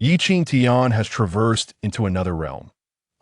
Qingtian has traversed into another realm,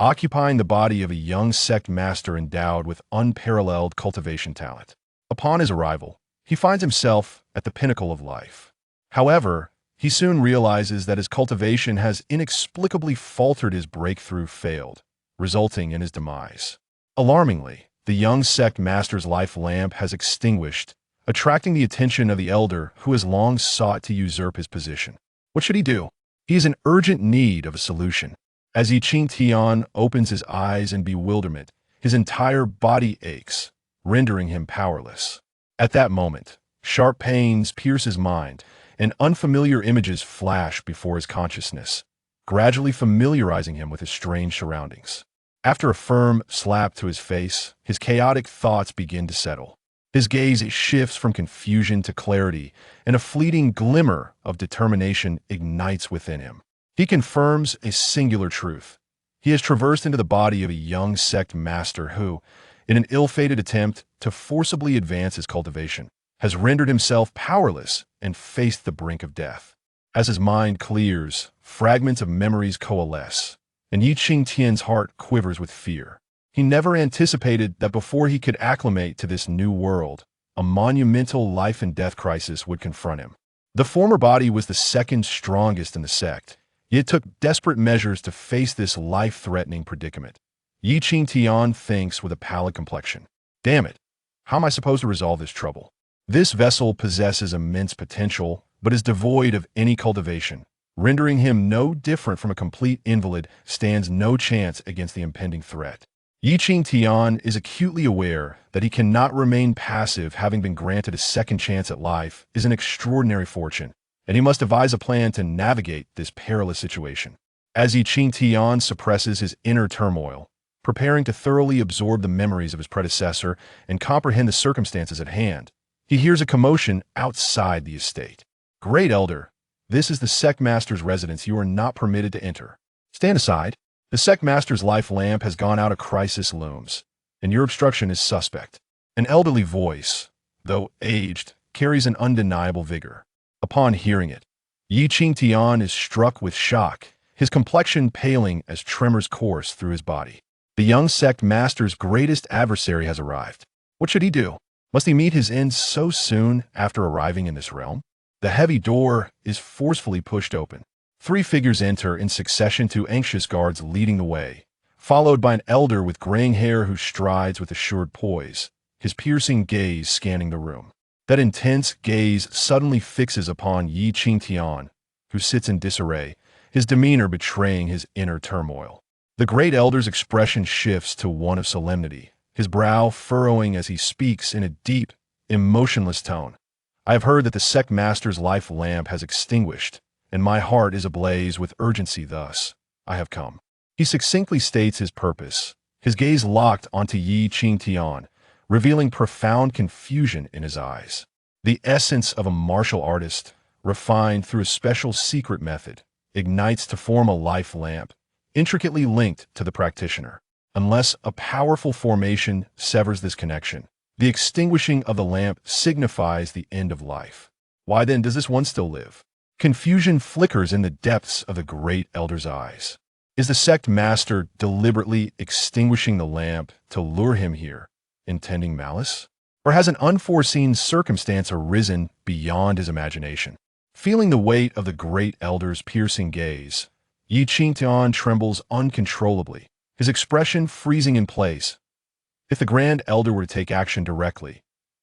occupying the body of a young sect master endowed with unparalleled cultivation talent. Upon his arrival, he finds himself at the pinnacle of life. However, he soon realizes that his cultivation has inexplicably faltered. His breakthrough failed, resulting in his demise. Alarmingly, the young sect master's life lamp has extinguished, attracting the attention of the elder who has long sought to usurp his position. What should he do? He is in urgent need of a solution. As Qingtian opens his eyes in bewilderment, his entire body aches, rendering him powerless. At that moment, sharp pains pierce his mind, and unfamiliar images flash before his consciousness, gradually familiarizing him with his strange surroundings. After a firm slap to his face, his chaotic thoughts begin to settle. His gaze shifts from confusion to clarity, and a fleeting glimmer of determination ignites within him. He confirms a singular truth. He has traversed into the body of a young sect master who, in an ill-fated attempt to forcibly advance his cultivation, has rendered himself powerless and faced the brink of death. As his mind clears, fragments of memories coalesce, and Qingtian's heart quivers with fear. He never anticipated that before he could acclimate to this new world, a monumental life-and-death crisis would confront him. The former body was the second strongest in the sect, yet it took desperate measures to face this life-threatening predicament. Qingtian thinks with a pallid complexion. Damn it, how am I supposed to resolve this trouble? This vessel possesses immense potential, but is devoid of any cultivation. Rendering him no different from a complete invalid, stands no chance against the impending threat. Qingtian is acutely aware that he cannot remain passive. Having been granted a second chance at life is an extraordinary fortune, and he must devise a plan to navigate this perilous situation. As Qingtian suppresses his inner turmoil, preparing to thoroughly absorb the memories of his predecessor and comprehend the circumstances at hand, he hears a commotion outside the estate. Great Elder, this is the sect master's residence. You are not permitted to enter. Stand aside. The sect master's life lamp has gone out. A crisis looms, and your obstruction is suspect. An elderly voice, though aged, carries an undeniable vigor. Upon hearing it, Qingtian is struck with shock, his complexion paling as tremors course through his body. The young sect master's greatest adversary has arrived. What should he do? Must he meet his end so soon after arriving in this realm? The heavy door is forcefully pushed open. Three figures enter in succession, two anxious guards leading the way, followed by an elder with graying hair who strides with assured poise, his piercing gaze scanning the room. That intense gaze suddenly fixes upon Qingtian, who sits in disarray, his demeanor betraying his inner turmoil. The great elder's expression shifts to one of solemnity, his brow furrowing as he speaks in a deep, emotionless tone. I have heard that the sect master's life lamp has extinguished, and my heart is ablaze with urgency. Thus, I have come. He succinctly states his purpose, his gaze locked onto Qingtian, revealing profound confusion in his eyes. The essence of a martial artist, refined through a special secret method, ignites to form a life lamp, intricately linked to the practitioner. Unless a powerful formation severs this connection, the extinguishing of the lamp signifies the end of life. Why then does this one still live? Confusion flickers in the depths of the great elder's eyes. Is the sect master deliberately extinguishing the lamp to lure him here, intending malice? Or has an unforeseen circumstance arisen beyond his imagination? Feeling the weight of the great elder's piercing gaze, Qingtian trembles uncontrollably, his expression freezing in place. If the grand elder were to take action directly,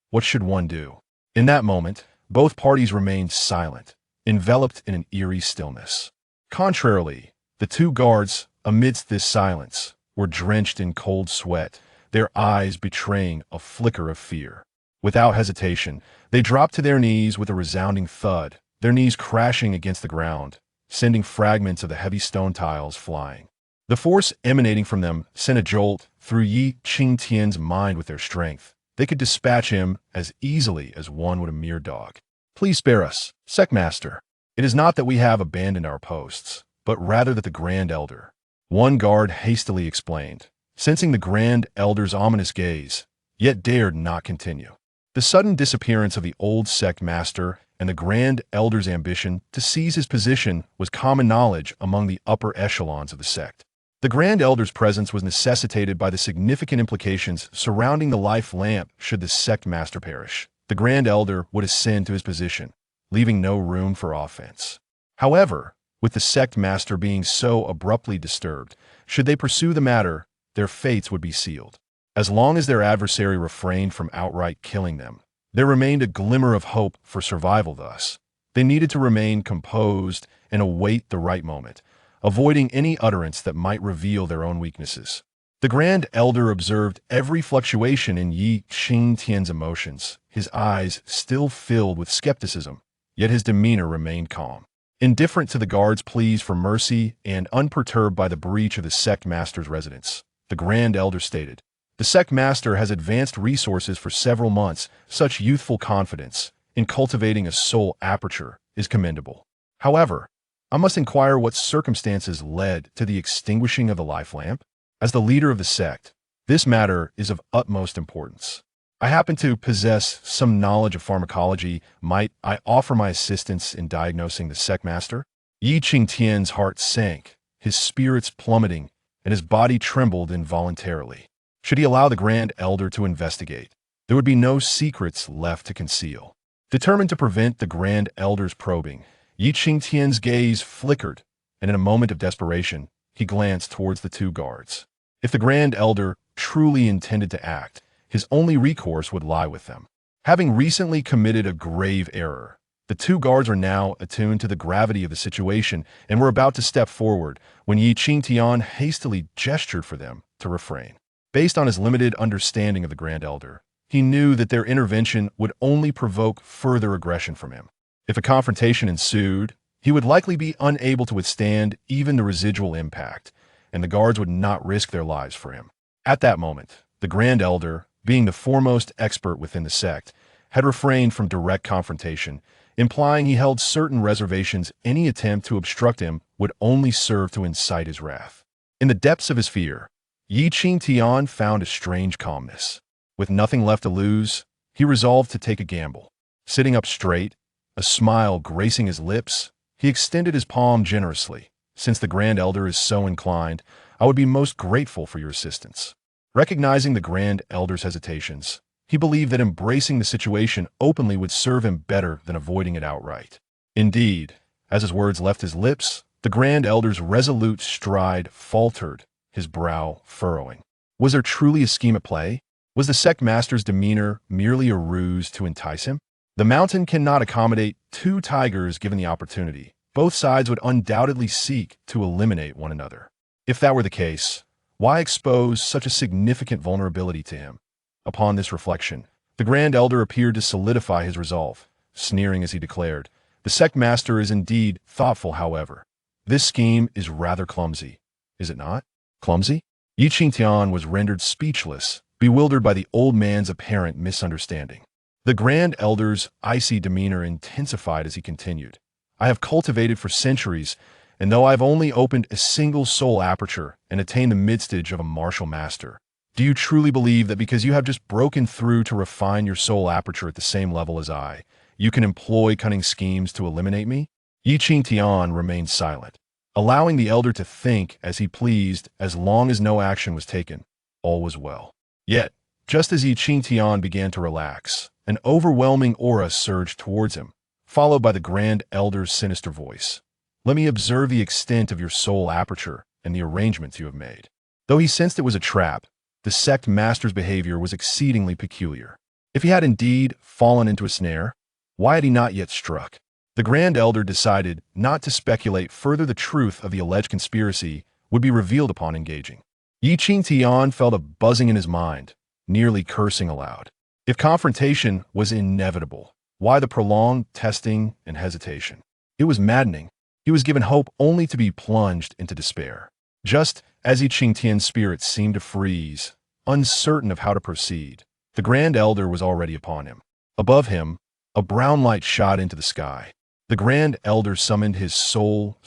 what should one do? In that moment, both parties remained silent, enveloped in an eerie stillness. Contrarily, the two guards, amidst this silence, were drenched in cold sweat, their eyes betraying a flicker of fear. Without hesitation, they dropped to their knees with a resounding thud, their knees crashing against the ground, sending fragments of the heavy stone tiles flying. The force emanating from them sent a jolt through Qingtian's mind. With their strength, they could dispatch him as easily as one would a mere dog. Please spare us, sect master. It is not that we have abandoned our posts, but rather that the grand elder. One guard hastily explained, sensing the grand elder's ominous gaze, yet dared not continue. The sudden disappearance of the old sect master and the Grand Elder's ambition to seize his position was common knowledge among the upper echelons of the sect. The Grand Elder's presence was necessitated by the significant implications surrounding the life lamp should the sect master perish. The Grand Elder would ascend to his position, leaving no room for offense. However, with the sect master being so abruptly disturbed, should they pursue the matter, their fates would be sealed. As long as their adversary refrained from outright killing them, there remained a glimmer of hope for survival thus. They needed to remain composed and await the right moment, avoiding any utterance that might reveal their own weaknesses. The Grand Elder observed every fluctuation in Qingtian's emotions, his eyes still filled with skepticism, yet his demeanor remained calm. Indifferent to the guard's pleas for mercy and unperturbed by the breach of the sect master's residence, the Grand Elder stated, "The sect master has advanced resources for several months. Such youthful confidence in cultivating a soul aperture is commendable. However, I must inquire what circumstances led to the extinguishing of the life lamp. As the leader of the sect, this matter is of utmost importance. I happen to possess some knowledge of pharmacology. Might I offer my assistance in diagnosing the sect master?" Qingtian's heart sank, his spirits plummeting, and his body trembled involuntarily. Should he allow the Grand Elder to investigate, there would be no secrets left to conceal. Determined to prevent the Grand Elder's probing, Qingtian's gaze flickered, and in a moment of desperation, he glanced towards the two guards. If the Grand Elder truly intended to act, his only recourse would lie with them. Having recently committed a grave error, the two guards were now attuned to the gravity of the situation and were about to step forward when Qingtian hastily gestured for them to refrain. Based on his limited understanding of the Grand Elder, he knew that their intervention would only provoke further aggression from him. If a confrontation ensued, he would likely be unable to withstand even the residual impact, and the guards would not risk their lives for him. At that moment, the Grand Elder, being the foremost expert within the sect, had refrained from direct confrontation, implying he held certain reservations. Any attempt to obstruct him would only serve to incite his wrath. In the depths of his fear, Qingtian found a strange calmness. With nothing left to lose, he resolved to take a gamble. Sitting up straight, a smile gracing his lips, he extended his palm generously. "Since the Grand Elder is so inclined, I would be most grateful for your assistance." Recognizing the Grand Elder's hesitations, he believed that embracing the situation openly would serve him better than avoiding it outright. Indeed, as his words left his lips, the Grand Elder's resolute stride faltered, his brow furrowing. Was there truly a scheme at play? Was the sect master's demeanor merely a ruse to entice him? The mountain cannot accommodate two tigers given the opportunity. Both sides would undoubtedly seek to eliminate one another. If that were the case, why expose such a significant vulnerability to him? Upon this reflection, the Grand Elder appeared to solidify his resolve, sneering as he declared, "The sect master is indeed thoughtful, however. This scheme is rather clumsy, is it not?" Clumsy? Qingtian was rendered speechless, bewildered by the old man's apparent misunderstanding. The Grand Elder's icy demeanor intensified as he continued, "I have cultivated for centuries, and though I've only opened a single soul aperture and attained the mid-stage of a martial master, do you truly believe that because you have just broken through to refine your soul aperture at the same level as I, you can employ cunning schemes to eliminate me?" Qingtian remained silent, allowing the elder to think as he pleased. As long as no action was taken, all was well. Yet, just as Qingtian began to relax, an overwhelming aura surged towards him, followed by the Grand Elder's sinister voice. "Let me observe the extent of your soul aperture and the arrangements you have made." Though he sensed it was a trap, the sect master's behavior was exceedingly peculiar. If he had indeed fallen into a snare, why had he not yet struck? The Grand Elder decided not to speculate further. The truth of the alleged conspiracy would be revealed upon engaging. Qingtian felt a buzzing in his mind, nearly cursing aloud. If confrontation was inevitable, why the prolonged testing and hesitation? It was maddening. He was given hope only to be plunged into despair. Just as Qingtian's spirit seemed to freeze, uncertain of how to proceed, the Grand Elder was already upon him. Above him, a brown light shot into the sky. The Grand Elder summoned his soul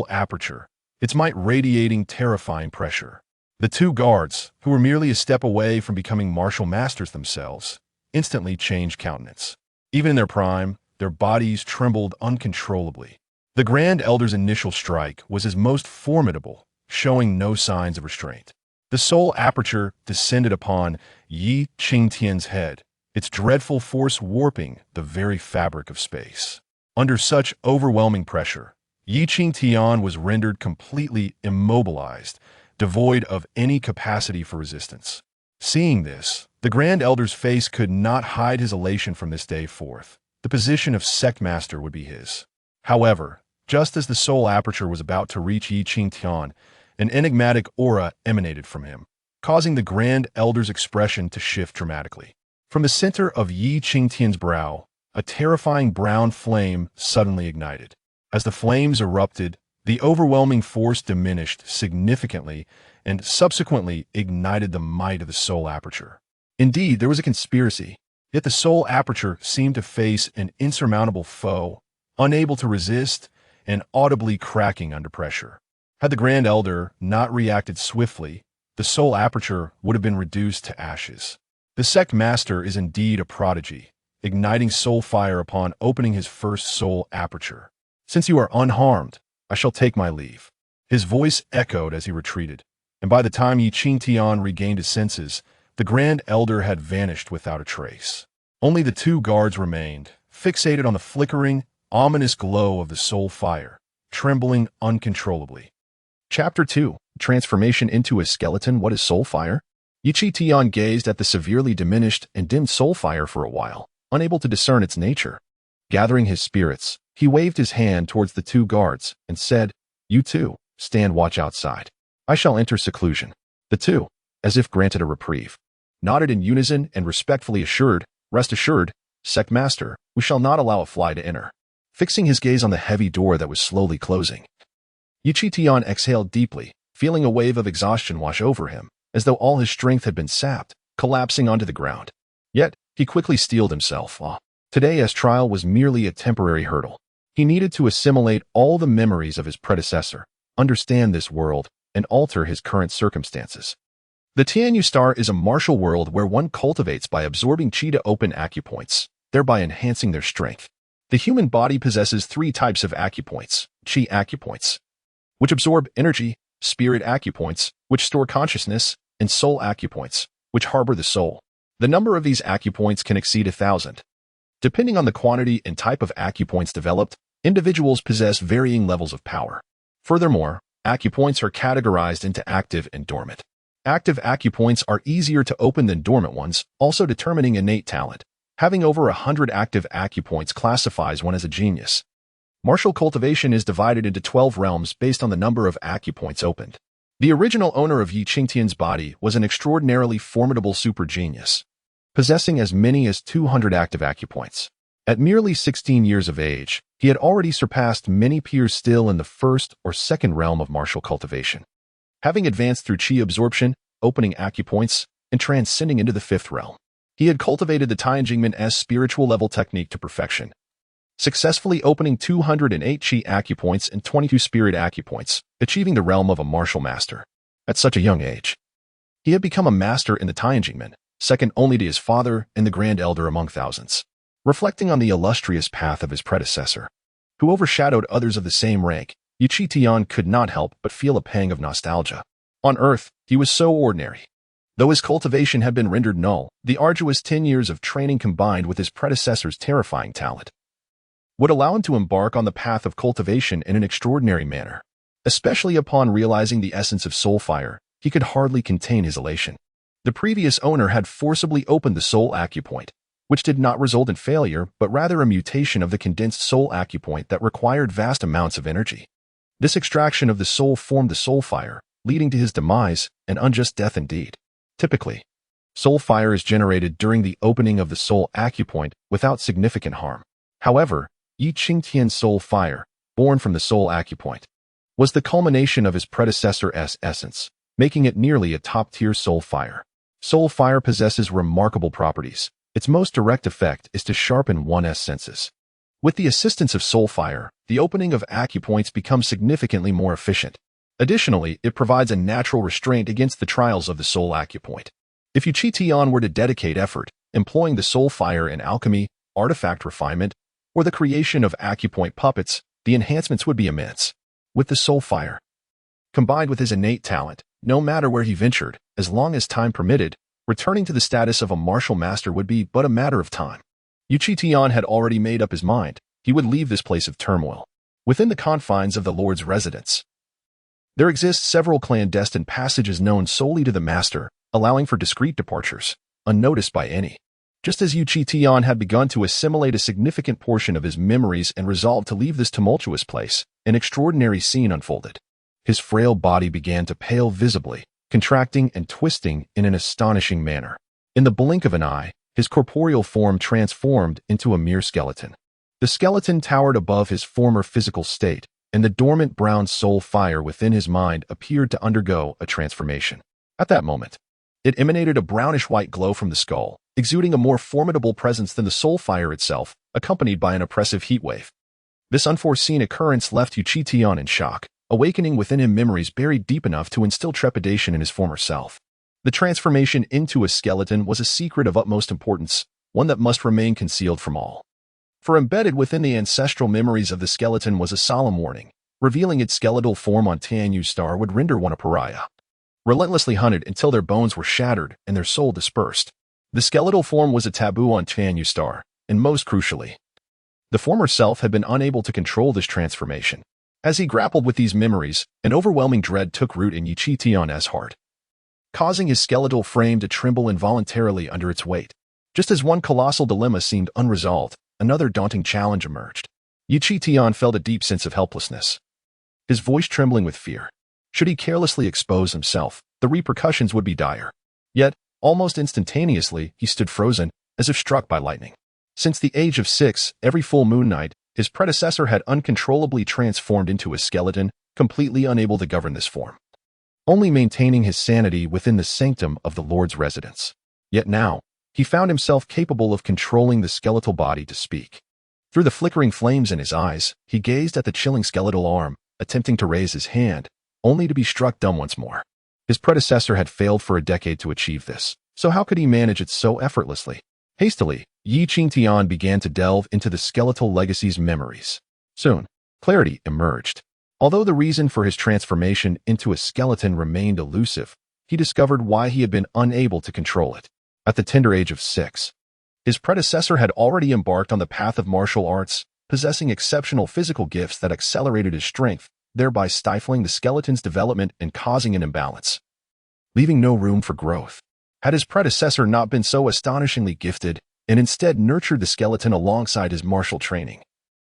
aperture, its might radiating terrifying pressure. The two guards, who were merely a step away from becoming martial masters themselves, instantly changed countenance. Even in their prime, their bodies trembled uncontrollably. The Grand Elder's initial strike was his most formidable, showing no signs of restraint. The soul aperture descended upon Yi Qingtian's head, its dreadful force warping the very fabric of space. Under such overwhelming pressure, Yi Qingtian was rendered completely immobilized, devoid of any capacity for resistance. Seeing this, the Grand Elder's face could not hide his elation from this day forth. The position of sect master would be his. However, just as the soul aperture was about to reach Yi Qingtian, an enigmatic aura emanated from him, causing the Grand Elder's expression to shift dramatically. From the center of Yi Qingtian's brow, a terrifying brown flame suddenly ignited. As the flames erupted, the overwhelming force diminished significantly and subsequently ignited the might of the soul aperture. Indeed, there was a conspiracy, yet the soul aperture seemed to face an insurmountable foe, unable to resist and audibly cracking under pressure. Had the Grand Elder not reacted swiftly, the soul aperture would have been reduced to ashes. The sect master is indeed a prodigy, igniting soul fire upon opening his first soul aperture. Since you are unharmed, I shall take my leave. His voice echoed as he retreated, and by the time Yi Qingtian regained his senses, the Grand Elder had vanished without a trace. Only the two guards remained, fixated on the flickering, ominous glow of the soul fire, trembling uncontrollably. Chapter 2. Transformation into a skeleton. What is soul fire? Yi Qingtian gazed at the severely diminished and dimmed soul fire for a while, unable to discern its nature. Gathering his spirits, he waved his hand towards the two guards and said, "You two, stand watch outside. I shall enter seclusion." The two, as if granted a reprieve, nodded in unison and respectfully assured, "Rest assured, sect master, we shall not allow a fly to enter." Fixing his gaze on the heavy door that was slowly closing, Yi Qingtian exhaled deeply, feeling a wave of exhaustion wash over him, as though all his strength had been sapped, collapsing onto the ground. Yet, he quickly steeled himself. Today's trial was merely a temporary hurdle. He needed to assimilate all the memories of his predecessor, understand this world, and alter his current circumstances. The Tianyu Star is a martial world where one cultivates by absorbing qi to open acupoints, thereby enhancing their strength. The human body possesses three types of acupoints: qi acupoints, which absorb energy, spirit acupoints, which store consciousness, and soul acupoints, which harbor the soul. The number of these acupoints can exceed 1,000. Depending on the quantity and type of acupoints developed, individuals possess varying levels of power. Furthermore, acupoints are categorized into active and dormant. Active acupoints are easier to open than dormant ones, also determining innate talent. Having over 100 active acupoints classifies one as a genius. Martial cultivation is divided into 12 realms based on the number of acupoints opened. The original owner of Yi Qingtian's body was an extraordinarily formidable super genius, possessing as many as 200 active acupoints. At merely 16 years of age, he had already surpassed many peers still in the first or second realm of martial cultivation, having advanced through qi absorption, opening acupoints, and transcending into the fifth realm. He had cultivated the Tianjingmen's spiritual level technique to perfection, successfully opening 208 qi acupoints and 22 spirit acupoints, achieving the realm of a martial master. At such a young age, he had become a master in the Tianjingmen, second only to his father and the Grand Elder among thousands. Reflecting on the illustrious path of his predecessor, who overshadowed others of the same rank, Yi Qingtian could not help but feel a pang of nostalgia. On Earth, he was so ordinary. Though his cultivation had been rendered null, the arduous 10 years of training combined with his predecessor's terrifying talent would allow him to embark on the path of cultivation in an extraordinary manner. Especially upon realizing the essence of soul fire, he could hardly contain his elation. The previous owner had forcibly opened the soul acupoint, which did not result in failure, but rather a mutation of the condensed soul acupoint that required vast amounts of energy. This extraction of the soul formed the soul fire, leading to his demise, an unjust death indeed. Typically, soul fire is generated during the opening of the soul acupoint without significant harm. However, Yi Qingtian's soul fire, born from the soul acupoint, was the culmination of his predecessor's essence, making it nearly a top-tier soul fire. Soul fire possesses remarkable properties. Its most direct effect is to sharpen one's senses. With the assistance of soul fire, the opening of acupoints becomes significantly more efficient. Additionally, it provides a natural restraint against the trials of the soul acupoint. If Qingtian were to dedicate effort, employing the soul fire in alchemy, artifact refinement, or the creation of acupoint puppets, the enhancements would be immense. With the soul fire, combined with his innate talent, no matter where he ventured, as long as time permitted, returning to the status of a martial master would be but a matter of time. Qingtian had already made up his mind. He would leave this place of turmoil. Within the confines of the Lord's residence, there exist several clandestine passages known solely to the master, allowing for discreet departures, unnoticed by any. Just as Qingtian had begun to assimilate a significant portion of his memories and resolved to leave this tumultuous place, an extraordinary scene unfolded. His frail body began to pale visibly, contracting and twisting in an astonishing manner. In the blink of an eye, his corporeal form transformed into a mere skeleton. The skeleton towered above his former physical state, and the dormant brown soul fire within his mind appeared to undergo a transformation. At that moment, it emanated a brownish-white glow from the skull, exuding a more formidable presence than the soul fire itself, accompanied by an oppressive heat wave. This unforeseen occurrence left Qingtian in shock, awakening within him memories buried deep enough to instill trepidation in his former self. The transformation into a skeleton was a secret of utmost importance, one that must remain concealed from all. For embedded within the ancestral memories of the skeleton was a solemn warning. Revealing its skeletal form on Tianyu Star would render one a pariah, relentlessly hunted until their bones were shattered and their soul dispersed. The skeletal form was a taboo on Tianyu Star, and most crucially, the former self had been unable to control this transformation. As he grappled with these memories, an overwhelming dread took root in Qingtian's heart, causing his skeletal frame to tremble involuntarily under its weight. Just as one colossal dilemma seemed unresolved, another daunting challenge emerged. Qingtian felt a deep sense of helplessness, his voice trembling with fear. Should he carelessly expose himself, the repercussions would be dire. Yet, almost instantaneously, he stood frozen, as if struck by lightning. Since the age of 6, every full moon night, his predecessor had uncontrollably transformed into a skeleton, completely unable to govern this form, only maintaining his sanity within the sanctum of the Lord's residence. Yet now, he found himself capable of controlling the skeletal body to speak. Through the flickering flames in his eyes, he gazed at the chilling skeletal arm, attempting to raise his hand, only to be struck dumb once more. His predecessor had failed for a decade to achieve this, so how could he manage it so effortlessly? Hastily, Qingtian began to delve into the skeletal legacy's memories. Soon, clarity emerged. Although the reason for his transformation into a skeleton remained elusive, he discovered why he had been unable to control it. At the tender age of 6, his predecessor had already embarked on the path of martial arts, possessing exceptional physical gifts that accelerated his strength, thereby stifling the skeleton's development and causing an imbalance, leaving no room for growth. Had his predecessor not been so astonishingly gifted, and instead nurtured the skeleton alongside his martial training,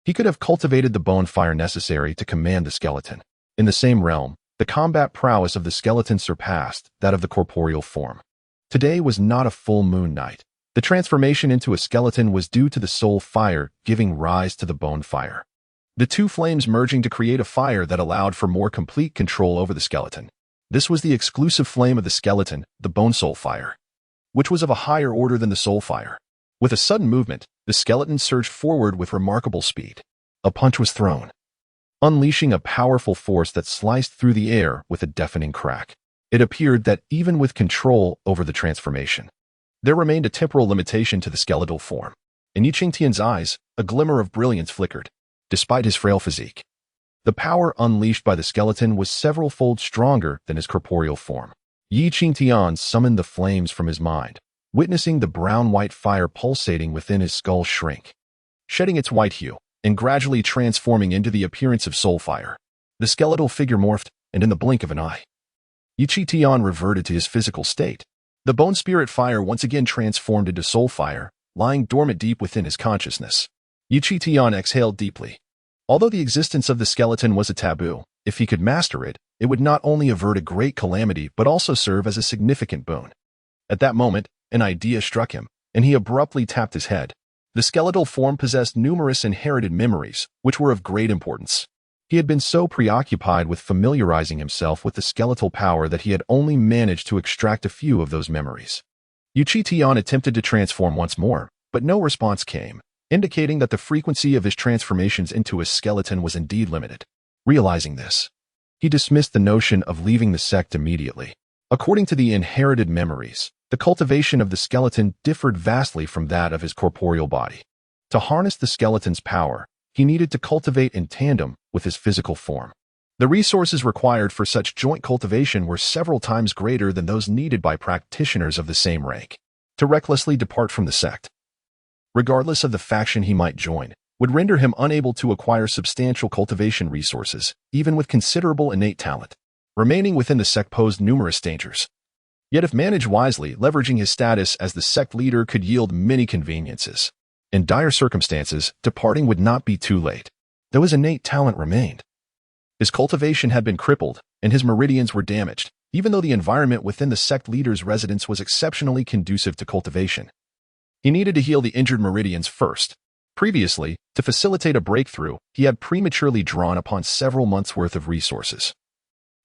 he could have cultivated the bone fire necessary to command the skeleton. In the same realm, the combat prowess of the skeleton surpassed that of the corporeal form. Today was not a full moon night. The transformation into a skeleton was due to the soul fire giving rise to the bone fire, the two flames merging to create a fire that allowed for more complete control over the skeleton. This was the exclusive flame of the skeleton, the bone soul fire, which was of a higher order than the soul fire. With a sudden movement, the skeleton surged forward with remarkable speed. A punch was thrown, unleashing a powerful force that sliced through the air with a deafening crack. It appeared that even with control over the transformation, there remained a temporal limitation to the skeletal form. In Qingtian's eyes, a glimmer of brilliance flickered. Despite his frail physique, the power unleashed by the skeleton was several-fold stronger than his corporeal form. Qingtian summoned the flames from his mind, witnessing the brown-white fire pulsating within his skull shrink, shedding its white hue, and gradually transforming into the appearance of soul fire. The skeletal figure morphed, and in the blink of an eye, Qingtian reverted to his physical state. The bone spirit fire once again transformed into soul fire, lying dormant deep within his consciousness. Qingtian exhaled deeply. Although the existence of the skeleton was a taboo, if he could master it, it would not only avert a great calamity but also serve as a significant boon. At that moment, an idea struck him, and he abruptly tapped his head. The skeletal form possessed numerous inherited memories, which were of great importance. He had been so preoccupied with familiarizing himself with the skeletal power that he had only managed to extract a few of those memories. Qingtian attempted to transform once more, but no response came, indicating that the frequency of his transformations into a skeleton was indeed limited. Realizing this, he dismissed the notion of leaving the sect immediately. According to the inherited memories, the cultivation of the skeleton differed vastly from that of his corporeal body. To harness the skeleton's power, he needed to cultivate in tandem with his physical form. The resources required for such joint cultivation were several times greater than those needed by practitioners of the same rank. To recklessly depart from the sect, regardless of the faction he might join, would render him unable to acquire substantial cultivation resources, even with considerable innate talent. Remaining within the sect posed numerous dangers. Yet if managed wisely, leveraging his status as the sect leader could yield many conveniences. In dire circumstances, departing would not be too late, though his innate talent remained. His cultivation had been crippled, and his meridians were damaged, even though the environment within the sect leader's residence was exceptionally conducive to cultivation. He needed to heal the injured meridians first. Previously, to facilitate a breakthrough, he had prematurely drawn upon several months' worth of resources.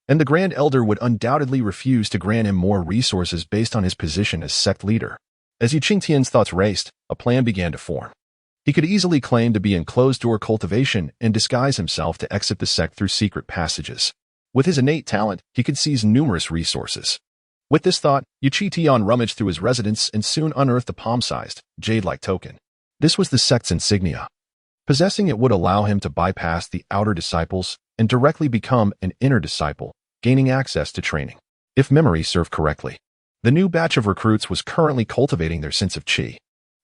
And the Grand Elder would undoubtedly refuse to grant him more resources based on his position as sect leader. As Qingtian's thoughts raced, a plan began to form. He could easily claim to be in closed-door cultivation and disguise himself to exit the sect through secret passages. With his innate talent, he could seize numerous resources. With this thought, Qingtian rummaged through his residence and soon unearthed a palm-sized, jade-like token. This was the sect's insignia. Possessing it would allow him to bypass the outer disciples and directly become an inner disciple, gaining access to training. If memory served correctly, the new batch of recruits was currently cultivating their sense of qi.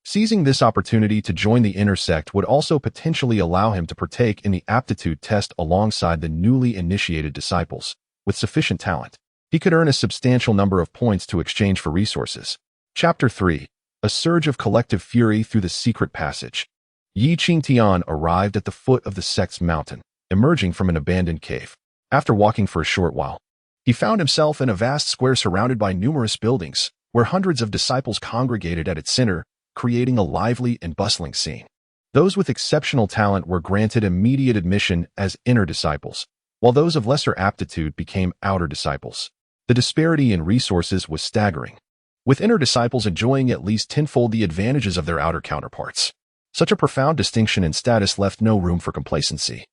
Seizing this opportunity to join the inner sect would also potentially allow him to partake in the aptitude test alongside the newly initiated disciples. With sufficient talent, he could earn a substantial number of points to exchange for resources. Chapter 3. A surge of collective fury through the secret passage. Qingtian arrived at the foot of the sect's mountain, emerging from an abandoned cave. After walking for a short while, he found himself in a vast square surrounded by numerous buildings, where hundreds of disciples congregated at its center, creating a lively and bustling scene. Those with exceptional talent were granted immediate admission as inner disciples, while those of lesser aptitude became outer disciples. The disparity in resources was staggering, with inner disciples enjoying at least tenfold the advantages of their outer counterparts. Such a profound distinction in status left no room for complacency.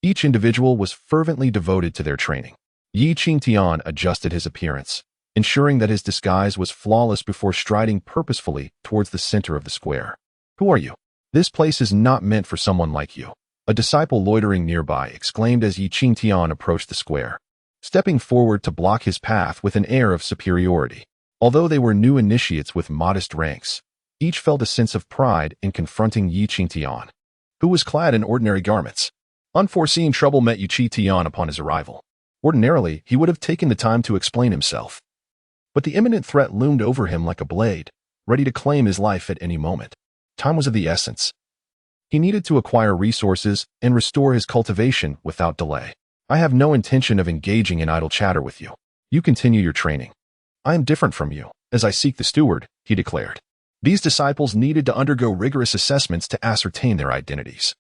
Each individual was fervently devoted to their training. Qingtian adjusted his appearance, ensuring that his disguise was flawless before striding purposefully towards the center of the square. "Who are you? This place is not meant for someone like you," a disciple loitering nearby exclaimed as Qingtian approached the square, stepping forward to block his path with an air of superiority. Although they were new initiates with modest ranks, each felt a sense of pride in confronting Qingtian, who was clad in ordinary garments. Unforeseen trouble met Qingtian upon his arrival. Ordinarily, he would have taken the time to explain himself, but the imminent threat loomed over him like a blade, ready to claim his life at any moment. Time was of the essence. He needed to acquire resources and restore his cultivation without delay. "I have no intention of engaging in idle chatter with you. You continue your training. I am different from you, as I seek the steward," he declared. These disciples needed to undergo rigorous assessments to ascertain their identities,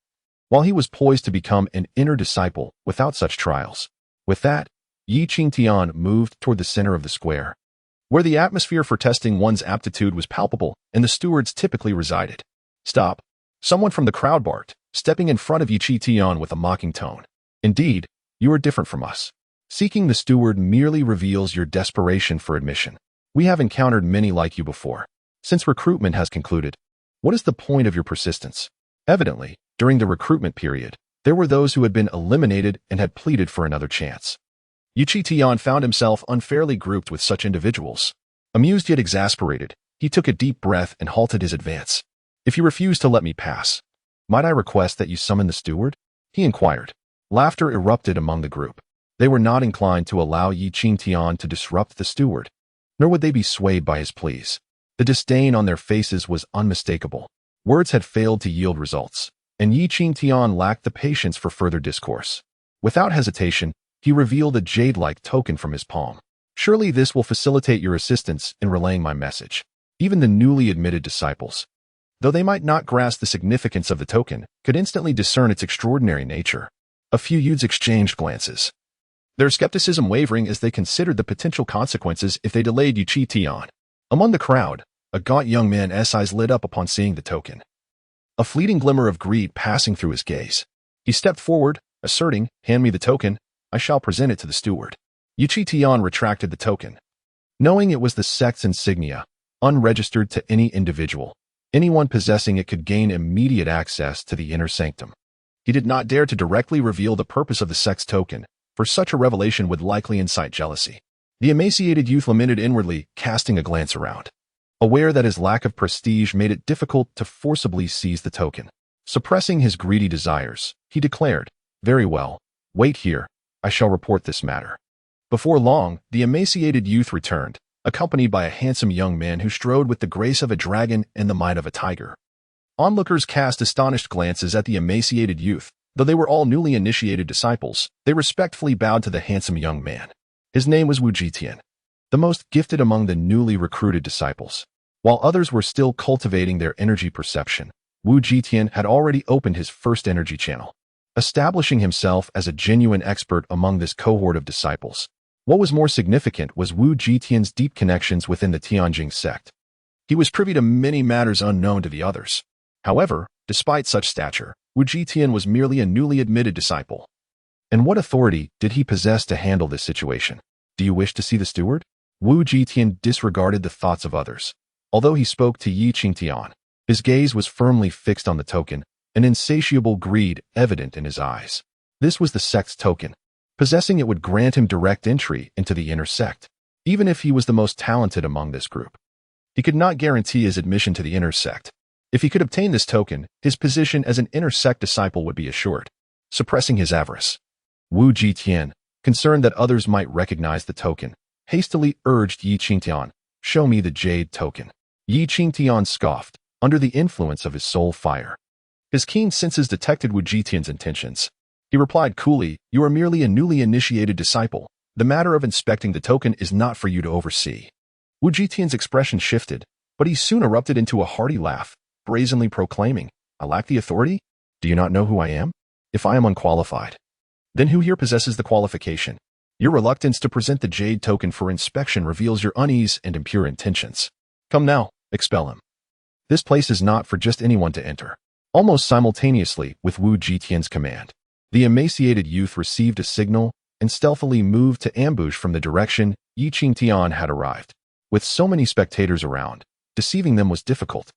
while he was poised to become an inner disciple without such trials. With that, Qingtian moved toward the center of the square, where the atmosphere for testing one's aptitude was palpable and the stewards typically resided. "Stop!" Someone from the crowd barked, stepping in front of Qingtian with a mocking tone. "Indeed, you are different from us. Seeking the steward merely reveals your desperation for admission. We have encountered many like you before. Since recruitment has concluded, what is the point of your persistence?" Evidently, during the recruitment period, there were those who had been eliminated and had pleaded for another chance. Qingtian found himself unfairly grouped with such individuals. Amused yet exasperated, he took a deep breath and halted his advance. "If you refuse to let me pass, might I request that you summon the steward?" he inquired. Laughter erupted among the group. They were not inclined to allow Qingtian to disrupt the steward, nor would they be swayed by his pleas. The disdain on their faces was unmistakable. Words had failed to yield results, and Qingtian lacked the patience for further discourse. Without hesitation, he revealed a jade-like token from his palm. "Surely this will facilitate your assistance in relaying my message." Even the newly admitted disciples, though they might not grasp the significance of the token, could instantly discern its extraordinary nature. A few youths exchanged glances, their skepticism wavering as they considered the potential consequences if they delayed Qingtian. Among the crowd, a gaunt young man's eyes lit up upon seeing the token, a fleeting glimmer of greed passing through his gaze. He stepped forward, asserting, "Hand me the token. I shall present it to the steward." Qingtian retracted the token, knowing it was the sect's insignia, unregistered to any individual. Anyone possessing it could gain immediate access to the inner sanctum. He did not dare to directly reveal the purpose of the sect's token, for such a revelation would likely incite jealousy. The emaciated youth lamented inwardly, casting a glance around. Aware that his lack of prestige made it difficult to forcibly seize the token. Suppressing his greedy desires, he declared, "Very well, wait here, I shall report this matter." Before long, the emaciated youth returned, accompanied by a handsome young man who strode with the grace of a dragon and the might of a tiger. Onlookers cast astonished glances at the emaciated youth. Though they were all newly initiated disciples, they respectfully bowed to the handsome young man. His name was Qingtian, the most gifted among the newly recruited disciples. While others were still cultivating their energy perception, Qingtian had already opened his first energy channel, establishing himself as a genuine expert among this cohort of disciples. What was more significant was Qingtian's deep connections within the Tianjing sect. He was privy to many matters unknown to the others. However, despite such stature, Qingtian was merely a newly admitted disciple. And what authority did he possess to handle this situation? Do you wish to see the steward? Qingtian disregarded the thoughts of others. Although he spoke to Qingtian, his gaze was firmly fixed on the token, an insatiable greed evident in his eyes. This was the sect's token. Possessing it would grant him direct entry into the inner sect, even if he was the most talented among this group. He could not guarantee his admission to the inner sect. If he could obtain this token, his position as an inner sect disciple would be assured. Suppressing his avarice, Qingtian, concerned that others might recognize the token, hastily urged Qingtian, "Show me the jade token." Qingtian scoffed, under the influence of his soul fire. His keen senses detected Qingtian's intentions. He replied coolly, "You are merely a newly initiated disciple. The matter of inspecting the token is not for you to oversee." Qingtian's expression shifted, but he soon erupted into a hearty laugh, brazenly proclaiming, "I lack the authority? Do you not know who I am? If I am unqualified, then who here possesses the qualification? Your reluctance to present the jade token for inspection reveals your unease and impure intentions. Come now, expel him. This place is not for just anyone to enter." Almost simultaneously with Qingtian's command, the emaciated youth received a signal and stealthily moved to ambush from the direction Qingtian had arrived. With so many spectators around, deceiving them was difficult,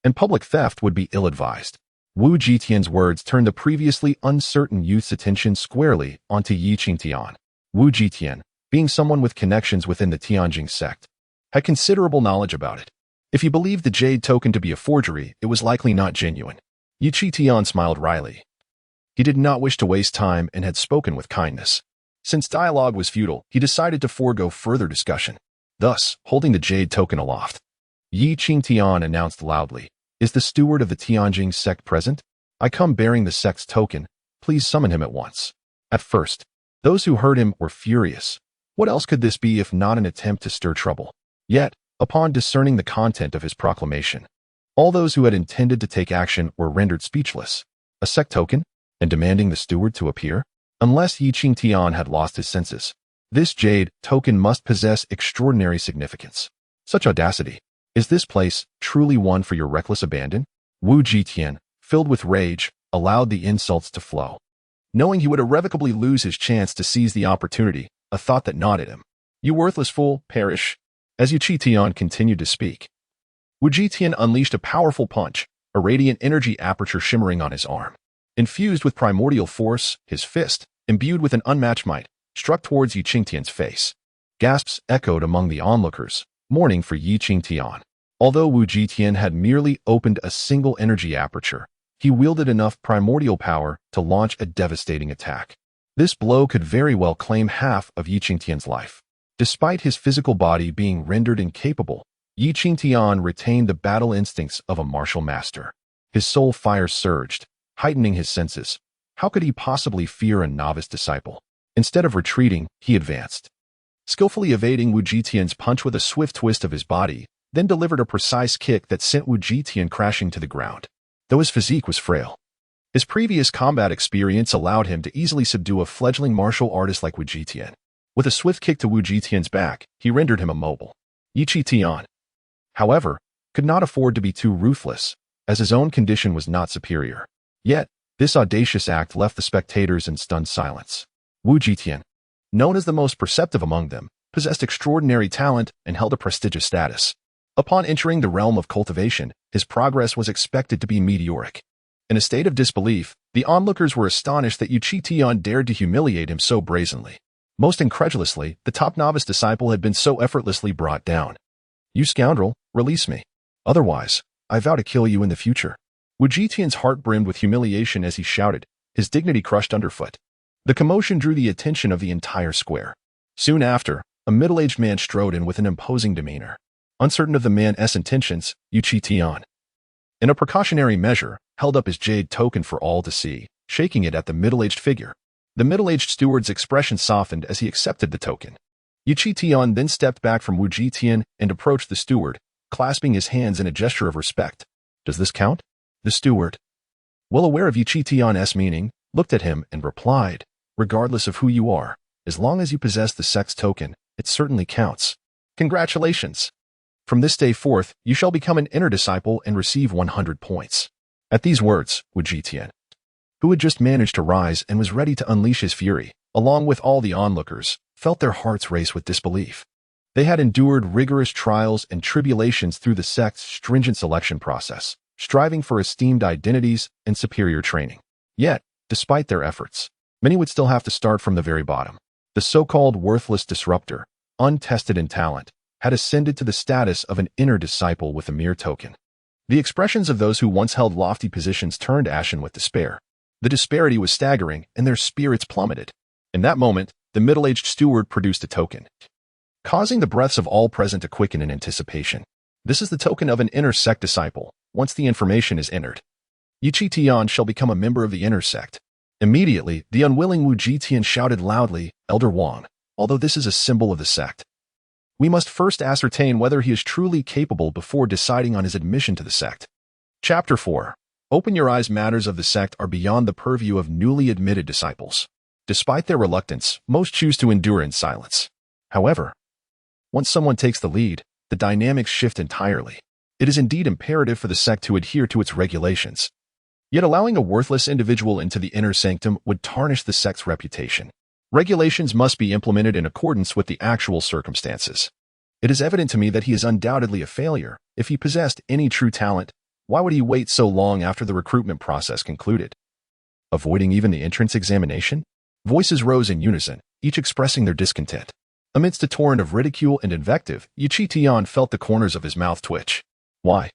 and public theft would be ill-advised. Qingtian's words turned the previously uncertain youth's attention squarely onto Qingtian. Qingtian, being someone with connections within the Tianjing sect, had considerable knowledge about it. If he believed the jade token to be a forgery, it was likely not genuine. Qingtian smiled wryly. He did not wish to waste time and had spoken with kindness. Since dialogue was futile, he decided to forego further discussion. Thus, holding the jade token aloft, Qingtian announced loudly, "Is the steward of the Tianjing sect present? I come bearing the sect's token. Please summon him at once." At first, those who heard him were furious. What else could this be if not an attempt to stir trouble? Yet, upon discerning the content of his proclamation, all those who had intended to take action were rendered speechless. A sect token? And demanding the steward to appear? Unless Qingtian had lost his senses, this jade token must possess extraordinary significance. Such audacity! Is this place truly one for your reckless abandon? Qingtian, filled with rage, allowed the insults to flow. Knowing he would irrevocably lose his chance to seize the opportunity, a thought that gnawed at him. "You worthless fool, perish." As Qingtian continued to speak, Qingtian unleashed a powerful punch, a radiant energy aperture shimmering on his arm. Infused with primordial force, his fist, imbued with an unmatched might, struck towards Qingtian's face. Gasps echoed among the onlookers, mourning for Qingtian. Although Qingtian had merely opened a single energy aperture, he wielded enough primordial power to launch a devastating attack. This blow could very well claim half of Qingtian's life. Despite his physical body being rendered incapable, Qingtian retained the battle instincts of a martial master. His soul fire surged, heightening his senses. How could he possibly fear a novice disciple? Instead of retreating, he advanced, skillfully evading Qingtian's punch with a swift twist of his body, then delivered a precise kick that sent Qingtian crashing to the ground. Though his physique was frail, his previous combat experience allowed him to easily subdue a fledgling martial artist like Qingtian. With a swift kick to Qingtian's back, he rendered him immobile. Qingtian, however, could not afford to be too ruthless, as his own condition was not superior. Yet, this audacious act left the spectators in stunned silence. Qingtian, known as the most perceptive among them, possessed extraordinary talent and held a prestigious status. Upon entering the realm of cultivation, his progress was expected to be meteoric. In a state of disbelief, the onlookers were astonished that Qingtian dared to humiliate him so brazenly. Most incredulously, the top novice disciple had been so effortlessly brought down. "You scoundrel, release me. Otherwise, I vow to kill you in the future." Qingtian's heart brimmed with humiliation as he shouted, his dignity crushed underfoot. The commotion drew the attention of the entire square. Soon after, a middle-aged man strode in with an imposing demeanor. Uncertain of the man's intentions, Qingtian, in a precautionary measure, held up his jade token for all to see, shaking it at the middle-aged figure. The middle-aged steward's expression softened as he accepted the token. Qingtian then stepped back from Qingtian and approached the steward, clasping his hands in a gesture of respect. "Does this count?" The steward, well aware of Qingtian's meaning, looked at him and replied, "Regardless of who you are, as long as you possess the sect's token, it certainly counts. Congratulations! From this day forth, you shall become an inner disciple and receive 100 points." At these words, Qingtian, who had just managed to rise and was ready to unleash his fury, along with all the onlookers, felt their hearts race with disbelief. They had endured rigorous trials and tribulations through the sect's stringent selection process, striving for esteemed identities and superior training. Yet, despite their efforts, many would still have to start from the very bottom. The so-called worthless disruptor, untested in talent, had ascended to the status of an inner disciple with a mere token. The expressions of those who once held lofty positions turned ashen with despair. The disparity was staggering, and their spirits plummeted. In that moment, the middle-aged steward produced a token, causing the breaths of all present to quicken in anticipation. This is the token of an inner sect disciple. Once the information is entered, Qingtian shall become a member of the inner sect. Immediately, the unwilling Qingtian shouted loudly, "Elder Wang, although this is a symbol of the sect, we must first ascertain whether he is truly capable before deciding on his admission to the sect." Chapter 4. Open your eyes. Matters of the sect are beyond the purview of newly admitted disciples. Despite their reluctance, most choose to endure in silence. However, once someone takes the lead, the dynamics shift entirely. It is indeed imperative for the sect to adhere to its regulations. Yet allowing a worthless individual into the inner sanctum would tarnish the sect's reputation. Regulations must be implemented in accordance with the actual circumstances. It is evident to me that he is undoubtedly a failure. If he possessed any true talent, why would he wait so long after the recruitment process concluded? Avoiding even the entrance examination? Voices rose in unison, each expressing their discontent. Amidst a torrent of ridicule and invective, Qingtian felt the corners of his mouth twitch. Why?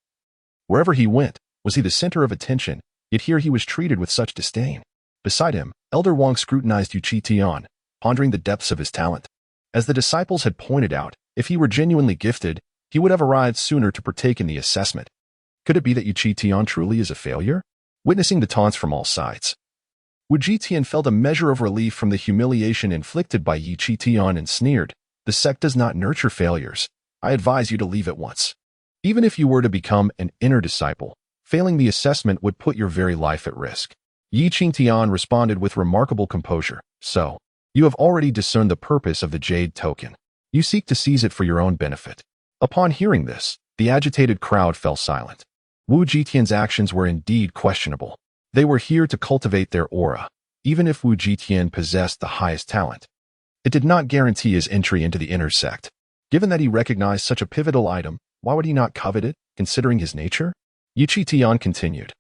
Wherever he went, was he the center of attention, yet here he was treated with such disdain. Beside him, Elder Wang scrutinized Qingtian, pondering the depths of his talent. As the disciples had pointed out, if he were genuinely gifted, he would have arrived sooner to partake in the assessment. Could it be that Qingtian truly is a failure? Witnessing the taunts from all sides, Qingtian felt a measure of relief from the humiliation inflicted by Qingtian and sneered, "The sect does not nurture failures. I advise you to leave at once. Even if you were to become an inner disciple, failing the assessment would put your very life at risk." Qingtian responded with remarkable composure, "So, you have already discerned the purpose of the jade token. You seek to seize it for your own benefit." Upon hearing this, the agitated crowd fell silent. Qingtian's actions were indeed questionable. They were here to cultivate their aura. Even if Qingtian possessed the highest talent, it did not guarantee his entry into the inner sect. Given that he recognized such a pivotal item, why would he not covet it, considering his nature? Qingtian continued,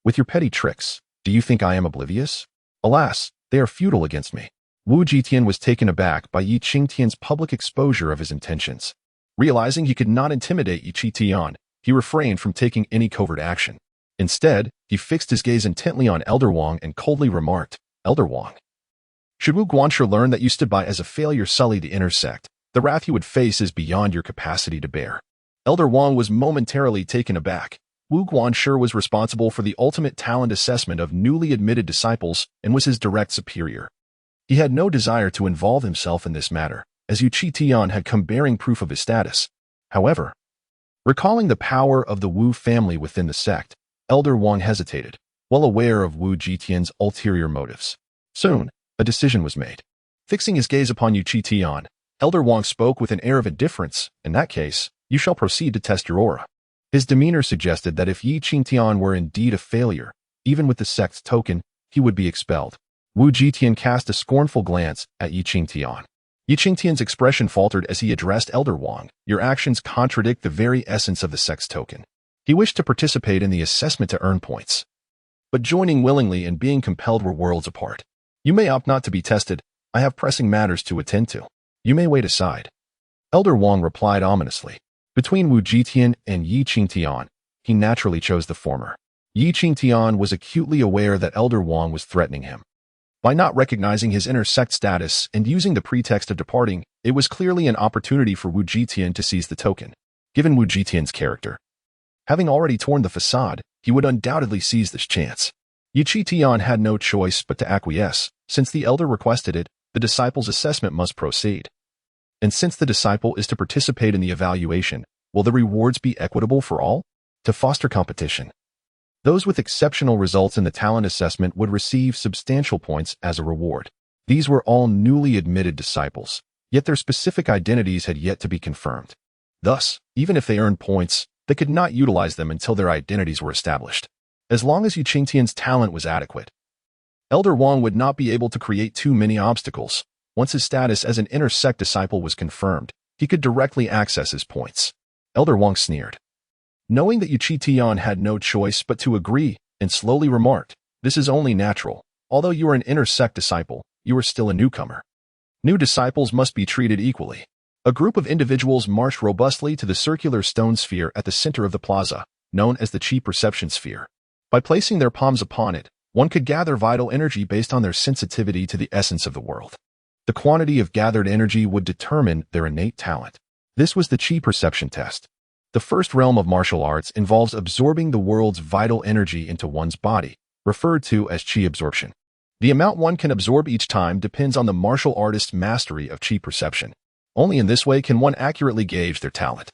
"With your petty tricks, do you think I am oblivious? Alas, they are futile against me." Qingtian was taken aback by Qingtian's public exposure of his intentions. Realizing he could not intimidate Qingtian, he refrained from taking any covert action. Instead, he fixed his gaze intently on Elder Wang and coldly remarked, "Elder Wang, should Wu Guanshi learn that you stood by as a failure sully the inner sect, the wrath you would face is beyond your capacity to bear." Elder Wang was momentarily taken aback. Wu Guanshi was responsible for the ultimate talent assessment of newly admitted disciples and was his direct superior. He had no desire to involve himself in this matter, as Qingtian had come bearing proof of his status. However, recalling the power of the Wu family within the sect, Elder Wang hesitated, well aware of Qingtian's ulterior motives. Soon, a decision was made. Fixing his gaze upon Qingtian, Elder Wang spoke with an air of indifference. "In that case, you shall proceed to test your aura." His demeanor suggested that if Qingtian were indeed a failure, even with the sect's token, he would be expelled. Qingtian cast a scornful glance at Qingtian. Qingtian's expression faltered as he addressed Elder Wang. Your actions contradict the very essence of the sect's token. He wished to participate in the assessment to earn points. But joining willingly and being compelled were worlds apart. You may opt not to be tested. I have pressing matters to attend to. You may wait aside. Elder Wang replied ominously. Between Wu Jitian and Yi Qingtian, he naturally chose the former. Yi Qingtian was acutely aware that Elder Wang was threatening him. By not recognizing his inner sect status and using the pretext of departing, it was clearly an opportunity for Wu Jitian to seize the token. Given Wu Jitian's character, having already torn the facade, he would undoubtedly seize this chance. Yi Qingtian had no choice but to acquiesce. Since the elder requested it, the disciple's assessment must proceed. And since the disciple is to participate in the evaluation, will the rewards be equitable for all? To foster competition, those with exceptional results in the talent assessment would receive substantial points as a reward. These were all newly admitted disciples, yet their specific identities had yet to be confirmed. Thus, even if they earned points, they could not utilize them until their identities were established. As long as Qingtian's talent was adequate, Elder Wang would not be able to create too many obstacles. Once his status as an inner sect disciple was confirmed, he could directly access his points. Elder Wang sneered, knowing that Qingtian had no choice but to agree, and slowly remarked, "This is only natural. Although you are an inner sect disciple, you are still a newcomer. New disciples must be treated equally." A group of individuals marched robustly to the circular stone sphere at the center of the plaza, known as the Qi perception sphere. By placing their palms upon it, one could gather vital energy based on their sensitivity to the essence of the world. The quantity of gathered energy would determine their innate talent. This was the Qi perception test. The first realm of martial arts involves absorbing the world's vital energy into one's body, referred to as Qi absorption. The amount one can absorb each time depends on the martial artist's mastery of Qi perception. Only in this way can one accurately gauge their talent.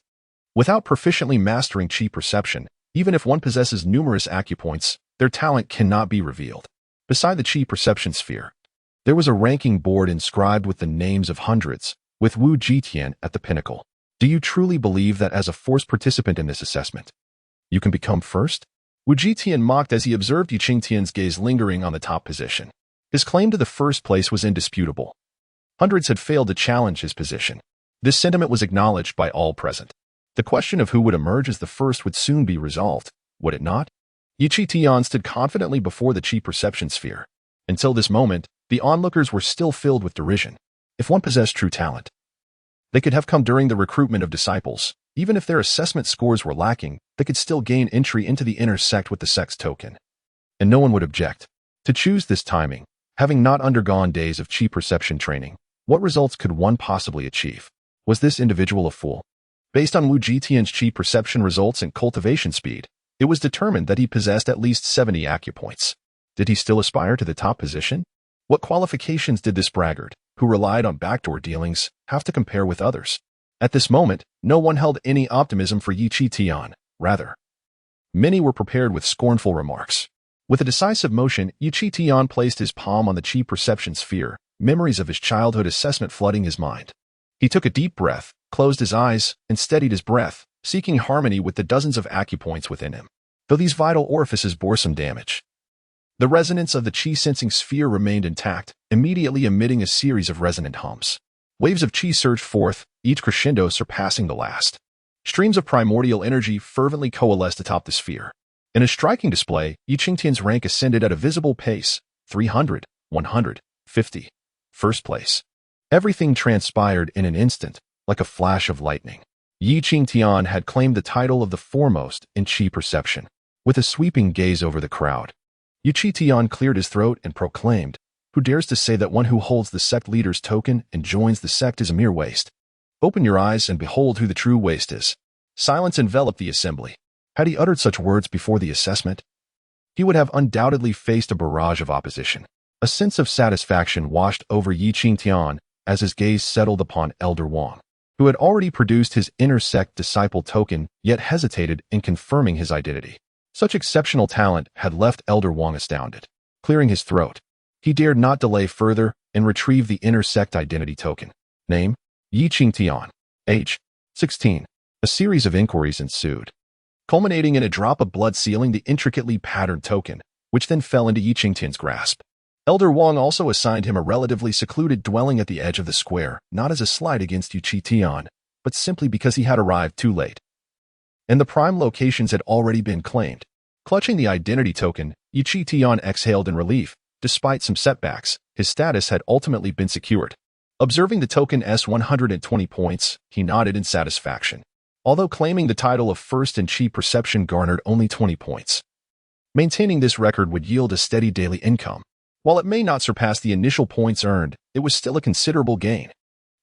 Without proficiently mastering Qi perception, even if one possesses numerous acupoints, their talent cannot be revealed. Beside the Qi perception sphere, there was a ranking board inscribed with the names of hundreds, with Wu Jitian at the pinnacle. Do you truly believe that as a forced participant in this assessment, you can become first? Wu Jitian mocked as he observed Qingtian's gaze lingering on the top position. His claim to the first place was indisputable. Hundreds had failed to challenge his position. This sentiment was acknowledged by all present. The question of who would emerge as the first would soon be resolved, would it not? Qingtian stood confidently before the Qi perception sphere. Until this moment, the onlookers were still filled with derision. If one possessed true talent, they could have come during the recruitment of disciples. Even if their assessment scores were lacking, they could still gain entry into the inner sect with the sect's token. And no one would object. To choose this timing, having not undergone days of Qi perception training, what results could one possibly achieve? Was this individual a fool? Based on Wu Jitian's Qi perception results and cultivation speed, it was determined that he possessed at least 70 acupoints. Did he still aspire to the top position? What qualifications did this braggart, who relied on backdoor dealings, have to compare with others? At this moment, no one held any optimism for Qingtian. Rather, many were prepared with scornful remarks. With a decisive motion, Qingtian placed his palm on the Qi perception sphere, memories of his childhood assessment flooding his mind. He took a deep breath, closed his eyes, and steadied his breath, seeking harmony with the dozens of acupoints within him. Though these vital orifices bore some damage, the resonance of the Qi sensing sphere remained intact, immediately emitting a series of resonant hums. Waves of Qi surged forth, each crescendo surpassing the last. Streams of primordial energy fervently coalesced atop the sphere. In a striking display, Qingtian's rank ascended at a visible pace, 300, 150. First place. Everything transpired in an instant, like a flash of lightning. Qingtian had claimed the title of the foremost in Qi perception. With a sweeping gaze over the crowd, Qingtian cleared his throat and proclaimed, "Who dares to say that one who holds the sect leader's token and joins the sect is a mere waste? Open your eyes and behold who the true waste is." Silence enveloped the assembly. Had he uttered such words before the assessment, he would have undoubtedly faced a barrage of opposition. A sense of satisfaction washed over Qingtian as his gaze settled upon Elder Wang, who had already produced his inner sect disciple token, yet hesitated in confirming his identity. Such exceptional talent had left Elder Wang astounded. Clearing his throat, he dared not delay further and retrieve the inner sect identity token. Name: Qingtian. Age: 16. A series of inquiries ensued, culminating in a drop of blood sealing the intricately patterned token, which then fell into Qingtian's grasp. Elder Wang also assigned him a relatively secluded dwelling at the edge of the square, not as a slight against Qingtian, but simply because he had arrived too late. And the prime locations had already been claimed. Clutching the identity token, Qingtian exhaled in relief. Despite some setbacks, his status had ultimately been secured. Observing the token S120 points, he nodded in satisfaction. Although claiming the title of first in Qi perception garnered only 20 points. Maintaining this record would yield a steady daily income. While it may not surpass the initial points earned, it was still a considerable gain.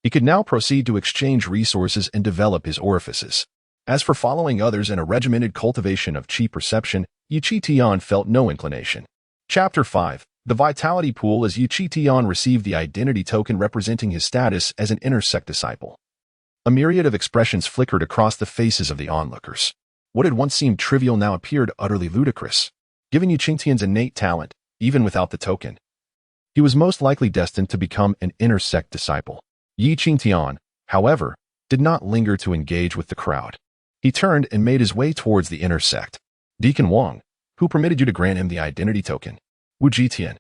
He could now proceed to exchange resources and develop his orifices. As for following others in a regimented cultivation of Qi perception, Qingtian felt no inclination. Chapter 5. The Vitality Pool. As Qingtian received the identity token representing his status as an inner sect disciple, a myriad of expressions flickered across the faces of the onlookers. What had once seemed trivial now appeared utterly ludicrous. Given Qingtian's innate talent, even without the token, he was most likely destined to become an inner sect disciple. Qingtian, however, did not linger to engage with the crowd. He turned and made his way towards the inner sect. Deacon Wang, who permitted you to grant him the identity token? Wu Jitian,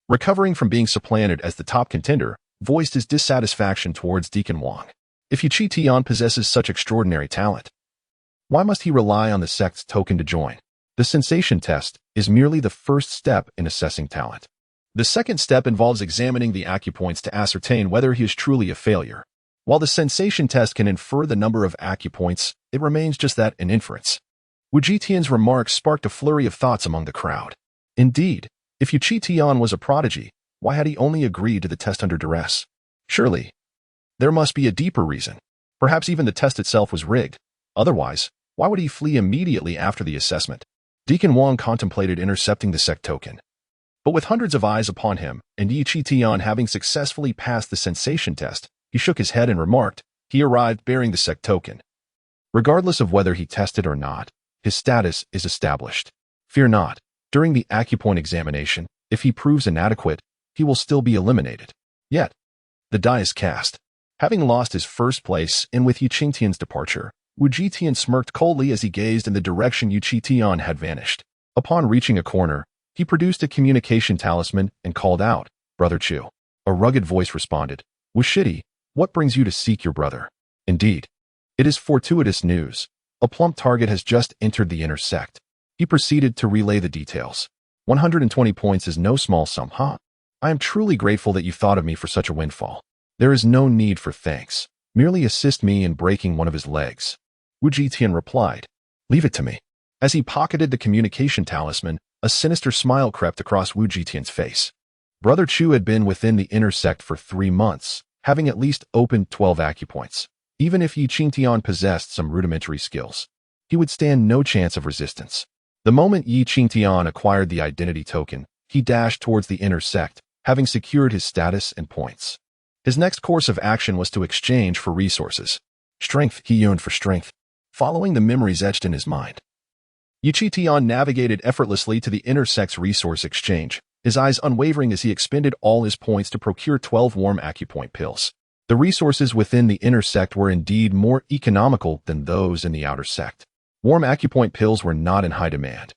recovering from being supplanted as the top contender, voiced his dissatisfaction towards Deacon Wang. If Qingtian possesses such extraordinary talent, why must he rely on the sect's token to join? The sensation test is merely the first step in assessing talent. The second step involves examining the acupoints to ascertain whether he is truly a failure. While the sensation test can infer the number of acupoints, it remains just that, an inference. Wu Jitian's remarks sparked a flurry of thoughts among the crowd. Indeed, if Qingtian was a prodigy, why had he only agreed to the test under duress? Surely, there must be a deeper reason. Perhaps even the test itself was rigged. Otherwise, why would he flee immediately after the assessment? Deacon Wang contemplated intercepting the sect token. But with hundreds of eyes upon him, and Qingtian having successfully passed the sensation test, he shook his head and remarked, he arrived bearing the sect token. Regardless of whether he tested or not, his status is established. Fear not. During the acupoint examination, if he proves inadequate, he will still be eliminated. Yet, the die is cast. Having lost his first place and with Qingtian's departure, Wu Jitian smirked coldly as he gazed in the direction Qingtian had vanished. Upon reaching a corner, he produced a communication talisman and called out, "Brother Chu." A rugged voice responded, "Wushidi, what brings you to seek your brother?" Indeed, it is fortuitous news. A plump target has just entered the inner sect. He proceeded to relay the details. 120 points is no small sum, huh? I am truly grateful that you thought of me for such a windfall. There is no need for thanks. Merely assist me in breaking one of his legs. Wu Jitian replied, "Leave it to me." As he pocketed the communication talisman, a sinister smile crept across Wu Jitian's face. Brother Chu had been within the inner sect for 3 months, having at least opened 12 acupoints. Even if Qingtian possessed some rudimentary skills, he would stand no chance of resistance. The moment Qingtian acquired the identity token, he dashed towards the inner sect, having secured his status and points. His next course of action was to exchange for resources. Strength, he yearned for strength, following the memories etched in his mind. Qingtian navigated effortlessly to the inner sect's resource exchange, his eyes unwavering as he expended all his points to procure 12 warm acupoint pills. The resources within the inner sect were indeed more economical than those in the outer sect. Warm acupoint pills were not in high demand.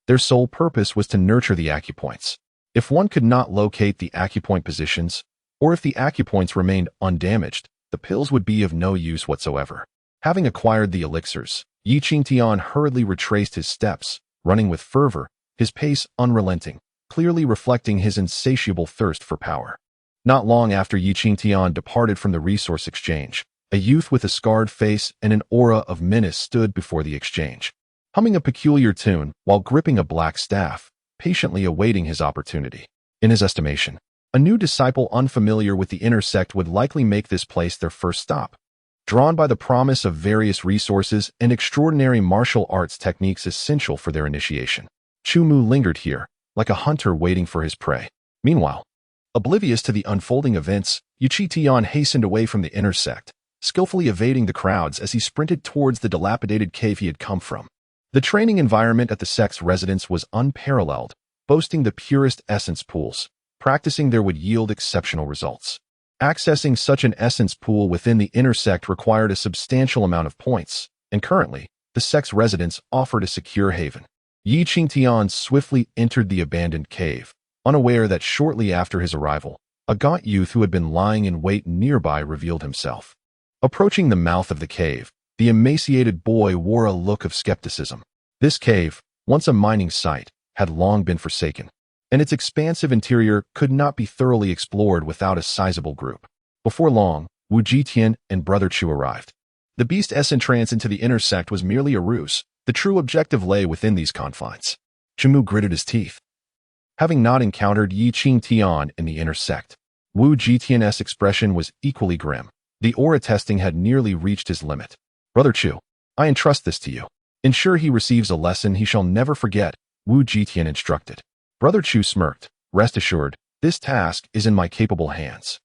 Their sole purpose was to nurture the acupoints. If one could not locate the acupoint positions, or if the acupoints remained undamaged, the pills would be of no use whatsoever. Having acquired the elixirs, Qingtian hurriedly retraced his steps, running with fervor, his pace unrelenting, clearly reflecting his insatiable thirst for power. Not long after Qingtian departed from the resource exchange, a youth with a scarred face and an aura of menace stood before the exchange, humming a peculiar tune while gripping a black staff, patiently awaiting his opportunity. In his estimation, a new disciple unfamiliar with the inner sect would likely make this place their first stop. Drawn by the promise of various resources and extraordinary martial arts techniques essential for their initiation, Chu Mu lingered here, like a hunter waiting for his prey. Meanwhile, oblivious to the unfolding events, Qingtian hastened away from the inner sect, skillfully evading the crowds as he sprinted towards the dilapidated cave he had come from. The training environment at the sect's residence was unparalleled, boasting the purest essence pools. Practicing there would yield exceptional results. Accessing such an essence pool within the inner sect required a substantial amount of points, and currently, the sect's residence offered a secure haven. Qingtian swiftly entered the abandoned cave, unaware that shortly after his arrival, a gaunt youth who had been lying in wait nearby revealed himself. Approaching the mouth of the cave, the emaciated boy wore a look of skepticism. This cave, once a mining site, had long been forsaken, and its expansive interior could not be thoroughly explored without a sizable group. Before long, Qingtian and Brother Chu arrived. The beast's entrance into the inner sect was merely a ruse. The true objective lay within these confines. Jimu gritted his teeth. Having not encountered Qingtian in the inner sect, Qingtian's expression was equally grim. The aura testing had nearly reached his limit. Brother Chu, I entrust this to you. Ensure he receives a lesson he shall never forget, Qingtian instructed. Brother Chu smirked. Rest assured, this task is in my capable hands.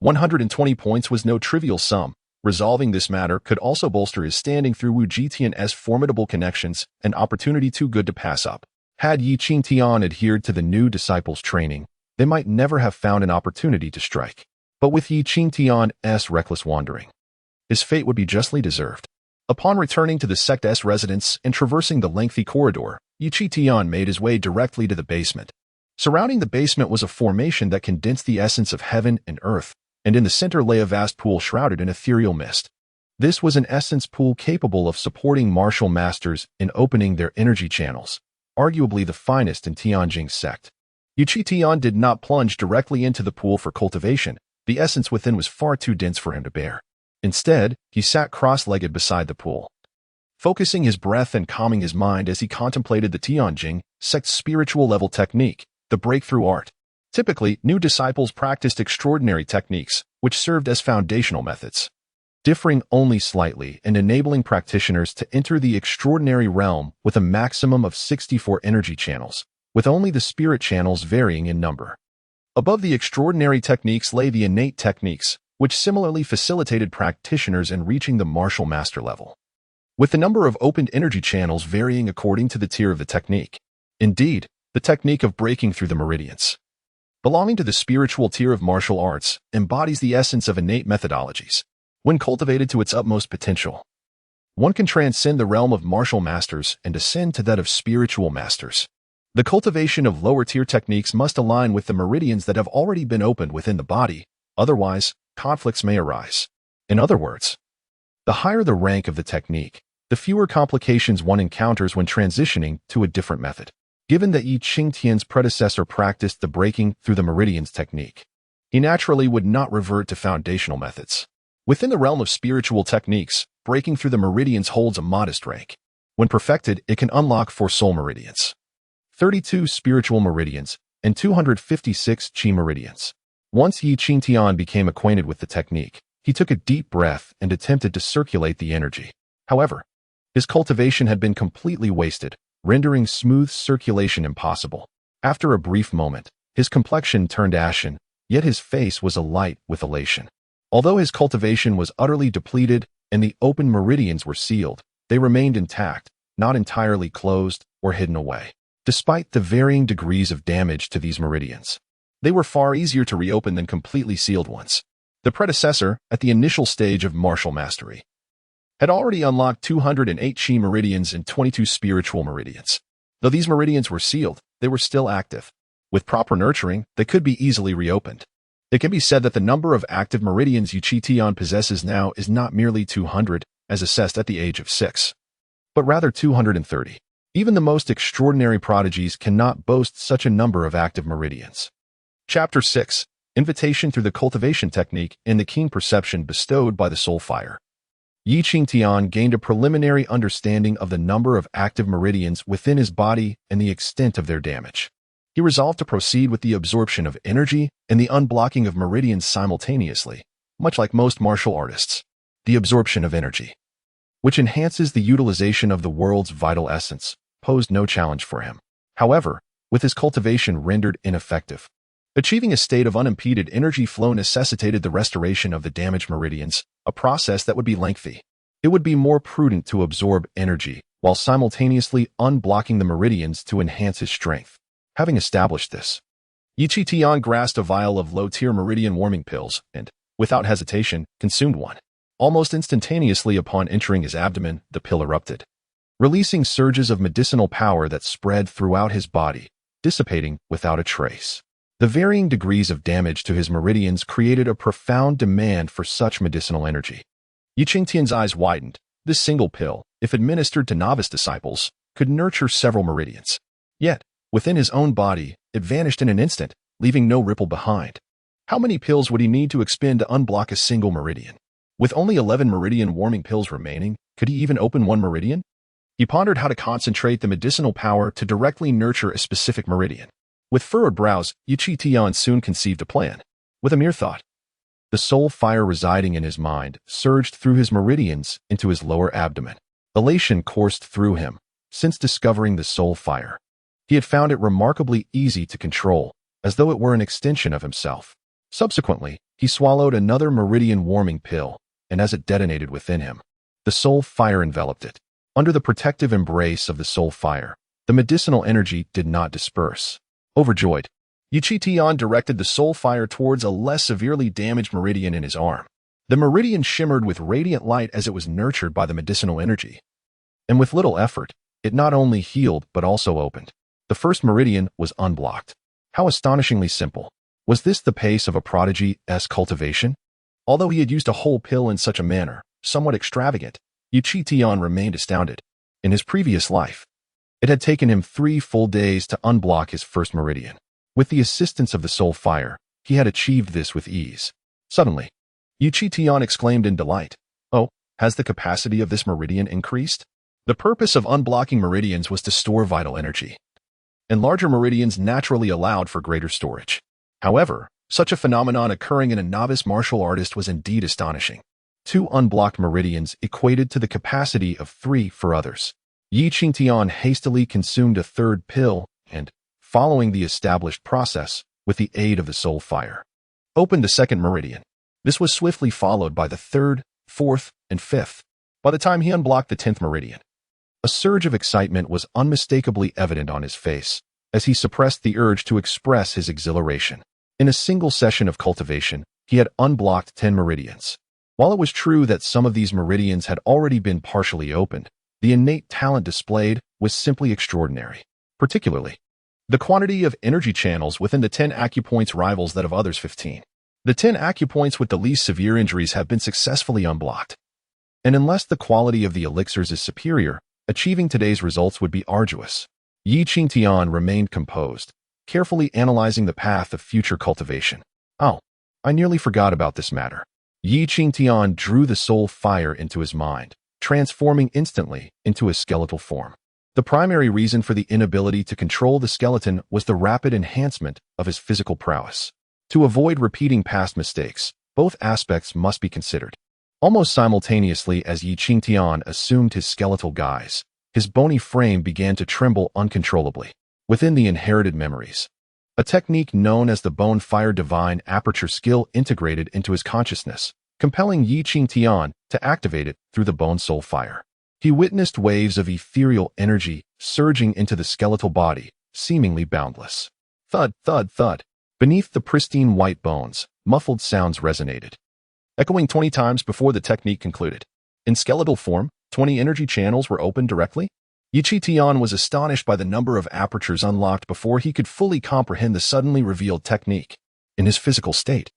120 points was no trivial sum. Resolving this matter could also bolster his standing through Qingtian's formidable connections, an opportunity too good to pass up. Had Qingtian adhered to the new disciples' training, they might never have found an opportunity to strike. But with Qingtian's reckless wandering, his fate would be justly deserved. Upon returning to the sect's residence and traversing the lengthy corridor, Qingtian made his way directly to the basement. Surrounding the basement was a formation that condensed the essence of heaven and earth, and in the center lay a vast pool shrouded in ethereal mist. This was an essence pool capable of supporting martial masters in opening their energy channels, arguably the finest in Tianjing's sect. Qingtian did not plunge directly into the pool for cultivation. The essence within was far too dense for him to bear. Instead, he sat cross-legged beside the pool, focusing his breath and calming his mind as he contemplated the Tianjing sect's spiritual level technique, the breakthrough art. Typically, new disciples practiced extraordinary techniques, which served as foundational methods, differing only slightly and enabling practitioners to enter the extraordinary realm with a maximum of 64 energy channels, with only the spirit channels varying in number. Above the extraordinary techniques lay the innate techniques, which similarly facilitated practitioners in reaching the martial master level, with the number of opened energy channels varying according to the tier of the technique. Indeed, the technique of breaking through the meridians, belonging to the spiritual tier of martial arts, embodies the essence of innate methodologies. When cultivated to its utmost potential, one can transcend the realm of martial masters and ascend to that of spiritual masters. The cultivation of lower-tier techniques must align with the meridians that have already been opened within the body, otherwise, conflicts may arise. In other words, the higher the rank of the technique, the fewer complications one encounters when transitioning to a different method. Given that Qingtian's predecessor practiced the breaking through the meridians technique, he naturally would not revert to foundational methods. Within the realm of spiritual techniques, breaking through the meridians holds a modest rank. When perfected, it can unlock 4 soul meridians, 32 spiritual meridians, and 256 qi meridians. Once Qingtian became acquainted with the technique, he took a deep breath and attempted to circulate the energy. However, his cultivation had been completely wasted, rendering smooth circulation impossible. After a brief moment, his complexion turned ashen, yet his face was alight with elation. Although his cultivation was utterly depleted and the open meridians were sealed, they remained intact, not entirely closed or hidden away. Despite the varying degrees of damage to these meridians, they were far easier to reopen than completely sealed ones. The predecessor, at the initial stage of martial mastery, had already unlocked 208 qi meridians and 22 spiritual meridians. Though these meridians were sealed, they were still active. With proper nurturing, they could be easily reopened. It can be said that the number of active meridians Qingtian possesses now is not merely 200, as assessed at the age of 6, but rather 230. Even the most extraordinary prodigies cannot boast such a number of active meridians. Chapter 6. Invitation through the cultivation technique and the keen perception bestowed by the soul fire. Qingtian gained a preliminary understanding of the number of active meridians within his body and the extent of their damage. He resolved to proceed with the absorption of energy and the unblocking of meridians simultaneously, much like most martial artists. The absorption of energy, which enhances the utilization of the world's vital essence, posed no challenge for him. However, with his cultivation rendered ineffective, achieving a state of unimpeded energy flow necessitated the restoration of the damaged meridians, a process that would be lengthy. It would be more prudent to absorb energy while simultaneously unblocking the meridians to enhance his strength. Having established this, Qingtian grasped a vial of low-tier meridian warming pills and, without hesitation, consumed one. Almost instantaneously upon entering his abdomen, the pill erupted, releasing surges of medicinal power that spread throughout his body. dissipating without a trace. The varying degrees of damage to his meridians created a profound demand for such medicinal energy. Qingtian's eyes widened. This single pill, if administered to novice disciples, could nurture several meridians. Yet, within his own body, it vanished in an instant, leaving no ripple behind. How many pills would he need to expend to unblock a single meridian? With only 11 meridian-warming pills remaining, could he even open one meridian? He pondered how to concentrate the medicinal power to directly nurture a specific meridian. With furrowed brows, Qingtian soon conceived a plan. With a mere thought, the soul fire residing in his mind surged through his meridians into his lower abdomen. Elation coursed through him. Since discovering the soul fire, he had found it remarkably easy to control, as though it were an extension of himself. Subsequently, he swallowed another meridian-warming pill, and as it detonated within him, the soul fire enveloped it. Under the protective embrace of the soul fire, the medicinal energy did not disperse. Overjoyed, Qingtian directed the soul fire towards a less severely damaged meridian in his arm. The meridian shimmered with radiant light as it was nurtured by the medicinal energy. And with little effort, it not only healed but also opened. The first meridian was unblocked. How astonishingly simple. Was this the pace of a prodigy's cultivation? Although he had used a whole pill in such a manner, somewhat extravagant, Qingtian remained astounded. In his previous life, it had taken him 3 full days to unblock his first meridian. With the assistance of the soul fire, he had achieved this with ease. Suddenly, Qingtian exclaimed in delight, "Oh, has the capacity of this meridian increased?" The purpose of unblocking meridians was to store vital energy, and larger meridians naturally allowed for greater storage. However, such a phenomenon occurring in a novice martial artist was indeed astonishing. 2 unblocked meridians equated to the capacity of 3 for others. Qingtian hastily consumed a third pill and, following the established process, with the aid of the soul fire, opened the second meridian. This was swiftly followed by the third, fourth, and fifth. By the time he unblocked the 10th meridian, a surge of excitement was unmistakably evident on his face, as he suppressed the urge to express his exhilaration. In a single session of cultivation, he had unblocked 10 meridians. While it was true that some of these meridians had already been partially opened, the innate talent displayed was simply extraordinary. Particularly, the quantity of energy channels within the 10 acupoints rivals that of others 15. The 10 acupoints with the least severe injuries have been successfully unblocked. And unless the quality of the elixirs is superior, achieving today's results would be arduous. Qingtian remained composed, carefully analyzing the path of future cultivation. "Oh, I nearly forgot about this matter." Qingtian drew the soul fire into his mind, transforming instantly into a skeletal form. The primary reason for the inability to control the skeleton was the rapid enhancement of his physical prowess. To avoid repeating past mistakes, both aspects must be considered. Almost simultaneously as Qingtian assumed his skeletal guise, his bony frame began to tremble uncontrollably. Within the inherited memories, a technique known as the bone fire divine aperture skill integrated into his consciousness, compelling Qingtian to activate it through the bone soul fire. He witnessed waves of ethereal energy surging into the skeletal body, seemingly boundless. Thud, thud, thud. Beneath the pristine white bones, muffled sounds resonated, echoing 20 times before the technique concluded. In skeletal form, 20 energy channels were opened directly. Qingtian was astonished by the number of apertures unlocked before he could fully comprehend the suddenly revealed technique. In his physical state,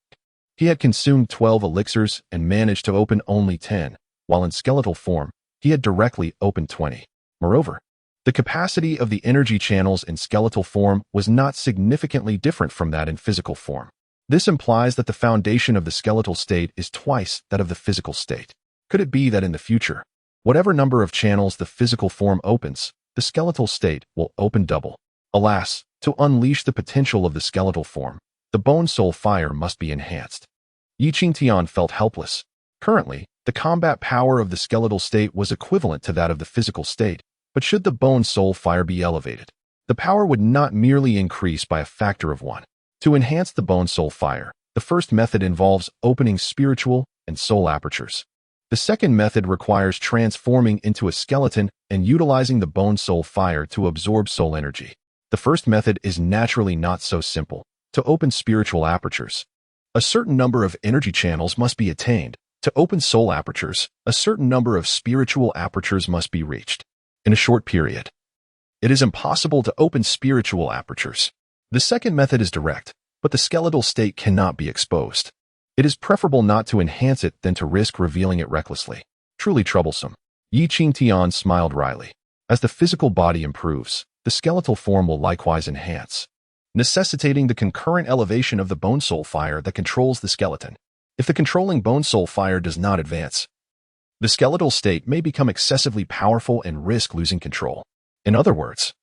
he had consumed 12 elixirs and managed to open only 10, while in skeletal form, he had directly opened 20. Moreover, the capacity of the energy channels in skeletal form was not significantly different from that in physical form. This implies that the foundation of the skeletal state is twice that of the physical state. Could it be that in the future, whatever number of channels the physical form opens, the skeletal state will open double? Alas, to unleash the potential of the skeletal form, the bone soul fire must be enhanced. Qingtian felt helpless. Currently, the combat power of the skeletal state was equivalent to that of the physical state, but should the bone soul fire be elevated, the power would not merely increase by a factor of 1. To enhance the bone soul fire, the first method involves opening spiritual and soul apertures. The second method requires transforming into a skeleton and utilizing the bone soul fire to absorb soul energy. The first method is naturally not so simple. To open spiritual apertures, a certain number of energy channels must be attained. To open soul apertures, a certain number of spiritual apertures must be reached. In a short period, It is impossible to open spiritual apertures. The second method is direct, but the skeletal state cannot be exposed. It is preferable not to enhance it than to risk revealing it recklessly. Truly troublesome. Qingtian smiled wryly. As the physical body improves, the skeletal form will likewise enhance, necessitating the concurrent elevation of the bone soul fire that controls the skeleton. If the controlling bone soul fire does not advance, the skeletal state may become excessively powerful and risk losing control. In other words,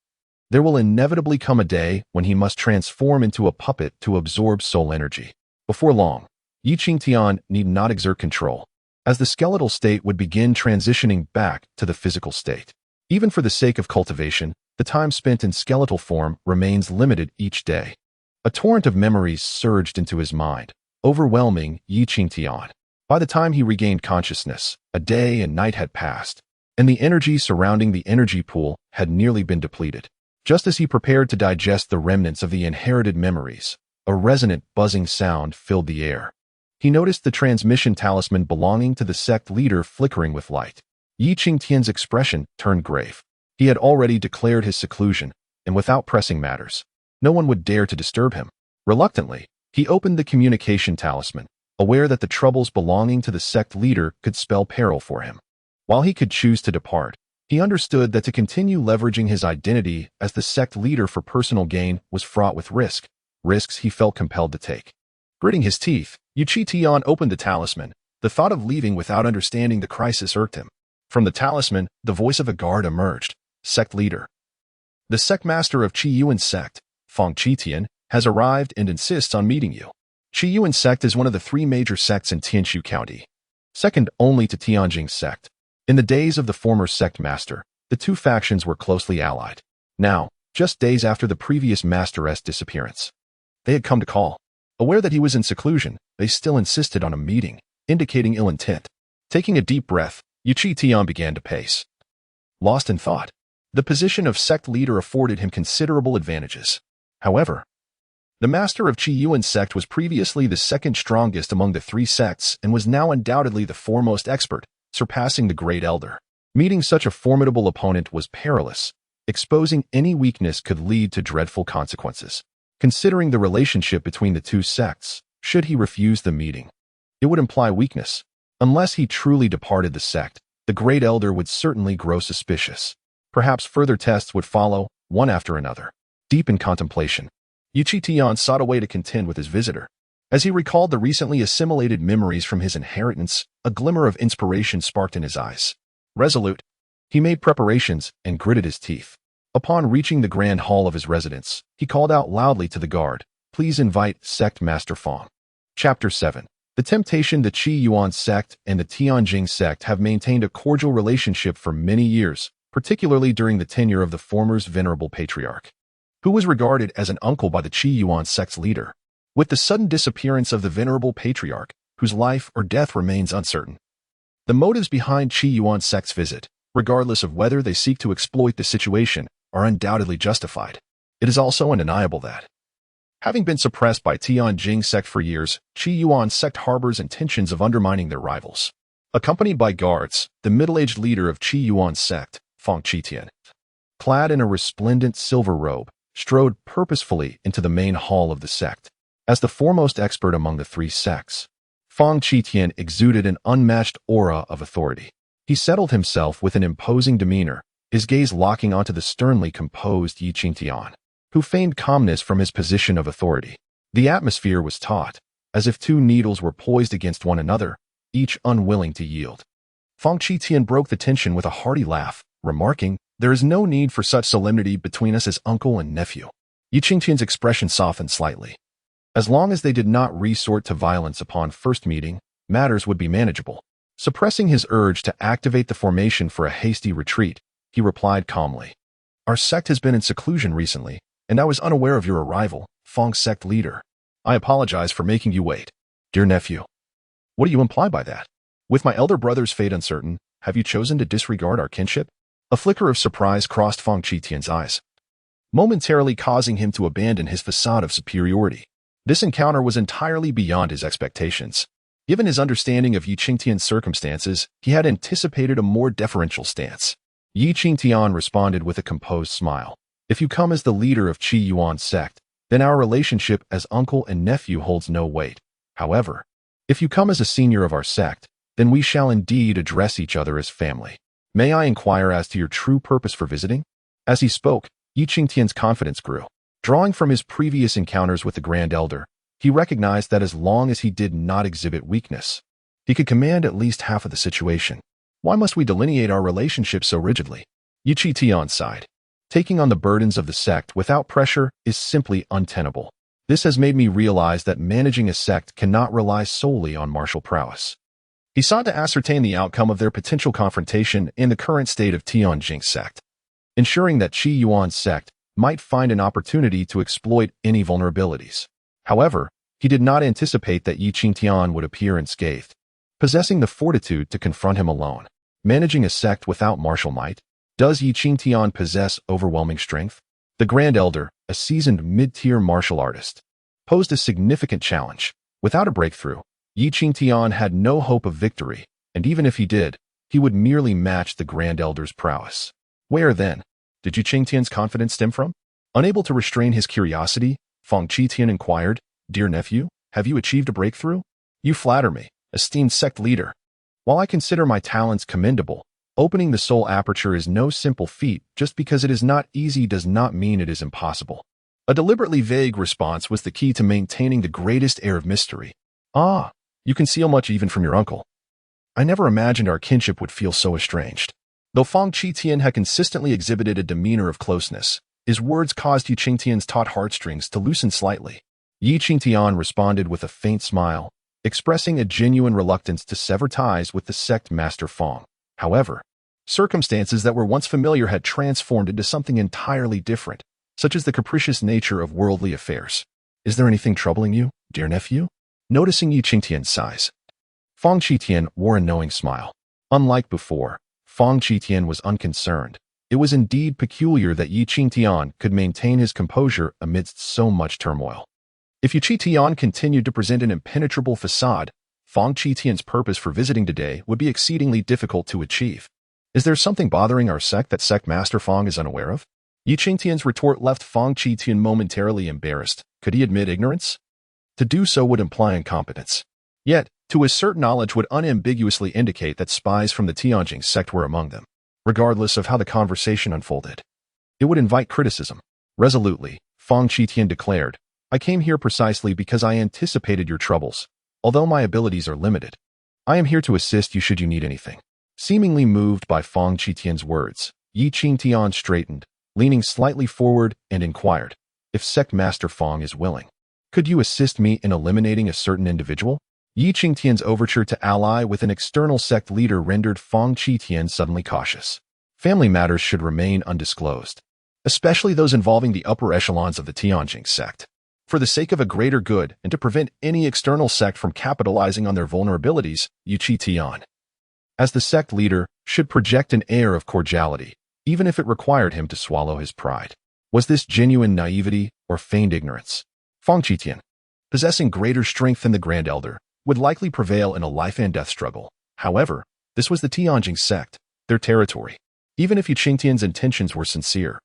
there will inevitably come a day when he must transform into a puppet to absorb soul energy. Before long, Qingtian need not exert control, as the skeletal state would begin transitioning back to the physical state. Even for the sake of cultivation, the time spent in skeletal form remains limited each day. A torrent of memories surged into his mind, overwhelming Qingtian. By the time he regained consciousness, a day and night had passed, and the energy surrounding the energy pool had nearly been depleted. Just as he prepared to digest the remnants of the inherited memories, a resonant buzzing sound filled the air. He noticed the transmission talisman belonging to the sect leader flickering with light. Qingtian's expression turned grave. He had already declared his seclusion, and without pressing matters, no one would dare to disturb him. Reluctantly, he opened the communication talisman, aware that the troubles belonging to the sect leader could spell peril for him. While he could choose to depart, he understood that to continue leveraging his identity as the sect leader for personal gain was fraught with risks he felt compelled to take. Gritting his teeth, Qingtian opened the talisman. The thought of leaving without understanding the crisis irked him. From the talisman, the voice of a guard emerged. Sect leader. The sect master of Qiyuan sect, Qingtian, has arrived and insists on meeting you. Qiyuan sect is one of the three major sects in Tianshu County, second only to Tianjing sect. In the days of the former sect master, the two factions were closely allied. Now, just days after the previous master's disappearance, they had come to call. Aware that he was in seclusion, they still insisted on a meeting, indicating ill intent. Taking a deep breath, Qingtian began to pace. Lost in thought, the position of sect leader afforded him considerable advantages. However, the master of Qiyuan sect was previously the second strongest among the three sects and was now undoubtedly the foremost expert, surpassing the great elder. Meeting such a formidable opponent was perilous. Exposing any weakness could lead to dreadful consequences. Considering the relationship between the two sects, should he refuse the meeting, it would imply weakness. Unless he truly departed the sect, the great elder would certainly grow suspicious. Perhaps further tests would follow, one after another. Deep in contemplation, Qingtian sought a way to contend with his visitor. As he recalled the recently assimilated memories from his inheritance, a glimmer of inspiration sparked in his eyes. Resolute, he made preparations and gritted his teeth. Upon reaching the grand hall of his residence, he called out loudly to the guard, "Please invite Sect Master Fong." Chapter 7. The temptation. The Qiyuan sect and the Tianjing sect have maintained a cordial relationship for many years, particularly during the tenure of the former's venerable patriarch, who was regarded as an uncle by the Qiyuan sect's leader. With the sudden disappearance of the venerable patriarch, whose life or death remains uncertain, the motives behind Qiyuan sect's visit, regardless of whether they seek to exploit the situation, are undoubtedly justified. It is also undeniable that, having been suppressed by Tianjing sect for years, Qiyuan sect harbors intentions of undermining their rivals. Accompanied by guards, the middle-aged leader of Qiyuan sect, Qingtian, clad in a resplendent silver robe, strode purposefully into the main hall of the sect. As the foremost expert among the three sects, Qingtian exuded an unmatched aura of authority. He settled himself with an imposing demeanor, his gaze locking onto the sternly composed Qingtian, who feigned calmness from his position of authority. The atmosphere was taut, as if two needles were poised against one another, each unwilling to yield. Qingtian broke the tension with a hearty laugh, remarking, "There is no need for such solemnity between us as uncle and nephew." Qingtian's expression softened slightly. As long as they did not resort to violence upon first meeting, matters would be manageable. Suppressing his urge to activate the formation for a hasty retreat, he replied calmly, "Our sect has been in seclusion recently, and I was unaware of your arrival, Fong sect leader. I apologize for making you wait." "Dear nephew, what do you imply by that? With my elder brother's fate uncertain, have you chosen to disregard our kinship?" A flicker of surprise crossed Qingtian's eyes, momentarily causing him to abandon his facade of superiority. This encounter was entirely beyond his expectations. Given his understanding of Qingtian's circumstances, he had anticipated a more deferential stance. Yi Qingtian responded with a composed smile. If you come as the leader of Qi Yuan's sect, then our relationship as uncle and nephew holds no weight. However, if you come as a senior of our sect, then we shall indeed address each other as family. May I inquire as to your true purpose for visiting? As he spoke, Yi Qingtian's confidence grew. Drawing from his previous encounters with the Grand Elder, he recognized that as long as he did not exhibit weakness, he could command at least half of the situation. Why must we delineate our relationship so rigidly? Yi Qingtian sighed. Taking on the burdens of the sect without pressure is simply untenable. This has made me realize that managing a sect cannot rely solely on martial prowess. He sought to ascertain the outcome of their potential confrontation in the current state of Tianjing's sect, ensuring that Qi Yuan's sect might find an opportunity to exploit any vulnerabilities. However, he did not anticipate that Yi Qingtian would appear unscathed, possessing the fortitude to confront him alone. Managing a sect without martial might? Does Yi Qingtian possess overwhelming strength? The Grand Elder, a seasoned mid-tier martial artist, posed a significant challenge. Without a breakthrough, Yi Qingtian had no hope of victory, and even if he did, he would merely match the Grand Elder's prowess. Where, then, did Yi Qingtian's confidence stem from? Unable to restrain his curiosity, Qingtian inquired, "Dear nephew, have you achieved a breakthrough? You flatter me, esteemed sect leader. While I consider my talents commendable, opening the soul aperture is no simple feat. Just because it is not easy does not mean it is impossible." A deliberately vague response was the key to maintaining the greatest air of mystery. "Ah, you conceal much even from your uncle. I never imagined our kinship would feel so estranged." Though Qingtian had consistently exhibited a demeanor of closeness, his words caused Yi Qingtian's taut heartstrings to loosen slightly. Yi Qingtian responded with a faint smile, expressing a genuine reluctance to sever ties with the sect master Fong. However, circumstances that were once familiar had transformed into something entirely different, such as the capricious nature of worldly affairs. "Is there anything troubling you, dear nephew?" Noticing Yi Qingtian's sighs, Qingtian wore a knowing smile. Unlike before, Qingtian was unconcerned. It was indeed peculiar that Yi Qingtian could maintain his composure amidst so much turmoil. If Yi Qingtian continued to present an impenetrable facade, Qingtian's purpose for visiting today would be exceedingly difficult to achieve. "Is there something bothering our sect that Sect Master Fong is unaware of?" Yi Qingtian's retort left Qingtian momentarily embarrassed. Could he admit ignorance? To do so would imply incompetence. Yet, to his certain knowledge would unambiguously indicate that spies from the Tianjing sect were among them. Regardless of how the conversation unfolded, it would invite criticism. Resolutely, Qingtian declared, "I came here precisely because I anticipated your troubles. Although my abilities are limited, I am here to assist you should you need anything." Seemingly moved by Qingtian's words, Yi Qingtian straightened, leaning slightly forward, and inquired, "If Sect Master Fong is willing, could you assist me in eliminating a certain individual?" Yi Qingtian's overture to ally with an external sect leader rendered Qingtian suddenly cautious. Family matters should remain undisclosed, especially those involving the upper echelons of the Tianjing sect. For the sake of a greater good and to prevent any external sect from capitalizing on their vulnerabilities, Yi Qingtian, as the sect leader, should project an air of cordiality, even if it required him to swallow his pride. Was this genuine naivety or feigned ignorance? Qingtian, possessing greater strength than the Grand Elder, would likely prevail in a life-and-death struggle. However, this was the Tianjing sect, their territory. Even if Yi Qingtian's intentions were sincere,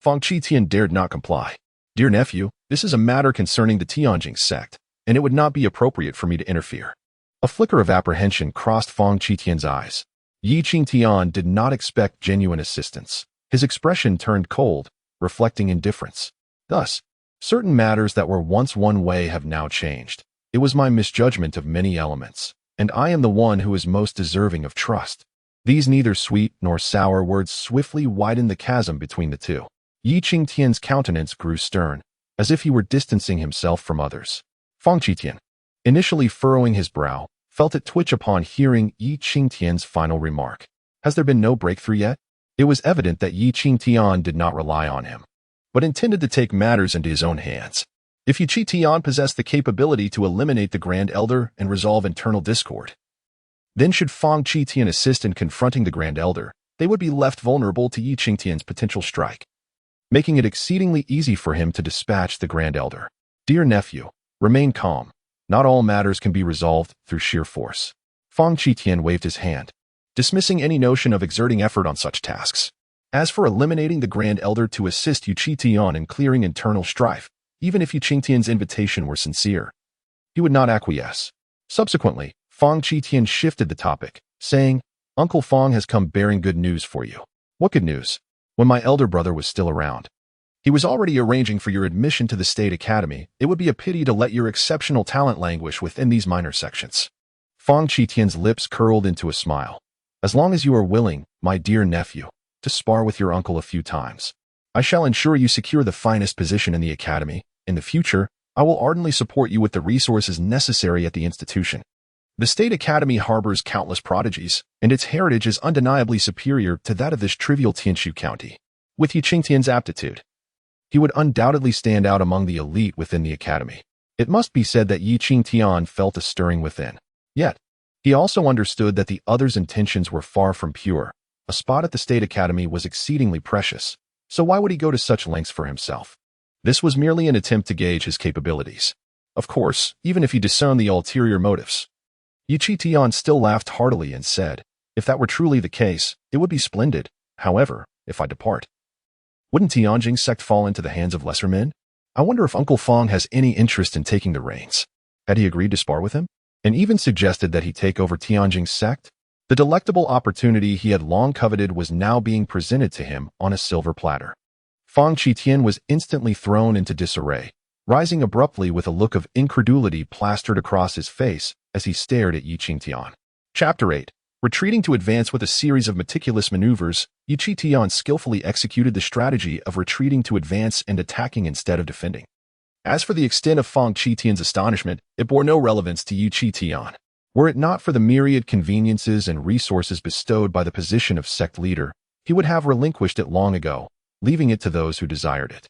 Qingtian dared not comply. "Dear nephew, this is a matter concerning the Tianjing sect, and it would not be appropriate for me to interfere." A flicker of apprehension crossed Qingtian's eyes. Yi Qingtian did not expect genuine assistance. His expression turned cold, reflecting indifference. Thus, certain matters that were once one way have now changed. It was my misjudgment of many elements, and I am the one who is most deserving of trust. These neither sweet nor sour words swiftly widened the chasm between the two. Yi Qingtian's countenance grew stern, as if he were distancing himself from others. Qingtian, initially furrowing his brow, felt it twitch upon hearing Yi Qingtian's final remark. Has there been no breakthrough yet? It was evident that Yi Qingtian did not rely on him, but intended to take matters into his own hands. If Yi Qingtian possessed the capability to eliminate the Grand Elder and resolve internal discord, then should Qingtian assist in confronting the Grand Elder, they would be left vulnerable to Yi Qingtian's potential strike, making it exceedingly easy for him to dispatch the Grand Elder. "Dear nephew, remain calm. Not all matters can be resolved through sheer force." Qingtian waved his hand. dismissing any notion of exerting effort on such tasks. As for eliminating the Grand Elder to assist Qingtian in clearing internal strife, even if Qingtian's invitation were sincere, he would not acquiesce. Subsequently, Qingtian shifted the topic, saying, "Uncle Fong has come bearing good news for you." "What good news?" "When my elder brother was still around, he was already arranging for your admission to the State Academy. It would be a pity to let your exceptional talent languish within these minor sections." Qingtian's lips curled into a smile. "As long as you are willing, my dear nephew, to spar with your uncle a few times, I shall ensure you secure the finest position in the academy. In the future, I will ardently support you with the resources necessary at the institution. The State Academy harbors countless prodigies, and its heritage is undeniably superior to that of this trivial Tianshu county. With Qingtian's aptitude, he would undoubtedly stand out among the elite within the academy." It must be said that Qingtian felt a stirring within. Yet, he also understood that the other's intentions were far from pure. A spot at the State Academy was exceedingly precious, so why would he go to such lengths for himself? This was merely an attempt to gauge his capabilities. Of course, even if he discerned the ulterior motives. Qingtian still laughed heartily and said, "If that were truly the case, it would be splendid. However, if I depart, wouldn't Tianjing's sect fall into the hands of lesser men? I wonder if Uncle Fong has any interest in taking the reins." Had he agreed to spar with him? And even suggested that he take over Tianjing's sect? The delectable opportunity he had long coveted was now being presented to him on a silver platter. Qingtian was instantly thrown into disarray, rising abruptly with a look of incredulity plastered across his face as he stared at Qingtian. Chapter 8. Retreating to advance. With a series of meticulous maneuvers, Qingtian skillfully executed the strategy of retreating to advance and attacking instead of defending. As for the extent of Qingtian's astonishment, it bore no relevance to Qingtian. Were it not for the myriad conveniences and resources bestowed by the position of sect leader, he would have relinquished it long ago, leaving it to those who desired it.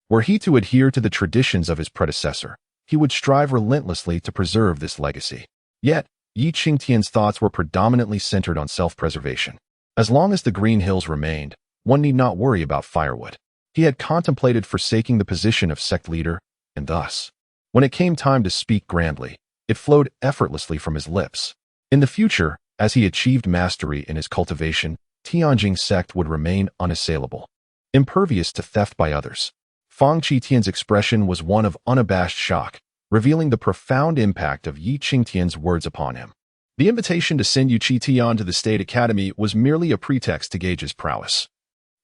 Were he to adhere to the traditions of his predecessor, he would strive relentlessly to preserve this legacy. Yet, Qingtian's thoughts were predominantly centered on self-preservation. As long as the Green Hills remained, one need not worry about firewood. He had contemplated forsaking the position of sect leader, and thus, when it came time to speak grandly, it flowed effortlessly from his lips. In the future, as he achieved mastery in his cultivation, Tianjing's sect would remain unassailable, impervious to theft by others. Qingtian's expression was one of unabashed shock, revealing the profound impact of Qingtian's words upon him. The invitation to send Qingtian to the State Academy was merely a pretext to gauge his prowess.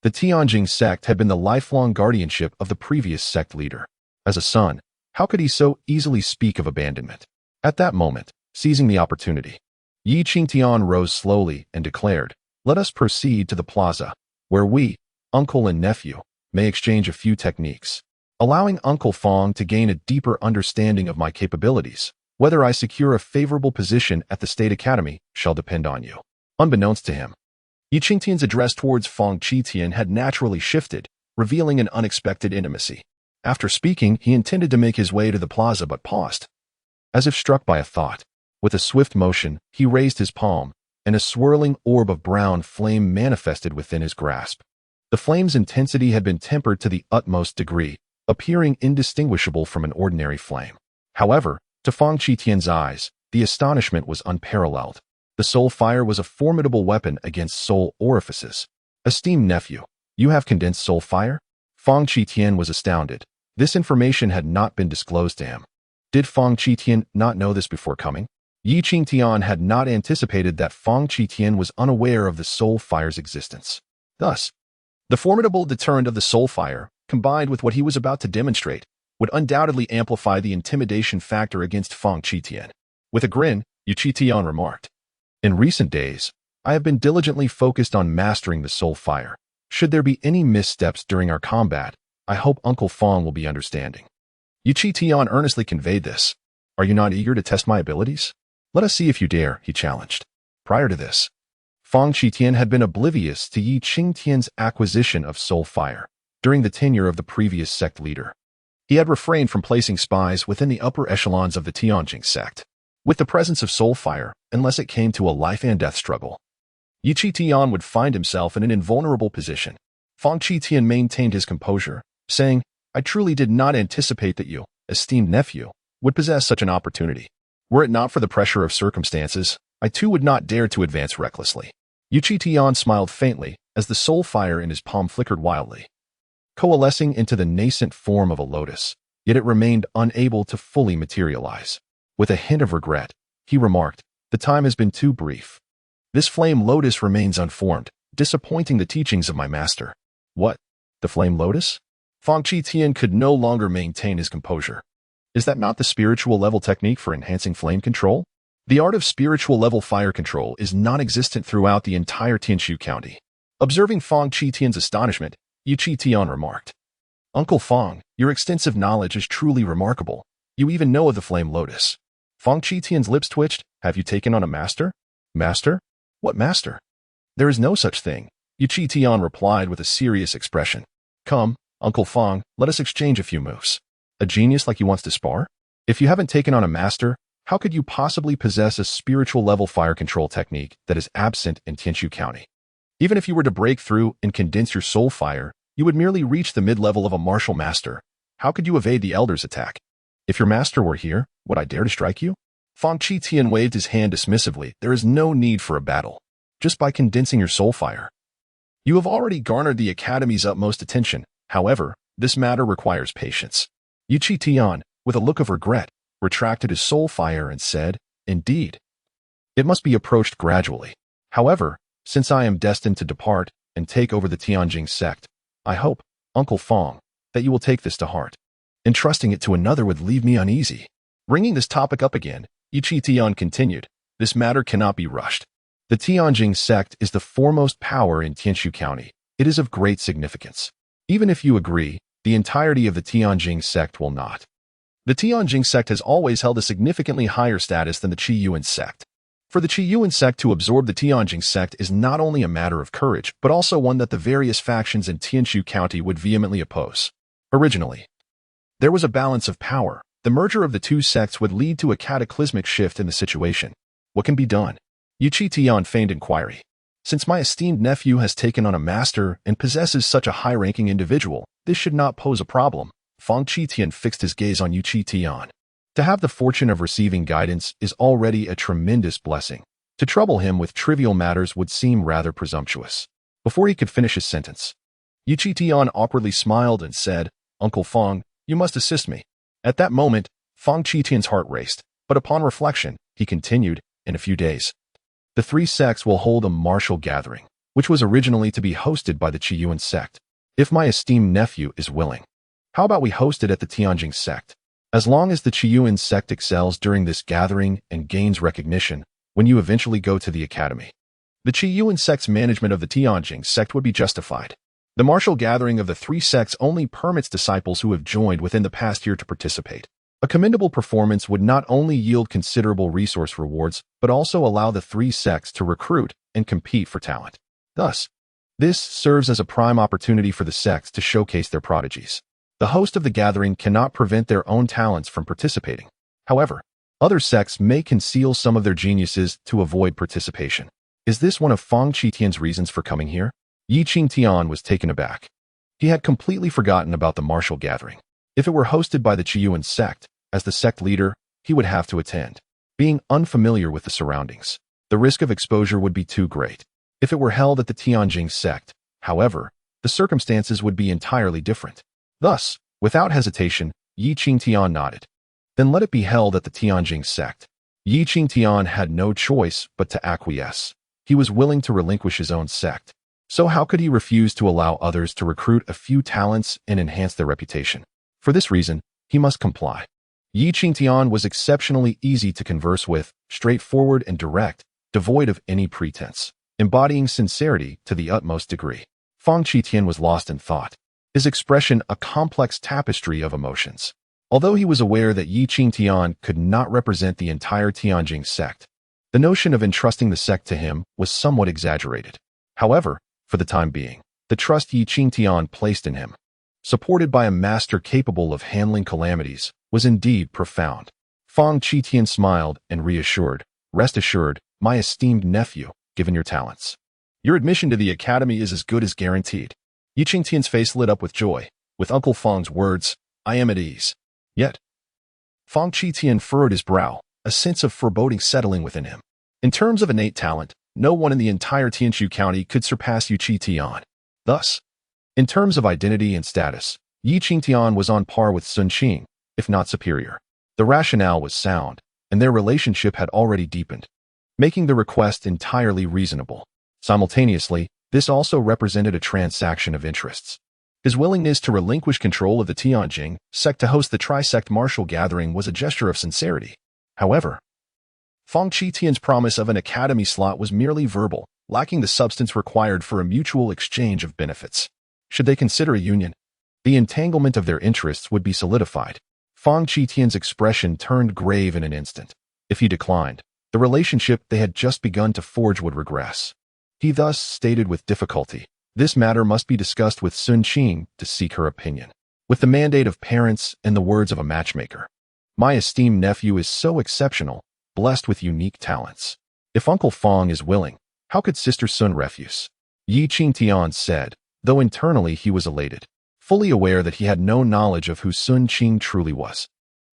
The Tianjing sect had been the lifelong guardianship of the previous sect leader. As a son, how could he so easily speak of abandonment? At that moment, seizing the opportunity, Qingtian rose slowly and declared, "Let us proceed to the plaza, where we, uncle and nephew, may exchange a few techniques. Allowing Uncle Fong to gain a deeper understanding of my capabilities, whether I secure a favorable position at the State Academy shall depend on you." Unbeknownst to him, Qingtian's address towards Qingtian had naturally shifted, revealing an unexpected intimacy. After speaking, he intended to make his way to the plaza but paused, as if struck by a thought. With a swift motion, he raised his palm, and a swirling orb of brown flame manifested within his grasp. The flame's intensity had been tempered to the utmost degree, appearing indistinguishable from an ordinary flame. However, to Qingtian's eyes, the astonishment was unparalleled. The soul fire was a formidable weapon against soul orifices. "Esteemed nephew, you have condensed soul fire?" Qingtian was astounded. This information had not been disclosed to him. Did Qingtian not know this before coming? Qingtian had not anticipated that Qingtian was unaware of the soul fire's existence. Thus, the formidable deterrent of the soul fire, combined with what he was about to demonstrate, would undoubtedly amplify the intimidation factor against Qingtian. With a grin, Qingtian remarked, "In recent days, I have been diligently focused on mastering the soul fire. Should there be any missteps during our combat, I hope Uncle Fong will be understanding." Qingtian earnestly conveyed this. "Are you not eager to test my abilities? Let us see if you dare," he challenged. Prior to this, Qingtian had been oblivious to Qingtian's acquisition of soul fire during the tenure of the previous sect leader. He had refrained from placing spies within the upper echelons of the Tianjing sect. With the presence of soul fire, unless it came to a life and death struggle, Qingtian would find himself in an invulnerable position. Qingtian maintained his composure, saying, "I truly did not anticipate that you, esteemed nephew, would possess such an opportunity. Were it not for the pressure of circumstances, I too would not dare to advance recklessly." Qingtian smiled faintly as the soul fire in his palm flickered wildly, coalescing into the nascent form of a lotus, yet it remained unable to fully materialize. With a hint of regret, he remarked, "The time has been too brief. This flame lotus remains unformed, disappointing the teachings of my master." "What? The flame lotus?" Qingtian could no longer maintain his composure. "Is that not the spiritual level technique for enhancing flame control? The art of spiritual level fire control is non-existent throughout the entire Tianshu County." Observing Qingtian's astonishment, Qingtian remarked, "Uncle Fong, your extensive knowledge is truly remarkable. You even know of the flame lotus." Qingtian's lips twitched. "Have you taken on a master?" "Master? What master?" "There is no such thing," Qingtian replied with a serious expression. "Come, Uncle Fong, let us exchange a few moves. A genius like you wants to spar? If you haven't taken on a master, how could you possibly possess a spiritual level fire control technique that is absent in Tianshu County? Even if you were to break through and condense your soul fire, you would merely reach the mid-level of a martial master. How could you evade the elder's attack? If your master were here, would I dare to strike you?" Qingtian waved his hand dismissively. "There is no need for a battle. Just by condensing your soul fire, you have already garnered the Academy's utmost attention. However, this matter requires patience." Qingtian, with a look of regret, retracted his soul fire and said, "Indeed. It must be approached gradually. However, since I am destined to depart and take over the Tianjing sect, I hope, Uncle Fong, that you will take this to heart. Entrusting it to another would leave me uneasy." Bringing this topic up again, Qingtian continued, "This matter cannot be rushed. The Tianjing sect is the foremost power in Tianshu County. It is of great significance. Even if you agree, the entirety of the Tianjing sect will not. The Tianjing sect has always held a significantly higher status than the Qiyuan sect. For the Qiyuan sect to absorb the Tianjing sect is not only a matter of courage, but also one that the various factions in Tianshu County would vehemently oppose. Originally, there was a balance of power. The merger of the two sects would lead to a cataclysmic shift in the situation. What can be done?" Qingtian feigned inquiry. "Since my esteemed nephew has taken on a master and possesses such a high-ranking individual, this should not pose a problem." Qingtian fixed his gaze on Qingtian. To have the fortune of receiving guidance is already a tremendous blessing. To trouble him with trivial matters would seem rather presumptuous. Before he could finish his sentence, Qingtian awkwardly smiled and said, "Uncle Fong, you must assist me." At that moment, Qingtian's heart raced, but upon reflection, he continued, "In a few days, the three sects will hold a martial gathering, which was originally to be hosted by the Qiyuan sect. If my esteemed nephew is willing, how about we host it at the Tianjing sect? As long as the Qiyuan sect excels during this gathering and gains recognition, when you eventually go to the academy, the Qiyuan sect's management of the Tianjing sect would be justified. The martial gathering of the three sects only permits disciples who have joined within the past year to participate. A commendable performance would not only yield considerable resource rewards, but also allow the three sects to recruit and compete for talent. Thus, this serves as a prime opportunity for the sects to showcase their prodigies. The host of the gathering cannot prevent their own talents from participating. However, other sects may conceal some of their geniuses to avoid participation. Is this one of Qingtian's reasons for coming here? Qingtian was taken aback. He had completely forgotten about the martial gathering. If it were hosted by the Qiyuan sect, as the sect leader, he would have to attend. Being unfamiliar with the surroundings, the risk of exposure would be too great. If it were held at the Tianjing sect, however, the circumstances would be entirely different. Thus, without hesitation, Qingtian nodded. Then let it be held at the Tianjing sect. Qingtian had no choice but to acquiesce. He was willing to relinquish his own sect. So how could he refuse to allow others to recruit a few talents and enhance their reputation? For this reason, he must comply. Qingtian was exceptionally easy to converse with, straightforward and direct, devoid of any pretense, embodying sincerity to the utmost degree. Qingtian was lost in thought, his expression a complex tapestry of emotions. Although he was aware that Qingtian could not represent the entire Tianjing sect, the notion of entrusting the sect to him was somewhat exaggerated. However, for the time being, the trust Qingtian placed in him, supported by a master capable of handling calamities, was indeed profound. Qingtian smiled and reassured, "Rest assured, my esteemed nephew, given your talents, your admission to the academy is as good as guaranteed." Qingtian's face lit up with joy. With Uncle Fong's words, "I am at ease." Yet, Qingtian furrowed his brow, a sense of foreboding settling within him. In terms of innate talent, no one in the entire Tianshu County could surpass Yu Qingtian. Thus, in terms of identity and status, Yi Qingtian was on par with Sun Qing, if not superior. The rationale was sound, and their relationship had already deepened, making the request entirely reasonable. Simultaneously, this also represented a transaction of interests. His willingness to relinquish control of the Tianjing sect to host the tri-sect martial gathering was a gesture of sincerity. However, Fang Qingtian's promise of an academy slot was merely verbal, lacking the substance required for a mutual exchange of benefits. Should they consider a union, the entanglement of their interests would be solidified. Fang Qingtian's expression turned grave in an instant. If he declined, the relationship they had just begun to forge would regress. He thus stated with difficulty, this matter must be discussed with Sun Qing to seek her opinion. With the mandate of parents and the words of a matchmaker, my esteemed nephew is so exceptional, blessed with unique talents. If Uncle Fang is willing, how could Sister Sun refuse? Yi Qingtian said, though internally he was elated, fully aware that he had no knowledge of who Sun Qing truly was.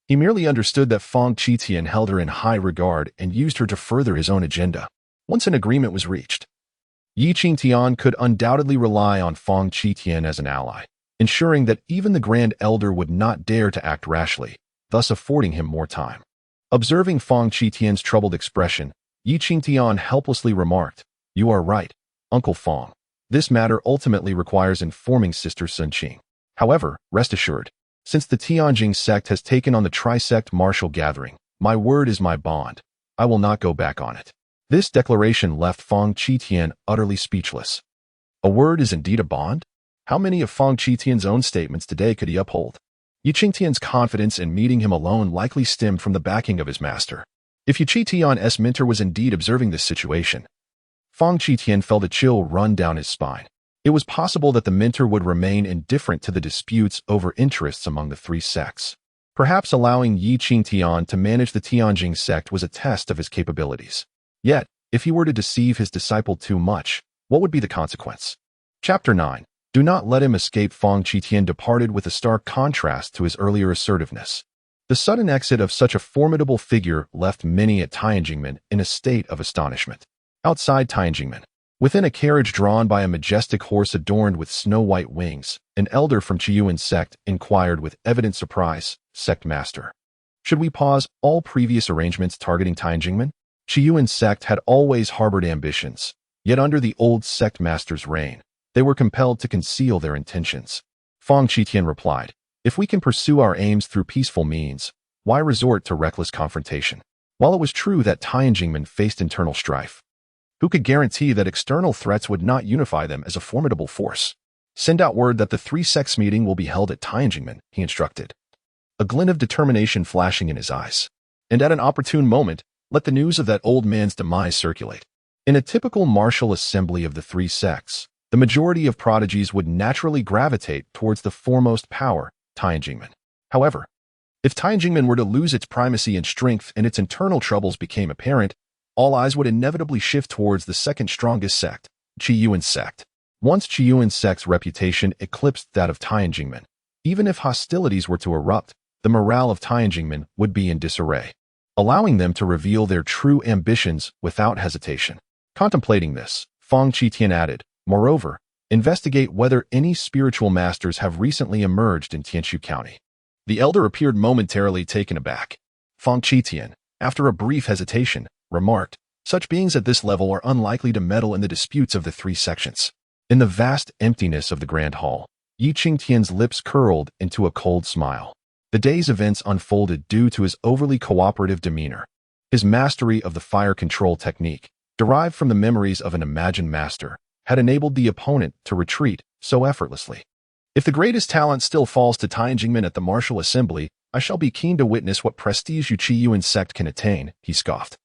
He merely understood that Fang Qingtian held her in high regard and used her to further his own agenda. Once an agreement was reached, Yi Qingtian could undoubtedly rely on Fang Qingtian as an ally, ensuring that even the Grand Elder would not dare to act rashly, thus affording him more time. Observing Fang Qingtian's troubled expression, Yi Qingtian helplessly remarked, "You are right, Uncle Fang. This matter ultimately requires informing Sister Sun Qing. However, rest assured, since the Tianjing sect has taken on the tri-sect martial gathering, my word is my bond. I will not go back on it." This declaration left Fang Qingtian utterly speechless. A word is indeed a bond? How many of Fang Qingtian's own statements today could he uphold? Yi Qingtian's confidence in meeting him alone likely stemmed from the backing of his master. If Yu Qingtian's mentor was indeed observing this situation, Fang Qingtian felt a chill run down his spine. It was possible that the mentor would remain indifferent to the disputes over interests among the three sects. Perhaps allowing Yi Qingtian to manage the Tianjing sect was a test of his capabilities. Yet, if he were to deceive his disciple too much, what would be the consequence? Chapter 9. Do not let him escape. Fang Qingtian departed with a stark contrast to his earlier assertiveness. The sudden exit of such a formidable figure left many at Tianjingmen in a state of astonishment. Outside Tianjingmen, within a carriage drawn by a majestic horse adorned with snow-white wings, an elder from Qiyuan's sect inquired with evident surprise, "Sect Master, should we pause all previous arrangements targeting Tianjingmen?" Qiyuan's sect had always harbored ambitions, yet under the old sect master's reign, they were compelled to conceal their intentions. Fang Qingtian replied, "If we can pursue our aims through peaceful means, why resort to reckless confrontation?" While it was true that Tianjingmen faced internal strife, who could guarantee that external threats would not unify them as a formidable force? Send out word that the three sects meeting will be held at Tianjingmen, he instructed, a glint of determination flashing in his eyes. And at an opportune moment, let the news of that old man's demise circulate. In a typical martial assembly of the three sects, the majority of prodigies would naturally gravitate towards the foremost power, Tianjingmen. However, if Tianjingmen were to lose its primacy and strength and its internal troubles became apparent, all eyes would inevitably shift towards the second strongest sect, Qiyuan's sect. Once Qiyuan's sect's reputation eclipsed that of Tianjingmen, even if hostilities were to erupt, the morale of Tianjingmen would be in disarray, allowing them to reveal their true ambitions without hesitation. Contemplating this, Fang Qingtian added, "Moreover, investigate whether any spiritual masters have recently emerged in Tianshu County." The elder appeared momentarily taken aback. Fang Qingtian, after a brief hesitation, remarked, "Such beings at this level are unlikely to meddle in the disputes of the three sections." In the vast emptiness of the grand hall, Yi Qingtian's lips curled into a cold smile. The day's events unfolded due to his overly cooperative demeanor. His mastery of the fire control technique, derived from the memories of an imagined master, had enabled the opponent to retreat so effortlessly. "If the greatest talent still falls to Tianjingmen at the martial assembly, I shall be keen to witness what prestige Yu Qiyuan's sect can attain," he scoffed.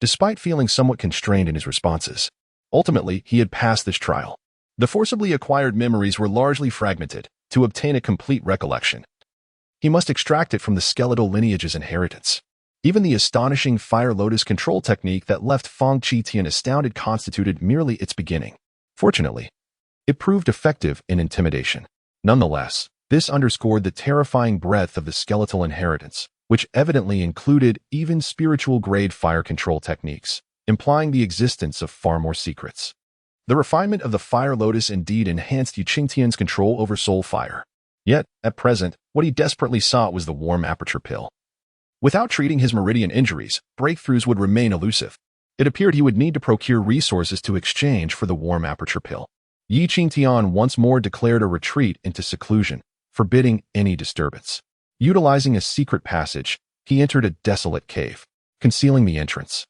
Despite feeling somewhat constrained in his responses, ultimately he had passed this trial. The forcibly acquired memories were largely fragmented. To obtain a complete recollection, he must extract it from the skeletal lineage's inheritance. Even the astonishing Fire Lotus control technique that left Fang Qingtian astounded constituted merely its beginning. Fortunately, it proved effective in intimidation. Nonetheless, this underscored the terrifying breadth of the skeletal inheritance, which evidently included even spiritual-grade fire control techniques. implying the existence of far more secrets. The refinement of the fire lotus indeed enhanced Qingtian's control over soul fire. Yet, at present, what he desperately sought was the warm aperture pill. Without treating his meridian injuries, breakthroughs would remain elusive. It appeared he would need to procure resources to exchange for the warm aperture pill. Qingtian once more declared a retreat into seclusion, forbidding any disturbance. Utilizing a secret passage, he entered a desolate cave, concealing the entrance.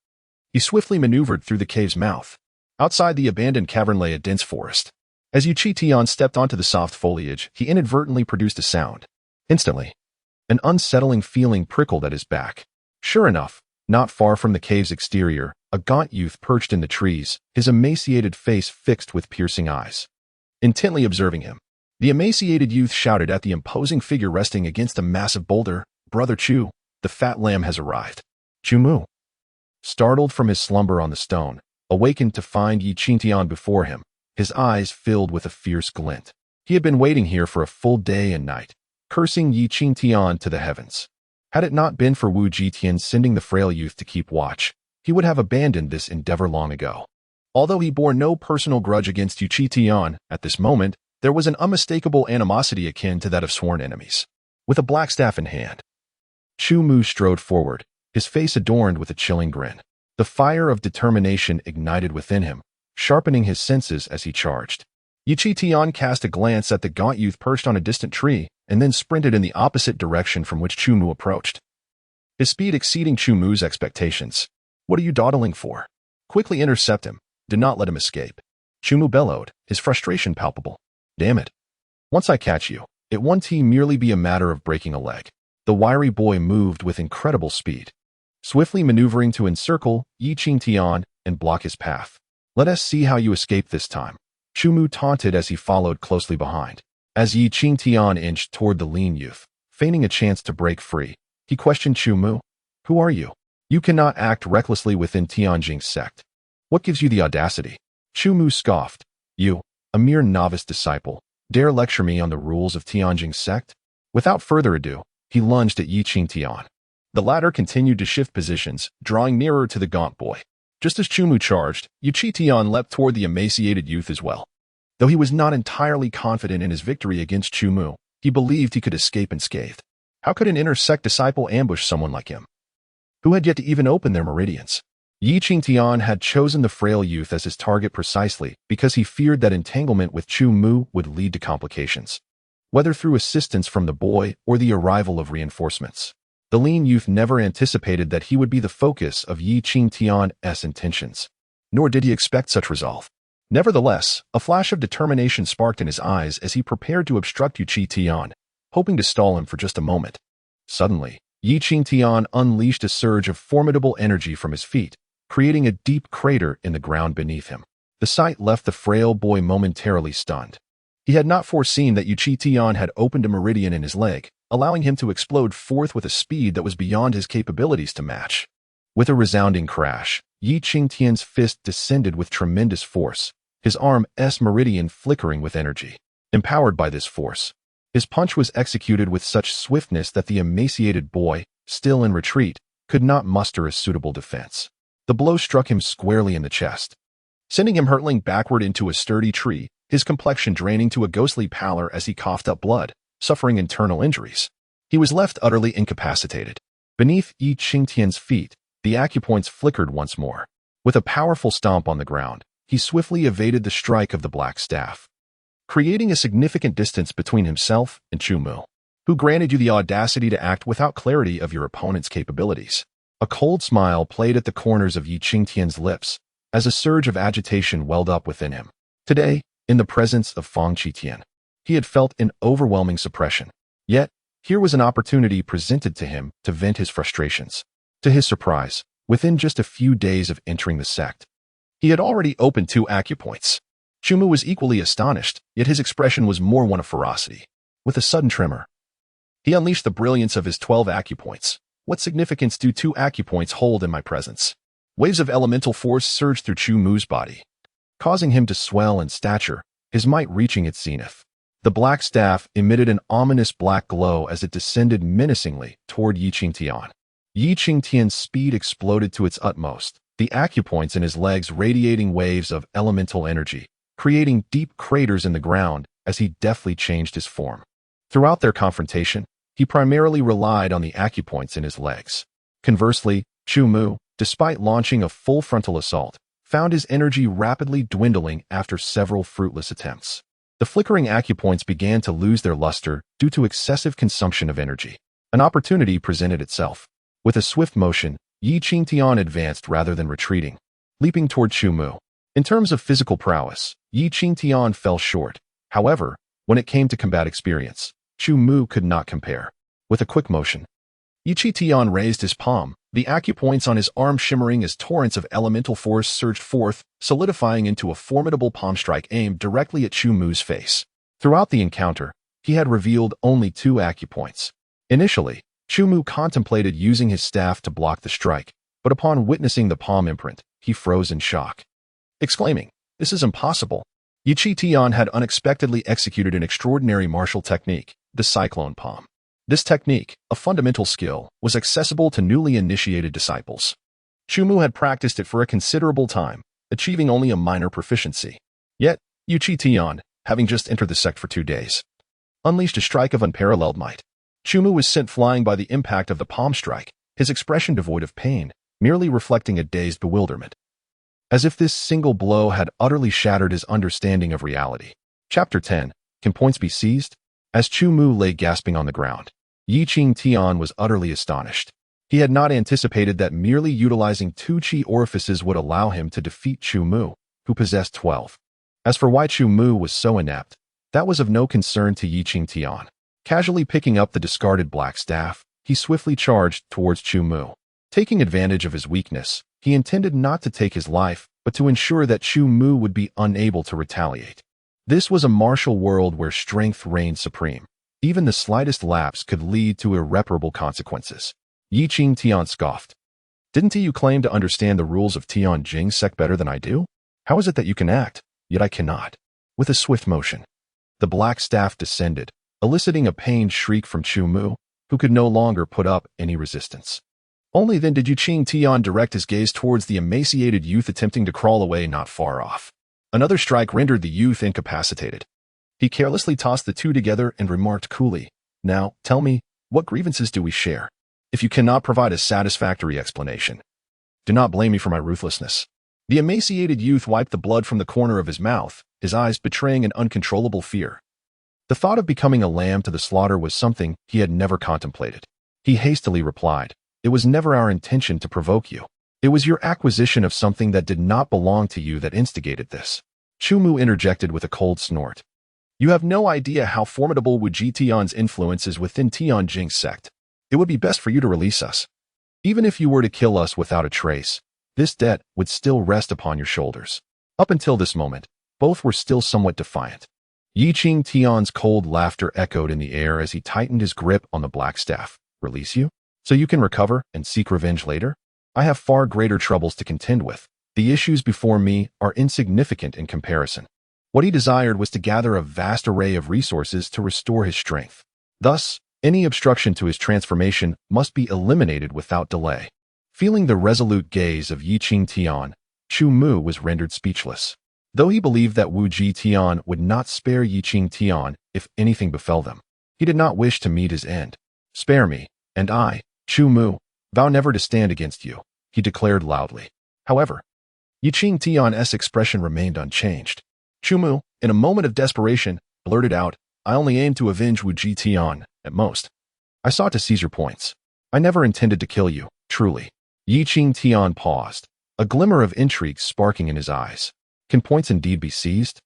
He swiftly maneuvered through the cave's mouth. Outside the abandoned cavern lay a dense forest. As Qingtian stepped onto the soft foliage, he inadvertently produced a sound. Instantly, an unsettling feeling prickled at his back. Sure enough, not far from the cave's exterior, a gaunt youth perched in the trees, his emaciated face fixed with piercing eyes. Intently observing him, the emaciated youth shouted at the imposing figure resting against a massive boulder, "Brother Chu, the fat lamb has arrived." Chu Mu, startled from his slumber on the stone, awakened to find Qingtian before him, his eyes filled with a fierce glint. He had been waiting here for a full day and night, cursing Qingtian to the heavens. Had it not been for Wu Jitian sending the frail youth to keep watch, he would have abandoned this endeavor long ago. Although he bore no personal grudge against Qingtian, at this moment, there was an unmistakable animosity akin to that of sworn enemies. With a black staff in hand, Chu Mu strode forward, his face adorned with a chilling grin. The fire of determination ignited within him, sharpening his senses as he charged. Qingtian cast a glance at the gaunt youth perched on a distant tree, and then sprinted in the opposite direction from which Chu Mu approached. His speed exceeding Chu Mu's expectations. "What are you dawdling for? Quickly intercept him. Do not let him escape." Chu Mu bellowed, his frustration palpable. "Damn it. Once I catch you, it won't merely be a matter of breaking a leg." The wiry boy moved with incredible speed, swiftly maneuvering to encircle Qingtian and block his path. "Let us see how you escape this time," Chu Mu taunted as he followed closely behind. As Qingtian inched toward the lean youth, feigning a chance to break free, he questioned Chu Mu. "Who are you? You cannot act recklessly within Tianjing's sect. What gives you the audacity?" Chu Mu scoffed. "You, a mere novice disciple, dare lecture me on the rules of Tianjing's sect?" Without further ado, he lunged at Qingtian. The latter continued to shift positions, drawing nearer to the gaunt boy. Just as Chu Mu charged, Qingtian leapt toward the emaciated youth as well. Though he was not entirely confident in his victory against Chu Mu, he believed he could escape unscathed. How could an inner sect disciple ambush someone like him, who had yet to even open their meridians? Qingtian had chosen the frail youth as his target precisely because he feared that entanglement with Chu Mu would lead to complications, whether through assistance from the boy or the arrival of reinforcements. The lean youth never anticipated that he would be the focus of Qingtian's intentions, nor did he expect such resolve. Nevertheless, a flash of determination sparked in his eyes as he prepared to obstruct Qingtian, hoping to stall him for just a moment. Suddenly, Qingtian unleashed a surge of formidable energy from his feet, creating a deep crater in the ground beneath him. The sight left the frail boy momentarily stunned. He had not foreseen that Qingtian had opened a meridian in his leg, allowing him to explode forth with a speed that was beyond his capabilities to match. With a resounding crash, Qingtian's fist descended with tremendous force, his arm's meridian flickering with energy. Empowered by this force, his punch was executed with such swiftness that the emaciated boy, still in retreat, could not muster a suitable defense. The blow struck him squarely in the chest, sending him hurtling backward into a sturdy tree, his complexion draining to a ghostly pallor as he coughed up blood, suffering internal injuries. He was left utterly incapacitated. Beneath Qingtian's feet, the acupoints flickered once more. With a powerful stomp on the ground, he swiftly evaded the strike of the black staff, creating a significant distance between himself and Chu Mu. "Who granted you the audacity to act without clarity of your opponent's capabilities?" A cold smile played at the corners of Qingtian's lips, as a surge of agitation welled up within him. Today, in the presence of Qingtian, he had felt an overwhelming suppression. Yet, here was an opportunity presented to him to vent his frustrations. To his surprise, within just a few days of entering the sect, he had already opened 2 acupoints. Chu Mu was equally astonished, yet his expression was more one of ferocity. With a sudden tremor, he unleashed the brilliance of his 12 acupoints. "What significance do 2 acupoints hold in my presence?" Waves of elemental force surged through Chu Mu's body, causing him to swell in stature, his might reaching its zenith. The black staff emitted an ominous black glow as it descended menacingly toward Qingtian. Qingtian's speed exploded to its utmost, the acupoints in his legs radiating waves of elemental energy, creating deep craters in the ground as he deftly changed his form. Throughout their confrontation, he primarily relied on the acupoints in his legs. Conversely, Chu Mu, despite launching a full frontal assault, found his energy rapidly dwindling after several fruitless attempts. The flickering acupoints began to lose their luster due to excessive consumption of energy. An opportunity presented itself. With a swift motion, Qingtian advanced rather than retreating, leaping toward Chu Mu. In terms of physical prowess, Qingtian fell short. However, when it came to combat experience, Chu Mu could not compare. With a quick motion, Qingtian raised his palm, the acupoints on his arm shimmering as torrents of elemental force surged forth, solidifying into a formidable palm strike aimed directly at Chu Mu's face. Throughout the encounter, he had revealed only 2 acupoints. Initially, Chu Mu contemplated using his staff to block the strike, but upon witnessing the palm imprint, he froze in shock, exclaiming, "This is impossible." Qingtian had unexpectedly executed an extraordinary martial technique, the cyclone palm. This technique, a fundamental skill, was accessible to newly initiated disciples. Chu Mu had practiced it for a considerable time, achieving only a minor proficiency. Yet, Qingtian, having just entered the sect for 2 days, unleashed a strike of unparalleled might. Chu Mu was sent flying by the impact of the palm strike, his expression devoid of pain, merely reflecting a dazed bewilderment. As if this single blow had utterly shattered his understanding of reality. Chapter 10. Can points be seized? As Chu Mu lay gasping on the ground, Qingtian was utterly astonished. He had not anticipated that merely utilizing 2 chi orifices would allow him to defeat Chu Mu, who possessed 12. As for why Chu Mu was so inept, that was of no concern to Qingtian. Casually picking up the discarded black staff, he swiftly charged towards Chu Mu. Taking advantage of his weakness, he intended not to take his life, but to ensure that Chu Mu would be unable to retaliate. This was a martial world where strength reigned supreme. Even the slightest lapse could lead to irreparable consequences. Qingtian scoffed. "Didn't you claim to understand the rules of Tianjing sect better than I do? How is it that you can act, yet I cannot?" With a swift motion, the black staff descended, eliciting a pained shriek from Chu Mu, who could no longer put up any resistance. Only then did Qingtian direct his gaze towards the emaciated youth attempting to crawl away not far off. Another strike rendered the youth incapacitated. He carelessly tossed the 2 together and remarked coolly, "Now, tell me, what grievances do we share? If you cannot provide a satisfactory explanation, do not blame me for my ruthlessness." The emaciated youth wiped the blood from the corner of his mouth, his eyes betraying an uncontrollable fear. The thought of becoming a lamb to the slaughter was something he had never contemplated. He hastily replied, "It was never our intention to provoke you. It was your acquisition of something that did not belong to you that instigated this." Chu Mu interjected with a cold snort. "You have no idea how formidable Wu Jitian's influence is within Tianjing sect. It would be best for you to release us. Even if you were to kill us without a trace, this debt would still rest upon your shoulders." Up until this moment, both were still somewhat defiant. Qingtian's cold laughter echoed in the air as he tightened his grip on the black staff. "Release you? So you can recover and seek revenge later? I have far greater troubles to contend with. The issues before me are insignificant in comparison." What he desired was to gather a vast array of resources to restore his strength. Thus, any obstruction to his transformation must be eliminated without delay. Feeling the resolute gaze of Qingtian, Chu Mu was rendered speechless. Though he believed that Wu Jitian would not spare Qingtian if anything befell them, he did not wish to meet his end. "Spare me, and I, Chu Mu, vow never to stand against you," he declared loudly. However, Qingtian's expression remained unchanged. Chu Mu, in a moment of desperation, blurted out, "I only aim to avenge Wu Jitian, at most. I sought to seize your points. I never intended to kill you, truly." Qingtian paused, a glimmer of intrigue sparking in his eyes. Can points indeed be seized?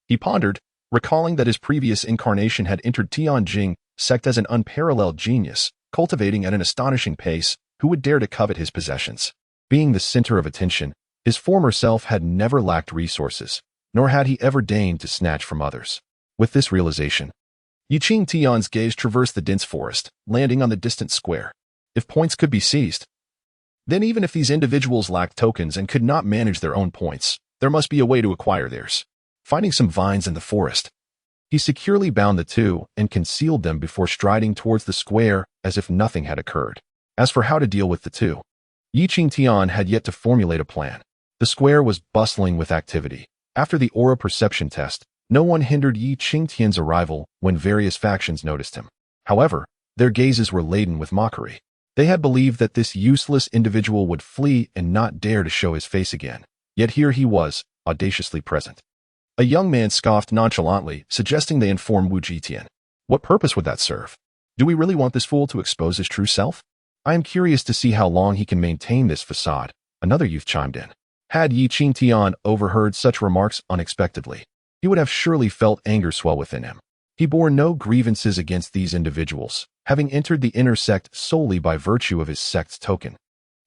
He pondered, recalling that his previous incarnation had entered Tianjing sect as an unparalleled genius, cultivating at an astonishing pace. Who would dare to covet his possessions? Being the center of attention, his former self had never lacked resources, nor had he ever deigned to snatch from others. With this realization, Qingtian's gaze traversed the dense forest, landing on the distant square. If points could be seized, then even if these individuals lacked tokens and could not manage their own points, there must be a way to acquire theirs. Finding some vines in the forest, he securely bound the 2 and concealed them before striding towards the square as if nothing had occurred. As for how to deal with the 2, Qingtian had yet to formulate a plan. The square was bustling with activity. After the aura perception test, no one hindered Qingtian's arrival when various factions noticed him. However, their gazes were laden with mockery. They had believed that this useless individual would flee and not dare to show his face again. Yet here he was, audaciously present. A young man scoffed nonchalantly, suggesting they inform Wu Jitian. What purpose would that serve? Do we really want this fool to expose his true self? I am curious to see how long he can maintain this facade, another youth chimed in. Had Qingtian overheard such remarks unexpectedly, he would have surely felt anger swell within him. He bore no grievances against these individuals, having entered the inner sect solely by virtue of his sect's token,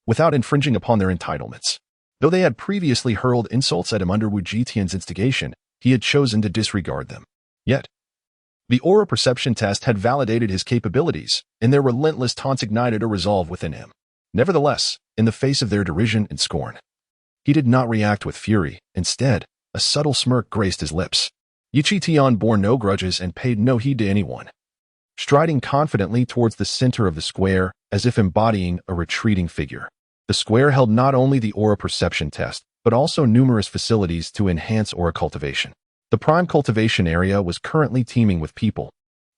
without infringing upon their entitlements. Though they had previously hurled insults at him under Wu Jitian's instigation, he had chosen to disregard them. Yet, the aura perception test had validated his capabilities, and their relentless taunts ignited a resolve within him. Nevertheless, in the face of their derision and scorn, he did not react with fury. Instead, a subtle smirk graced his lips. Qingtian bore no grudges and paid no heed to anyone, striding confidently towards the center of the square as if embodying a retreating figure. The square held not only the aura perception test, but also numerous facilities to enhance aura cultivation. The prime cultivation area was currently teeming with people,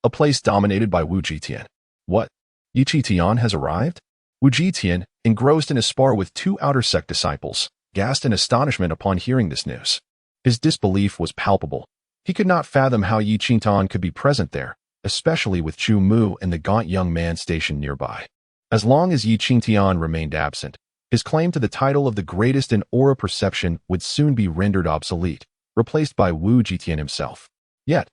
a place dominated by Wu Jitian. What? Qingtian has arrived? Wu Jitian, engrossed in a spar with two outer sect disciples, gasped in astonishment upon hearing this news. His disbelief was palpable. He could not fathom how Qingtian could be present there, especially with Chu Mu and the gaunt young man stationed nearby. As long as Qingtian remained absent, his claim to the title of the greatest in aura perception would soon be rendered obsolete, replaced by Wu Jitian himself. Yet,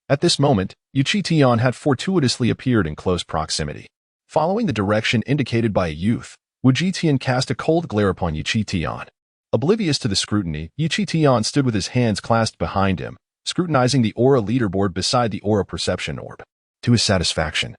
at this moment, Qingtian had fortuitously appeared in close proximity. Following the direction indicated by a youth, Wu Jitian cast a cold glare upon Qingtian. Oblivious to the scrutiny, Qingtian stood with his hands clasped behind him, scrutinizing the aura leaderboard beside the aura perception orb. To his satisfaction,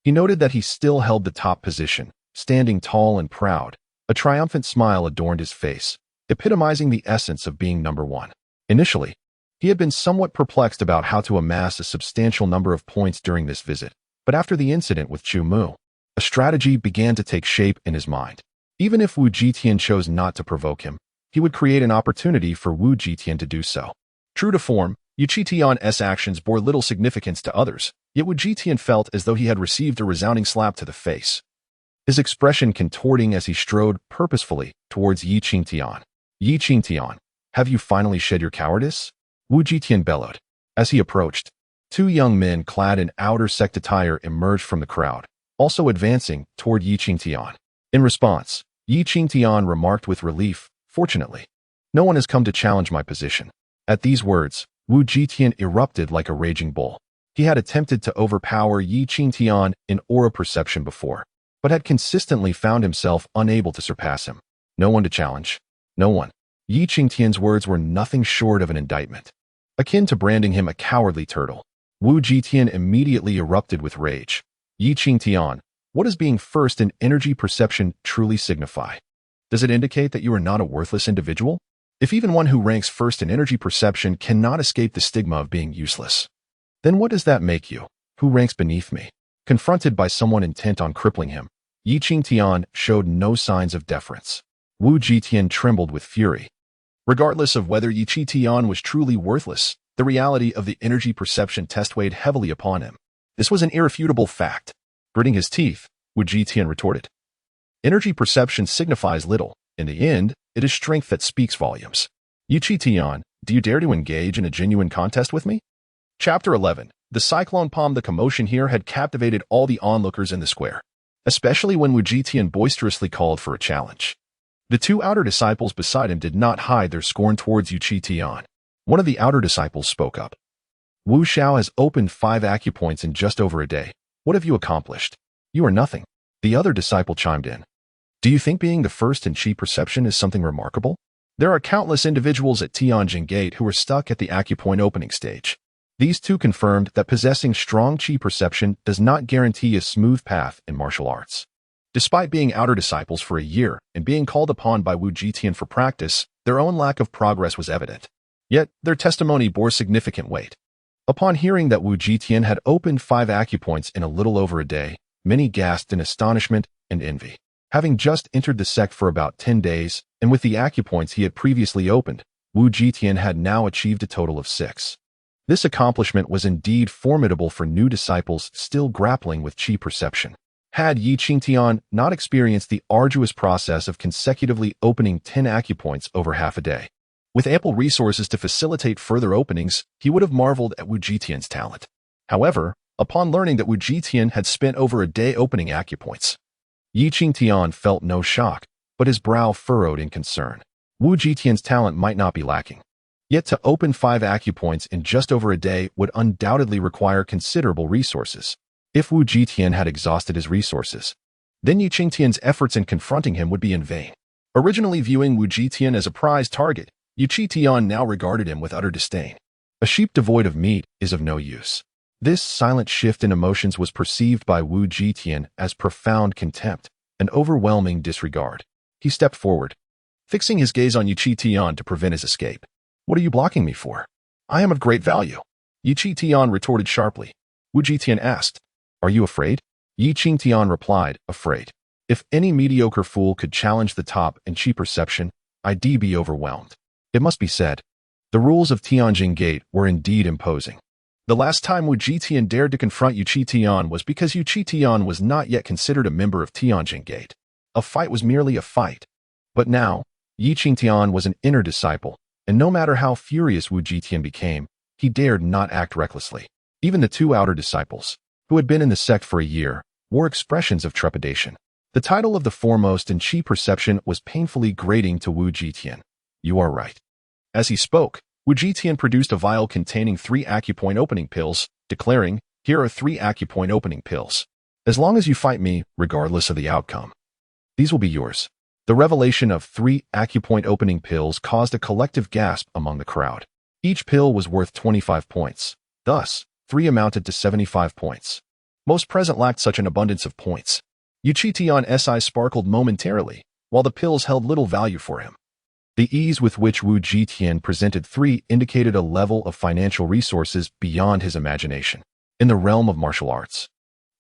he noted that he still held the top position, standing tall and proud. A triumphant smile adorned his face, epitomizing the essence of being number one. Initially, he had been somewhat perplexed about how to amass a substantial number of points during this visit, but after the incident with Chu Mu, a strategy began to take shape in his mind. Even if Wu Jitian chose not to provoke him, he would create an opportunity for Wu Jitian to do so. True to form, Qingtian's actions bore little significance to others, yet Wu Jitian felt as though he had received a resounding slap to the face, his expression contorting as he strode purposefully towards Qingtian. Qingtian, have you finally shed your cowardice? Wu Jitian bellowed. As he approached, two young men clad in outer sect attire emerged from the crowd, also advancing toward Qingtian. In response, Qingtian remarked with relief, fortunately, no one has come to challenge my position. At these words, Wu Jitian erupted like a raging bull. He had attempted to overpower Qingtian in aura perception before, but had consistently found himself unable to surpass him. No one to challenge. No one. Qingtian's words were nothing short of an indictment, akin to branding him a cowardly turtle. Wu Jitian immediately erupted with rage. Qingtian, what does being first in energy perception truly signify? Does it indicate that you are not a worthless individual? If even one who ranks first in energy perception cannot escape the stigma of being useless, then what does that make you, who ranks beneath me? Confronted by someone intent on crippling him, Qingtian showed no signs of deference. Wu Jitian trembled with fury. Regardless of whether Qingtian was truly worthless, the reality of the energy perception test weighed heavily upon him. This was an irrefutable fact. Gritting his teeth, Wu Jitian retorted. Energy perception signifies little. In the end, it is strength that speaks volumes. Qingtian, do you dare to engage in a genuine contest with me? Chapter 11. The cyclone palm. The commotion here had captivated all the onlookers in the square, especially when Wu Jitian boisterously called for a challenge. The two outer disciples beside him did not hide their scorn towards Qingtian. One of the outer disciples spoke up. Wu Xiao has opened 5 acupoints in just over a day. What have you accomplished? You are nothing. The other disciple chimed in. Do you think being the first in Qi perception is something remarkable? There are countless individuals at Tianjin Gate who are stuck at the acupoint opening stage. These two confirmed that possessing strong Qi perception does not guarantee a smooth path in martial arts. Despite being outer disciples for a year and being called upon by Wu Jitian for practice, their own lack of progress was evident. Yet, their testimony bore significant weight. Upon hearing that Wu Jitian had opened 5 acupoints in a little over a day, many gasped in astonishment and envy. Having just entered the sect for about 10 days, and with the acupoints he had previously opened, Wu Jitian had now achieved a total of 6. This accomplishment was indeed formidable for new disciples still grappling with qi perception. Had Yi Qingtian not experienced the arduous process of consecutively opening 10 acupoints over half a day, with ample resources to facilitate further openings, he would have marveled at Wu Jitian's talent. However, upon learning that Wu Jitian had spent over a day opening acupoints, Yi Qingtian felt no shock, but his brow furrowed in concern. Wu Jitian's talent might not be lacking. Yet to open 5 acupoints in just over a day would undoubtedly require considerable resources. If Wu Jitian had exhausted his resources, then Yi Qingtian's efforts in confronting him would be in vain. Originally viewing Wu Jitian as a prize target, Yi Qingtian now regarded him with utter disdain. A sheep devoid of meat is of no use. This silent shift in emotions was perceived by Wu Jitian as profound contempt, an overwhelming disregard. He stepped forward, fixing his gaze on Yi Qingtian to prevent his escape. "What are you blocking me for? I am of great value," Yi Qingtian retorted sharply. Wu Jitian asked, "Are you afraid?" Yi Qingtian replied, "Afraid. If any mediocre fool could challenge the top in qi perception, I'd be overwhelmed." It must be said, the rules of Tianjin Gate were indeed imposing. The last time Wu Jitian dared to confront Yi Qingtian was because Yi Qingtian was not yet considered a member of Tianjin Gate. A fight was merely a fight. But now, Yi Qingtian was an inner disciple, and no matter how furious Wu Jitian became, he dared not act recklessly. Even the 2 outer disciples, who had been in the sect for a year, wore expressions of trepidation. The title of the foremost in qi perception was painfully grating to Wu Jitian. "You are right." As he spoke, Wu Jitian produced a vial containing 3 acupoint opening pills, declaring, "Here are 3 acupoint opening pills. As long as you fight me, regardless of the outcome, these will be yours." The revelation of 3 acupoint opening pills caused a collective gasp among the crowd. Each pill was worth 25 points. Thus, 3 amounted to 75 points. Most present lacked such an abundance of points. Yi Qingtian's eyes sparkled momentarily, while the pills held little value for him. The ease with which Wu Jitian presented 3 indicated a level of financial resources beyond his imagination. In the realm of martial arts,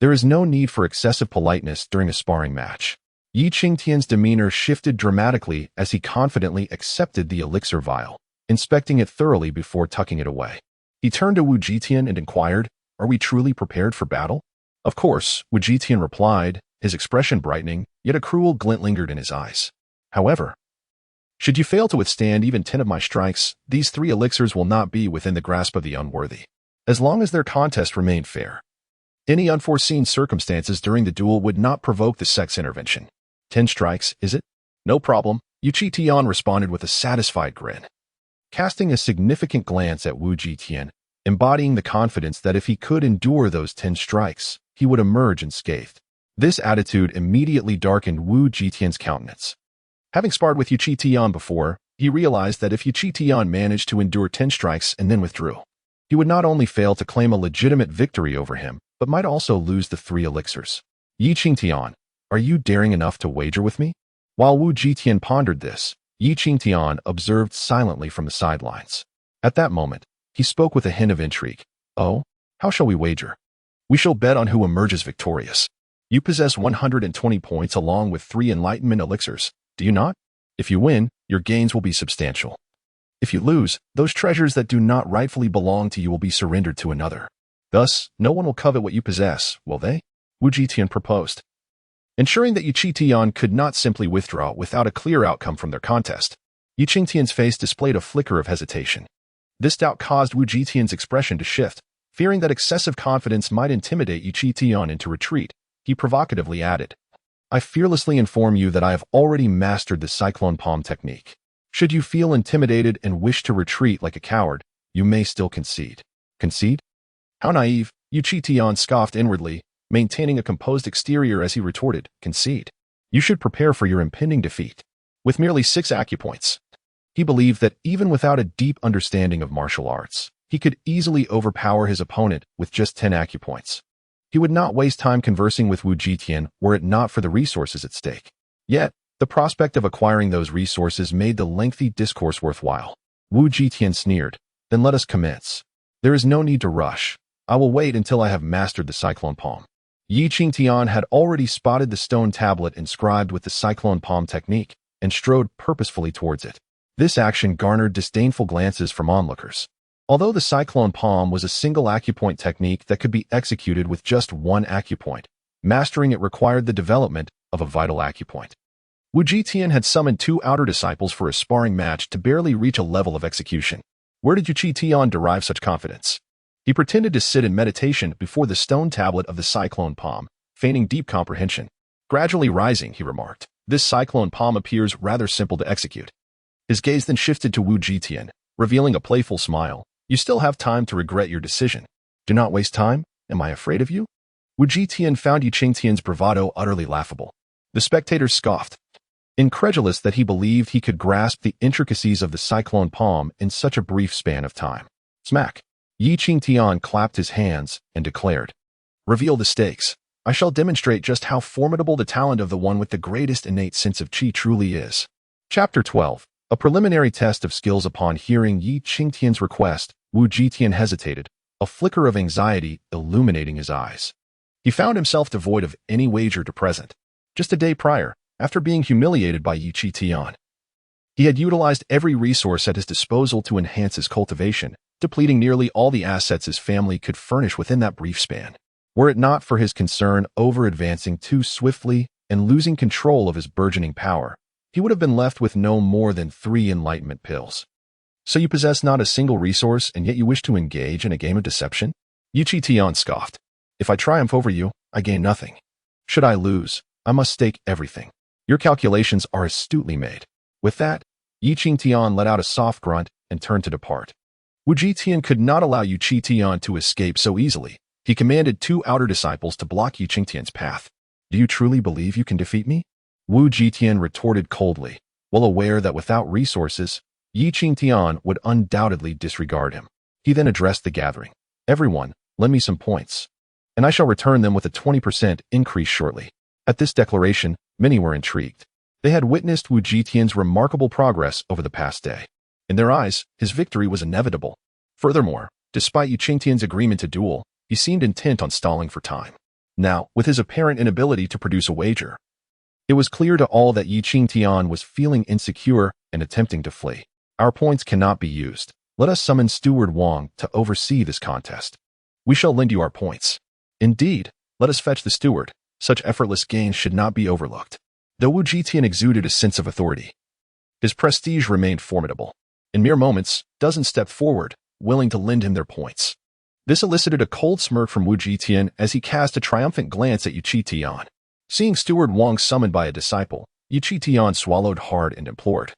there is no need for excessive politeness during a sparring match. Yi Qingtian's demeanor shifted dramatically as he confidently accepted the elixir vial, inspecting it thoroughly before tucking it away. He turned to Wu Jitian and inquired, "Are we truly prepared for battle?" "Of course," Wu Jitian replied, his expression brightening, yet a cruel glint lingered in his eyes. "However, should you fail to withstand even 10 of my strikes, these 3 elixirs will not be within the grasp of the unworthy, as long as their contest remained fair. Any unforeseen circumstances during the duel would not provoke the sect's intervention." 10 strikes, is it? "No problem," Yi Qingtian responded with a satisfied grin. Casting a significant glance at Wu Jitian, embodying the confidence that if he could endure those 10 strikes, he would emerge unscathed. This attitude immediately darkened Wu Jitian's countenance. Having sparred with Yi Qingtian before, he realized that if Yi Qingtian managed to endure 10 strikes and then withdrew, he would not only fail to claim a legitimate victory over him, but might also lose the 3 elixirs. "Yi Qingtian, are you daring enough to wager with me?" While Wu Jitian pondered this, Yi Qingtian observed silently from the sidelines. At that moment, he spoke with a hint of intrigue. "Oh, how shall we wager?" "We shall bet on who emerges victorious. You possess 120 points along with 3 enlightenment elixirs, do you not? If you win, your gains will be substantial. If you lose, those treasures that do not rightfully belong to you will be surrendered to another. Thus, no one will covet what you possess, will they?" Wu Jitian proposed. Ensuring that Yi Qingtian could not simply withdraw without a clear outcome from their contest, Yi Qingtian's face displayed a flicker of hesitation. This doubt caused Wu Jitian's expression to shift. Fearing that excessive confidence might intimidate Yi Qingtian into retreat, he provocatively added, "I fearlessly inform you that I have already mastered the cyclone palm technique. Should you feel intimidated and wish to retreat like a coward, you may still concede." "Concede? How naive," Yi Qingtian scoffed inwardly, maintaining a composed exterior as he retorted, "Concede. You should prepare for your impending defeat." With merely 6 acupoints, he believed that even without a deep understanding of martial arts, he could easily overpower his opponent with just 10 acupoints. He would not waste time conversing with Wu Jitian were it not for the resources at stake. Yet, the prospect of acquiring those resources made the lengthy discourse worthwhile. Wu Jitian sneered, "Then let us commence. There is no need to rush. I will wait until I have mastered the cyclone palm." Qingtian had already spotted the stone tablet inscribed with the cyclone palm technique and strode purposefully towards it. This action garnered disdainful glances from onlookers. Although the cyclone palm was a single acupoint technique that could be executed with just one acupoint, mastering it required the development of a vital acupoint. Wu Jitian had summoned 2 outer disciples for a sparring match to barely reach a level of execution. Where did Qingtian derive such confidence? He pretended to sit in meditation before the stone tablet of the cyclone palm, feigning deep comprehension. Gradually rising, he remarked, "This cyclone palm appears rather simple to execute." His gaze then shifted to Wu Jitian, revealing a playful smile. "You still have time to regret your decision. Do not waste time. Am I afraid of you?" Wu Jitian found Qingtian's bravado utterly laughable. The spectators scoffed, incredulous that he believed he could grasp the intricacies of the cyclone palm in such a brief span of time. Smack! Qingtian clapped his hands and declared, "Reveal the stakes. I shall demonstrate just how formidable the talent of the one with the greatest innate sense of qi truly is." Chapter 12. A preliminary test of skills. Upon hearing Qingtian's request, Wu Jitian hesitated, a flicker of anxiety illuminating his eyes. He found himself devoid of any wager to present. Just a day prior, after being humiliated by Qingtian, he had utilized every resource at his disposal to enhance his cultivation, depleting nearly all the assets his family could furnish within that brief span. Were it not for his concern over advancing too swiftly and losing control of his burgeoning power, he would have been left with no more than 3 enlightenment pills. "So you possess not a single resource, and yet you wish to engage in a game of deception?" Qingtian scoffed. "If I triumph over you, I gain nothing. Should I lose, I must stake everything. Your calculations are astutely made." With that, Qingtian let out a soft grunt and turned to depart. Wu Jitian could not allow Qingtian to escape so easily. He commanded 2 outer disciples to block Qingtian's path. "Do you truly believe you can defeat me?" Wu Jitian retorted coldly, well aware that without resources, Qingtian would undoubtedly disregard him. He then addressed the gathering. "Everyone, lend me some points, and I shall return them with a 20% increase shortly." At this declaration, many were intrigued. They had witnessed Wu Jitian's remarkable progress over the past day. In their eyes, his victory was inevitable. Furthermore, despite Qingtian's agreement to duel, he seemed intent on stalling for time. Now, with his apparent inability to produce a wager, it was clear to all that Qingtian was feeling insecure and attempting to flee. "Our points cannot be used. Let us summon Steward Wang to oversee this contest. We shall lend you our points." "Indeed, let us fetch the steward. Such effortless gains should not be overlooked." Though Wu Jitian exuded a sense of authority, his prestige remained formidable. In mere moments, dozens stepped forward, willing to lend him their points. This elicited a cold smirk from Wu Jitian as he cast a triumphant glance at Qingtian. Seeing Steward Wang summoned by a disciple, Qingtian swallowed hard and implored,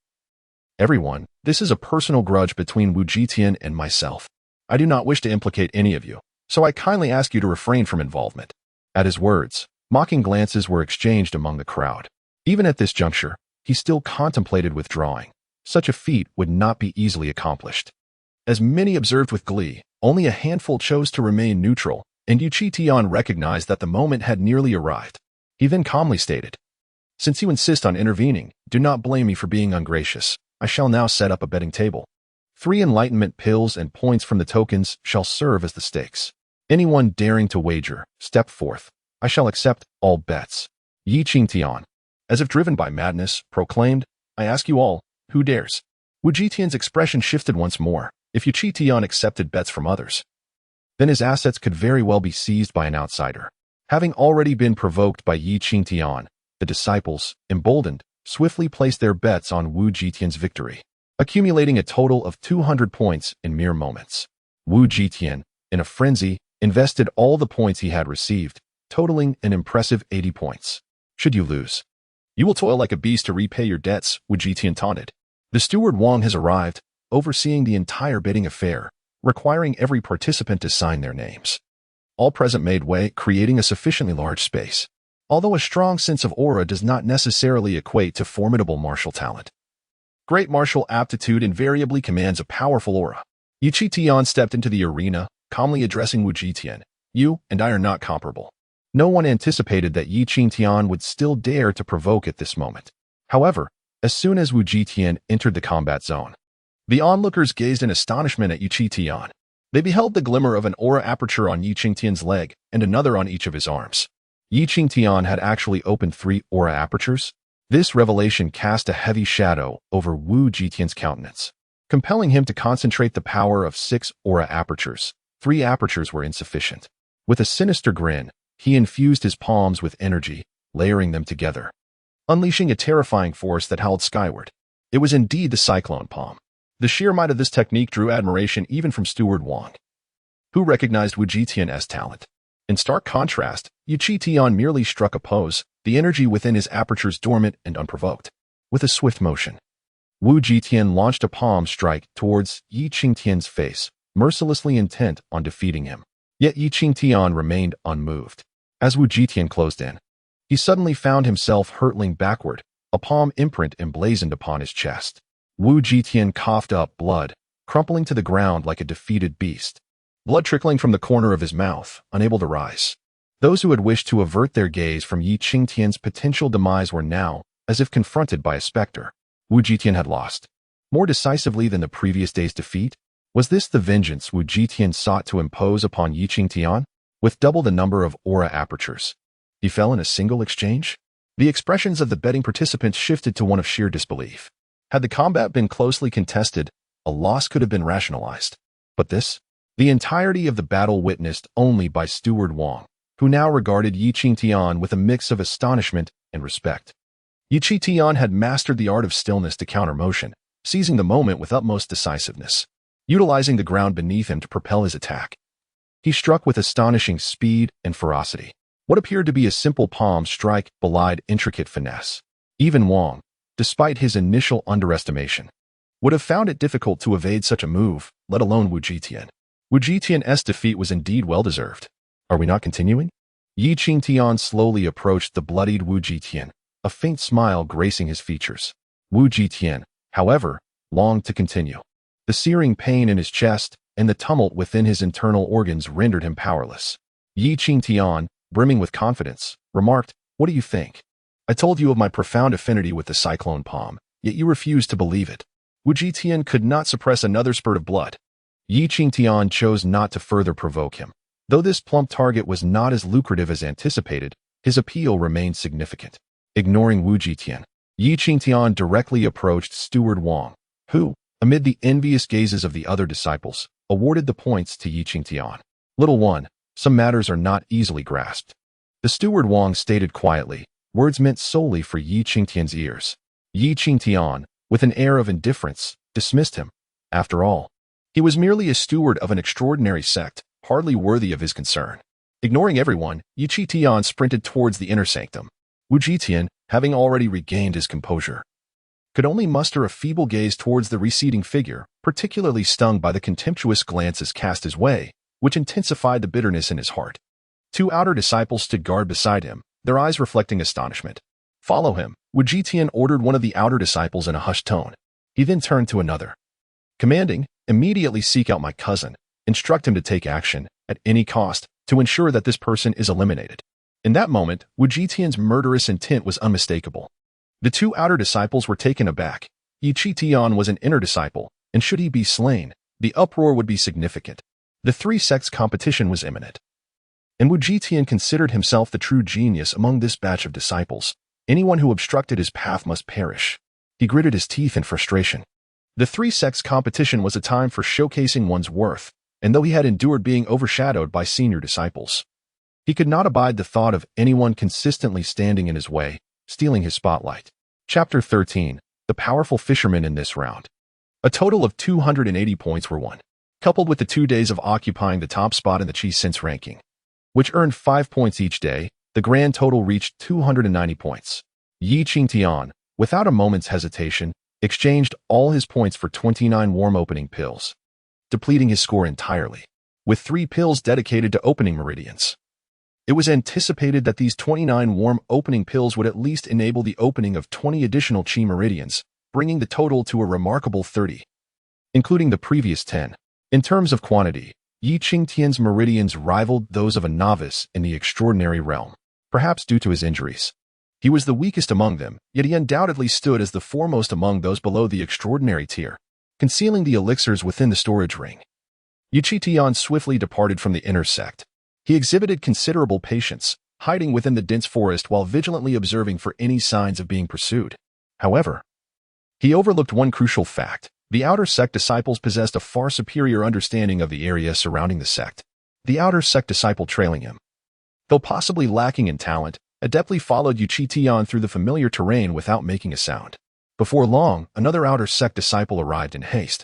"Everyone, this is a personal grudge between Wu Jitian and myself. I do not wish to implicate any of you, so I kindly ask you to refrain from involvement." At his words, mocking glances were exchanged among the crowd. Even at this juncture, he still contemplated withdrawing. Such a feat would not be easily accomplished. As many observed with glee, only a handful chose to remain neutral, and Qingtian recognized that the moment had nearly arrived. He then calmly stated, "Since you insist on intervening, do not blame me for being ungracious. I shall now set up a betting table. 3 enlightenment pills and points from the tokens shall serve as the stakes. Anyone daring to wager, step forth. I shall accept all bets." Qingtian, as if driven by madness, proclaimed, "I ask you all, who dares?" Wu Jitian's expression shifted once more. If Qingtian accepted bets from others, then his assets could very well be seized by an outsider. Having already been provoked by Qingtian, the disciples, emboldened, swiftly placed their bets on Wu Jitian's victory, accumulating a total of 200 points in mere moments. Wu Jitian, in a frenzy, invested all the points he had received, totaling an impressive 80 points. "Should you lose, you will toil like a beast to repay your debts," Wu Jitian taunted. "The steward Wang has arrived, overseeing the entire bidding affair, requiring every participant to sign their names." All present made way, creating a sufficiently large space. Although a strong sense of aura does not necessarily equate to formidable martial talent, great martial aptitude invariably commands a powerful aura. Qingtian stepped into the arena, calmly addressing Wu Jitian. "You and I are not comparable." No one anticipated that Qingtian would still dare to provoke at this moment. However, as soon as Wu Jitian entered the combat zone, the onlookers gazed in astonishment at Qingtian. They beheld the glimmer of an aura aperture on Qingtian's leg and another on each of his arms. Qingtian had actually opened 3 aura apertures. This revelation cast a heavy shadow over Wu Jitian's countenance, compelling him to concentrate the power of 6 aura apertures. 3 apertures were insufficient. With a sinister grin, he infused his palms with energy, layering them together, unleashing a terrifying force that howled skyward. It was indeed the cyclone palm. The sheer might of this technique drew admiration even from Steward Wang, who recognized Wu Jitian's talent. In stark contrast, Qingtian merely struck a pose, the energy within his apertures dormant and unprovoked. With a swift motion, Wu Jitian launched a palm strike towards Qingtian's face, mercilessly intent on defeating him. Yet Qingtian remained unmoved. As Wu Jitian closed in, he suddenly found himself hurtling backward, a palm imprint emblazoned upon his chest. Wu Jitian coughed up blood, crumpling to the ground like a defeated beast, blood trickling from the corner of his mouth, unable to rise. Those who had wished to avert their gaze from Qingtian's potential demise were now, as if confronted by a specter. Wu Jitian had lost. More decisively than the previous day's defeat, was this the vengeance Wu Jitian sought to impose upon Qingtian? With double the number of aura apertures, he fell in a single exchange? The expressions of the betting participants shifted to one of sheer disbelief. Had the combat been closely contested, a loss could have been rationalized. But this? The entirety of the battle witnessed only by Steward Wang, who now regarded Qingtian with a mix of astonishment and respect. Qingtian had mastered the art of stillness to counter motion, seizing the moment with utmost decisiveness, utilizing the ground beneath him to propel his attack. He struck with astonishing speed and ferocity. What appeared to be a simple palm strike belied intricate finesse. Even Wang, despite his initial underestimation, would have found it difficult to evade such a move, let alone Wu Jitian. Wu Jitian's defeat was indeed well-deserved. Are we not continuing? Qingtian slowly approached the bloodied Wu Jitian, a faint smile gracing his features. Wu Jitian, however, longed to continue. The searing pain in his chest and the tumult within his internal organs rendered him powerless. Qingtian, brimming with confidence, remarked, "What do you think? I told you of my profound affinity with the cyclone palm, yet you refused to believe it." Wu Jitian could not suppress another spurt of blood. Qingtian chose not to further provoke him. Though this plump target was not as lucrative as anticipated, his appeal remained significant. Ignoring Wu Jitian, Qingtian directly approached Steward Wang, who, amid the envious gazes of the other disciples, awarded the points to Qingtian. "Little one, some matters are not easily grasped." The Steward Wang stated quietly, words meant solely for Qingtian's ears. Qingtian, with an air of indifference, dismissed him. After all, he was merely a steward of an extraordinary sect, hardly worthy of his concern. Ignoring everyone, Qingtian sprinted towards the inner sanctum. Wu Jitian, having already regained his composure, could only muster a feeble gaze towards the receding figure, particularly stung by the contemptuous glances cast his way, which intensified the bitterness in his heart. 2 outer disciples stood guard beside him, their eyes reflecting astonishment. "Follow him," Wu Jitian ordered one of the outer disciples in a hushed tone. He then turned to another, commanding, "Immediately seek out my cousin. Instruct him to take action, at any cost, to ensure that this person is eliminated." In that moment, Wu Jitian's murderous intent was unmistakable. The 2 outer disciples were taken aback. Qingtian was an inner disciple, and should he be slain, the uproar would be significant. The 3 sects' competition was imminent. And Wu Jitian considered himself the true genius among this batch of disciples. Anyone who obstructed his path must perish. He gritted his teeth in frustration. The 3 sects' competition was a time for showcasing one's worth, and though he had endured being overshadowed by senior disciples, he could not abide the thought of anyone consistently standing in his way, stealing his spotlight. Chapter 13. The powerful fisherman in this round. A total of 280 points were won, coupled with the 2 days of occupying the top spot in the Qingtian ranking, which earned 5 points each day. The grand total reached 290 points. Qingtian, without a moment's hesitation, exchanged all his points for 29 warm opening pills, depleting his score entirely, with 3 pills dedicated to opening meridians. It was anticipated that these 29 warm opening pills would at least enable the opening of 20 additional Qi meridians, bringing the total to a remarkable 30, including the previous 10. In terms of quantity, Qingtian's meridians rivaled those of a novice in the extraordinary realm, perhaps due to his injuries. He was the weakest among them, yet he undoubtedly stood as the foremost among those below the extraordinary tier, concealing the elixirs within the storage ring. Qingtian swiftly departed from the inner sect. He exhibited considerable patience, hiding within the dense forest while vigilantly observing for any signs of being pursued. However, he overlooked one crucial fact. The outer sect disciples possessed a far superior understanding of the area surrounding the sect. The outer sect disciple trailing him, though possibly lacking in talent, adeptly followed Qingtian through the familiar terrain without making a sound. Before long, another outer sect disciple arrived in haste,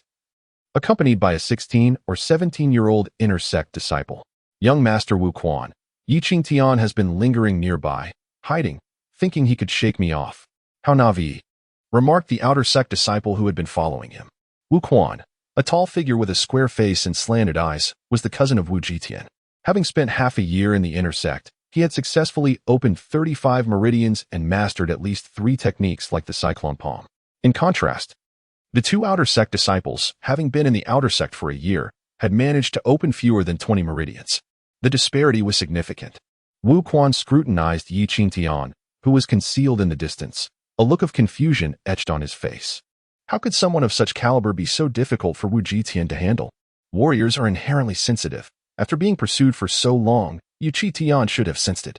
accompanied by a 16 or 17-year-old inner sect disciple. Young Master Wu Quan, Qingtian has been lingering nearby, hiding, thinking he could shake me off. How naive, remarked the outer sect disciple who had been following him. Wu Quan, a tall figure with a square face and slanted eyes, was the cousin of Wu Qingtian. Having spent half a year in the inner sect, he had successfully opened 35 meridians and mastered at least 3 techniques like the cyclone palm. In contrast, the 2 outer sect disciples, having been in the outer sect for a year, had managed to open fewer than 20 meridians. The disparity was significant. Wu Quan scrutinized Qingtian, who was concealed in the distance, a look of confusion etched on his face. How could someone of such caliber be so difficult for Wu Qingtian to handle? Warriors are inherently sensitive. After being pursued for so long, Qingtian should have sensed it.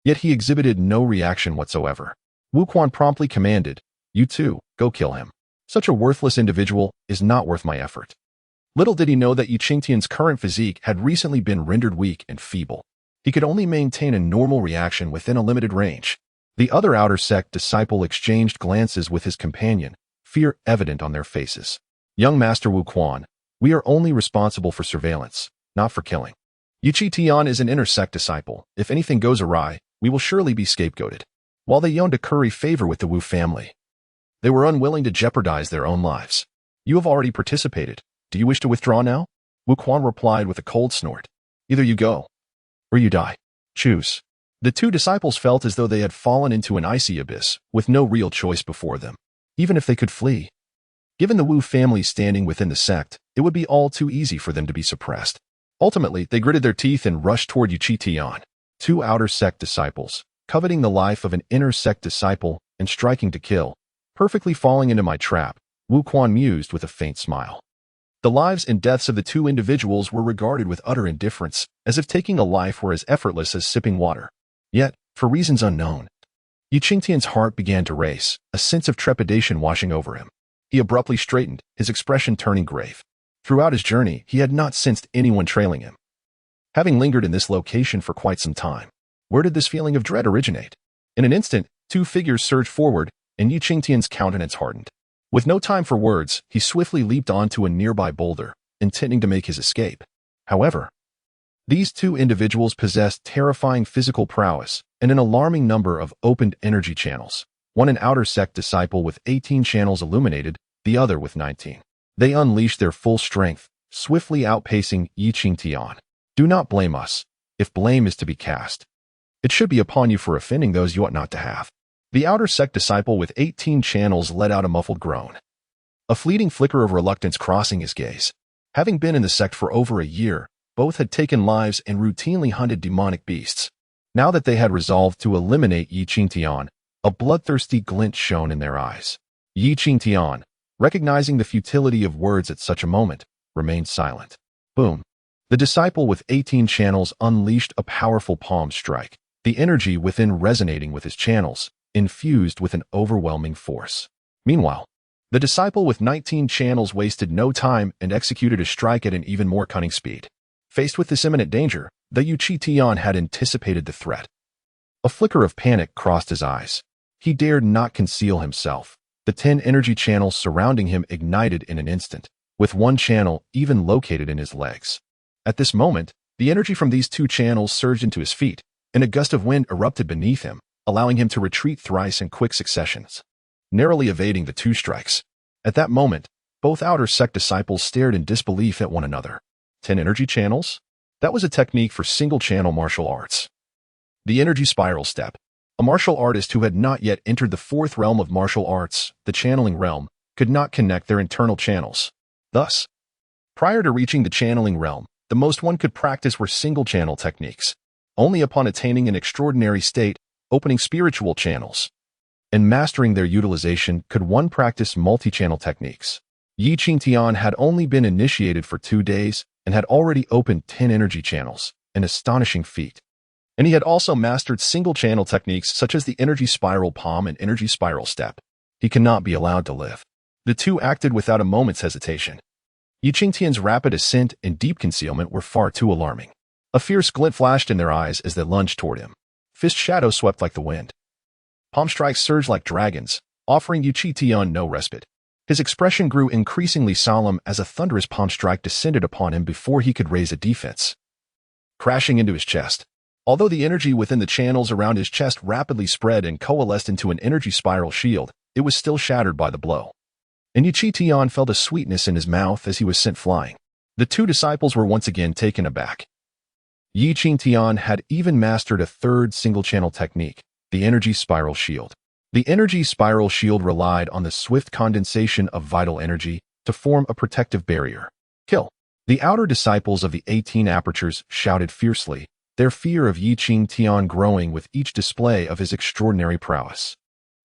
Yet he exhibited no reaction whatsoever. Wu Quan promptly commanded, "You too, go kill him. Such a worthless individual is not worth my effort." Little did he know that Qingtian's current physique had recently been rendered weak and feeble. He could only maintain a normal reaction within a limited range. The other outer sect disciple exchanged glances with his companion, fear evident on their faces. "Young Master Wu Quan, we are only responsible for surveillance, not for killing. Qingtian is an inner sect disciple. If anything goes awry, we will surely be scapegoated." While they yearned to curry favor with the Wu family, they were unwilling to jeopardize their own lives. "You have already participated. Do you wish to withdraw now?" Wu Quan replied with a cold snort. "Either you go, or you die. Choose." The 2 disciples felt as though they had fallen into an icy abyss, with no real choice before them. Even if they could flee, given the Wu family standing within the sect, it would be all too easy for them to be suppressed. Ultimately, they gritted their teeth and rushed toward Qingtian. 2 outer sect disciples, coveting the life of an inner sect disciple and striking to kill, perfectly falling into my trap, Wu Quan mused with a faint smile. The lives and deaths of the 2 individuals were regarded with utter indifference, as if taking a life were as effortless as sipping water. Yet, for reasons unknown, Qingtian's heart began to race, a sense of trepidation washing over him. He abruptly straightened, his expression turning grave. Throughout his journey, he had not sensed anyone trailing him. Having lingered in this location for quite some time, where did this feeling of dread originate? In an instant, 2 figures surged forward, and Qingtian's countenance hardened. With no time for words, he swiftly leaped onto a nearby boulder, intending to make his escape. However, these 2 individuals possessed terrifying physical prowess and an alarming number of opened energy channels. One an outer sect disciple with 18 channels illuminated, the other with 19. They unleashed their full strength, swiftly outpacing Qingtian. "Do not blame us. If blame is to be cast, it should be upon you for offending those you ought not to have." The outer sect disciple with 18 channels let out a muffled groan, a fleeting flicker of reluctance crossing his gaze. Having been in the sect for over a year, both had taken lives and routinely hunted demonic beasts. Now that they had resolved to eliminate Qingtian, a bloodthirsty glint shone in their eyes. Qingtian, recognizing the futility of words at such a moment, remained silent. Boom. The disciple with 18 channels unleashed a powerful palm strike, the energy within resonating with his channels, infused with an overwhelming force. Meanwhile, the disciple with 19 channels wasted no time and executed a strike at an even more cunning speed. Faced with this imminent danger, the Qingtian had anticipated the threat. A flicker of panic crossed his eyes. He dared not conceal himself. The 10 energy channels surrounding him ignited in an instant, with one channel even located in his legs. At this moment, the energy from these 2 channels surged into his feet, and a gust of wind erupted beneath him, allowing him to retreat thrice in quick successions, narrowly evading the 2 strikes. At that moment, both outer sect disciples stared in disbelief at one another. 10 energy channels? That was a technique for single-channel martial arts. The energy spiral step. A martial artist who had not yet entered the 4th realm of martial arts, the channeling realm, could not connect their internal channels. Thus, prior to reaching the channeling realm, the most one could practice were single-channel techniques. Only upon attaining an extraordinary state, opening spiritual channels, and mastering their utilization could one practice multi-channel techniques. Qingtian had only been initiated for 2 days and had already opened 10 energy channels, an astonishing feat. and he had also mastered single-channel techniques such as the energy spiral palm and energy spiral step. He cannot be allowed to live. The two acted without a moment's hesitation. Qingtian's rapid ascent and deep concealment were far too alarming. A fierce glint flashed in their eyes as they lunged toward him. Fist shadows swept like the wind. Palm strikes surged like dragons, offering Qingtian no respite. His expression grew increasingly solemn as a thunderous palm strike descended upon him before he could raise a defense. Crashing into his chest. Although the energy within the channels around his chest rapidly spread and coalesced into an energy spiral shield, it was still shattered by the blow. And Qingtian felt a sweetness in his mouth as he was sent flying. The two disciples were once again taken aback. Qingtian had even mastered a third single-channel technique, the energy spiral shield. The energy spiral shield relied on the swift condensation of vital energy to form a protective barrier. Kill. The outer disciples of the 18 apertures shouted fiercely, their fear of Qingtian growing with each display of his extraordinary prowess.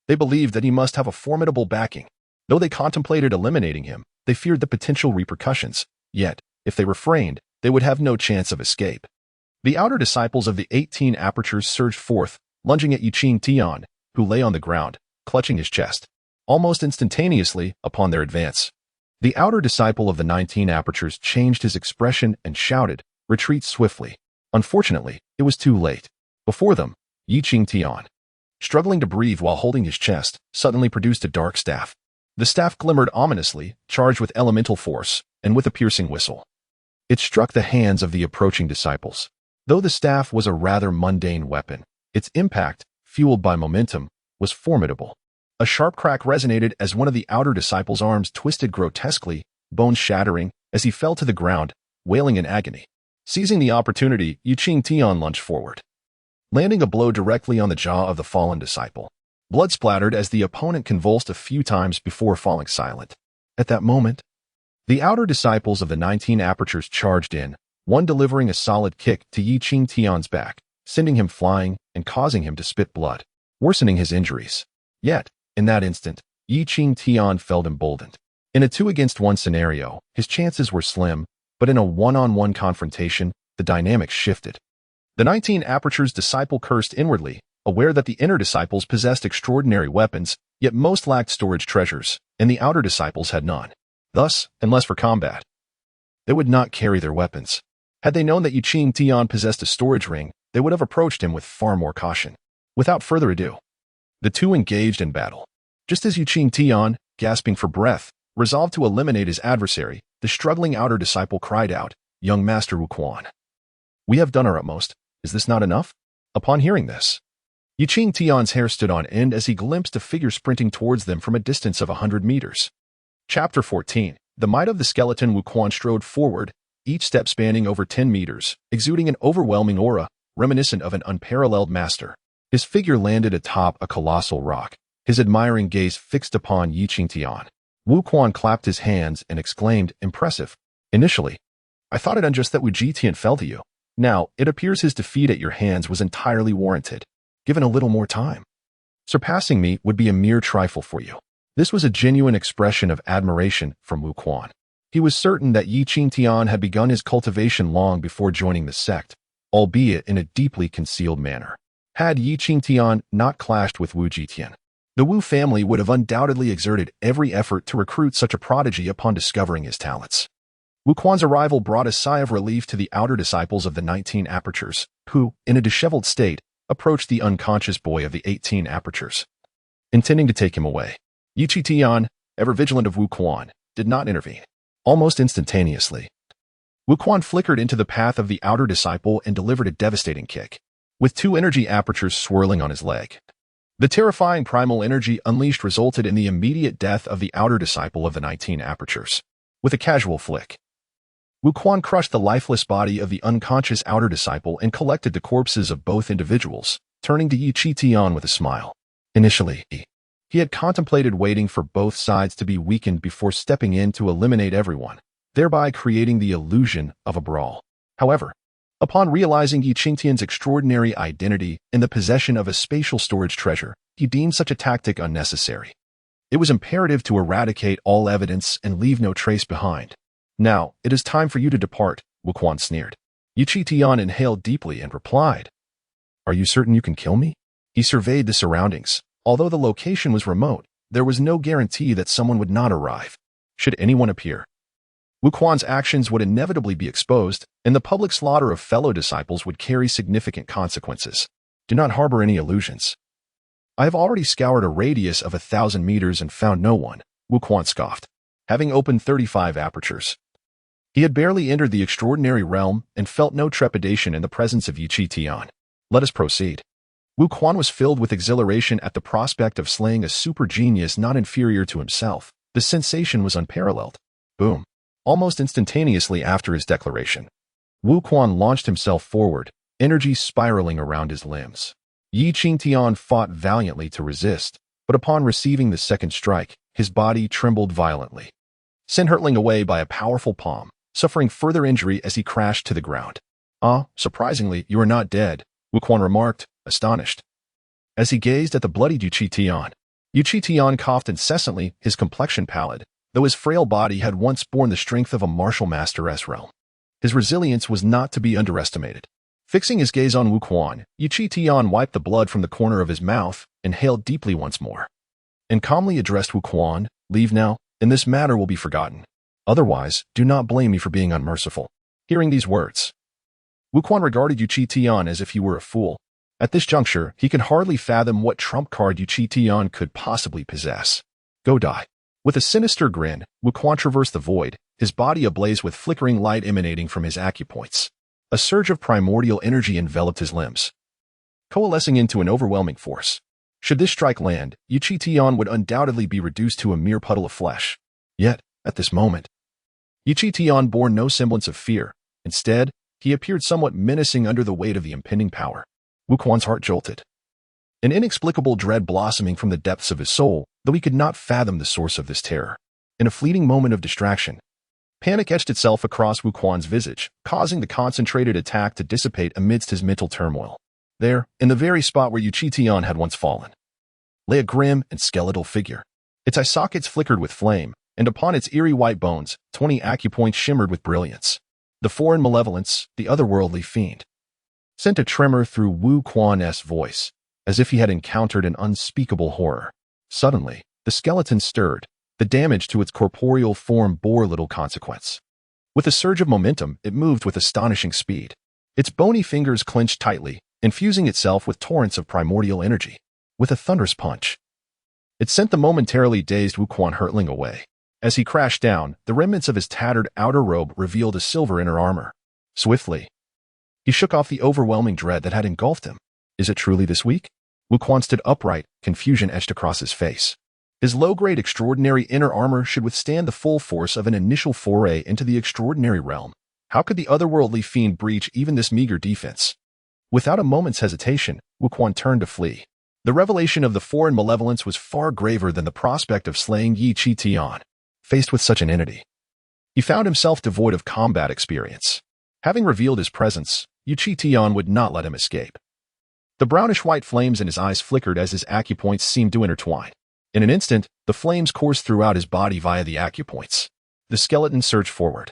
They believed that he must have a formidable backing. Though they contemplated eliminating him, they feared the potential repercussions. Yet, if they refrained, they would have no chance of escape. The outer disciples of the 18 apertures surged forth, lunging at Qingtian, who lay on the ground, clutching his chest. Almost instantaneously, upon their advance, the outer disciple of the 19 apertures changed his expression and shouted, "Retreat swiftly." Unfortunately, it was too late. Before them, Qingtian, struggling to breathe while holding his chest, suddenly produced a dark staff. The staff glimmered ominously, charged with elemental force, and with a piercing whistle. It struck the hands of the approaching disciples. Though the staff was a rather mundane weapon, its impact, fueled by momentum, was formidable. A sharp crack resonated as one of the outer disciples' arms twisted grotesquely, bones shattering, as he fell to the ground, wailing in agony. Seizing the opportunity, Qingtian lunged forward, landing a blow directly on the jaw of the fallen disciple. Blood splattered as the opponent convulsed a few times before falling silent. At that moment, the outer disciples of the 19 apertures charged in, one delivering a solid kick to Qingtian's back, sending him flying and causing him to spit blood, worsening his injuries. Yet, in that instant, Qingtian felt emboldened. In a 2-against-1 scenario, his chances were slim, but in a one-on-one confrontation, the dynamics shifted. The 19 apertures disciple cursed inwardly, aware that the inner disciples possessed extraordinary weapons, yet most lacked storage treasures, and the outer disciples had none. Thus, unless for combat, they would not carry their weapons. Had they known that Qingtian possessed a storage ring, they would have approached him with far more caution. Without further ado, the two engaged in battle. Just as Qingtian, gasping for breath, resolved to eliminate his adversary, the struggling outer disciple cried out, "Young Master Wuquan, we have done our utmost. Is this not enough?" Upon hearing this, Qingtian's hair stood on end as he glimpsed a figure sprinting towards them from a distance of 100 meters. Chapter 14. The might of the skeleton. Wuquan strode forward, each step spanning over 10 meters, exuding an overwhelming aura, reminiscent of an unparalleled master. His figure landed atop a colossal rock, his admiring gaze fixed upon Qingtian. Wuquan clapped his hands and exclaimed, "Impressive. Initially, I thought it unjust that Qingtian fell to you. Now, it appears his defeat at your hands was entirely warranted. Given a little more time, surpassing me would be a mere trifle for you." This was a genuine expression of admiration from Wuquan. He was certain that Qingtian had begun his cultivation long before joining the sect, albeit in a deeply concealed manner. Had Qingtian not clashed with Qingtian, the Wu family would have undoubtedly exerted every effort to recruit such a prodigy upon discovering his talents. Wuquan's arrival brought a sigh of relief to the outer disciples of the 19 apertures, who, in a disheveled state, approached the unconscious boy of the 18 apertures, intending to take him away. Qingtian, ever vigilant of Wuquan, did not intervene. Almost instantaneously, Wuquan flickered into the path of the outer disciple and delivered a devastating kick, with 2 energy apertures swirling on his leg. The terrifying primal energy unleashed resulted in the immediate death of the outer disciple of the 19 apertures. With a casual flick, Wuquan crushed the lifeless body of the unconscious outer disciple and collected the corpses of both individuals, turning to Qingtian with a smile. Initially, he had contemplated waiting for both sides to be weakened before stepping in to eliminate everyone, thereby creating the illusion of a brawl. However, upon realizing Qingtian's extraordinary identity in the possession of a spatial storage treasure, he deemed such a tactic unnecessary. It was imperative to eradicate all evidence and leave no trace behind. "Now, it is time for you to depart," Wuquan sneered. Qingtian inhaled deeply and replied, Are you certain you can kill me? He surveyed the surroundings. Although the location was remote, there was no guarantee that someone would not arrive. Should anyone appear, Wu Quan's actions would inevitably be exposed, and the public slaughter of fellow disciples would carry significant consequences. Do not harbor any illusions. I have already scoured a radius of 1,000 meters and found no one, Wu Quan scoffed, having opened 35 apertures. He had barely entered the extraordinary realm and felt no trepidation in the presence of Qingtian. Let us proceed. Wu Quan was filled with exhilaration at the prospect of slaying a super genius not inferior to himself. The sensation was unparalleled. Boom. Almost instantaneously after his declaration, Wu Quan launched himself forward, energy spiraling around his limbs. Qingtian fought valiantly to resist, but upon receiving the second strike, his body trembled violently. Sent hurtling away by a powerful palm, suffering further injury as he crashed to the ground. Ah, surprisingly, you are not dead, Wu Quan remarked, astonished. As he gazed at the bloodied Qingtian coughed incessantly, his complexion pallid, though his frail body had once borne the strength of a martial master's realm. His resilience was not to be underestimated. Fixing his gaze on Wu Quan, Qingtian wiped the blood from the corner of his mouth, inhaled deeply once more, and calmly addressed Wu Quan, leave now, and this matter will be forgotten. Otherwise, do not blame me for being unmerciful. Hearing these words, Wu Quan regarded Qingtian as if he were a fool. At this juncture, he could hardly fathom what trump card Qingtian could possibly possess. Go die. With a sinister grin, Wu Quan traversed the void, his body ablaze with flickering light emanating from his acupoints. A surge of primordial energy enveloped his limbs, coalescing into an overwhelming force. Should this strike land, Qingtian would undoubtedly be reduced to a mere puddle of flesh. Yet, at this moment, Qingtian bore no semblance of fear. Instead, he appeared somewhat menacing under the weight of the impending power. Wu Quan's heart jolted, an inexplicable dread blossoming from the depths of his soul, though he could not fathom the source of this terror. In a fleeting moment of distraction, panic etched itself across Wu Quan's visage, causing the concentrated attack to dissipate amidst his mental turmoil. There, in the very spot where Qingtian had once fallen, lay a grim and skeletal figure. Its eye sockets flickered with flame, and upon its eerie white bones, 20 acupoints shimmered with brilliance. The foreign malevolence, the otherworldly fiend, sent a tremor through Wu Quan's voice, as if he had encountered an unspeakable horror. Suddenly, the skeleton stirred. The damage to its corporeal form bore little consequence. With a surge of momentum, it moved with astonishing speed. Its bony fingers clenched tightly, infusing itself with torrents of primordial energy. With a thunderous punch, it sent the momentarily dazed Wu Quan hurtling away. As he crashed down, the remnants of his tattered outer robe revealed a silver inner armor. Swiftly, he shook off the overwhelming dread that had engulfed him. Is it truly this weak? Wu Quan stood upright, confusion etched across his face. His low-grade extraordinary inner armor should withstand the full force of an initial foray into the extraordinary realm. How could the otherworldly fiend breach even this meager defense? Without a moment's hesitation, Wu Quan turned to flee. The revelation of the foreign malevolence was far graver than the prospect of slaying Qingtian. Faced with such an entity, he found himself devoid of combat experience. Having revealed his presence, Qingtian would not let him escape. The brownish-white flames in his eyes flickered as his acupoints seemed to intertwine. In an instant, the flames coursed throughout his body via the acupoints. The skeleton surged forward.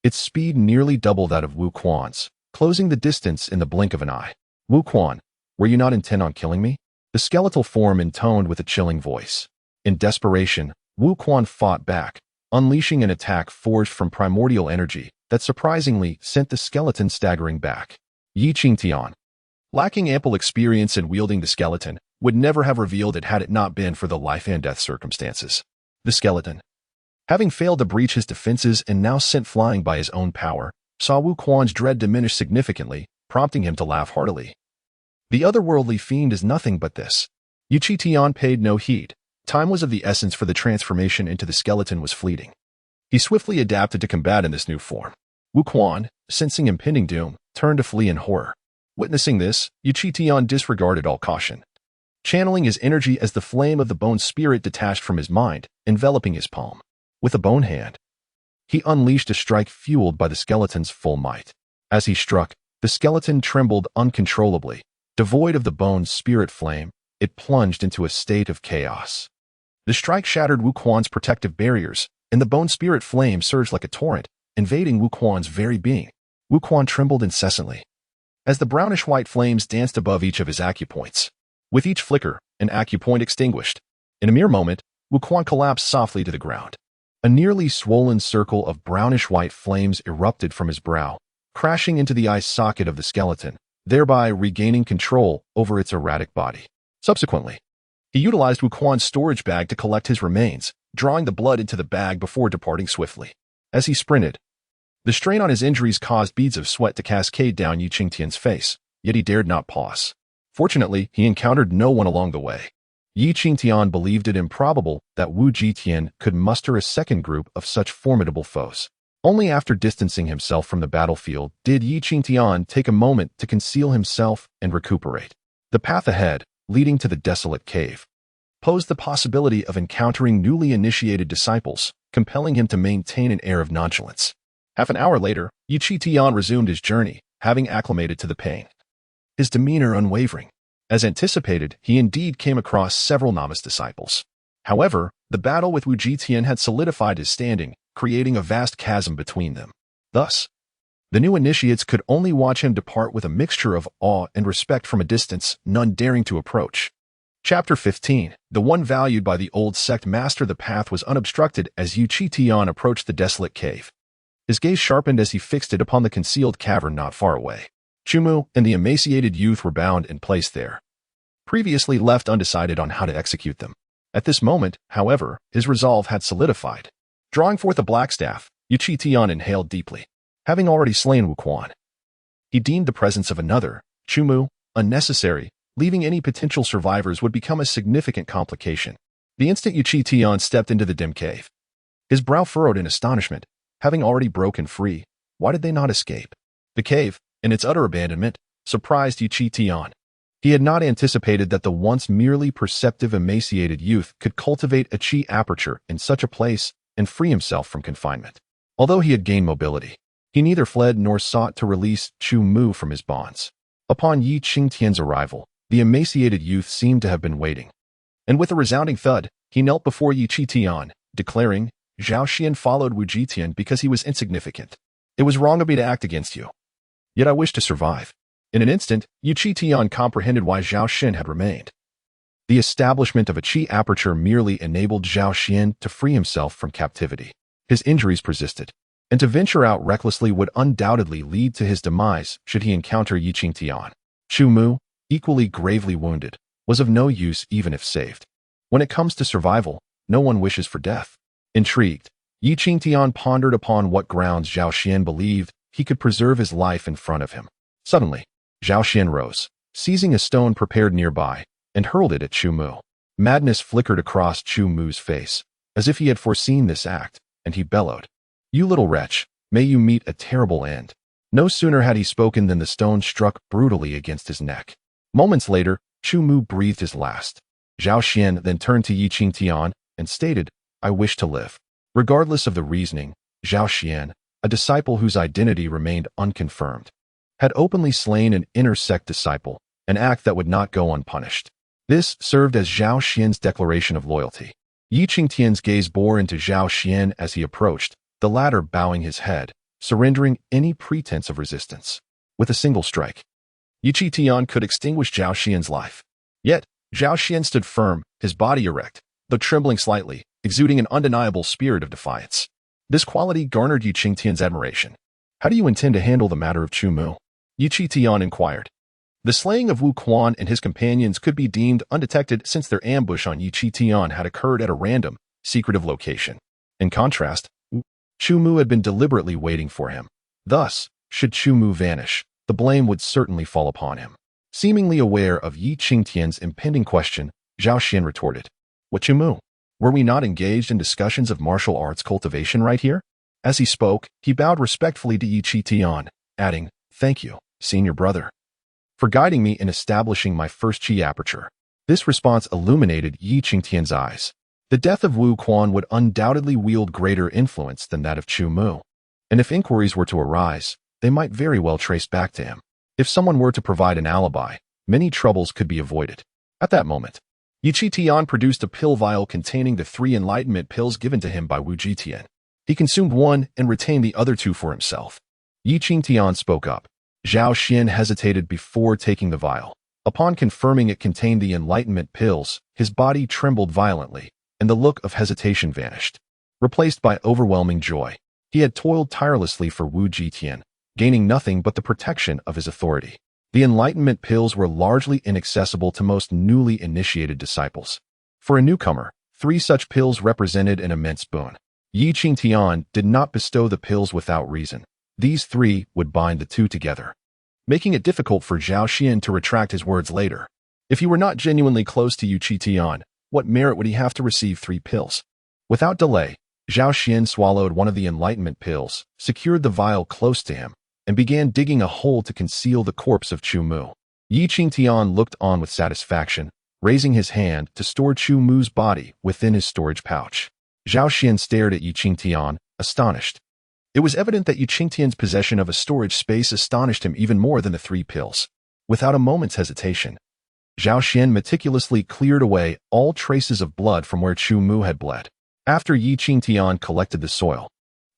Its speed nearly doubled that of Wu Quan's, closing the distance in the blink of an eye. Wu Quan, were you not intent on killing me? The skeletal form intoned with a chilling voice. In desperation, Wu Quan fought back, unleashing an attack forged from primordial energy that surprisingly sent the skeleton staggering back. Qingtian, lacking ample experience in wielding the skeleton, would never have revealed it had it not been for the life and death circumstances. The skeleton, having failed to breach his defenses and now sent flying by his own power, saw Wu Quan's dread diminish significantly, prompting him to laugh heartily. The otherworldly fiend is nothing but this. Qingtian paid no heed. Time was of the essence, for the transformation into the skeleton was fleeting. He swiftly adapted to combat in this new form. Wu Quan, sensing impending doom, turned to flee in horror. Witnessing this, Qingtian disregarded all caution, channeling his energy as the flame of the bone spirit detached from his mind, enveloping his palm. With a bone hand, he unleashed a strike fueled by the skeleton's full might. As he struck, the skeleton trembled uncontrollably. Devoid of the bone's spirit flame, it plunged into a state of chaos. The strike shattered Wu Quan's protective barriers, and the bone spirit flame surged like a torrent, invading Wu Quan's very being. Wu Quan trembled incessantly, as the brownish-white flames danced above each of his acupoints. With each flicker, an acupoint extinguished. In a mere moment, Wuquan collapsed softly to the ground. A nearly swollen circle of brownish-white flames erupted from his brow, crashing into the eye socket of the skeleton, thereby regaining control over its erratic body. Subsequently, he utilized Wuquan's storage bag to collect his remains, drawing the blood into the bag before departing swiftly. As he sprinted, the strain on his injuries caused beads of sweat to cascade down Qingtian's face, yet he dared not pause. Fortunately, he encountered no one along the way. Qingtian believed it improbable that Wu Jitian could muster a second group of such formidable foes. Only after distancing himself from the battlefield did Qingtian take a moment to conceal himself and recuperate. The path ahead, leading to the desolate cave, posed the possibility of encountering newly initiated disciples, compelling him to maintain an air of nonchalance. Half an hour later, Qingtian resumed his journey, having acclimated to the pain, his demeanor unwavering. As anticipated, he indeed came across several novice disciples. However, the battle with Wu Jitian had solidified his standing, creating a vast chasm between them. Thus, the new initiates could only watch him depart with a mixture of awe and respect from a distance, none daring to approach. Chapter 15. The one valued by the old sect master. The path was unobstructed as Qingtian approached the desolate cave. His gaze sharpened as he fixed it upon the concealed cavern not far away. Chumu and the emaciated youth were bound and placed there, previously left undecided on how to execute them. At this moment, however, his resolve had solidified. Drawing forth a black staff, Qingtian inhaled deeply. Having already slain Wuquan, he deemed the presence of another, Chumu, unnecessary. Leaving any potential survivors would become a significant complication. The instant Qingtian stepped into the dim cave, his brow furrowed in astonishment. Having already broken free, why did they not escape? The cave, in its utter abandonment, surprised Qingtian. He had not anticipated that the once merely perceptive emaciated youth could cultivate a qi aperture in such a place and free himself from confinement. Although he had gained mobility, he neither fled nor sought to release Chu Mu from his bonds. Upon Qingtian's arrival, the emaciated youth seemed to have been waiting. And with a resounding thud, he knelt before Qingtian, declaring, "Zhao Xian followed Wu Jitian because he was insignificant. It was wrong of me to act against you. Yet I wish to survive." In an instant, Qingtian comprehended why Zhao Xian had remained. The establishment of a qi aperture merely enabled Zhao Xian to free himself from captivity. His injuries persisted, and to venture out recklessly would undoubtedly lead to his demise should he encounter Qingtian. Chu Mu, equally gravely wounded, was of no use even if saved. When it comes to survival, no one wishes for death. Intrigued, Qingtian pondered upon what grounds Zhao Xian believed he could preserve his life in front of him. Suddenly, Zhao Xian rose, seizing a stone prepared nearby, and hurled it at Chu Mu. Madness flickered across Chu Mu's face, as if he had foreseen this act, and he bellowed, "You little wretch, may you meet a terrible end." No sooner had he spoken than the stone struck brutally against his neck. Moments later, Chu Mu breathed his last. Zhao Xian then turned to Qingtian and stated, "I wish to live." Regardless of the reasoning, Zhao Xian, a disciple whose identity remained unconfirmed, had openly slain an inner sect disciple, an act that would not go unpunished. This served as Zhao Xian's declaration of loyalty. Qingtian's gaze bore into Zhao Xian as he approached, the latter bowing his head, surrendering any pretense of resistance. With a single strike, Qingtian could extinguish Zhao Xian's life. Yet, Zhao Xian stood firm, his body erect, though trembling slightly, exuding an undeniable spirit of defiance. This quality garnered Qingtian's admiration. "How do you intend to handle the matter of Chu Mu?" Qingtian inquired. The slaying of Wuquan and his companions could be deemed undetected since their ambush on Qingtian had occurred at a random, secretive location. In contrast, Chu Mu had been deliberately waiting for him. Thus, should Chu Mu vanish, the blame would certainly fall upon him. Seemingly aware of Qingtian's impending question, Zhao Xian retorted, "What Chu Mu? Were we not engaged in discussions of martial arts cultivation right here?" As he spoke, he bowed respectfully to Qingtian, adding, "Thank you, senior brother, for guiding me in establishing my first qi aperture." This response illuminated Qingtian's eyes. The death of Wuquan would undoubtedly wield greater influence than that of Chu Mu, and if inquiries were to arise, they might very well trace back to him. If someone were to provide an alibi, many troubles could be avoided. At that moment, Qingtian produced a pill vial containing the 3 enlightenment pills given to him by Wu Jitian. He consumed one and retained the other 2 for himself. Qingtian spoke up, Zhao Xian hesitated before taking the vial. Upon confirming it contained the enlightenment pills, his body trembled violently, and the look of hesitation vanished, replaced by overwhelming joy. He had toiled tirelessly for Wu Qingtian, gaining nothing but the protection of his authority. The enlightenment pills were largely inaccessible to most newly initiated disciples. For a newcomer, 3 such pills represented an immense boon. Qingtian did not bestow the pills without reason. These 3 would bind the 2 together, making it difficult for Zhao Xian to retract his words later. If he were not genuinely close to Qingtian, what merit would he have to receive 3 pills? Without delay, Zhao Xian swallowed one of the enlightenment pills, secured the vial close to him, and began digging a hole to conceal the corpse of Chu Mu. Qingtian looked on with satisfaction, raising his hand to store Chu Mu's body within his storage pouch. Zhao Xian stared at Qingtian, astonished. It was evident that Qingtian's possession of a storage space astonished him even more than the 3 pills. Without a moment's hesitation, Zhao Xian meticulously cleared away all traces of blood from where Chu Mu had bled. After Qingtian collected the soil,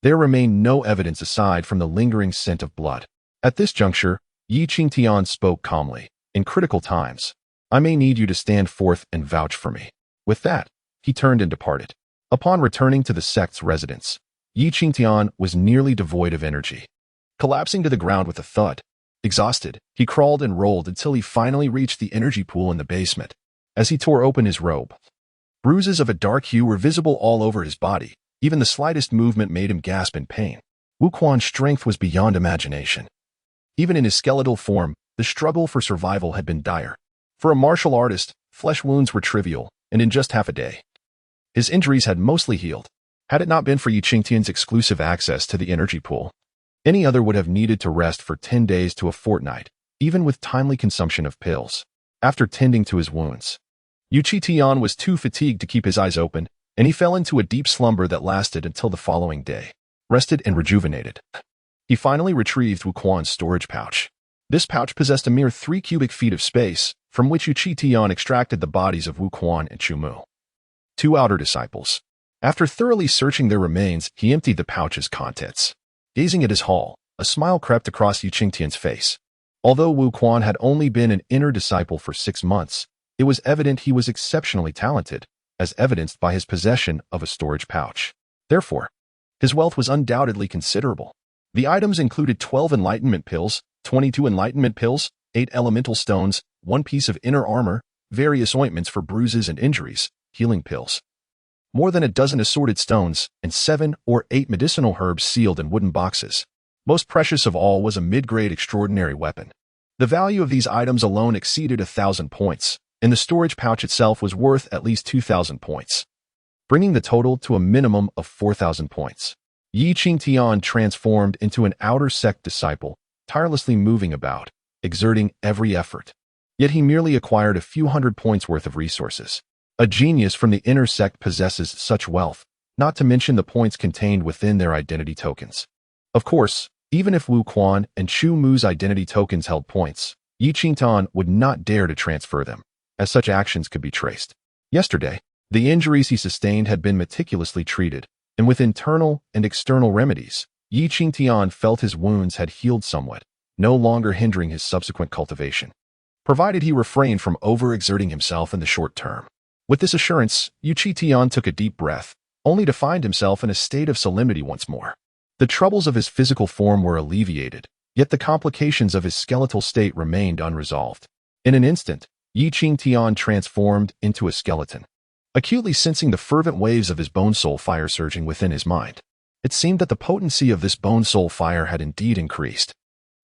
there remained no evidence aside from the lingering scent of blood. At this juncture, Qingtian spoke calmly. In critical times, I may need you to stand forth and vouch for me. With that, he turned and departed. Upon returning to the sect's residence, Qingtian was nearly devoid of energy. Collapsing to the ground with a thud, exhausted, he crawled and rolled until he finally reached the energy pool in the basement. As he tore open his robe, bruises of a dark hue were visible all over his body. Even the slightest movement made him gasp in pain. Wu Quan's strength was beyond imagination. Even in his skeletal form, the struggle for survival had been dire. For a martial artist, flesh wounds were trivial, and in just half a day, his injuries had mostly healed. Had it not been for Qingtian's exclusive access to the energy pool, any other would have needed to rest for 10 days to a fortnight, even with timely consumption of pills. After tending to his wounds, Qingtian was too fatigued to keep his eyes open, and he fell into a deep slumber that lasted until the following day. Rested and rejuvenated, he finally retrieved Wu Quan's storage pouch. This pouch possessed a mere 3 cubic feet of space, from which Qingtian extracted the bodies of Wu Quan and Chu Mu, 2 outer disciples. After thoroughly searching their remains, he emptied the pouch's contents. Gazing at his haul, a smile crept across Qingtian's face. Although Wu Quan had only been an inner disciple for 6 months, it was evident he was exceptionally talented, as evidenced by his possession of a storage pouch. Therefore, his wealth was undoubtedly considerable. The items included 12 enlightenment pills, 22 enlightenment pills, 8 elemental stones, 1 piece of inner armor, various ointments for bruises and injuries, healing pills, more than a dozen assorted stones, and 7 or 8 medicinal herbs sealed in wooden boxes. Most precious of all was a mid-grade extraordinary weapon. The value of these items alone exceeded 1,000 points, and the storage pouch itself was worth at least 2,000 points, bringing the total to a minimum of 4,000 points. Qingtian transformed into an outer sect disciple, tirelessly moving about, exerting every effort. Yet he merely acquired a few hundred points worth of resources. A genius from the inner sect possesses such wealth, not to mention the points contained within their identity tokens. Of course, even if Wu Quan and Chu Mu's identity tokens held points, Qingtian would not dare to transfer them, as such actions could be traced. Yesterday, the injuries he sustained had been meticulously treated, and with internal and external remedies, Qingtian felt his wounds had healed somewhat, no longer hindering his subsequent cultivation, provided he refrained from overexerting himself in the short term. With this assurance, Qingtian took a deep breath, only to find himself in a state of solemnity once more. The troubles of his physical form were alleviated, yet the complications of his skeletal state remained unresolved. In an instant, Qingtian transformed into a skeleton, acutely sensing the fervent waves of his bone-soul fire surging within his mind. It seemed that the potency of this bone-soul fire had indeed increased.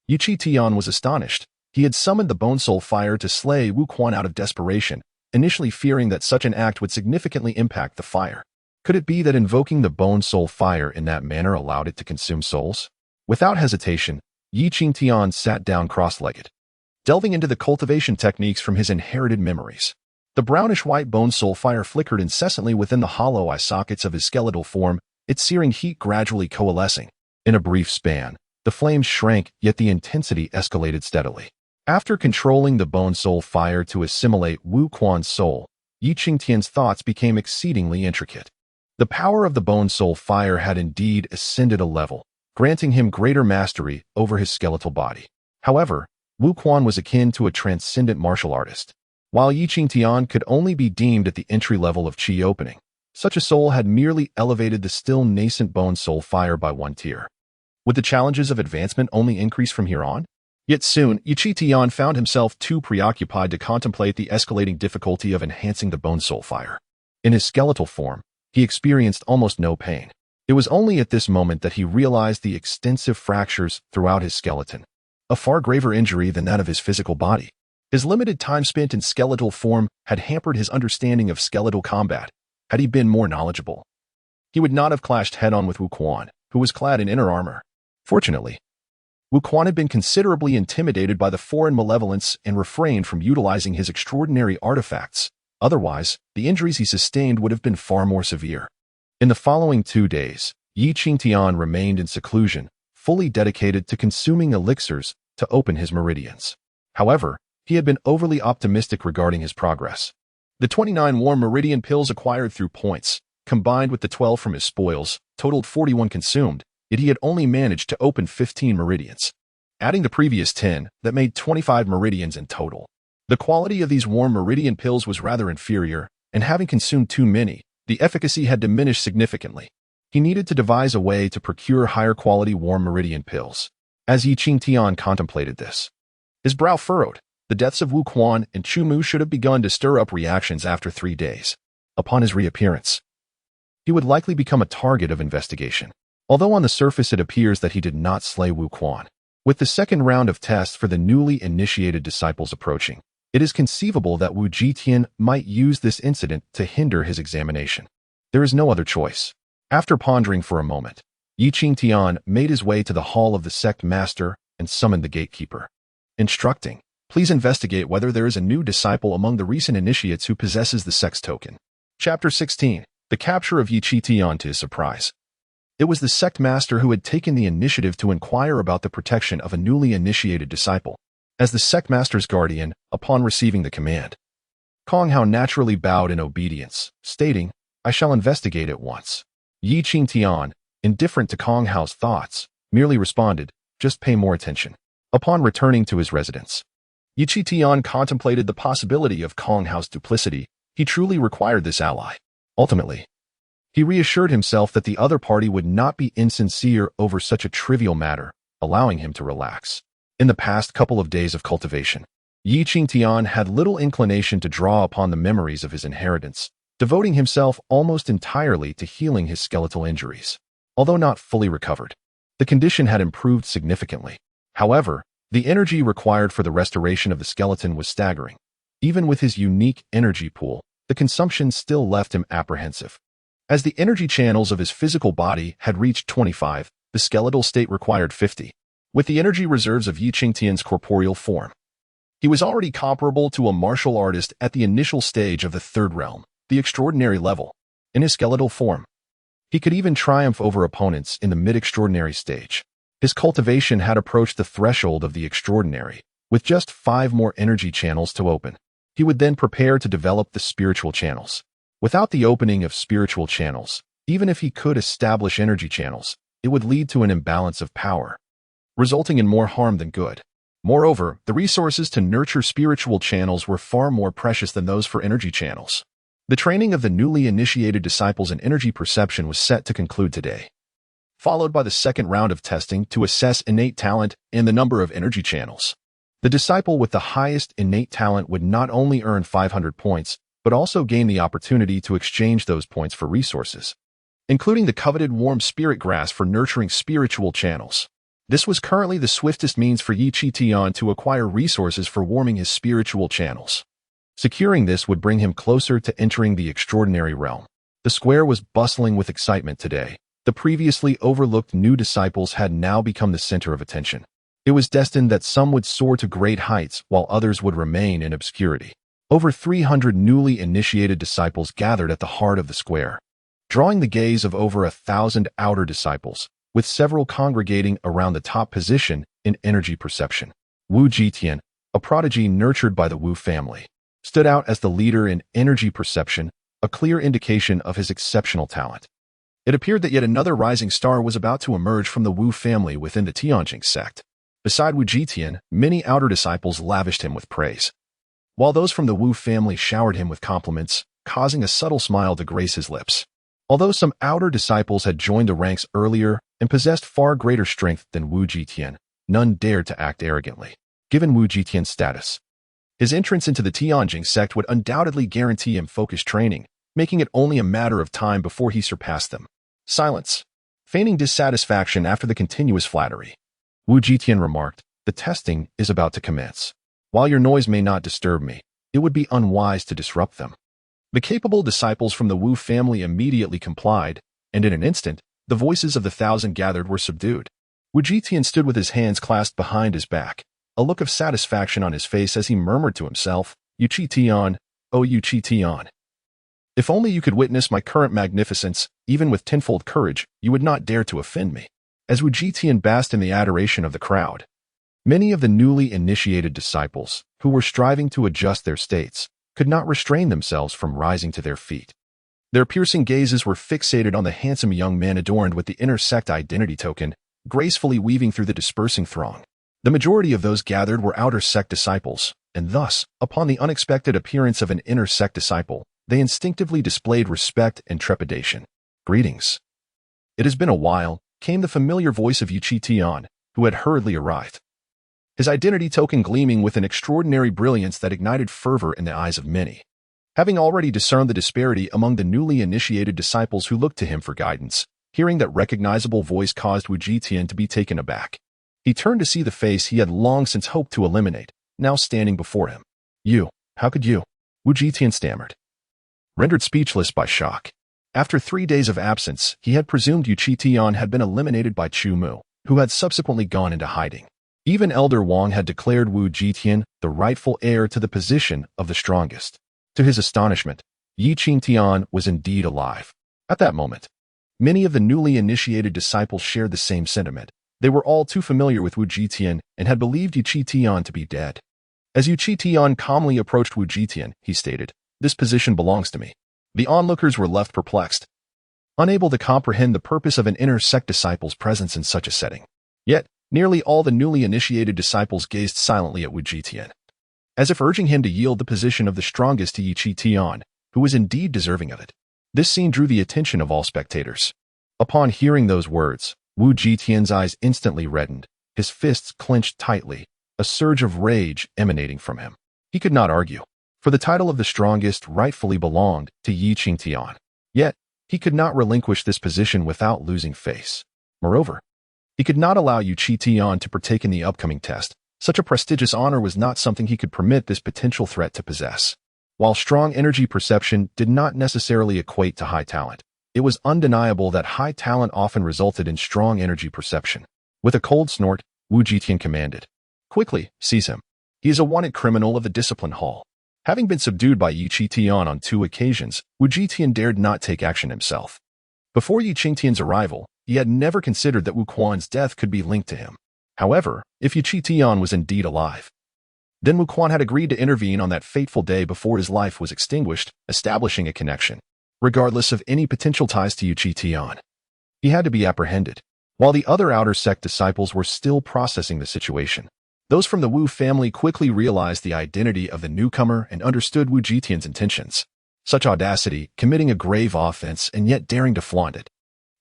Qingtian was astonished. He had summoned the bone-soul fire to slay Wu Quan out of desperation, initially fearing that such an act would significantly impact the fire. Could it be that invoking the bone-soul fire in that manner allowed it to consume souls? Without hesitation, Qingtian sat down cross-legged, delving into the cultivation techniques from his inherited memories. The brownish-white bone-soul fire flickered incessantly within the hollow eye sockets of his skeletal form, its searing heat gradually coalescing. In a brief span, the flames shrank, yet the intensity escalated steadily. After controlling the bone-soul fire to assimilate Wu Quan's soul, Qingtian's thoughts became exceedingly intricate. The power of the bone-soul fire had indeed ascended a level, granting him greater mastery over his skeletal body. However, Wu Quan was akin to a transcendent martial artist. While Qingtian could only be deemed at the entry level of Qi opening, such a soul had merely elevated the still nascent bone soul fire by one tier. Would the challenges of advancement only increase from here on? Yet soon, Qingtian found himself too preoccupied to contemplate the escalating difficulty of enhancing the bone soul fire. In his skeletal form, he experienced almost no pain. It was only at this moment that he realized the extensive fractures throughout his skeleton, a far graver injury than that of his physical body. His limited time spent in skeletal form had hampered his understanding of skeletal combat. Had he been more knowledgeable, he would not have clashed head-on with Wu Quan, who was clad in inner armor. Fortunately, Wu Quan had been considerably intimidated by the foreign malevolence and refrained from utilizing his extraordinary artifacts. Otherwise, the injuries he sustained would have been far more severe. In the following 2 days, Qingtian remained in seclusion, fully dedicated to consuming elixirs to open his meridians. However, he had been overly optimistic regarding his progress. The 29 warm meridian pills acquired through points, combined with the 12 from his spoils, totaled 41 consumed, yet he had only managed to open 15 meridians. Adding the previous 10, that made 25 meridians in total. The quality of these warm meridian pills was rather inferior, and having consumed too many, the efficacy had diminished significantly. He needed to devise a way to procure higher quality warm meridian pills. As Qingtian contemplated this, his brow furrowed. The deaths of Wu Quan and Chu Mu should have begun to stir up reactions after 3 days. Upon his reappearance, he would likely become a target of investigation. Although on the surface it appears that he did not slay Wu Quan. With the second round of tests for the newly initiated disciples approaching, it is conceivable that Wu Jitian might use this incident to hinder his examination. There is no other choice. After pondering for a moment, Qingtian made his way to the hall of the sect master and summoned the gatekeeper, instructing, "Please investigate whether there is a new disciple among the recent initiates who possesses the sex token." Chapter 16. The capture of Qingtian to his surprise. It was the sect master who had taken the initiative to inquire about the protection of a newly initiated disciple. As the sect master's guardian, upon receiving the command, Kong Hao naturally bowed in obedience, stating, "I shall investigate at once." Qingtian, indifferent to Kong Hao's thoughts, merely responded, "Just pay more attention." Upon returning to his residence, Qingtian contemplated the possibility of Kong Hao's duplicity. He truly required this ally. Ultimately, he reassured himself that the other party would not be insincere over such a trivial matter, allowing him to relax. In the past couple of days of cultivation, Qingtian had little inclination to draw upon the memories of his inheritance, devoting himself almost entirely to healing his skeletal injuries. Although not fully recovered, the condition had improved significantly. However, the energy required for the restoration of the skeleton was staggering. Even with his unique energy pool, the consumption still left him apprehensive. As the energy channels of his physical body had reached 25, the skeletal state required 50. With the energy reserves of Qingtian's corporeal form, he was already comparable to a martial artist at the initial stage of the third realm, the extraordinary level. In his skeletal form, he could even triumph over opponents in the mid-extraordinary stage. His cultivation had approached the threshold of the extraordinary, with just 5 more energy channels to open. He would then prepare to develop the spiritual channels. Without the opening of spiritual channels, even if he could establish energy channels, it would lead to an imbalance of power, resulting in more harm than good. Moreover, the resources to nurture spiritual channels were far more precious than those for energy channels. The training of the newly initiated disciples in energy perception was set to conclude today, followed by the second round of testing to assess innate talent and the number of energy channels. The disciple with the highest innate talent would not only earn 500 points, but also gain the opportunity to exchange those points for resources, including the coveted warm spirit grass for nurturing spiritual channels. This was currently the swiftest means for Qingtian to acquire resources for warming his spiritual channels. Securing this would bring him closer to entering the extraordinary realm. The square was bustling with excitement today. The previously overlooked new disciples had now become the center of attention. It was destined that some would soar to great heights while others would remain in obscurity. Over 300 newly initiated disciples gathered at the heart of the square, drawing the gaze of over 1,000 outer disciples, with several congregating around the top position in energy perception. Wu Jitian, a prodigy nurtured by the Wu family, stood out as the leader in energy perception, a clear indication of his exceptional talent. It appeared that yet another rising star was about to emerge from the Wu family within the Tianjing sect. Beside Wu Jitian, many outer disciples lavished him with praise, while those from the Wu family showered him with compliments, causing a subtle smile to grace his lips. Although some outer disciples had joined the ranks earlier and possessed far greater strength than Wu Jitian, none dared to act arrogantly. Given Wu Jitian's status, his entrance into the Tianjing sect would undoubtedly guarantee him focused training, making it only a matter of time before he surpassed them. Silence. Feigning dissatisfaction after the continuous flattery, Wu Jitian remarked, "The testing is about to commence. While your noise may not disturb me, it would be unwise to disrupt them." The capable disciples from the Wu family immediately complied, and in an instant, the voices of the 1,000 gathered were subdued. Wu Jitian stood with his hands clasped behind his back, a look of satisfaction on his face as he murmured to himself, "Yu Qingtian, oh Yu Qingtian. If only you could witness my current magnificence, even with tenfold courage, you would not dare to offend me." As Wu Jitian basked in the adoration of the crowd, many of the newly initiated disciples, who were striving to adjust their states, could not restrain themselves from rising to their feet. Their piercing gazes were fixated on the handsome young man adorned with the inner sect identity token, gracefully weaving through the dispersing throng. The majority of those gathered were outer sect disciples, and thus, upon the unexpected appearance of an inner sect disciple, they instinctively displayed respect and trepidation. "Greetings. It has been a while," came the familiar voice of Yu Qingtian, who had hurriedly arrived, his identity token gleaming with an extraordinary brilliance that ignited fervor in the eyes of many. Having already discerned the disparity among the newly initiated disciples who looked to him for guidance, hearing that recognizable voice caused Wu Jitian to be taken aback. He turned to see the face he had long since hoped to eliminate, now standing before him. "You, how could you?" Wu Jitian stammered, rendered speechless by shock. After 3 days of absence, he had presumed Yu Qingtian had been eliminated by Chu Mu, who had subsequently gone into hiding. Even Elder Wang had declared Wu Jitian the rightful heir to the position of the strongest. To his astonishment, Yu Qingtian was indeed alive. At that moment, many of the newly initiated disciples shared the same sentiment. They were all too familiar with Wu Jitian and had believed Yu Qingtian to be dead. As Yu Qingtian calmly approached Wu Jitian, he stated, "This position belongs to me." The onlookers were left perplexed, unable to comprehend the purpose of an inner sect disciple's presence in such a setting. Yet, nearly all the newly initiated disciples gazed silently at Wu Jitian, as if urging him to yield the position of the strongest to Yu Qingtian, who was indeed deserving of it. This scene drew the attention of all spectators. Upon hearing those words, Wu Jitian's eyes instantly reddened, his fists clenched tightly, a surge of rage emanating from him. He could not argue, for the title of the strongest rightfully belonged to Yu Qingtian. Yet, he could not relinquish this position without losing face. Moreover, he could not allow Yu Qingtian to partake in the upcoming test. Such a prestigious honor was not something he could permit this potential threat to possess. While strong energy perception did not necessarily equate to high talent, it was undeniable that high talent often resulted in strong energy perception. With a cold snort, Wu Jitian commanded, "Quickly, seize him. He is a wanted criminal of the discipline hall." Having been subdued by Yu Qingtian on 2 occasions, Wu Jitian dared not take action himself. Before Yu Qingtian's arrival, he had never considered that Wu Quan's death could be linked to him. However, if Yu Qingtian was indeed alive, then Wu Quan had agreed to intervene on that fateful day before his life was extinguished, establishing a connection. Regardless of any potential ties to Yu Qingtian, he had to be apprehended. While the other outer sect disciples were still processing the situation, those from the Wu family quickly realized the identity of the newcomer and understood Wu Jitian's intentions. Such audacity, committing a grave offense and yet daring to flaunt it.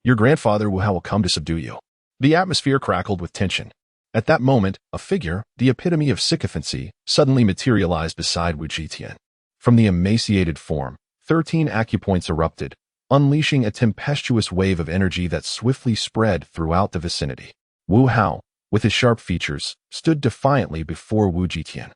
"Your grandfather Wu Hao will come to subdue you." The atmosphere crackled with tension. At that moment, a figure, the epitome of sycophancy, suddenly materialized beside Wu Jitian. From the emaciated form, 13 acupoints erupted, unleashing a tempestuous wave of energy that swiftly spread throughout the vicinity. Wu Hao, with his sharp features, stood defiantly before Wu Jitian.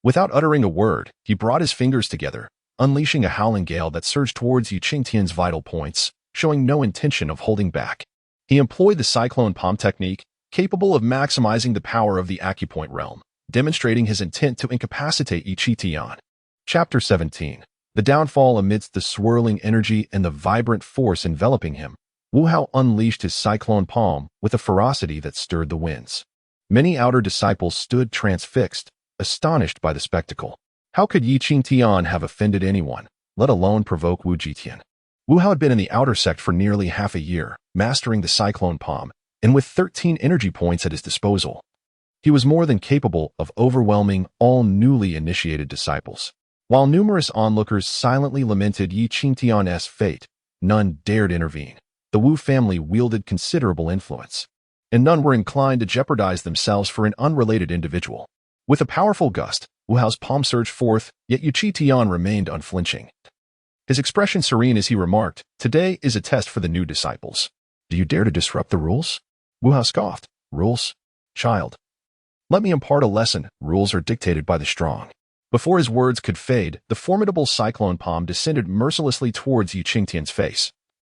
Without uttering a word, he brought his fingers together, unleashing a howling gale that surged towards Yu Qingtian's vital points, showing no intention of holding back. He employed the cyclone palm technique, capable of maximizing the power of the acupoint realm, demonstrating his intent to incapacitate Yu Qingtian. Chapter 17. The downfall. Amidst the swirling energy and the vibrant force enveloping him, Wu Hao unleashed his cyclone palm with a ferocity that stirred the winds. Many outer disciples stood transfixed, astonished by the spectacle. How could Yu Qingtian have offended anyone, let alone provoke Wu Jitian? Wu Hao had been in the outer sect for nearly half a year, mastering the cyclone palm, and with 13 energy points at his disposal, He was more than capable of overwhelming all newly initiated disciples. While numerous onlookers silently lamented Yi Qingtian's fate, none dared intervene. The Wu family wielded considerable influence, and none were inclined to jeopardize themselves for an unrelated individual. With a powerful gust, Wu Hao's palm surged forth, yet Yi Qingtian remained unflinching. His expression serene as he remarked, "Today is a test for the new disciples. Do you dare to disrupt the rules?" Wu Hao scoffed. "Rules? Child. Let me impart a lesson. Rules are dictated by the strong." Before his words could fade, the formidable cyclone palm descended mercilessly towards Yi Qingtian's face,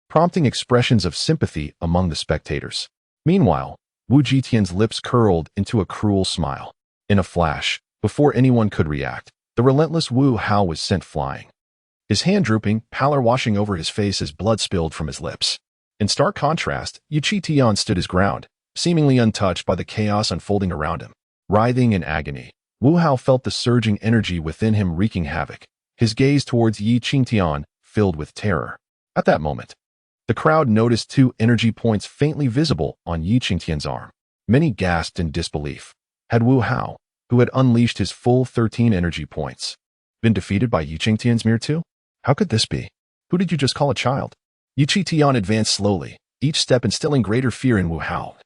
prompting expressions of sympathy among the spectators. Meanwhile, Wu Jitian's lips curled into a cruel smile. In a flash, before anyone could react, the relentless Wu Hao was sent flying. His hand drooping, pallor washing over his face as blood spilled from his lips. In stark contrast, Yi Qingtian stood his ground, seemingly untouched by the chaos unfolding around him. Writhing in agony, Wu Hao felt the surging energy within him wreaking havoc, his gaze towards Yi Qingtian filled with terror. At that moment, the crowd noticed two energy points faintly visible on Yi Qingtian's arm. Many gasped in disbelief. Had Wu Hao, who had unleashed his full 13 energy points, been defeated by Yi Qingtian's mere 2? How could this be? Who did you just call a child? Yi Qingtian advanced slowly, each step instilling greater fear in Wu Hao,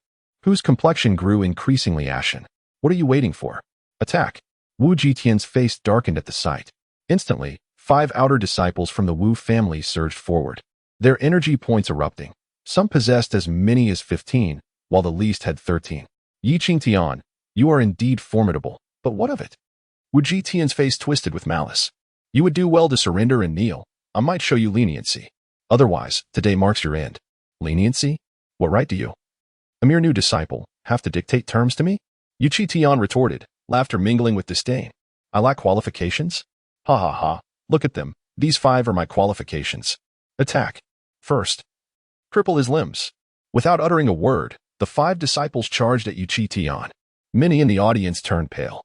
whose complexion grew increasingly ashen. What are you waiting for? Attack! Wu Jitian's face darkened at the sight. Instantly, 5 outer disciples from the Wu family surged forward, their energy points erupting. Some possessed as many as 15, while the least had 13. Yi Qingtian, you are indeed formidable, but what of it? Wu Jitian's face twisted with malice. You would do well to surrender and kneel. I might show you leniency. Otherwise, today marks your end. Leniency? What right do you, a mere new disciple, have to dictate terms to me? Yi Qingtian retorted, laughter mingling with disdain. I lack qualifications? Ha ha ha, look at them. These 5 are my qualifications. Attack. First, cripple his limbs. Without uttering a word, the 5 disciples charged at Yi Qingtian. Many in the audience turned pale.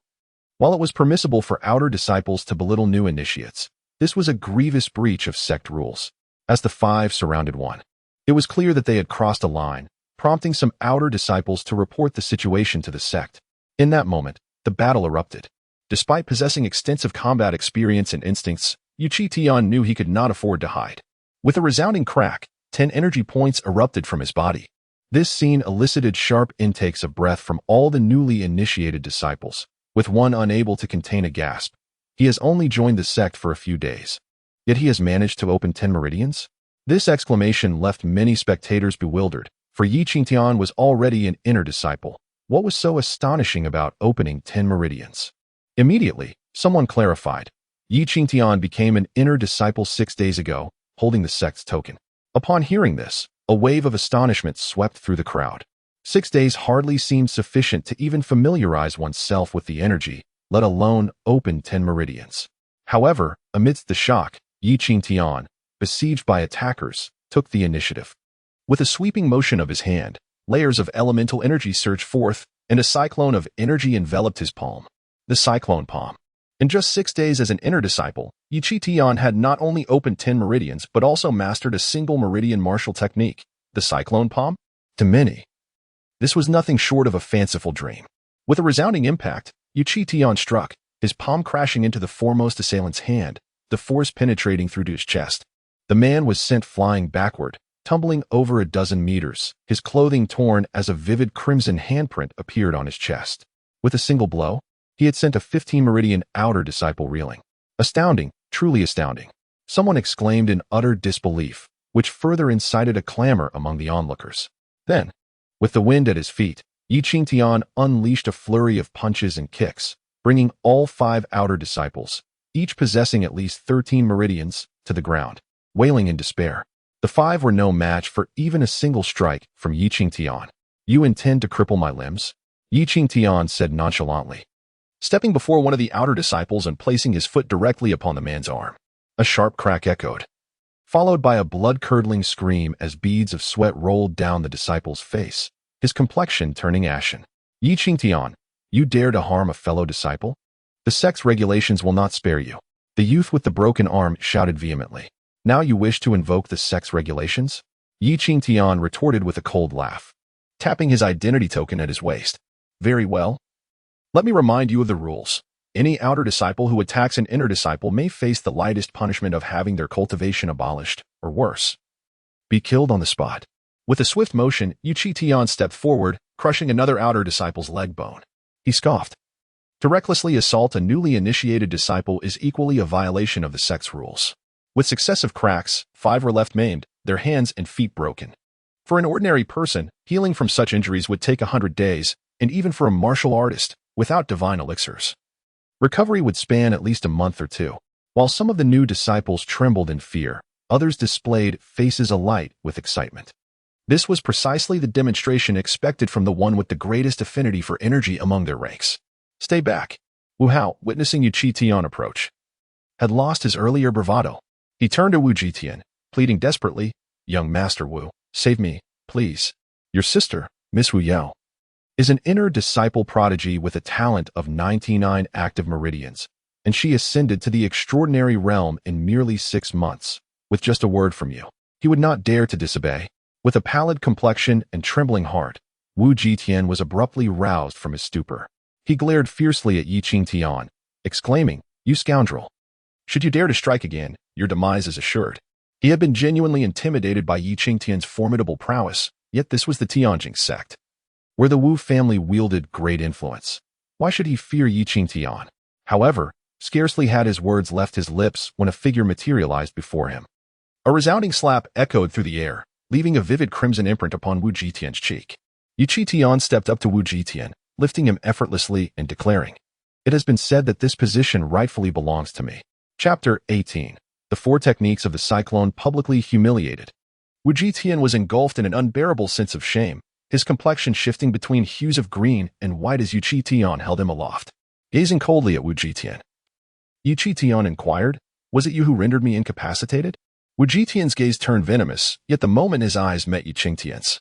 While it was permissible for outer disciples to belittle new initiates, this was a grievous breach of sect rules. As the 5 surrounded one, it was clear that they had crossed a line, prompting some outer disciples to report the situation to the sect. In that moment, the battle erupted. Despite possessing extensive combat experience and instincts, Yi Qingtian knew he could not afford to hide. With a resounding crack, 10 energy points erupted from his body. This scene elicited sharp intakes of breath from all the newly initiated disciples, with one unable to contain a gasp. He has only joined the sect for a few days, yet he has managed to open 10 meridians? This exclamation left many spectators bewildered, for Yi Qingtian was already an inner disciple. What was so astonishing about opening 10 meridians? Immediately, someone clarified. Yi Qingtian became an inner disciple 6 days ago, holding the sect's token. Upon hearing this, a wave of astonishment swept through the crowd. 6 days hardly seemed sufficient to even familiarize oneself with the energy, let alone open 10 meridians. However, amidst the shock, Yi Qingtian, besieged by attackers, took the initiative. With a sweeping motion of his hand, layers of elemental energy surged forth, and a cyclone of energy enveloped his palm. The cyclone palm. In just 6 days as an inner disciple, Yi Qingtian had not only opened 10 meridians but also mastered a single meridian martial technique, the cyclone palm. To many, this was nothing short of a fanciful dream. With a resounding impact, Yi Qingtian struck, his palm crashing into the foremost assailant's hand, the force penetrating through to his chest. The man was sent flying backward, tumbling over a dozen meters, his clothing torn as a vivid crimson handprint appeared on his chest. With a single blow, he had sent a 15-meridian outer disciple reeling. Astounding, truly astounding. Someone exclaimed in utter disbelief, which further incited a clamor among the onlookers. Then, with the wind at his feet, Yi Qingtian unleashed a flurry of punches and kicks, bringing all 5 outer disciples, each possessing at least 13 meridians, to the ground. Wailing in despair, the 5 were no match for even a single strike from Yi Qingtian. You intend to cripple my limbs? Yi Qingtian said nonchalantly, stepping before one of the outer disciples and placing his foot directly upon the man's arm. A sharp crack echoed, followed by a blood-curdling scream as beads of sweat rolled down the disciple's face, his complexion turning ashen. Yi Qingtian, you dare to harm a fellow disciple? The sect's regulations will not spare you. The youth with the broken arm shouted vehemently. Now you wish to invoke the sect's regulations? Yi Qingtian retorted with a cold laugh, tapping his identity token at his waist. Very well. Let me remind you of the rules. Any outer disciple who attacks an inner disciple may face the lightest punishment of having their cultivation abolished, or worse, be killed on the spot. With a swift motion, Qingtian stepped forward, crushing another outer disciple's leg bone. He scoffed. To recklessly assault a newly initiated disciple is equally a violation of the sect's rules. With successive cracks, 5 were left maimed, their hands and feet broken. For an ordinary person, healing from such injuries would take 100 days, and even for a martial artist, without divine elixirs, recovery would span at least a month or two. While some of the new disciples trembled in fear, others displayed faces alight with excitement. This was precisely the demonstration expected from the one with the greatest affinity for energy among their ranks. Stay back. Wu Hao, witnessing Qingtian approach, had lost his earlier bravado. He turned to Wu Qingtian, pleading desperately, "Young Master Wu, save me, please. Your sister, Miss Wu Yao, is an inner disciple prodigy with a talent of 99 active meridians, and she ascended to the extraordinary realm in merely 6 months. With just a word from you, he would not dare to disobey." With a pallid complexion and trembling heart, Wu Qingtian was abruptly roused from his stupor. He glared fiercely at Qingtian, exclaiming, "You scoundrel! Should you dare to strike again, your demise is assured." He had been genuinely intimidated by Qingtian's formidable prowess, yet this was the Tianjin sect, where the Wu family wielded great influence. Why should he fear Qingtian? However, scarcely had his words left his lips when a figure materialized before him. A resounding slap echoed through the air, leaving a vivid crimson imprint upon Wu Qingtian's cheek. Qingtian stepped up to Wu Qingtian, lifting him effortlessly and declaring, "It has been said that this position rightfully belongs to me." Chapter 18. The 4 techniques of the cyclone publicly humiliated. Wu Qingtian was engulfed in an unbearable sense of shame, his complexion shifting between hues of green and white as Qingtian held him aloft. Gazing coldly at Wu Qingtian, Qingtian inquired, "Was it you who rendered me incapacitated?" Wu Qingtian's gaze turned venomous, yet the moment his eyes met Qingtian's,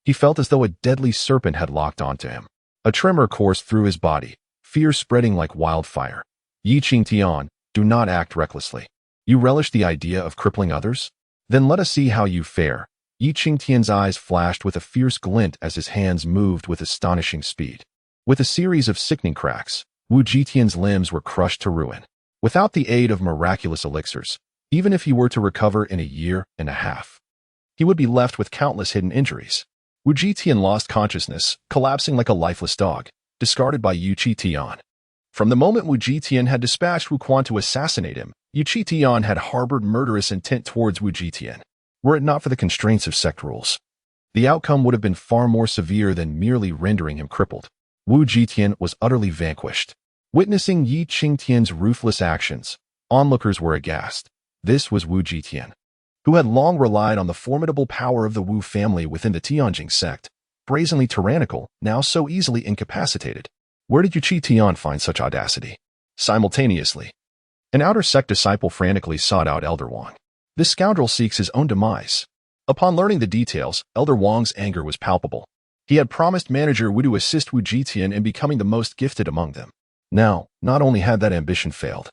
he felt as though a deadly serpent had locked onto him. A tremor coursed through his body, fear spreading like wildfire. "Qingtian, do not act recklessly. You relish the idea of crippling others? Then let us see how you fare." Qingtian's eyes flashed with a fierce glint as his hands moved with astonishing speed. With a series of sickening cracks, Wu Qingtian's limbs were crushed to ruin. Without the aid of miraculous elixirs, even if he were to recover in a year and a half, he would be left with countless hidden injuries. Wu Qingtian lost consciousness, collapsing like a lifeless dog, discarded by Qingtian. From the moment Wu Qingtian had dispatched Wu Quan to assassinate him, Qingtian had harbored murderous intent towards Wu Qingtian. Were it not for the constraints of sect rules, the outcome would have been far more severe than merely rendering him crippled. Wu Qingtian was utterly vanquished. Witnessing Qingtian's ruthless actions, onlookers were aghast. This was Wu Qingtian, who had long relied on the formidable power of the Wu family within the Tianjin sect, brazenly tyrannical, now so easily incapacitated. Where did Qingtian find such audacity? Simultaneously, an outer sect disciple frantically sought out Elder Wang. This scoundrel seeks his own demise. Upon learning the details, Elder Wang's anger was palpable. He had promised manager Wu to assist Wu Qingtian in becoming the most gifted among them. Now, not only had that ambition failed,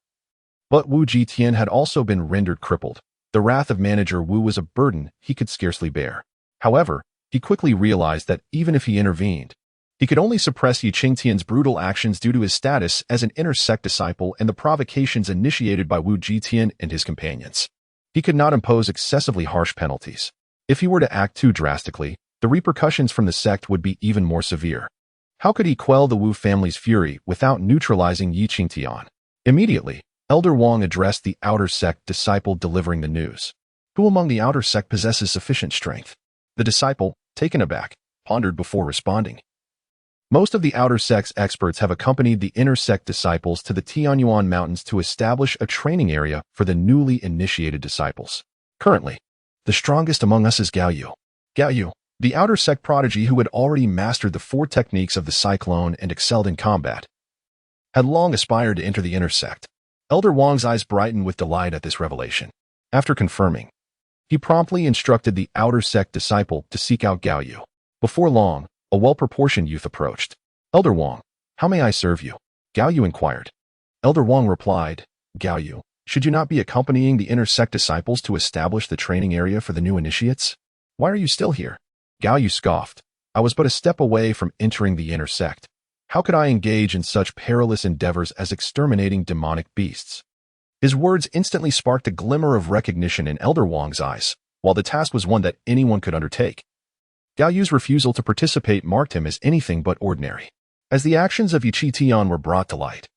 but Wu Qingtian had also been rendered crippled. The wrath of manager Wu was a burden he could scarcely bear. However, he quickly realized that even if he intervened, he could only suppress Qingtian's brutal actions due to his status as an inner sect disciple and the provocations initiated by Wu Qingtian and his companions. He could not impose excessively harsh penalties. If he were to act too drastically, the repercussions from the sect would be even more severe. How could he quell the Wu family's fury without neutralizing Qingtian? Immediately, Elder Wang addressed the outer sect disciple delivering the news. Who among the outer sect possesses sufficient strength? The disciple, taken aback, pondered before responding. Most of the outer sect's experts have accompanied the inner sect disciples to the Tianyuan Mountains to establish a training area for the newly initiated disciples. Currently, the strongest among us is Gao Yu. Gao Yu, the outer sect prodigy who had already mastered the 4 techniques of the cyclone and excelled in combat, had long aspired to enter the inner sect. Elder Wang's eyes brightened with delight at this revelation. After confirming, he promptly instructed the outer sect disciple to seek out Gao Yu. Before long, a well-proportioned youth approached. "Elder Wang, how may I serve you?" Gao Yu inquired. Elder Wang replied, "Gao Yu, should you not be accompanying the inner sect disciples to establish the training area for the new initiates? Why are you still here?" Gao Yu scoffed. "I was but a step away from entering the inner sect. How could I engage in such perilous endeavors as exterminating demonic beasts? His words instantly sparked a glimmer of recognition in Elder Wang's eyes, while the task was one that anyone could undertake. Gao Yu's refusal to participate marked him as anything but ordinary. As the actions of Qingtian were brought to light,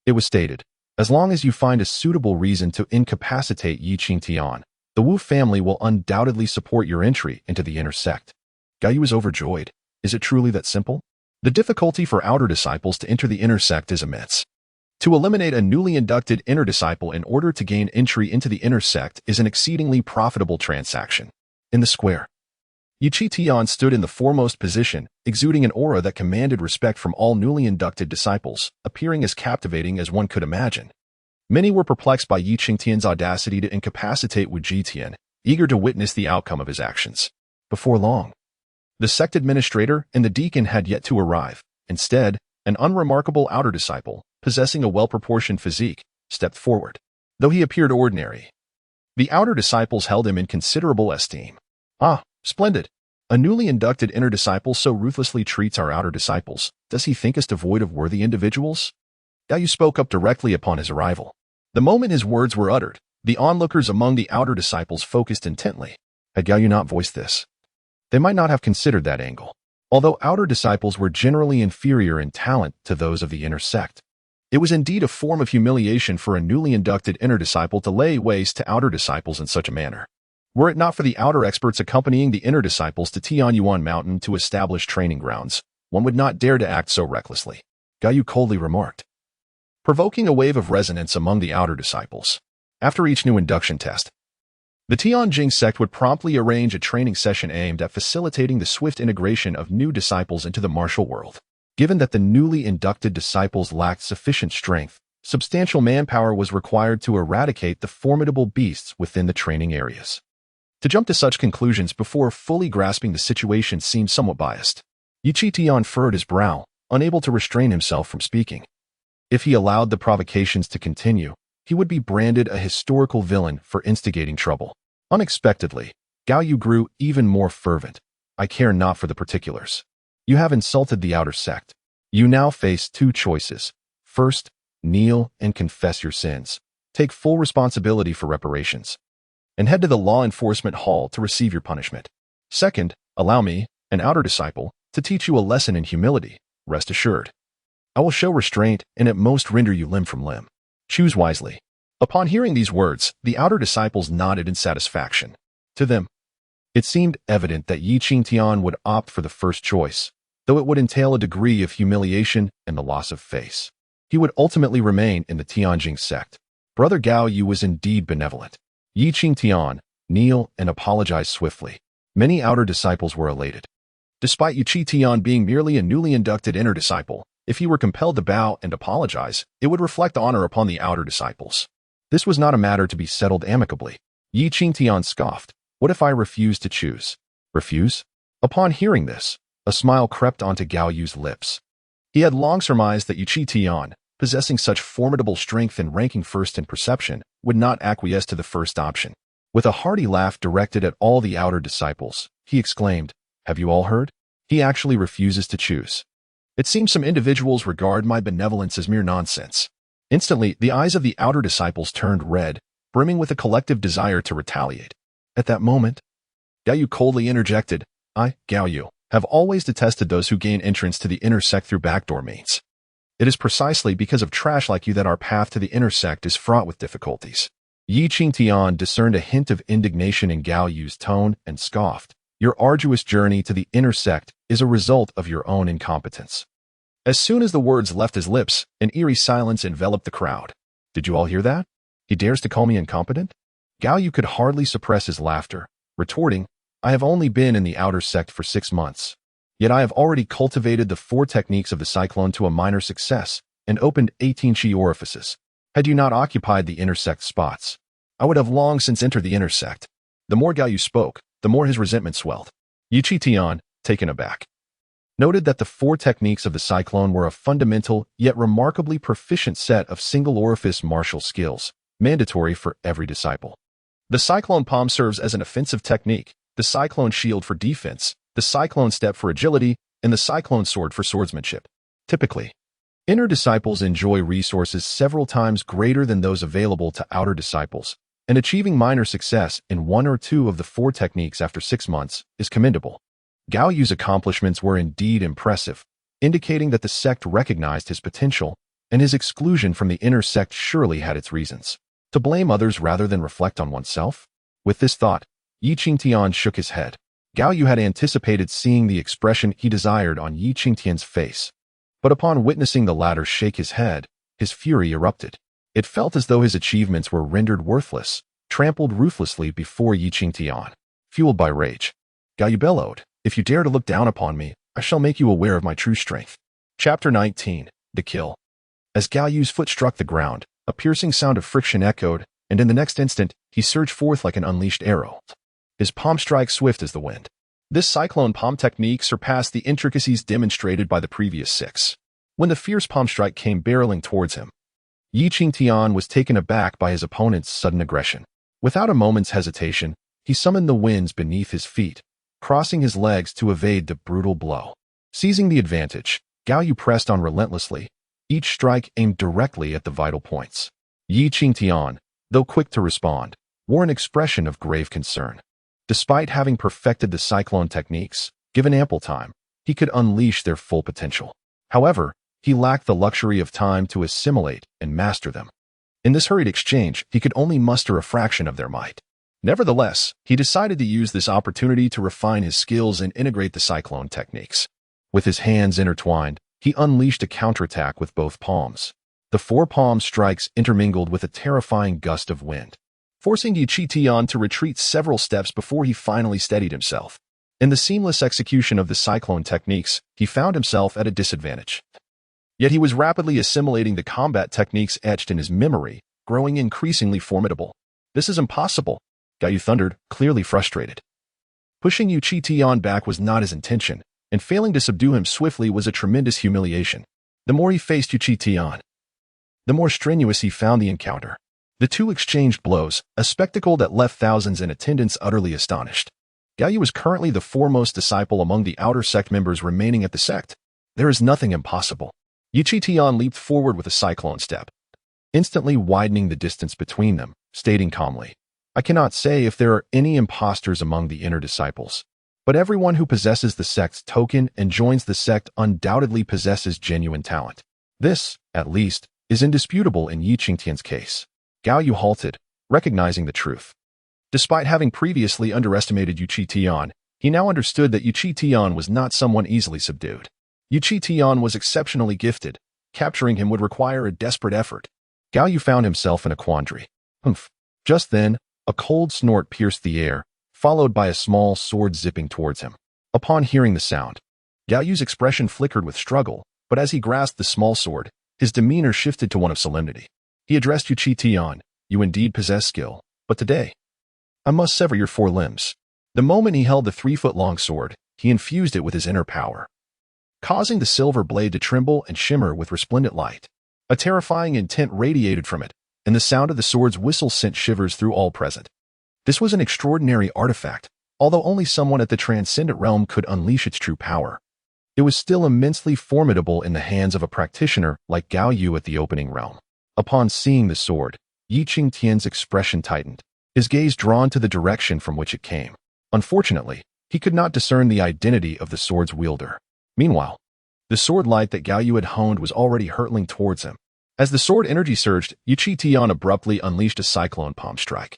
it was stated, as long as you find a suitable reason to incapacitate Qingtian, the Wu family will undoubtedly support your entry into the inner sect. Gao Yu was overjoyed. Is it truly that simple? The difficulty for outer disciples to enter the inner sect is immense. To eliminate a newly inducted inner disciple in order to gain entry into the inner sect is an exceedingly profitable transaction. In the square, Qingtian stood in the foremost position, exuding an aura that commanded respect from all newly inducted disciples, appearing as captivating as one could imagine. Many were perplexed by Qingtian's audacity to incapacitate Wu Jitian, eager to witness the outcome of his actions. Before long, the sect administrator and the deacon had yet to arrive. Instead, an unremarkable outer disciple, possessing a well-proportioned physique, stepped forward. Though he appeared ordinary, the outer disciples held him in considerable esteem. Ah, splendid! A newly inducted inner disciple so ruthlessly treats our outer disciples. Does he think us devoid of worthy individuals? Gao Yu spoke up directly upon his arrival. The moment his words were uttered, the onlookers among the outer disciples focused intently. Had Gao Yu not voiced this, they might not have considered that angle. Although outer disciples were generally inferior in talent to those of the inner sect, it was indeed a form of humiliation for a newly inducted inner disciple to lay waste to outer disciples in such a manner. Were it not for the outer experts accompanying the inner disciples to Tianyuan Mountain to establish training grounds, one would not dare to act so recklessly, Gao Yu coldly remarked, provoking a wave of resonance among the outer disciples. After each new induction test, the Tianjing sect would promptly arrange a training session aimed at facilitating the swift integration of new disciples into the martial world. Given that the newly inducted disciples lacked sufficient strength, substantial manpower was required to eradicate the formidable beasts within the training areas. To jump to such conclusions before fully grasping the situation seemed somewhat biased. Qingtian furrowed his brow, unable to restrain himself from speaking. If he allowed the provocations to continue, he would be branded a historical villain for instigating trouble. Unexpectedly, Gao Yu grew even more fervent. I care not for the particulars. You have insulted the outer sect. You now face two choices. First, kneel and confess your sins. Take full responsibility for reparations, and head to the law enforcement hall to receive your punishment. Second, allow me, an outer disciple, to teach you a lesson in humility. Rest assured, I will show restraint and at most render you limb from limb. Choose wisely. Upon hearing these words, the outer disciples nodded in satisfaction. To them, it seemed evident that Qingtian would opt for the first choice, though it would entail a degree of humiliation and the loss of face. He would ultimately remain in the Tianjing sect. Brother Gao Yu was indeed benevolent. Qingtian, kneel and apologize swiftly. Many outer disciples were elated. Despite Qingtian being merely a newly inducted inner disciple, if he were compelled to bow and apologize, it would reflect honor upon the outer disciples. This was not a matter to be settled amicably. Qingtian scoffed. What if I refuse to choose? Refuse? Upon hearing this, a smile crept onto Gao Yu's lips. He had long surmised that Qingtian, possessing such formidable strength and ranking first in perception, would not acquiesce to the first option. With a hearty laugh directed at all the outer disciples, he exclaimed, Have you all heard? He actually refuses to choose. It seems some individuals regard my benevolence as mere nonsense. Instantly, the eyes of the outer disciples turned red, brimming with a collective desire to retaliate. At that moment, Gao Yu coldly interjected, I, Gao Yu, have always detested those who gain entrance to the inner sect through backdoor means. It is precisely because of trash like you that our path to the inner sect is fraught with difficulties. Qingtian discerned a hint of indignation in Gao Yu's tone and scoffed. Your arduous journey to the inner sect is a result of your own incompetence. As soon as the words left his lips, an eerie silence enveloped the crowd. Did you all hear that? He dares to call me incompetent? Gao Yu could hardly suppress his laughter, retorting, I have only been in the outer sect for 6 months. Yet I have already cultivated the 4 techniques of the cyclone to a minor success and opened 18 chi orifices. Had you not occupied the inner sect spots, I would have long since entered the inner sect. The more Gao Yu spoke, the more his resentment swelled. Qingtian, taken aback, noted that the 4 techniques of the cyclone were a fundamental yet remarkably proficient set of single orifice martial skills, mandatory for every disciple. The cyclone palm serves as an offensive technique, the cyclone shield for defense, the cyclone step for agility, and the cyclone sword for swordsmanship. Typically, inner disciples enjoy resources several times greater than those available to outer disciples, and achieving minor success in one or two of the four techniques after 6 months is commendable. Gao Yu's accomplishments were indeed impressive, indicating that the sect recognized his potential, and his exclusion from the inner sect surely had its reasons. To blame others rather than reflect on oneself? With this thought, Qingtian shook his head. Gao Yu had anticipated seeing the expression he desired on Qingtian's face. But upon witnessing the latter shake his head, his fury erupted. It felt as though his achievements were rendered worthless, trampled ruthlessly before Qingtian. Fueled by rage, Gao Yu bellowed, "If you dare to look down upon me, I shall make you aware of my true strength." Chapter 19. The Kill. As Gao Yu's foot struck the ground, a piercing sound of friction echoed, and in the next instant, he surged forth like an unleashed arrow. His palm strike swift as the wind. This cyclone palm technique surpassed the intricacies demonstrated by the previous 6. When the fierce palm strike came barreling towards him, Qingtian was taken aback by his opponent's sudden aggression. Without a moment's hesitation, he summoned the winds beneath his feet, crossing his legs to evade the brutal blow. Seizing the advantage, Gao Yu pressed on relentlessly, each strike aimed directly at the vital points. Qingtian, though quick to respond, wore an expression of grave concern. Despite having perfected the cyclone techniques, given ample time, he could unleash their full potential. However, he lacked the luxury of time to assimilate and master them. In this hurried exchange, he could only muster a fraction of their might. Nevertheless, he decided to use this opportunity to refine his skills and integrate the cyclone techniques. With his hands intertwined, he unleashed a counterattack with both palms. The 4 palm strikes intermingled with a terrifying gust of wind, forcing Qingtian to retreat several steps before he finally steadied himself. In the seamless execution of the cyclone techniques, he found himself at a disadvantage. Yet he was rapidly assimilating the combat techniques etched in his memory, growing increasingly formidable. "This is impossible," Gao Yu thundered, clearly frustrated. Pushing Qingtian back was not his intention, and failing to subdue him swiftly was a tremendous humiliation. The more he faced Qingtian, the more strenuous he found the encounter. The two exchanged blows, a spectacle that left thousands in attendance utterly astonished. Gao Yu was currently the foremost disciple among the outer sect members remaining at the sect. There is nothing impossible. Qingtian leaped forward with a cyclone step, instantly widening the distance between them, stating calmly, "I cannot say if there are any imposters among the inner disciples, but everyone who possesses the sect's token and joins the sect undoubtedly possesses genuine talent. This, at least, is indisputable in Qingtian's case." Gao Yu halted, recognizing the truth. Despite having previously underestimated Qingtian, he now understood that Qingtian was not someone easily subdued. Qingtian was exceptionally gifted. Capturing him would require a desperate effort. Gao Yu found himself in a quandary. Humph. Just then, a cold snort pierced the air, followed by a small sword zipping towards him. Upon hearing the sound, Gao Yu's expression flickered with struggle, but as he grasped the small sword, his demeanor shifted to one of solemnity. He addressed Qingtian, "You indeed possess skill, but today, I must sever your 4 limbs." The moment he held the 3-foot-long sword, he infused it with his inner power, causing the silver blade to tremble and shimmer with resplendent light. A terrifying intent radiated from it, and the sound of the sword's whistle sent shivers through all present. This was an extraordinary artifact, although only someone at the transcendent realm could unleash its true power. It was still immensely formidable in the hands of a practitioner like Gao Yu at the opening realm. Upon seeing the sword, Qingtian's expression tightened, his gaze drawn to the direction from which it came. Unfortunately, he could not discern the identity of the sword's wielder. Meanwhile, the sword light that Gao Yu had honed was already hurtling towards him. As the sword energy surged, Qingtian abruptly unleashed a cyclone palm strike,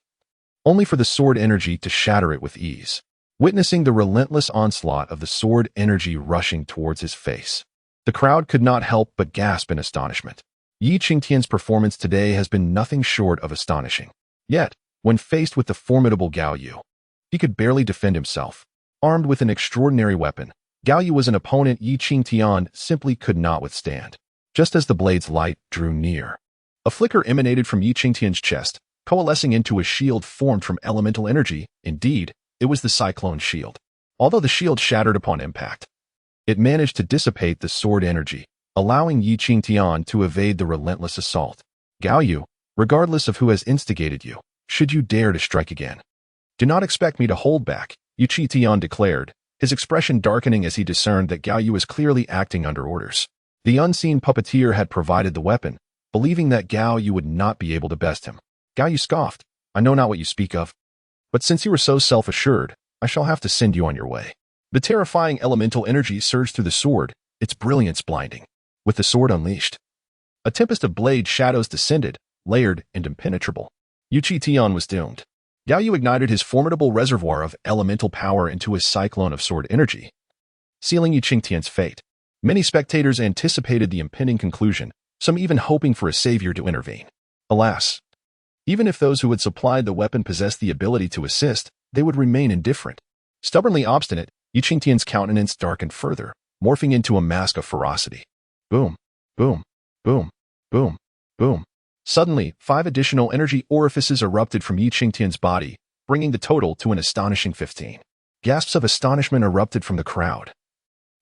only for the sword energy to shatter it with ease. Witnessing the relentless onslaught of the sword energy rushing towards his face, the crowd could not help but gasp in astonishment. Qingtian's performance today has been nothing short of astonishing. Yet, when faced with the formidable Gao Yu, he could barely defend himself. Armed with an extraordinary weapon, Gao Yu was an opponent Qingtian simply could not withstand. Just as the blade's light drew near, a flicker emanated from Qingtian's chest, coalescing into a shield formed from elemental energy. Indeed, it was the cyclone shield. Although the shield shattered upon impact, it managed to dissipate the sword energy, allowing Qingtian to evade the relentless assault. "Gao Yu, regardless of who has instigated you, should you dare to strike again, do not expect me to hold back," Qingtian declared, his expression darkening as he discerned that Gao Yu was clearly acting under orders. The unseen puppeteer had provided the weapon, believing that Gao Yu would not be able to best him. Gao Yu scoffed, "I know not what you speak of. But since you are so self-assured, I shall have to send you on your way." The terrifying elemental energy surged through the sword, its brilliance blinding. With the sword unleashed, a tempest of blade shadows descended, layered and impenetrable. Qingtian was doomed. Gao Yu ignited his formidable reservoir of elemental power into a cyclone of sword energy, sealing Qingtian's fate. Many spectators anticipated the impending conclusion, some even hoping for a savior to intervene. Alas, even if those who had supplied the weapon possessed the ability to assist, they would remain indifferent. Stubbornly obstinate, Qingtian's countenance darkened further, morphing into a mask of ferocity. Boom, boom, boom, boom, boom. Suddenly, 5 additional energy orifices erupted from Qingtian's body, bringing the total to an astonishing 15. Gasps of astonishment erupted from the crowd.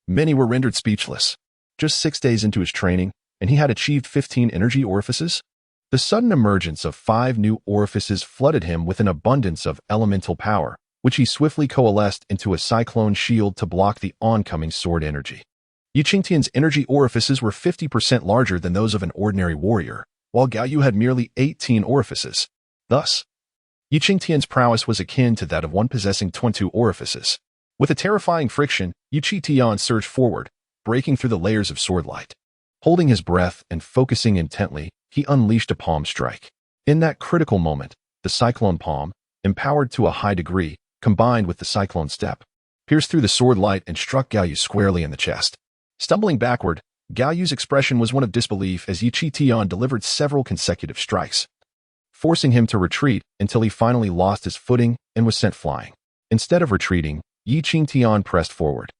Many were rendered speechless. Just 6 days into his training, and he had achieved 15 energy orifices? The sudden emergence of 5 new orifices flooded him with an abundance of elemental power, which he swiftly coalesced into a cyclone shield to block the oncoming sword energy. Qingtian's energy orifices were 50% larger than those of an ordinary warrior, while Gao Yu had merely 18 orifices. Thus, Qingtian's prowess was akin to that of one possessing 22 orifices. With a terrifying friction, Qingtian surged forward, breaking through the layers of sword light. Holding his breath and focusing intently, he unleashed a palm strike. In that critical moment, the cyclone palm, empowered to a high degree, combined with the cyclone step, pierced through the sword light and struck Gao Yu squarely in the chest. Stumbling backward, Gao Yu's expression was one of disbelief as Qingtian delivered several consecutive strikes, forcing him to retreat until he finally lost his footing and was sent flying. Instead of retreating, Qingtian pressed forward,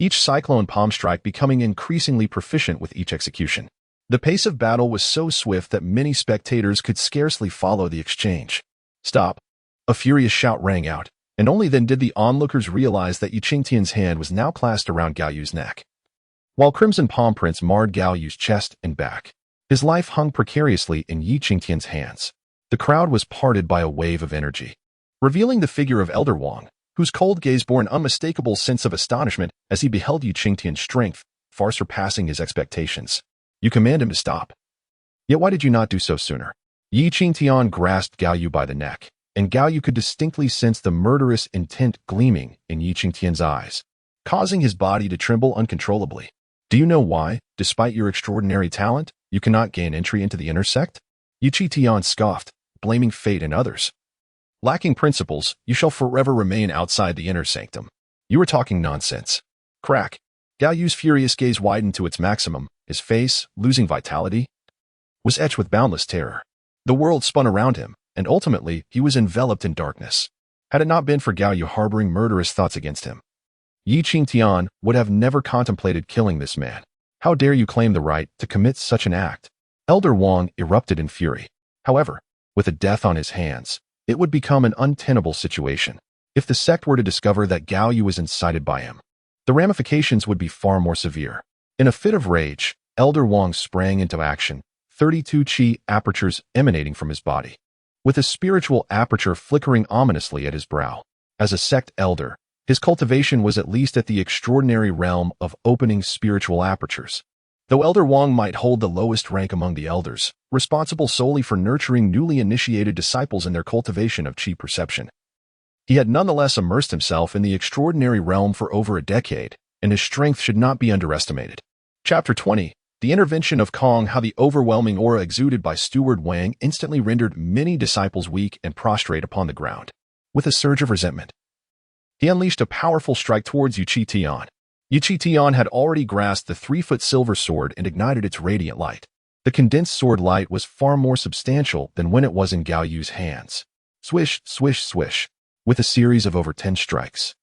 each cyclone palm strike becoming increasingly proficient with each execution. The pace of battle was so swift that many spectators could scarcely follow the exchange. "Stop!" A furious shout rang out, and only then did the onlookers realize that Qingtian's hand was now clasped around Gao Yu's neck, while crimson palm prints marred Gao Yu's chest and back. His life hung precariously in Qingtian's hands. The crowd was parted by a wave of energy, revealing the figure of Elder Wang, whose cold gaze bore an unmistakable sense of astonishment as he beheld Qingtian's strength, far surpassing his expectations. "You command him to stop. Yet why did you not do so sooner?" Qingtian grasped Gao Yu by the neck, and Gao Yu could distinctly sense the murderous intent gleaming in Qingtian's eyes, causing his body to tremble uncontrollably. "Do you know why, despite your extraordinary talent, you cannot gain entry into the inner sect?" Qingtian scoffed, blaming fate and others. "Lacking principles, you shall forever remain outside the inner sanctum. You are talking nonsense." Crack. Gao Yu's furious gaze widened to its maximum. His face, losing vitality, was etched with boundless terror. The world spun around him, and ultimately he was enveloped in darkness. Had it not been for Gao Yu harboring murderous thoughts against him, Qingtian would have never contemplated killing this man. "How dare you claim the right to commit such an act?" Elder Wang erupted in fury. However, with a death on his hands, it would become an untenable situation. If the sect were to discover that Gao Yu was incited by him, the ramifications would be far more severe. In a fit of rage, Elder Wang sprang into action, 32 chi apertures emanating from his body, with a spiritual aperture flickering ominously at his brow. As a sect elder, his cultivation was at least at the extraordinary realm of opening spiritual apertures. Though Elder Wang might hold the lowest rank among the elders, responsible solely for nurturing newly initiated disciples in their cultivation of chi perception, he had nonetheless immersed himself in the extraordinary realm for over a decade, and his strength should not be underestimated. Chapter 20. The intervention of Kong. How the overwhelming aura exuded by Steward Wang instantly rendered many disciples weak and prostrate upon the ground. With a surge of resentment, he unleashed a powerful strike towards Qingtian. Qingtian had already grasped the 3-foot silver sword and ignited its radiant light. The condensed sword light was far more substantial than when it was in Gao Yu's hands. Swish, swish, swish. With a series of over 10 strikes,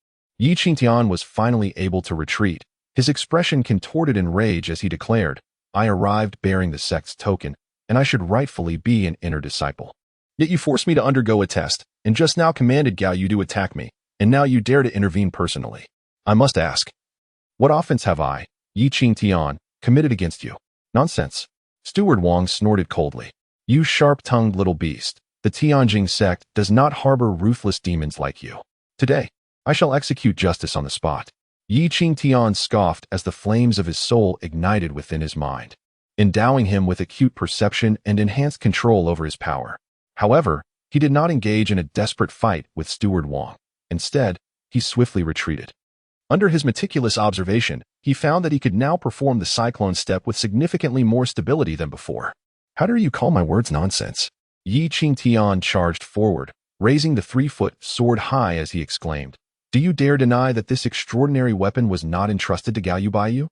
Qingtian was finally able to retreat, his expression contorted in rage as he declared, "I arrived bearing the sect's token, and I should rightfully be an inner disciple. Yet you forced me to undergo a test, and just now commanded Gao Yu to attack me, and now you dare to intervene personally. I must ask, what offense have I, Qingtian, committed against you?" "Nonsense." Steward Wang snorted coldly. "You sharp-tongued little beast. The Tianjing sect does not harbor ruthless demons like you. Today, I shall execute justice on the spot." Qingtian scoffed as the flames of his soul ignited within his mind, endowing him with acute perception and enhanced control over his power. However, he did not engage in a desperate fight with Steward Wang. Instead, he swiftly retreated. Under his meticulous observation, he found that he could now perform the cyclone step with significantly more stability than before. How dare you call my words nonsense? Qingtian charged forward, raising the 3-foot sword high as he exclaimed, "Do you dare deny that this extraordinary weapon was not entrusted to Gao Baiyu?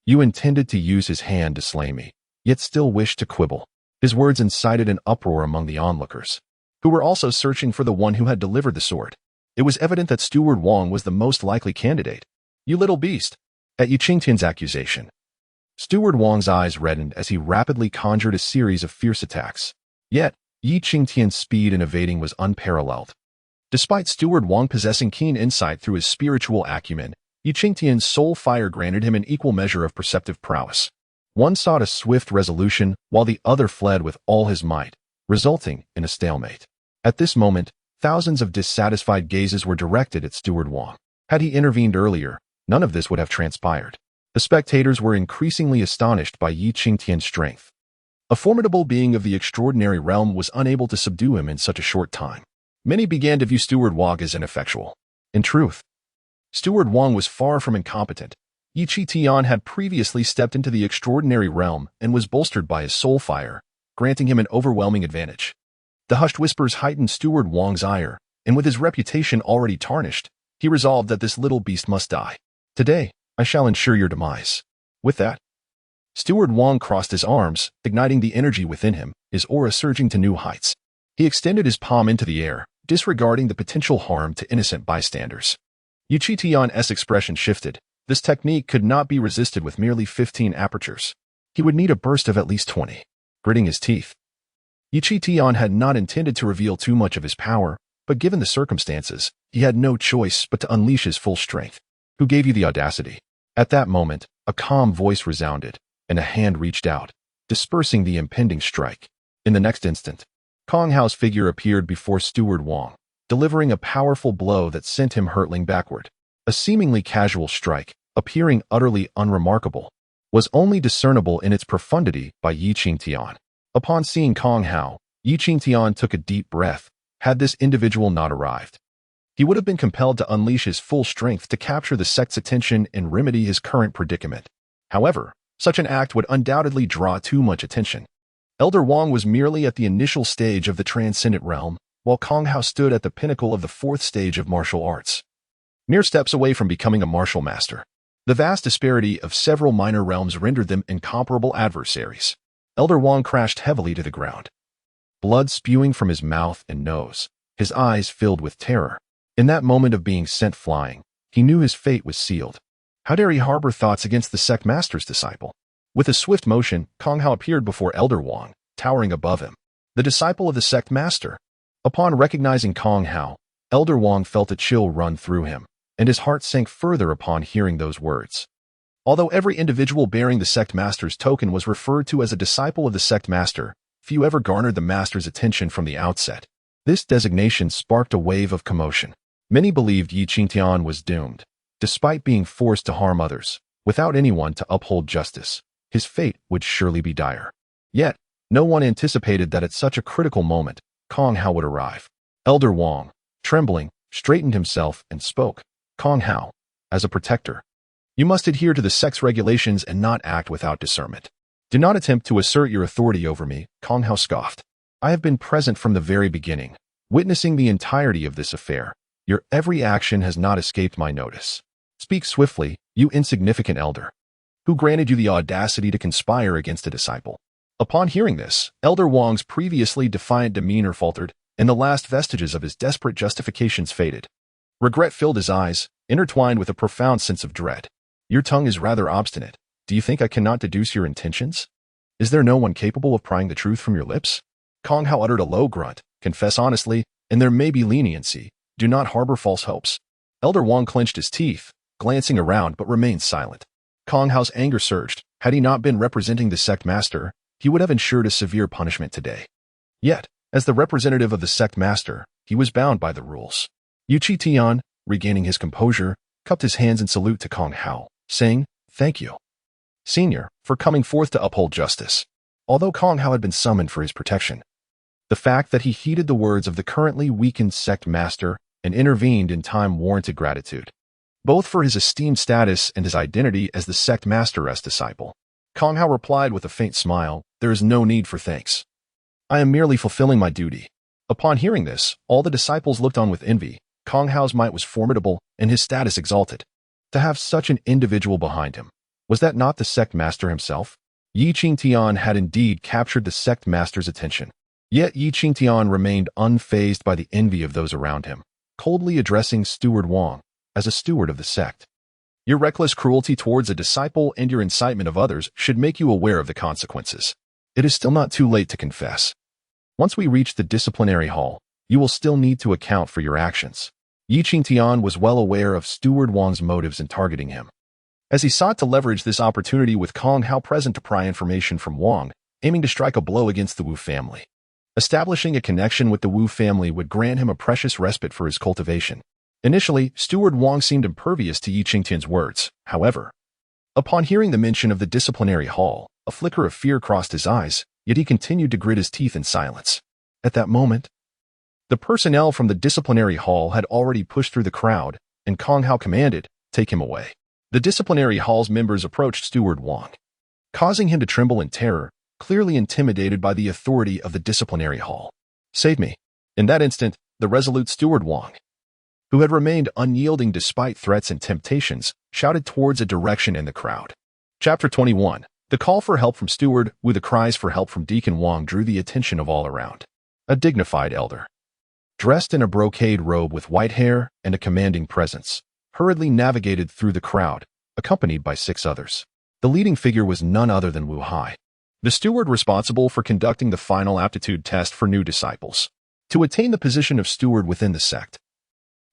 You intended to use his hand to slay me, yet still wished to quibble." His words incited an uproar among the onlookers, who were also searching for the one who had delivered the sword. It was evident that Steward Wang was the most likely candidate. "You little beast!" At Qingtian's accusation, Steward Wang's eyes reddened as he rapidly conjured a series of fierce attacks. Yet, Qingtian's speed in evading was unparalleled. Despite Steward Wang possessing keen insight through his spiritual acumen, Qingtian's soul fire granted him an equal measure of perceptive prowess. One sought a swift resolution, while the other fled with all his might, resulting in a stalemate. At this moment, thousands of dissatisfied gazes were directed at Steward Wang. Had he intervened earlier, none of this would have transpired. The spectators were increasingly astonished by Qingtian's strength. A formidable being of the extraordinary realm was unable to subdue him in such a short time. Many began to view Steward Wang as ineffectual. In truth, Steward Wang was far from incompetent. Qingtian had previously stepped into the extraordinary realm and was bolstered by his soul fire, granting him an overwhelming advantage. The hushed whispers heightened Steward Wang's ire, and with his reputation already tarnished, he resolved that this little beast must die. "Today, I shall ensure your demise." With that, Steward Wang crossed his arms, igniting the energy within him, his aura surging to new heights. He extended his palm into the air, disregarding the potential harm to innocent bystanders. Qingtian's expression shifted. This technique could not be resisted with merely 15 apertures. He would need a burst of at least 20. Gritting his teeth, Qingtian had not intended to reveal too much of his power, but given the circumstances, he had no choice but to unleash his full strength. "Who gave you the audacity?" At that moment, a calm voice resounded, and a hand reached out, dispersing the impending strike. In the next instant, Kong Hao's figure appeared before Steward Wang, delivering a powerful blow that sent him hurtling backward. A seemingly casual strike, appearing utterly unremarkable, was only discernible in its profundity by Qingtian. Upon seeing Kong Hao, Qingtian took a deep breath. Had this individual not arrived, he would have been compelled to unleash his full strength to capture the sect's attention and remedy his current predicament. However, such an act would undoubtedly draw too much attention. Elder Wang was merely at the initial stage of the transcendent realm, while Kong Hao stood at the pinnacle of the 4th stage of martial arts, mere steps away from becoming a martial master. The vast disparity of several minor realms rendered them incomparable adversaries. Elder Wang crashed heavily to the ground, blood spewing from his mouth and nose, his eyes filled with terror. In that moment of being sent flying, he knew his fate was sealed. How dare he harbor thoughts against the sect master's disciple? With a swift motion, Kong Hao appeared before Elder Wang, towering above him. The disciple of the sect master. Upon recognizing Kong Hao, Elder Wang felt a chill run through him, and his heart sank further upon hearing those words. Although every individual bearing the sect master's token was referred to as a disciple of the sect master, few ever garnered the master's attention from the outset. This designation sparked a wave of commotion. Many believed Qingtian was doomed. Despite being forced to harm others, without anyone to uphold justice, his fate would surely be dire. Yet, no one anticipated that at such a critical moment, Kong Hao would arrive. Elder Wang, trembling, straightened himself and spoke. "Kong Hao, as a protector, you must adhere to the sect's regulations and not act without discernment. Do not attempt to assert your authority over me," Kong Hao scoffed. "I have been present from the very beginning, witnessing the entirety of this affair. Your every action has not escaped my notice. Speak swiftly, you insignificant elder. Who granted you the audacity to conspire against a disciple?" Upon hearing this, Elder Wang's previously defiant demeanor faltered, and the last vestiges of his desperate justifications faded. Regret filled his eyes, intertwined with a profound sense of dread. "Your tongue is rather obstinate. Do you think I cannot deduce your intentions? Is there no one capable of prying the truth from your lips?" Kong Hao uttered a low grunt. "Confess honestly, and there may be leniency. Do not harbor false hopes." Elder Wang clenched his teeth, glancing around but remained silent. Kong Hao's anger surged. Had he not been representing the sect master, he would have ensured a severe punishment today. Yet, as the representative of the sect master, he was bound by the rules. Qingtian, regaining his composure, cupped his hands in salute to Kong Hao, saying, "Thank you, Senior, for coming forth to uphold justice." Although Kong Hao had been summoned for his protection, the fact that he heeded the words of the currently weakened sect master and intervened in time warranted gratitude, both for his esteemed status and his identity as the sect master's disciple. Kong Hao replied with a faint smile, "There is no need for thanks. I am merely fulfilling my duty." Upon hearing this, all the disciples looked on with envy. Kong Hao's might was formidable and his status exalted. To have such an individual behind him, was that not the sect master himself? Qingtian had indeed captured the sect master's attention. Yet Qingtian remained unfazed by the envy of those around him, coldly addressing Steward Wang as a steward of the sect. Your reckless cruelty towards a disciple and your incitement of others should make you aware of the consequences. It is still not too late to confess. Once we reach the disciplinary hall, you will still need to account for your actions. Qingtian was well aware of Steward Wang's motives in targeting him, as he sought to leverage this opportunity with Kong Hao present to pry information from Wang, aiming to strike a blow against the Wu family. Establishing a connection with the Wu family would grant him a precious respite for his cultivation. Initially, Steward Wang seemed impervious to Qingtian's words. However, upon hearing the mention of the disciplinary hall, a flicker of fear crossed his eyes, yet he continued to grit his teeth in silence. At that moment, the personnel from the disciplinary hall had already pushed through the crowd, and Kong Hao commanded, "Take him away." The disciplinary hall's members approached Steward Wang, causing him to tremble in terror, clearly intimidated by the authority of the disciplinary hall. "Save me." In that instant, the resolute Steward Wang, who had remained unyielding despite threats and temptations, shouted towards a direction in the crowd. Chapter 21. The call for help from Steward Wu. The cries for help from Deacon Wang drew the attention of all around. A dignified elder, dressed in a brocade robe with white hair and a commanding presence, hurriedly navigated through the crowd, accompanied by 6 others. The leading figure was none other than Wu Hai, the steward responsible for conducting the final aptitude test for new disciples. To attain the position of steward within the sect,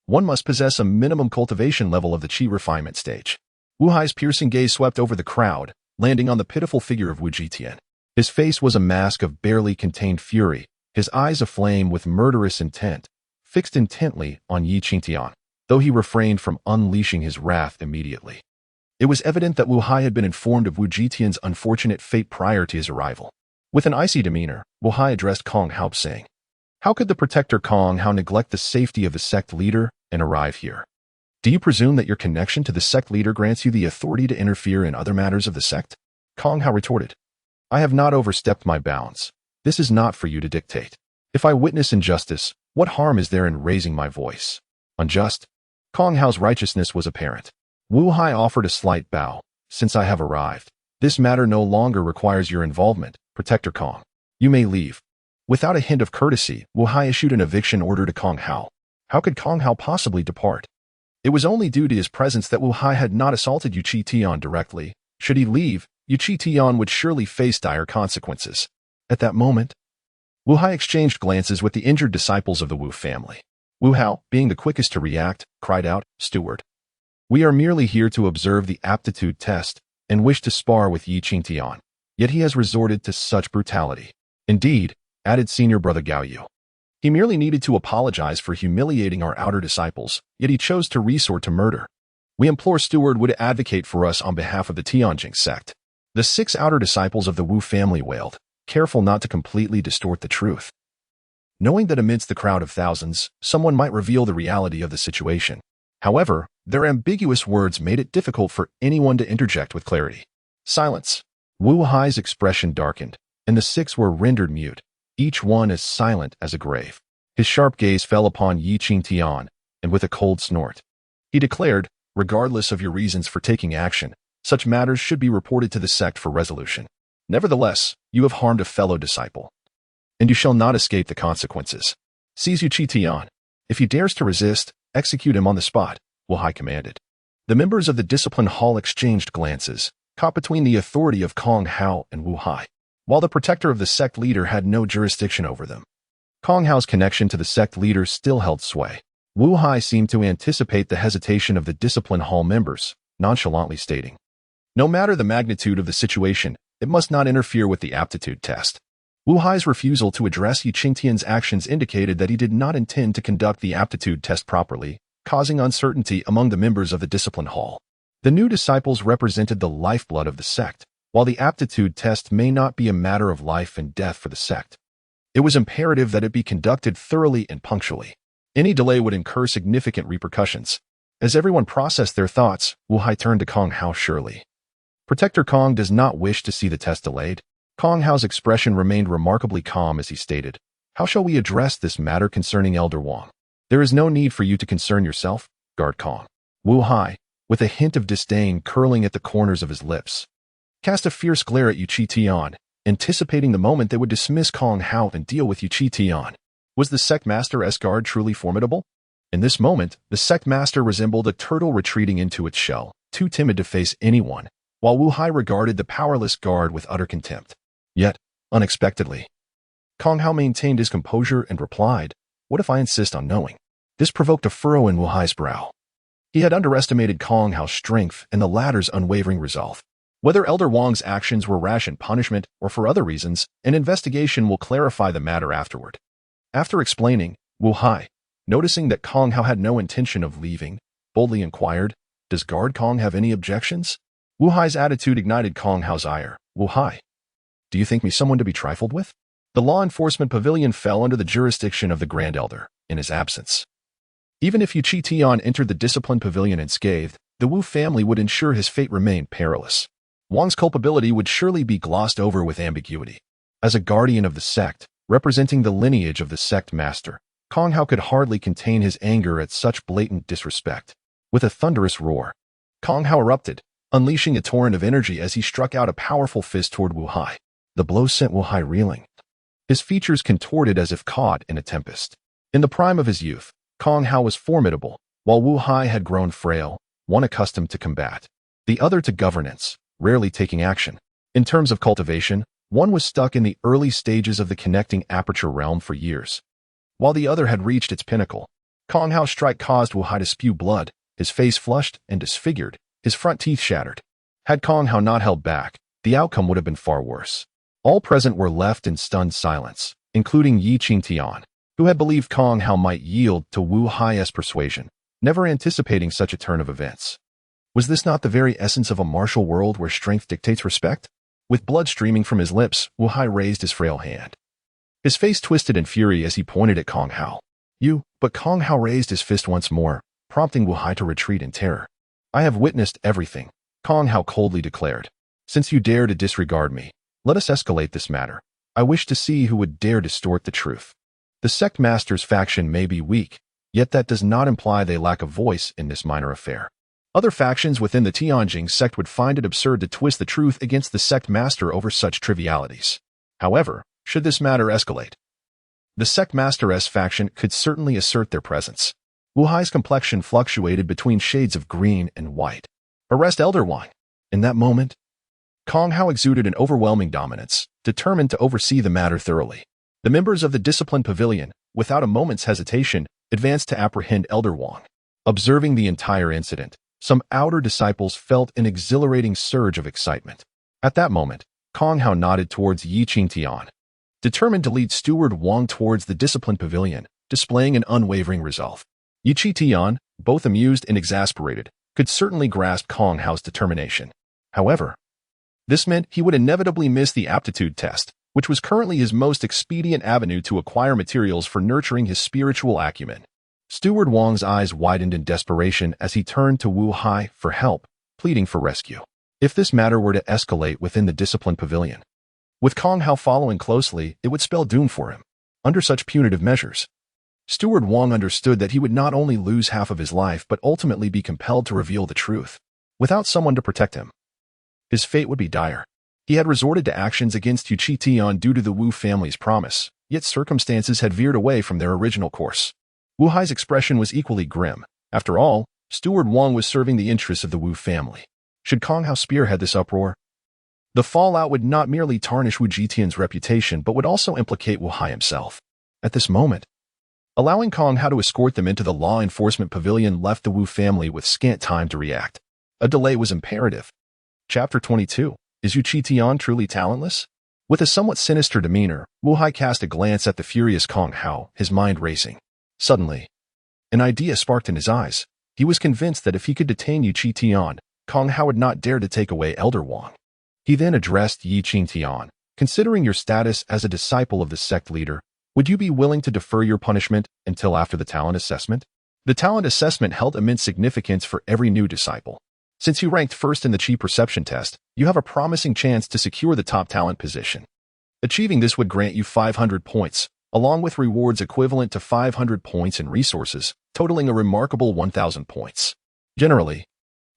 one must possess a minimum cultivation level of the Qi refinement stage. Wu Hai's piercing gaze swept over the crowd, landing on the pitiful figure of Wu Jitian. His face was a mask of barely contained fury, his eyes aflame with murderous intent, fixed intently on Qingtian, though he refrained from unleashing his wrath immediately. It was evident that Wu Hai had been informed of Wu Jitian's unfortunate fate prior to his arrival. With an icy demeanor, Wu Hai addressed Kong Hao, saying, "How could the protector Kong Hao neglect the safety of the sect leader and arrive here? Do you presume that your connection to the sect leader grants you the authority to interfere in other matters of the sect?" Kong Hao retorted, "I have not overstepped my bounds. This is not for you to dictate. If I witness injustice, what harm is there in raising my voice?" Unjust? Kong Hao's righteousness was apparent. Wu Hai offered a slight bow. "Since I have arrived, this matter no longer requires your involvement, Protector Kong. You may leave." Without a hint of courtesy, Wu Hai issued an eviction order to Kong Hao. How could Kong Hao possibly depart? It was only due to his presence that Wu Hai had not assaulted Qingtian directly. Should he leave, Qingtian would surely face dire consequences. At that moment, Wu Hai exchanged glances with the injured disciples of the Wu family. Wu Hao, being the quickest to react, cried out, "Steward, we are merely here to observe the aptitude test and wish to spar with Qingtian. Yet he has resorted to such brutality." "Indeed," added senior brother Gao Yu. "He merely needed to apologize for humiliating our outer disciples, yet he chose to resort to murder. We implore Steward Wu to advocate for us on behalf of the Tianjin sect." The 6 outer disciples of the Wu family wailed, careful not to completely distort the truth, knowing that amidst the crowd of thousands, someone might reveal the reality of the situation. However, their ambiguous words made it difficult for anyone to interject with clarity. Silence. Wu Hai's expression darkened, and the 6 were rendered mute, each one as silent as a grave. His sharp gaze fell upon Qingtian, and with a cold snort, he declared, "Regardless of your reasons for taking action, such matters should be reported to the sect for resolution. Nevertheless, you have harmed a fellow disciple, and you shall not escape the consequences. Seize Qingtian. If he dares to resist, execute him on the spot," Wu Hai commanded. The members of the discipline hall exchanged glances, caught between the authority of Kong Hao and Wu Hai, while the protector of the sect leader had no jurisdiction over them. Kong Hao's connection to the sect leader still held sway. Wu Hai seemed to anticipate the hesitation of the discipline hall members, nonchalantly stating, "No matter the magnitude of the situation, it must not interfere with the aptitude test." Wu Hai's refusal to address Qingtian's actions indicated that he did not intend to conduct the aptitude test properly, causing uncertainty among the members of the discipline hall. The new disciples represented the lifeblood of the sect, while the aptitude test may not be a matter of life and death for the sect. It was imperative that it be conducted thoroughly and punctually. Any delay would incur significant repercussions. As everyone processed their thoughts, Wu Hai turned to Kong Hao surely. Protector Kong does not wish to see the test delayed. Kong Hao's expression remained remarkably calm as he stated, "How shall we address this matter concerning Elder Wang? There is no need for you to concern yourself, guard Kong." Wu Hai, with a hint of disdain curling at the corners of his lips, cast a fierce glare at Qingtian, anticipating the moment they would dismiss Kong Hao and deal with Qingtian. Was the sect master's guard truly formidable? In this moment, the sect master resembled a turtle retreating into its shell, too timid to face anyone, while Wu Hai regarded the powerless guard with utter contempt. Yet, unexpectedly, Kong Hao maintained his composure and replied, "What if I insist on knowing?" This provoked a furrow in Wu Hai's brow. He had underestimated Kong Hao's strength and the latter's unwavering resolve. Whether Elder Wang's actions were rash in punishment or for other reasons, an investigation will clarify the matter afterward. After explaining, Wu Hai, noticing that Kong Hao had no intention of leaving, boldly inquired, "Does Guard Kong have any objections?" Wu Hai's attitude ignited Kong Hao's ire. "Wu Hai, do you think me someone to be trifled with?" The law enforcement pavilion fell under the jurisdiction of the Grand Elder, in his absence. Even if Qingtian entered the discipline pavilion unscathed, the Wu family would ensure his fate remained perilous. Wang's culpability would surely be glossed over with ambiguity. As a guardian of the sect, representing the lineage of the sect master, Kong Hao could hardly contain his anger at such blatant disrespect. With a thunderous roar, Kong Hao erupted, unleashing a torrent of energy as he struck out a powerful fist toward Wu Hai. The blow sent Wu Hai reeling, his features contorted as if caught in a tempest. In the prime of his youth, Kong Hao was formidable, while Wu Hai had grown frail, one accustomed to combat, the other to governance, rarely taking action. In terms of cultivation, one was stuck in the early stages of the connecting aperture realm for years, while the other had reached its pinnacle. Kong Hao's strike caused Wu Hai to spew blood, his face flushed and disfigured, his front teeth shattered. Had Kong Hao not held back, the outcome would have been far worse. All present were left in stunned silence, including Qingtian, who had believed Kong Hao might yield to Wu Hai's persuasion, never anticipating such a turn of events. Was this not the very essence of a martial world where strength dictates respect? With blood streaming from his lips, Wu Hai raised his frail hand. His face twisted in fury as he pointed at Kong Hao. But Kong Hao raised his fist once more, prompting Wu Hai to retreat in terror. "I have witnessed everything," Kong Hao coldly declared. "Since you dare to disregard me, let us escalate this matter. I wish to see who would dare distort the truth. The sect master's faction may be weak, yet that does not imply they lack a voice in this minor affair. Other factions within the Tianjing sect would find it absurd to twist the truth against the sect master over such trivialities. However, should this matter escalate, the sect master's faction could certainly assert their presence." Wu Hai's complexion fluctuated between shades of green and white. "Arrest Elder Wang." In that moment, Kong Hao exuded an overwhelming dominance, determined to oversee the matter thoroughly. The members of the discipline pavilion, without a moment's hesitation, advanced to apprehend Elder Wang. Observing the entire incident, some outer disciples felt an exhilarating surge of excitement. At that moment, Kong Hao nodded towards Qingtian, determined to lead Steward Wang towards the discipline pavilion, displaying an unwavering resolve. Qingtian, both amused and exasperated, could certainly grasp Kong Hao's determination. However, this meant he would inevitably miss the aptitude test, which was currently his most expedient avenue to acquire materials for nurturing his spiritual acumen. Steward Wang's eyes widened in desperation as he turned to Wu Hai for help, pleading for rescue. If this matter were to escalate within the discipline pavilion, with Kong Hao following closely, it would spell doom for him. Under such punitive measures, Steward Wang understood that he would not only lose half of his life but ultimately be compelled to reveal the truth. Without someone to protect him, his fate would be dire. He had resorted to actions against Qingtian due to the Wu family's promise, yet circumstances had veered away from their original course. Wu Hai's expression was equally grim. After all, Steward Wang was serving the interests of the Wu family. Should Kong Hao spearhead this uproar, the fallout would not merely tarnish Wu Jitian's reputation but would also implicate Wu Hai himself. At this moment, allowing Kong Hao to escort them into the law enforcement pavilion left the Wu family with scant time to react. A delay was imperative. Chapter 22. Is Qingtian truly talentless? With a somewhat sinister demeanor, Wu Hai cast a glance at the furious Kong Hao, his mind racing. Suddenly, An idea sparked in his eyes. He was convinced that if he could detain Qingtian, Kong Hao would not dare to take away Elder Wang. He then addressed Qingtian. Considering your status as a disciple of the sect leader, would you be willing to defer your punishment until after the talent assessment? The talent assessment held immense significance for every new disciple. Since you ranked first in the Qi perception test, you have a promising chance to secure the top talent position. Achieving this would grant you 500 points, along with rewards equivalent to 500 points in resources, totaling a remarkable 1,000 points. Generally,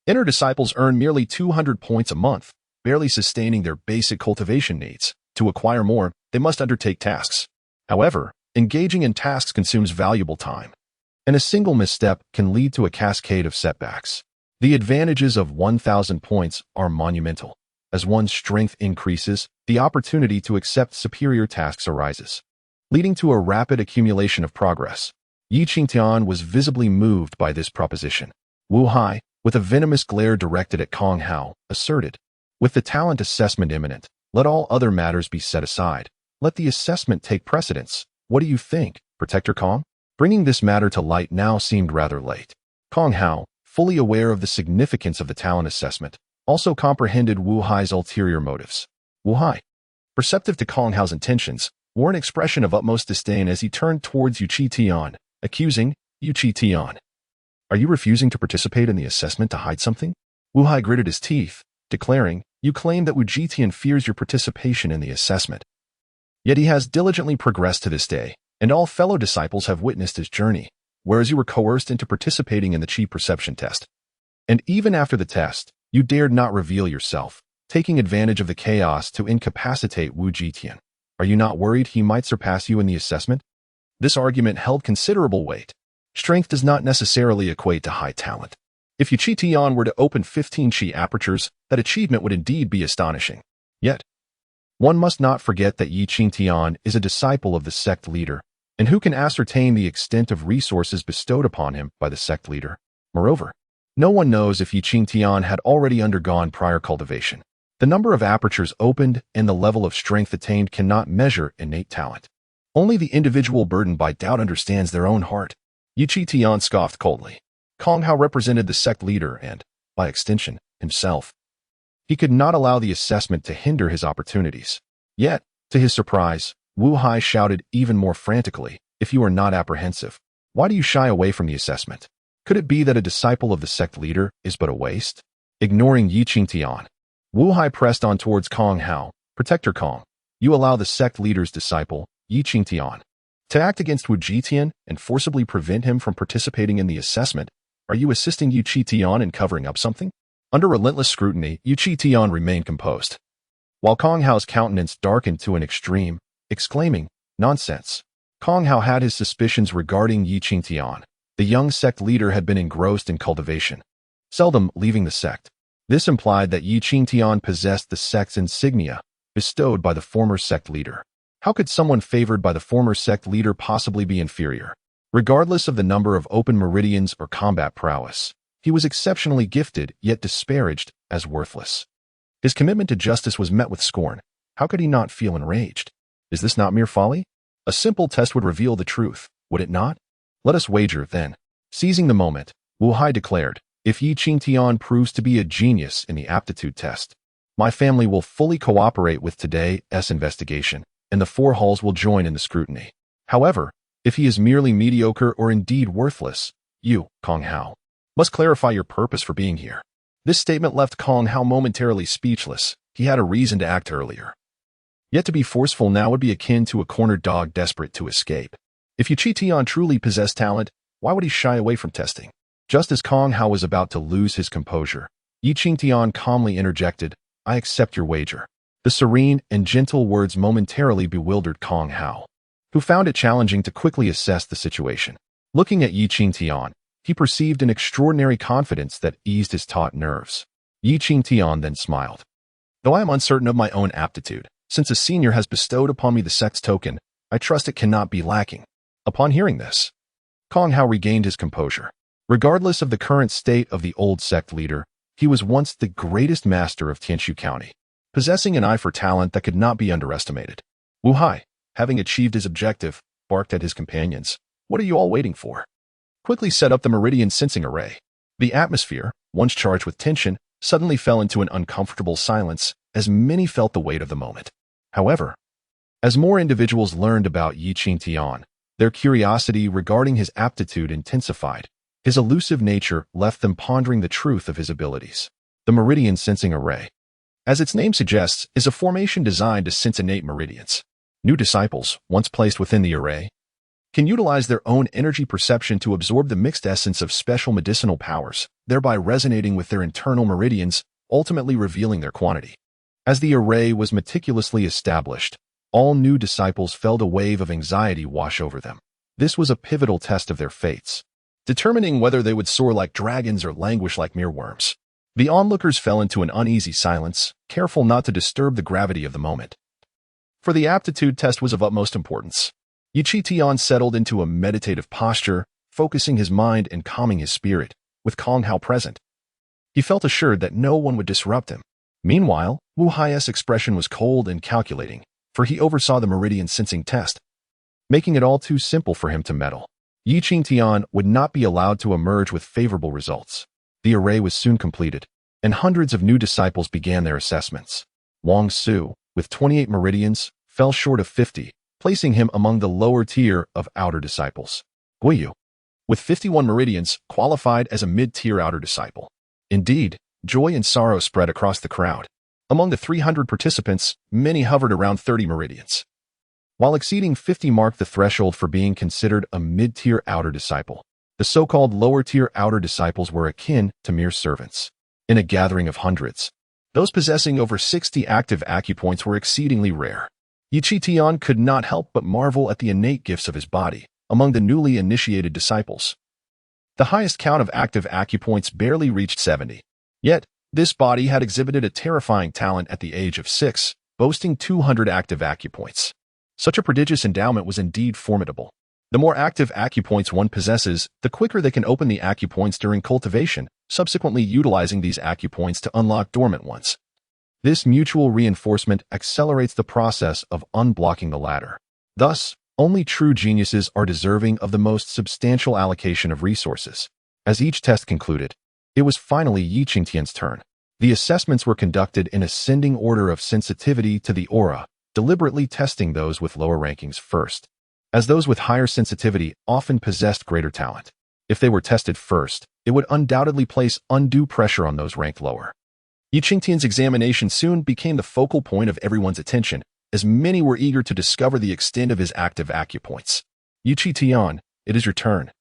inner disciples earn merely 200 points a month, barely sustaining their basic cultivation needs. To acquire more, they must undertake tasks. However, engaging in tasks consumes valuable time, and a single misstep can lead to a cascade of setbacks. The advantages of 1,000 points are monumental. As one's strength increases, the opportunity to accept superior tasks arises, leading to a rapid accumulation of progress. Qingtian was visibly moved by this proposition. Wu Hai, with a venomous glare directed at Kong Hao, asserted, "With the talent assessment imminent, let all other matters be set aside. Let the assessment take precedence. What do you think, Protector Kong?" Bringing this matter to light now seemed rather late. Kong Hao, fully aware of the significance of the talent assessment, also comprehended Wu Hai's ulterior motives. Wu Hai, perceptive to Kong Hao's intentions, wore an expression of utmost disdain as he turned towards Qingtian, accusing Qingtian. "Are you refusing to participate in the assessment to hide something?" Wu Hai gritted his teeth, declaring, "You claim that Qingtian fears your participation in the assessment. Yet he has diligently progressed to this day, and all fellow disciples have witnessed his journey, whereas you were coerced into participating in the Qi perception test. And even after the test, you dared not reveal yourself, taking advantage of the chaos to incapacitate Qingtian. Are you not worried he might surpass you in the assessment?" This argument held considerable weight. Strength does not necessarily equate to high talent. If Qingtian were to open 15 Qi apertures, that achievement would indeed be astonishing. Yet, one must not forget that Qingtian is a disciple of the sect leader, and who can ascertain the extent of resources bestowed upon him by the sect leader? Moreover, no one knows if Qingtian had already undergone prior cultivation. The number of apertures opened and the level of strength attained cannot measure innate talent. Only the individual burdened by doubt understands their own heart. Qingtian scoffed coldly. Kong Hao represented the sect leader and, by extension, himself. He could not allow the assessment to hinder his opportunities. Yet, to his surprise, Wu Hai shouted even more frantically, "If you are not apprehensive, why do you shy away from the assessment? Could it be that a disciple of the sect leader is but a waste?" Ignoring Qingtian, Wu Hai pressed on towards Kong Hao. "Protector Kong, you allow the sect leader's disciple, Qingtian, to act against Qingtian and forcibly prevent him from participating in the assessment. Are you assisting Qingtian in covering up something?" Under relentless scrutiny, Qingtian remained composed, while Kong Hao's countenance darkened to an extreme, exclaiming, "Nonsense." Kong Hao had his suspicions regarding Qingtian. The young sect leader had been engrossed in cultivation, seldom leaving the sect. This implied that Qingtian possessed the sect's insignia, bestowed by the former sect leader. How could someone favored by the former sect leader possibly be inferior? Regardless of the number of open meridians or combat prowess, he was exceptionally gifted yet disparaged as worthless. His commitment to justice was met with scorn. How could he not feel enraged? Is this not mere folly? A simple test would reveal the truth, would it not? Let us wager, then. Seizing the moment, Wu Hai declared, "If Qingtian proves to be a genius in the aptitude test, my family will fully cooperate with today's investigation, and the four halls will join in the scrutiny. However, if he is merely mediocre or indeed worthless, you, Kong Hao, must clarify your purpose for being here." This statement left Kong Hao momentarily speechless. He had a reason to act earlier. Yet to be forceful now would be akin to a cornered dog desperate to escape. If Qingtian truly possessed talent, why would he shy away from testing? Just as Kong Hao was about to lose his composure, Qingtian calmly interjected, "I accept your wager." The serene and gentle words momentarily bewildered Kong Hao, who found it challenging to quickly assess the situation. Looking at Qingtian, he perceived an extraordinary confidence that eased his taut nerves. Qingtian then smiled. "Though I am uncertain of my own aptitude, since a senior has bestowed upon me the sect's token, I trust it cannot be lacking." Upon hearing this, Kong Hao regained his composure. Regardless of the current state of the old sect leader, he was once the greatest master of Tianshu County, possessing an eye for talent that could not be underestimated. Wu Hai, having achieved his objective, barked at his companions, "What are you all waiting for? quickly set up the meridian sensing array. The atmosphere, once charged with tension, suddenly fell into an uncomfortable silence as many felt the weight of the moment. However, as more individuals learned about Qingtian, their curiosity regarding his aptitude intensified. His elusive nature left them pondering the truth of his abilities. The meridian sensing array, as its name suggests, is a formation designed to sense innate meridians. New disciples, once placed within the array, can utilize their own energy perception to absorb the mixed essence of special medicinal powers, thereby resonating with their internal meridians, ultimately revealing their quantity. As the array was meticulously established, all new disciples felt a wave of anxiety wash over them. This was a pivotal test of their fates, determining whether they would soar like dragons or languish like mealworms. The onlookers fell into an uneasy silence, careful not to disturb the gravity of the moment. For the aptitude test was of utmost importance. Qingtian settled into a meditative posture, focusing his mind and calming his spirit, with Kong Hao present. He felt assured that no one would disrupt him. Meanwhile, Wu Hai's expression was cold and calculating, for he oversaw the meridian sensing test, making it all too simple for him to meddle. Qingtian would not be allowed to emerge with favorable results. The array was soon completed, and hundreds of new disciples began their assessments. Wang Su, with 28 meridians, fell short of 50, placing him among the lower tier of outer disciples. Guiyu, with 51 meridians, qualified as a mid-tier outer disciple. Indeed, joy and sorrow spread across the crowd. Among the 300 participants, many hovered around 30 meridians, while exceeding 50 marked the threshold for being considered a mid-tier outer disciple. The so-called lower-tier outer disciples were akin to mere servants. In a gathering of hundreds, those possessing over 60 active acupoints were exceedingly rare. Qingtian could not help but marvel at the innate gifts of his body among the newly initiated disciples. The highest count of active acupoints barely reached 70. Yet, this body had exhibited a terrifying talent at the age of 6, boasting 200 active acupoints. Such a prodigious endowment was indeed formidable. The more active acupoints one possesses, the quicker they can open the acupoints during cultivation, subsequently utilizing these acupoints to unlock dormant ones. This mutual reinforcement accelerates the process of unblocking the latter. Thus, only true geniuses are deserving of the most substantial allocation of resources. As each test concluded, it was finally Qingtian's turn. The assessments were conducted in ascending order of sensitivity to the aura, deliberately testing those with lower rankings first, as those with higher sensitivity often possessed greater talent. If they were tested first, it would undoubtedly place undue pressure on those ranked lower. Qingtian's examination soon became the focal point of everyone's attention, as many were eager to discover the extent of his active acupoints. Qingtian, it is your turn,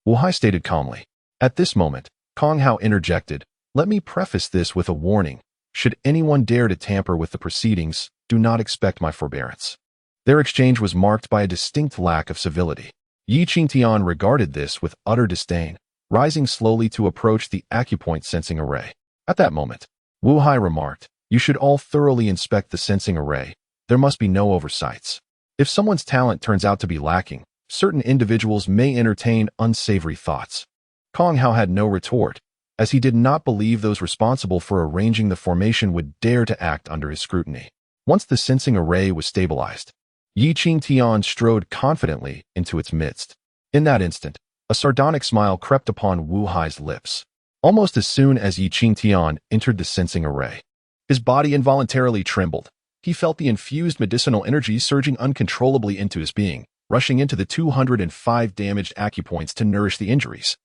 Wu Hai stated calmly. At this moment, Kong Hao interjected, "Let me preface this with a warning. Should anyone dare to tamper with the proceedings, do not expect my forbearance." Their exchange was marked by a distinct lack of civility. Qingtian regarded this with utter disdain, rising slowly to approach the acupoint sensing array. At that moment, Wu Hai remarked, "You should all thoroughly inspect the sensing array. There must be no oversights. If someone's talent turns out to be lacking, certain individuals may entertain unsavory thoughts." Kong Hao had no retort, as he did not believe those responsible for arranging the formation would dare to act under his scrutiny. Once the sensing array was stabilized, Qingtian strode confidently into its midst. In that instant, a sardonic smile crept upon Wu Hai's lips. Almost as soon as Qingtian entered the sensing array, his body involuntarily trembled. He felt the infused medicinal energy surging uncontrollably into his being, rushing into the 205 damaged acupoints to nourish the injuries.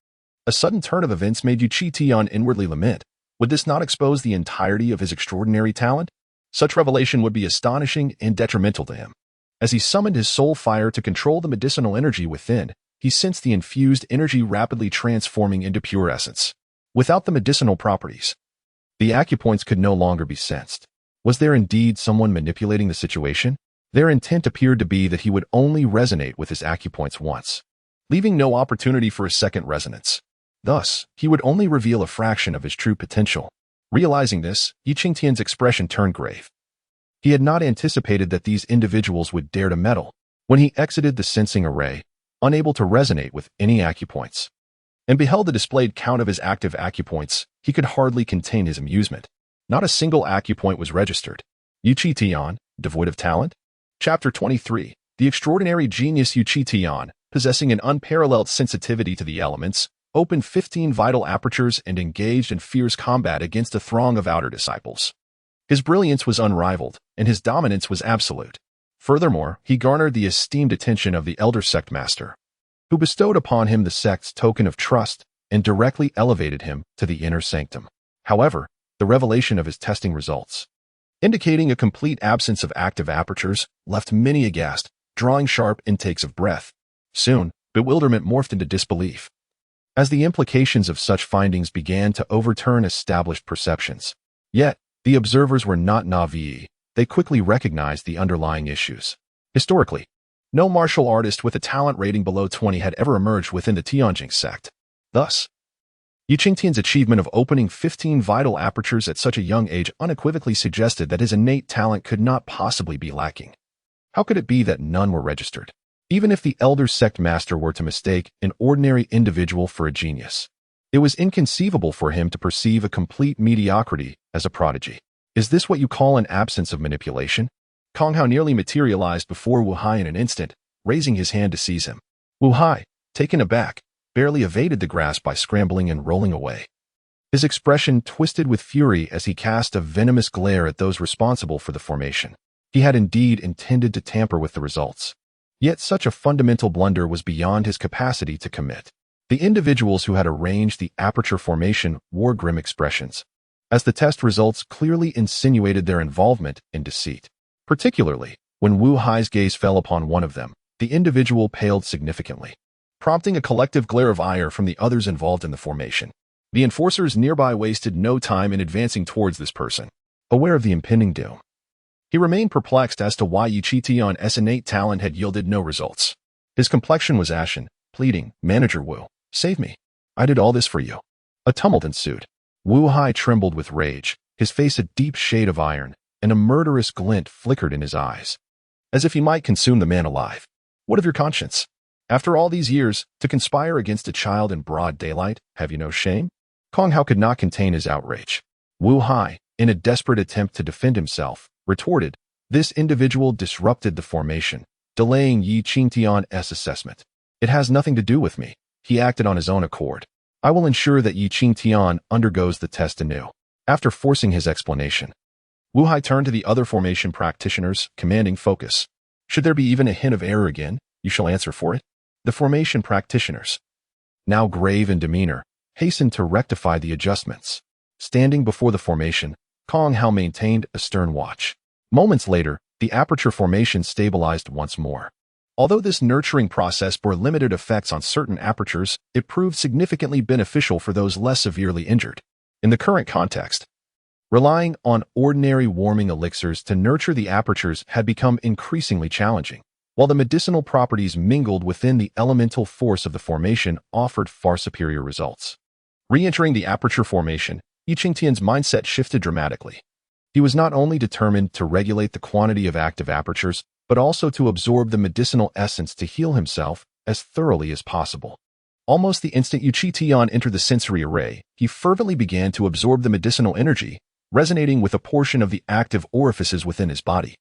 A sudden turn of events made Qingtian inwardly lament. Would this not expose the entirety of his extraordinary talent? Such revelation would be astonishing and detrimental to him. As he summoned his soul fire to control the medicinal energy within, he sensed the infused energy rapidly transforming into pure essence. Without the medicinal properties, the acupoints could no longer be sensed. Was there indeed someone manipulating the situation? Their intent appeared to be that he would only resonate with his acupoints once, leaving no opportunity for a second resonance. Thus, he would only reveal a fraction of his true potential. Realizing this, Qingtian's expression turned grave. He had not anticipated that these individuals would dare to meddle. When he exited the sensing array, unable to resonate with any acupoints, and beheld the displayed count of his active acupoints, he could hardly contain his amusement. Not a single acupoint was registered. Qingtian, devoid of talent? Chapter 23. The extraordinary genius Qingtian, possessing an unparalleled sensitivity to the elements, opened 15 vital apertures and engaged in fierce combat against a throng of outer disciples. His brilliance was unrivaled, and his dominance was absolute. Furthermore, he garnered the esteemed attention of the elder sect master, who bestowed upon him the sect's token of trust and directly elevated him to the inner sanctum. However, the revelation of his testing results, indicating a complete absence of active apertures, left many aghast, drawing sharp intakes of breath. Soon, bewilderment morphed into disbelief, as the implications of such findings began to overturn established perceptions. Yet, the observers were not naive. They quickly recognized the underlying issues. Historically, no martial artist with a talent rating below 20 had ever emerged within the Qingtian sect. Thus, Qingtian's achievement of opening 15 vital apertures at such a young age unequivocally suggested that his innate talent could not possibly be lacking. How could it be that none were registered? Even if the elder sect master were to mistake an ordinary individual for a genius, it was inconceivable for him to perceive a complete mediocrity as a prodigy. Is this what you call an absence of manipulation? Kong Hao nearly materialized before Wu Hai in an instant, raising his hand to seize him. Wu Hai, taken aback, barely evaded the grasp by scrambling and rolling away. His expression twisted with fury as he cast a venomous glare at those responsible for the formation. He had indeed intended to tamper with the results. Yet such a fundamental blunder was beyond his capacity to commit. The individuals who had arranged the aperture formation wore grim expressions, as the test results clearly insinuated their involvement in deceit. Particularly, when Wu Hai's gaze fell upon one of them, the individual paled significantly, prompting a collective glare of ire from the others involved in the formation. The enforcers nearby wasted no time in advancing towards this person, aware of the impending doom. He remained perplexed as to why Qingtian's innate talent had yielded no results. His complexion was ashen, pleading, "Manager Wu, save me. I did all this for you." A tumult ensued. Wu Hai trembled with rage, his face a deep shade of iron, and a murderous glint flickered in his eyes, as if he might consume the man alive. What of your conscience? After all these years, to conspire against a child in broad daylight, have you no shame? Kong Hao could not contain his outrage. Wu Hai, in a desperate attempt to defend himself, retorted, "This individual disrupted the formation, delaying Qingtian's assessment. It has nothing to do with me. He acted on his own accord. I will ensure that Qingtian undergoes the test anew." After forcing his explanation, Wu Hai turned to the other formation practitioners, commanding focus. "Should there be even a hint of error again, you shall answer for it." The formation practitioners, now grave in demeanor, hastened to rectify the adjustments. Standing before the formation, Kong Hao maintained a stern watch. Moments later, the aperture formation stabilized once more. Although this nurturing process bore limited effects on certain apertures, it proved significantly beneficial for those less severely injured. In the current context, relying on ordinary warming elixirs to nurture the apertures had become increasingly challenging, while the medicinal properties mingled within the elemental force of the formation offered far superior results. Re-entering the aperture formation, Qingtian's mindset shifted dramatically. He was not only determined to regulate the quantity of active apertures, but also to absorb the medicinal essence to heal himself as thoroughly as possible. Almost the instant Qingtian entered the sensory array, he fervently began to absorb the medicinal energy, resonating with a portion of the active orifices within his body.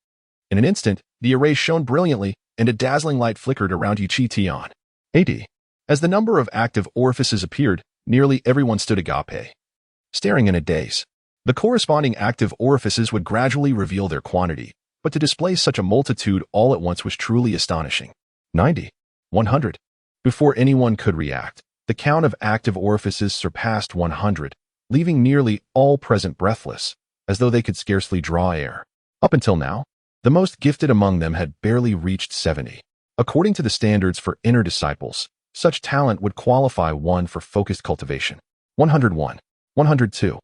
In an instant, the array shone brilliantly, and a dazzling light flickered around Qingtian. As the number of active orifices appeared, nearly everyone stood agape, staring in a daze. The corresponding active orifices would gradually reveal their quantity, but to display such a multitude all at once was truly astonishing. 90, 100. Before anyone could react, the count of active orifices surpassed 100, leaving nearly all present breathless, as though they could scarcely draw air. Up until now, the most gifted among them had barely reached 70. According to the standards for inner disciples, such talent would qualify one for focused cultivation. 101, 102.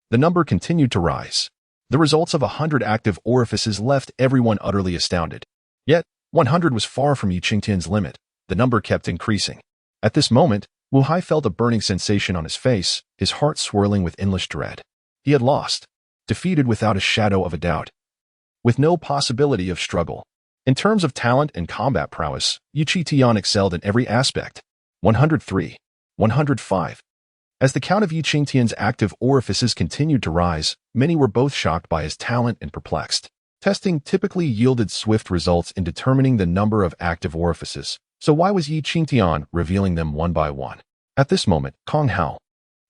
The number continued to rise. The results of 100 active orifices left everyone utterly astounded. Yet, 100 was far from Qingtian's limit. The number kept increasing. At this moment, Wu Hai felt a burning sensation on his face, his heart swirling with endless dread. He had lost, defeated without a shadow of a doubt, with no possibility of struggle. In terms of talent and combat prowess, Qingtian excelled in every aspect. 103, 105. As the count of Qingtian's active orifices continued to rise, many were both shocked by his talent and perplexed. Testing typically yielded swift results in determining the number of active orifices, So why was Yi Qingtian revealing them one by one? At this moment, Kong Hao,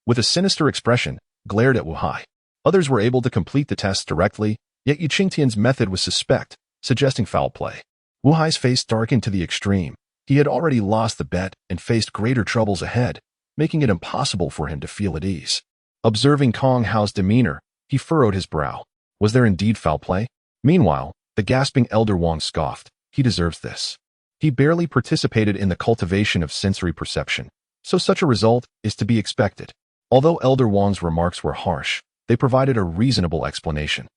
with a sinister expression, glared at Wu Hai. Others were able to complete the tests directly, yet Yi Qingtian's method was suspect, suggesting foul play. Wu Hai's face darkened to the extreme. He had already lost the bet and faced greater troubles ahead, making it impossible for him to feel at ease. Observing Kong Hao's demeanor, he furrowed his brow. Was there indeed foul play? Meanwhile, the gasping Elder Wang scoffed. He deserves this. He barely participated in the cultivation of sensory perception, so such a result is to be expected. Although Elder Wang's remarks were harsh, they provided a reasonable explanation.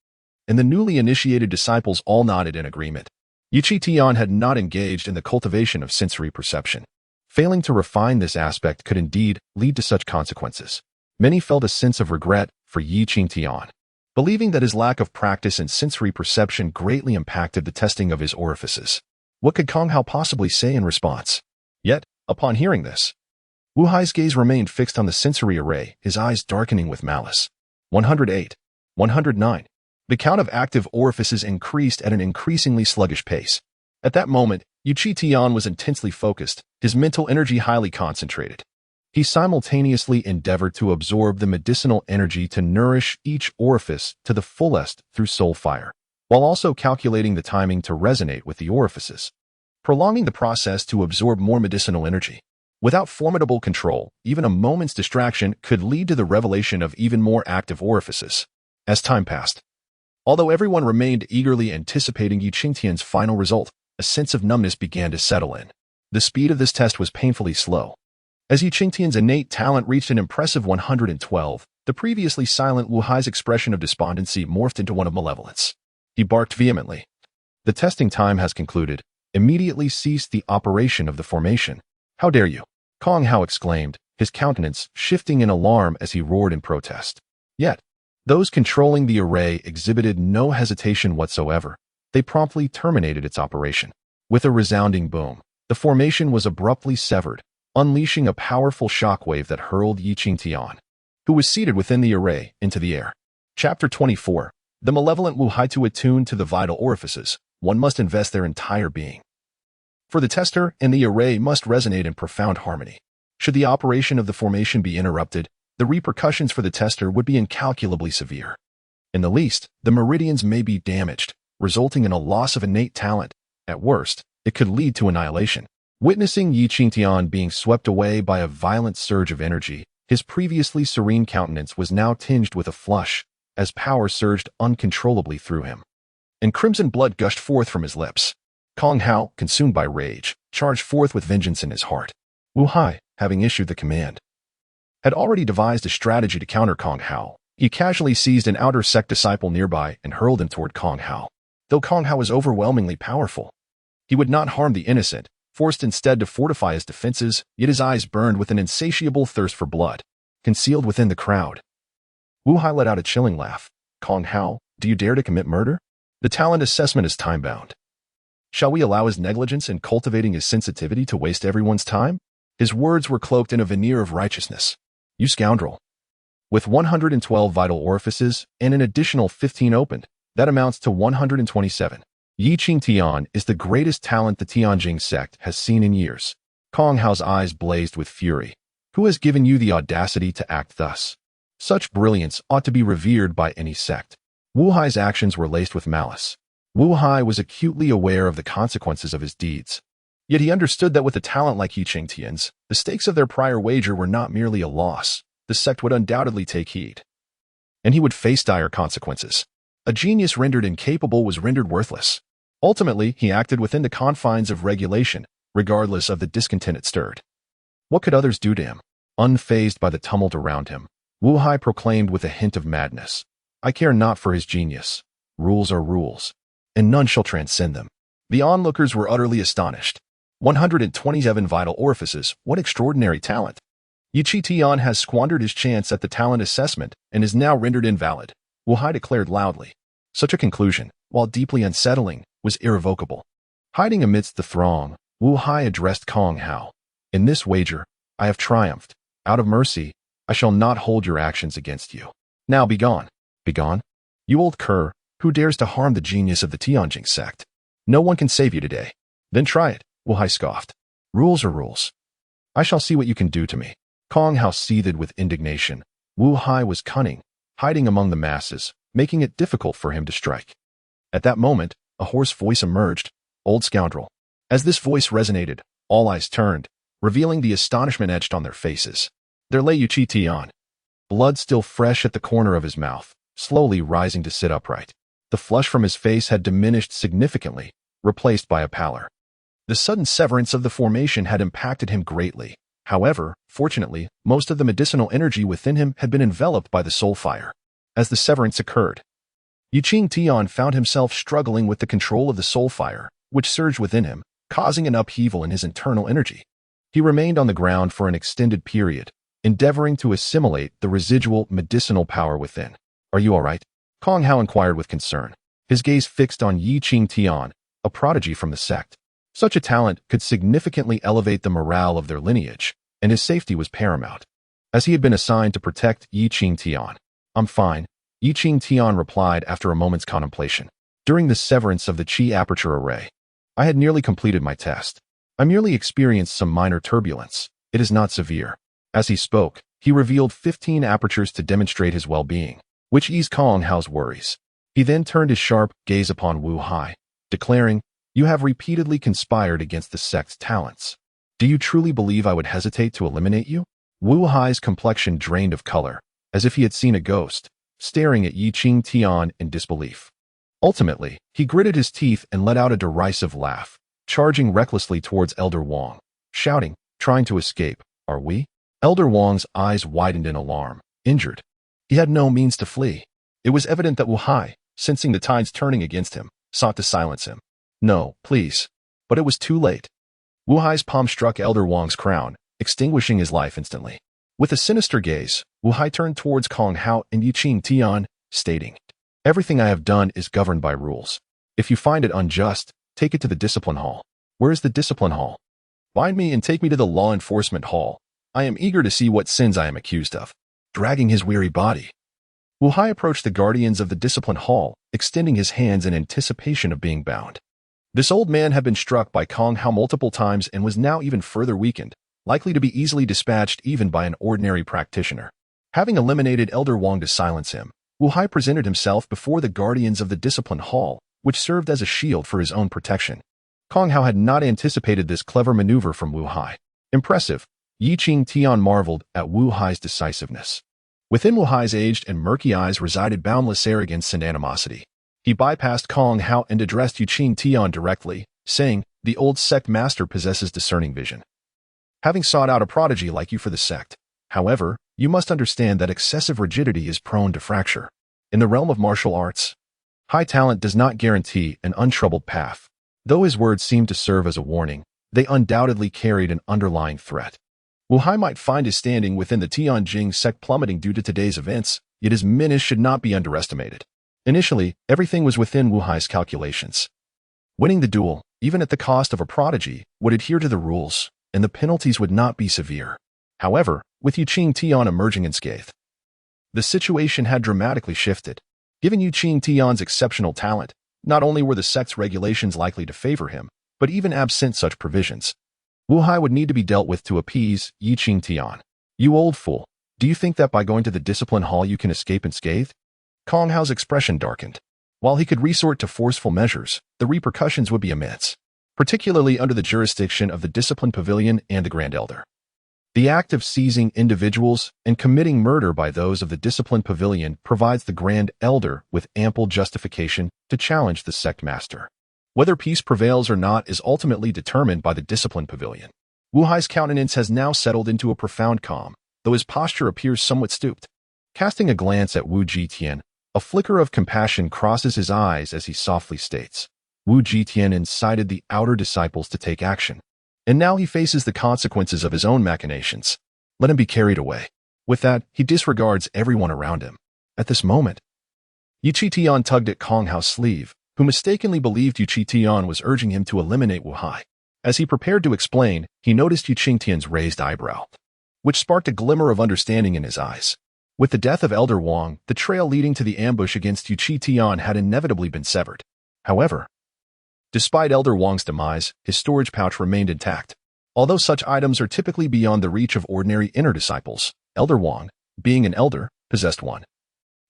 And the newly initiated disciples all nodded in agreement. Yi Qingtian had not engaged in the cultivation of sensory perception. Failing to refine this aspect could indeed lead to such consequences. Many felt a sense of regret for Yi Qingtian, believing that his lack of practice in sensory perception greatly impacted the testing of his orifices. What could Kong Hao possibly say in response? Yet, upon hearing this, Wu Hai's gaze remained fixed on the sensory array, his eyes darkening with malice. 108. 109. The count of active orifices increased at an increasingly sluggish pace. At that moment, Yi Qingtian was intensely focused, his mental energy highly concentrated. He simultaneously endeavored to absorb the medicinal energy to nourish each orifice to the fullest through soul fire, while also calculating the timing to resonate with the orifices, prolonging the process to absorb more medicinal energy. Without formidable control, even a moment's distraction could lead to the revelation of even more active orifices. As time passed, although everyone remained eagerly anticipating Yi Qingtian's final result, a sense of numbness began to settle in. The speed of this test was painfully slow. As Yi Qingtian's innate talent reached an impressive 112, the previously silent Wu Hai's expression of despondency morphed into one of malevolence. He barked vehemently. The testing time has concluded. Immediately cease the operation of the formation. How dare you? Kong Hao exclaimed, his countenance shifting in alarm as he roared in protest. Yet, those controlling the array exhibited no hesitation whatsoever. They promptly terminated its operation. With a resounding boom, the formation was abruptly severed, unleashing a powerful shockwave that hurled Yi Qingtian, who was seated within the array, into the air. Chapter 24. The malevolent Wu Hai. To attune to the vital orifices, one must invest their entire being. For the tester and the array must resonate in profound harmony. Should the operation of the formation be interrupted, the repercussions for the tester would be incalculably severe. In the least, the meridians may be damaged, resulting in a loss of innate talent. At worst, it could lead to annihilation. Witnessing Yi Qingtian being swept away by a violent surge of energy, his previously serene countenance was now tinged with a flush, as power surged uncontrollably through him. And crimson blood gushed forth from his lips. Kong Hao, consumed by rage, charged forth with vengeance in his heart. Wu Hai, having issued the command, had already devised a strategy to counter Kong Hao. He casually seized an outer sect disciple nearby and hurled him toward Kong Hao. Though Kong Hao was overwhelmingly powerful, he would not harm the innocent, forced instead to fortify his defenses, yet his eyes burned with an insatiable thirst for blood. Concealed within the crowd, Wu Hai let out a chilling laugh. Kong Hao, do you dare to commit murder? The talent assessment is time-bound. Shall we allow his negligence in cultivating his sensitivity to waste everyone's time? His words were cloaked in a veneer of righteousness. You scoundrel. With 112 vital orifices and an additional 15 opened, that amounts to 127. Yi Qingtian is the greatest talent the Tianjing sect has seen in years. Kong Hao's eyes blazed with fury. Who has given you the audacity to act thus? Such brilliance ought to be revered by any sect. Wu Hai's actions were laced with malice. Wu Hai was acutely aware of the consequences of his deeds. Yet he understood that with a talent like Yi Qingtian's, the stakes of their prior wager were not merely a loss. The sect would undoubtedly take heed, and he would face dire consequences. A genius rendered incapable was rendered worthless. Ultimately, he acted within the confines of regulation, regardless of the discontent it stirred. What could others do to him? Unfazed by the tumult around him, Wu Hai proclaimed with a hint of madness, I care not for his genius. Rules are rules, and none shall transcend them. The onlookers were utterly astonished. 127 vital orifices, what extraordinary talent! Yi Qingtian has squandered his chance at the talent assessment and is now rendered invalid, Wu Hai declared loudly. Such a conclusion, while deeply unsettling, was irrevocable. Hiding amidst the throng, Wu Hai addressed Kong Hao. In this wager, I have triumphed. Out of mercy, I shall not hold your actions against you. Now be gone. Be gone? You old cur, who dares to harm the genius of the Tianjing sect? No one can save you today. Then try it, Wu Hai scoffed. Rules are rules. I shall see what you can do to me. Kong Hao seethed with indignation. Wu Hai was cunning, hiding among the masses, making it difficult for him to strike. At that moment, a hoarse voice emerged. Old scoundrel. As this voice resonated, all eyes turned, revealing the astonishment etched on their faces. There lay Qingtian, blood still fresh at the corner of his mouth, slowly rising to sit upright. The flush from his face had diminished significantly, replaced by a pallor. The sudden severance of the formation had impacted him greatly. However, fortunately, most of the medicinal energy within him had been enveloped by the soul fire. As the severance occurred, Qingtian found himself struggling with the control of the soul fire, which surged within him, causing an upheaval in his internal energy. He remained on the ground for an extended period, endeavoring to assimilate the residual medicinal power within. Are you all right? Kong Hao inquired with concern, his gaze fixed on Qingtian, a prodigy from the sect. Such a talent could significantly elevate the morale of their lineage, and his safety was paramount, as he had been assigned to protect Qingtian. I'm fine, Qingtian replied after a moment's contemplation. During the severance of the Qi aperture array, I had nearly completed my test. I merely experienced some minor turbulence. It is not severe. As he spoke, he revealed 15 apertures to demonstrate his well-being, which eased Kong Hao's worries. He then turned his sharp gaze upon Wu Hai, declaring, "You have repeatedly conspired against the sect's talents. Do you truly believe I would hesitate to eliminate you?" Wu Hai's complexion drained of color, as if he had seen a ghost, staring at Qingtian in disbelief. Ultimately, he gritted his teeth and let out a derisive laugh, charging recklessly towards Elder Wang, shouting, trying to escape, "Are we?" Elder Wang's eyes widened in alarm. Injured, he had no means to flee. It was evident that Wu Hai, sensing the tides turning against him, sought to silence him. "No, please." But it was too late. Wu Hai's palm struck Elder Wang's crown, extinguishing his life instantly. With a sinister gaze, Wu Hai turned towards Kong Hao and Qingtian, stating, "Everything I have done is governed by rules. If you find it unjust, take it to the discipline hall." "Where is the discipline hall?" "Bind me and take me to the law enforcement hall. I am eager to see what sins I am accused of." Dragging his weary body, Wu Hai approached the guardians of the discipline hall, extending his hands in anticipation of being bound. This old man had been struck by Kong Hao multiple times and was now even further weakened, likely to be easily dispatched even by an ordinary practitioner. Having eliminated Elder Wang to silence him, Wu Hai presented himself before the guardians of the discipline hall, which served as a shield for his own protection. Kong Hao had not anticipated this clever maneuver from Wu Hai. Impressive, Qingtian marveled at Wu Hai's decisiveness. Within Wu Hai's aged and murky eyes resided boundless arrogance and animosity. He bypassed Kong Hao and addressed Qingtian directly, saying, "The old sect master possesses discerning vision. Having sought out a prodigy like you for the sect. However, you must understand that excessive rigidity is prone to fracture. In the realm of martial arts, high talent does not guarantee an untroubled path." Though his words seemed to serve as a warning, they undoubtedly carried an underlying threat. Wu Hai might find his standing within the Tianjing sect plummeting due to today's events, yet his menace should not be underestimated. Initially, everything was within Wu Hai's calculations. Winning the duel, even at the cost of a prodigy, would adhere to the rules, and the penalties would not be severe. However, with Qingtian emerging unscathed, the situation had dramatically shifted. Given Qingtian's exceptional talent, not only were the sect's regulations likely to favor him, but even absent such provisions, Wu Hai would need to be dealt with to appease Qingtian. "You old fool, do you think that by going to the discipline hall you can escape unscathed?" Kong Hao's expression darkened. While he could resort to forceful measures, the repercussions would be immense, particularly under the jurisdiction of the discipline pavilion and the Grand Elder. The act of seizing individuals and committing murder by those of the discipline pavilion provides the Grand Elder with ample justification to challenge the sect master. Whether peace prevails or not is ultimately determined by the discipline pavilion. Wu Hai's countenance has now settled into a profound calm, though his posture appears somewhat stooped. Casting a glance at Wu Jitian, a flicker of compassion crosses his eyes as he softly states, "Wu Jitian incited the outer disciples to take action, and now he faces the consequences of his own machinations. Let him be carried away." With that, he disregards everyone around him. At this moment, Qingtian tugged at Kong Hao's sleeve, who mistakenly believed Qingtian was urging him to eliminate Wu Hai. As he prepared to explain, he noticed Qingtian's raised eyebrow, which sparked a glimmer of understanding in his eyes. With the death of Elder Wang, the trail leading to the ambush against Qingtian had inevitably been severed. However, despite Elder Wang's demise, his storage pouch remained intact. Although such items are typically beyond the reach of ordinary inner disciples, Elder Wang, being an elder, possessed one.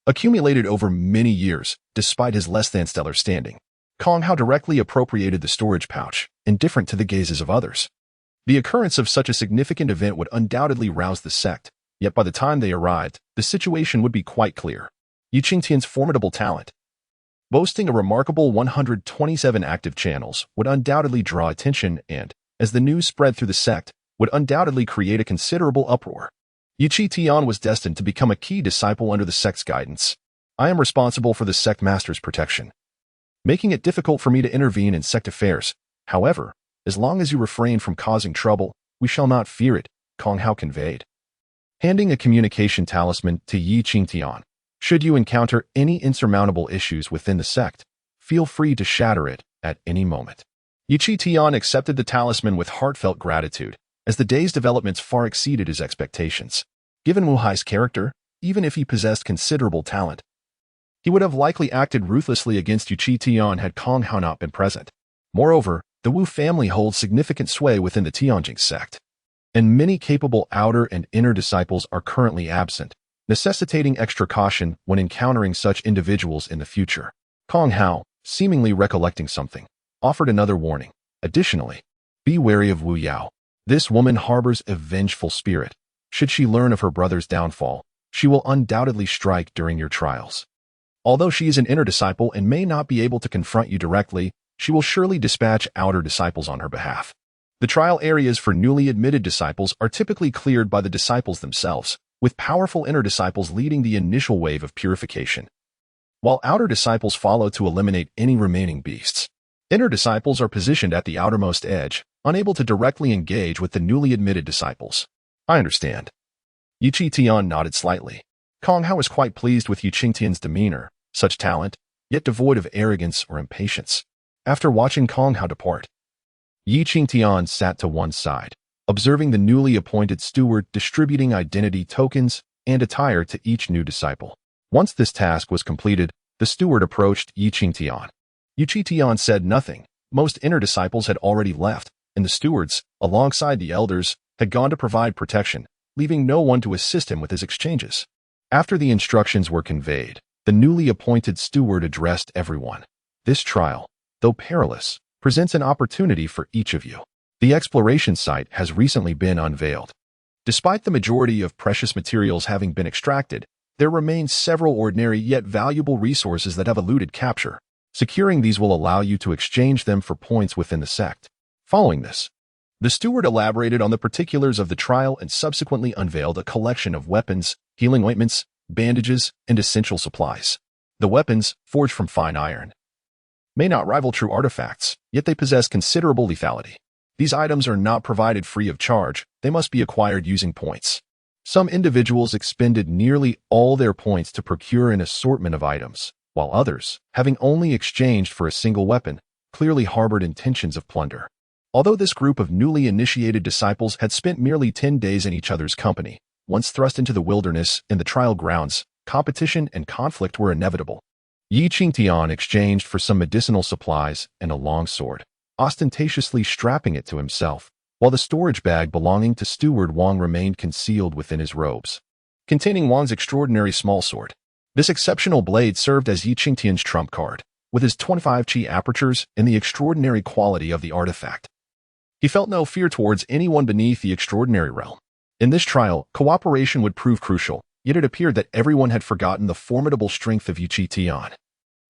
Accumulated over many years, despite his less-than-stellar standing, Kong Hao directly appropriated the storage pouch, indifferent to the gazes of others. The occurrence of such a significant event would undoubtedly rouse the sect, yet by the time they arrived, the situation would be quite clear. Qingtian's formidable talent, boasting a remarkable 127 active channels, would undoubtedly draw attention and, as the news spread through the sect, would undoubtedly create a considerable uproar. Qingtian was destined to become a key disciple under the sect's guidance. I am responsible for the sect master's protection, making it difficult for me to intervene in sect affairs. However, as long as you refrain from causing trouble, we shall not fear it, Kong Hao conveyed, handing a communication talisman to Qingtian. Should you encounter any insurmountable issues within the sect, feel free to shatter it at any moment. Qingtian accepted the talisman with heartfelt gratitude, as the day's developments far exceeded his expectations. Given Wu Hai's character, even if he possessed considerable talent, he would have likely acted ruthlessly against Qingtian had Kong Hao not been present. Moreover, the Wu family holds significant sway within the Tianjing sect, and many capable outer and inner disciples are currently absent, necessitating extra caution when encountering such individuals in the future. Kong Hao, seemingly recollecting something, offered another warning. Additionally, be wary of Wu Yao. This woman harbors a vengeful spirit. Should she learn of her brother's downfall, she will undoubtedly strike during your trials. Although she is an inner disciple and may not be able to confront you directly, she will surely dispatch outer disciples on her behalf. The trial areas for newly admitted disciples are typically cleared by the disciples themselves, with powerful inner disciples leading the initial wave of purification, while outer disciples follow to eliminate any remaining beasts. Inner disciples are positioned at the outermost edge, unable to directly engage with the newly admitted disciples. I understand. Qingtian nodded slightly. Kong Hao was quite pleased with Qingtian's demeanor, such talent, yet devoid of arrogance or impatience. After watching Kong Hao depart, Qingtian sat to one side, observing the newly appointed steward distributing identity tokens and attire to each new disciple. Once this task was completed, the steward approached Qingtian. Qingtian said nothing. Most inner disciples had already left, and the stewards, alongside the elders, had gone to provide protection, leaving no one to assist him with his exchanges. After the instructions were conveyed, the newly appointed steward addressed everyone. This trial, though perilous, presents an opportunity for each of you. The exploration site has recently been unveiled. Despite the majority of precious materials having been extracted, there remain several ordinary yet valuable resources that have eluded capture. Securing these will allow you to exchange them for points within the sect. Following this, the steward elaborated on the particulars of the trial and subsequently unveiled a collection of weapons, healing ointments, bandages, and essential supplies. The weapons, forged from fine iron, may not rival true artifacts, yet they possess considerable lethality. These items are not provided free of charge, they must be acquired using points. Some individuals expended nearly all their points to procure an assortment of items, while others, having only exchanged for a single weapon, clearly harbored intentions of plunder. Although this group of newly initiated disciples had spent merely 10 days in each other's company, once thrust into the wilderness and the trial grounds, competition and conflict were inevitable. Qingtian exchanged for some medicinal supplies and a long sword, ostentatiously strapping it to himself, while the storage bag belonging to Steward Wang remained concealed within his robes, containing Wang's extraordinary small sword. This exceptional blade served as Qingtian's trump card, with his 25 chi apertures and the extraordinary quality of the artifact. He felt no fear towards anyone beneath the extraordinary realm. In this trial, cooperation would prove crucial, yet it appeared that everyone had forgotten the formidable strength of Qingtian,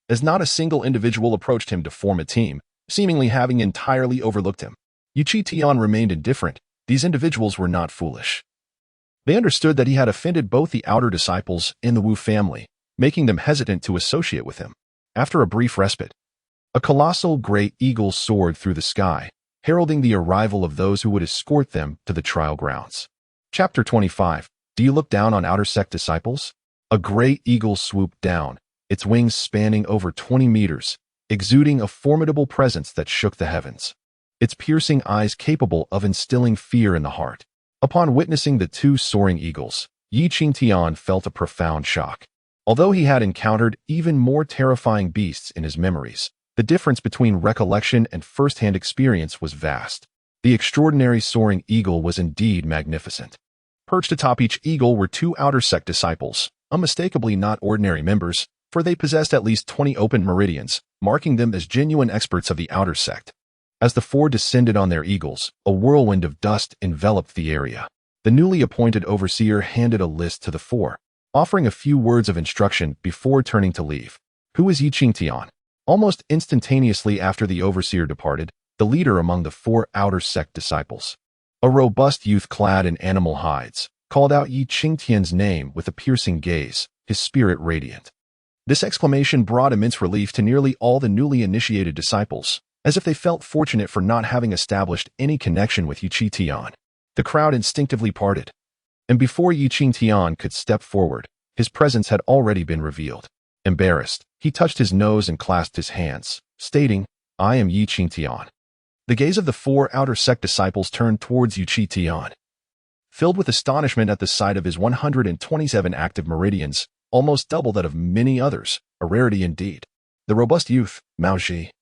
as not a single individual approached him to form a team, seemingly having entirely overlooked him. Qingtian remained indifferent. These individuals were not foolish. They understood that he had offended both the outer disciples and the Wu family, making them hesitant to associate with him. After a brief respite, a colossal gray eagle soared through the sky, heralding the arrival of those who would escort them to the trial grounds. Chapter 25. Do you look down on outer sect disciples? A gray eagle swooped down, its wings spanning over 20 meters, exuding a formidable presence that shook the heavens, its piercing eyes capable of instilling fear in the heart. Upon witnessing the two soaring eagles, Qingtian felt a profound shock. Although he had encountered even more terrifying beasts in his memories, the difference between recollection and first-hand experience was vast. The extraordinary soaring eagle was indeed magnificent. Perched atop each eagle were two outer sect disciples, unmistakably not ordinary members, for they possessed at least 20 open meridians, marking them as genuine experts of the outer sect. As the four descended on their eagles, a whirlwind of dust enveloped the area. The newly appointed overseer handed a list to the four, offering a few words of instruction before turning to leave. Who is Qingtian? Almost instantaneously after the overseer departed, the leader among the four outer sect disciples, a robust youth clad in animal hides, called out Qingtian's name with a piercing gaze, his spirit radiant. This exclamation brought immense relief to nearly all the newly initiated disciples, as if they felt fortunate for not having established any connection with Qingtian. The crowd instinctively parted, and before Qingtian could step forward, his presence had already been revealed. Embarrassed, he touched his nose and clasped his hands, stating, "I am Qingtian." The gaze of the four outer sect disciples turned towards Qingtian. Filled with astonishment at the sight of his 127 active meridians, almost double that of many others, a rarity indeed. The robust youth, Mao Ji,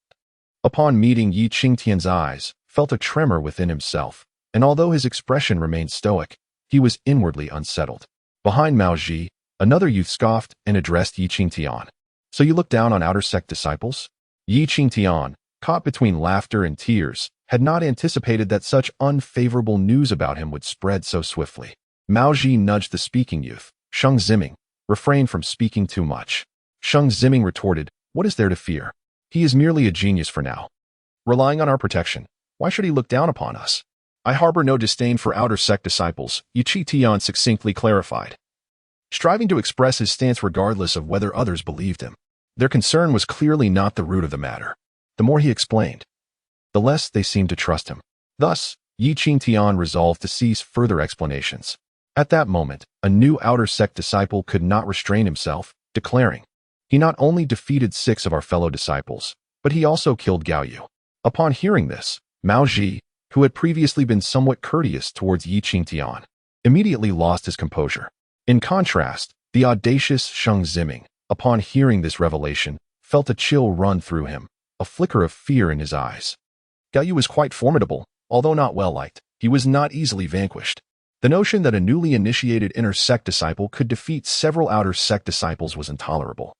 upon meeting Qingtian's eyes, felt a tremor within himself, and although his expression remained stoic, he was inwardly unsettled. Behind Mao Ji, another youth scoffed and addressed Qingtian. "So you look down on outer sect disciples?" Qingtian, caught between laughter and tears, had not anticipated that such unfavorable news about him would spread so swiftly. Mao Ji nudged the speaking youth, Sheng Ziming, refrain from speaking too much. Sheng Ziming retorted, "What is there to fear? He is merely a genius for now. Relying on our protection, why should he look down upon us?" "I harbor no disdain for outer sect disciples," Qingtian succinctly clarified, striving to express his stance regardless of whether others believed him. Their concern was clearly not the root of the matter. The more he explained, the less they seemed to trust him. Thus, Qingtian resolved to cease further explanations. At that moment, a new outer sect disciple could not restrain himself, declaring, "He not only defeated 6 of our fellow disciples, but he also killed Gao Yu." Upon hearing this, Mao Ji, who had previously been somewhat courteous towards Qingtian, immediately lost his composure. In contrast, the audacious Sheng Ziming, upon hearing this revelation, felt a chill run through him, a flicker of fear in his eyes. Gao Yu was quite formidable, although not well-liked. He was not easily vanquished. The notion that a newly initiated inner sect disciple could defeat several outer sect disciples was intolerable.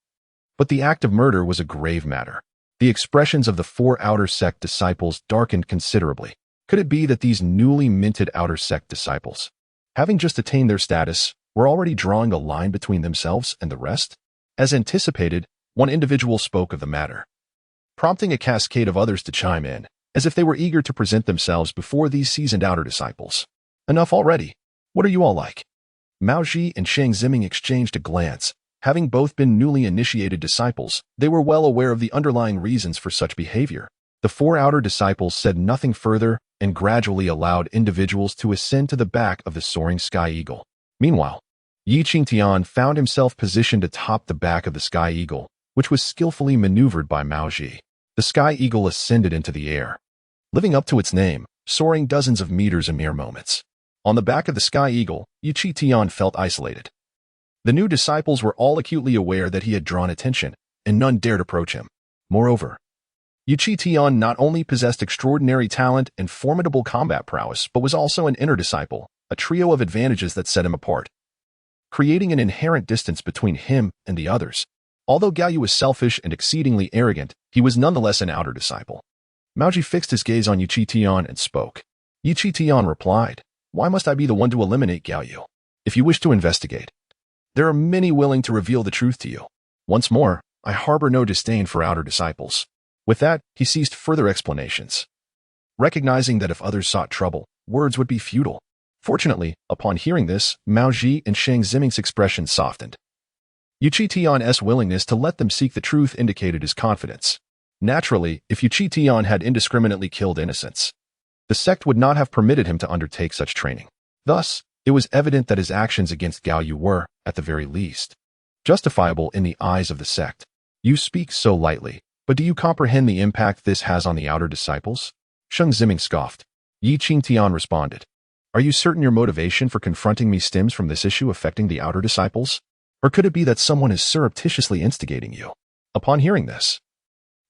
But the act of murder was a grave matter. The expressions of the 4 outer sect disciples darkened considerably. Could it be that these newly minted outer sect disciples, having just attained their status, were already drawing a line between themselves and the rest? As anticipated, one individual spoke of the matter, prompting a cascade of others to chime in, as if they were eager to present themselves before these seasoned outer disciples. "Enough already. What are you all like?" Mao Ji and Sheng Ziming exchanged a glance. Having both been newly initiated disciples, they were well aware of the underlying reasons for such behavior. The 4 outer disciples said nothing further and gradually allowed individuals to ascend to the back of the soaring sky eagle. Meanwhile, Qingtian found himself positioned atop the back of the sky eagle, which was skillfully maneuvered by Mao Ji. The sky eagle ascended into the air, living up to its name, soaring dozens of meters in mere moments. On the back of the sky eagle, Qingtian felt isolated. The new disciples were all acutely aware that he had drawn attention, and none dared approach him. Moreover, Qingtian not only possessed extraordinary talent and formidable combat prowess, but was also an inner disciple, a trio of advantages that set him apart, creating an inherent distance between him and the others. Although Gao Yu was selfish and exceedingly arrogant, he was nonetheless an outer disciple. Mao Ji fixed his gaze on Qingtian and spoke. Qingtian replied, "Why must I be the one to eliminate Gao Yu? If you wish to investigate, there are many willing to reveal the truth to you. Once more, I harbor no disdain for outer disciples." With that, he ceased further explanations, recognizing that if others sought trouble, words would be futile. Fortunately, upon hearing this, Mao Ji and Sheng Ziming's expression softened. Qingtian's willingness to let them seek the truth indicated his confidence. Naturally, if Qingtian had indiscriminately killed innocents, the sect would not have permitted him to undertake such training. Thus, it was evident that his actions against Gao Yu were, at the very least, justifiable in the eyes of the sect. "You speak so lightly, but do you comprehend the impact this has on the outer disciples?" Sheng Ziming scoffed. Qingtian responded, "Are you certain your motivation for confronting me stems from this issue affecting the outer disciples? Or could it be that someone is surreptitiously instigating you?" Upon hearing this,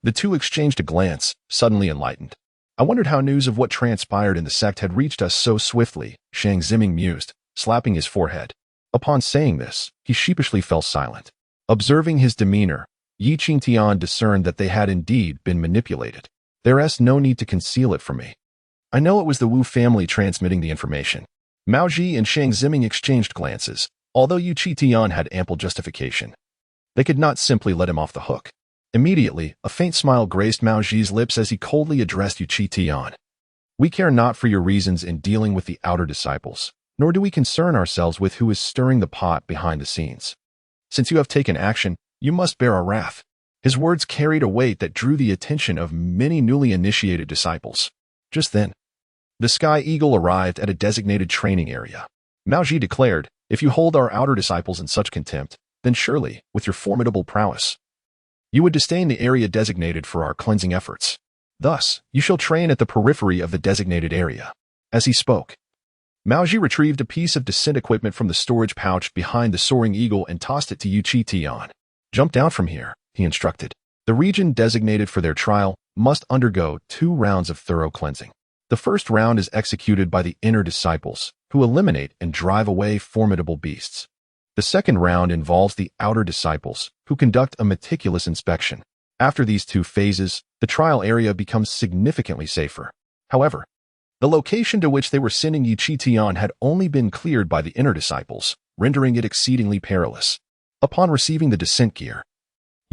the two exchanged a glance, suddenly enlightened. I wondered how news of what transpired in the sect had reached us so swiftly, Shang Ziming mused, slapping his forehead. Upon saying this, he sheepishly fell silent. Observing his demeanor, Qingtian discerned that they had indeed been manipulated. There's no need to conceal it from me. I know it was the Wu family transmitting the information. Mao Ji and Shang Ziming exchanged glances, although Qingtian had ample justification. They could not simply let him off the hook. Immediately, a faint smile graced Mao Ji's lips as he coldly addressed Qingtian. We care not for your reasons in dealing with the outer disciples, nor do we concern ourselves with who is stirring the pot behind the scenes. Since you have taken action, you must bear our wrath. His words carried a weight that drew the attention of many newly initiated disciples. Just then, the Sky Eagle arrived at a designated training area. Mao Ji declared, if you hold our outer disciples in such contempt, then surely, with your formidable prowess, you would disdain the area designated for our cleansing efforts. Thus, you shall train at the periphery of the designated area. As he spoke, Mao Ji retrieved a piece of descent equipment from the storage pouch behind the soaring eagle and tossed it to Qingtian. Jump down from here, he instructed. The region designated for their trial must undergo 2 rounds of thorough cleansing. The first round is executed by the inner disciples, who eliminate and drive away formidable beasts. The second round involves the outer disciples, who conduct a meticulous inspection. After these 2 phases, the trial area becomes significantly safer. However, the location to which they were sending Qingtian had only been cleared by the inner disciples, rendering it exceedingly perilous. Upon receiving the descent gear,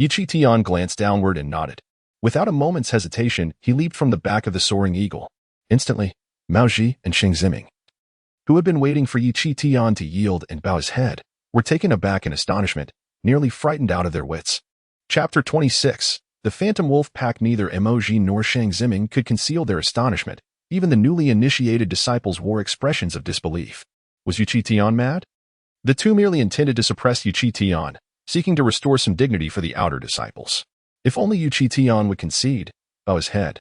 Qingtian glanced downward and nodded. Without a moment's hesitation, he leaped from the back of the soaring eagle. Instantly, Mao Ji and Shang Ziming, who had been waiting for Qingtian to yield and bow his head, were taken aback in astonishment, nearly frightened out of their wits. Chapter 26. The Phantom Wolf Pack. Neither Mao Ji nor Shang Ziming could conceal their astonishment. Even the newly initiated disciples wore expressions of disbelief. Was Qingtian mad? The 2 merely intended to suppress Qingtian, seeking to restore some dignity for the outer disciples. If only Qingtian would concede, bow his head,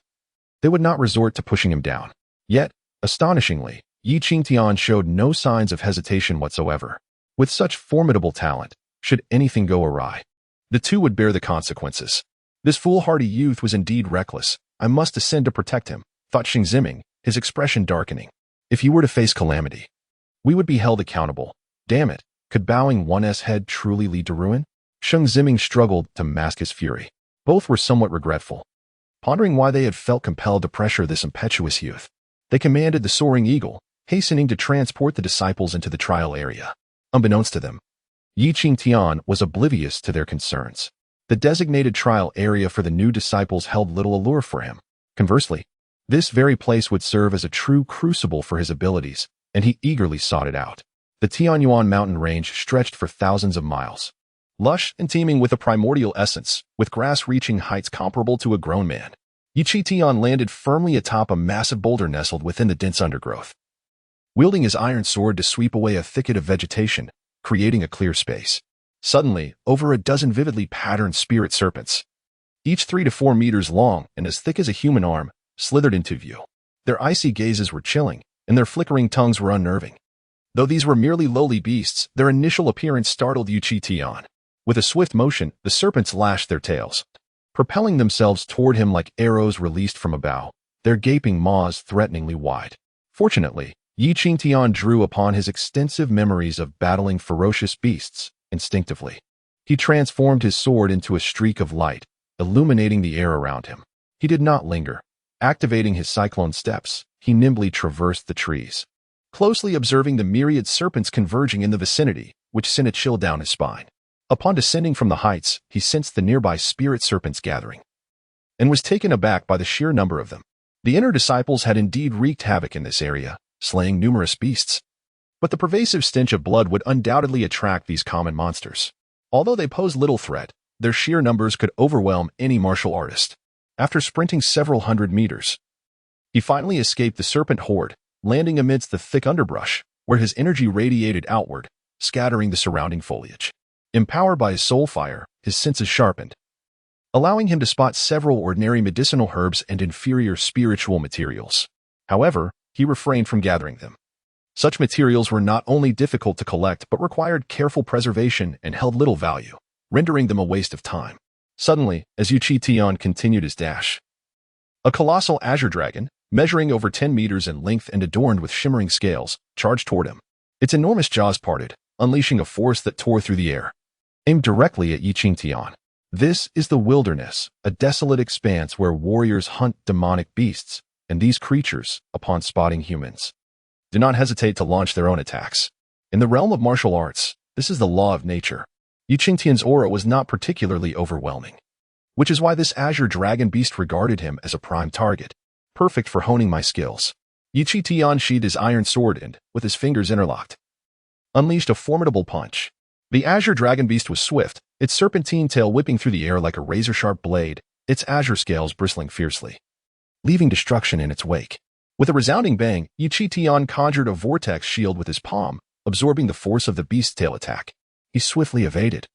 they would not resort to pushing him down. Yet, astonishingly, Qingtian showed no signs of hesitation whatsoever. With such formidable talent, should anything go awry, the 2 would bear the consequences. This foolhardy youth was indeed reckless. I must descend to protect him, thought Shang Ziming, his expression darkening. If he were to face calamity, we would be held accountable. Damn it, could bowing one's head truly lead to ruin? Shang Ziming struggled to mask his fury. Both were somewhat regretful, pondering why they had felt compelled to pressure this impetuous youth. They commanded the soaring eagle, hastening to transport the disciples into the trial area. Unbeknownst to them, Qingtian was oblivious to their concerns. The designated trial area for the new disciples held little allure for him. Conversely, this very place would serve as a true crucible for his abilities, and he eagerly sought it out. The Tianyuan mountain range stretched for thousands of miles, lush and teeming with a primordial essence, with grass reaching heights comparable to a grown man. Qingtian landed firmly atop a massive boulder nestled within the dense undergrowth, wielding his iron sword to sweep away a thicket of vegetation, creating a clear space. Suddenly, over a dozen vividly patterned spirit serpents, each 3 to 4 meters long and as thick as a human arm, slithered into view. Their icy gazes were chilling, and their flickering tongues were unnerving. Though these were merely lowly beasts, their initial appearance startled Qingtian. With a swift motion, the serpents lashed their tails, propelling themselves toward him like arrows released from a bow, their gaping maws threateningly wide. Fortunately, Qingtian drew upon his extensive memories of battling ferocious beasts instinctively. He transformed his sword into a streak of light, illuminating the air around him. He did not linger. Activating his cyclone steps, he nimbly traversed the trees, closely observing the myriad serpents converging in the vicinity, which sent a chill down his spine. Upon descending from the heights, he sensed the nearby spirit serpents gathering, and was taken aback by the sheer number of them. The inner disciples had indeed wreaked havoc in this area, slaying numerous beasts. But the pervasive stench of blood would undoubtedly attract these common monsters. Although they posed little threat, their sheer numbers could overwhelm any martial artist. After sprinting several hundred meters, he finally escaped the serpent horde, landing amidst the thick underbrush, where his energy radiated outward, scattering the surrounding foliage. Empowered by his soul fire, his senses sharpened, allowing him to spot several ordinary medicinal herbs and inferior spiritual materials. However, he refrained from gathering them. Such materials were not only difficult to collect but required careful preservation and held little value, rendering them a waste of time. Suddenly, as Qingtian continued his dash, a colossal azure dragon, measuring over 10 meters in length and adorned with shimmering scales, charged toward him. Its enormous jaws parted, unleashing a force that tore through the air, aimed directly at Qingtian. This is the wilderness, a desolate expanse where warriors hunt demonic beasts, and these creatures, upon spotting humans, do not hesitate to launch their own attacks. In the realm of martial arts, this is the law of nature. Qingtian's aura was not particularly overwhelming, which is why this azure dragon beast regarded him as a prime target, perfect for honing my skills. Qingtian sheathed his iron sword and, with his fingers interlocked, unleashed a formidable punch. The azure dragon beast was swift, its serpentine tail whipping through the air like a razor-sharp blade, its azure scales bristling fiercely, leaving destruction in its wake. With a resounding bang, Qingtian conjured a vortex shield with his palm, absorbing the force of the beast's tail attack. He swiftly evaded,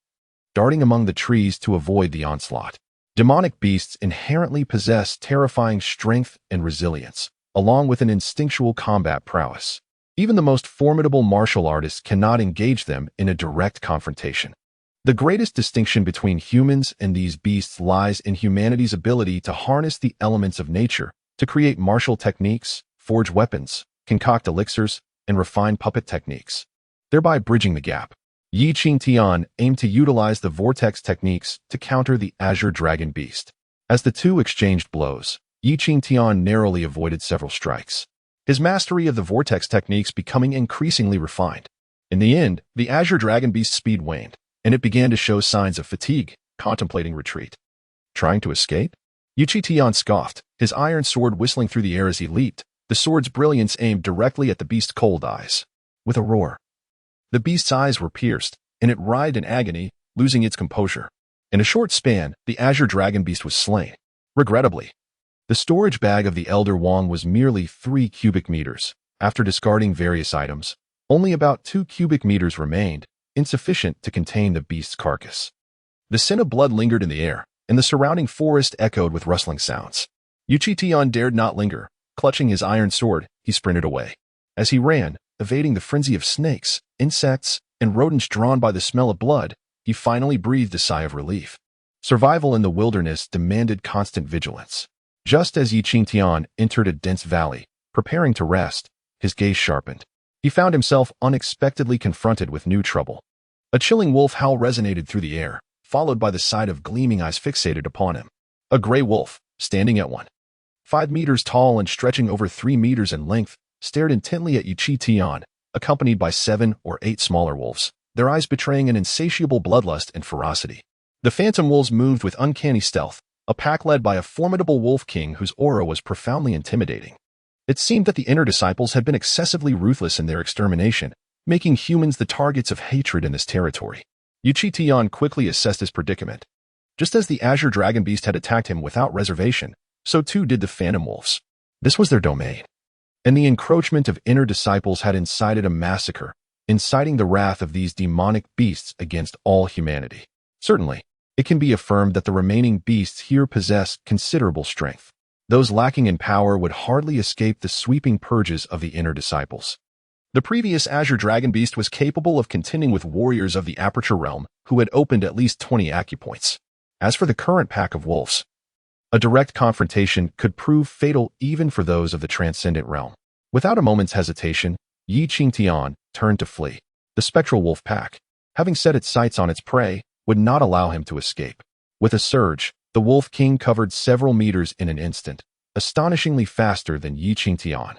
darting among the trees to avoid the onslaught. Demonic beasts inherently possess terrifying strength and resilience, along with an instinctual combat prowess. Even the most formidable martial artists cannot engage them in a direct confrontation. The greatest distinction between humans and these beasts lies in humanity's ability to harness the elements of nature to create martial techniques, forge weapons, concoct elixirs, and refine puppet techniques, thereby bridging the gap. Qingtian aimed to utilize the vortex techniques to counter the azure dragon beast. As the two exchanged blows, Qingtian narrowly avoided several strikes, his mastery of the vortex techniques becoming increasingly refined. In the end, the azure dragon beast's speed waned, and it began to show signs of fatigue, contemplating retreat. Trying to escape? Qingtian scoffed, his iron sword whistling through the air as he leaped, the sword's brilliance aimed directly at the beast's cold eyes. With a roar, the beast's eyes were pierced, and it writhed in agony, losing its composure. In a short span, the azure dragon beast was slain. Regrettably, the storage bag of the Elder Wong was merely 3 cubic meters. After discarding various items, only about 2 cubic meters remained, insufficient to contain the beast's carcass. The scent of blood lingered in the air, and the surrounding forest echoed with rustling sounds. Qingtian dared not linger. Clutching his iron sword, he sprinted away. As he ran, evading the frenzy of snakes, insects, and rodents drawn by the smell of blood, he finally breathed a sigh of relief. Survival in the wilderness demanded constant vigilance. Just as Qingtian entered a dense valley, preparing to rest, his gaze sharpened. He found himself unexpectedly confronted with new trouble. A chilling wolf howl resonated through the air, followed by the sight of gleaming eyes fixated upon him. A gray wolf, standing at 1.5 meters tall and stretching over 3 meters in length, stared intently at Qingtian, accompanied by 7 or 8 smaller wolves, their eyes betraying an insatiable bloodlust and ferocity. The phantom wolves moved with uncanny stealth, a pack led by a formidable wolf king whose aura was profoundly intimidating. It seemed that the inner disciples had been excessively ruthless in their extermination, making humans the targets of hatred in this territory. Qingtian quickly assessed his predicament. Just as the azure dragon beast had attacked him without reservation, so too did the phantom wolves. This was their domain, and the encroachment of inner disciples had incited a massacre, inciting the wrath of these demonic beasts against all humanity. Certainly, it can be affirmed that the remaining beasts here possess considerable strength. Those lacking in power would hardly escape the sweeping purges of the inner disciples. The previous azure dragon beast was capable of contending with warriors of the aperture realm who had opened at least 20 acupoints. As for the current pack of wolves, a direct confrontation could prove fatal even for those of the transcendent realm. Without a moment's hesitation, Qingtian turned to flee. The spectral wolf pack, having set its sights on its prey, would not allow him to escape. With a surge, the wolf king covered several meters in an instant, astonishingly faster than Qingtian,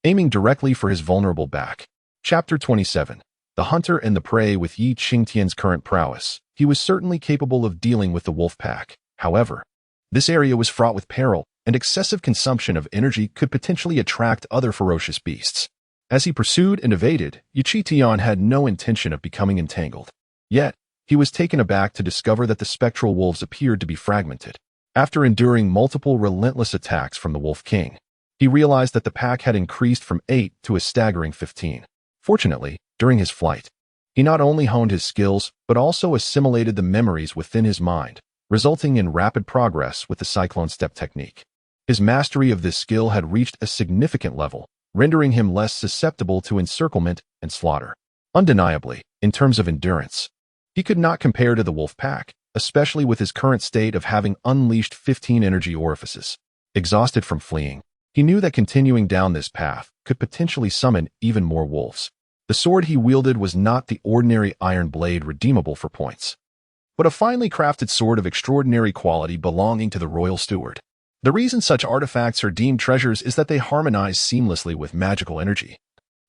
aiming directly for his vulnerable back. Chapter 27. The hunter and the prey. With Qingtian's current prowess, he was certainly capable of dealing with the wolf pack. However, this area was fraught with peril, and excessive consumption of energy could potentially attract other ferocious beasts. As he pursued and evaded, Qingtian had no intention of becoming entangled. Yet, he was taken aback to discover that the spectral wolves appeared to be fragmented. After enduring multiple relentless attacks from the Wolf King, he realized that the pack had increased from 8 to a staggering 15. Fortunately, during his flight, he not only honed his skills, but also assimilated the memories within his mind, resulting in rapid progress with the Cyclone Step technique. His mastery of this skill had reached a significant level, rendering him less susceptible to encirclement and slaughter. Undeniably, in terms of endurance, he could not compare to the wolf pack, especially with his current state of having unleashed 15 energy orifices. Exhausted from fleeing, He knew that continuing down this path could potentially summon even more wolves. The sword he wielded was not the ordinary iron blade redeemable for points, but a finely crafted sword of extraordinary quality belonging to the royal steward. The reason such artifacts are deemed treasures is that they harmonize seamlessly with magical energy,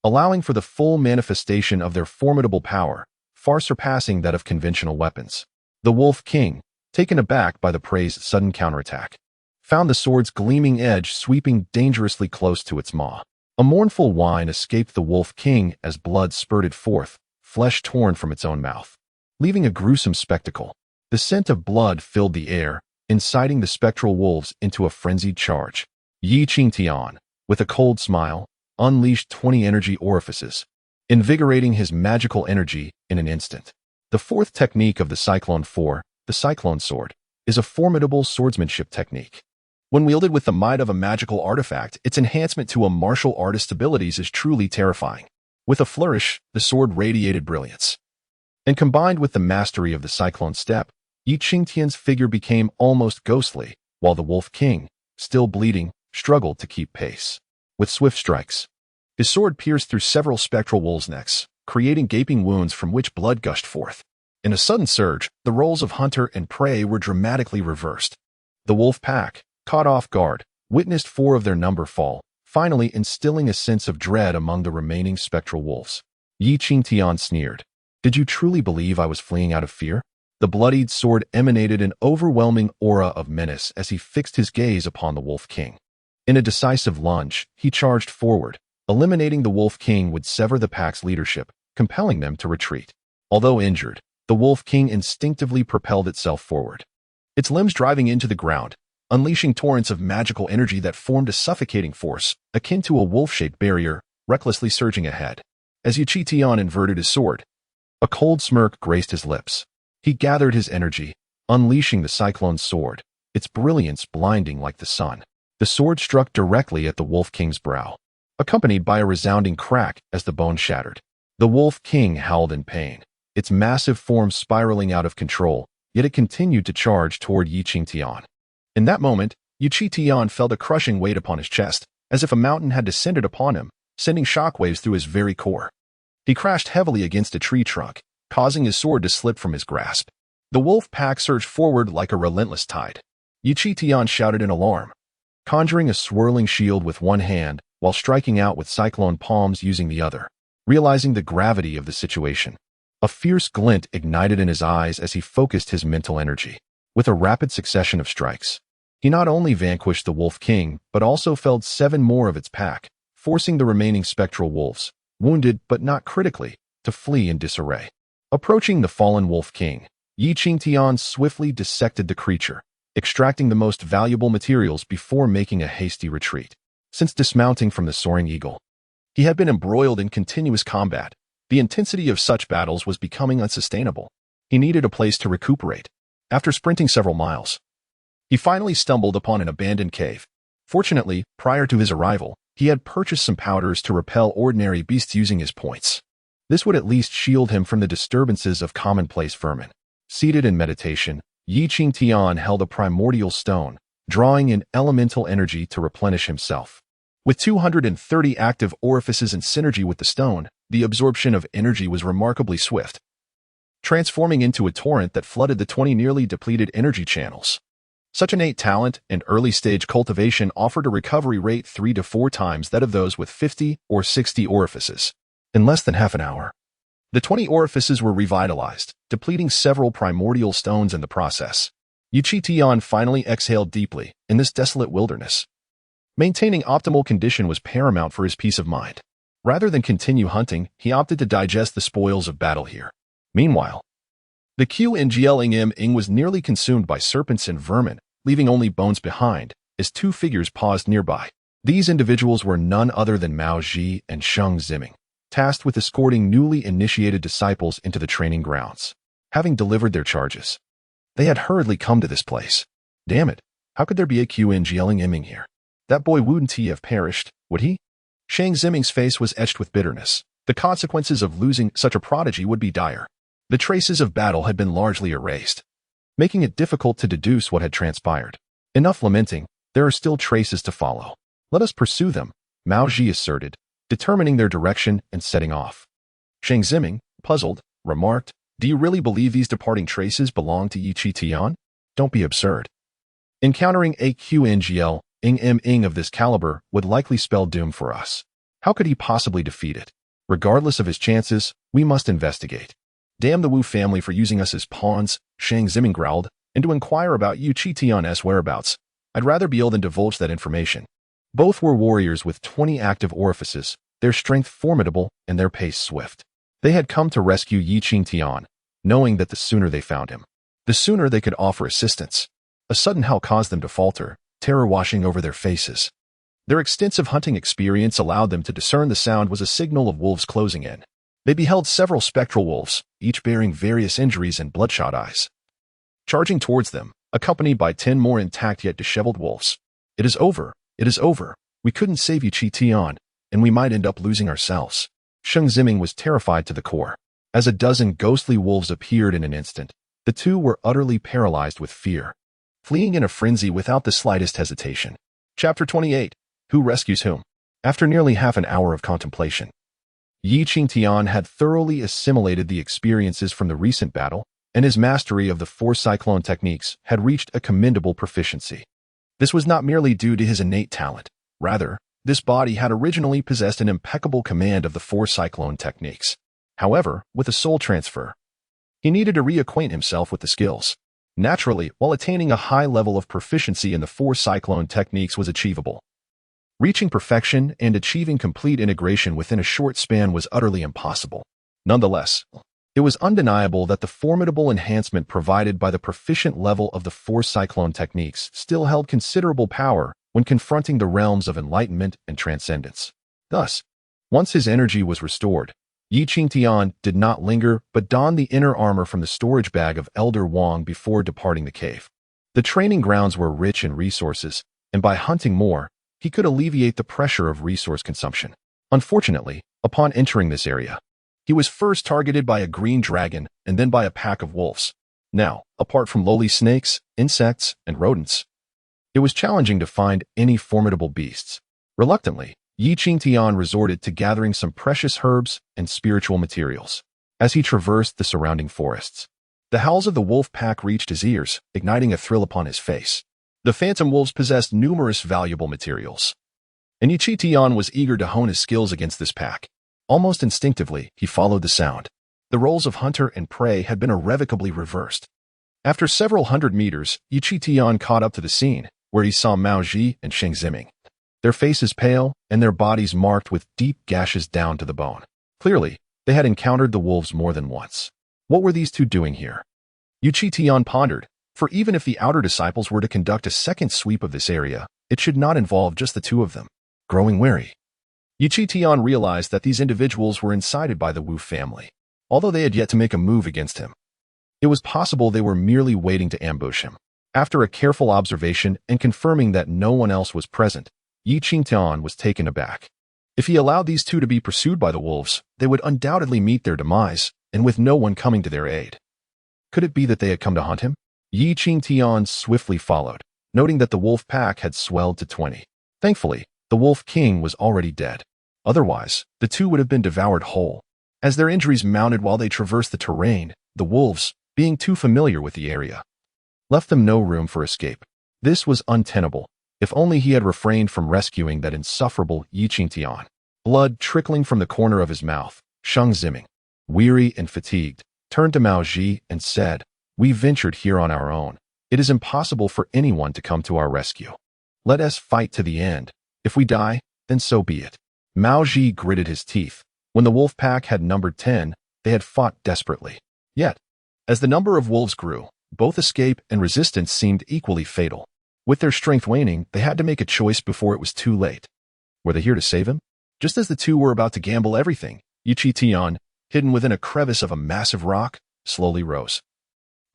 allowing for the full manifestation of their formidable power, far surpassing that of conventional weapons. The Wolf King, taken aback by the prey's sudden counterattack, found the sword's gleaming edge sweeping dangerously close to its maw. A mournful whine escaped the Wolf King as blood spurted forth, flesh torn from its own mouth, leaving a gruesome spectacle. The scent of blood filled the air, inciting the spectral wolves into a frenzied charge. Qingtian, with a cold smile, unleashed 20 energy orifices, invigorating his magical energy in an instant. The fourth technique of the Cyclone 4, the Cyclone Sword, is a formidable swordsmanship technique. When wielded with the might of a magical artifact, its enhancement to a martial artist's abilities is truly terrifying. With a flourish, the sword radiated brilliance, and combined with the mastery of the Cyclone Step, Qingtian's figure became almost ghostly, while the Wolf King, still bleeding, struggled to keep pace. With swift strikes, his sword pierced through several spectral wolves' necks, creating gaping wounds from which blood gushed forth. In a sudden surge, the roles of hunter and prey were dramatically reversed. The wolf pack, caught off guard, witnessed 4 of their number fall, finally instilling a sense of dread among the remaining spectral wolves. Qingtian sneered. "Did you truly believe I was fleeing out of fear?" The bloodied sword emanated an overwhelming aura of menace as he fixed his gaze upon the Wolf King. In a decisive lunge, he charged forward. Eliminating the Wolf King would sever the pack's leadership, compelling them to retreat. Although injured, the Wolf King instinctively propelled itself forward, its limbs driving into the ground, unleashing torrents of magical energy that formed a suffocating force, akin to a wolf-shaped barrier, recklessly surging ahead. As Qingtian inverted his sword, a cold smirk graced his lips. He gathered his energy, unleashing the Cyclone Sword, its brilliance blinding like the sun. The sword struck directly at the Wolf King's brow, accompanied by a resounding crack as the bone shattered. The Wolf King howled in pain, its massive form spiraling out of control, yet it continued to charge toward Qingtian. In that moment, Qingtian felt a crushing weight upon his chest, as if a mountain had descended upon him, sending shockwaves through his very core. He crashed heavily against a tree trunk, causing his sword to slip from his grasp. The wolf pack surged forward like a relentless tide. Qingtian shouted in alarm, conjuring a swirling shield with one hand while striking out with cyclone palms using the other. Realizing the gravity of the situation, a fierce glint ignited in his eyes as he focused his mental energy. With a rapid succession of strikes, he not only vanquished the Wolf King, but also felled 7 more of its pack, forcing the remaining spectral wolves, wounded but not critically, to flee in disarray. Approaching the fallen Wolf King, Qingtian swiftly dissected the creature, extracting the most valuable materials before making a hasty retreat. Since dismounting from the soaring eagle, he had been embroiled in continuous combat. The intensity of such battles was becoming unsustainable. He needed a place to recuperate. After sprinting several miles, he finally stumbled upon an abandoned cave. Fortunately, prior to his arrival, he had purchased some powders to repel ordinary beasts using his points. This would at least shield him from the disturbances of commonplace vermin. Seated in meditation, Qingtian held a primordial stone, drawing in elemental energy to replenish himself. With 230 active orifices in synergy with the stone, the absorption of energy was remarkably swift, transforming into a torrent that flooded the 20 nearly depleted energy channels. Such innate talent and early-stage cultivation offered a recovery rate 3 to 4 times that of those with 50 or 60 orifices. In less than half an hour, the 20 orifices were revitalized, depleting several primordial stones in the process. Qingtian finally exhaled deeply in this desolate wilderness. Maintaining optimal condition was paramount for his peace of mind. Rather than continue hunting, he opted to digest the spoils of battle here. Meanwhile, the Qingtian was nearly consumed by serpents and vermin, leaving only bones behind, as 2 figures paused nearby. These individuals were none other than Mao Ji and Sheng Ziming, tasked with escorting newly initiated disciples into the training grounds. Having delivered their charges, they had hurriedly come to this place. Damn it, how could there be a Qingtian here? That boy wouldn't he have perished, would he? Sheng Ziming's face was etched with bitterness. The consequences of losing such a prodigy would be dire. The traces of battle had been largely erased, making it difficult to deduce what had transpired. Enough lamenting, there are still traces to follow. Let us pursue them, Mao Ji asserted, determining their direction and setting off. Shang Ziming, puzzled, remarked, "Do you really believe these departing traces belong to Yi Qingtian? Don't be absurd. Encountering a Qingtian of this caliber would likely spell doom for us. How could he possibly defeat it? Regardless of his chances, we must investigate." "Damn the Wu family for using us as pawns," Shang Ziming growled, "and to inquire about Yi Qingtian's whereabouts. I'd rather be ill than divulge that information." Both were warriors with 20 active orifices, their strength formidable and their pace swift. They had come to rescue Yi Qingtian, knowing that the sooner they found him, the sooner they could offer assistance. A sudden howl caused them to falter, terror washing over their faces. Their extensive hunting experience allowed them to discern the sound was a signal of wolves closing in. They beheld several spectral wolves, each bearing various injuries and bloodshot eyes, charging towards them, accompanied by 10 more intact yet disheveled wolves. "It is over. It is over. We couldn't save Yi Qingtian, and we might end up losing ourselves." Shang Ziming was terrified to the core. As a dozen ghostly wolves appeared in an instant, the two were utterly paralyzed with fear, fleeing in a frenzy without the slightest hesitation. Chapter 28. Who rescues whom? After nearly half an hour of contemplation, Yi Qingtian had thoroughly assimilated the experiences from the recent battle, and his mastery of the 4 cyclone techniques had reached a commendable proficiency. This was not merely due to his innate talent. Rather, this body had originally possessed an impeccable command of the 4 cyclone techniques. However, with a soul transfer, he needed to reacquaint himself with the skills. Naturally, while attaining a high level of proficiency in the 4 cyclone techniques was achievable, reaching perfection and achieving complete integration within a short span was utterly impossible. Nonetheless, it was undeniable that the formidable enhancement provided by the proficient level of the 4 cyclone techniques still held considerable power when confronting the realms of enlightenment and transcendence. Thus, once his energy was restored, Yi Qingtian did not linger but donned the inner armor from the storage bag of Elder Wang before departing the cave. The training grounds were rich in resources, and by hunting more, he could alleviate the pressure of resource consumption. Unfortunately, upon entering this area, he was first targeted by a green dragon and then by a pack of wolves. Now, apart from lowly snakes, insects, and rodents, it was challenging to find any formidable beasts. Reluctantly, Yi Qingtian resorted to gathering some precious herbs and spiritual materials. As he traversed the surrounding forests, the howls of the wolf pack reached his ears, igniting a thrill upon his face. The phantom wolves possessed numerous valuable materials, and Yi Qingtian was eager to hone his skills against this pack. Almost instinctively, he followed the sound. The roles of hunter and prey had been irrevocably reversed. After several hundred meters, Yi Qingtian caught up to the scene, where he saw Mao Ji and Shang Ziming, their faces pale and their bodies marked with deep gashes down to the bone. Clearly, they had encountered the wolves more than once. What were these two doing here? Yi Qingtian pondered, for even if the outer disciples were to conduct a second sweep of this area, it should not involve just the two of them. Growing wary, Yi Qingtian realized that these individuals were incited by the Wu family, although they had yet to make a move against him. It was possible they were merely waiting to ambush him. After a careful observation and confirming that no one else was present, Yi Qingtian was taken aback. If he allowed these two to be pursued by the wolves, they would undoubtedly meet their demise, and with no one coming to their aid. Could it be that they had come to hunt him? Yi Qingtian swiftly followed, noting that the wolf pack had swelled to 20. Thankfully, the Wolf King was already dead. Otherwise, the two would have been devoured whole. As their injuries mounted while they traversed the terrain, the wolves, being too familiar with the area, left them no room for escape. This was untenable. If only he had refrained from rescuing that insufferable Yi Qingtian. Blood trickling from the corner of his mouth, Shang Ziming, weary and fatigued, turned to Mao Ji and said, "We ventured here on our own. It is impossible for anyone to come to our rescue. Let us fight to the end. If we die, then so be it." Mao Ji gritted his teeth. When the wolf pack had numbered 10, they had fought desperately. Yet, as the number of wolves grew, both escape and resistance seemed equally fatal. With their strength waning, they had to make a choice before it was too late. Were they here to save him? Just as the two were about to gamble everything, Yi Qingtian, hidden within a crevice of a massive rock, slowly rose,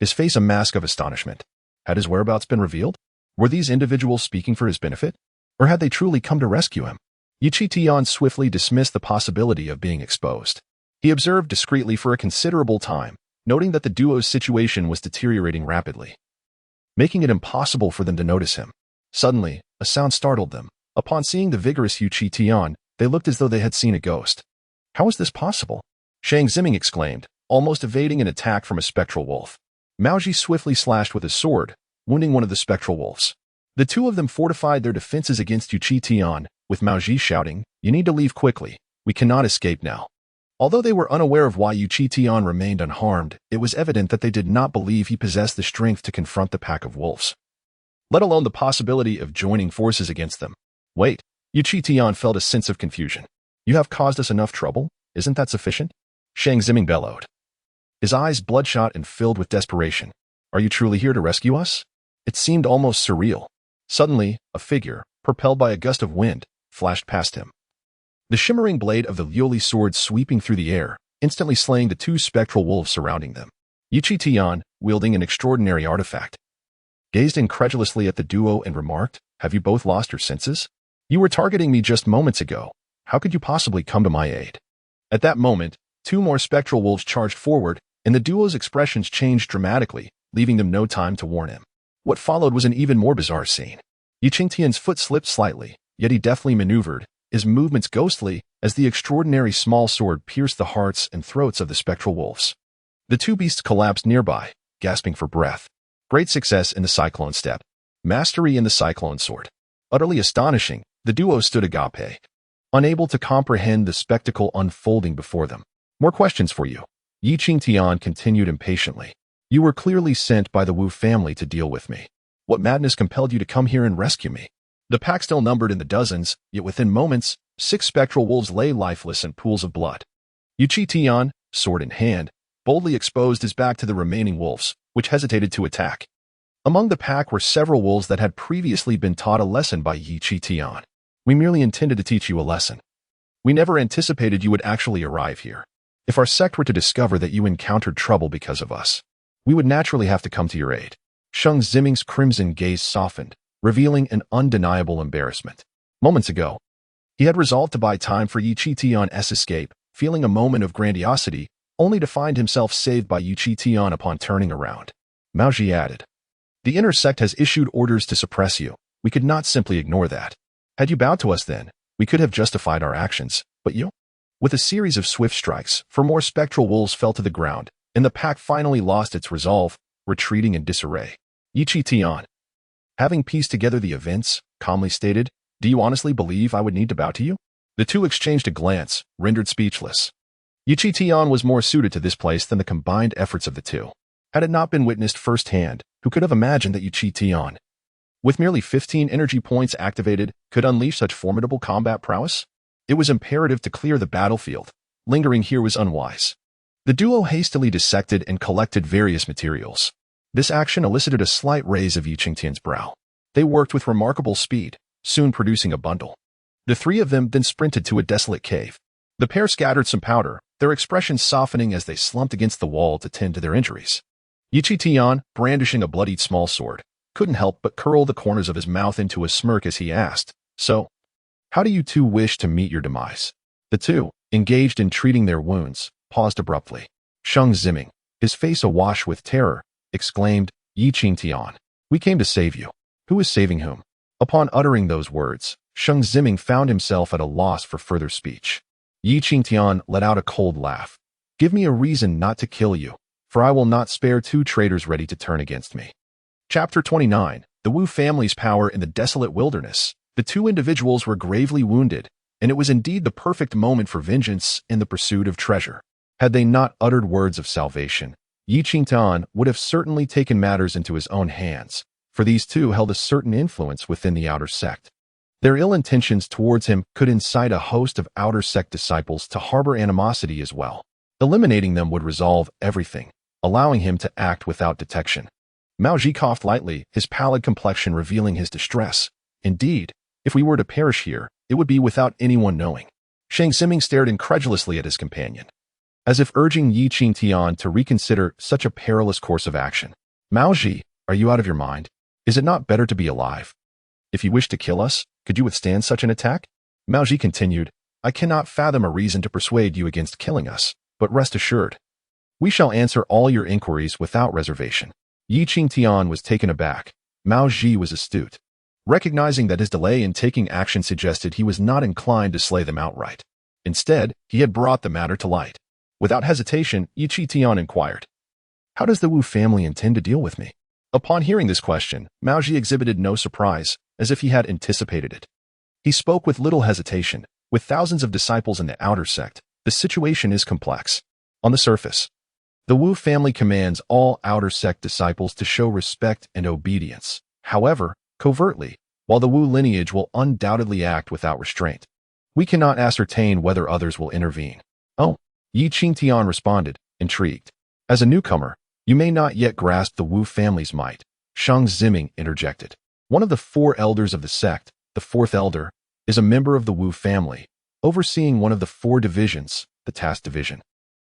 his face a mask of astonishment. Had his whereabouts been revealed? Were these individuals speaking for his benefit? Or had they truly come to rescue him? Yi Qingtian swiftly dismissed the possibility of being exposed. He observed discreetly for a considerable time, noting that the duo's situation was deteriorating rapidly, making it impossible for them to notice him. Suddenly, a sound startled them. Upon seeing the vigorous Qingtian, they looked as though they had seen a ghost. How is this possible? Shang Ziming exclaimed, almost evading an attack from a spectral wolf. Mao Ji swiftly slashed with his sword, wounding one of the spectral wolves. The two of them fortified their defenses against Qingtian, with Mao Ji shouting, "You need to leave quickly. We cannot escape now." Although they were unaware of why Qingtian remained unharmed, it was evident that they did not believe he possessed the strength to confront the pack of wolves, let alone the possibility of joining forces against them. Wait, Qingtian felt a sense of confusion. You have caused us enough trouble? Isn't that sufficient? Shang Ziming bellowed, his eyes bloodshot and filled with desperation. Are you truly here to rescue us? It seemed almost surreal. Suddenly, a figure, propelled by a gust of wind, flashed past him. The shimmering blade of the Liuli sword sweeping through the air, instantly slaying the two spectral wolves surrounding them. Qingtian, wielding an extraordinary artifact, gazed incredulously at the duo and remarked, "Have you both lost your senses? You were targeting me just moments ago. How could you possibly come to my aid?" At that moment, two more spectral wolves charged forward, and the duo's expressions changed dramatically, leaving them no time to warn him. What followed was an even more bizarre scene. Qingtian's foot slipped slightly, yet he deftly maneuvered, his movements ghostly, as the extraordinary small sword pierced the hearts and throats of the spectral wolves. The two beasts collapsed nearby, gasping for breath. Great success in the cyclone step. Mastery in the cyclone sword. Utterly astonishing, the duo stood agape, unable to comprehend the spectacle unfolding before them. More questions for you. Qingtian continued impatiently. You were clearly sent by the Wu family to deal with me. What madness compelled you to come here and rescue me? The pack still numbered in the dozens, yet within moments, 6 spectral wolves lay lifeless in pools of blood. Qingtian, sword in hand, boldly exposed his back to the remaining wolves, which hesitated to attack. Among the pack were several wolves that had previously been taught a lesson by Qingtian. We merely intended to teach you a lesson. We never anticipated you would actually arrive here. If our sect were to discover that you encountered trouble because of us, we would naturally have to come to your aid. Shang Ziming's crimson gaze softened, revealing an undeniable embarrassment. Moments ago, he had resolved to buy time for Qingtian's escape, feeling a moment of grandiosity, only to find himself saved by Qingtian upon turning around. Mao Ji added, "The inner sect has issued orders to suppress you. We could not simply ignore that. Had you bowed to us then, we could have justified our actions, but you?" With a series of swift strikes, 4 more spectral wolves fell to the ground, and the pack finally lost its resolve, retreating in disarray. Qingtian, having pieced together the events, calmly stated, "Do you honestly believe I would need to bow to you?" The two exchanged a glance, rendered speechless. Qingtian was more suited to this place than the combined efforts of the two. Had it not been witnessed firsthand, who could have imagined that Qingtian, with merely 15 energy points activated, could unleash such formidable combat prowess? It was imperative to clear the battlefield. Lingering here was unwise. The duo hastily dissected and collected various materials. This action elicited a slight raise of Qingtian's brow. They worked with remarkable speed, soon producing a bundle. The 3 of them then sprinted to a desolate cave. The pair scattered some powder, their expressions softening as they slumped against the wall to tend to their injuries. Qingtian, brandishing a bloodied small sword, couldn't help but curl the corners of his mouth into a smirk as he asked, "So, how do you two wish to meet your demise?" The two, engaged in treating their wounds, paused abruptly. Shang Ziming, his face awash with terror, exclaimed, "Qingtian, we came to save you." Who is saving whom? Upon uttering those words, Shang Ziming found himself at a loss for further speech. Qingtian let out a cold laugh. "Give me a reason not to kill you, for I will not spare 2 traitors ready to turn against me." Chapter 29, The Wu Family's Power in the Desolate Wilderness. The 2 individuals were gravely wounded, and it was indeed the perfect moment for vengeance in the pursuit of treasure. Had they not uttered words of salvation, Qingtian would have certainly taken matters into his own hands, for these 2 held a certain influence within the outer sect. Their ill intentions towards him could incite a host of outer sect disciples to harbor animosity as well. Eliminating them would resolve everything, allowing him to act without detection. Mao Ji coughed lightly, his pallid complexion revealing his distress. Indeed, if we were to perish here, it would be without anyone knowing. Shang Ziming stared incredulously at his companion, as if urging Qingtian to reconsider such a perilous course of action. "Mao Ji, are you out of your mind? Is it not better to be alive? If you wish to kill us, could you withstand such an attack?" Mao Ji continued, "I cannot fathom a reason to persuade you against killing us, but rest assured, we shall answer all your inquiries without reservation." Qingtian was taken aback. Mao Ji was astute. recognizing that his delay in taking action suggested he was not inclined to slay them outright. Instead, he had brought the matter to light. Without hesitation, Qingtian inquired, "How does the Wu family intend to deal with me?" Upon hearing this question, Maoji exhibited no surprise, as if he had anticipated it. He spoke with little hesitation. With thousands of disciples in the outer sect, the situation is complex. On the surface, the Wu family commands all outer sect disciples to show respect and obedience. However, covertly, while the Wu lineage will undoubtedly act without restraint, we cannot ascertain whether others will intervene. "Oh," Qingtian responded, intrigued. "As a newcomer, you may not yet grasp the Wu family's might," Shang Ziming interjected. One of the 4 elders of the sect, the 4th elder, is a member of the Wu family, overseeing one of the 4 divisions, the task division,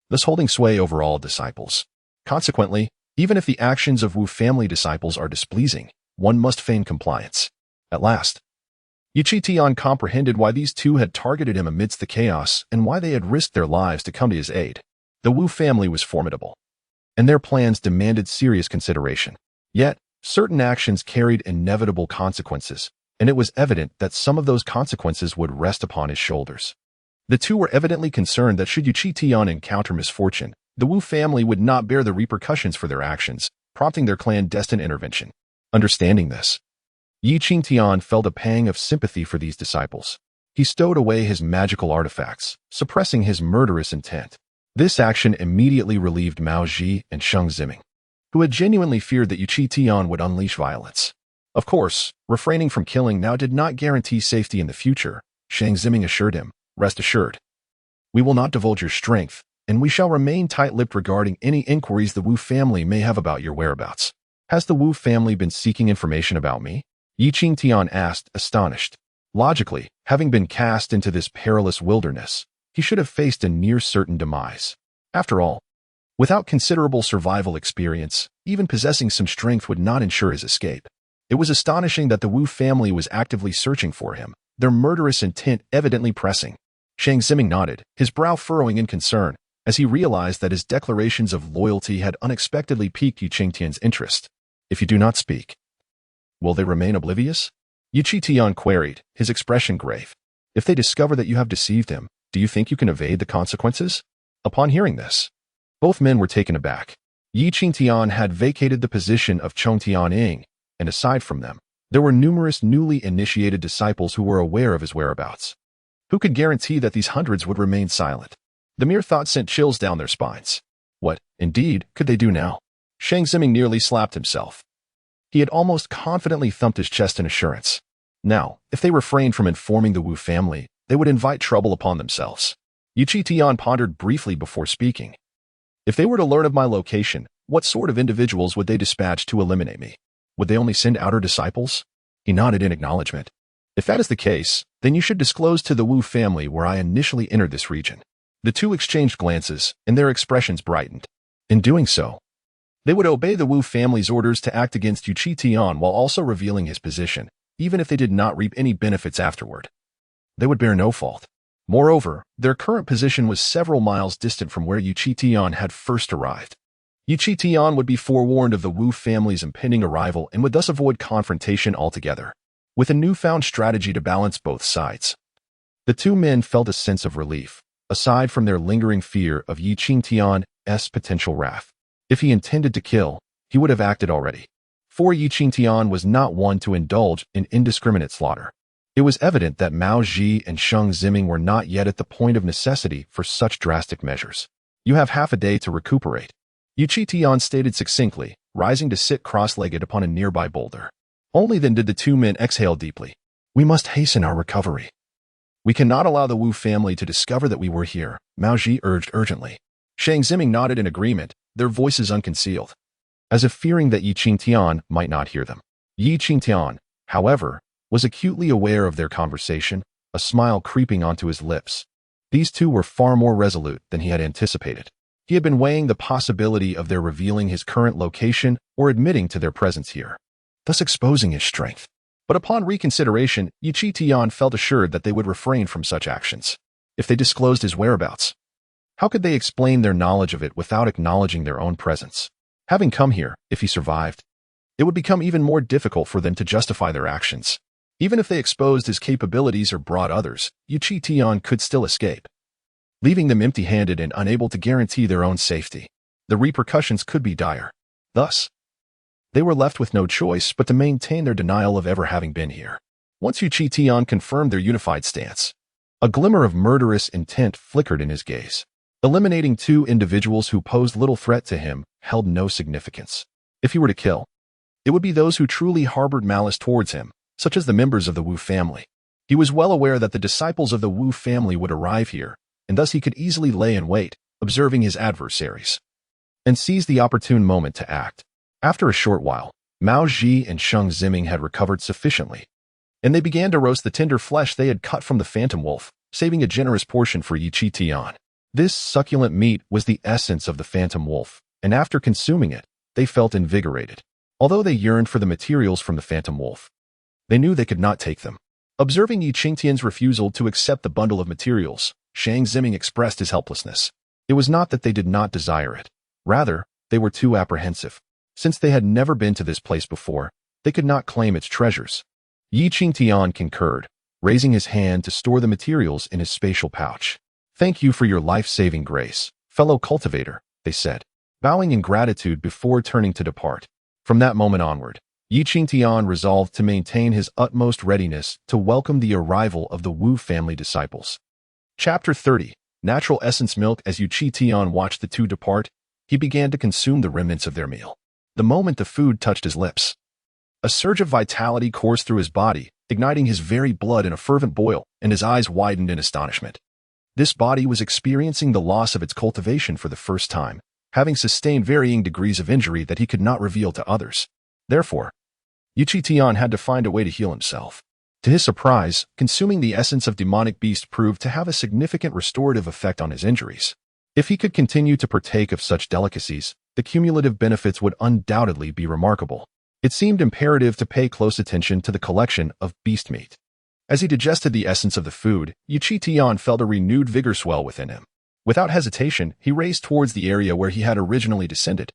thus holding sway over all disciples. Consequently, even if the actions of Wu family disciples are displeasing, one must feign compliance. At last, Qingtian comprehended why these 2 had targeted him amidst the chaos and why they had risked their lives to come to his aid. The Wu family was formidable, and their plans demanded serious consideration. Yet, certain actions carried inevitable consequences, and it was evident that some of those consequences would rest upon his shoulders. The 2 were evidently concerned that should Qingtian encounter misfortune, the Wu family would not bear the repercussions for their actions, prompting their clandestine intervention. Understanding this, Qingtian felt a pang of sympathy for these disciples. He stowed away his magical artifacts, suppressing his murderous intent. This action immediately relieved Maoji and Shang Ziming, who had genuinely feared that Qingtian would unleash violence. Of course, refraining from killing now did not guarantee safety in the future. Shang Ziming assured him, "Rest assured, we will not divulge your strength, and we shall remain tight-lipped regarding any inquiries the Wu family may have about your whereabouts." "Has the Wu family been seeking information about me?" Qingtian asked, astonished. Logically, having been cast into this perilous wilderness, he should have faced a near-certain demise. After all, without considerable survival experience, even possessing some strength would not ensure his escape. It was astonishing that the Wu family was actively searching for him, their murderous intent evidently pressing. Shang Ziming nodded, his brow furrowing in concern, as he realized that his declarations of loyalty had unexpectedly piqued Qingtian's interest. "If you do not speak, will they remain oblivious?" Qingtian queried, his expression grave. "If they discover that you have deceived him, do you think you can evade the consequences?" Upon hearing this, both men were taken aback. Qingtian had vacated the position of Qingtian, and aside from them, there were numerous newly initiated disciples who were aware of his whereabouts. Who could guarantee that these hundreds would remain silent? The mere thought sent chills down their spines. What, indeed, could they do now? Shang Ziming nearly slapped himself. He had almost confidently thumped his chest in assurance. Now, if they refrained from informing the Wu family, they would invite trouble upon themselves. Qingtian pondered briefly before speaking. If they were to learn of my location, what sort of individuals would they dispatch to eliminate me? Would they only send outer disciples? He nodded in acknowledgement. If that is the case, then you should disclose to the Wu family where I initially entered this region. The 2 exchanged glances, and their expressions brightened. In doing so, they would obey the Wu family's orders to act against Qingtian while also revealing his position, even if they did not reap any benefits afterward. They would bear no fault. Moreover, their current position was several miles distant from where Qingtian had first arrived. Qingtian would be forewarned of the Wu family's impending arrival and would thus avoid confrontation altogether. With a newfound strategy to balance both sides, the 2 men felt a sense of relief, aside from their lingering fear of Qingtian's potential wrath. If he intended to kill, he would have acted already. For Qingtian was not one to indulge in indiscriminate slaughter. It was evident that Maoji and Shang Ziming were not yet at the point of necessity for such drastic measures. "You have half a day to recuperate," Qingtian stated succinctly, rising to sit cross-legged upon a nearby boulder. Only then did the 2 men exhale deeply. "We must hasten our recovery. We cannot allow the Wu family to discover that we were here," Maoji urged urgently. Shang Ziming nodded in agreement, their voices unconcealed, as if fearing that Qingtian might not hear them. Qingtian, however, was acutely aware of their conversation, a smile creeping onto his lips. These 2 were far more resolute than he had anticipated. He had been weighing the possibility of their revealing his current location or admitting to their presence here, thus exposing his strength. But upon reconsideration, Qingtian felt assured that they would refrain from such actions. If they disclosed his whereabouts, how could they explain their knowledge of it without acknowledging their own presence? Having come here, if he survived, it would become even more difficult for them to justify their actions. Even if they exposed his capabilities or brought others, Qingtian could still escape, leaving them empty-handed and unable to guarantee their own safety. The repercussions could be dire. Thus, they were left with no choice but to maintain their denial of ever having been here. Once Qingtian confirmed their unified stance, a glimmer of murderous intent flickered in his gaze. Eliminating two individuals who posed little threat to him held no significance. If he were to kill, it would be those who truly harbored malice towards him, such as the members of the Wu family. He was well aware that the disciples of the Wu family would arrive here, and thus he could easily lay in wait, observing his adversaries, and seize the opportune moment to act. After a short while, Mao Ji and Sheng Ziming had recovered sufficiently, and they began to roast the tender flesh they had cut from the phantom wolf, saving a generous portion for Qingtian. This succulent meat was the essence of the phantom wolf, and after consuming it, they felt invigorated. Although they yearned for the materials from the phantom wolf, they knew they could not take them. Observing Qingtian's refusal to accept the bundle of materials, Shang Ziming expressed his helplessness. It was not that they did not desire it. Rather, they were too apprehensive. Since they had never been to this place before, they could not claim its treasures. Qingtian concurred, raising his hand to store the materials in his spatial pouch. "Thank you for your life-saving grace, fellow cultivator," they said, bowing in gratitude before turning to depart. From that moment onward, Qingtian resolved to maintain his utmost readiness to welcome the arrival of the Wu family disciples. Chapter 30. Natural Essence Milk. As Qingtian watched the two depart, he began to consume the remnants of their meal. The moment the food touched his lips, a surge of vitality coursed through his body, igniting his very blood in a fervent boil, and his eyes widened in astonishment. This body was experiencing the loss of its cultivation for the first time, having sustained varying degrees of injury that he could not reveal to others. Therefore, Qingtian had to find a way to heal himself. To his surprise, consuming the essence of demonic beast proved to have a significant restorative effect on his injuries. If he could continue to partake of such delicacies, the cumulative benefits would undoubtedly be remarkable. It seemed imperative to pay close attention to the collection of beast meat. As he digested the essence of the food, Qingtian felt a renewed vigor swell within him. Without hesitation, he raced towards the area where he had originally descended.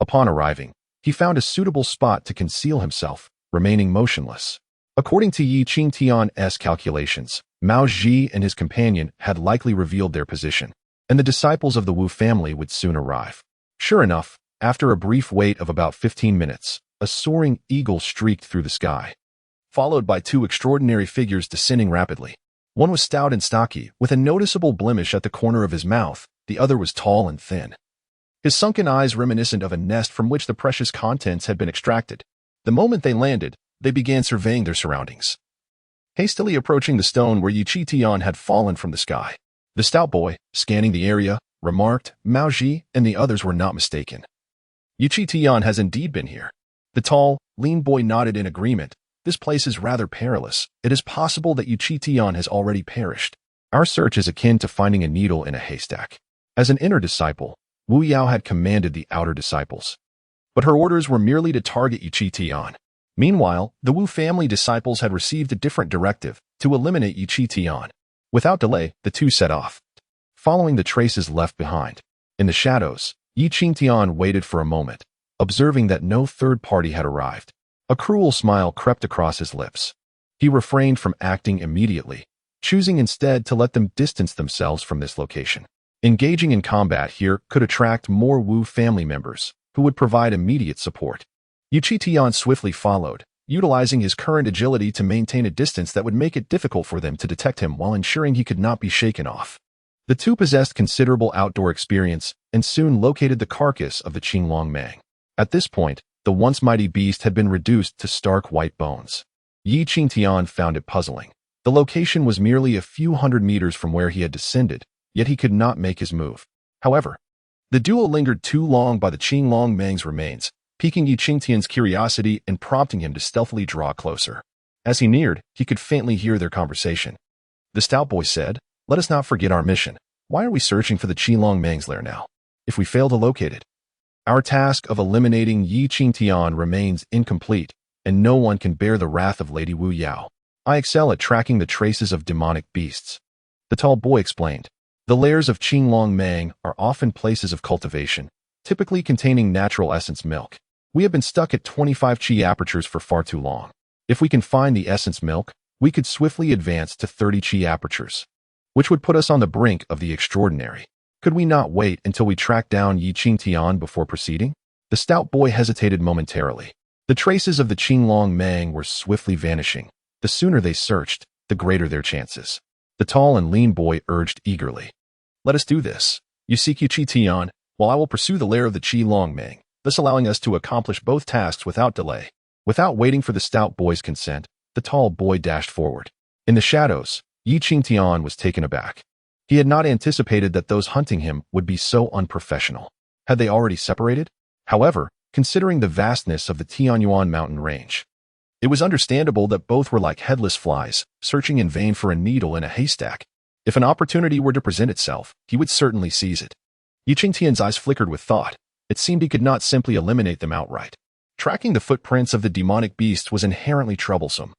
Upon arriving, he found a suitable spot to conceal himself, remaining motionless. According to Qingtian's calculations, Mao Ji and his companion had likely revealed their position, and the disciples of the Wu family would soon arrive. Sure enough, after a brief wait of about 15 minutes, a soaring eagle streaked through the sky, followed by two extraordinary figures descending rapidly. One was stout and stocky, with a noticeable blemish at the corner of his mouth. The other was tall and thin, his sunken eyes reminiscent of a nest from which the precious contents had been extracted. The moment they landed, they began surveying their surroundings, hastily approaching the stone where Qingtian had fallen from the sky. The stout boy, scanning the area, remarked, "Mao Ji and the others were not mistaken. Qingtian has indeed been here." The tall, lean boy nodded in agreement. "This place is rather perilous. It is possible that Qingtian has already perished. Our search is akin to finding a needle in a haystack." As an inner disciple, Wu Yao had commanded the outer disciples, but her orders were merely to target Qingtian. Meanwhile, the Wu family disciples had received a different directive, to eliminate Qingtian. Without delay, the two set off, following the traces left behind. In the shadows, Qingtian waited for a moment, observing that no third party had arrived. A cruel smile crept across his lips. He refrained from acting immediately, choosing instead to let them distance themselves from this location. Engaging in combat here could attract more Wu family members, who would provide immediate support. Qingtian swiftly followed, utilizing his current agility to maintain a distance that would make it difficult for them to detect him while ensuring he could not be shaken off. The two possessed considerable outdoor experience and soon located the carcass of the Qinglong Mang. At this point, the once mighty beast had been reduced to stark white bones. Qingtian found it puzzling. The location was merely a few hundred meters from where he had descended, yet he could not make his move. However, the duo lingered too long by the Qinglong Mang's remains, piquing Qingtian's curiosity and prompting him to stealthily draw closer. As he neared, he could faintly hear their conversation. The stout boy said, "Let us not forget our mission. Why are we searching for the Qinglong Mang's lair now? If we fail to locate it, our task of eliminating Qingtian remains incomplete, and no one can bear the wrath of Lady Wu Yao. I excel at tracking the traces of demonic beasts," the tall boy explained. The lairs of Qinglong Mang are often places of cultivation, typically containing natural essence milk. We have been stuck at 25 qi apertures for far too long. If we can find the essence milk, we could swiftly advance to 30 chi apertures, which would put us on the brink of the extraordinary. Could we not wait until we track down Qingtian before proceeding? The stout boy hesitated momentarily. The traces of the Qinglong Mang were swiftly vanishing. The sooner they searched, the greater their chances. The tall and lean boy urged eagerly. Let us do this. You seek Qingtian, while I will pursue the lair of the Qinglong Mang, thus allowing us to accomplish both tasks without delay. Without waiting for the stout boy's consent, the tall boy dashed forward. In the shadows, Qingtian was taken aback. He had not anticipated that those hunting him would be so unprofessional. Had they already separated? However, considering the vastness of the Tianyuan mountain range, it was understandable that both were like headless flies, searching in vain for a needle in a haystack. If an opportunity were to present itself, he would certainly seize it. Qingtian's eyes flickered with thought. It seemed he could not simply eliminate them outright. Tracking the footprints of the demonic beast was inherently troublesome.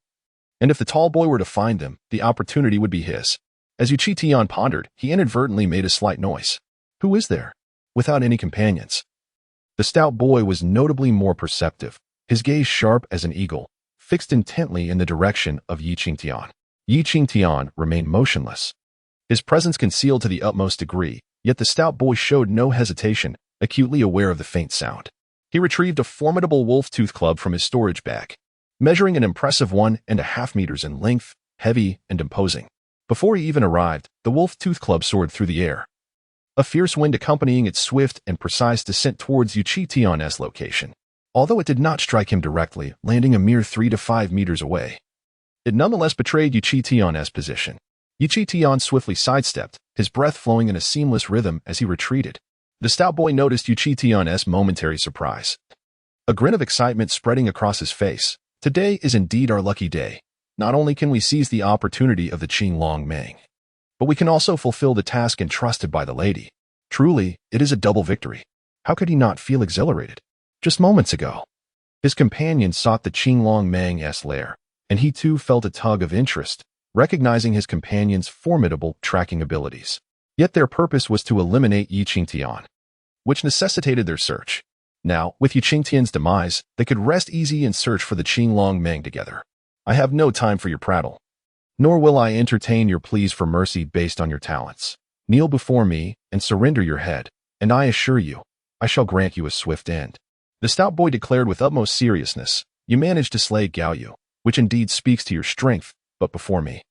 And if the tall boy were to find them, the opportunity would be his. As Qingtian pondered, he inadvertently made a slight noise. Who is there? Without any companions. The stout boy was notably more perceptive, his gaze sharp as an eagle, fixed intently in the direction of Qingtian. Qingtian remained motionless, his presence concealed to the utmost degree, yet the stout boy showed no hesitation, acutely aware of the faint sound. He retrieved a formidable wolf-tooth club from his storage bag, measuring an impressive 1.5 meters in length, heavy and imposing. Before he even arrived, the wolf-tooth club soared through the air, a fierce wind accompanying its swift and precise descent towards Qingtian's location. Although it did not strike him directly, landing a mere 3 to 5 meters away, it nonetheless betrayed Qingtian's position. Qingtian swiftly sidestepped, his breath flowing in a seamless rhythm as he retreated. The stout boy noticed Qingtian's momentary surprise, a grin of excitement spreading across his face. Today is indeed our lucky day. Not only can we seize the opportunity of the Qinglong Mang, but we can also fulfill the task entrusted by the lady. Truly, it is a double victory. How could he not feel exhilarated? Just moments ago, his companion sought the Qinglong Mang's lair, and he too felt a tug of interest, recognizing his companion's formidable tracking abilities. Yet their purpose was to eliminate Qingtian, which necessitated their search. Now, with Qingtian's demise, they could rest easy and search for the Qinglong Mang together. I have no time for your prattle, nor will I entertain your pleas for mercy based on your talents. Kneel before me and surrender your head, and I assure you, I shall grant you a swift end. The stout boy declared with utmost seriousness, You managed to slay Gao Yu, which indeed speaks to your strength, but before me,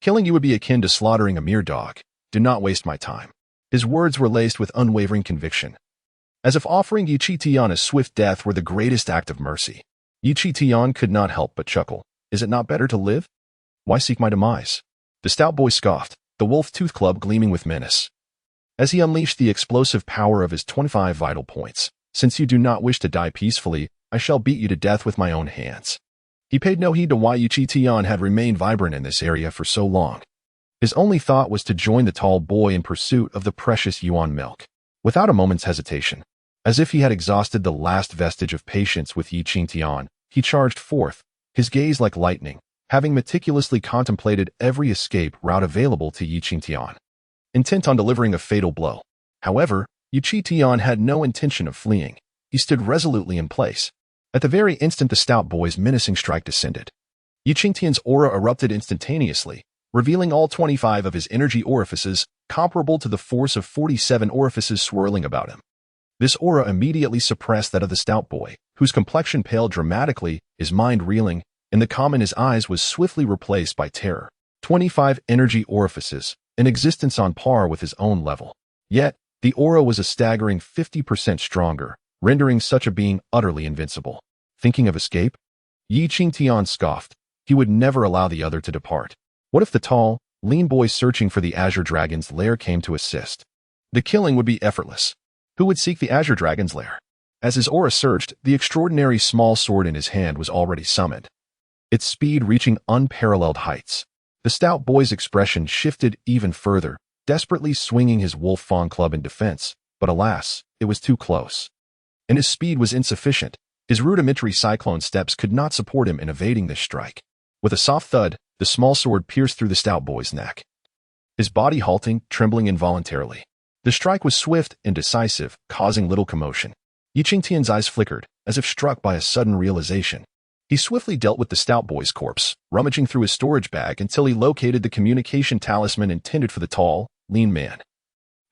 killing you would be akin to slaughtering a mere dog. Do not waste my time. His words were laced with unwavering conviction, as if offering Qingtian a swift death were the greatest act of mercy. Qingtian could not help but chuckle. Is it not better to live? Why seek my demise? The stout boy scoffed, the wolf-tooth club gleaming with menace, as he unleashed the explosive power of his 25 vital points. Since you do not wish to die peacefully, I shall beat you to death with my own hands. He paid no heed to why Qingtian had remained vibrant in this area for so long. His only thought was to join the tall boy in pursuit of the precious yuan milk. Without a moment's hesitation, as if he had exhausted the last vestige of patience with Qingtian, he charged forth, his gaze like lightning, having meticulously contemplated every escape route available to Qingtian, intent on delivering a fatal blow. However, Qingtian had no intention of fleeing. He stood resolutely in place. At the very instant the stout boy's menacing strike descended, Qingtian's aura erupted instantaneously, revealing all 25 of his energy orifices, comparable to the force of 47 orifices swirling about him. This aura immediately suppressed that of the stout boy, whose complexion paled dramatically, his mind reeling, and the calm in his eyes was swiftly replaced by terror. 25 energy orifices, an existence on par with his own level. Yet, the aura was a staggering 50% stronger, rendering such a being utterly invincible. Thinking of escape? Qingtian scoffed. He would never allow the other to depart. What if the tall, lean boy searching for the Azure Dragon's lair came to assist? The killing would be effortless. Who would seek the Azure Dragon's lair? As his aura surged, the extraordinary small sword in his hand was already summoned, its speed reaching unparalleled heights. The stout boy's expression shifted even further, desperately swinging his wolf-fawn club in defense, but alas, it was too close. And his speed was insufficient. His rudimentary cyclone steps could not support him in evading this strike. With a soft thud, the small sword pierced through the stout boy's neck, his body halting, trembling involuntarily. The strike was swift and decisive, causing little commotion. Qingtian's eyes flickered, as if struck by a sudden realization. He swiftly dealt with the stout boy's corpse, rummaging through his storage bag until he located the communication talisman intended for the tall, lean man.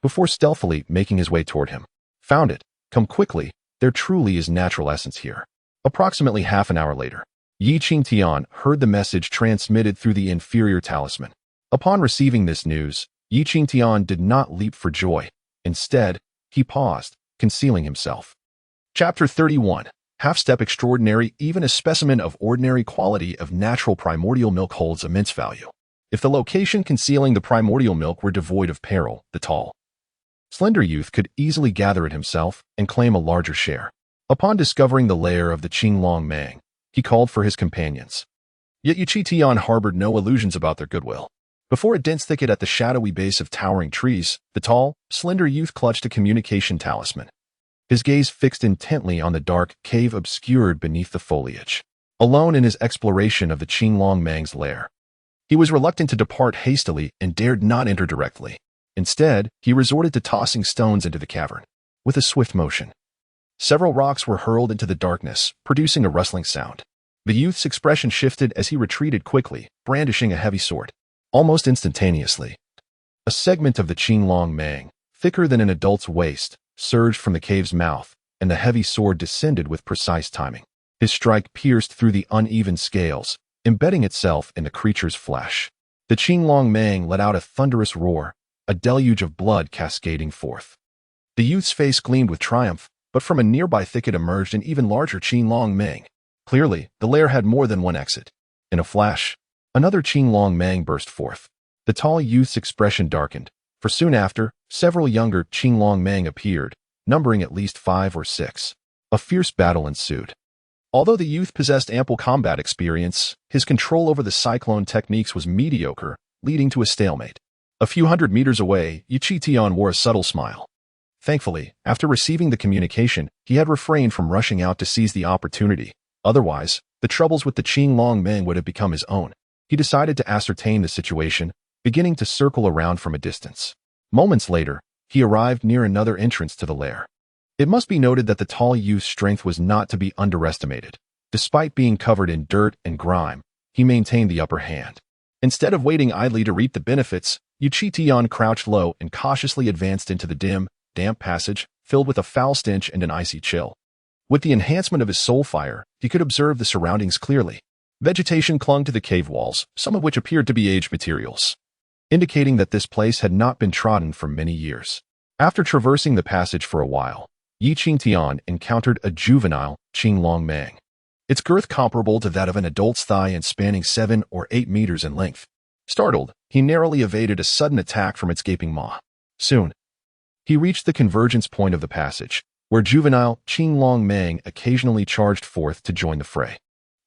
Before stealthily making his way toward him. Found it. Come quickly. There truly is natural essence here. Approximately half an hour later, Qingtian heard the message transmitted through the inferior talisman. Upon receiving this news, Qingtian did not leap for joy. Instead, he paused, concealing himself. Chapter 31. Half-step extraordinary. Even a specimen of ordinary quality of natural primordial milk holds immense value. If the location concealing the primordial milk were devoid of peril, the tall, slender youth could easily gather it himself and claim a larger share. Upon discovering the lair of the Qinglong Mang, he called for his companions. Yet Qingtian harbored no illusions about their goodwill. Before a dense thicket at the shadowy base of towering trees, the tall, slender youth clutched a communication talisman. His gaze fixed intently on the dark cave obscured beneath the foliage. Alone in his exploration of the Qinglong Mang's lair, he was reluctant to depart hastily and dared not enter directly. Instead, he resorted to tossing stones into the cavern. With a swift motion, several rocks were hurled into the darkness, producing a rustling sound. The youth's expression shifted as he retreated quickly, brandishing a heavy sword. Almost instantaneously, a segment of the Qinglong Mang, thicker than an adult's waist, surged from the cave's mouth, and the heavy sword descended with precise timing. His strike pierced through the uneven scales, embedding itself in the creature's flesh. The Qinglong Mang let out a thunderous roar, a deluge of blood cascading forth. The youth's face gleamed with triumph, but from a nearby thicket emerged an even larger Qinglong Mang. Clearly, the lair had more than one exit. In a flash, another Qinglong Mang burst forth. The tall youth's expression darkened, for soon after, several younger Qinglong Mang appeared, numbering at least 5 or 6. A fierce battle ensued. Although the youth possessed ample combat experience, his control over the cyclone techniques was mediocre, leading to a stalemate. A few hundred meters away, Qingtian wore a subtle smile. Thankfully, after receiving the communication, he had refrained from rushing out to seize the opportunity. Otherwise, the troubles with the Qinglong Mang would have become his own. He decided to ascertain the situation, beginning to circle around from a distance. Moments later, he arrived near another entrance to the lair. It must be noted that the tall youth's strength was not to be underestimated. Despite being covered in dirt and grime, he maintained the upper hand. Instead of waiting idly to reap the benefits, Qingtian crouched low and cautiously advanced into the dim, damp passage, filled with a foul stench and an icy chill. With the enhancement of his soul fire, he could observe the surroundings clearly. Vegetation clung to the cave walls, some of which appeared to be aged materials, indicating that this place had not been trodden for many years. After traversing the passage for a while, Qingtian encountered a juvenile Qinglong Mang. Its girth comparable to that of an adult's thigh and spanning 7 or 8 meters in length. Startled, he narrowly evaded a sudden attack from its gaping maw. Soon, he reached the convergence point of the passage, where juvenile Qinglong Mang occasionally charged forth to join the fray.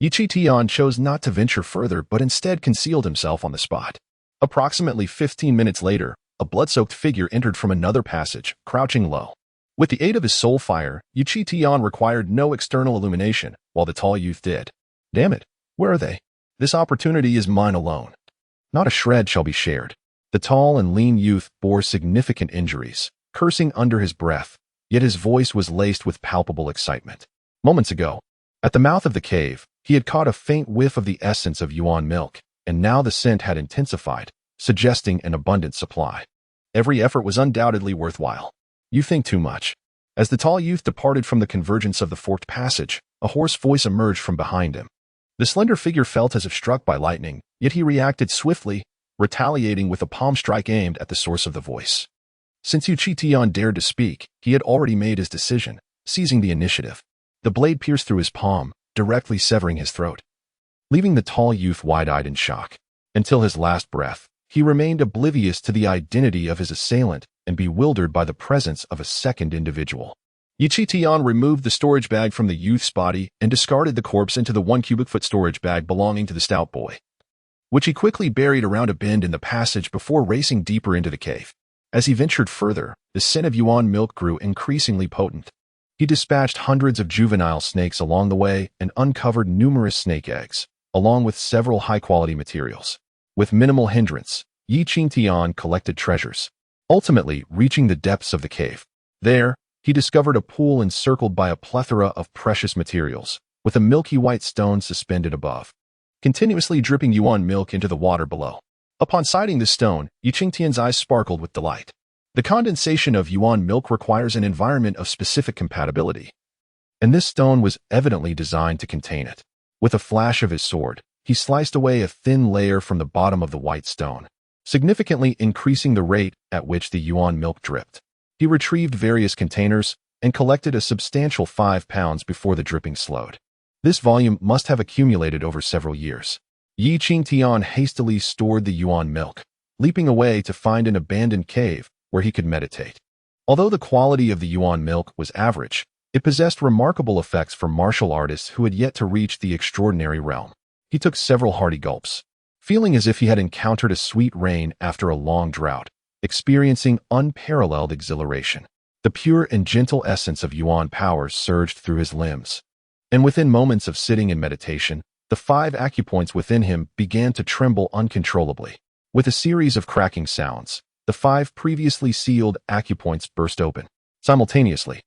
Qingtian chose not to venture further but instead concealed himself on the spot. Approximately 15 minutes later, a blood-soaked figure entered from another passage, crouching low. With the aid of his soul fire, Qingtian required no external illumination, while the tall youth did. Damn it, where are they? This opportunity is mine alone. Not a shred shall be shared. The tall and lean youth bore significant injuries, cursing under his breath, yet his voice was laced with palpable excitement. Moments ago, at the mouth of the cave, he had caught a faint whiff of the essence of yuan milk, and now the scent had intensified, suggesting an abundant supply. Every effort was undoubtedly worthwhile. You think too much. As the tall youth departed from the convergence of the forked passage, a hoarse voice emerged from behind him. The slender figure felt as if struck by lightning, yet he reacted swiftly, retaliating with a palm strike aimed at the source of the voice. Since Qingtian dared to speak, he had already made his decision, seizing the initiative. The blade pierced through his palm, directly severing his throat, leaving the tall youth wide-eyed in shock. Until his last breath, he remained oblivious to the identity of his assailant and bewildered by the presence of a second individual. Qingtian removed the storage bag from the youth's body and discarded the corpse into the 1 cubic foot storage bag belonging to the stout boy, which he quickly buried around a bend in the passage before racing deeper into the cave. As he ventured further, the scent of yuan milk grew increasingly potent. He dispatched hundreds of juvenile snakes along the way and uncovered numerous snake eggs, along with several high-quality materials. With minimal hindrance, Qingtian collected treasures, ultimately reaching the depths of the cave. There, he discovered a pool encircled by a plethora of precious materials, with a milky white stone suspended above, continuously dripping yuan milk into the water below. Upon sighting the stone, Qingtian's eyes sparkled with delight. The condensation of yuan milk requires an environment of specific compatibility, and this stone was evidently designed to contain it. With a flash of his sword, he sliced away a thin layer from the bottom of the white stone, significantly increasing the rate at which the yuan milk dripped. He retrieved various containers and collected a substantial 5 pounds before the dripping slowed. This volume must have accumulated over several years. Qingtian hastily stored the yuan milk, leaping away to find an abandoned cave where he could meditate. Although the quality of the yuan milk was average, it possessed remarkable effects for martial artists who had yet to reach the extraordinary realm. He took several hearty gulps, feeling as if he had encountered a sweet rain after a long drought, experiencing unparalleled exhilaration. The pure and gentle essence of yuan power surged through his limbs, and within moments of sitting in meditation, the 5 acupoints within him began to tremble uncontrollably. With a series of cracking sounds, the 5 previously sealed acupoints burst open. Simultaneously,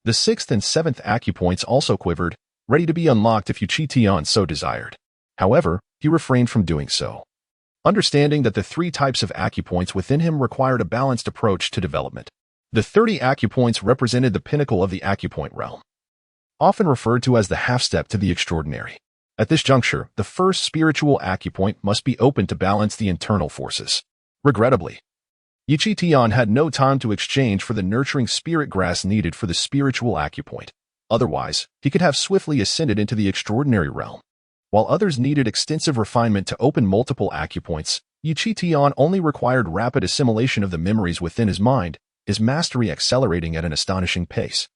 the 6th and 7th acupoints also quivered, ready to be unlocked if Qingtian so desired. However, he refrained from doing so, understanding that the 3 types of acupoints within him required a balanced approach to development. The 30 acupoints represented the pinnacle of the acupoint realm, often referred to as the half-step to the extraordinary. At this juncture, the first spiritual acupoint must be open to balance the internal forces. Regrettably, Qingtian had no time to exchange for the nurturing spirit grass needed for the spiritual acupoint. Otherwise, he could have swiftly ascended into the extraordinary realm. While others needed extensive refinement to open multiple acupoints, Qingtian only required rapid assimilation of the memories within his mind, his mastery accelerating at an astonishing pace.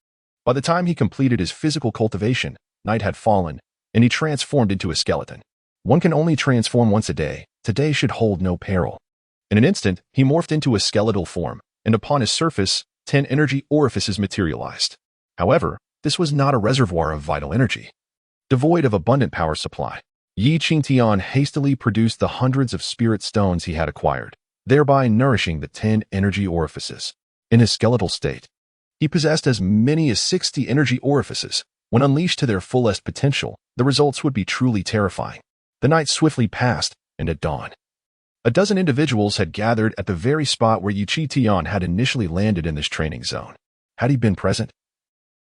By the time he completed his physical cultivation, night had fallen, and he transformed into a skeleton. One can only transform once a day. Today should hold no peril. In an instant, he morphed into a skeletal form, and upon his surface, 10 energy orifices materialized. However, this was not a reservoir of vital energy. Devoid of abundant power supply, Qingtian hastily produced the hundreds of spirit stones he had acquired, thereby nourishing the 10 energy orifices. In his skeletal state, he possessed as many as 60 energy orifices. When unleashed to their fullest potential, the results would be truly terrifying. The night swiftly passed, and at dawn, a dozen individuals had gathered at the very spot where Qingtian had initially landed in this training zone. Had he been present,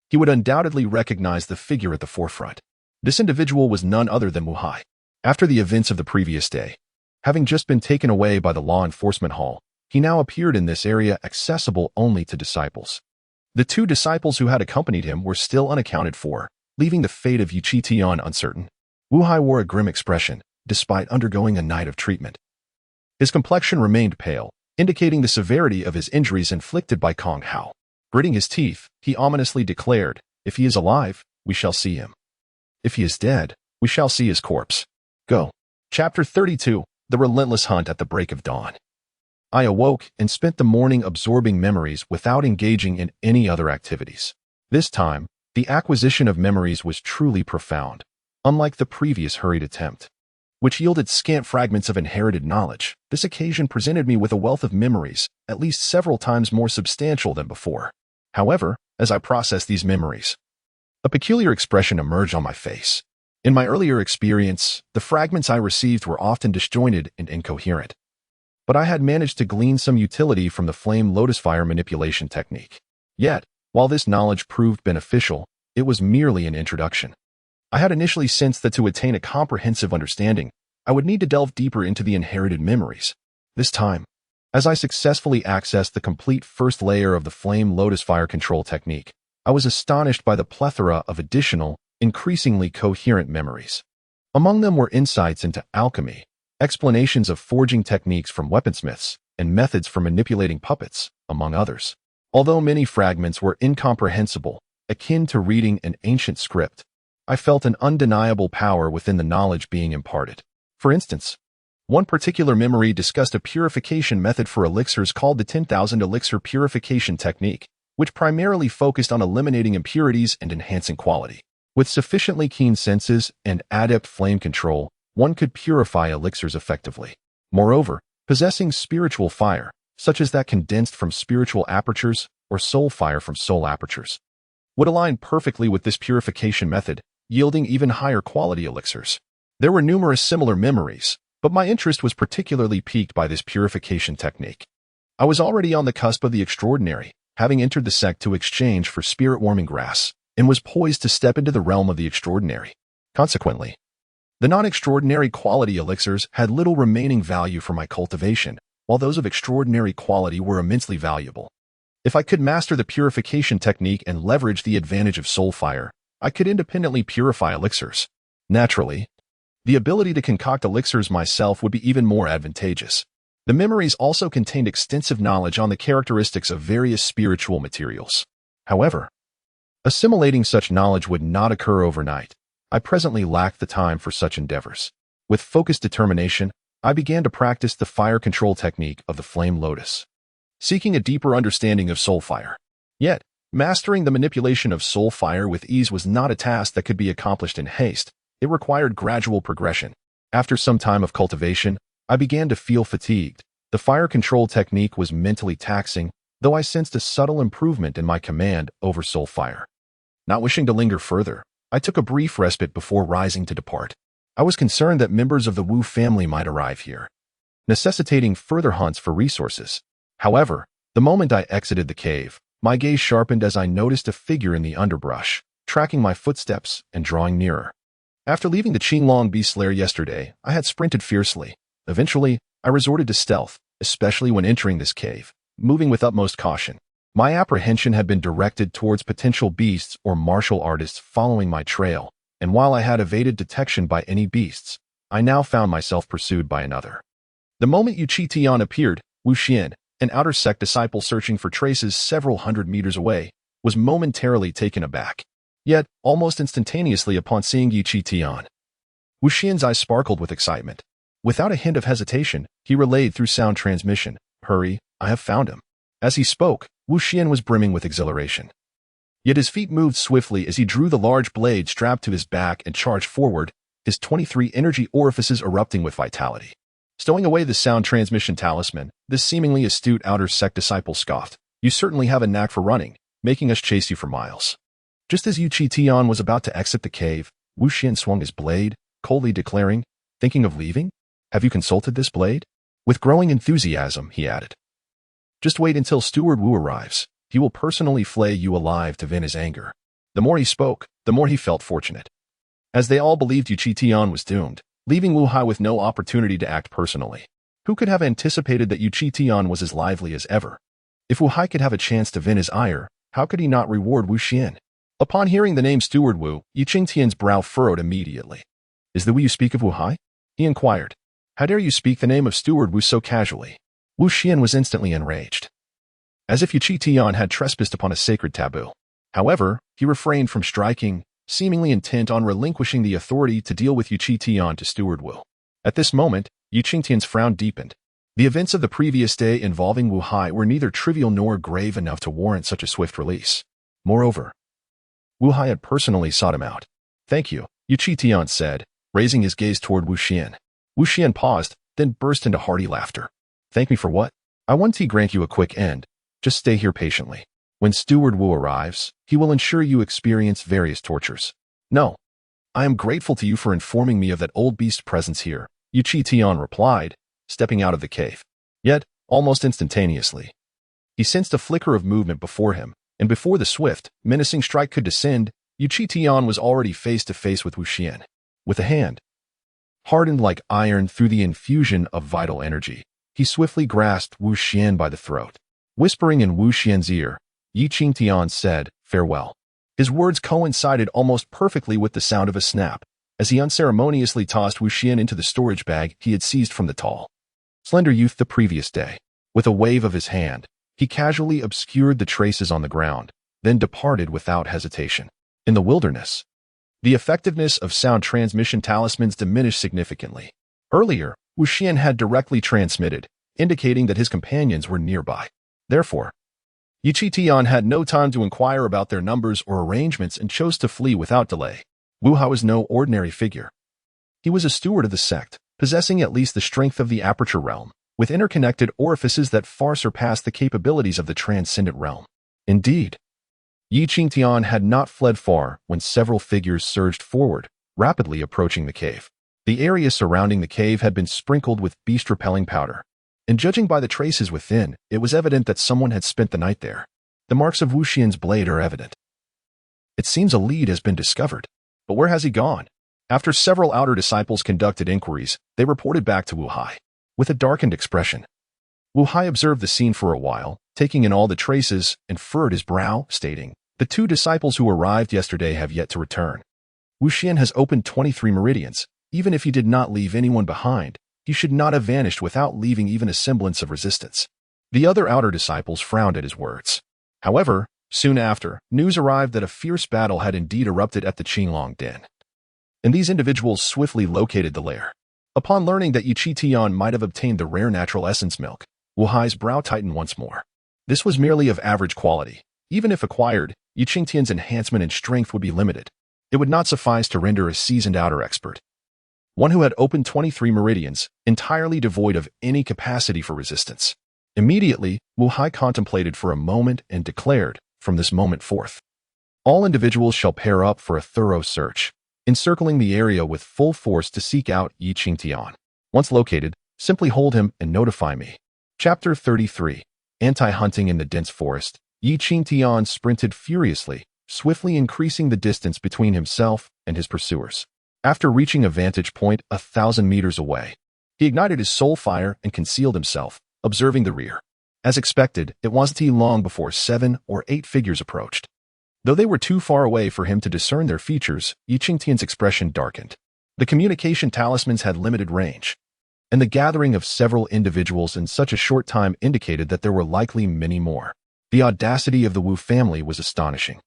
he would undoubtedly recognize the figure at the forefront. This individual was none other than Wu Hai. After the events of the previous day, having just been taken away by the law enforcement hall, he now appeared in this area accessible only to disciples. The 2 disciples who had accompanied him were still unaccounted for, leaving the fate of Qingtian uncertain. Wu Hai wore a grim expression, despite undergoing a night of treatment. His complexion remained pale, indicating the severity of his injuries inflicted by Kong Hao. Gritting his teeth, he ominously declared, "If he is alive, we shall see him. If he is dead, we shall see his corpse." Go. Chapter 32, The Relentless Hunt at the Break of Dawn. I awoke and spent the morning absorbing memories without engaging in any other activities. This time, the acquisition of memories was truly profound, unlike the previous hurried attempt, which yielded scant fragments of inherited knowledge. This occasion presented me with a wealth of memories, at least several times more substantial than before. However, as I processed these memories, a peculiar expression emerged on my face. In my earlier experience, the fragments I received were often disjointed and incoherent, but I had managed to glean some utility from the flame lotus fire manipulation technique. Yet, while this knowledge proved beneficial, it was merely an introduction. I had initially sensed that to attain a comprehensive understanding, I would need to delve deeper into the inherited memories. This time, as I successfully accessed the complete first layer of the flame lotus fire control technique, I was astonished by the plethora of additional, increasingly coherent memories. Among them were insights into alchemy, explanations of forging techniques from weaponsmiths, and methods for manipulating puppets, among others. Although many fragments were incomprehensible, akin to reading an ancient script, I felt an undeniable power within the knowledge being imparted. For instance, one particular memory discussed a purification method for elixirs called the 10,000 elixir purification technique, which primarily focused on eliminating impurities and enhancing quality. With sufficiently keen senses and adept flame control, one could purify elixirs effectively. Moreover, possessing spiritual fire, such as that condensed from spiritual apertures or soul fire from soul apertures, would align perfectly with this purification method. yielding even higher quality elixirs. There were numerous similar memories, but my interest was particularly piqued by this purification technique. I was already on the cusp of the extraordinary, having entered the sect to exchange for spirit-warming grass, and was poised to step into the realm of the extraordinary. Consequently, the non-extraordinary quality elixirs had little remaining value for my cultivation, while those of extraordinary quality were immensely valuable. If I could master the purification technique and leverage the advantage of soul fire, I could independently purify elixirs. Naturally, the ability to concoct elixirs myself would be even more advantageous. The memories also contained extensive knowledge on the characteristics of various spiritual materials. However, assimilating such knowledge would not occur overnight. I presently lacked the time for such endeavors. With focused determination, I began to practice the fire control technique of the flame lotus, seeking a deeper understanding of soul fire. Yet, mastering the manipulation of soul fire with ease was not a task that could be accomplished in haste. It required gradual progression. After some time of cultivation, I began to feel fatigued. The fire control technique was mentally taxing, though I sensed a subtle improvement in my command over soul fire. Not wishing to linger further, I took a brief respite before rising to depart. I was concerned that members of the Wu family might arrive here, necessitating further hunts for resources. However, the moment I exited the cave, my gaze sharpened as I noticed a figure in the underbrush, tracking my footsteps and drawing nearer. After leaving the Qinglong beast lair yesterday, I had sprinted fiercely. Eventually, I resorted to stealth, especially when entering this cave, moving with utmost caution. My apprehension had been directed towards potential beasts or martial artists following my trail, and while I had evaded detection by any beasts, I now found myself pursued by another. The moment Qingtian appeared, Wu Xian, an outer sect disciple searching for traces several hundred meters away, was momentarily taken aback. Yet, almost instantaneously upon seeing Qingtian, Wu Xian's eyes sparkled with excitement. Without a hint of hesitation, he relayed through sound transmission, "Hurry, I have found him." As he spoke, Wu Xian was brimming with exhilaration. Yet his feet moved swiftly as he drew the large blade strapped to his back and charged forward, his 23 energy orifices erupting with vitality. Stowing away the sound transmission talisman, this seemingly astute outer sect disciple scoffed, "You certainly have a knack for running, making us chase you for miles." Just as Qingtian was about to exit the cave, Wu Xian swung his blade, coldly declaring, "Thinking of leaving? Have you consulted this blade?" With growing enthusiasm, he added, "Just wait until Steward Wu arrives. He will personally flay you alive to vent his anger." The more he spoke, the more he felt fortunate. As they all believed Qingtian was doomed, leaving Wu Hai with no opportunity to act personally. Who could have anticipated that Qingtian was as lively as ever? If Wu Hai could have a chance to vent his ire, how could he not reward Wu Xian? Upon hearing the name Steward Wu, Qingtian's brow furrowed immediately. "Is the Wu you speak of Wu Hai?" he inquired. "How dare you speak the name of Steward Wu so casually?" Wu Xian was instantly enraged, as if Qingtian had trespassed upon a sacred taboo. However, he refrained from striking, seemingly intent on relinquishing the authority to deal with Qingtian to Steward Wu. At this moment, Qingtian's frown deepened. The events of the previous day involving Wu Hai were neither trivial nor grave enough to warrant such a swift release. Moreover, Wu Hai had personally sought him out. "Thank you," Qingtian said, raising his gaze toward Wu Xian. Wu Xian paused, then burst into hearty laughter. "Thank me for what? I want to grant you a quick end. Just stay here patiently. When Steward Wu arrives, he will ensure you experience various tortures." "No. I am grateful to you for informing me of that old beast's presence here," Qingtian replied, stepping out of the cave. Yet, almost instantaneously, he sensed a flicker of movement before him, and before the swift, menacing strike could descend, Qingtian was already face to face with Wu Xian. With a hand hardened like iron through the infusion of vital energy, he swiftly grasped Wu Xian by the throat. Whispering in Wu Xian's ear, Qingtian said, "Farewell." His words coincided almost perfectly with the sound of a snap, as he unceremoniously tossed Wu Xian into the storage bag he had seized from the tall, slender youth the previous day. With a wave of his hand, he casually obscured the traces on the ground, then departed without hesitation. In the wilderness, the effectiveness of sound transmission talismans diminished significantly. Earlier, Wu Xian had directly transmitted, indicating that his companions were nearby. Therefore, Qingtian had no time to inquire about their numbers or arrangements and chose to flee without delay. Wu Hai was no ordinary figure. He was a steward of the sect, possessing at least the strength of the aperture realm, with interconnected orifices that far surpassed the capabilities of the transcendent realm. Indeed, Qingtian had not fled far when several figures surged forward, rapidly approaching the cave. The area surrounding the cave had been sprinkled with beast-repelling powder, and judging by the traces within, it was evident that someone had spent the night there. The marks of Wuxian's blade are evident. It seems a lead has been discovered. But where has he gone? After several outer disciples conducted inquiries, they reported back to Wu Hai with a darkened expression. Wu Hai observed the scene for a while, taking in all the traces, and furrowed his brow, stating, "The 2 disciples who arrived yesterday have yet to return. Wuxian has opened 23 meridians. Even if he did not leave anyone behind, he should not have vanished without leaving even a semblance of resistance." The other outer disciples frowned at his words. However, soon after, news arrived that a fierce battle had indeed erupted at the Qinglong Den, and these individuals swiftly located the lair. Upon learning that Qingtian might have obtained the rare natural essence milk, Wu Hai's brow tightened once more. This was merely of average quality. Even if acquired, Qingtian's enhancement in strength would be limited. It would not suffice to render a seasoned outer expert. One who had opened 23 meridians, entirely devoid of any capacity for resistance. Immediately, Wu Hai contemplated for a moment and declared, "From this moment forth, all individuals shall pair up for a thorough search, encircling the area with full force to seek out Qingtian. Once located, simply hold him and notify me." Chapter 33. Anti-hunting in the dense forest. Qingtian sprinted furiously, swiftly increasing the distance between himself and his pursuers. After reaching a vantage point 1,000 meters away, he ignited his soul fire and concealed himself, observing the rear. As expected, it wasn't long before 7 or 8 figures approached. Though they were too far away for him to discern their features, Qingtian's expression darkened. The communication talismans had limited range, and the gathering of several individuals in such a short time indicated that there were likely many more. The audacity of the Wu family was astonishing.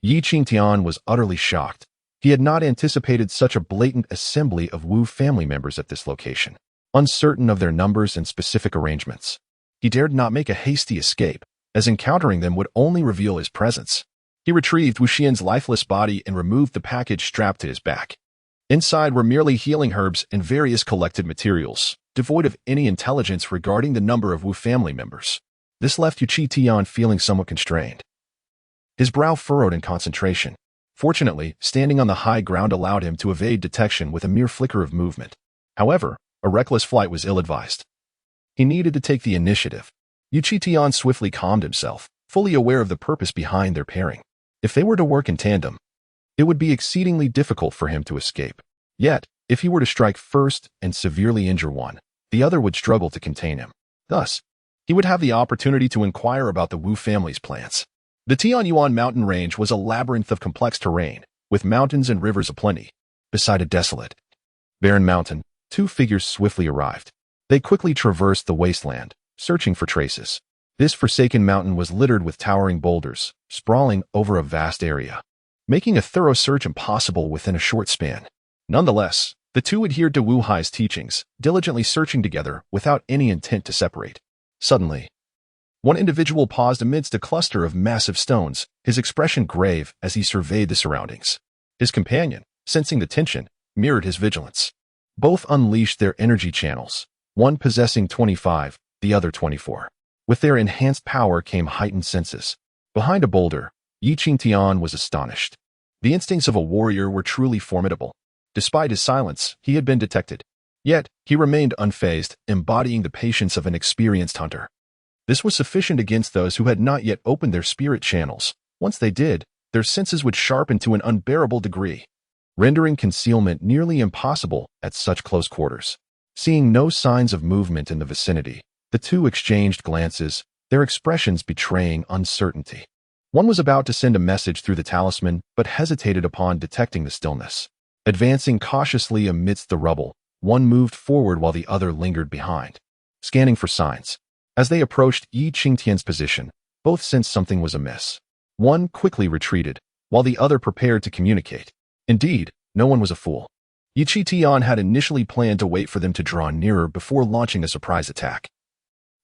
Qingtian was utterly shocked. He had not anticipated such a blatant assembly of Wu family members at this location. Uncertain of their numbers and specific arrangements, he dared not make a hasty escape, as encountering them would only reveal his presence. He retrieved Wuxian's lifeless body and removed the package strapped to his back. Inside were merely healing herbs and various collected materials, devoid of any intelligence regarding the number of Wu family members. This left Qingtian feeling somewhat constrained. His brow furrowed in concentration. Fortunately, standing on the high ground allowed him to evade detection with a mere flicker of movement. However, a reckless flight was ill-advised. He needed to take the initiative. Qingtian swiftly calmed himself, fully aware of the purpose behind their pairing. If they were to work in tandem, it would be exceedingly difficult for him to escape. Yet, if he were to strike first and severely injure one, the other would struggle to contain him. Thus, he would have the opportunity to inquire about the Wu family's plans. The Tianyuan mountain range was a labyrinth of complex terrain, with mountains and rivers aplenty. Beside a desolate, barren mountain, 2 figures swiftly arrived. They quickly traversed the wasteland, searching for traces. This forsaken mountain was littered with towering boulders, sprawling over a vast area, making a thorough search impossible within a short span. Nonetheless, the 2 adhered to Wu Hai's teachings, diligently searching together without any intent to separate. Suddenly, one individual paused amidst a cluster of massive stones, his expression grave as he surveyed the surroundings. His companion, sensing the tension, mirrored his vigilance. Both unleashed their energy channels, one possessing 25, the other 24. With their enhanced power came heightened senses. Behind a boulder, Qingtian was astonished. The instincts of a warrior were truly formidable. Despite his silence, he had been detected. Yet, he remained unfazed, embodying the patience of an experienced hunter. This was sufficient against those who had not yet opened their spirit channels. Once they did, their senses would sharpen to an unbearable degree, rendering concealment nearly impossible at such close quarters. Seeing no signs of movement in the vicinity, the 2 exchanged glances, their expressions betraying uncertainty. One was about to send a message through the talisman, but hesitated upon detecting the stillness. Advancing cautiously amidst the rubble, one moved forward while the other lingered behind, scanning for signs. As they approached Qingtian's position, both sensed something was amiss. One quickly retreated, while the other prepared to communicate. Indeed, no one was a fool. Qingtian had initially planned to wait for them to draw nearer before launching a surprise attack.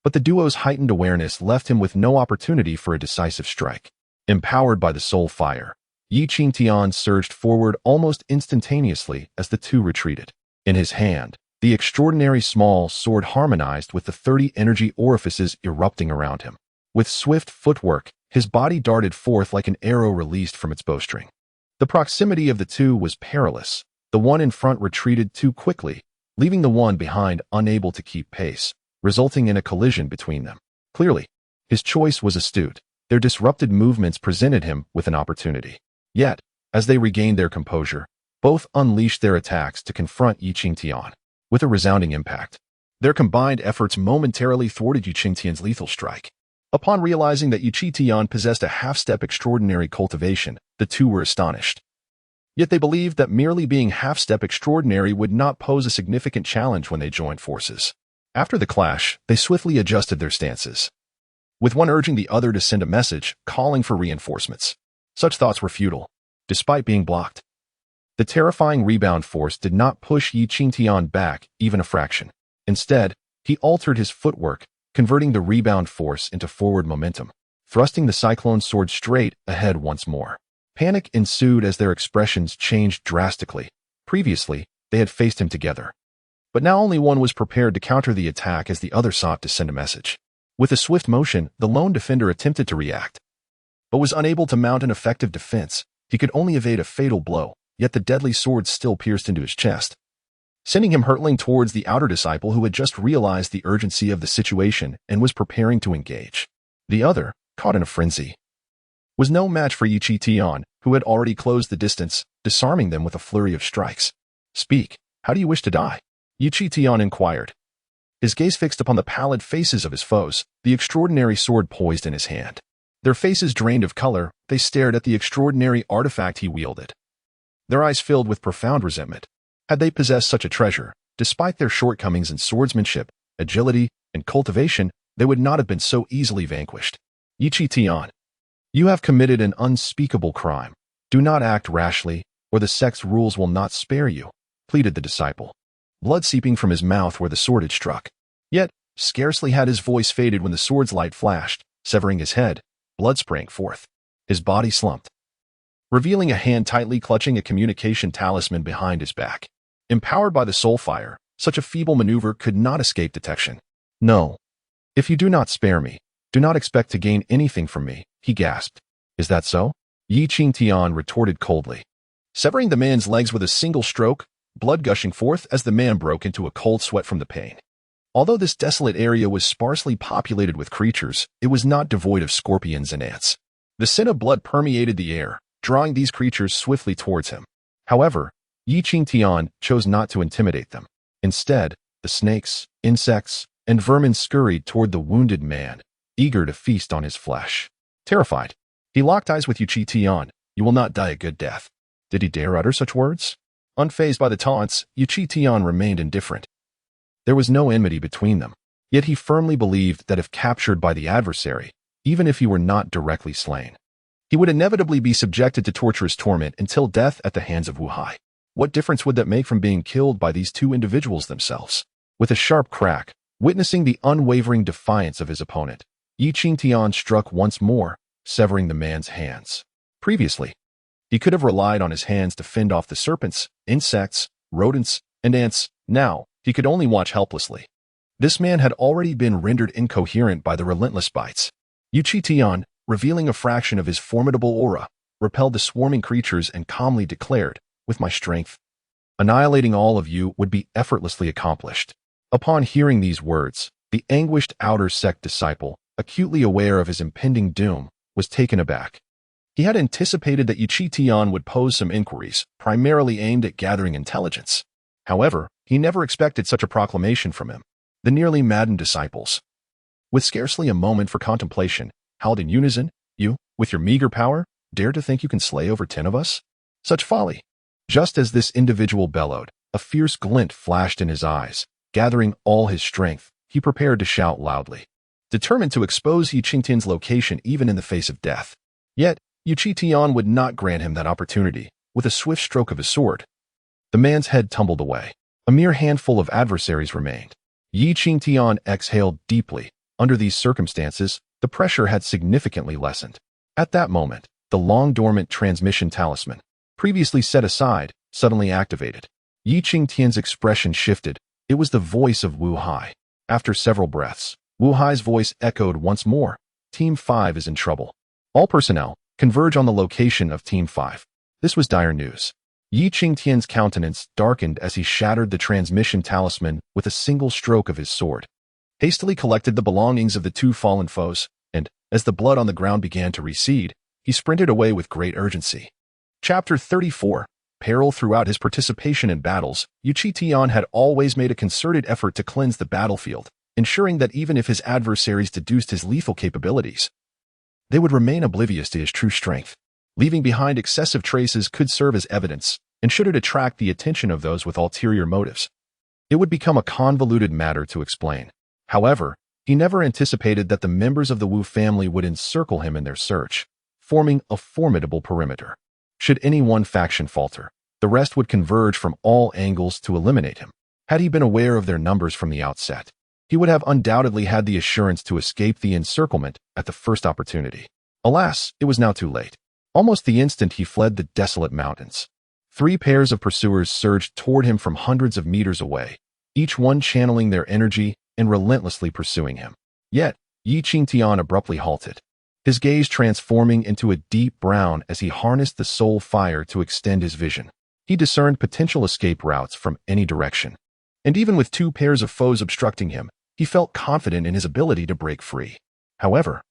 But the duo's heightened awareness left him with no opportunity for a decisive strike. Empowered by the soul fire, Qingtian surged forward almost instantaneously as the 2 retreated. In his hand, the extraordinary small sword harmonized with the 30 energy orifices erupting around him. With swift footwork, His body darted forth like an arrow released from its bowstring. The proximity of the two was perilous. The one in front retreated too quickly, leaving the one behind unable to keep pace, resulting in a collision between them. Clearly, his choice was astute. Their disrupted movements presented him with an opportunity. Yet, as they regained their composure, both unleashed their attacks to confront Qingtian. With a resounding impact, their combined efforts momentarily thwarted Qingtian's lethal strike. Upon realizing that Qingtian possessed a half-step extraordinary cultivation, the two were astonished. Yet they believed that merely being half-step extraordinary would not pose a significant challenge when they joined forces. After the clash, they swiftly adjusted their stances, with one urging the other to send a message calling for reinforcements. Such thoughts were futile, despite being blocked. The terrifying rebound force did not push Qingtian back even a fraction. Instead, he altered his footwork, converting the rebound force into forward momentum, thrusting the cyclone sword straight ahead once more. Panic ensued as their expressions changed drastically. Previously, they had faced him together, but now only one was prepared to counter the attack as the other sought to send a message. With a swift motion, the lone defender attempted to react, but was unable to mount an effective defense. He could only evade a fatal blow, yet the deadly sword still pierced into his chest, sending him hurtling towards the outer disciple who had just realized the urgency of the situation and was preparing to engage. The other, caught in a frenzy, was no match for Qingtian, who had already closed the distance, disarming them with a flurry of strikes. "Speak, how do you wish to die?" Qingtian inquired, his gaze fixed upon the pallid faces of his foes, the extraordinary sword poised in his hand. Their faces drained of color, they stared at the extraordinary artifact he wielded, their eyes filled with profound resentment. Had they possessed such a treasure, despite their shortcomings in swordsmanship, agility, and cultivation, they would not have been so easily vanquished. "Qingtian, you have committed an unspeakable crime. Do not act rashly, or the sect's rules will not spare you," pleaded the disciple, blood seeping from his mouth where the sword had struck. Yet, scarcely had his voice faded when the sword's light flashed, severing his head. Blood sprang forth. His body slumped, revealing a hand tightly clutching a communication talisman behind his back. Empowered by the soul fire, such a feeble maneuver could not escape detection. "No. If you do not spare me, do not expect to gain anything from me," he gasped. "Is that so?" Qingtian retorted coldly, severing the man's legs with a single stroke, blood gushing forth as the man broke into a cold sweat from the pain. Although this desolate area was sparsely populated with creatures, it was not devoid of scorpions and ants. The scent of blood permeated the air, drawing these creatures swiftly towards him. However, Qingtian chose not to intimidate them. Instead, the snakes, insects, and vermin scurried toward the wounded man, eager to feast on his flesh. Terrified, he locked eyes with Qingtian. "You will not die a good death." Did he dare utter such words? Unfazed by the taunts, Qingtian remained indifferent. There was no enmity between them, yet he firmly believed that if captured by the adversary, even if he were not directly slain, he would inevitably be subjected to torturous torment until death at the hands of Wu Hai. What difference would that make from being killed by these two individuals themselves? With a sharp crack, witnessing the unwavering defiance of his opponent, Qingtian struck once more, severing the man's hands. Previously, he could have relied on his hands to fend off the serpents, insects, rodents, and ants. Now, he could only watch helplessly. This man had already been rendered incoherent by the relentless bites. Qingtian, revealing a fraction of his formidable aura, repelled the swarming creatures and calmly declared, "With my strength, annihilating all of you would be effortlessly accomplished." Upon hearing these words, the anguished outer sect disciple, acutely aware of his impending doom, was taken aback. He had anticipated that Qingtian would pose some inquiries, primarily aimed at gathering intelligence. However, he never expected such a proclamation from him. The nearly maddened disciples, with scarcely a moment for contemplation, howled in unison, "You, with your meager power, dare to think you can slay over 10 of us? Such folly!" Just as this individual bellowed, a fierce glint flashed in his eyes. Gathering all his strength, he prepared to shout loudly, determined to expose Qingtian's location even in the face of death. Yet, Qingtian would not grant him that opportunity. With a swift stroke of his sword, the man's head tumbled away. A mere handful of adversaries remained. Qingtian exhaled deeply. Under these circumstances, the pressure had significantly lessened. At that moment, the long-dormant transmission talisman, previously set aside, suddenly activated. Qingtian's expression shifted. It was the voice of Wu Hai. After several breaths, Wu Hai's voice echoed once more. "Team 5 is in trouble. All personnel converge on the location of Team 5. This was dire news. Qingtian's countenance darkened as he shattered the transmission talisman with a single stroke of his sword, hastily collected the belongings of the two fallen foes, and, as the blood on the ground began to recede, he sprinted away with great urgency. Chapter 34. Peril. Throughout his participation in battles, Qingtian had always made a concerted effort to cleanse the battlefield, ensuring that even if his adversaries deduced his lethal capabilities, they would remain oblivious to his true strength. Leaving behind excessive traces could serve as evidence, and should it attract the attention of those with ulterior motives, it would become a convoluted matter to explain. However, he never anticipated that the members of the Wu family would encircle him in their search, forming a formidable perimeter. Should any one faction falter, the rest would converge from all angles to eliminate him. Had he been aware of their numbers from the outset, he would have undoubtedly had the assurance to escape the encirclement at the first opportunity. Alas, it was now too late. Almost the instant he fled the desolate mountains, 3 pairs of pursuers surged toward him from hundreds of meters away, each one channeling their energy and relentlessly pursuing him. Yet, Qingtian abruptly halted, his gaze transforming into a deep brown as he harnessed the soul fire to extend his vision. He discerned potential escape routes from any direction, and even with 2 pairs of foes obstructing him, he felt confident in his ability to break free. However,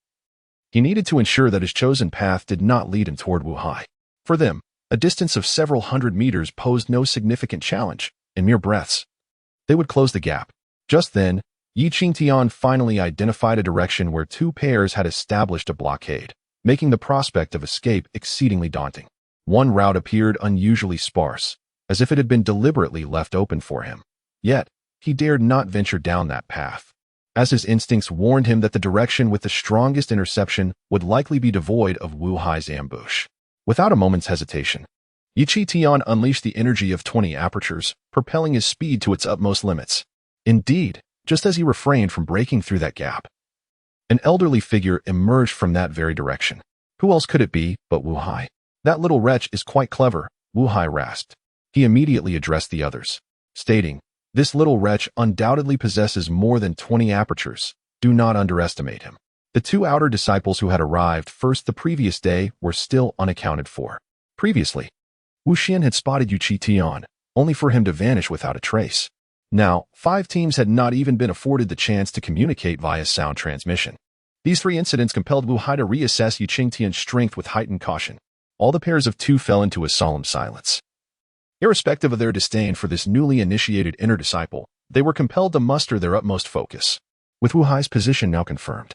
he needed to ensure that his chosen path did not lead him toward Wuhai. For them, a distance of several hundred meters posed no significant challenge. In mere breaths, they would close the gap. Just then, Qingtian finally identified a direction where 2 pairs had established a blockade, making the prospect of escape exceedingly daunting. One route appeared unusually sparse, as if it had been deliberately left open for him. Yet, he dared not venture down that path, as his instincts warned him that the direction with the strongest interception would likely be devoid of Wuhai's ambush. Without a moment's hesitation, Qingtian unleashed the energy of 20 apertures, propelling his speed to its utmost limits. Indeed, just as he refrained from breaking through that gap, an elderly figure emerged from that very direction. Who else could it be but Wuhai? That little wretch is quite clever, Wuhai rasped. He immediately addressed the others, stating, "This little wretch undoubtedly possesses more than 20 apertures. Do not underestimate him." The 2 outer disciples who had arrived first the previous day were still unaccounted for. Previously, Wu Xian had spotted Qingtian, only for him to vanish without a trace. Now, 5 teams had not even been afforded the chance to communicate via sound transmission. These 3 incidents compelled Wuhai to reassess Qingtian's strength with heightened caution. All the pairs of 2 fell into a solemn silence. Irrespective of their disdain for this newly initiated inner disciple, they were compelled to muster their utmost focus. With Wuhai's position now confirmed,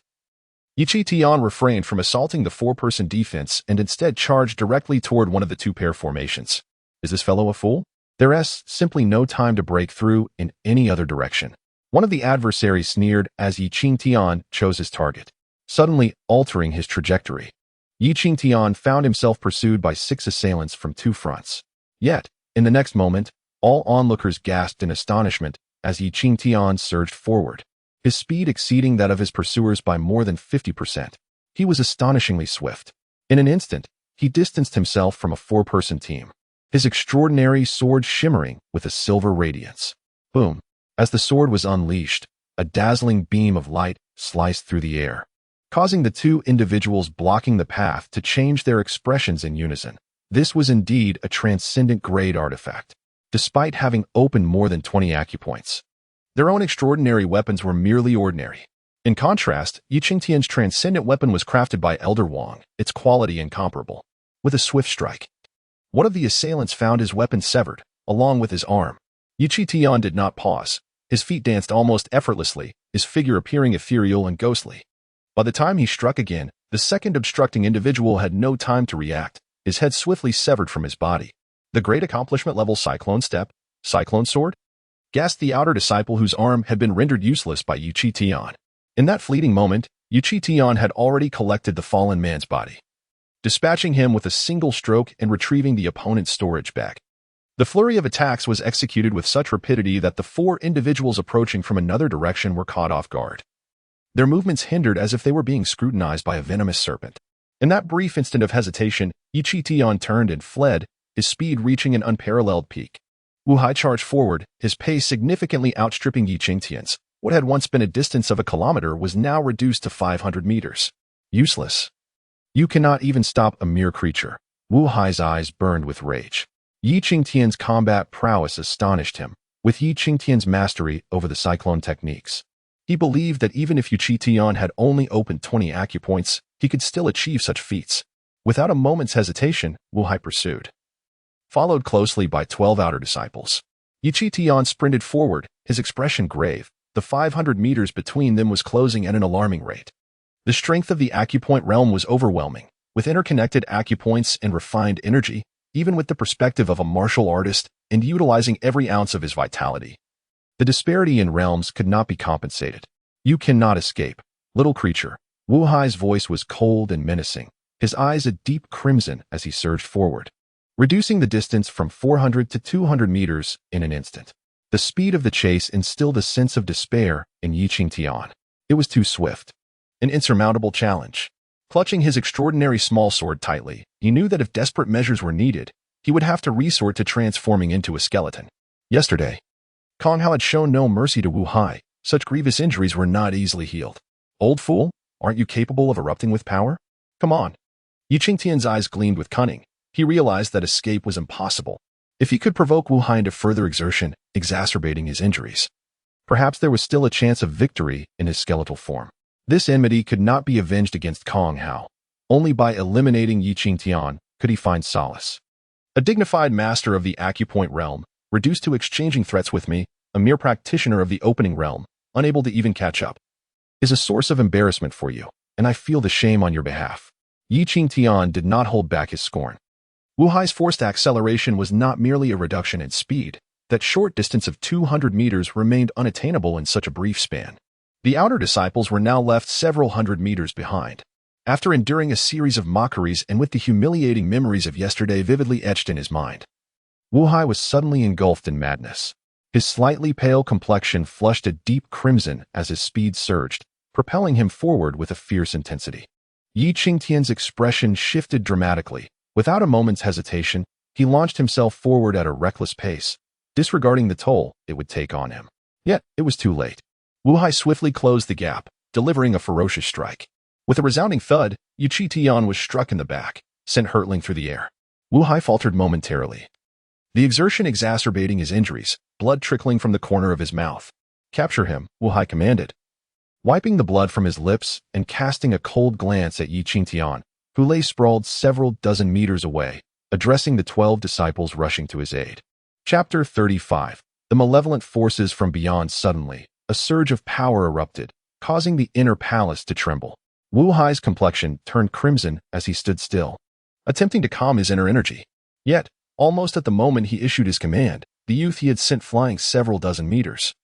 Qingtian refrained from assaulting the 4-person defense and instead charged directly toward one of the 2-pair formations. Is this fellow a fool? There is simply no time to break through in any other direction. One of the adversaries sneered as Qingtian chose his target, suddenly altering his trajectory. Qingtian found himself pursued by 6 assailants from 2 fronts. Yet, in the next moment, all onlookers gasped in astonishment as Qingtian surged forward, his speed exceeding that of his pursuers by more than 50%. He was astonishingly swift. In an instant, he distanced himself from a 4-person team, his extraordinary sword shimmering with a silver radiance. Boom! As the sword was unleashed, a dazzling beam of light sliced through the air, causing the 2 individuals blocking the path to change their expressions in unison. This was indeed a transcendent grade artifact. Despite having opened more than 20 acupoints, their own extraordinary weapons were merely ordinary. In contrast, Qingtian's transcendent weapon was crafted by Elder Wang, its quality incomparable. With a swift strike, one of the assailants found his weapon severed, along with his arm. Qingtian did not pause. His feet danced almost effortlessly, his figure appearing ethereal and ghostly. By the time he struck again, the second obstructing individual had no time to react, his head swiftly severed from his body. The great accomplishment level Cyclone Step, Cyclone Sword? Gasped the outer disciple whose arm had been rendered useless by Qingtian. In that fleeting moment, Qingtian had already collected the fallen man's body, dispatching him with a single stroke and retrieving the opponent's storage bag. The flurry of attacks was executed with such rapidity that the 4 individuals approaching from another direction were caught off guard, their movements hindered as if they were being scrutinized by a venomous serpent. In that brief instant of hesitation, Qingtian turned and fled, his speed reaching an unparalleled peak. Wuhai charged forward, his pace significantly outstripping Qingtian's. What had once been a distance of a kilometer was now reduced to 500 meters. Useless. You cannot even stop a mere creature. Wu Hai's eyes burned with rage. Yi Qingtian's combat prowess astonished him, with Yi Qingtian's mastery over the cyclone techniques. He believed that even if Qingtian had only opened 20 acupoints, he could still achieve such feats. Without a moment's hesitation, Wu Hai pursued. Followed closely by 12 outer disciples. Yi Qingtian sprinted forward, his expression grave. The 500 meters between them was closing at an alarming rate. The strength of the acupoint realm was overwhelming, with interconnected acupoints and refined energy, even with the perspective of a martial artist and utilizing every ounce of his vitality. The disparity in realms could not be compensated. You cannot escape, little creature. Wu Hai's voice was cold and menacing, his eyes a deep crimson as he surged forward, reducing the distance from 400 to 200 meters in an instant. The speed of the chase instilled a sense of despair in Yi Qingtian. It was too swift. An insurmountable challenge. Clutching his extraordinary small sword tightly, he knew that if desperate measures were needed, he would have to resort to transforming into a skeleton. Yesterday, Kong Hao had shown no mercy to Wu Hai. Such grievous injuries were not easily healed. Old fool, aren't you capable of erupting with power? Come on. Yi Qingtian's eyes gleamed with cunning. He realized that escape was impossible. If he could provoke Wu Hai into further exertion, exacerbating his injuries, perhaps there was still a chance of victory in his skeletal form. This enmity could not be avenged against Kong Hao. Only by eliminating Yi Qingtian could he find solace. A dignified master of the acupoint realm, reduced to exchanging threats with me, a mere practitioner of the opening realm, unable to even catch up, is a source of embarrassment for you, and I feel the shame on your behalf. Yi Qingtian did not hold back his scorn. Wu Hai's forced acceleration was not merely a reduction in speed. That short distance of 200 meters remained unattainable in such a brief span. The outer disciples were now left several hundred meters behind. After enduring a series of mockeries and with the humiliating memories of yesterday vividly etched in his mind, Wu Hai was suddenly engulfed in madness. His slightly pale complexion flushed a deep crimson as his speed surged, propelling him forward with a fierce intensity. Yi Qingtian's expression shifted dramatically. Without a moment's hesitation, he launched himself forward at a reckless pace, disregarding the toll it would take on him. Yet, it was too late. Wu Hai swiftly closed the gap, delivering a ferocious strike. With a resounding thud, Yi Qingtian was struck in the back, sent hurtling through the air. Wu Hai faltered momentarily, the exertion exacerbating his injuries, blood trickling from the corner of his mouth. Capture him, Wu Hai commanded. Wiping the blood from his lips and casting a cold glance at Yi Qingtian, who lay sprawled several dozen meters away, addressing the 12 disciples rushing to his aid. Chapter 35. The malevolent forces from beyond. Suddenly, a surge of power erupted, causing the inner palace to tremble. Wu Hai's complexion turned crimson as he stood still, attempting to calm his inner energy. Yet, almost at the moment he issued his command, the youth he had sent flying several dozen meters,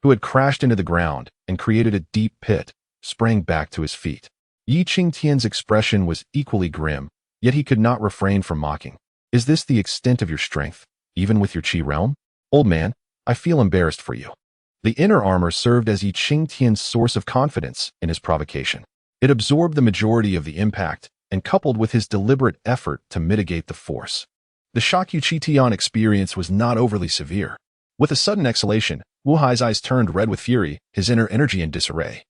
who had crashed into the ground and created a deep pit, sprang back to his feet. Yi Qingtian's expression was equally grim, yet he could not refrain from mocking. Is this the extent of your strength, even with your Qi realm? Old man, I feel embarrassed for you. The inner armor served as Yi Qingtian's source of confidence in his provocation. It absorbed the majority of the impact, and coupled with his deliberate effort to mitigate the force, the shock Yi Qingtian experienced was not overly severe. With a sudden exhalation, Wu Hai's eyes turned red with fury, his inner energy in disarray,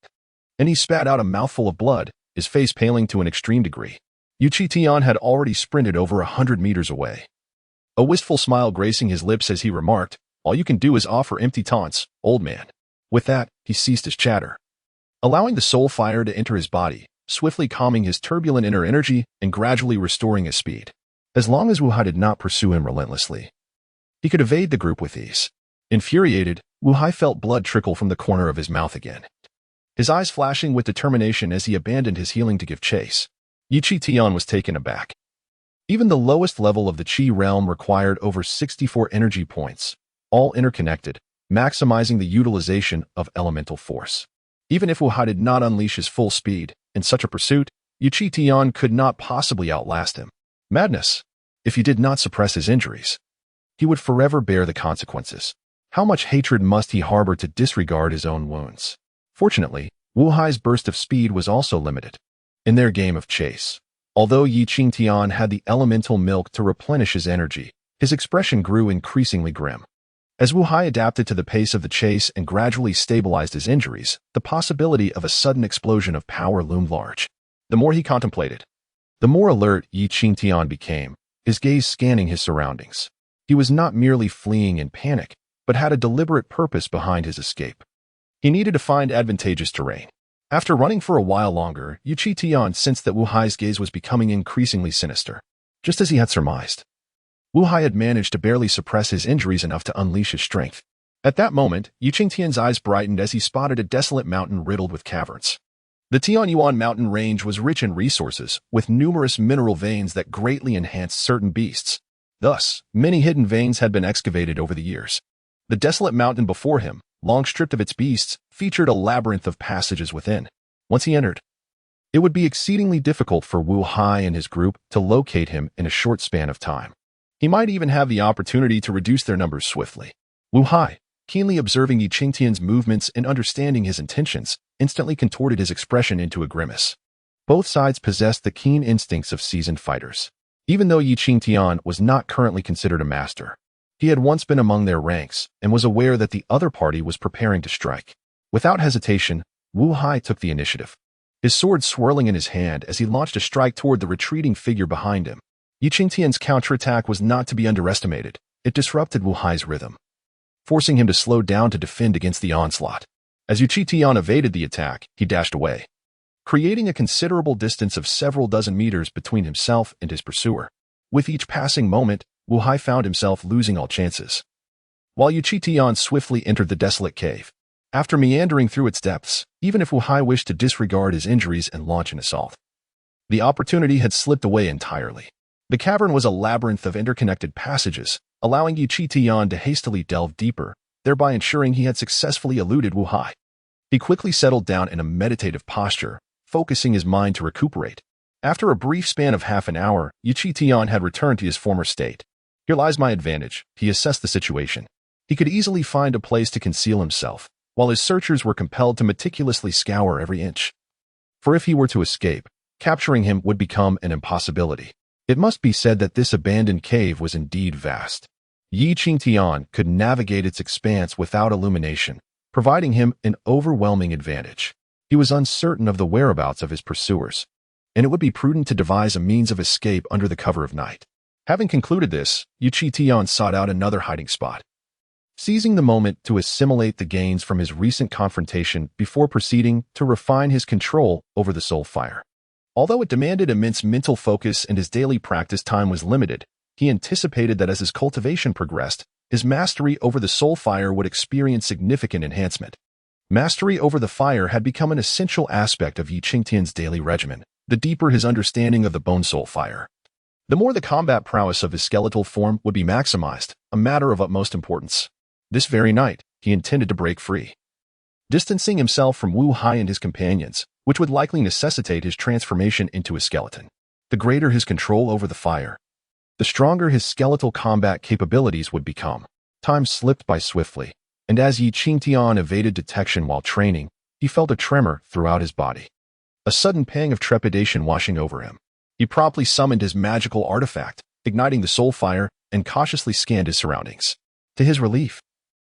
and he spat out a mouthful of blood, his face paling to an extreme degree. Yi Qingtian had already sprinted over 100 meters away, a wistful smile gracing his lips as he remarked, "All you can do is offer empty taunts, old man." With that, he ceased his chatter, allowing the soul fire to enter his body, swiftly calming his turbulent inner energy and gradually restoring his speed. As long as Wu Hai did not pursue him relentlessly, he could evade the group with ease. Infuriated, Wu Hai felt blood trickle from the corner of his mouth again, his eyes flashing with determination as he abandoned his healing to give chase. Yi Qingtian was taken aback. Even the lowest level of the Qi realm required over 64 energy points, all interconnected, maximizing the utilization of elemental force. Even if Wu Hai did not unleash his full speed, in such a pursuit, Yi Qingtian could not possibly outlast him. Madness! If he did not suppress his injuries, he would forever bear the consequences. How much hatred must he harbor to disregard his own wounds? Fortunately, Wu Hai's burst of speed was also limited. In their game of chase, although Yi Qingtian had the elemental milk to replenish his energy, his expression grew increasingly grim. As Wu Hai adapted to the pace of the chase and gradually stabilized his injuries, the possibility of a sudden explosion of power loomed large. The more he contemplated, The more alert Qingtian became, his gaze scanning his surroundings. He was not merely fleeing in panic, but had a deliberate purpose behind his escape. He needed to find advantageous terrain. After running for a while longer, Qingtian sensed that Wu Hai's gaze was becoming increasingly sinister, just as he had surmised. Wu Hai had managed to barely suppress his injuries enough to unleash his strength. At that moment, Qingtian's eyes brightened as he spotted a desolate mountain riddled with caverns. The Tianyuan mountain range was rich in resources, with numerous mineral veins that greatly enhanced certain beasts. Thus, many hidden veins had been excavated over the years. The desolate mountain before him, long stripped of its beasts, featured a labyrinth of passages within. Once he entered, it would be exceedingly difficult for Wu Hai and his group to locate him in a short span of time. He might even have the opportunity to reduce their numbers swiftly. Wu Hai, keenly observing Qingtian's movements and understanding his intentions, instantly contorted his expression into a grimace. Both sides possessed the keen instincts of seasoned fighters. Even though Qingtian was not currently considered a master, he had once been among their ranks and was aware that the other party was preparing to strike. Without hesitation, Wu Hai took the initiative, his sword swirling in his hand as he launched a strike toward the retreating figure behind him. Qingtian's counterattack was not to be underestimated. It disrupted Wu Hai's rhythm, forcing him to slow down to defend against the onslaught. As Qingtian evaded the attack, he dashed away, creating a considerable distance of several dozen meters between himself and his pursuer. With each passing moment, Wu Hai found himself losing all chances. While Qingtian swiftly entered the desolate cave, after meandering through its depths, even if Wu Hai wished to disregard his injuries and launch an assault, the opportunity had slipped away entirely. The cavern was a labyrinth of interconnected passages, allowing Qingtian to hastily delve deeper, thereby ensuring he had successfully eluded Wu Hai. He quickly settled down in a meditative posture, focusing his mind to recuperate. After a brief span of half an hour, Qingtian had returned to his former state. Here lies my advantage, he assessed the situation. He could easily find a place to conceal himself, while his searchers were compelled to meticulously scour every inch. For if he were to escape, capturing him would become an impossibility. It must be said that this abandoned cave was indeed vast. Qingtian could navigate its expanse without illumination, providing him an overwhelming advantage. He was uncertain of the whereabouts of his pursuers, and it would be prudent to devise a means of escape under the cover of night. Having concluded this, Qingtian sought out another hiding spot, seizing the moment to assimilate the gains from his recent confrontation before proceeding to refine his control over the soul fire. Although it demanded immense mental focus and his daily practice time was limited, he anticipated that as his cultivation progressed, his mastery over the soul fire would experience significant enhancement. Mastery over the fire had become an essential aspect of Qingtian's daily regimen, the deeper his understanding of the bone soul fire. The more the combat prowess of his skeletal form would be maximized, a matter of utmost importance. This very night, he intended to break free, distancing himself from Wu Hai and his companions, which would likely necessitate his transformation into a skeleton. The greater his control over the fire, the stronger his skeletal combat capabilities would become. Time slipped by swiftly, and as Qingtian evaded detection while training, he felt a tremor throughout his body, a sudden pang of trepidation washing over him. He promptly summoned his magical artifact, igniting the soul fire, and cautiously scanned his surroundings. To his relief,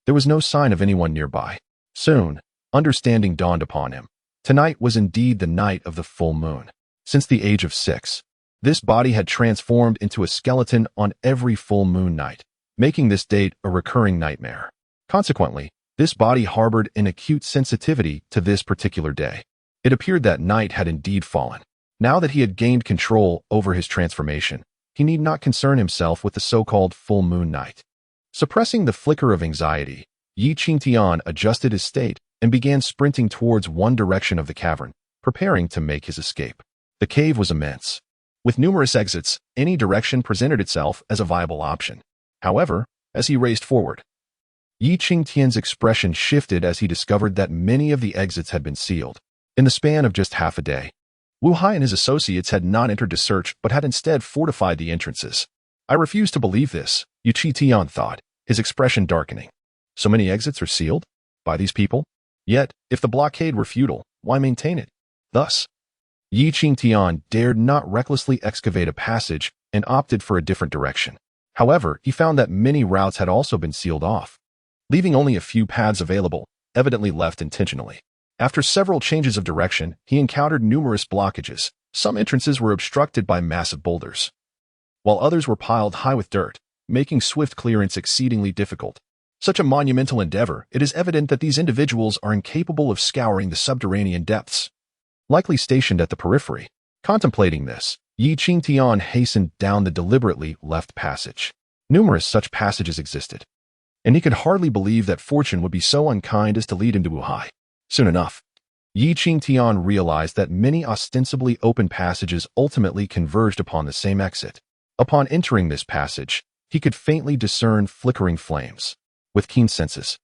there was no sign of anyone nearby. Soon, understanding dawned upon him. Tonight was indeed the night of the full moon. Since the age of 6, this body had transformed into a skeleton on every full moon night, making this date a recurring nightmare. Consequently, this body harbored an acute sensitivity to this particular day. It appeared that night had indeed fallen. Now that he had gained control over his transformation, he need not concern himself with the so-called full moon night. Suppressing the flicker of anxiety, Qingtian adjusted his state and began sprinting towards one direction of the cavern, preparing to make his escape. The cave was immense. With numerous exits, any direction presented itself as a viable option. However, as he raced forward, Qingtian's expression shifted as he discovered that many of the exits had been sealed. In the span of just half a day, Wu Hai and his associates had not entered to search but had instead fortified the entrances. I refuse to believe this, Qingtian thought, his expression darkening. So many exits are sealed? By these people? Yet, if the blockade were futile, why maintain it? Thus, Qingtian dared not recklessly excavate a passage and opted for a different direction. However, he found that many routes had also been sealed off, leaving only a few paths available, evidently left intentionally. After several changes of direction, he encountered numerous blockages, Some entrances were obstructed by massive boulders, while others were piled high with dirt, making swift clearance exceedingly difficult. Such a monumental endeavor, it is evident that these individuals are incapable of scouring the subterranean depths, likely stationed at the periphery. Contemplating this, Qingtian hastened down the deliberately left passage. Numerous such passages existed, and he could hardly believe that fortune would be so unkind as to lead him to Wuhai. Soon enough, Qingtian realized that many ostensibly open passages ultimately converged upon the same exit. Upon entering this passage, he could faintly discern flickering flames. With keen senses,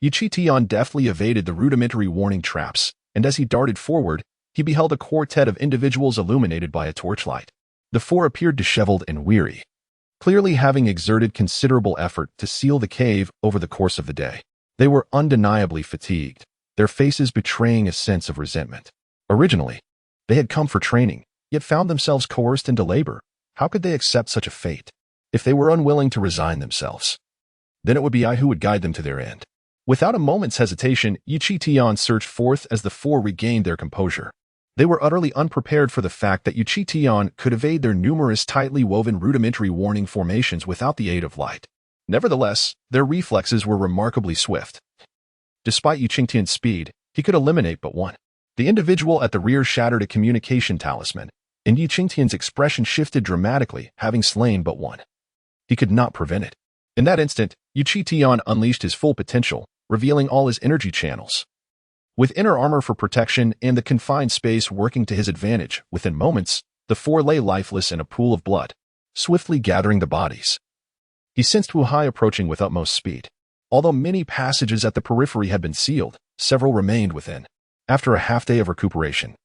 Qingtian deftly evaded the rudimentary warning traps, and as he darted forward, he beheld a quartet of individuals illuminated by a torchlight. The four appeared disheveled and weary, clearly having exerted considerable effort to seal the cave over the course of the day. They were undeniably fatigued, their faces betraying a sense of resentment. Originally, they had come for training, yet found themselves coerced into labor. How could they accept such a fate? If they were unwilling to resign themselves, then it would be I who would guide them to their end. Without a moment's hesitation, Qingtian surged forth as the four regained their composure. They were utterly unprepared for the fact that Qingtian could evade their numerous tightly woven rudimentary warning formations without the aid of light. Nevertheless, their reflexes were remarkably swift. Despite Qingtian's speed, he could eliminate but one. The individual at the rear shattered a communication talisman, and Qingtian's expression shifted dramatically, having slain but one. He could not prevent it. In that instant, Qingtian unleashed his full potential, revealing all his energy channels. With inner armor for protection and the confined space working to his advantage, within moments, the four lay lifeless in a pool of blood, swiftly gathering the bodies. He sensed Wuhai approaching with utmost speed. Although many passages at the periphery had been sealed, several remained within. After a half-day of recuperation,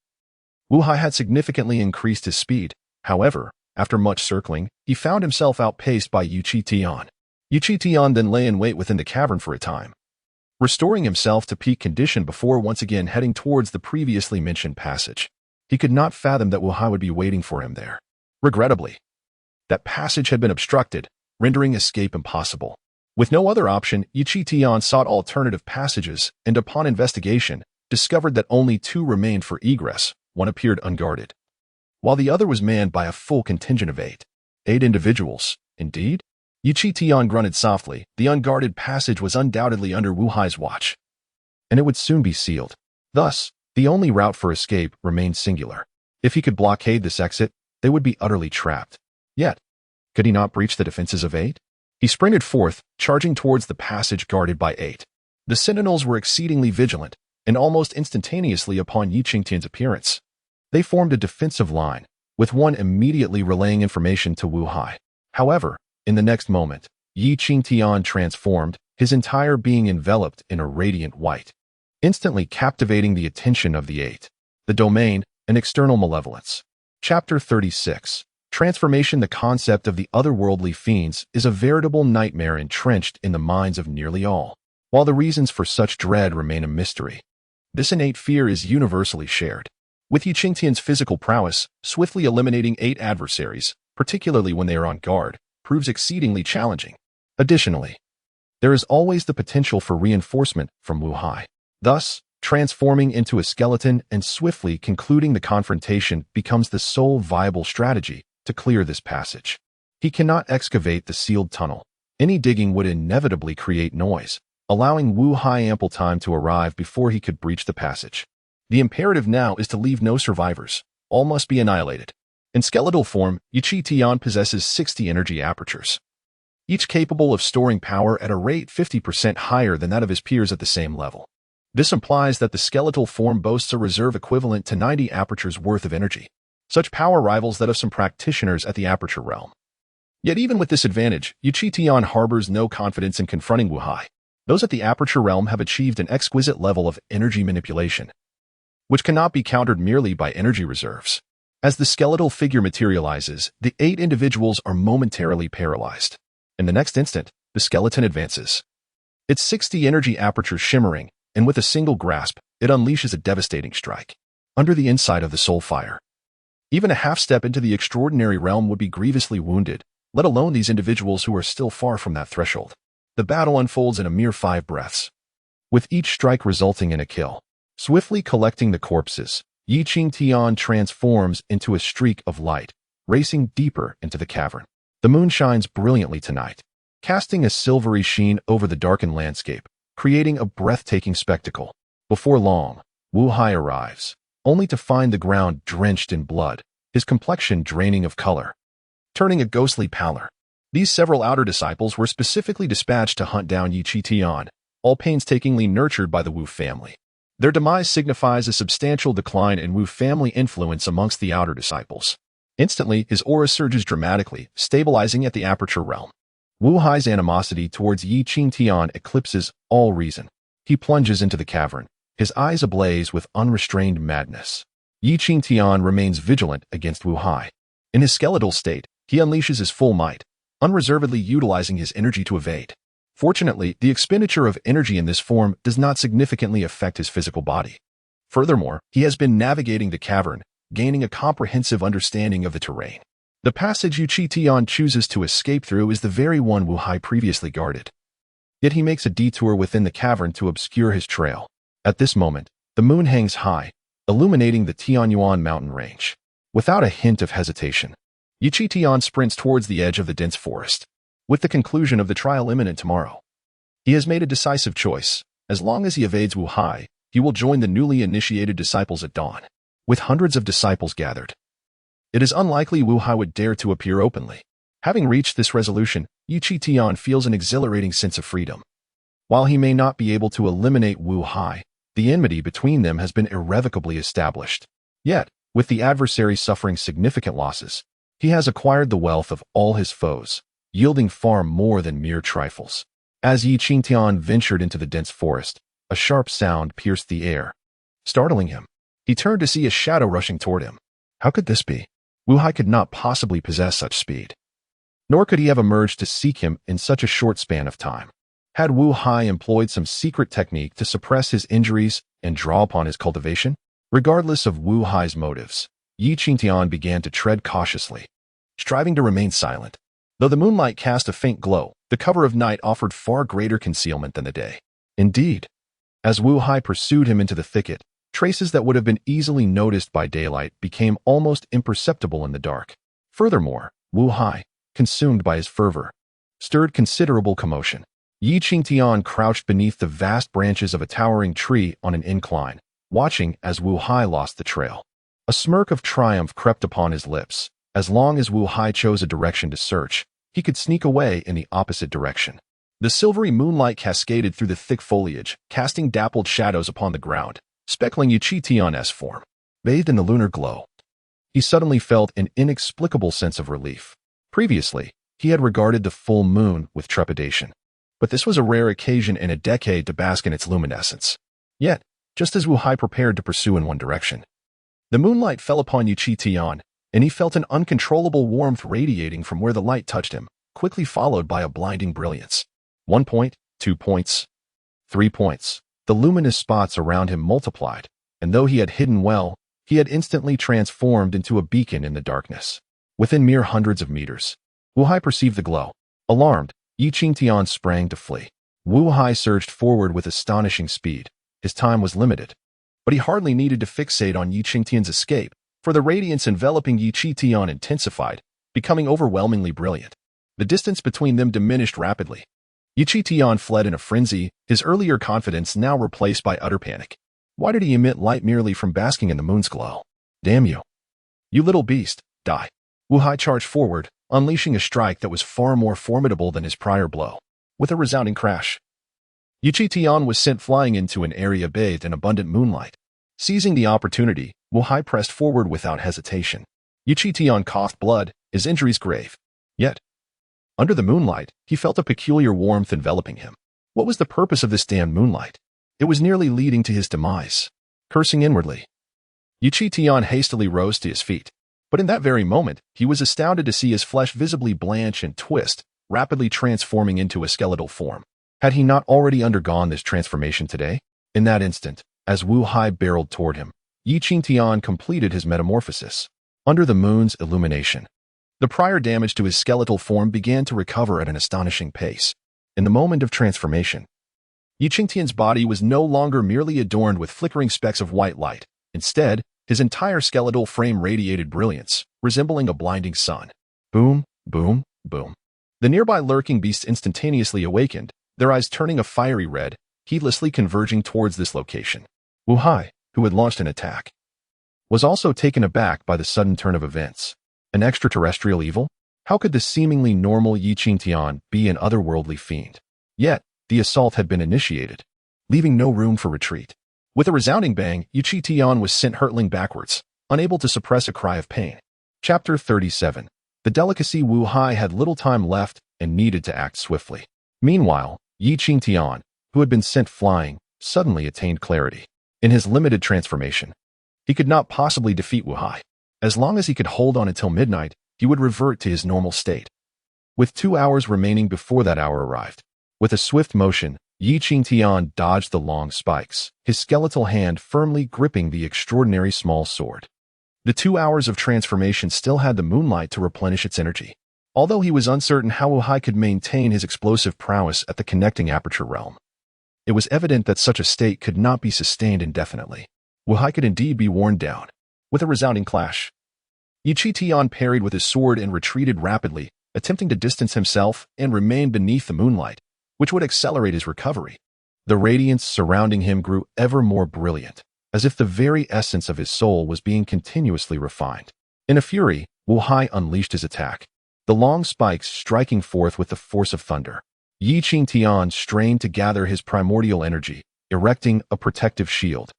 Wuhai had significantly increased his speed. However, after much circling, he found himself outpaced by Qingtian. Qingtian then lay in wait within the cavern for a time, restoring himself to peak condition before once again heading towards the previously mentioned passage. He could not fathom that Wuhai would be waiting for him there. Regrettably, that passage had been obstructed, rendering escape impossible. With no other option, Qingtian sought alternative passages and upon investigation, discovered that only two remained for egress. One appeared unguarded, while the other was manned by a full contingent of eight. 8 individuals, indeed? Qingtian grunted softly. The unguarded passage was undoubtedly under Wuhai's watch, and it would soon be sealed. Thus, the only route for escape remained singular. If he could blockade this exit, they would be utterly trapped. Yet, could he not breach the defenses of 8? He sprinted forth, charging towards the passage guarded by 8. The sentinels were exceedingly vigilant, and almost instantaneously upon Qingtian's appearance, they formed a defensive line, with one immediately relaying information to Wuhai. However, in the next moment, Qingtian transformed, his entire being enveloped in a radiant white, instantly captivating the attention of the 8. The domain and external malevolence. Chapter 36. Transformation. The concept of the otherworldly fiends is a veritable nightmare entrenched in the minds of nearly all. While the reasons for such dread remain a mystery, this innate fear is universally shared. With Qingtian's physical prowess, swiftly eliminating 8 adversaries, particularly when they are on guard, proves exceedingly challenging. Additionally, there is always the potential for reinforcement from Wuhai. Thus, transforming into a skeleton and swiftly concluding the confrontation becomes the sole viable strategy to clear this passage. He cannot excavate the sealed tunnel. Any digging would inevitably create noise, allowing Wuhai ample time to arrive before he could breach the passage. The imperative now is to leave no survivors. All must be annihilated. In skeletal form, Qingtian possesses 60 energy apertures, each capable of storing power at a rate 50% higher than that of his peers at the same level. This implies that the skeletal form boasts a reserve equivalent to 90 apertures worth of energy. Such power rivals that of some practitioners at the aperture realm. Yet even with this advantage, Qingtian harbors no confidence in confronting Wuhai. Those at the aperture realm have achieved an exquisite level of energy manipulation, which cannot be countered merely by energy reserves. As the skeletal figure materializes, the 8 individuals are momentarily paralyzed. In the next instant, the skeleton advances, its 60 energy apertures shimmering, and with a single grasp, it unleashes a devastating strike. Under the insight of the soul fire, even a half step into the extraordinary realm would be grievously wounded, let alone these individuals who are still far from that threshold. The battle unfolds in a mere 5 breaths, with each strike resulting in a kill. Swiftly collecting the corpses, Qingtian transforms into a streak of light, racing deeper into the cavern. The moon shines brilliantly tonight, casting a silvery sheen over the darkened landscape, creating a breathtaking spectacle. Before long, Wu Hai arrives, only to find the ground drenched in blood, his complexion draining of color, turning a ghostly pallor. These several outer disciples were specifically dispatched to hunt down Qingtian, all painstakingly nurtured by the Wu family. Their demise signifies a substantial decline in Wu family influence amongst the outer disciples. Instantly, his aura surges dramatically, stabilizing at the aperture realm. Wu Hai's animosity towards Qingtian eclipses all reason. He plunges into the cavern, his eyes ablaze with unrestrained madness. Qingtian remains vigilant against Wu Hai. In his skeletal state, he unleashes his full might, unreservedly utilizing his energy to evade. Fortunately, the expenditure of energy in this form does not significantly affect his physical body. Furthermore, he has been navigating the cavern, gaining a comprehensive understanding of the terrain. The passage Qingtian chooses to escape through is the very one Wu Hai previously guarded. Yet he makes a detour within the cavern to obscure his trail. At this moment, the moon hangs high, illuminating the Tianyuan mountain range. Without a hint of hesitation, Qingtian sprints towards the edge of the dense forest. With the conclusion of the trial imminent tomorrow, he has made a decisive choice. As long as he evades Wu Hai, he will join the newly initiated disciples at dawn. With hundreds of disciples gathered, it is unlikely Wu Hai would dare to appear openly. Having reached this resolution, Qingtian feels an exhilarating sense of freedom. While he may not be able to eliminate Wu Hai, the enmity between them has been irrevocably established. Yet, with the adversary suffering significant losses, he has acquired the wealth of all his foes, yielding far more than mere trifles. As Qingtian ventured into the dense forest, a sharp sound pierced the air, startling him. He turned to see a shadow rushing toward him. How could this be? Wu Hai could not possibly possess such speed. Nor could he have emerged to seek him in such a short span of time. Had Wu Hai employed some secret technique to suppress his injuries and draw upon his cultivation? Regardless of Wu Hai's motives, Qingtian began to tread cautiously, striving to remain silent. Though the moonlight cast a faint glow, the cover of night offered far greater concealment than the day. Indeed, as Wu Hai pursued him into the thicket, traces that would have been easily noticed by daylight became almost imperceptible in the dark. Furthermore, Wu Hai, consumed by his fervor, stirred considerable commotion. Qingtian crouched beneath the vast branches of a towering tree on an incline, watching as Wu Hai lost the trail. A smirk of triumph crept upon his lips. As long as Wu Hai chose a direction to search, he could sneak away in the opposite direction. The silvery moonlight cascaded through the thick foliage, casting dappled shadows upon the ground, speckling Qingtian's form. Bathed in the lunar glow, he suddenly felt an inexplicable sense of relief. Previously, he had regarded the full moon with trepidation. But this was a rare occasion in a decade to bask in its luminescence. Yet, just as Wu Hai prepared to pursue in one direction, the moonlight fell upon Qingtian, and he felt an uncontrollable warmth radiating from where the light touched him, quickly followed by a blinding brilliance. 1 point, 2 points, 3 points. The luminous spots around him multiplied, and though he had hidden well, he had instantly transformed into a beacon in the darkness. Within mere hundreds of meters, Wu Hai perceived the glow. Alarmed, Qingtian sprang to flee. Wu Hai surged forward with astonishing speed. His time was limited, but he hardly needed to fixate on Qingtian's escape, for the radiance enveloping Qingtian intensified, becoming overwhelmingly brilliant. The distance between them diminished rapidly. Qingtian fled in a frenzy, his earlier confidence now replaced by utter panic. Why did he emit light merely from basking in the moon's glow? Damn you! You little beast, die! Wu Hai charged forward, unleashing a strike that was far more formidable than his prior blow. With a resounding crash, Qingtian was sent flying into an area bathed in abundant moonlight. Seizing the opportunity, Wu Hai pressed forward without hesitation. Qingtian coughed blood, his injuries grave. Yet, under the moonlight, he felt a peculiar warmth enveloping him. What was the purpose of this damned moonlight? It was nearly leading to his demise. Cursing inwardly, Qingtian hastily rose to his feet. But in that very moment, he was astounded to see his flesh visibly blanch and twist, rapidly transforming into a skeletal form. Had he not already undergone this transformation today? In that instant, as Wu Hai barreled toward him, Qingtian completed his metamorphosis. Under the moon's illumination, the prior damage to his skeletal form began to recover at an astonishing pace. In the moment of transformation, Qingtian's body was no longer merely adorned with flickering specks of white light. Instead, His entire skeletal frame radiated brilliance, resembling a blinding sun. Boom, boom, boom. The nearby lurking beasts instantaneously awakened, their eyes turning a fiery red, heedlessly converging towards this location. Wu Hai, who had launched an attack, was also taken aback by the sudden turn of events. An extraterrestrial evil? How could the seemingly normal Qingtian be an otherworldly fiend? Yet, the assault had been initiated, leaving no room for retreat. With a resounding bang, Qingtian was sent hurtling backwards, unable to suppress a cry of pain. Chapter 37. The delicacy Wu Hai had little time left and needed to act swiftly. Meanwhile, Qingtian, who had been sent flying, suddenly attained clarity. In his limited transformation, he could not possibly defeat Wu Hai. As long as he could hold on until midnight, he would revert to his normal state. With 2 hours remaining before that hour arrived, with a swift motion, Qingtian dodged the long spikes, his skeletal hand firmly gripping the extraordinary small sword. The 2 hours of transformation still had the moonlight to replenish its energy. Although he was uncertain how Wu Hai could maintain his explosive prowess at the connecting aperture realm, it was evident that such a state could not be sustained indefinitely. Wu Hai could indeed be worn down. With a resounding clash, Qingtian parried with his sword and retreated rapidly, attempting to distance himself and remain beneath the moonlight, which would accelerate his recovery. The radiance surrounding him grew ever more brilliant, as if the very essence of his soul was being continuously refined. In a fury, Wu Hai unleashed his attack, the long spikes striking forth with the force of thunder. Qingtian strained to gather his primordial energy, erecting a protective shield.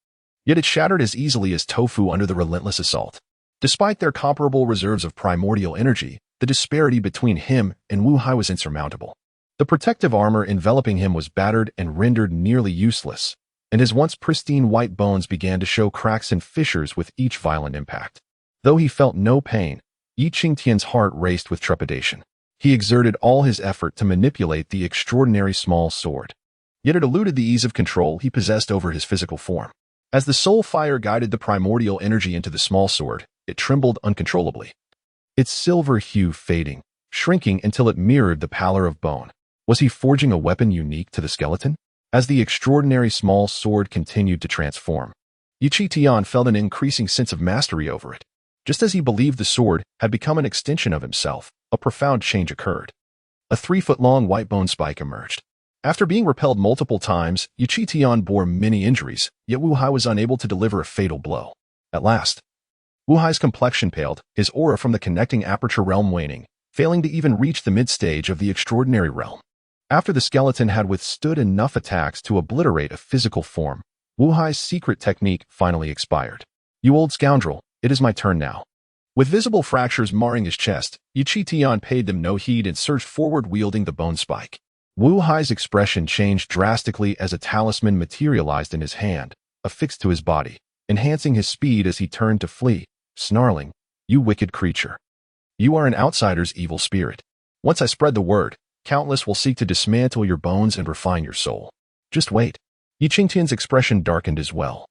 Yet it shattered as easily as tofu under the relentless assault. Despite their comparable reserves of primordial energy, the disparity between him and Wu Hai was insurmountable. The protective armor enveloping him was battered and rendered nearly useless, and his once pristine white bones began to show cracks and fissures with each violent impact. Though he felt no pain, Qingtian's heart raced with trepidation. He exerted all his effort to manipulate the extraordinary small sword. Yet it eluded the ease of control he possessed over his physical form. As the soul fire guided the primordial energy into the small sword, it trembled uncontrollably, its silver hue fading, shrinking until it mirrored the pallor of bone. Was he forging a weapon unique to the skeleton? As the extraordinary small sword continued to transform, Qingtian felt an increasing sense of mastery over it. Just as he believed the sword had become an extension of himself, a profound change occurred. A 3-foot-long white bone spike emerged. After being repelled multiple times, Qingtian bore many injuries, yet Wu Hai was unable to deliver a fatal blow. At last, Wu Hai's complexion paled, his aura from the connecting aperture realm waning, failing to even reach the mid-stage of the extraordinary realm. After the skeleton had withstood enough attacks to obliterate a physical form, Wu Hai's secret technique finally expired. "You old scoundrel, it is my turn now." With visible fractures marring his chest, Qingtian paid them no heed and surged forward wielding the bone spike. Wu Hai's expression changed drastically as a talisman materialized in his hand, affixed to his body, enhancing his speed as he turned to flee, snarling, "You wicked creature. You are an outsider's evil spirit. Once I spread the word, countless will seek to dismantle your bones and refine your soul. Just wait." Qingtian's expression darkened as well.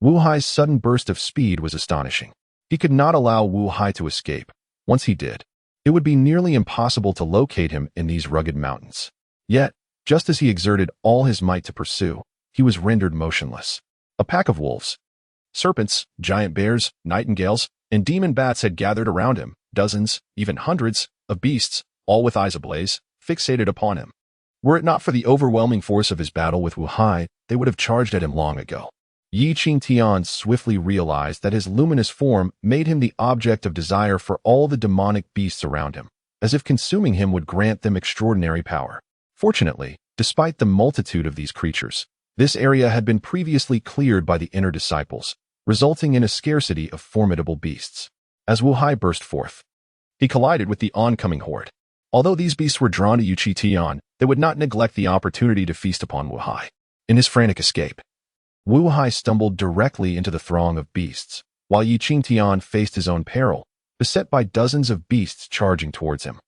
Wu Hai's sudden burst of speed was astonishing. He could not allow Wu Hai to escape. Once he did, it would be nearly impossible to locate him in these rugged mountains. Yet, just as he exerted all his might to pursue, he was rendered motionless. A pack of wolves, serpents, giant bears, nightingales, and demon bats had gathered around him, dozens, even hundreds, of beasts, all with eyes ablaze, fixated upon him. Were it not for the overwhelming force of his battle with Wu Hai, they would have charged at him long ago. Qingtian swiftly realized that his luminous form made him the object of desire for all the demonic beasts around him, as if consuming him would grant them extraordinary power. Fortunately, despite the multitude of these creatures, this area had been previously cleared by the inner disciples, resulting in a scarcity of formidable beasts. As Wu Hai burst forth, he collided with the oncoming horde. Although these beasts were drawn to Qingtian, they would not neglect the opportunity to feast upon Wu Hai. In his frantic escape, Wu Hai stumbled directly into the throng of beasts, while Qingtian faced his own peril, beset by dozens of beasts charging towards him.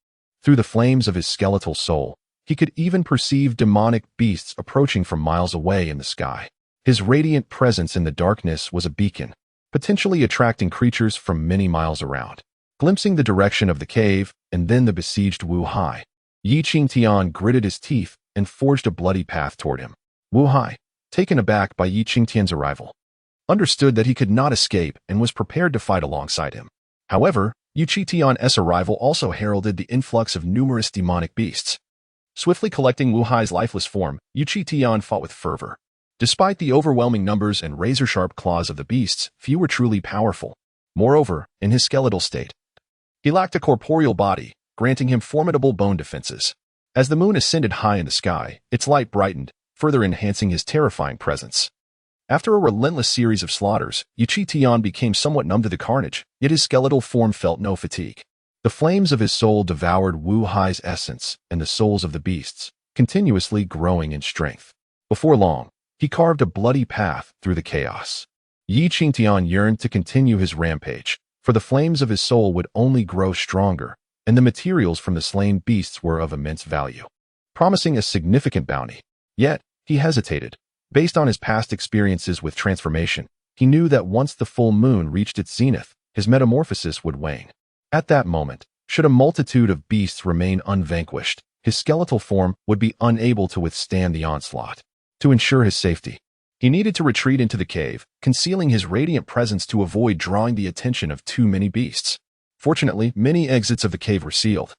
Through the flames of his skeletal soul, he could even perceive demonic beasts approaching from miles away in the sky. His radiant presence in the darkness was a beacon, potentially attracting creatures from many miles around. Glimpsing the direction of the cave and then the besieged Wu Hai, Qingtian gritted his teeth and forged a bloody path toward him. Wu Hai, taken aback by Qingtian's arrival, understood that he could not escape and was prepared to fight alongside him. However, Qingtian's arrival also heralded the influx of numerous demonic beasts. Swiftly collecting Wu Hai's lifeless form, Qingtian fought with fervor. Despite the overwhelming numbers and razor-sharp claws of the beasts, few were truly powerful. Moreover, in his skeletal state, he lacked a corporeal body, granting him formidable bone defenses. As the moon ascended high in the sky, its light brightened, further enhancing his terrifying presence. After a relentless series of slaughters, Qingtian became somewhat numb to the carnage, yet his skeletal form felt no fatigue. The flames of his soul devoured Wu Hai's essence and the souls of the beasts, continuously growing in strength. Before long, he carved a bloody path through the chaos. Qingtian yearned to continue his rampage, for the flames of his soul would only grow stronger, and the materials from the slain beasts were of immense value, promising a significant bounty. Yet, he hesitated. Based on his past experiences with transformation, he knew that once the full moon reached its zenith, his metamorphosis would wane. At that moment, should a multitude of beasts remain unvanquished, his skeletal form would be unable to withstand the onslaught. To ensure his safety, he needed to retreat into the cave, concealing his radiant presence to avoid drawing the attention of too many beasts. Fortunately, many exits of the cave were sealed,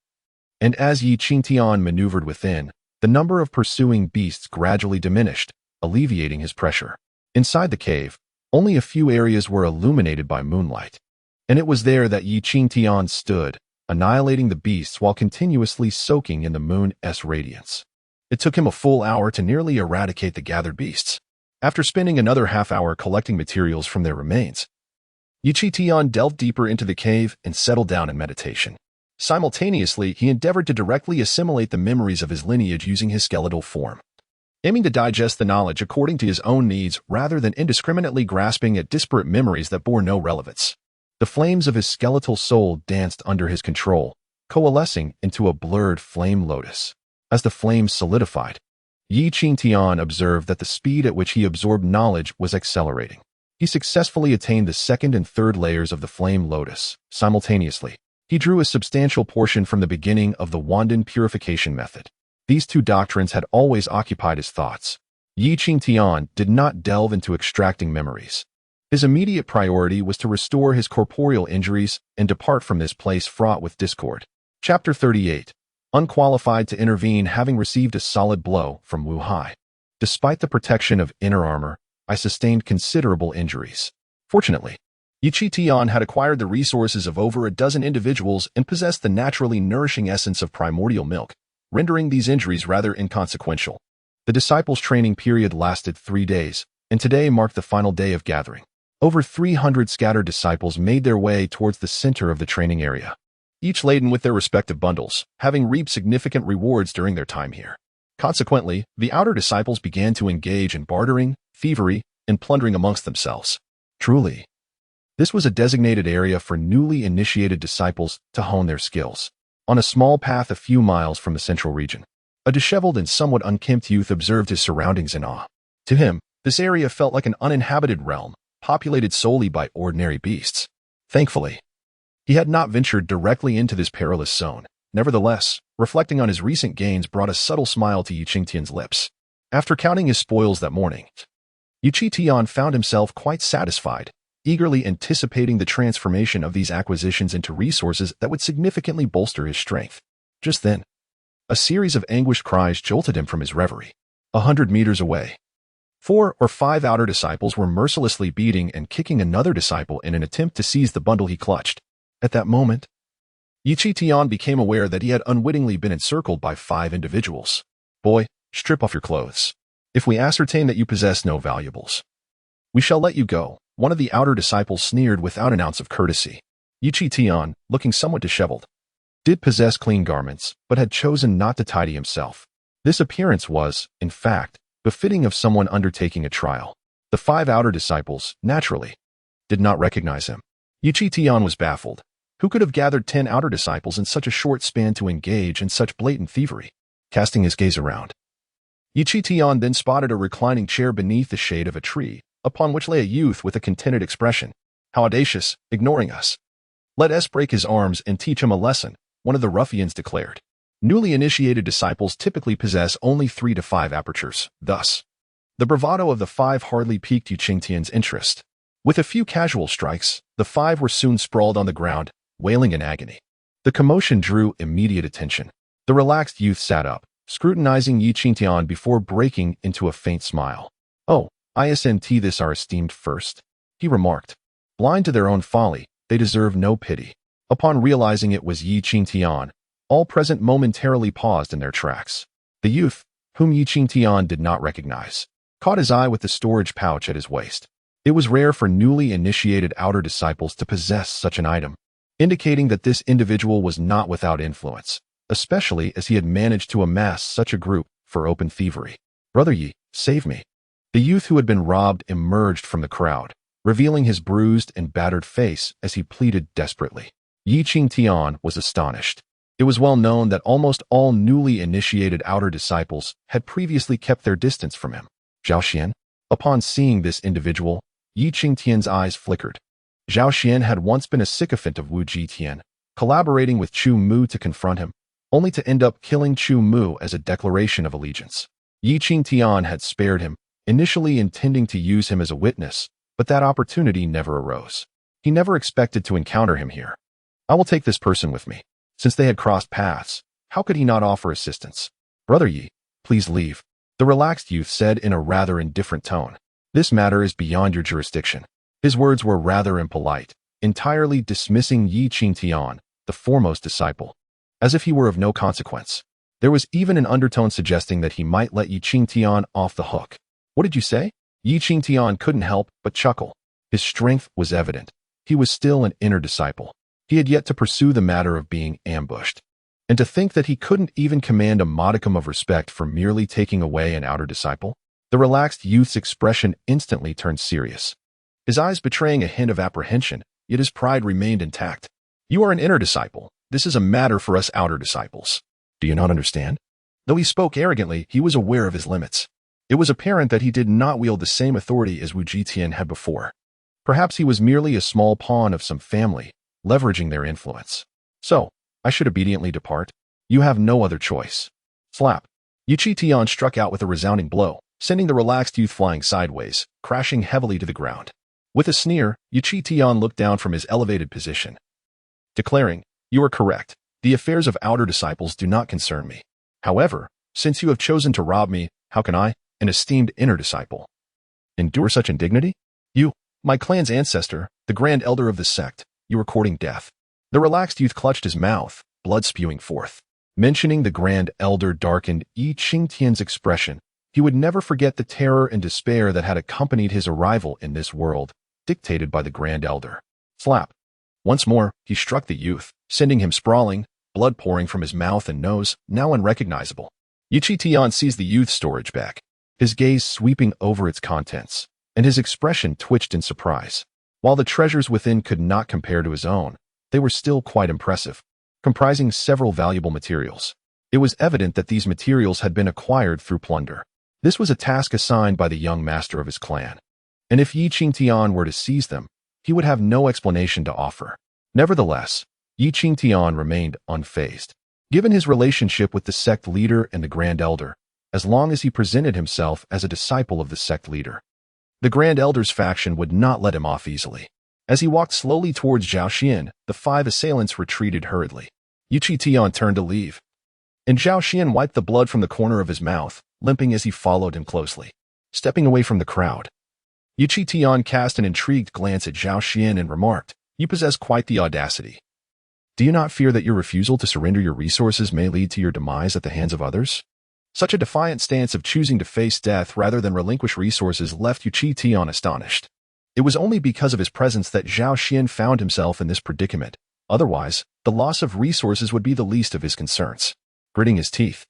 and as Qingtian maneuvered within, the number of pursuing beasts gradually diminished, alleviating his pressure. Inside the cave, only a few areas were illuminated by moonlight, and it was there that Qingtian stood, annihilating the beasts while continuously soaking in the moon's radiance. It took him a full hour to nearly eradicate the gathered beasts. After spending another half-hour collecting materials from their remains, Qingtian delved deeper into the cave and settled down in meditation. Simultaneously, he endeavored to directly assimilate the memories of his lineage using his skeletal form, aiming to digest the knowledge according to his own needs rather than indiscriminately grasping at disparate memories that bore no relevance. The flames of his skeletal soul danced under his control, coalescing into a blurred flame lotus. As the flames solidified, Qingtian observed that the speed at which he absorbed knowledge was accelerating. He successfully attained the second and third layers of the flame lotus. Simultaneously, he drew a substantial portion from the beginning of the Wandan purification method. These two doctrines had always occupied his thoughts. Qingtian did not delve into extracting memories. His immediate priority was to restore his corporeal injuries and depart from this place fraught with discord. Chapter 38. Unqualified to intervene, having received a solid blow from Wu Hai. Despite the protection of inner armor, I sustained considerable injuries. Fortunately, Qingtian had acquired the resources of over a dozen individuals and possessed the naturally nourishing essence of primordial milk, rendering these injuries rather inconsequential. The disciples' training period lasted 3 days, and today marked the final day of gathering. Over 300 scattered disciples made their way towards the center of the training area, each laden with their respective bundles, having reaped significant rewards during their time here. Consequently, the outer disciples began to engage in bartering, thievery, and plundering amongst themselves. Truly, this was a designated area for newly initiated disciples to hone their skills. On a small path a few miles from the central region, a disheveled and somewhat unkempt youth observed his surroundings in awe. To him, this area felt like an uninhabited realm, populated solely by ordinary beasts. Thankfully, he had not ventured directly into this perilous zone. Nevertheless, reflecting on his recent gains brought a subtle smile to Qingtian's lips. After counting his spoils that morning, Qingtian found himself quite satisfied, eagerly anticipating the transformation of these acquisitions into resources that would significantly bolster his strength. Just then, a series of anguished cries jolted him from his reverie. 100 meters away, 4 or 5 outer disciples were mercilessly beating and kicking another disciple in an attempt to seize the bundle he clutched. At that moment, Qingtian became aware that he had unwittingly been encircled by 5 individuals. "Boy, strip off your clothes. If we ascertain that you possess no valuables, we shall let you go," one of the outer disciples sneered without an ounce of courtesy. Qingtian, looking somewhat disheveled, did possess clean garments, but had chosen not to tidy himself. This appearance was, in fact, befitting of someone undertaking a trial. The 5 outer disciples, naturally, did not recognize him. Qingtian was baffled. Who could have gathered 10 outer disciples in such a short span to engage in such blatant thievery? Casting his gaze around, Qingtian then spotted a reclining chair beneath the shade of a tree, upon which lay a youth with a contented expression. "How audacious, ignoring us. Let us break his arms and teach him a lesson," one of the ruffians declared. Newly initiated disciples typically possess only 3 to 5 apertures. Thus, the bravado of the 5 hardly piqued Qingtian's interest. With a few casual strikes, the five were soon sprawled on the ground, wailing in agony. The commotion drew immediate attention. The relaxed youth sat up, scrutinizing Qingtian before breaking into a faint smile. "Oh, isn't this our esteemed first?" he remarked. Blind to their own folly, they deserve no pity. Upon realizing it was Qingtian, all present momentarily paused in their tracks. The youth, whom Qingtian did not recognize, caught his eye with the storage pouch at his waist. It was rare for newly initiated outer disciples to possess such an item, indicating that this individual was not without influence, especially as he had managed to amass such a group for open thievery. "Brother Yi, save me." The youth who had been robbed emerged from the crowd, revealing his bruised and battered face as he pleaded desperately. Qingtian was astonished. It was well known that almost all newly initiated outer disciples had previously kept their distance from him. Zhao Xian? Upon seeing this individual, Qingtian's eyes flickered. Zhao Xian had once been a sycophant of Wu Jitian, collaborating with Chu Mu to confront him, only to end up killing Chu Mu as a declaration of allegiance. Qingtian had spared him, initially intending to use him as a witness, but that opportunity never arose. He never expected to encounter him here. "I will take this person with me." Since they had crossed paths, how could he not offer assistance? "Brother Yi, please leave," the relaxed youth said in a rather indifferent tone. "This matter is beyond your jurisdiction." His words were rather impolite, entirely dismissing Qingtian, the foremost disciple, as if he were of no consequence. There was even an undertone suggesting that he might let Qingtian off the hook. "What did you say?" Qingtian couldn't help but chuckle. His strength was evident. He was still an inner disciple. He had yet to pursue the matter of being ambushed. And to think that he couldn't even command a modicum of respect for merely taking away an outer disciple? The relaxed youth's expression instantly turned serious, his eyes betraying a hint of apprehension, yet his pride remained intact. "You are an inner disciple. This is a matter for us outer disciples. Do you not understand?" Though he spoke arrogantly, he was aware of his limits. It was apparent that he did not wield the same authority as Wu Jitian had before. Perhaps he was merely a small pawn of some family, leveraging their influence. "So, I should obediently depart? You have no other choice." Slap. Qingtian struck out with a resounding blow, sending the relaxed youth flying sideways, crashing heavily to the ground. With a sneer, Qingtian looked down from his elevated position, declaring, "You are correct. The affairs of outer disciples do not concern me. However, since you have chosen to rob me, how can I, an esteemed inner disciple, endure such indignity? You, my clan's ancestor, the grand elder of the sect, you are courting death." The relaxed youth clutched his mouth, blood spewing forth. Mentioning the grand elder darkened Qingtian's expression. He would never forget the terror and despair that had accompanied his arrival in this world, dictated by the grand elder. Slap. Once more, he struck the youth, sending him sprawling, blood pouring from his mouth and nose, now unrecognizable. Qingtian seized the youth's storage bag, his gaze sweeping over its contents, and his expression twitched in surprise. While the treasures within could not compare to his own, they were still quite impressive, comprising several valuable materials. It was evident that these materials had been acquired through plunder. This was a task assigned by the young master of his clan, and if Qingtian were to seize them, he would have no explanation to offer. Nevertheless, Qingtian remained unfazed. Given his relationship with the sect leader and the grand elder, as long as he presented himself as a disciple of the sect leader, the grand elder's faction would not let him off easily. As he walked slowly towards Zhao Xian, the five assailants retreated hurriedly. Qingtian turned to leave, and Zhao Xian wiped the blood from the corner of his mouth, limping as he followed him closely. Stepping away from the crowd, Qingtian cast an intrigued glance at Zhao Xian and remarked, "You possess quite the audacity. Do you not fear that your refusal to surrender your resources may lead to your demise at the hands of others?" Such a defiant stance of choosing to face death rather than relinquish resources left Qingtian astonished. It was only because of his presence that Zhao Xian found himself in this predicament. Otherwise, the loss of resources would be the least of his concerns. Gritting his teeth,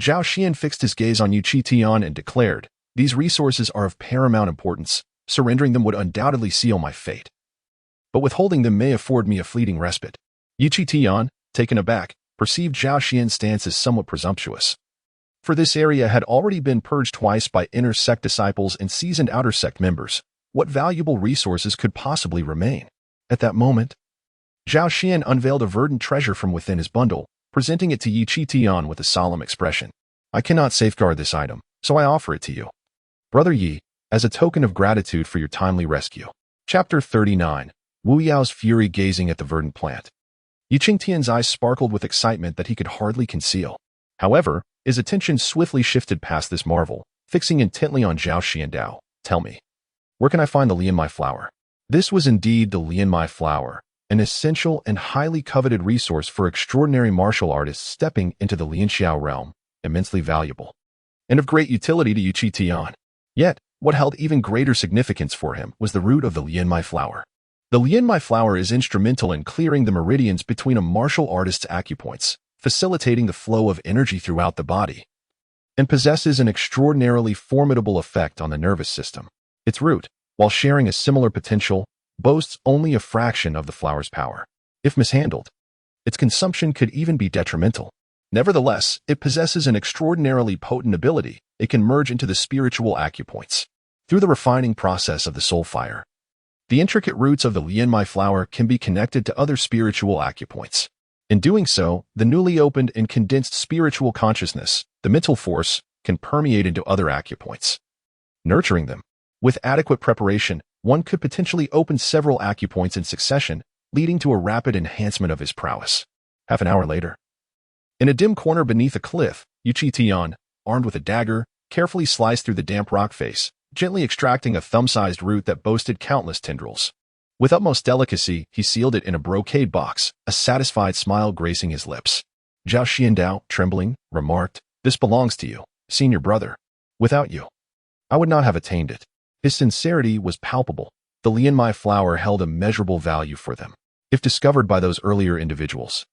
Zhao Xian fixed his gaze on Qingtian and declared, "These resources are of paramount importance. Surrendering them would undoubtedly seal my fate. But withholding them may afford me a fleeting respite." Qingtian, taken aback, perceived Zhao Xian's stance as somewhat presumptuous. For this area had already been purged twice by inner sect disciples and seasoned outer sect members. What valuable resources could possibly remain? At that moment, Zhao Xian unveiled a verdant treasure from within his bundle, presenting it to Qingtian with a solemn expression. "I cannot safeguard this item, so I offer it to you, Brother Yi, as a token of gratitude for your timely rescue." Chapter 39. Wu Yao's fury gazing at the verdant plant. Qingtian's eyes sparkled with excitement that he could hardly conceal. However, his attention swiftly shifted past this marvel, fixing intently on Zhao Xiandao. Tell me, where can I find the Lianmai flower? This was indeed the Lianmai flower, an essential and highly coveted resource for extraordinary martial artists stepping into the Lianxiao realm, immensely valuable, and of great utility to Qingtian. Yet, what held even greater significance for him was the root of the Lianmai flower. The Lianmai flower is instrumental in clearing the meridians between a martial artist's acupoints, facilitating the flow of energy throughout the body, and possesses an extraordinarily formidable effect on the nervous system. Its root, while sharing a similar potential, boasts only a fraction of the flower's power. If mishandled, its consumption could even be detrimental. Nevertheless, it possesses an extraordinarily potent ability. It can merge into the spiritual acupoints through the refining process of the soul fire. The intricate roots of the Lianmai flower can be connected to other spiritual acupoints. In doing so, the newly opened and condensed spiritual consciousness, the mental force, can permeate into other acupoints, nurturing them. With adequate preparation, one could potentially open several acupoints in succession, leading to a rapid enhancement of his prowess. Half an hour later, in a dim corner beneath a cliff, Qingtian, armed with a dagger, carefully sliced through the damp rock face, gently extracting a thumb-sized root that boasted countless tendrils. With utmost delicacy, he sealed it in a brocade box, a satisfied smile gracing his lips. Zhao Xiandao, trembling, remarked, "This belongs to you, senior brother. Without you, I would not have attained it." His sincerity was palpable. The Lianmai flower held immeasurable value for them. If discovered by those earlier individuals,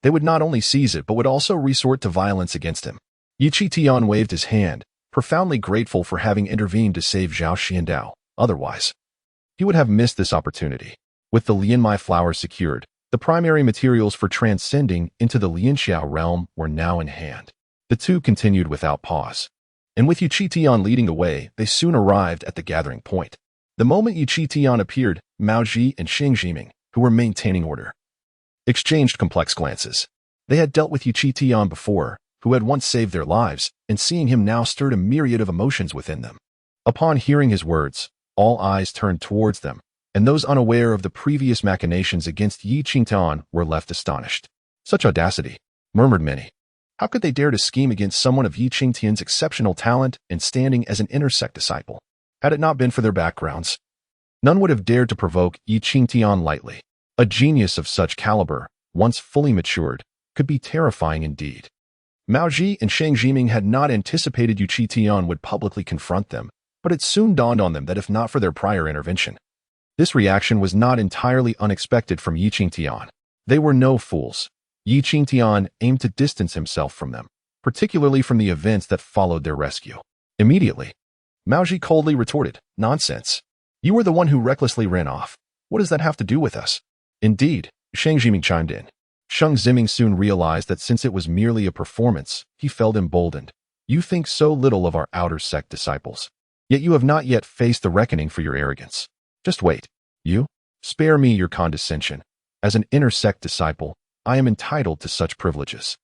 they would not only seize it but would also resort to violence against him. Qingtian waved his hand, profoundly grateful for having intervened to save Zhao Xiandao. Otherwise, he would have missed this opportunity. With the Lianmai flower secured, the primary materials for transcending into the Lianxiao realm were now in hand. The two continued without pause, and with Qingtian leading the way, they soon arrived at the gathering point. The moment Qingtian appeared, Mao Ji and Xing Jiming, who were maintaining order, exchanged complex glances. They had dealt with Qingtian before, who had once saved their lives, and seeing him now stirred a myriad of emotions within them. Upon hearing his words, all eyes turned towards them, and those unaware of the previous machinations against Qingtian were left astonished. "Such audacity," murmured many. How could they dare to scheme against someone of Qingtian's exceptional talent and standing as an inner sect disciple? Had it not been for their backgrounds, none would have dared to provoke Qingtian lightly. A genius of such caliber, once fully matured, could be terrifying indeed. Mao Ji and Shang Jiming had not anticipated Qingtian would publicly confront them, but it soon dawned on them that if not for their prior intervention, this reaction was not entirely unexpected from Qingtian. They were no fools. Qingtian aimed to distance himself from them, particularly from the events that followed their rescue. Immediately, Mao Ji coldly retorted, "Nonsense. You were the one who recklessly ran off. What does that have to do with us?" "Indeed," Shang Jiming chimed in. Shang Jiming soon realized that since it was merely a performance, he felt emboldened. "You think so little of our outer sect disciples, yet you have not yet faced the reckoning for your arrogance. Just wait. You? Spare me your condescension. As an inner sect disciple, I am entitled to such privileges.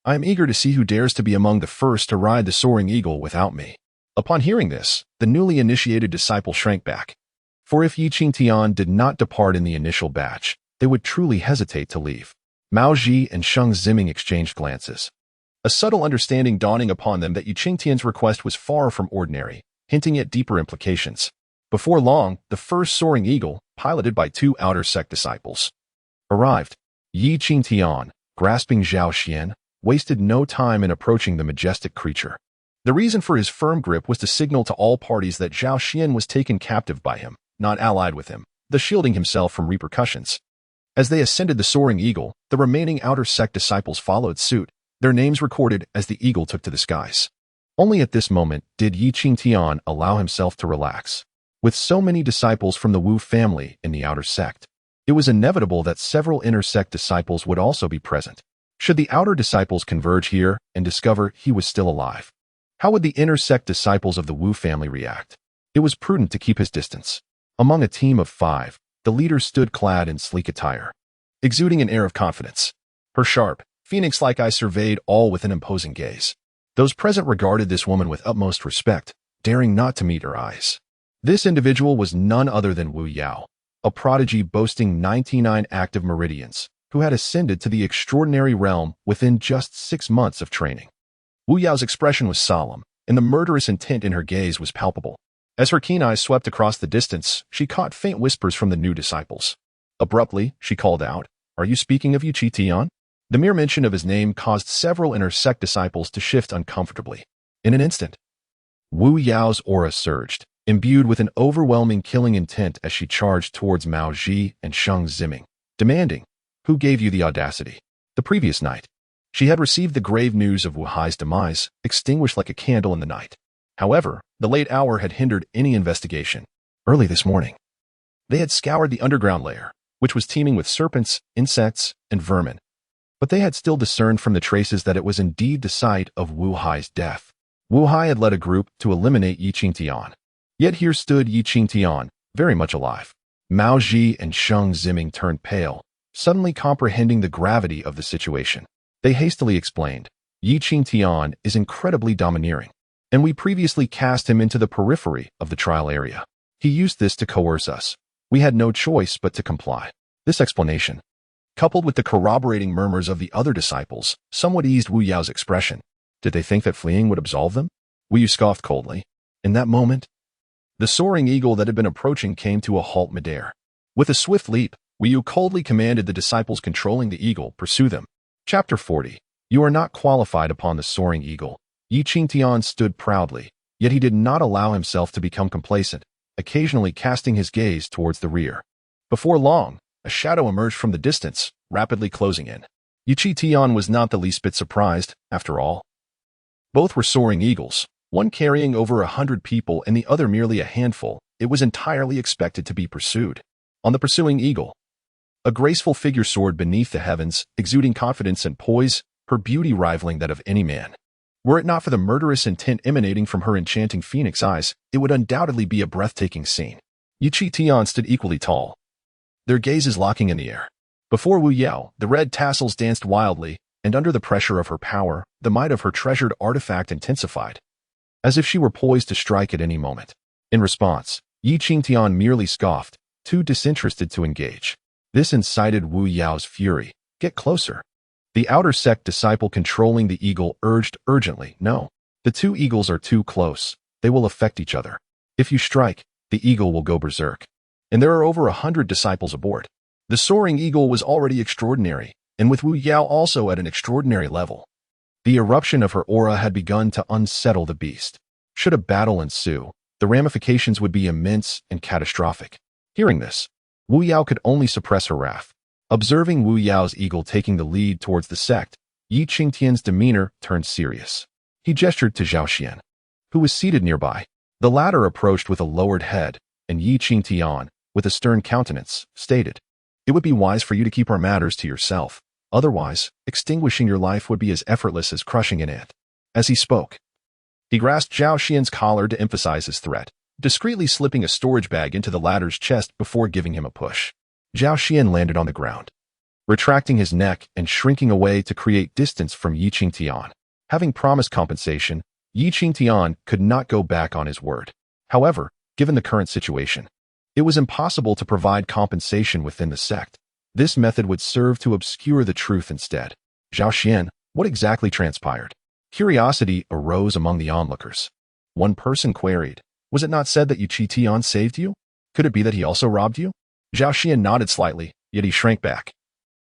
I am eager to see who dares to be among the first to ride the soaring eagle without me." Upon hearing this, the newly initiated disciple shrank back. For if Qingtian did not depart in the initial batch, they would truly hesitate to leave. Mao Ji and Shang Jiming exchanged glances, a subtle understanding dawning upon them that Qingtian's request was far from ordinary, hinting at deeper implications. Before long, the first soaring eagle, piloted by two outer sect disciples, arrived. Qingtian, grasping Zhao Xian, wasted no time in approaching the majestic creature. The reason for his firm grip was to signal to all parties that Zhao Xian was taken captive by him, not allied with him, thus shielding himself from repercussions. As they ascended the soaring eagle, the remaining outer sect disciples followed suit, their names recorded as the eagle took to the skies. Only at this moment did Qingtian allow himself to relax. With so many disciples from the Wu family in the outer sect, it was inevitable that several inner sect disciples would also be present. Should the outer disciples converge here and discover he was still alive, how would the inner sect disciples of the Wu family react? It was prudent to keep his distance. Among a team of 5, the leader stood clad in sleek attire, exuding an air of confidence. Her sharp, phoenix-like eyes surveyed all with an imposing gaze. Those present regarded this woman with utmost respect, daring not to meet her eyes. This individual was none other than Wu Yao, a prodigy boasting 99 active meridians, who had ascended to the extraordinary realm within just 6 months of training. Wu Yao's expression was solemn, and the murderous intent in her gaze was palpable. As her keen eyes swept across the distance, she caught faint whispers from the new disciples. Abruptly, she called out, "Are you speaking of Qingtian?" The mere mention of his name caused several inner sect disciples to shift uncomfortably. In an instant, Wu Yao's aura surged, imbued with an overwhelming killing intent as she charged towards Mao Ji and Sheng Ziming, demanding, "Who gave you the audacity?" The previous night, she had received the grave news of Wu Hai's demise, extinguished like a candle in the night. However, the late hour had hindered any investigation. Early this morning, they had scoured the underground layer, which was teeming with serpents, insects, and vermin. But they had still discerned from the traces that it was indeed the site of Wu Hai's death. Wu Hai had led a group to eliminate Qingtian. Yet here stood Qingtian, very much alive. Mao Ji and Sheng Ziming turned pale, suddenly comprehending the gravity of the situation. They hastily explained, "Qingtian is incredibly domineering, and we previously cast him into the periphery of the trial area. He used this to coerce us. We had no choice but to comply." This explanation, coupled with the corroborating murmurs of the other disciples, somewhat eased Wu Yao's expression. Did they think that fleeing would absolve them? Wu Yu scoffed coldly. In that moment, the soaring eagle that had been approaching came to a halt midair. With a swift leap, Wu Yu coldly commanded the disciples controlling the eagle, "Pursue them." Chapter 40. You are not qualified upon the soaring eagle. Qingtian stood proudly, yet he did not allow himself to become complacent, occasionally casting his gaze towards the rear. Before long, a shadow emerged from the distance, rapidly closing in. Qingtian was not the least bit surprised, after all. Both were soaring eagles, one carrying over 100 people and the other merely a handful. It was entirely expected to be pursued. On the pursuing eagle, a graceful figure soared beneath the heavens, exuding confidence and poise, her beauty rivaling that of any man. Were it not for the murderous intent emanating from her enchanting phoenix eyes, it would undoubtedly be a breathtaking scene. Qingtian stood equally tall, their gazes locking in the air. Before Wu Yao, the red tassels danced wildly, and under the pressure of her power, the might of her treasured artifact intensified, as if she were poised to strike at any moment. In response, Qingtian merely scoffed, too disinterested to engage. This incited Wu Yao's fury. "Get closer." The outer sect disciple controlling the eagle urged urgently, "No. The two eagles are too close. They will affect each other. If you strike, the eagle will go berserk." And there are over 100 disciples aboard. The soaring eagle was already extraordinary, and with Wu Yao also at an extraordinary level. The eruption of her aura had begun to unsettle the beast. Should a battle ensue, the ramifications would be immense and catastrophic. Hearing this, Wu Yao could only suppress her wrath. Observing Wu Yao's eagle taking the lead towards the sect, Qingtian's demeanor turned serious. He gestured to Zhao Xian, who was seated nearby. The latter approached with a lowered head, and Qingtian, with a stern countenance, stated, "It would be wise for you to keep our matters to yourself. Otherwise, extinguishing your life would be as effortless as crushing an ant." As he spoke, he grasped Zhao Xian's collar to emphasize his threat, discreetly slipping a storage bag into the latter's chest before giving him a push. Zhao Xian landed on the ground, retracting his neck and shrinking away to create distance from Qingtian. Having promised compensation, Qingtian could not go back on his word. However, given the current situation, it was impossible to provide compensation within the sect. This method would serve to obscure the truth instead. "Zhao Xian, what exactly transpired?" Curiosity arose among the onlookers. One person queried, "Was it not said that Qingtian saved you? Could it be that he also robbed you?" Zhao Xian nodded slightly, yet he shrank back,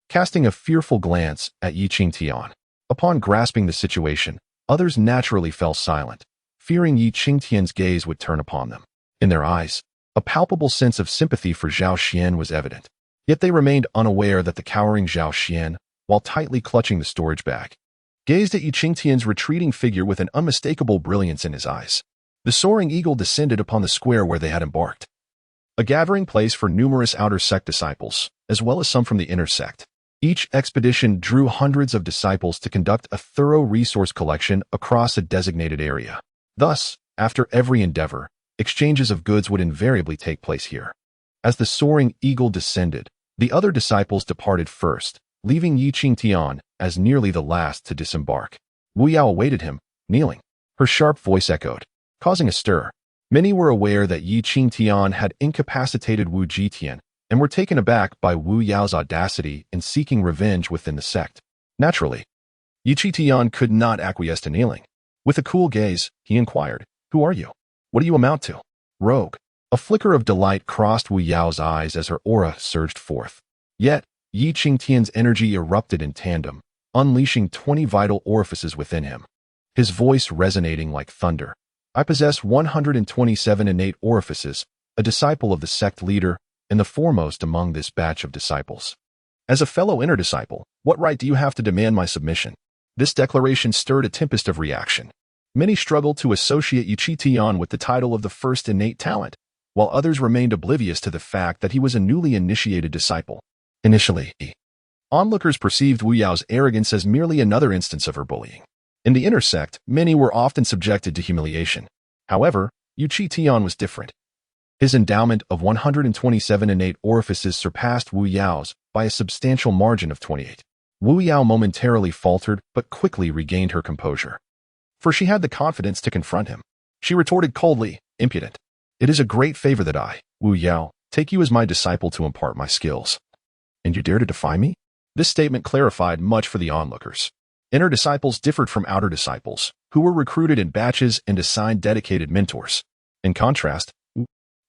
casting a fearful glance at Qingtian. Upon grasping the situation, others naturally fell silent, fearing Qingtian's gaze would turn upon them. In their eyes, a palpable sense of sympathy for Zhao Xian was evident. Yet they remained unaware that the cowering Zhao Xian, while tightly clutching the storage bag, gazed at Qingtian's retreating figure with an unmistakable brilliance in his eyes. The soaring eagle descended upon the square where they had embarked, a gathering place for numerous outer sect disciples, as well as some from the inner sect. Each expedition drew hundreds of disciples to conduct a thorough resource collection across a designated area. Thus, after every endeavor, exchanges of goods would invariably take place here. As the soaring eagle descended, the other disciples departed first, leaving Qingtian as nearly the last to disembark. Wu Yao awaited him, kneeling. Her sharp voice echoed, causing a stir. Many were aware that Qingtian had incapacitated Wu Jitian and were taken aback by Wu Yao's audacity in seeking revenge within the sect. Naturally, Qingtian could not acquiesce to kneeling. With a cool gaze, he inquired, "Who are you? What do you amount to?" "Rogue." A flicker of delight crossed Wu Yao's eyes as her aura surged forth. Yet, Qingtian's energy erupted in tandem, unleashing 20 vital orifices within him. His voice resonating like thunder. "I possess 127 innate orifices, a disciple of the sect leader, and the foremost among this batch of disciples. As a fellow inner disciple, what right do you have to demand my submission?" This declaration stirred a tempest of reaction. Many struggled to associate Qingtian with the title of the first innate talent, while others remained oblivious to the fact that he was a newly initiated disciple. Initially, onlookers perceived Wu Yao's arrogance as merely another instance of her bullying. In the inner sect, many were often subjected to humiliation. However, Qingtian was different. His endowment of 127 innate orifices surpassed Wu Yao's by a substantial margin of 28. Wu Yao momentarily faltered but quickly regained her composure. For she had the confidence to confront him. She retorted coldly, "Impudent. It is a great favor that I, Wu Yao, take you as my disciple to impart my skills. And you dare to defy me?" This statement clarified much for the onlookers. Inner disciples differed from outer disciples, who were recruited in batches and assigned dedicated mentors. In contrast,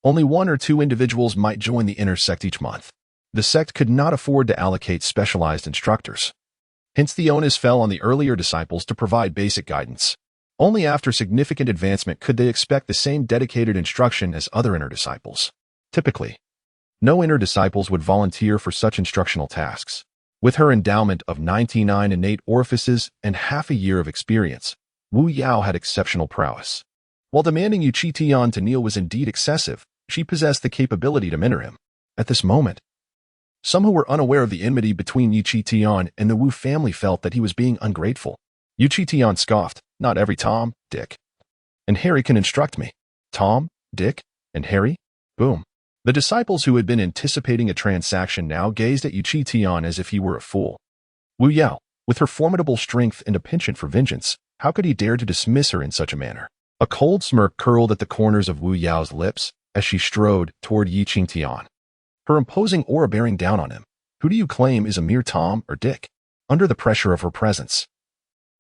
only 1 or 2 individuals might join the inner sect each month. The sect could not afford to allocate specialized instructors. Hence, the onus fell on the earlier disciples to provide basic guidance. Only after significant advancement could they expect the same dedicated instruction as other inner disciples. Typically, no inner disciples would volunteer for such instructional tasks. With her endowment of 99 innate orifices and half a year of experience, Wu Yao had exceptional prowess. While demanding Qingtian to kneel was indeed excessive, she possessed the capability to mentor him. At this moment, some who were unaware of the enmity between Qingtian and the Wu family felt that he was being ungrateful. Qingtian scoffed, "Not every Tom, Dick, and Harry can instruct me." Tom, Dick, and Harry? Boom. The disciples who had been anticipating a transaction now gazed at Qingtian as if he were a fool. Wu Yao, with her formidable strength and a penchant for vengeance, how could he dare to dismiss her in such a manner? A cold smirk curled at the corners of Wu Yao's lips as she strode toward Qingtian, her imposing aura bearing down on him. Who do you claim is a mere Tom or Dick? Under the pressure of her presence,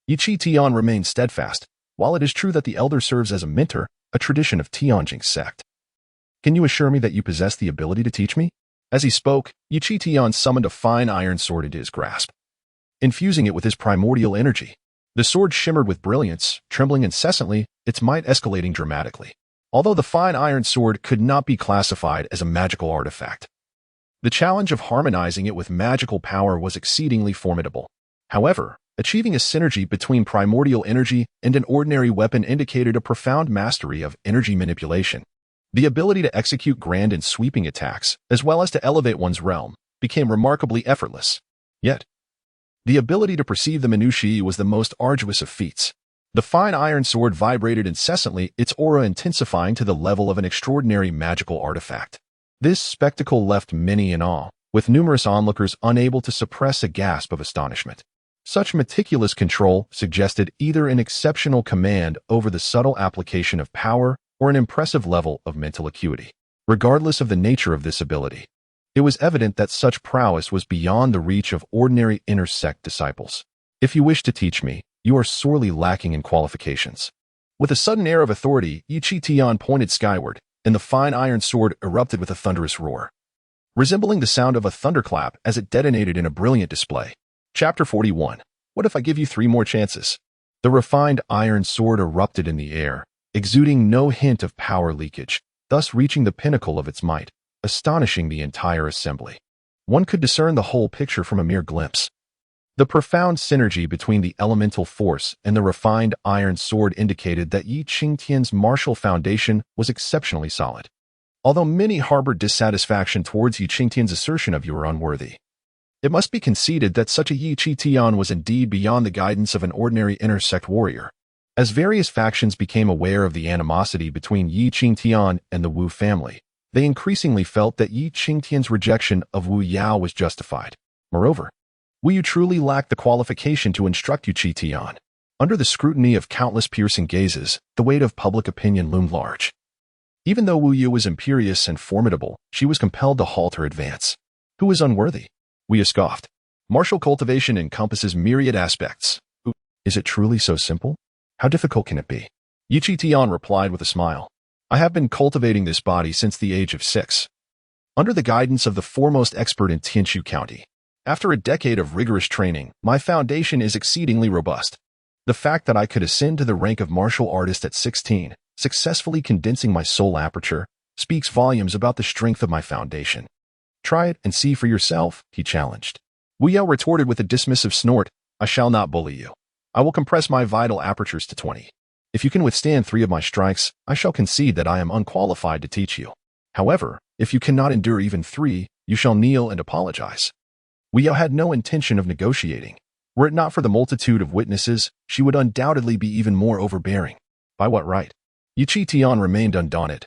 Qingtian remained steadfast. While it is true that the elder serves as a mentor, a tradition of Tianjing's sect. "Can you assure me that you possess the ability to teach me?" As he spoke, Qingtian summoned a fine iron sword into his grasp, infusing it with his primordial energy. The sword shimmered with brilliance, trembling incessantly, its might escalating dramatically. Although the fine iron sword could not be classified as a magical artifact, the challenge of harmonizing it with magical power was exceedingly formidable. However, achieving a synergy between primordial energy and an ordinary weapon indicated a profound mastery of energy manipulation. The ability to execute grand and sweeping attacks, as well as to elevate one's realm, became remarkably effortless. Yet, the ability to perceive the minutiae was the most arduous of feats. The fine iron sword vibrated incessantly, its aura intensifying to the level of an extraordinary magical artifact. This spectacle left many in awe, with numerous onlookers unable to suppress a gasp of astonishment. Such meticulous control suggested either an exceptional command over the subtle application of power or an impressive level of mental acuity. Regardless of the nature of this ability, it was evident that such prowess was beyond the reach of ordinary inner sect disciples. "If you wish to teach me, you are sorely lacking in qualifications." With a sudden air of authority, Qingtian pointed skyward, and the fine iron sword erupted with a thunderous roar, resembling the sound of a thunderclap as it detonated in a brilliant display. Chapter 41. What if I give you 3 more chances? The refined iron sword erupted in the air, exuding no hint of power leakage, thus reaching the pinnacle of its might, astonishing the entire assembly. One could discern the whole picture from a mere glimpse. The profound synergy between the elemental force and the refined iron sword indicated that Qingtian's martial foundation was exceptionally solid. Although many harbored dissatisfaction towards Qingtian's assertion of "you are unworthy," it must be conceded that such a Qingtian was indeed beyond the guidance of an ordinary inner sect warrior. As various factions became aware of the animosity between Qingtian and the Wu family, they increasingly felt that Qingtian's rejection of Wu Yao was justified. Moreover, Wu Yu truly lacked the qualification to instruct Qingtian. Under the scrutiny of countless piercing gazes, the weight of public opinion loomed large. Even though Wu Yu was imperious and formidable, she was compelled to halt her advance. Who is unworthy? Wu Yu scoffed. Martial cultivation encompasses myriad aspects. Is it truly so simple? How difficult can it be? Qingtian replied with a smile. I have been cultivating this body since the age of 6. Under the guidance of the foremost expert in Tianshu County. After a decade of rigorous training, my foundation is exceedingly robust. The fact that I could ascend to the rank of martial artist at 16, successfully condensing my soul aperture, speaks volumes about the strength of my foundation. Try it and see for yourself, he challenged. Wu Yao retorted with a dismissive snort, I shall not bully you. I will compress my vital apertures to 20. If you can withstand 3 of my strikes, I shall concede that I am unqualified to teach you. However, if you cannot endure even 3, you shall kneel and apologize. Wu Yao had no intention of negotiating. Were it not for the multitude of witnesses, she would undoubtedly be even more overbearing. By what right? Qingtian remained undaunted.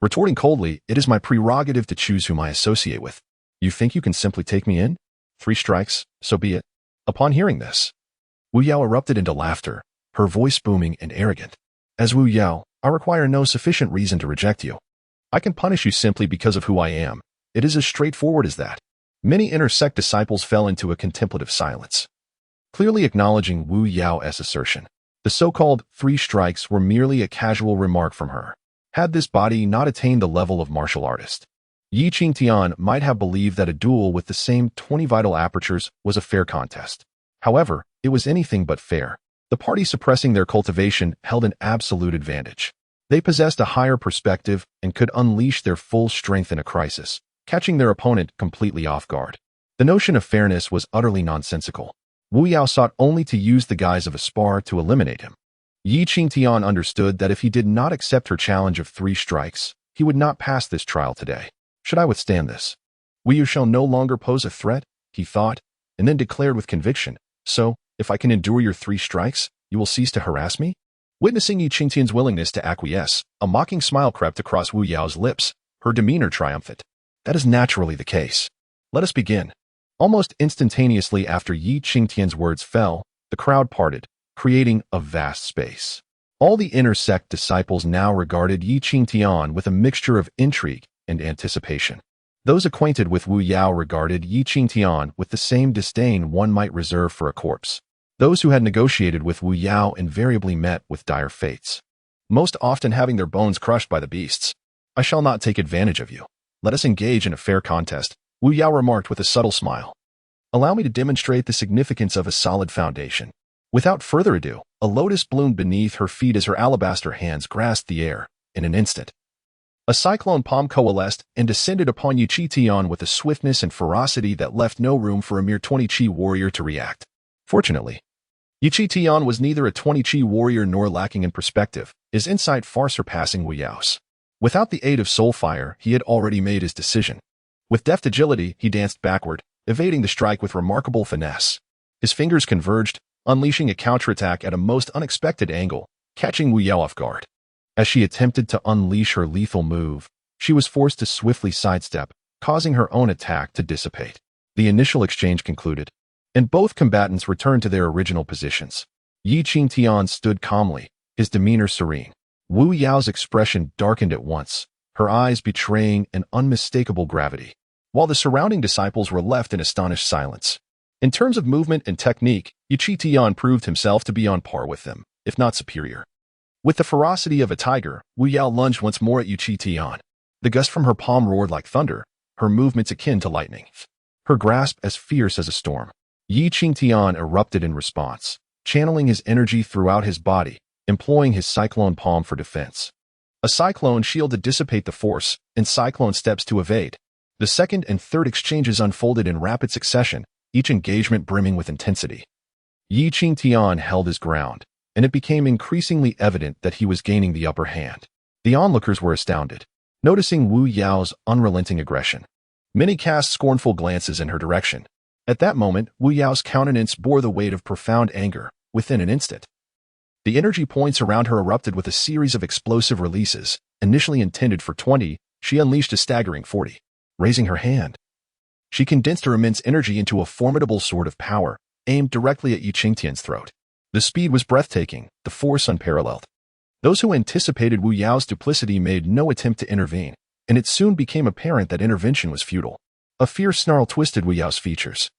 Retorting coldly, it is my prerogative to choose whom I associate with. You think you can simply take me in? 3 strikes, so be it. Upon hearing this, Wu Yao erupted into laughter, her voice booming and arrogant. As Wu Yao, I require no sufficient reason to reject you. I can punish you simply because of who I am. It is as straightforward as that. Many inner sect disciples fell into a contemplative silence, clearly acknowledging Wu Yao's assertion. The so-called 3 strikes were merely a casual remark from her. Had this body not attained the level of martial artist, Qingtian might have believed that a duel with the same 20 vital apertures was a fair contest. However, it was anything but fair. The party suppressing their cultivation held an absolute advantage. They possessed a higher perspective and could unleash their full strength in a crisis, catching their opponent completely off guard. The notion of fairness was utterly nonsensical. Wu Yao sought only to use the guise of a spar to eliminate him. Qingtian understood that if he did not accept her challenge of 3 strikes, he would not pass this trial today. Should I withstand this, Wu Yu shall no longer pose a threat, he thought, and then declared with conviction, so, if I can endure your 3 strikes, you will cease to harass me? Witnessing Qingtian's willingness to acquiesce, a mocking smile crept across Wu Yao's lips, her demeanor triumphant. That is naturally the case. Let us begin. Almost instantaneously after Qingtian's words fell, the crowd parted, creating a vast space. All the inner sect disciples now regarded Qingtian with a mixture of intrigue and anticipation. Those acquainted with Wu Yao regarded Qingtian with the same disdain one might reserve for a corpse. Those who had negotiated with Wu Yao invariably met with dire fates, most often having their bones crushed by the beasts. I shall not take advantage of you. Let us engage in a fair contest, Wu Yao remarked with a subtle smile. Allow me to demonstrate the significance of a solid foundation. Without further ado, a lotus bloomed beneath her feet as her alabaster hands grasped the air. In an instant, a cyclone palm coalesced and descended upon Qingtian with a swiftness and ferocity that left no room for a mere 20-chi warrior to react. Fortunately, Qingtian was neither a 20-chi warrior nor lacking in perspective, his insight far surpassing Wu Yao's. Without the aid of soul fire, he had already made his decision. With deft agility, he danced backward, evading the strike with remarkable finesse. His fingers converged, unleashing a counterattack at a most unexpected angle, catching Wu Yao off guard. As she attempted to unleash her lethal move, she was forced to swiftly sidestep, causing her own attack to dissipate. The initial exchange concluded, and both combatants returned to their original positions. Qingtian stood calmly, his demeanor serene. Wu Yao's expression darkened at once, her eyes betraying an unmistakable gravity, while the surrounding disciples were left in astonished silence. In terms of movement and technique, Qingtian proved himself to be on par with them, if not superior. With the ferocity of a tiger, Wu Yao lunged once more at Qingtian. The gust from her palm roared like thunder, her movements akin to lightning, her grasp as fierce as a storm. Qingtian erupted in response, channeling his energy throughout his body, employing his cyclone palm for defense. A cyclone shield to dissipate the force, and cyclone steps to evade. The second and third exchanges unfolded in rapid succession, each engagement brimming with intensity. Qingtian held his ground, and it became increasingly evident that he was gaining the upper hand. The onlookers were astounded, noticing Wu Yao's unrelenting aggression. Many cast scornful glances in her direction. At that moment, Wu Yao's countenance bore the weight of profound anger. Within an instant, the energy points around her erupted with a series of explosive releases. Initially intended for 20, she unleashed a staggering 40. Raising her hand, she condensed her immense energy into a formidable sword of power, aimed directly at Qingtian's throat. The speed was breathtaking, the force unparalleled. Those who anticipated Wu Yao's duplicity made no attempt to intervene, and it soon became apparent that intervention was futile. A fierce snarl twisted Wu Yao's features.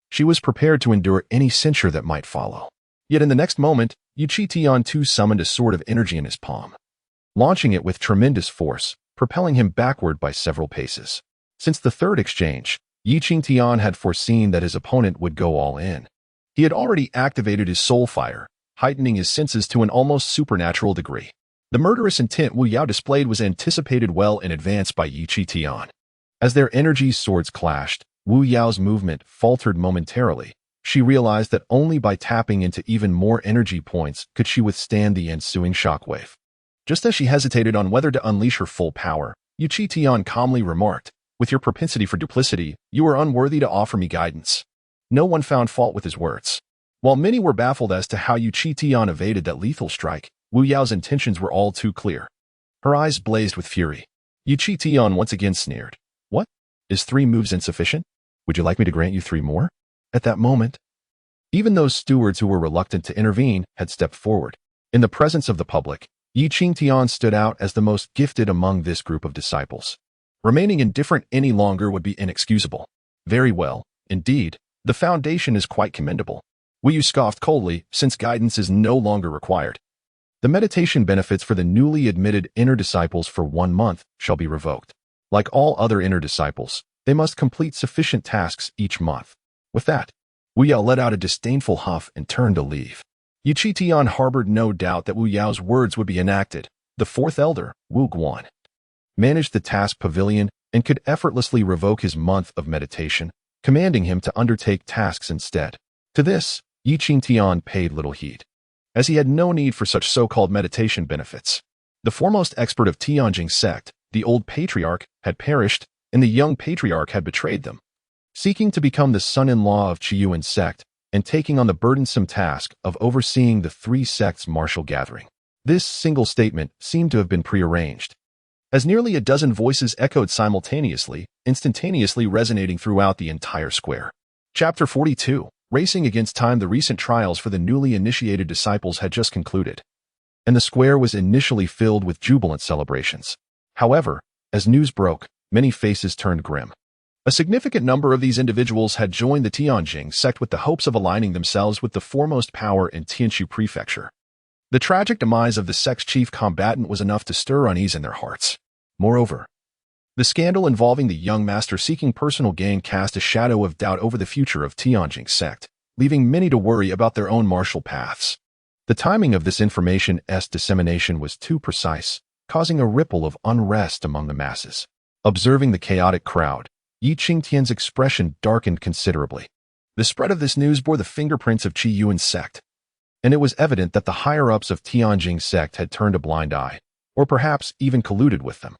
She was prepared to endure any censure that might follow. Yet in the next moment, Qingtian too summoned a sword of energy in his palm, launching it with tremendous force, propelling him backward by several paces. Since the third exchange, Qingtian had foreseen that his opponent would go all in. He had already activated his soul fire, heightening his senses to an almost supernatural degree. The murderous intent Wu Yao displayed was anticipated well in advance by Qingtian. As their energy swords clashed, Wu Yao's movement faltered momentarily. She realized that only by tapping into even more energy points could she withstand the ensuing shockwave. Just as she hesitated on whether to unleash her full power, Qingtian calmly remarked, "With your propensity for duplicity, you are unworthy to offer me guidance." No one found fault with his words. While many were baffled as to how Qingtian evaded that lethal strike, Wu Yao's intentions were all too clear. Her eyes blazed with fury. Qingtian once again sneered. "What? Is 3 moves insufficient? Would you like me to grant you 3 more? At that moment, even those stewards who were reluctant to intervene had stepped forward. In the presence of the public, Qingtian stood out as the most gifted among this group of disciples. Remaining indifferent any longer would be inexcusable. "Very well, indeed, the foundation is quite commendable." Wu Yu scoffed coldly, "since guidance is no longer required. The meditation benefits for the newly admitted inner disciples for 1 month shall be revoked. Like all other inner disciples, they must complete sufficient tasks each month." With that, Wu Yao let out a disdainful huff and turned to leave. Qingtian harbored no doubt that Wu Yao's words would be enacted. The 4th elder, Wu Guan, managed the task pavilion and could effortlessly revoke his month of meditation, commanding him to undertake tasks instead. To this, Qingtian paid little heed, as he had no need for such so-called meditation benefits. The foremost expert of Tianjing sect, the old patriarch, had perished, and the young patriarch had betrayed them. Seeking to become the son-in-law of Qiyuan sect and taking on the burdensome task of overseeing the 3 sects' martial gathering. This single statement seemed to have been prearranged, as nearly a dozen voices echoed simultaneously, instantaneously resonating throughout the entire square. Chapter 42. Racing against time. The recent trials for the newly initiated disciples had just concluded, and the square was initially filled with jubilant celebrations. However, as news broke, many faces turned grim. A significant number of these individuals had joined the Tianjing sect with the hopes of aligning themselves with the foremost power in Tianshu Prefecture. The tragic demise of the sect's chief combatant was enough to stir unease in their hearts. Moreover, the scandal involving the young master seeking personal gain cast a shadow of doubt over the future of Tianjing sect, leaving many to worry about their own martial paths. The timing of this information's dissemination was too precise, causing a ripple of unrest among the masses. Observing the chaotic crowd, Qingtian's expression darkened considerably. The spread of this news bore the fingerprints of Qiyuan sect, and it was evident that the higher-ups of Tianjing sect had turned a blind eye, or perhaps even colluded with them.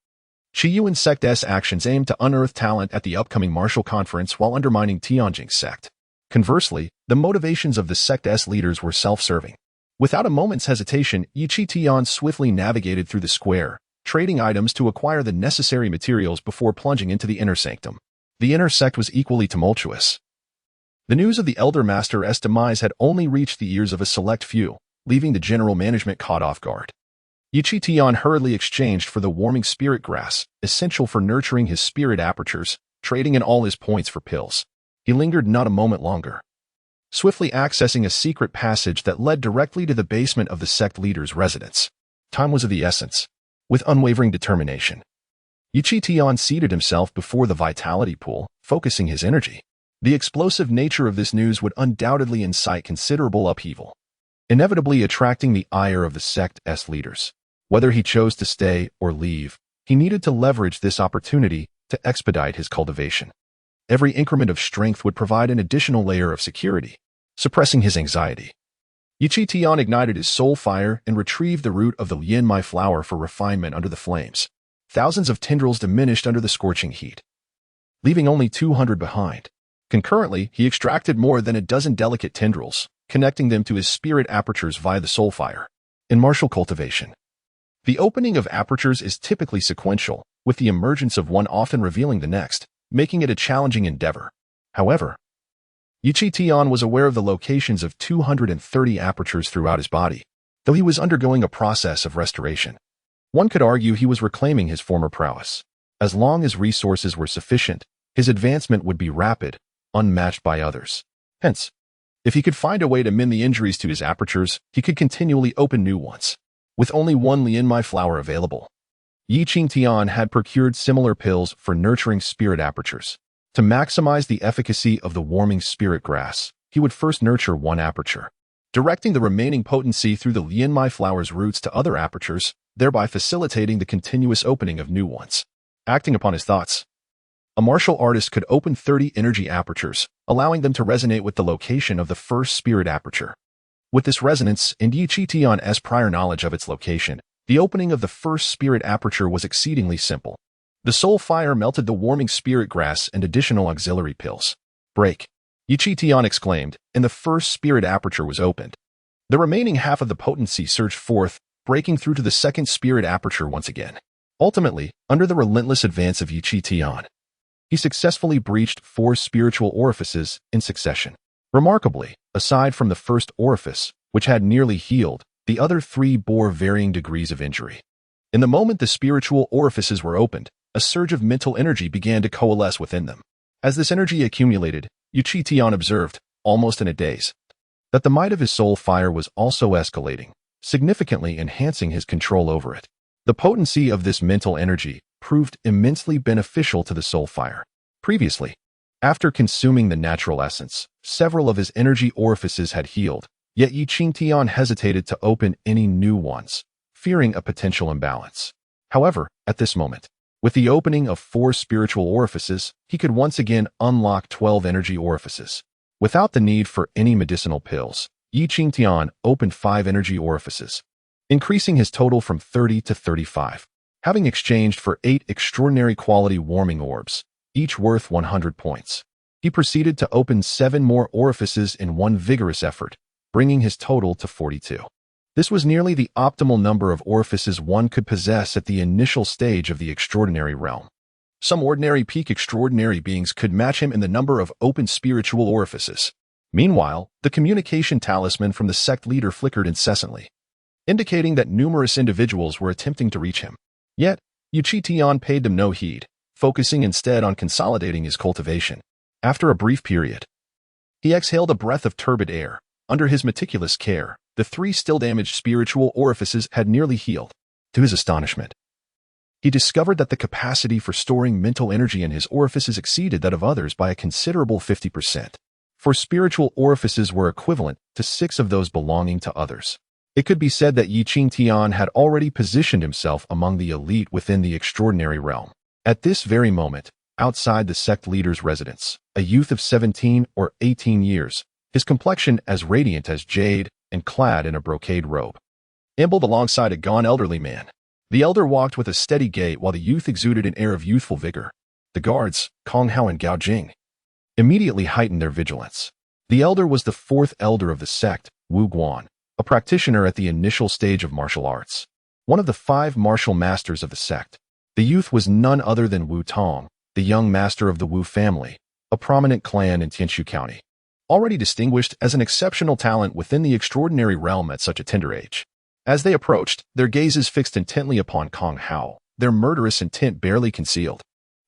Qiyuan sect's actions aimed to unearth talent at the upcoming martial conference while undermining Tianjing sect. Conversely, the motivations of the sect's leaders were self-serving. Without a moment's hesitation, Qingtian swiftly navigated through the square, trading items to acquire the necessary materials before plunging into the inner sanctum. The inner sect was equally tumultuous. The news of the elder master's demise had only reached the ears of a select few, leaving the general management caught off guard. Qingtian hurriedly exchanged for the warming spirit grass, essential for nurturing his spirit apertures, trading in all his points for pills. He lingered not a moment longer, swiftly accessing a secret passage that led directly to the basement of the sect leader's residence. Time was of the essence. With unwavering determination, Qingtian seated himself before the vitality pool, focusing his energy. The explosive nature of this news would undoubtedly incite considerable upheaval, inevitably attracting the ire of the sect's leaders. Whether he chose to stay or leave, he needed to leverage this opportunity to expedite his cultivation. Every increment of strength would provide an additional layer of security, suppressing his anxiety. Qingtian ignited his soul fire and retrieved the root of the Lianmai flower for refinement under the flames. Thousands of tendrils diminished under the scorching heat, leaving only 200 behind. Concurrently, he extracted more than a dozen delicate tendrils, connecting them to his spirit apertures via the soul fire. In martial cultivation, the opening of apertures is typically sequential, with the emergence of one often revealing the next, making it a challenging endeavor. However, Qingtian was aware of the locations of 230 apertures throughout his body. though he was undergoing a process of restoration. One could argue he was reclaiming his former prowess. As long as resources were sufficient, his advancement would be rapid, unmatched by others. Hence, if he could find a way to mend the injuries to his apertures, he could continually open new ones. With only one Lianmai flower available, Qingtian had procured similar pills for nurturing spirit apertures. To maximize the efficacy of the warming spirit grass, he would first nurture one aperture, directing the remaining potency through the Lianmai flower's roots to other apertures, thereby facilitating the continuous opening of new ones. Acting upon his thoughts, a martial artist could open 30 energy apertures, allowing them to resonate with the location of the first spirit aperture. With this resonance and Qingtian's prior knowledge of its location, the opening of the first spirit aperture was exceedingly simple. The soul fire melted the warming spirit grass and additional auxiliary pills. Break! Qingtian exclaimed, and the first spirit aperture was opened. The remaining half of the potency surged forth, breaking through to the second spirit aperture once again. Ultimately, under the relentless advance of Qingtian, he successfully breached 4 spiritual orifices in succession. Remarkably, aside from the first orifice, which had nearly healed, the other 3 bore varying degrees of injury. In the moment the spiritual orifices were opened, a surge of mental energy began to coalesce within them. As this energy accumulated, Qingtian observed, almost in a daze, that the might of his soul fire was also escalating, significantly enhancing his control over it. The potency of this mental energy proved immensely beneficial to the soul fire. Previously, after consuming the natural essence, several of his energy orifices had healed, yet Qingtian hesitated to open any new ones, fearing a potential imbalance. However, at this moment, with the opening of 4 spiritual orifices, he could once again unlock 12 energy orifices. Without the need for any medicinal pills, Qingtian opened 5 energy orifices, increasing his total from 30 to 35. Having exchanged for 8 extraordinary quality warming orbs, each worth 100 points, he proceeded to open 7 more orifices in one vigorous effort, bringing his total to 42. This was nearly the optimal number of orifices one could possess at the initial stage of the extraordinary realm. Some ordinary peak extraordinary beings could match him in the number of open spiritual orifices. Meanwhile, the communication talisman from the sect leader flickered incessantly, indicating that numerous individuals were attempting to reach him. Yet, Qingtian paid them no heed, focusing instead on consolidating his cultivation. After a brief period, he exhaled a breath of turbid air. Under his meticulous care, the 3 still damaged spiritual orifices had nearly healed. To his astonishment, he discovered that the capacity for storing mental energy in his orifices exceeded that of others by a considerable 50%. 4 spiritual orifices were equivalent to 6 of those belonging to others. It could be said that Qingtian had already positioned himself among the elite within the extraordinary realm. At this very moment, outside the sect leader's residence, a youth of 17 or 18 years, his complexion as radiant as jade and clad in a brocade robe, ambled alongside a gaunt elderly man. The elder walked with a steady gait while the youth exuded an air of youthful vigor. The guards, Kong Hao and Gao Jing, immediately heightened their vigilance. The elder was the 4th elder of the sect, Wu Guan, a practitioner at the initial stage of martial arts, one of the 5 martial masters of the sect. The youth was none other than Wu Tong, the young master of the Wu family, a prominent clan in Tianshu County, already distinguished as an exceptional talent within the extraordinary realm at such a tender age. As they approached, their gazes fixed intently upon Kong Hao, their murderous intent barely concealed.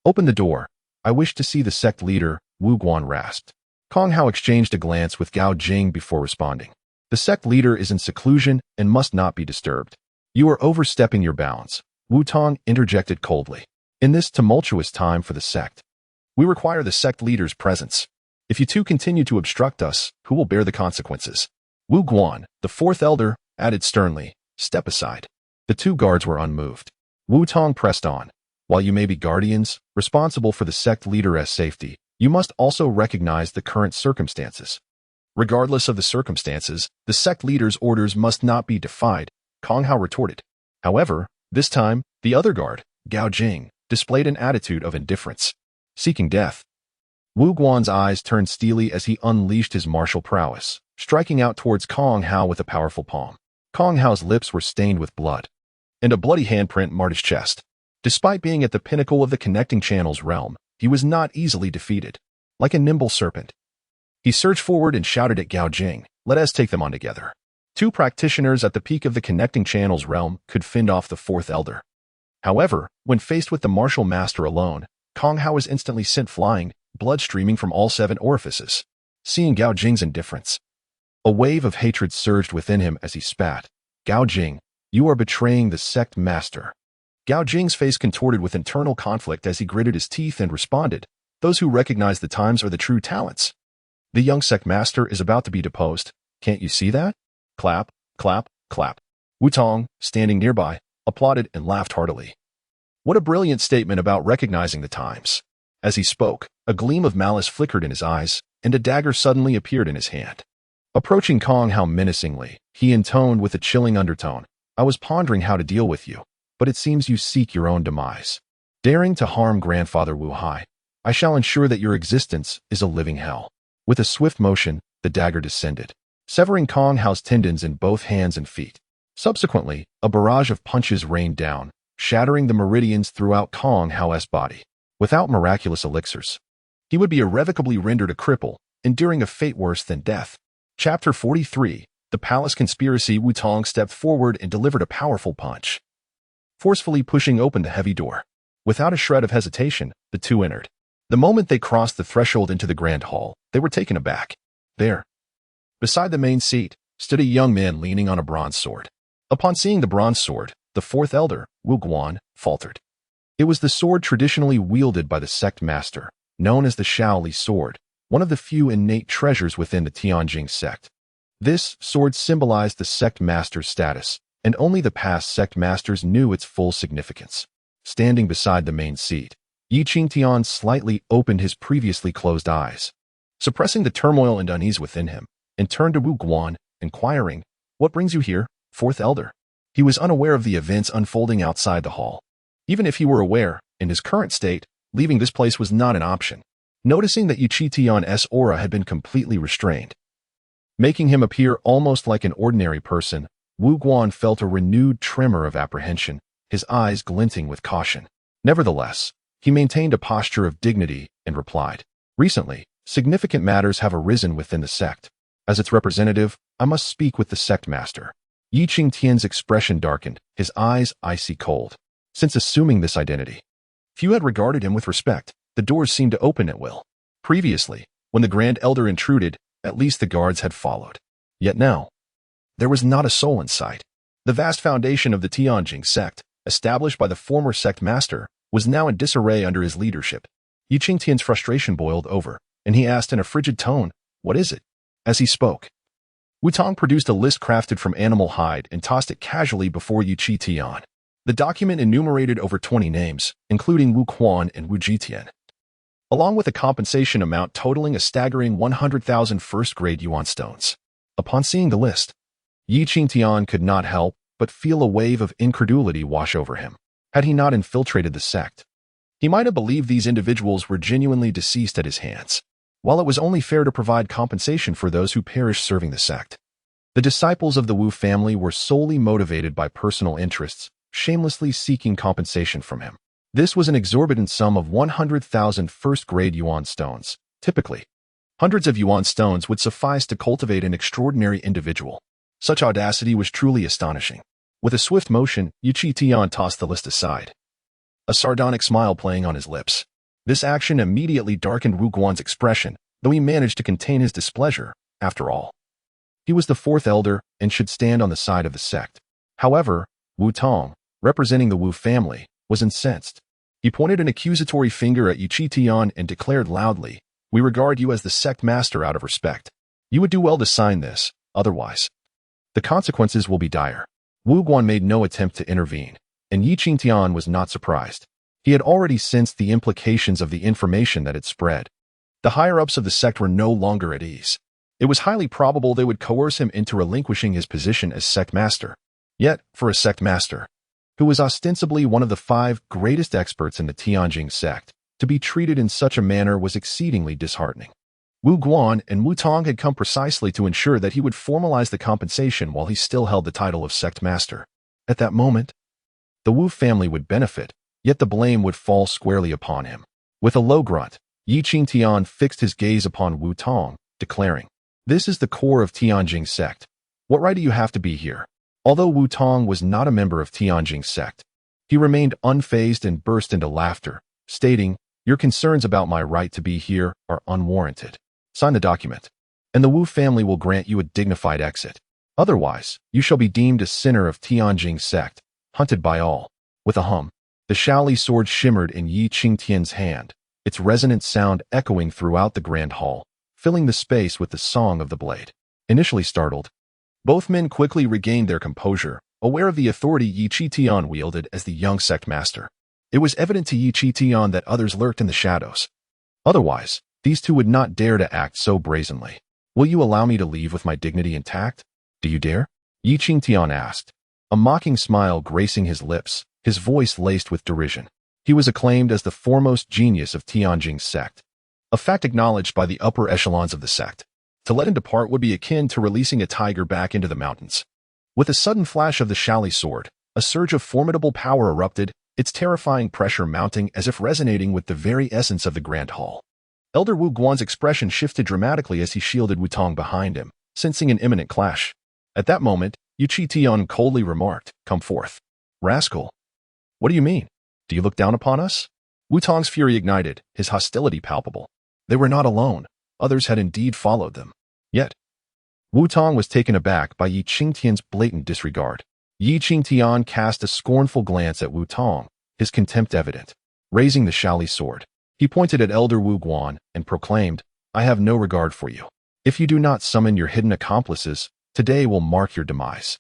"Open the door. I wish to see the sect leader," Wu Guan rasped. Kong Hao exchanged a glance with Gao Jing before responding. "The sect leader is in seclusion and must not be disturbed." "You are overstepping your bounds," Wu Tong interjected coldly. "In this tumultuous time for the sect, we require the sect leader's presence. If you two continue to obstruct us, who will bear the consequences?" Wu Guan, the 4th elder, added sternly, "Step aside." The 2 guards were unmoved. Wu Tong pressed on. "While you may be guardians, responsible for the sect leader's safety, you must also recognize the current circumstances. Regardless of the circumstances, the sect leader's orders must not be defied," Kong Hao retorted. However, this time, the other guard, Gao Jing, displayed an attitude of indifference. Seeking death. Wu Guan's eyes turned steely as he unleashed his martial prowess, striking out towards Kong Hao with a powerful palm. Kong Hao's lips were stained with blood, and a bloody handprint marked his chest. Despite being at the pinnacle of the connecting channels realm, he was not easily defeated. Like a nimble serpent, he surged forward and shouted at Gao Jing, "Let us take them on together." Two practitioners at the peak of the connecting channels realm could fend off the fourth elder. However, when faced with the martial master alone, Kong Hao was instantly sent flying, blood streaming from all 7 orifices. Seeing Gao Jing's indifference, a wave of hatred surged within him as he spat. Gao Jing, you are betraying the sect master. Gao Jing's face contorted with internal conflict as he gritted his teeth and responded, those who recognize the times are the true talents. The young sect master is about to be deposed. Can't you see that? Clap, clap, clap. Wu Tong, standing nearby, applauded and laughed heartily. What a brilliant statement about recognizing the times. As he spoke, a gleam of malice flickered in his eyes, and a dagger suddenly appeared in his hand. Approaching Kong Hao menacingly, he intoned with a chilling undertone, I was pondering how to deal with you, but it seems you seek your own demise. Daring to harm Grandfather Wu Hai, I shall ensure that your existence is a living hell. With a swift motion, the dagger descended, severing Kong Hao's tendons in both hands and feet. Subsequently, a barrage of punches rained down, shattering the meridians throughout Kong Hao's body. Without miraculous elixirs, he would be irrevocably rendered a cripple, enduring a fate worse than death. Chapter 43, The Palace Conspiracy. Wu Tong stepped forward and delivered a powerful punch, forcefully pushing open the heavy door. Without a shred of hesitation, the two entered. The moment they crossed the threshold into the grand hall, they were taken aback. There, beside the main seat, stood a young man leaning on a bronze sword. Upon seeing the bronze sword, the fourth elder, Wu Guan, faltered. It was the sword traditionally wielded by the sect master, known as the Shaoli sword, one of the few innate treasures within the Tianjing sect. This sword symbolized the sect master's status, and only the past sect masters knew its full significance. Standing beside the main seat, Qingtian slightly opened his previously closed eyes, suppressing the turmoil and unease within him, and turned to Wu Guan, inquiring, What brings you here, fourth elder? He was unaware of the events unfolding outside the hall. Even if he were aware, in his current state, leaving this place was not an option. Noticing that Qingtian's aura had been completely restrained, making him appear almost like an ordinary person, Wu Guan felt a renewed tremor of apprehension, his eyes glinting with caution. Nevertheless, he maintained a posture of dignity and replied, Recently, significant matters have arisen within the sect. As its representative, I must speak with the sect master. Qingtian's expression darkened, his eyes icy cold. Since assuming this identity, few had regarded him with respect. The doors seemed to open at will. Previously, when the Grand Elder intruded, at least the guards had followed. Yet now, there was not a soul in sight. The vast foundation of the Tianjing sect, established by the former sect master, was now in disarray under his leadership. Qingtian's frustration boiled over, and he asked in a frigid tone, What is it? As he spoke, Wu Tong produced a list crafted from animal hide and tossed it casually before Qingtian. The document enumerated over 20 names, including Wu Quan and Wu Jitian, along with a compensation amount totaling a staggering 100,000 first-grade yuan stones. Upon seeing the list, Qingtian could not help but feel a wave of incredulity wash over him. Had he not infiltrated the sect, he might have believed these individuals were genuinely deceased at his hands, while it was only fair to provide compensation for those who perished serving the sect. The disciples of the Wu family were solely motivated by personal interests, shamelessly seeking compensation from him. This was an exorbitant sum of 100,000 first-grade yuan stones. Typically, hundreds of yuan stones would suffice to cultivate an extraordinary individual. Such audacity was truly astonishing. With a swift motion, Qingtian tossed the list aside, a sardonic smile playing on his lips. This action immediately darkened Wu Guan's expression, though he managed to contain his displeasure. After all, he was the fourth elder and should stand on the side of the sect. However, Wu Tong, representing the Wu family, was incensed. He pointed an accusatory finger at Qingtian and declared loudly, We regard you as the sect master out of respect. You would do well to sign this, otherwise, the consequences will be dire. Wu Guan made no attempt to intervene, and Qingtian was not surprised. He had already sensed the implications of the information that had spread. The higher-ups of the sect were no longer at ease. It was highly probable they would coerce him into relinquishing his position as sect master. Yet, for a sect master, who was ostensibly one of the 5 greatest experts in the Tianjing sect, to be treated in such a manner was exceedingly disheartening. Wu Guan and Wu Tong had come precisely to ensure that he would formalize the compensation while he still held the title of sect master. At that moment, the Wu family would benefit, yet the blame would fall squarely upon him. With a low grunt, Qingtian fixed his gaze upon Wu Tong, declaring, This is the core of Tianjing sect. What right do you have to be here? Although Wu Tong was not a member of Tianjing's sect, he remained unfazed and burst into laughter, stating, "Your concerns about my right to be here are unwarranted. Sign the document, and the Wu family will grant you a dignified exit. Otherwise, you shall be deemed a sinner of Tianjing's sect, hunted by all." With a hum, the Shaoli sword shimmered in Yi Qingtian's hand, its resonant sound echoing throughout the grand hall, filling the space with the song of the blade. Initially startled, both men quickly regained their composure, aware of the authority Yi Qingtian wielded as the young sect master. It was evident to Yi Qingtian that others lurked in the shadows. Otherwise, these two would not dare to act so brazenly. "Will you allow me to leave with my dignity intact? Do you dare?" Yi Qingtian asked, a mocking smile gracing his lips, his voice laced with derision. He was acclaimed as the foremost genius of Tianjing's sect, a fact acknowledged by the upper echelons of the sect. To let him depart would be akin to releasing a tiger back into the mountains. With a sudden flash of the Shaoli sword, a surge of formidable power erupted, its terrifying pressure mounting as if resonating with the very essence of the grand hall. Elder Wu Guan's expression shifted dramatically as he shielded Wu Tong behind him, sensing an imminent clash. At that moment, Yi Qingtian coldly remarked, "Come forth." "Rascal. What do you mean? Do you look down upon us?" Wu Tong's fury ignited, his hostility palpable. They were not alone. Others had indeed followed them. Yet, Wu Tong was taken aback by Yi Qingtian's blatant disregard. Yi Qingtian cast a scornful glance at Wu Tong, his contempt evident. Raising the Shaoli sword, he pointed at Elder Wu Guan and proclaimed, "I have no regard for you. If you do not summon your hidden accomplices, today will mark your demise."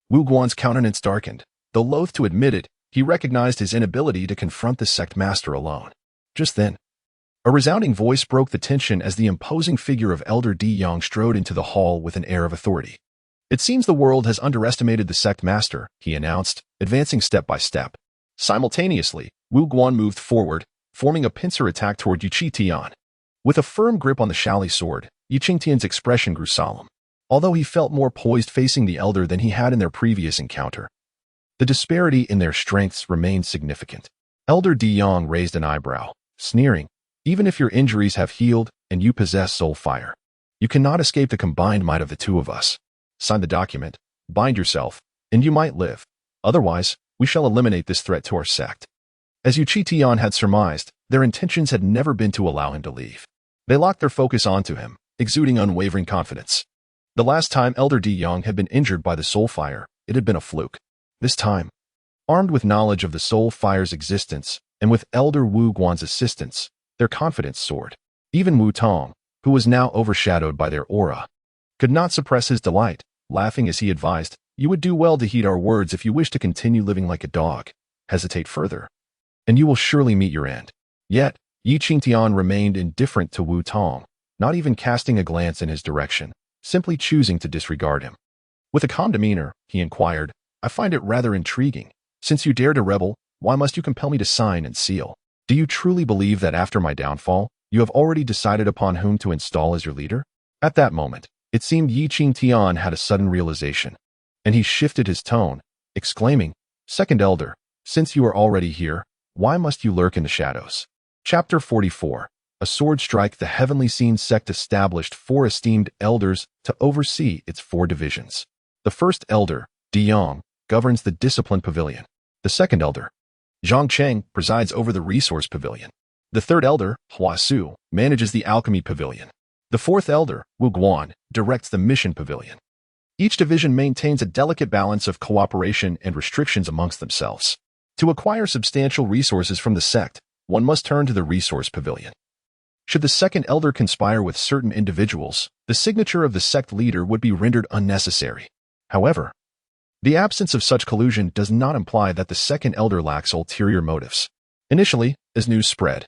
Wu Guan's countenance darkened. Though loath to admit it, he recognized his inability to confront the sect master alone. Just then, a resounding voice broke the tension as the imposing figure of Elder Di Yang strode into the hall with an air of authority. "It seems the world has underestimated the sect master," he announced, advancing step by step. Simultaneously, Wu Guan moved forward, forming a pincer attack toward Yi Qingtian. With a firm grip on the Shaoli sword, Yi Qingtian's expression grew solemn. Although he felt more poised facing the elder than he had in their previous encounter, the disparity in their strengths remained significant. Elder Di Yang raised an eyebrow, sneering, "Even if your injuries have healed and you possess soul fire, you cannot escape the combined might of the two of us. Sign the document, bind yourself, and you might live. Otherwise, we shall eliminate this threat to our sect." As Yi Qingtian had surmised, their intentions had never been to allow him to leave. They locked their focus onto him, exuding unwavering confidence. The last time Elder Di Yang had been injured by the soul fire, it had been a fluke. This time, armed with knowledge of the soul fire's existence, and with Elder Wu Guan's assistance, their confidence soared. Even Wu Tong, who was now overshadowed by their aura, could not suppress his delight, laughing as he advised, "You would do well to heed our words if you wish to continue living like a dog. Hesitate further, and you will surely meet your end." Yet, Yi Qingtian remained indifferent to Wu Tong, not even casting a glance in his direction, simply choosing to disregard him. With a calm demeanor, he inquired, "I find it rather intriguing. Since you dare to rebel, why must you compel me to sign and seal? Do you truly believe that after my downfall, you have already decided upon whom to install as your leader?" At that moment, it seemed Yi Qingtian had a sudden realization, and he shifted his tone, exclaiming, "Second Elder, since you are already here, why must you lurk in the shadows?" Chapter 44. A sword strike. The heavenly scene sect established 4 esteemed elders to oversee its 4 divisions. The first elder, Di Yang, governs the discipline pavilion. The second elder, Zhang Cheng, presides over the resource pavilion. The third elder, Hua Su, manages the alchemy pavilion. The fourth elder, Wu Guan, directs the mission pavilion. Each division maintains a delicate balance of cooperation and restrictions amongst themselves. To acquire substantial resources from the sect, one must turn to the resource pavilion. Should the second elder conspire with certain individuals, the signature of the sect leader would be rendered unnecessary. However, the absence of such collusion does not imply that the second elder lacks ulterior motives. Initially, as news spread,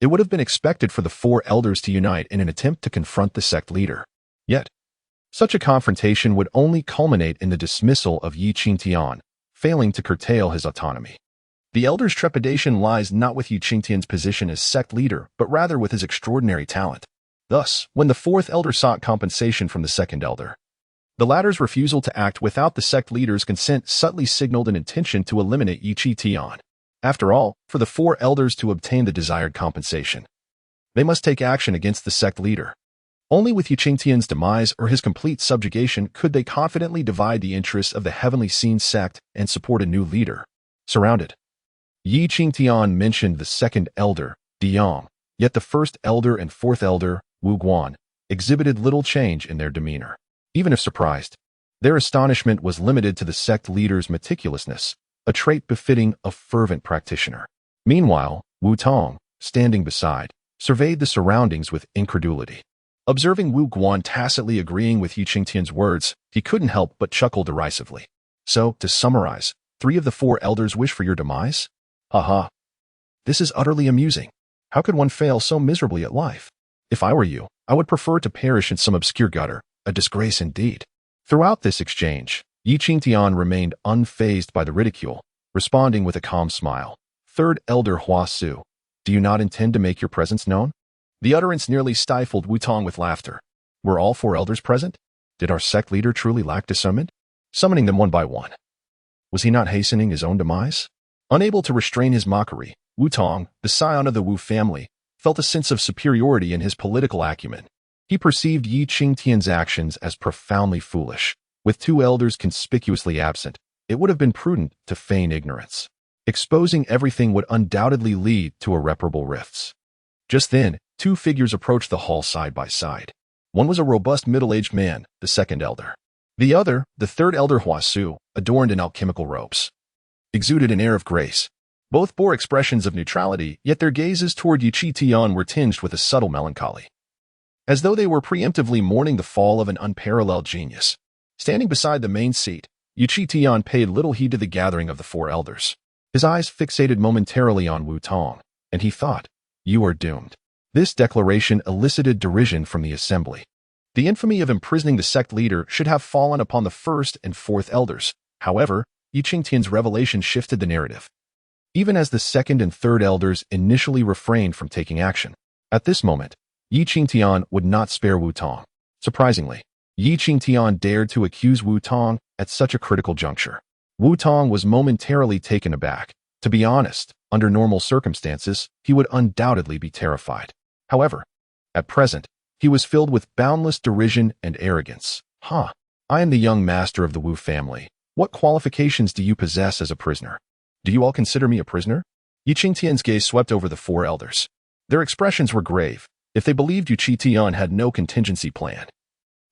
it would have been expected for the 4 elders to unite in an attempt to confront the sect leader. Yet, such a confrontation would only culminate in the dismissal of Yi Qingtian, failing to curtail his autonomy. The elder's trepidation lies not with Yi Qingtian's position as sect leader, but rather with his extraordinary talent. Thus, when the 4th elder sought compensation from the second elder, the latter's refusal to act without the sect leader's consent subtly signaled an intention to eliminate Yi Qingtian. After all, for the 4 elders to obtain the desired compensation, they must take action against the sect leader. Only with Qingtian's demise or his complete subjugation could they confidently divide the interests of the heavenly seen sect and support a new leader. Surrounded, Qingtian mentioned the second elder, Yang, yet the first elder and fourth elder, Wu Guan, exhibited little change in their demeanor. Even if surprised, their astonishment was limited to the sect leader's meticulousness, a trait befitting a fervent practitioner. Meanwhile, Wu Tong, standing beside, surveyed the surroundings with incredulity. Observing Wu Guan tacitly agreeing with Qingtian's words, he couldn't help but chuckle derisively. So, to summarize, 3 of the 4 elders wish for your demise? Haha. This is utterly amusing. How could one fail so miserably at life? If I were you, I would prefer to perish in some obscure gutter, a disgrace indeed. Throughout this exchange, Qingtian remained unfazed by the ridicule, responding with a calm smile. Third elder Hua Su, do you not intend to make your presence known? The utterance nearly stifled Wu Tong with laughter. Were all 4 elders present? Did our sect leader truly lack discernment? Summoning them one by one. Was he not hastening his own demise? Unable to restrain his mockery, Wu Tong, the scion of the Wu family, felt a sense of superiority in his political acumen. He perceived Qingtian's actions as profoundly foolish. With 2 elders conspicuously absent, it would have been prudent to feign ignorance. Exposing everything would undoubtedly lead to irreparable rifts. Just then, 2 figures approached the hall side by side. One was a robust middle-aged man, the second elder. The other, the third elder Hua Su, adorned in alchemical robes, exuded an air of grace. Both bore expressions of neutrality, yet their gazes toward Qingtian were tinged with a subtle melancholy, as though they were preemptively mourning the fall of an unparalleled genius. Standing beside the main seat, Qingtian paid little heed to the gathering of the 4 elders. His eyes fixated momentarily on Wu Tong, and he thought, "You are doomed." This declaration elicited derision from the assembly. The infamy of imprisoning the sect leader should have fallen upon the first and fourth elders. However, Qingtian's revelation shifted the narrative. Even as the second and third elders initially refrained from taking action, at this moment, Qingtian would not spare Wu Tong. Surprisingly, Qingtian dared to accuse Wu Tong at such a critical juncture. Wu Tong was momentarily taken aback. To be honest, under normal circumstances, he would undoubtedly be terrified. However, at present, he was filled with boundless derision and arrogance. I am the young master of the Wu family. What qualifications do you possess as a prisoner? Do you all consider me a prisoner? Qingtian's gaze swept over the 4 elders. Their expressions were grave. If they believed Qingtian had no contingency plan,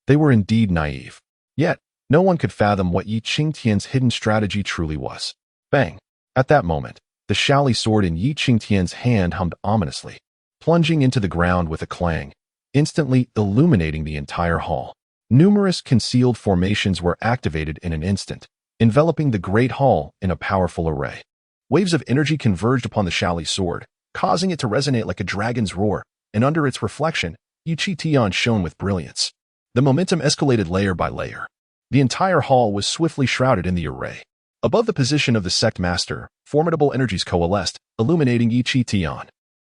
they were indeed naive. Yet, no one could fathom what Qingtian's hidden strategy truly was. Bang! At that moment, the Shaoli sword in Qingtian's hand hummed ominously, plunging into the ground with a clang, instantly illuminating the entire hall. Numerous concealed formations were activated in an instant, enveloping the great hall in a powerful array. Waves of energy converged upon the Shaoli sword, causing it to resonate like a dragon's roar, and under its reflection, Qingtian shone with brilliance. The momentum escalated layer by layer. The entire hall was swiftly shrouded in the array. Above the position of the sect master, formidable energies coalesced, illuminating Qingtian.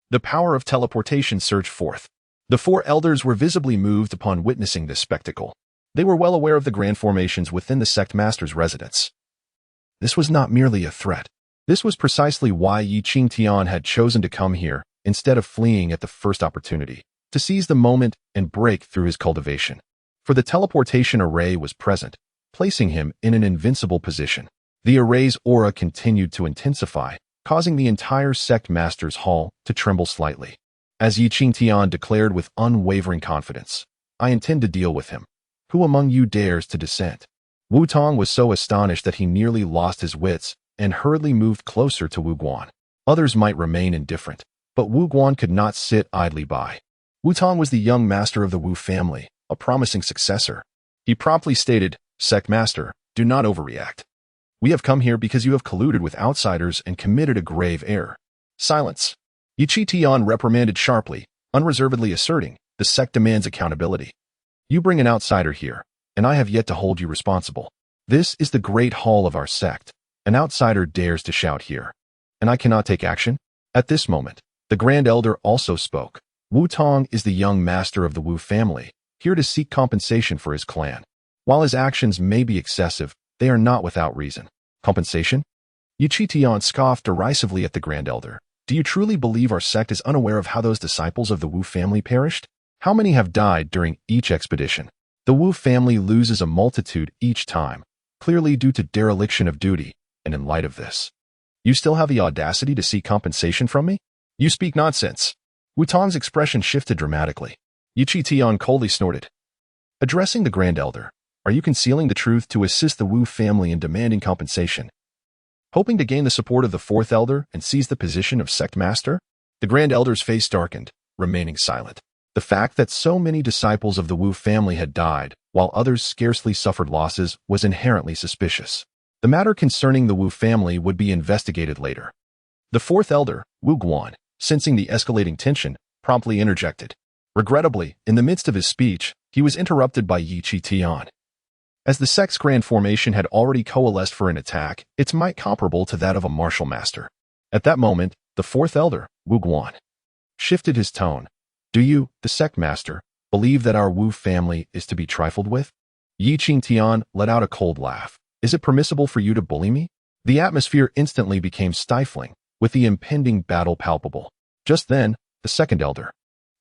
The power of teleportation surged forth. The 4 elders were visibly moved upon witnessing this spectacle. They were well aware of the grand formations within the sect master's residence. This was not merely a threat. This was precisely why Qingtian had chosen to come here, instead of fleeing at the first opportunity, to seize the moment and break through his cultivation. For the teleportation array was present, placing him in an invincible position. The array's aura continued to intensify, causing the entire sect master's hall to tremble slightly. As Qingtian declared with unwavering confidence, "I intend to deal with him. Who among you dares to dissent?" Wu Tong was so astonished that he nearly lost his wits and hurriedly moved closer to Wu Guan. Others might remain indifferent, but Wu Guan could not sit idly by. Wu Tong was the young master of the Wu family, a promising successor. He promptly stated, "Sect master, do not overreact. We have come here because you have colluded with outsiders and committed a grave error." Silence. Qingtian reprimanded sharply, unreservedly asserting, "The sect demands accountability. You bring an outsider here, and I have yet to hold you responsible. This is the great hall of our sect. An outsider dares to shout here, and I cannot take action?" At this moment, the Grand Elder also spoke. Wu Tong is the young master of the Wu family, here to seek compensation for his clan. While his actions may be excessive, they are not without reason. Compensation? Qingtian scoffed derisively at the Grand Elder. "Do you truly believe our sect is unaware of how those disciples of the Wu family perished? How many have died during each expedition? The Wu family loses a multitude each time, clearly due to dereliction of duty, and in light of this, you still have the audacity to seek compensation from me? You speak nonsense. Wu Tong's expression shifted dramatically. Qingtian coldly snorted. Addressing the Grand Elder, are you concealing the truth to assist the Wu family in demanding compensation? Hoping to gain the support of the Fourth Elder and seize the position of sect master? The Grand Elder's face darkened, remaining silent. The fact that so many disciples of the Wu family had died, while others scarcely suffered losses, was inherently suspicious. The matter concerning the Wu family would be investigated later. The Fourth Elder, Wu Guan, sensing the escalating tension, promptly interjected. Regrettably, in the midst of his speech, he was interrupted by Qingtian. As the sect's grand formation had already coalesced for an attack, its might comparable to that of a martial master. At that moment, the Fourth Elder, Wu Guan, shifted his tone. Do you, the sect master, believe that our Wu family is to be trifled with? Qingtian let out a cold laugh. Is it permissible for you to bully me? The atmosphere instantly became stifling, with the impending battle palpable. Just then, the second elder,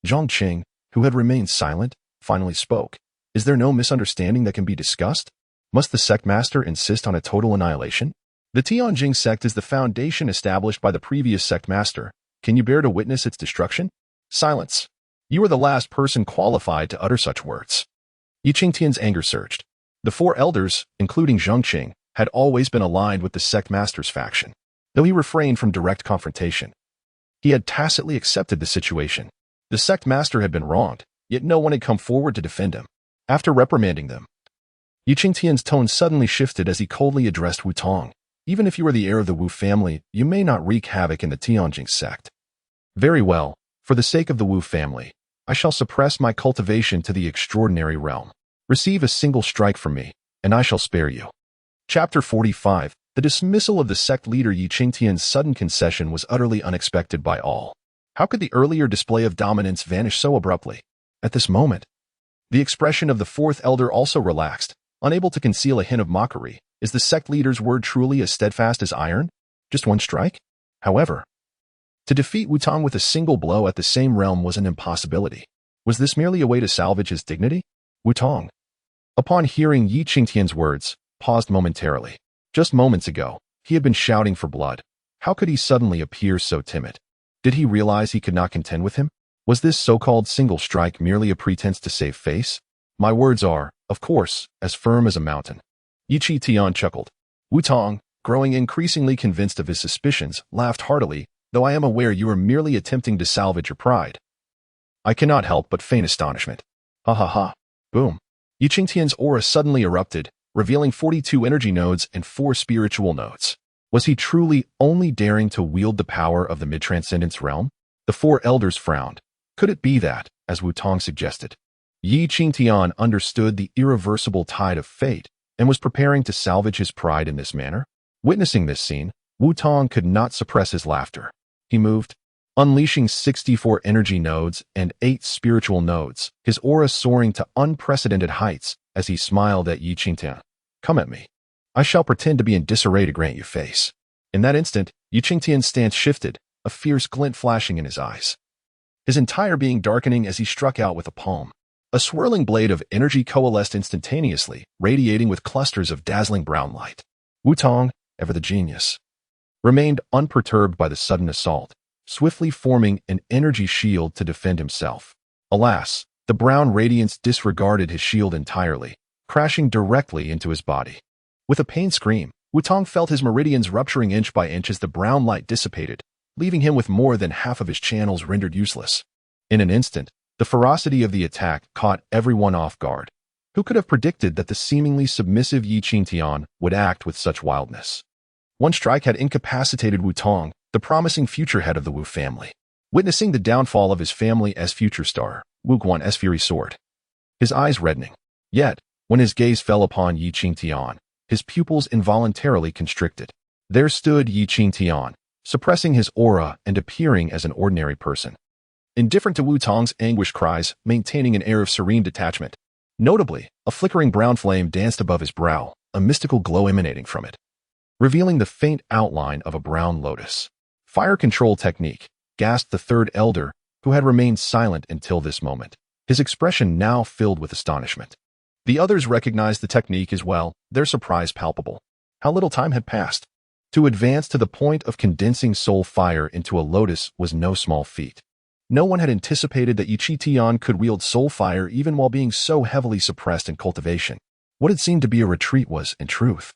Zhongqing, who had remained silent, finally spoke. Is there no misunderstanding that can be discussed? Must the sect master insist on a total annihilation? The Tianjing sect is the foundation established by the previous sect master. Can you bear to witness its destruction? Silence. You are the last person qualified to utter such words. Qingtian's anger surged. The four elders, including Zhongqing, had always been aligned with the sect master's faction, though he refrained from direct confrontation. He had tacitly accepted the situation. The sect master had been wronged, yet no one had come forward to defend him. After reprimanding them, Qingtian's tone suddenly shifted as he coldly addressed Wu Tong. Even if you are the heir of the Wu family, you may not wreak havoc in the Tianjing sect. Very well, for the sake of the Wu family, I shall suppress my cultivation to the extraordinary realm. Receive a single strike from me, and I shall spare you. Chapter 45. The dismissal of the sect leader Qingtian's sudden concession was utterly unexpected by all. How could the earlier display of dominance vanish so abruptly? At this moment, the expression of the fourth elder also relaxed, unable to conceal a hint of mockery. Is the sect leader's word truly as steadfast as iron? Just one strike? However, to defeat Wu Tong with a single blow at the same realm was an impossibility. Was this merely a way to salvage his dignity? Wu Tong, upon hearing Qingtian's words, paused momentarily. Just moments ago, he had been shouting for blood. How could he suddenly appear so timid? Did he realize he could not contend with him? Was this so-called single strike merely a pretense to save face? My words are, of course, as firm as a mountain. Qingtian chuckled. Wu Tong, growing increasingly convinced of his suspicions, laughed heartily, though I am aware you are merely attempting to salvage your pride. I cannot help but feign astonishment. Ha ha ha. Boom. Qingtian's aura suddenly erupted, revealing 42 energy nodes and 4 spiritual nodes. Was he truly only daring to wield the power of the mid-transcendence realm? The 4 elders frowned. Could it be that, as Wu Tong suggested, Qingtian understood the irreversible tide of fate and was preparing to salvage his pride in this manner? Witnessing this scene, Wu Tong could not suppress his laughter. He moved, unleashing 64 energy nodes and 8 spiritual nodes, his aura soaring to unprecedented heights as he smiled at Qingtian. Come at me. I shall pretend to be in disarray to grant you face. In that instant, Qingtian's stance shifted, a fierce glint flashing in his eyes, his entire being darkening as he struck out with a palm. A swirling blade of energy coalesced instantaneously, radiating with clusters of dazzling brown light. Wu Tong, ever the genius, remained unperturbed by the sudden assault, swiftly forming an energy shield to defend himself. Alas, the brown radiance disregarded his shield entirely, crashing directly into his body. With a pained scream, Wu Tong felt his meridians rupturing inch by inch as the brown light dissipated, leaving him with more than half of his channels rendered useless. In an instant, the ferocity of the attack caught everyone off guard. Who could have predicted that the seemingly submissive Qingtian would act with such wildness? One strike had incapacitated Wu Tong, the promising future head of the Wu family. Witnessing the downfall of his family as future star, Wu Guan's fury soared, his eyes reddening. Yet, when his gaze fell upon Qingtian, his pupils involuntarily constricted. There stood Qingtian, suppressing his aura and appearing as an ordinary person. Indifferent to Wu Tong's anguished cries, maintaining an air of serene detachment. Notably, a flickering brown flame danced above his brow, a mystical glow emanating from it, revealing the faint outline of a brown lotus. Fire control technique, gasped the third elder, who had remained silent until this moment. his expression now filled with astonishment. The others recognized the technique as well, their surprise palpable. How little time had passed. To advance to the point of condensing soul fire into a lotus was no small feat. No one had anticipated that Qingtian could wield soul fire even while being so heavily suppressed in cultivation. What had seemed to be a retreat was, in truth,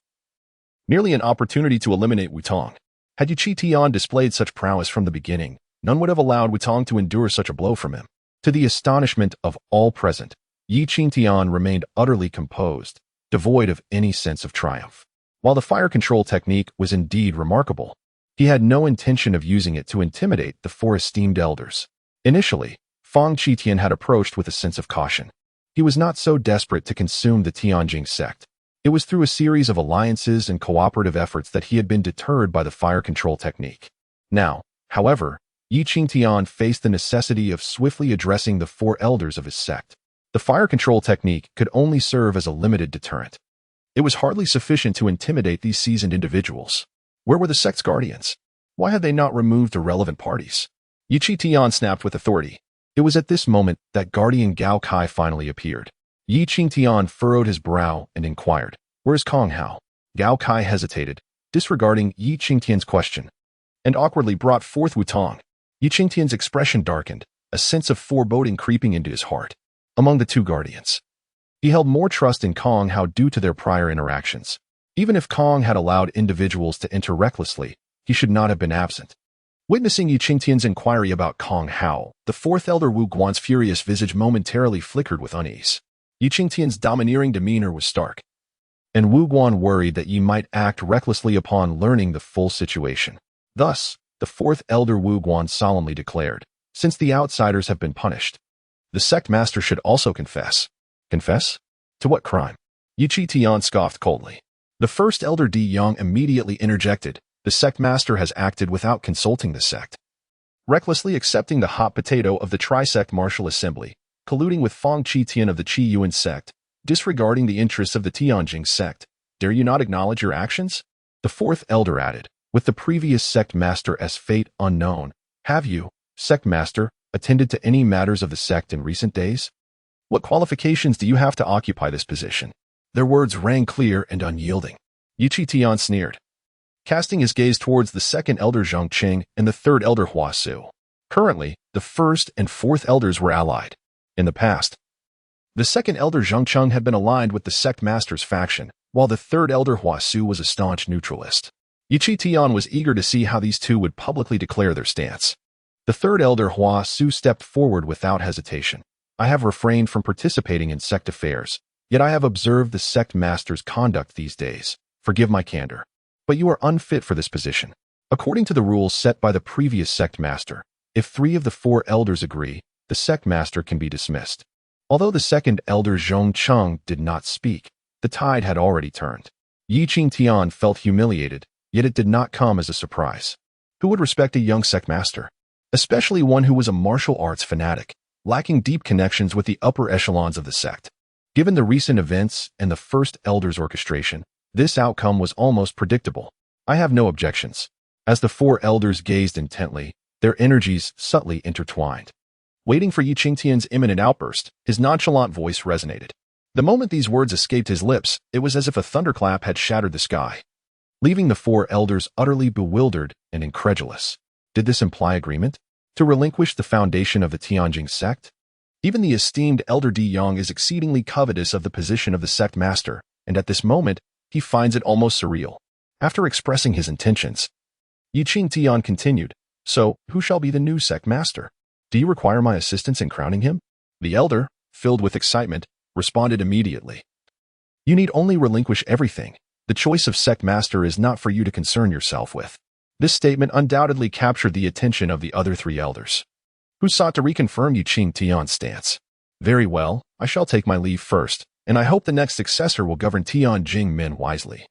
merely an opportunity to eliminate Wutong. Had Qingtian displayed such prowess from the beginning, none would have allowed Wutong to endure such a blow from him. To the astonishment of all present, Qingtian remained utterly composed, devoid of any sense of triumph. While the fire control technique was indeed remarkable, he had no intention of using it to intimidate the four esteemed elders. Initially, Qingtian had approached with a sense of caution. He was not so desperate to consume the Tianjing sect. It was through a series of alliances and cooperative efforts that he had been deterred by the fire control technique. Now, however, Qingtian faced the necessity of swiftly addressing the four elders of his sect. The fire control technique could only serve as a limited deterrent. It was hardly sufficient to intimidate these seasoned individuals. Where were the sect's guardians? Why had they not removed the relevant parties? Qingtian snapped with authority. It was at this moment that Guardian Gao Kai finally appeared. Qingtian furrowed his brow and inquired, "Where is Kong Hao?" Gao Kai hesitated, disregarding Qingtian's question, and awkwardly brought forth Wutong. Qingtian's expression darkened, a sense of foreboding creeping into his heart. Among the two guardians, he held more trust in Kong Hao due to their prior interactions. Even if Kong had allowed individuals to enter recklessly, he should not have been absent. Witnessing Qingtian's inquiry about Kong Hao, the fourth elder Wu Guan's furious visage momentarily flickered with unease. Qingtian's domineering demeanor was stark, and Wu Guan worried that Yi might act recklessly upon learning the full situation. Thus, the fourth elder Wu Guan solemnly declared, "Since the outsiders have been punished, the sect master should also confess." Confess? To what crime? Qingtian scoffed coldly. The first elder Di Yang immediately interjected, "The sect master has acted without consulting the sect, recklessly accepting the hot potato of the Tri-sect Martial Assembly, colluding with Qingtian of the Qi Yuan sect, disregarding the interests of the Tianjing sect. Dare you not acknowledge your actions?" The fourth elder added, "With the previous sect master as fate unknown, have you, sect master, attended to any matters of the sect in recent days? What qualifications do you have to occupy this position?" Their words rang clear and unyielding. Qingtian sneered, casting his gaze towards the second elder Zhang Qing and the third elder Hua Su. Currently, the first and fourth elders were allied. In the past, the second elder Zhang Qing had been aligned with the sect master's faction, while the third elder Hua Su was a staunch neutralist. Qingtian was eager to see how these two would publicly declare their stance. The third elder Hua Su stepped forward without hesitation. "I have refrained from participating in sect affairs, yet I have observed the sect master's conduct these days. Forgive my candor, but you are unfit for this position. According to the rules set by the previous sect master, if 3 of the 4 elders agree, the sect master can be dismissed." Although the second elder Zhong Cheng did not speak, the tide had already turned. Qingtian felt humiliated, yet it did not come as a surprise. Who would respect a young sect master, especially one who was a martial arts fanatic, lacking deep connections with the upper echelons of the sect? Given the recent events and the first elder's orchestration, this outcome was almost predictable. "I have no objections." As the 4 elders gazed intently, their energies subtly intertwined. Waiting for Qingtian's imminent outburst, his nonchalant voice resonated. The moment these words escaped his lips, it was as if a thunderclap had shattered the sky, leaving the 4 elders utterly bewildered and incredulous. Did this imply agreement to relinquish the foundation of the Tianjing sect? Even the esteemed elder Di Yang is exceedingly covetous of the position of the sect master, and at this moment, he finds it almost surreal. After expressing his intentions, Qingtian continued, "So, who shall be the new sect master? Do you require my assistance in crowning him?" The elder, filled with excitement, responded immediately, "You need only relinquish everything. The choice of sect master is not for you to concern yourself with." This statement undoubtedly captured the attention of the other 3 elders, who sought to reconfirm Qingtian's stance. "Very well, I shall take my leave first, and I hope the next successor will govern Tianjing men wisely,"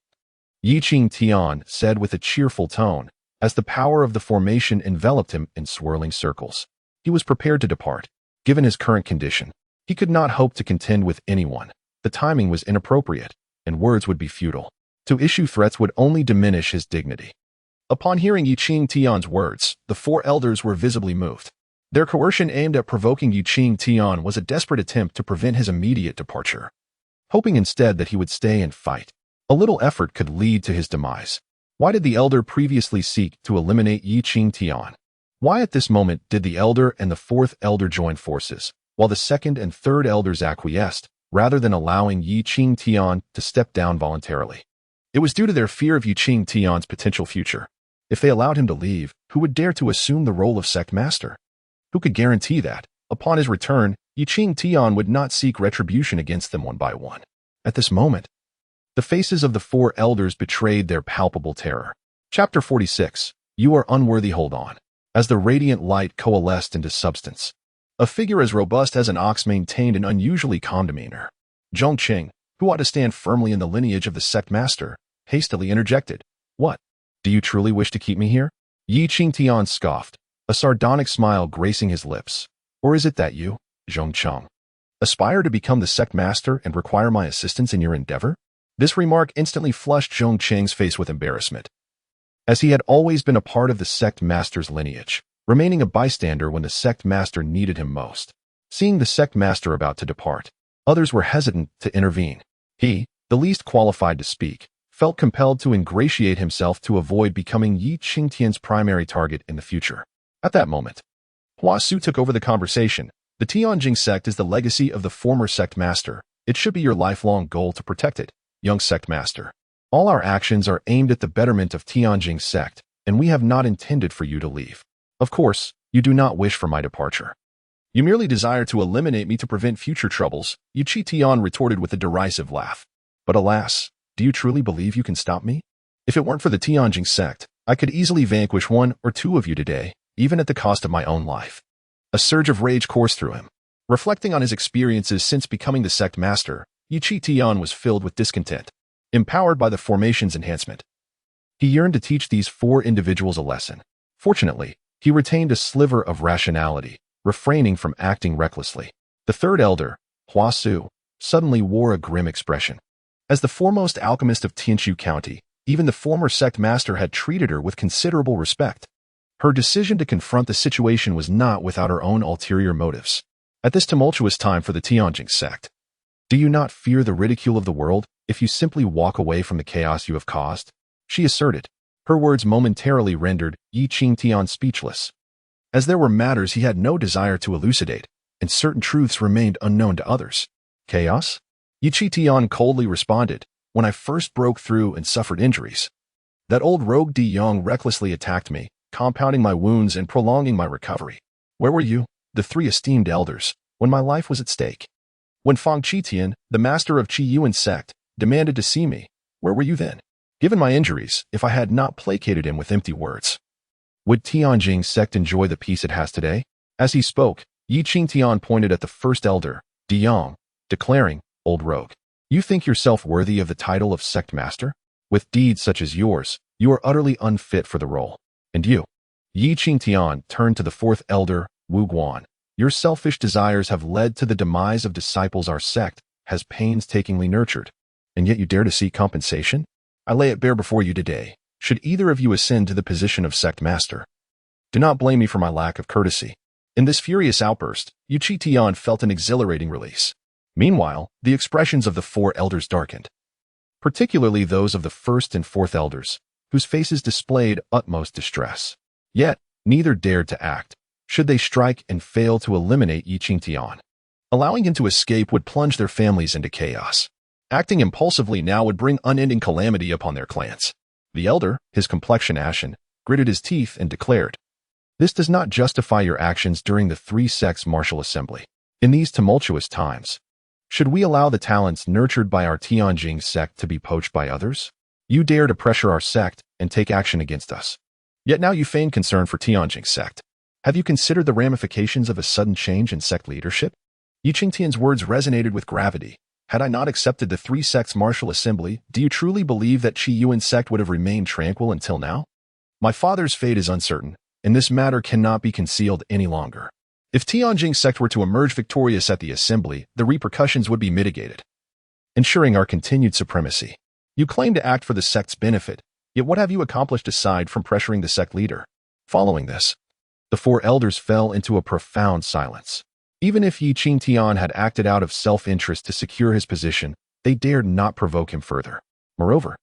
Qingtian said with a cheerful tone, as the power of the formation enveloped him in swirling circles. He was prepared to depart. Given his current condition, he could not hope to contend with anyone. The timing was inappropriate, and words would be futile. To issue threats would only diminish his dignity. Upon hearing Qingtian's words, the 4 elders were visibly moved. Their coercion aimed at provoking Qingtian was a desperate attempt to prevent his immediate departure, hoping instead that he would stay and fight. A little effort could lead to his demise. Why did the elder previously seek to eliminate Qingtian? Why at this moment did the elder and the fourth elder join forces, while the second and third elders acquiesced, rather than allowing Qingtian to step down voluntarily? It was due to their fear of Qingtian's potential future. If they allowed him to leave, who would dare to assume the role of sect master? Who could guarantee that, upon his return, Qingtian would not seek retribution against them one by one? At this moment, the faces of the four elders betrayed their palpable terror. Chapter 46. You are unworthy. Hold on. As the radiant light coalesced into substance, a figure as robust as an ox maintained an unusually calm demeanor. Zhongqing, who ought to stand firmly in the lineage of the sect master, hastily interjected. What? Do you truly wish to keep me here? Qingtian scoffed, a sardonic smile gracing his lips. Or is it that you, Zhongqing, aspire to become the sect master and require my assistance in your endeavor? This remark instantly flushed Zhongqing's face with embarrassment, as he had always been a part of the sect master's lineage, remaining a bystander when the sect master needed him most. Seeing the sect master about to depart, others were hesitant to intervene. He, the least qualified to speak, felt compelled to ingratiate himself to avoid becoming Qingtian's primary target in the future. At that moment, Hua Su took over the conversation. The Tianjing sect is the legacy of the former sect master. It should be your lifelong goal to protect it, young sect master. All our actions are aimed at the betterment of Tianjing sect, and we have not intended for you to leave. Of course, you do not wish for my departure. You merely desire to eliminate me to prevent future troubles, Qingtian retorted with a derisive laugh. But alas, do you truly believe you can stop me? If it weren't for the Tianjing sect, I could easily vanquish one or two of you today, even at the cost of my own life. A surge of rage coursed through him. Reflecting on his experiences since becoming the sect master, Qingtian was filled with discontent. Empowered by the formation's enhancement, he yearned to teach these four individuals a lesson. Fortunately, he retained a sliver of rationality, refraining from acting recklessly. The third elder, Hua Su, suddenly wore a grim expression. As the foremost alchemist of Tianshu County, even the former sect master had treated her with considerable respect. Her decision to confront the situation was not without her own ulterior motives. At this tumultuous time for the Tianjing sect, do you not fear the ridicule of the world if you simply walk away from the chaos you have caused? She asserted. Her words momentarily rendered Qingtian speechless, as there were matters he had no desire to elucidate, and certain truths remained unknown to others. Chaos? Qingtian coldly responded. When I first broke through and suffered injuries, that old rogue De Yong recklessly attacked me, compounding my wounds and prolonging my recovery. Where were you, the three esteemed elders, when my life was at stake? When Fang Qitian, the master of Qi Yuan sect, demanded to see me, where were you then? Given my injuries, if I had not placated him with empty words, would Tianjing sect enjoy the peace it has today? As he spoke, Qingtian pointed at the first elder, De Yong, declaring, Old rogue, you think yourself worthy of the title of sect master? With deeds such as yours, you are utterly unfit for the role. And you? Qingtian turned to the fourth elder, Wu Guan. Your selfish desires have led to the demise of disciples our sect has painstakingly nurtured, and yet you dare to seek compensation? I lay it bare before you today. Should either of you ascend to the position of sect master, do not blame me for my lack of courtesy. In this furious outburst, Qingtian felt an exhilarating release. Meanwhile, the expressions of the four elders darkened, particularly those of the first and fourth elders, whose faces displayed utmost distress. Yet, neither dared to act. Should they strike and fail to eliminate Qingtian, allowing him to escape would plunge their families into chaos. Acting impulsively now would bring unending calamity upon their clans. The elder, his complexion ashen, gritted his teeth and declared, This does not justify your actions during the three sects' martial assembly. In these tumultuous times, should we allow the talents nurtured by our Tianjing sect to be poached by others? You dare to pressure our sect and take action against us. Yet now you feign concern for Tianjing sect. Have you considered the ramifications of a sudden change in sect leadership? Qingtian's words resonated with gravity. Had I not accepted the three sects' martial assembly, do you truly believe that Qi Yuan sect would have remained tranquil until now? My father's fate is uncertain, and this matter cannot be concealed any longer. If Tianjing sect were to emerge victorious at the assembly, the repercussions would be mitigated, ensuring our continued supremacy. You claim to act for the sect's benefit, yet what have you accomplished aside from pressuring the sect leader? Following this, The four elders fell into a profound silence. Even if Qingtian had acted out of self-interest to secure his position, they dared not provoke him further. Moreover,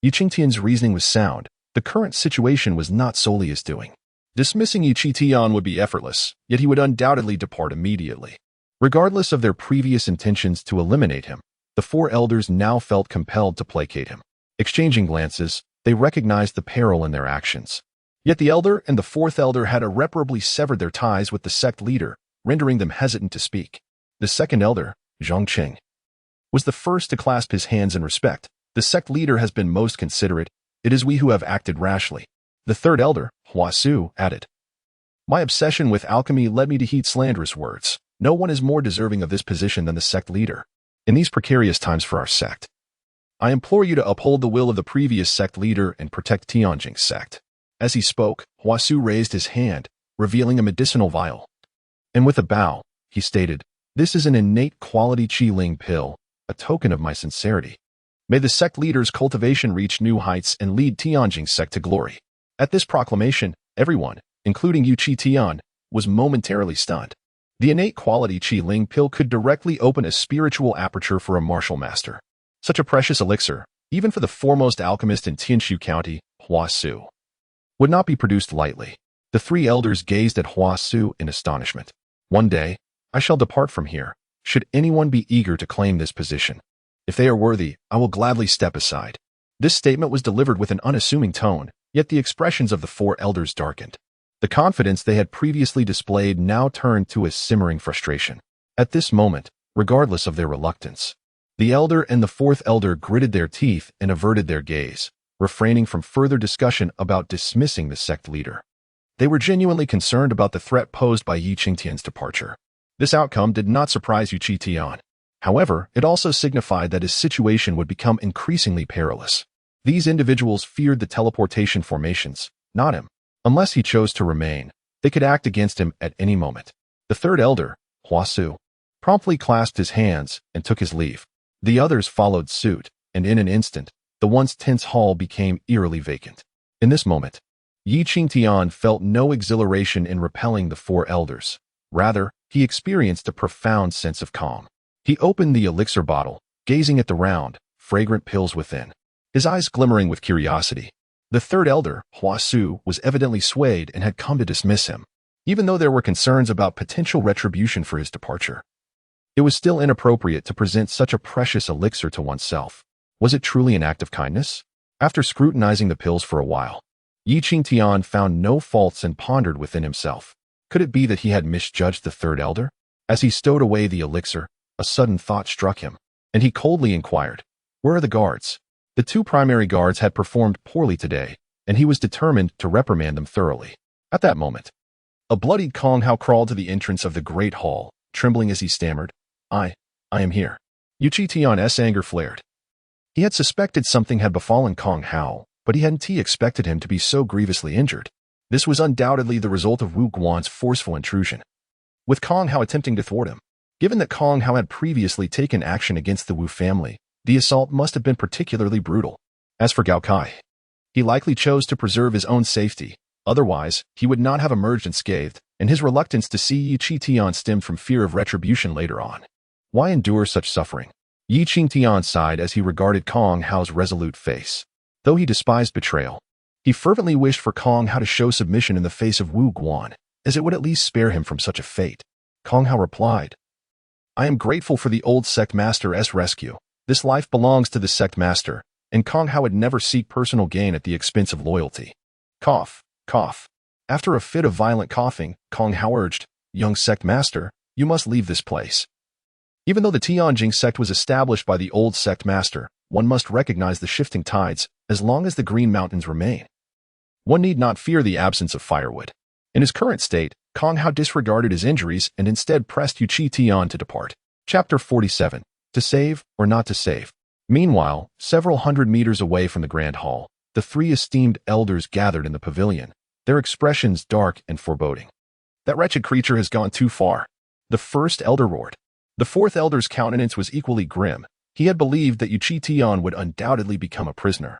Qingtian's reasoning was sound. The current situation was not solely his doing. Dismissing Qingtian would be effortless, yet he would undoubtedly depart immediately. Regardless of their previous intentions to eliminate him, the four elders now felt compelled to placate him. Exchanging glances, they recognized the peril in their actions. Yet the elder and the fourth elder had irreparably severed their ties with the sect leader, rendering them hesitant to speak. The second elder, Zhang Qing, was the first to clasp his hands in respect. The sect leader has been most considerate. It is we who have acted rashly. The third elder, Hua Su, added, My obsession with alchemy led me to heed slanderous words. No one is more deserving of this position than the sect leader. In these precarious times for our sect, I implore you to uphold the will of the previous sect leader and protect Tianjing's sect. As he spoke, Hua Su raised his hand, revealing a medicinal vial. And with a bow, he stated, This is an innate quality Qi Ling pill, a token of my sincerity. May the sect leader's cultivation reach new heights and lead Tianjing's sect to glory. At this proclamation, everyone, including Qingtian, was momentarily stunned. The innate quality Qi Ling pill could directly open a spiritual aperture for a martial master. Such a precious elixir, even for the foremost alchemist in Tianshu County, Hua Su, would not be produced lightly. The three elders gazed at Hua Su in astonishment. One day, I shall depart from here, should anyone be eager to claim this position. If they are worthy, I will gladly step aside. This statement was delivered with an unassuming tone, yet the expressions of the four elders darkened. The confidence they had previously displayed now turned to a simmering frustration. At this moment, regardless of their reluctance, the elder and the fourth elder gritted their teeth and averted their gaze, refraining from further discussion about dismissing the sect leader. They were genuinely concerned about the threat posed by Qingtian's departure. This outcome did not surprise Qingtian. However, it also signified that his situation would become increasingly perilous. These individuals feared the teleportation formations, not him. Unless he chose to remain, they could act against him at any moment. The third elder, Hua Su, promptly clasped his hands and took his leave. The others followed suit, and in an instant, the once tense hall became eerily vacant. In this moment, Qingtian felt no exhilaration in repelling the four elders. Rather, he experienced a profound sense of calm. He opened the elixir bottle, gazing at the round, fragrant pills within, his eyes glimmering with curiosity. The third elder, Hua Su, was evidently swayed and had come to dismiss him, even though there were concerns about potential retribution for his departure. It was still inappropriate to present such a precious elixir to oneself. Was it truly an act of kindness? After scrutinizing the pills for a while, Qingtian found no faults and pondered within himself. Could it be that he had misjudged the third elder? As he stowed away the elixir, a sudden thought struck him, and he coldly inquired, Where are the guards? The two primary guards had performed poorly today, and he was determined to reprimand them thoroughly. At that moment, a bloodied Kong Hao crawled to the entrance of the great hall, trembling as he stammered, I am here. Qingtian's anger flared. He had suspected something had befallen Kong Hao, but he hadn't expected him to be so grievously injured. This was undoubtedly the result of Wu Guan's forceful intrusion, with Kong Hao attempting to thwart him. Given that Kong Hao had previously taken action against the Wu family, the assault must have been particularly brutal. As for Gao Kai, he likely chose to preserve his own safety. Otherwise, he would not have emerged unscathed, and his reluctance to see Qingtian stemmed from fear of retribution later on. Why endure such suffering? Qingtian sighed as he regarded Kong Hao's resolute face. Though he despised betrayal, he fervently wished for Kong Hao to show submission in the face of Wu Guan, as it would at least spare him from such a fate. Kong Hao replied, I am grateful for the old sect master's rescue. This life belongs to the sect master, and Kong Hao would never seek personal gain at the expense of loyalty. Cough, cough. After a fit of violent coughing, Kong Hao urged, Young sect master, you must leave this place. Even though the Tianjing sect was established by the old sect master, one must recognize the shifting tides as long as the Green Mountains remain. One need not fear the absence of firewood. In his current state, Kong Hao disregarded his injuries and instead pressed Qingtian to depart. Chapter 47. To save or not to save. Meanwhile, several hundred meters away from the Grand Hall, the three esteemed elders gathered in the pavilion, their expressions dark and foreboding. That wretched creature has gone too far. The first elder roared. The fourth elder's countenance was equally grim. He had believed that Qingtian would undoubtedly become a prisoner,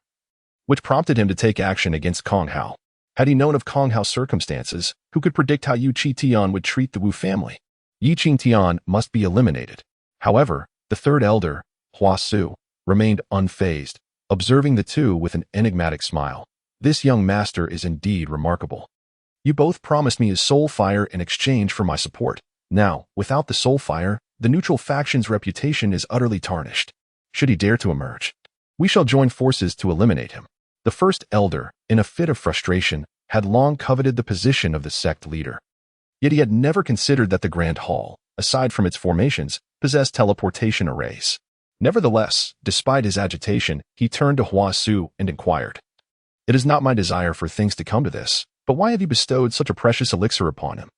which prompted him to take action against Kong Hao. Had he known of Kong Hao's circumstances, Who could predict how Qingtian would treat the Wu family? Qingtian must be eliminated. However, the third elder, Hua Su, remained unfazed, observing the two with an enigmatic smile. This young master is indeed remarkable. You both promised me a soul fire in exchange for my support. Now, without the soul fire, the neutral faction's reputation is utterly tarnished. Should he dare to emerge, we shall join forces to eliminate him. The first elder, in a fit of frustration, had long coveted the position of the sect leader. Yet he had never considered that the Grand Hall, aside from its formations, possessed teleportation arrays. Nevertheless, despite his agitation, he turned to Hua Su and inquired, "It is not my desire for things to come to this, but why have you bestowed such a precious elixir upon him?"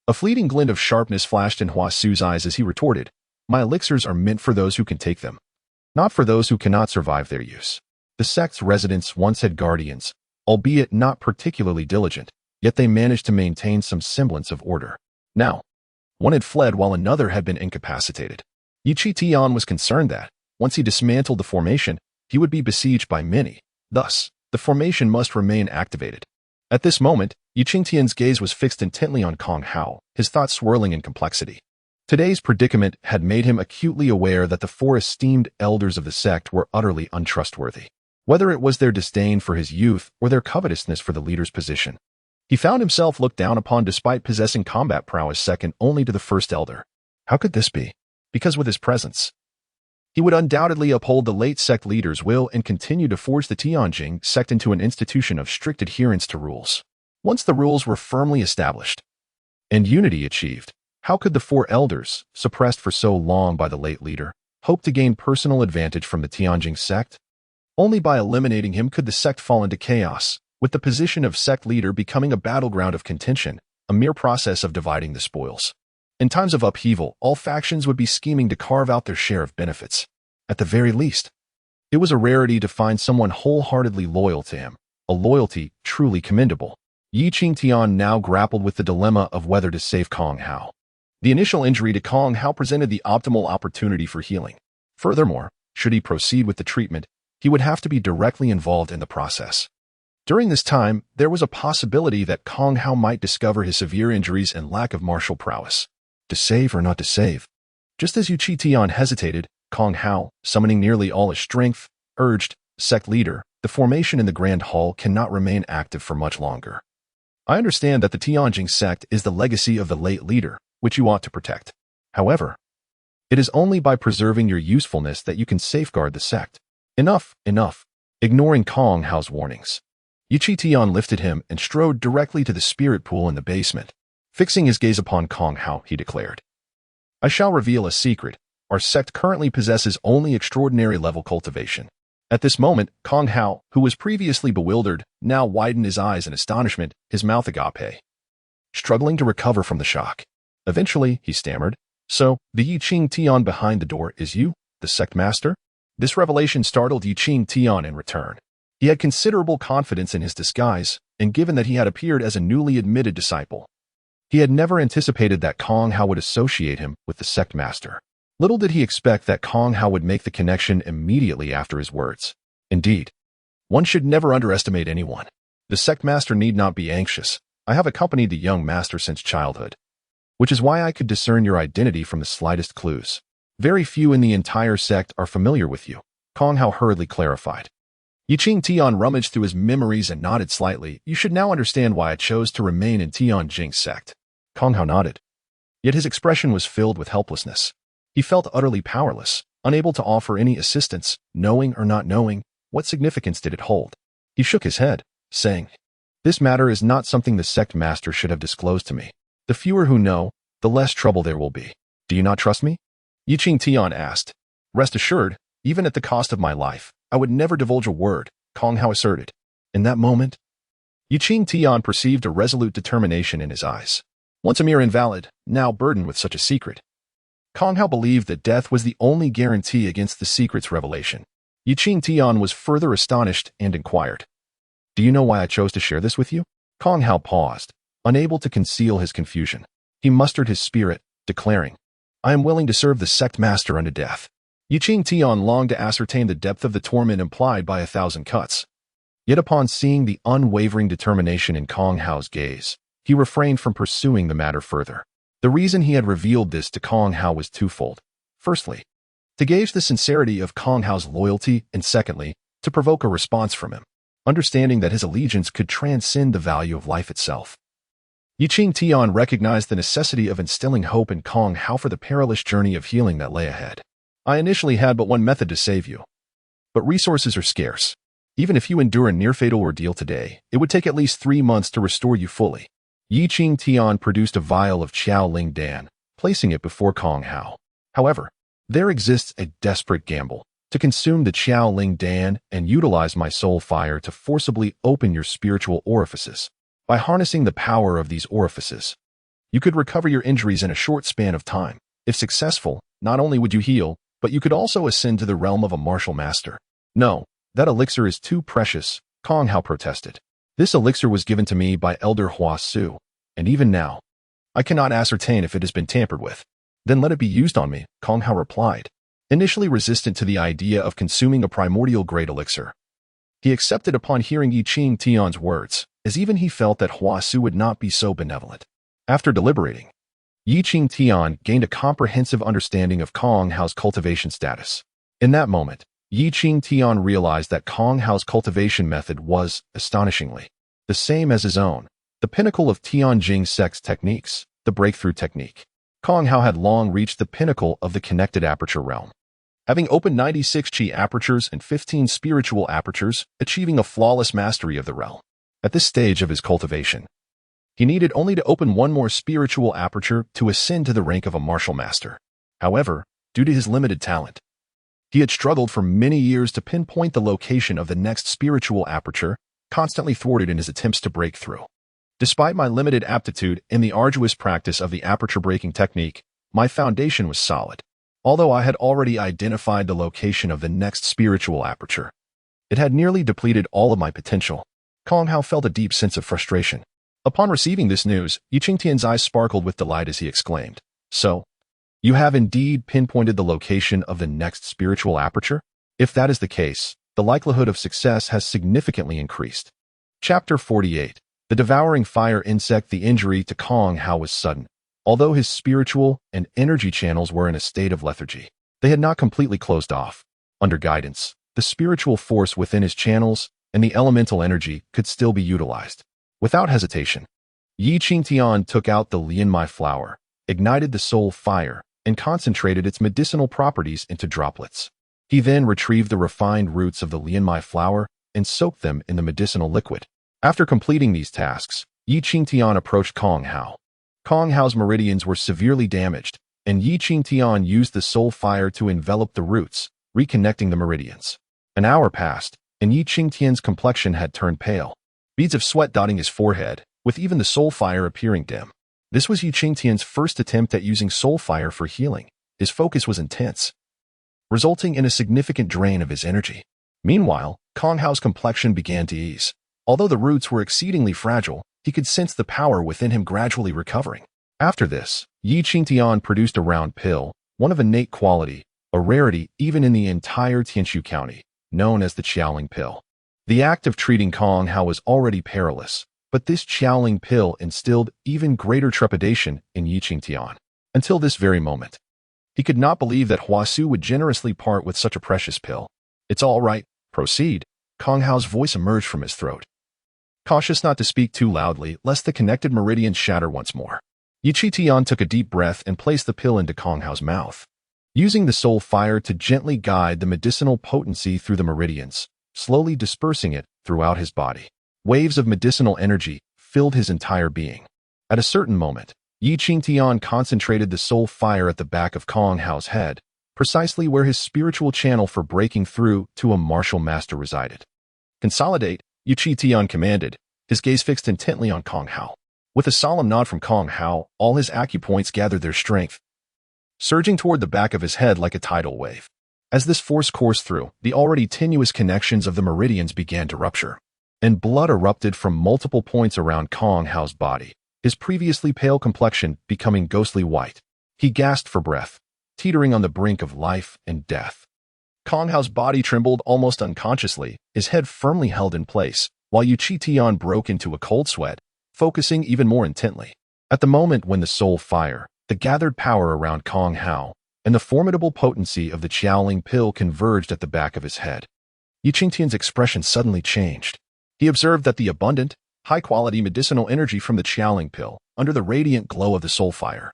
A fleeting glint of sharpness flashed in Hua Su's eyes as he retorted, "My elixirs are meant for those who can take them, not for those who cannot survive their use." The sect's residents once had guardians, albeit not particularly diligent, yet they managed to maintain some semblance of order. Now, one had fled while another had been incapacitated. Qingtian was concerned that, once he dismantled the formation, he would be besieged by many. Thus, the formation must remain activated. At this moment, Qingtian's gaze was fixed intently on Kong Hao, his thoughts swirling in complexity. Today's predicament had made him acutely aware that the four esteemed elders of the sect were utterly untrustworthy. Whether it was their disdain for his youth or their covetousness for the leader's position, he found himself looked down upon despite possessing combat prowess second only to the first elder. How could this be? Because with his presence, he would undoubtedly uphold the late sect leader's will and continue to forge the Tianjing sect into an institution of strict adherence to rules. Once the rules were firmly established and unity achieved, how could the four elders, suppressed for so long by the late leader, hope to gain personal advantage from the Tianjing sect? Only by eliminating him could the sect fall into chaos, with the position of sect leader becoming a battleground of contention, a mere process of dividing the spoils. In times of upheaval, all factions would be scheming to carve out their share of benefits. At the very least, it was a rarity to find someone wholeheartedly loyal to him, a loyalty truly commendable. Qingtian now grappled with the dilemma of whether to save Kong Hao. The initial injury to Kong Hao presented the optimal opportunity for healing. Furthermore, should he proceed with the treatment, he would have to be directly involved in the process. During this time, there was a possibility that Kong Hao might discover his severe injuries and lack of martial prowess. To save or not to save? Just as Qingtian hesitated, Kong Hao, summoning nearly all his strength, urged, "Sect leader, the formation in the Grand Hall cannot remain active for much longer. I understand that the Tianjing sect is the legacy of the late leader, which you ought to protect. However, it is only by preserving your usefulness that you can safeguard the sect." Enough, enough. Ignoring Kong Hao's warnings, Qingtian lifted him and strode directly to the spirit pool in the basement. Fixing his gaze upon Kong Hao, he declared, "I shall reveal a secret. Our sect currently possesses only extraordinary level cultivation." At this moment, Kong Hao, who was previously bewildered, now widened his eyes in astonishment, his mouth agape, struggling to recover from the shock. Eventually, he stammered, "So, the Qingtian behind the door is you, the sect master?" This revelation startled Qingtian in return. He had considerable confidence in his disguise, and given that he had appeared as a newly admitted disciple, he had never anticipated that Kong Hao would associate him with the sect master. Little did he expect that Kong Hao would make the connection immediately after his words. Indeed, one should never underestimate anyone. The sect master need not be anxious. I have accompanied the young master since childhood, which is why I could discern your identity from the slightest clues. Very few in the entire sect are familiar with you, Kong Hao hurriedly clarified. Qingtian rummaged through his memories and nodded slightly. "You should now understand why I chose to remain in Tianjing sect." Kong Hao nodded, yet his expression was filled with helplessness. He felt utterly powerless, unable to offer any assistance. Knowing or not knowing, what significance did it hold? He shook his head, saying, "This matter is not something the sect master should have disclosed to me. The fewer who know, the less trouble there will be. Do you not trust me?" Qingtian asked. "Rest assured, even at the cost of my life, I would never divulge a word," Kong Hao asserted. In that moment, Qingtian perceived a resolute determination in his eyes. Once a mere invalid, now burdened with such a secret, Kong Hao believed that death was the only guarantee against the secret's revelation. Qingtian was further astonished and inquired, "Do you know why I chose to share this with you?" Kong Hao paused, unable to conceal his confusion. He mustered his spirit, declaring, "I am willing to serve the sect master unto death." Qingtian longed to ascertain the depth of the torment implied by 1,000 cuts. Yet upon seeing the unwavering determination in Kong Hao's gaze, he refrained from pursuing the matter further. The reason he had revealed this to Kong Hao was twofold. Firstly, to gauge the sincerity of Kong Hao's loyalty, and secondly, to provoke a response from him, understanding that his allegiance could transcend the value of life itself. Qingtian recognized the necessity of instilling hope in Kong Hao for the perilous journey of healing that lay ahead. I initially had but one method to save you, but resources are scarce. Even if you endure a near-fatal ordeal today, it would take at least 3 months to restore you fully. Qingtian produced a vial of Qiaoling Dan, placing it before Kong Hao. However, there exists a desperate gamble: to consume the Qiaoling Dan and utilize my soul fire to forcibly open your spiritual orifices. By harnessing the power of these orifices, you could recover your injuries in a short span of time. If successful, not only would you heal, but you could also ascend to the realm of a martial master. No, that elixir is too precious, Kong Hao protested. This elixir was given to me by Elder Hua Su, and even now, I cannot ascertain if it has been tampered with. Then let it be used on me, Kong Hao replied, initially resistant to the idea of consuming a primordial grade elixir. He accepted upon hearing Qingtian's words, as even he felt that Hua Su would not be so benevolent. After deliberating, Qingtian gained a comprehensive understanding of Kong Hao's cultivation status. In that moment, Qingtian realized that Kong Hao's cultivation method was, astonishingly, the same as his own, the pinnacle of Tianjing sect's techniques, the breakthrough technique. Kong Hao had long reached the pinnacle of the connected aperture realm, having opened 96 Qi apertures and 15 spiritual apertures, achieving a flawless mastery of the realm. At this stage of his cultivation, he needed only to open one more spiritual aperture to ascend to the rank of a martial master. However, due to his limited talent, he had struggled for many years to pinpoint the location of the next spiritual aperture, constantly thwarted in his attempts to break through. Despite my limited aptitude in the arduous practice of the aperture-breaking technique, my foundation was solid. Although I had already identified the location of the next spiritual aperture, it had nearly depleted all of my potential. Kong Hao felt a deep sense of frustration. Upon receiving this news, Qingtian's eyes sparkled with delight as he exclaimed, "So, you have indeed pinpointed the location of the next spiritual aperture? If that is the case, the likelihood of success has significantly increased." Chapter 48. The devouring fire insect. The injury to Kong Hao was sudden. Although his spiritual and energy channels were in a state of lethargy, they had not completely closed off. Under guidance, the spiritual force within his channels and the elemental energy could still be utilized. Without hesitation, Qingtian took out the lianmai flower, ignited the soul fire, and concentrated its medicinal properties into droplets. He then retrieved the refined roots of the lianmai flower and soaked them in the medicinal liquid. After completing these tasks, Qingtian approached Kong Hao. Kong Hao's meridians were severely damaged, and Qingtian used the soul fire to envelop the roots, reconnecting the meridians. An hour passed, and Qingtian's complexion had turned pale, beads of sweat dotting his forehead, with even the soul fire appearing dim. This was Qingtian's first attempt at using soul fire for healing. His focus was intense, resulting in a significant drain of his energy. Meanwhile, Kong Hao's complexion began to ease. Although the roots were exceedingly fragile, he could sense the power within him gradually recovering. After this, Qingtian produced a round pill, one of innate quality, a rarity even in the entire Tianshu County, known as the Qiaoling pill. The act of treating Kong Hao was already perilous, but this Qiaoling pill instilled even greater trepidation in Qingtian. Until this very moment, he could not believe that Hua Su would generously part with such a precious pill. "It's all right, proceed," Kong Hao's voice emerged from his throat, cautious not to speak too loudly lest the connected meridians shatter once more. Qingtian took a deep breath and placed the pill into Kong Hao's mouth, using the soul fire to gently guide the medicinal potency through the meridians, slowly dispersing it throughout his body. Waves of medicinal energy filled his entire being. At a certain moment, Qingtian concentrated the soul fire at the back of Kong Hao's head, precisely where his spiritual channel for breaking through to a martial master resided. "Consolidate," Qingtian commanded, his gaze fixed intently on Kong Hao. With a solemn nod from Kong Hao, all his acupoints gathered their strength, surging toward the back of his head like a tidal wave. As this force coursed through, the already tenuous connections of the meridians began to rupture, and blood erupted from multiple points around Kong Hao's body, his previously pale complexion becoming ghostly white. He gasped for breath, teetering on the brink of life and death. Kong Hao's body trembled almost unconsciously, his head firmly held in place, while Qingtian broke into a cold sweat, focusing even more intently. At the moment when the soul fire, the gathered power around Kong Hao, and the formidable potency of the Qiaoling pill converged at the back of his head, Qingtian's expression suddenly changed. He observed that the abundant, high-quality medicinal energy from the Qiaoling pill, under the radiant glow of the soul fire,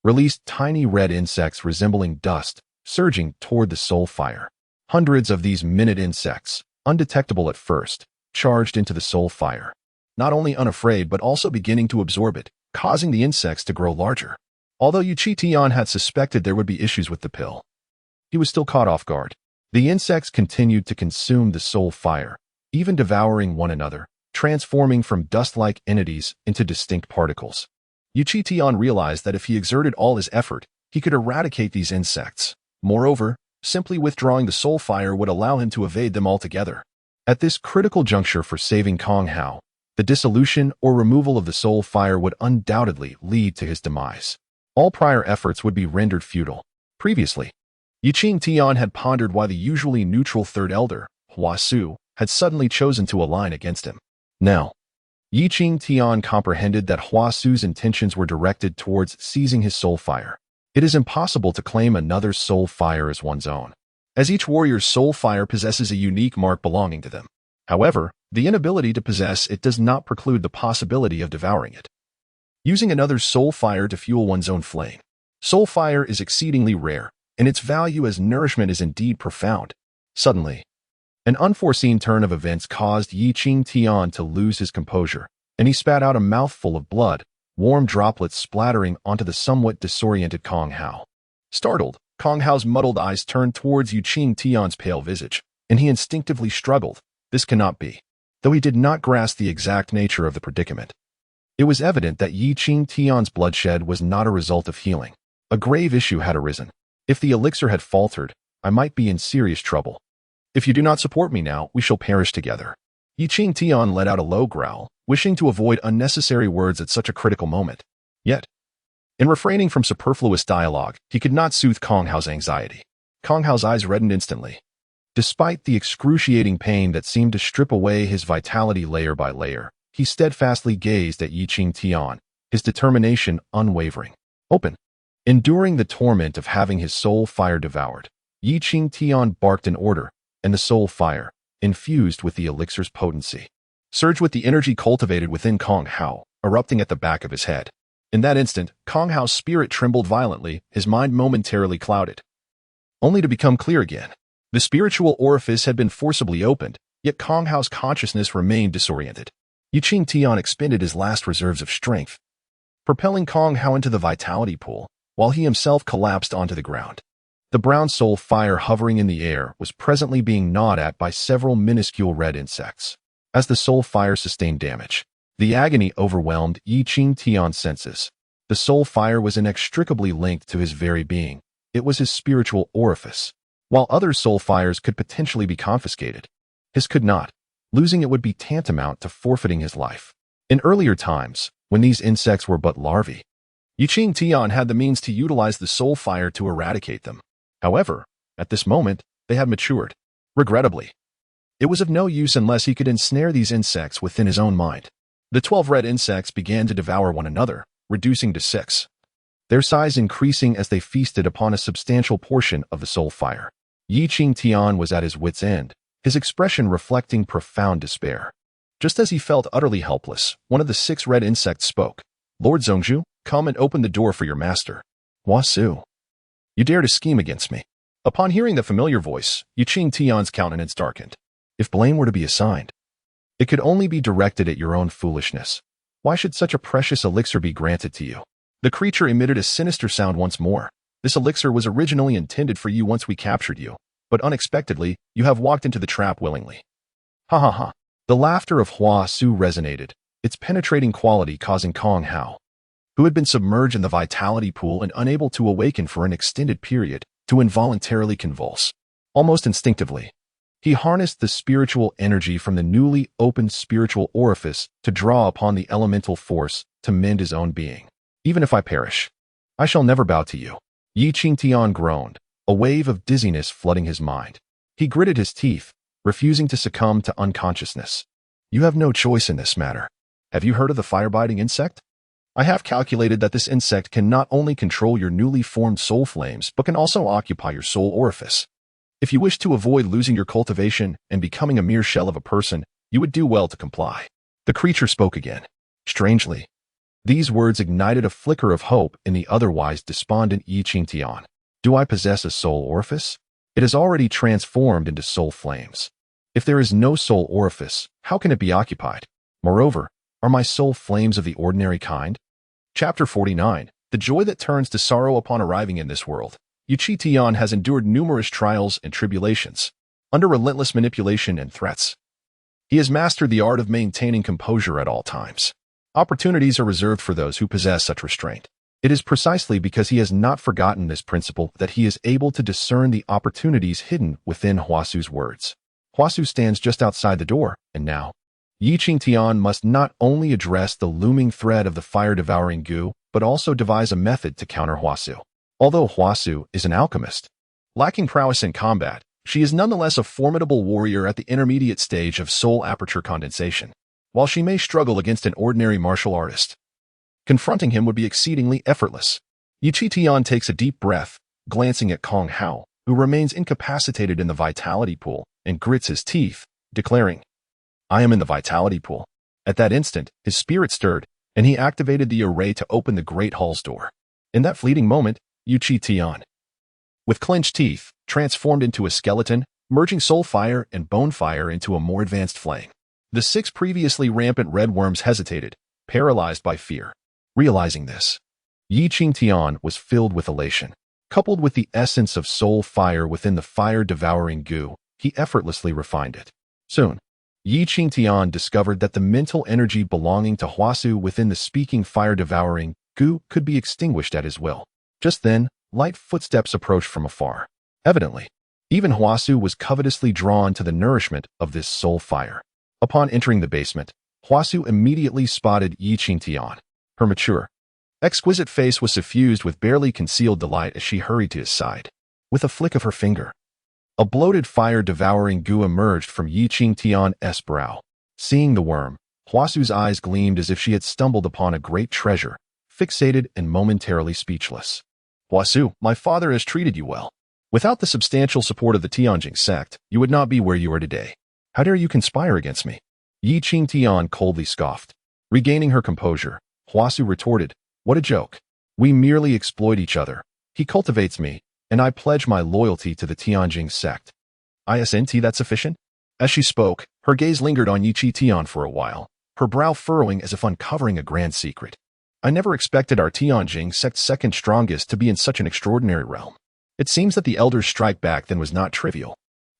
released tiny red insects resembling dust, surging toward the soul fire. Hundreds of these minute insects, undetectable at first, charged into the soul fire, not only unafraid but also beginning to absorb it, causing the insects to grow larger. Although Qingtian had suspected there would be issues with the pill, he was still caught off guard. The insects continued to consume the soul fire, even devouring one another, transforming from dust-like entities into distinct particles. Qingtian realized that if he exerted all his effort, he could eradicate these insects. Moreover, simply withdrawing the soul fire would allow him to evade them altogether. At this critical juncture for saving Kong Hao, the dissolution or removal of the soul fire would undoubtedly lead to his demise. All prior efforts would be rendered futile. Previously, Qingtian had pondered why the usually neutral third elder, Hua Su, had suddenly chosen to align against him. Now, Qingtian comprehended that Hua Su's intentions were directed towards seizing his soul fire. It is impossible to claim another's soul fire as one's own, as each warrior's soul fire possesses a unique mark belonging to them. However, the inability to possess it does not preclude the possibility of devouring it. Using another's soul fire to fuel one's own flame. Soul fire is exceedingly rare, and its value as nourishment is indeed profound. Suddenly, an unforeseen turn of events caused Qingtian to lose his composure, and he spat out a mouthful of blood, warm droplets splattering onto the somewhat disoriented Kong Hao. Startled, Kong Hao's muddled eyes turned towards Qingtian's pale visage, and he instinctively struggled. This cannot be. Though he did not grasp the exact nature of the predicament, it was evident that Qingtian's bloodshed was not a result of healing. A grave issue had arisen. If the elixir had faltered, I might be in serious trouble. If you do not support me now, we shall perish together. Qingtian let out a low growl, wishing to avoid unnecessary words at such a critical moment. Yet, in refraining from superfluous dialogue, he could not soothe Kong Hao's anxiety. Kong Hao's eyes reddened instantly. Despite the excruciating pain that seemed to strip away his vitality layer by layer, he steadfastly gazed at Qingtian, his determination unwavering. Open. Enduring the torment of having his soul fire devoured, Qingtian barked an order, and the soul fire, infused with the elixir's potency, surged with the energy cultivated within Kong Hao, erupting at the back of his head. In that instant, Kong Hao's spirit trembled violently, his mind momentarily clouded, only to become clear again. The spiritual orifice had been forcibly opened, yet Kong Hao's consciousness remained disoriented. Qingtian expended his last reserves of strength, propelling Kong Hao into the vitality pool, while he himself collapsed onto the ground. The brown soul fire hovering in the air was presently being gnawed at by several minuscule red insects. As the soul fire sustained damage, the agony overwhelmed Qingtian's senses. The soul fire was inextricably linked to his very being. It was his spiritual orifice. While other soul fires could potentially be confiscated, his could not. Losing it would be tantamount to forfeiting his life. In earlier times, when these insects were but larvae, Qingtian had the means to utilize the soul fire to eradicate them. However, at this moment, they had matured. Regrettably, it was of no use unless he could ensnare these insects within his own mind. The 12 red insects began to devour one another, reducing to 6, their size increasing as they feasted upon a substantial portion of the soul fire. Qingtian was at his wit's end, his expression reflecting profound despair. Just as he felt utterly helpless, one of the 6 red insects spoke. Lord Zhongzhu, come and open the door for your master. Hua Su, you dare to scheme against me. Upon hearing the familiar voice, Qingtian's countenance darkened. If blame were to be assigned, it could only be directed at your own foolishness. Why should such a precious elixir be granted to you? The creature emitted a sinister sound once more. This elixir was originally intended for you once we captured you, but unexpectedly, you have walked into the trap willingly. Ha ha ha. The laughter of Hua Su resonated, its penetrating quality causing Kong Hao, who had been submerged in the vitality pool and unable to awaken for an extended period, to involuntarily convulse. Almost instinctively, he harnessed the spiritual energy from the newly opened spiritual orifice to draw upon the elemental force to mend his own being. Even if I perish, I shall never bow to you. Qingtian groaned, a wave of dizziness flooding his mind. He gritted his teeth, refusing to succumb to unconsciousness. You have no choice in this matter. Have you heard of the fire-biting insect? I have calculated that this insect can not only control your newly formed soul flames, but can also occupy your soul orifice. If you wish to avoid losing your cultivation and becoming a mere shell of a person, you would do well to comply. The creature spoke again. Strangely, these words ignited a flicker of hope in the otherwise despondent Qingtian. Do I possess a soul orifice? It is already transformed into soul flames. If there is no soul orifice, how can it be occupied? Moreover, are my soul flames of the ordinary kind? Chapter 49. The joy that turns to sorrow upon arriving in this world. Qingtian has endured numerous trials and tribulations. Under relentless manipulation and threats, he has mastered the art of maintaining composure at all times. Opportunities are reserved for those who possess such restraint. It is precisely because he has not forgotten this principle that he is able to discern the opportunities hidden within Huasu's words. Huasu stands just outside the door, and now, Qingtian must not only address the looming threat of the fire-devouring goo, but also devise a method to counter Huasu. Although Huasu is an alchemist, lacking prowess in combat, she is nonetheless a formidable warrior at the intermediate stage of soul aperture condensation. While she may struggle against an ordinary martial artist, confronting him would be exceedingly effortless. Qingtian takes a deep breath, glancing at Kong Hao, who remains incapacitated in the vitality pool, and grits his teeth, declaring, I am in the vitality pool. At that instant, his spirit stirred, and he activated the array to open the great hall's door. In that fleeting moment, Qingtian, with clenched teeth, transformed into a skeleton, merging soul fire and bone fire into a more advanced flame. The 6 previously rampant red worms hesitated, paralyzed by fear. Realizing this, Qingtian was filled with elation. Coupled with the essence of soul fire within the fire-devouring goo, he effortlessly refined it. Soon, Qingtian discovered that the mental energy belonging to Huasu within the speaking fire-devouring goo could be extinguished at his will. Just then, light footsteps approached from afar. Evidently, even Huasu was covetously drawn to the nourishment of this soul fire. Upon entering the basement, Huasu immediately spotted Qingtian. Her mature, exquisite face was suffused with barely concealed delight as she hurried to his side. With a flick of her finger, a bloated fire-devouring goo emerged from Qingtian's brow. Seeing the worm, Huasu's eyes gleamed as if she had stumbled upon a great treasure, fixated and momentarily speechless. Huasu, my father has treated you well. Without the substantial support of the Tianjing sect, you would not be where you are today. How dare you conspire against me? Qingtian coldly scoffed. Regaining her composure, Huasu retorted, what a joke. We merely exploit each other. He cultivates me, and I pledge my loyalty to the Tianjing sect. Isn't that sufficient? As she spoke, her gaze lingered on Qingtian for a while, her brow furrowing as if uncovering a grand secret. I never expected our Tianjing sect's second strongest to be in such an extraordinary realm. It seems that the elder's strike back then was not trivial.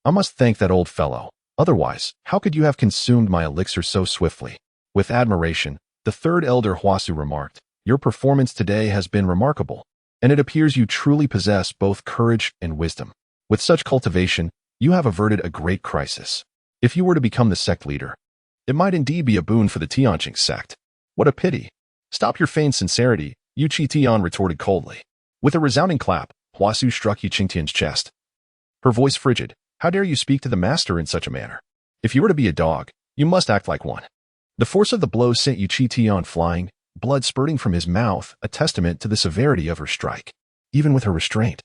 I must thank that old fellow. Otherwise, how could you have consumed my elixir so swiftly? With admiration, the third elder Huasu remarked, your performance today has been remarkable, and it appears you truly possess both courage and wisdom. With such cultivation, you have averted a great crisis. If you were to become the sect leader, it might indeed be a boon for the Tianjing sect. What a pity. Stop your feigned sincerity, Qingtian retorted coldly. With a resounding clap, Huasu struck Qingtian's chest. Her voice frigid. How dare you speak to the master in such a manner? If you were to be a dog, you must act like one. The force of the blow sent Qingtian flying, blood spurting from his mouth, a testament to the severity of her strike. Even with her restraint,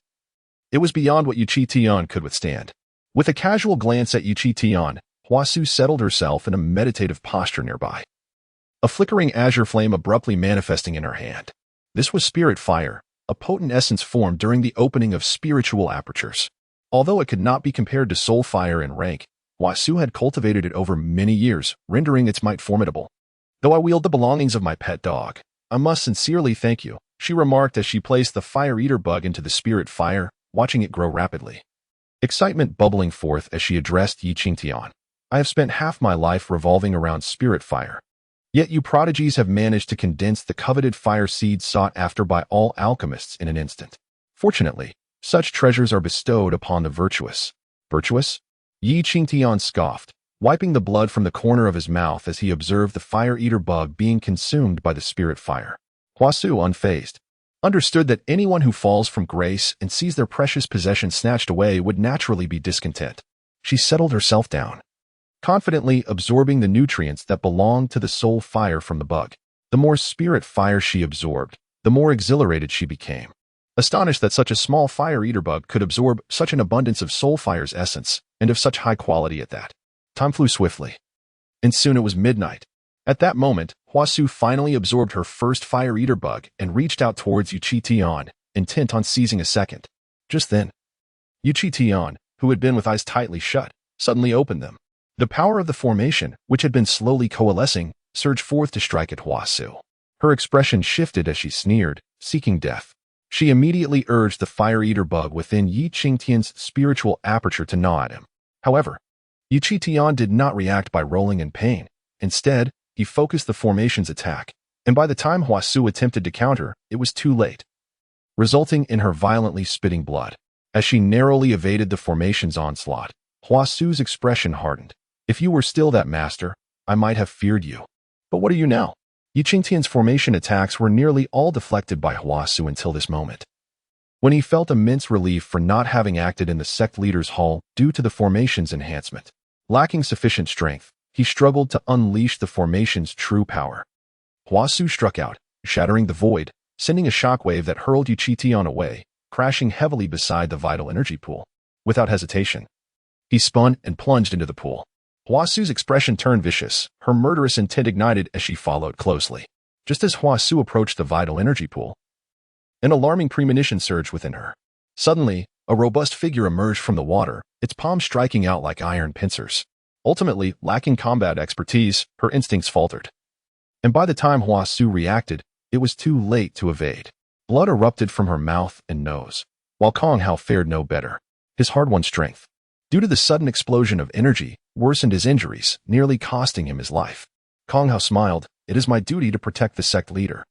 it was beyond what Qingtian could withstand. With a casual glance at Qingtian, Huasu settled herself in a meditative posture nearby, a flickering azure flame abruptly manifesting in her hand. This was spirit fire, a potent essence formed during the opening of spiritual apertures. Although it could not be compared to soul fire in rank, Huasu had cultivated it over many years, rendering its might formidable. Though I wield the belongings of my pet dog, I must sincerely thank you, she remarked as she placed the fire-eater bug into the spirit fire, watching it grow rapidly. Excitement bubbling forth as she addressed Qingtian. I have spent half my life revolving around spirit fire. Yet you prodigies have managed to condense the coveted fire seed sought after by all alchemists in an instant. Fortunately, such treasures are bestowed upon the virtuous. Virtuous? Qingtian scoffed, wiping the blood from the corner of his mouth as he observed the fire-eater bug being consumed by the spirit fire. Huasu, unfazed, understood that anyone who falls from grace and sees their precious possession snatched away would naturally be discontent. She settled herself down, confidently absorbing the nutrients that belonged to the soul fire from the bug. The more spirit fire she absorbed, the more exhilarated she became. Astonished that such a small fire-eater bug could absorb such an abundance of soul fire's essence, and of such high quality at that. Time flew swiftly, and soon it was midnight. At that moment, Huasu finally absorbed her first fire-eater bug and reached out towards Qingtian, intent on seizing a second. Just then, Qingtian, who had been with eyes tightly shut, suddenly opened them. The power of the formation, which had been slowly coalescing, surged forth to strike at Huasu. Her expression shifted as she sneered, seeking death. She immediately urged the fire-eater bug within Qingtian's spiritual aperture to gnaw at him. However, Qingtian did not react by rolling in pain. Instead, he focused the formation's attack, and by the time Huasu attempted to counter, it was too late, resulting in her violently spitting blood. As she narrowly evaded the formation's onslaught, Huasu's expression hardened. If you were still that master, I might have feared you. But what are you now? Qingtian's formation attacks were nearly all deflected by Huasu until this moment, when he felt immense relief for not having acted in the sect leader's hall due to the formation's enhancement. Lacking sufficient strength, he struggled to unleash the formation's true power. Huasu struck out, shattering the void, sending a shockwave that hurled Qingtian away, crashing heavily beside the vital energy pool. Without hesitation, he spun and plunged into the pool. Huasu's expression turned vicious, her murderous intent ignited as she followed closely. Just as Huasu approached the vital energy pool, an alarming premonition surged within her. Suddenly, a robust figure emerged from the water, its palms striking out like iron pincers. Ultimately, lacking combat expertise, her instincts faltered. And by the time Huasu reacted, it was too late to evade. Blood erupted from her mouth and nose, while Kong Hao fared no better. His hard-won strength, due to the sudden explosion of energy, worsened his injuries, nearly costing him his life. Kong Hao smiled. It is my duty to protect the sect leader.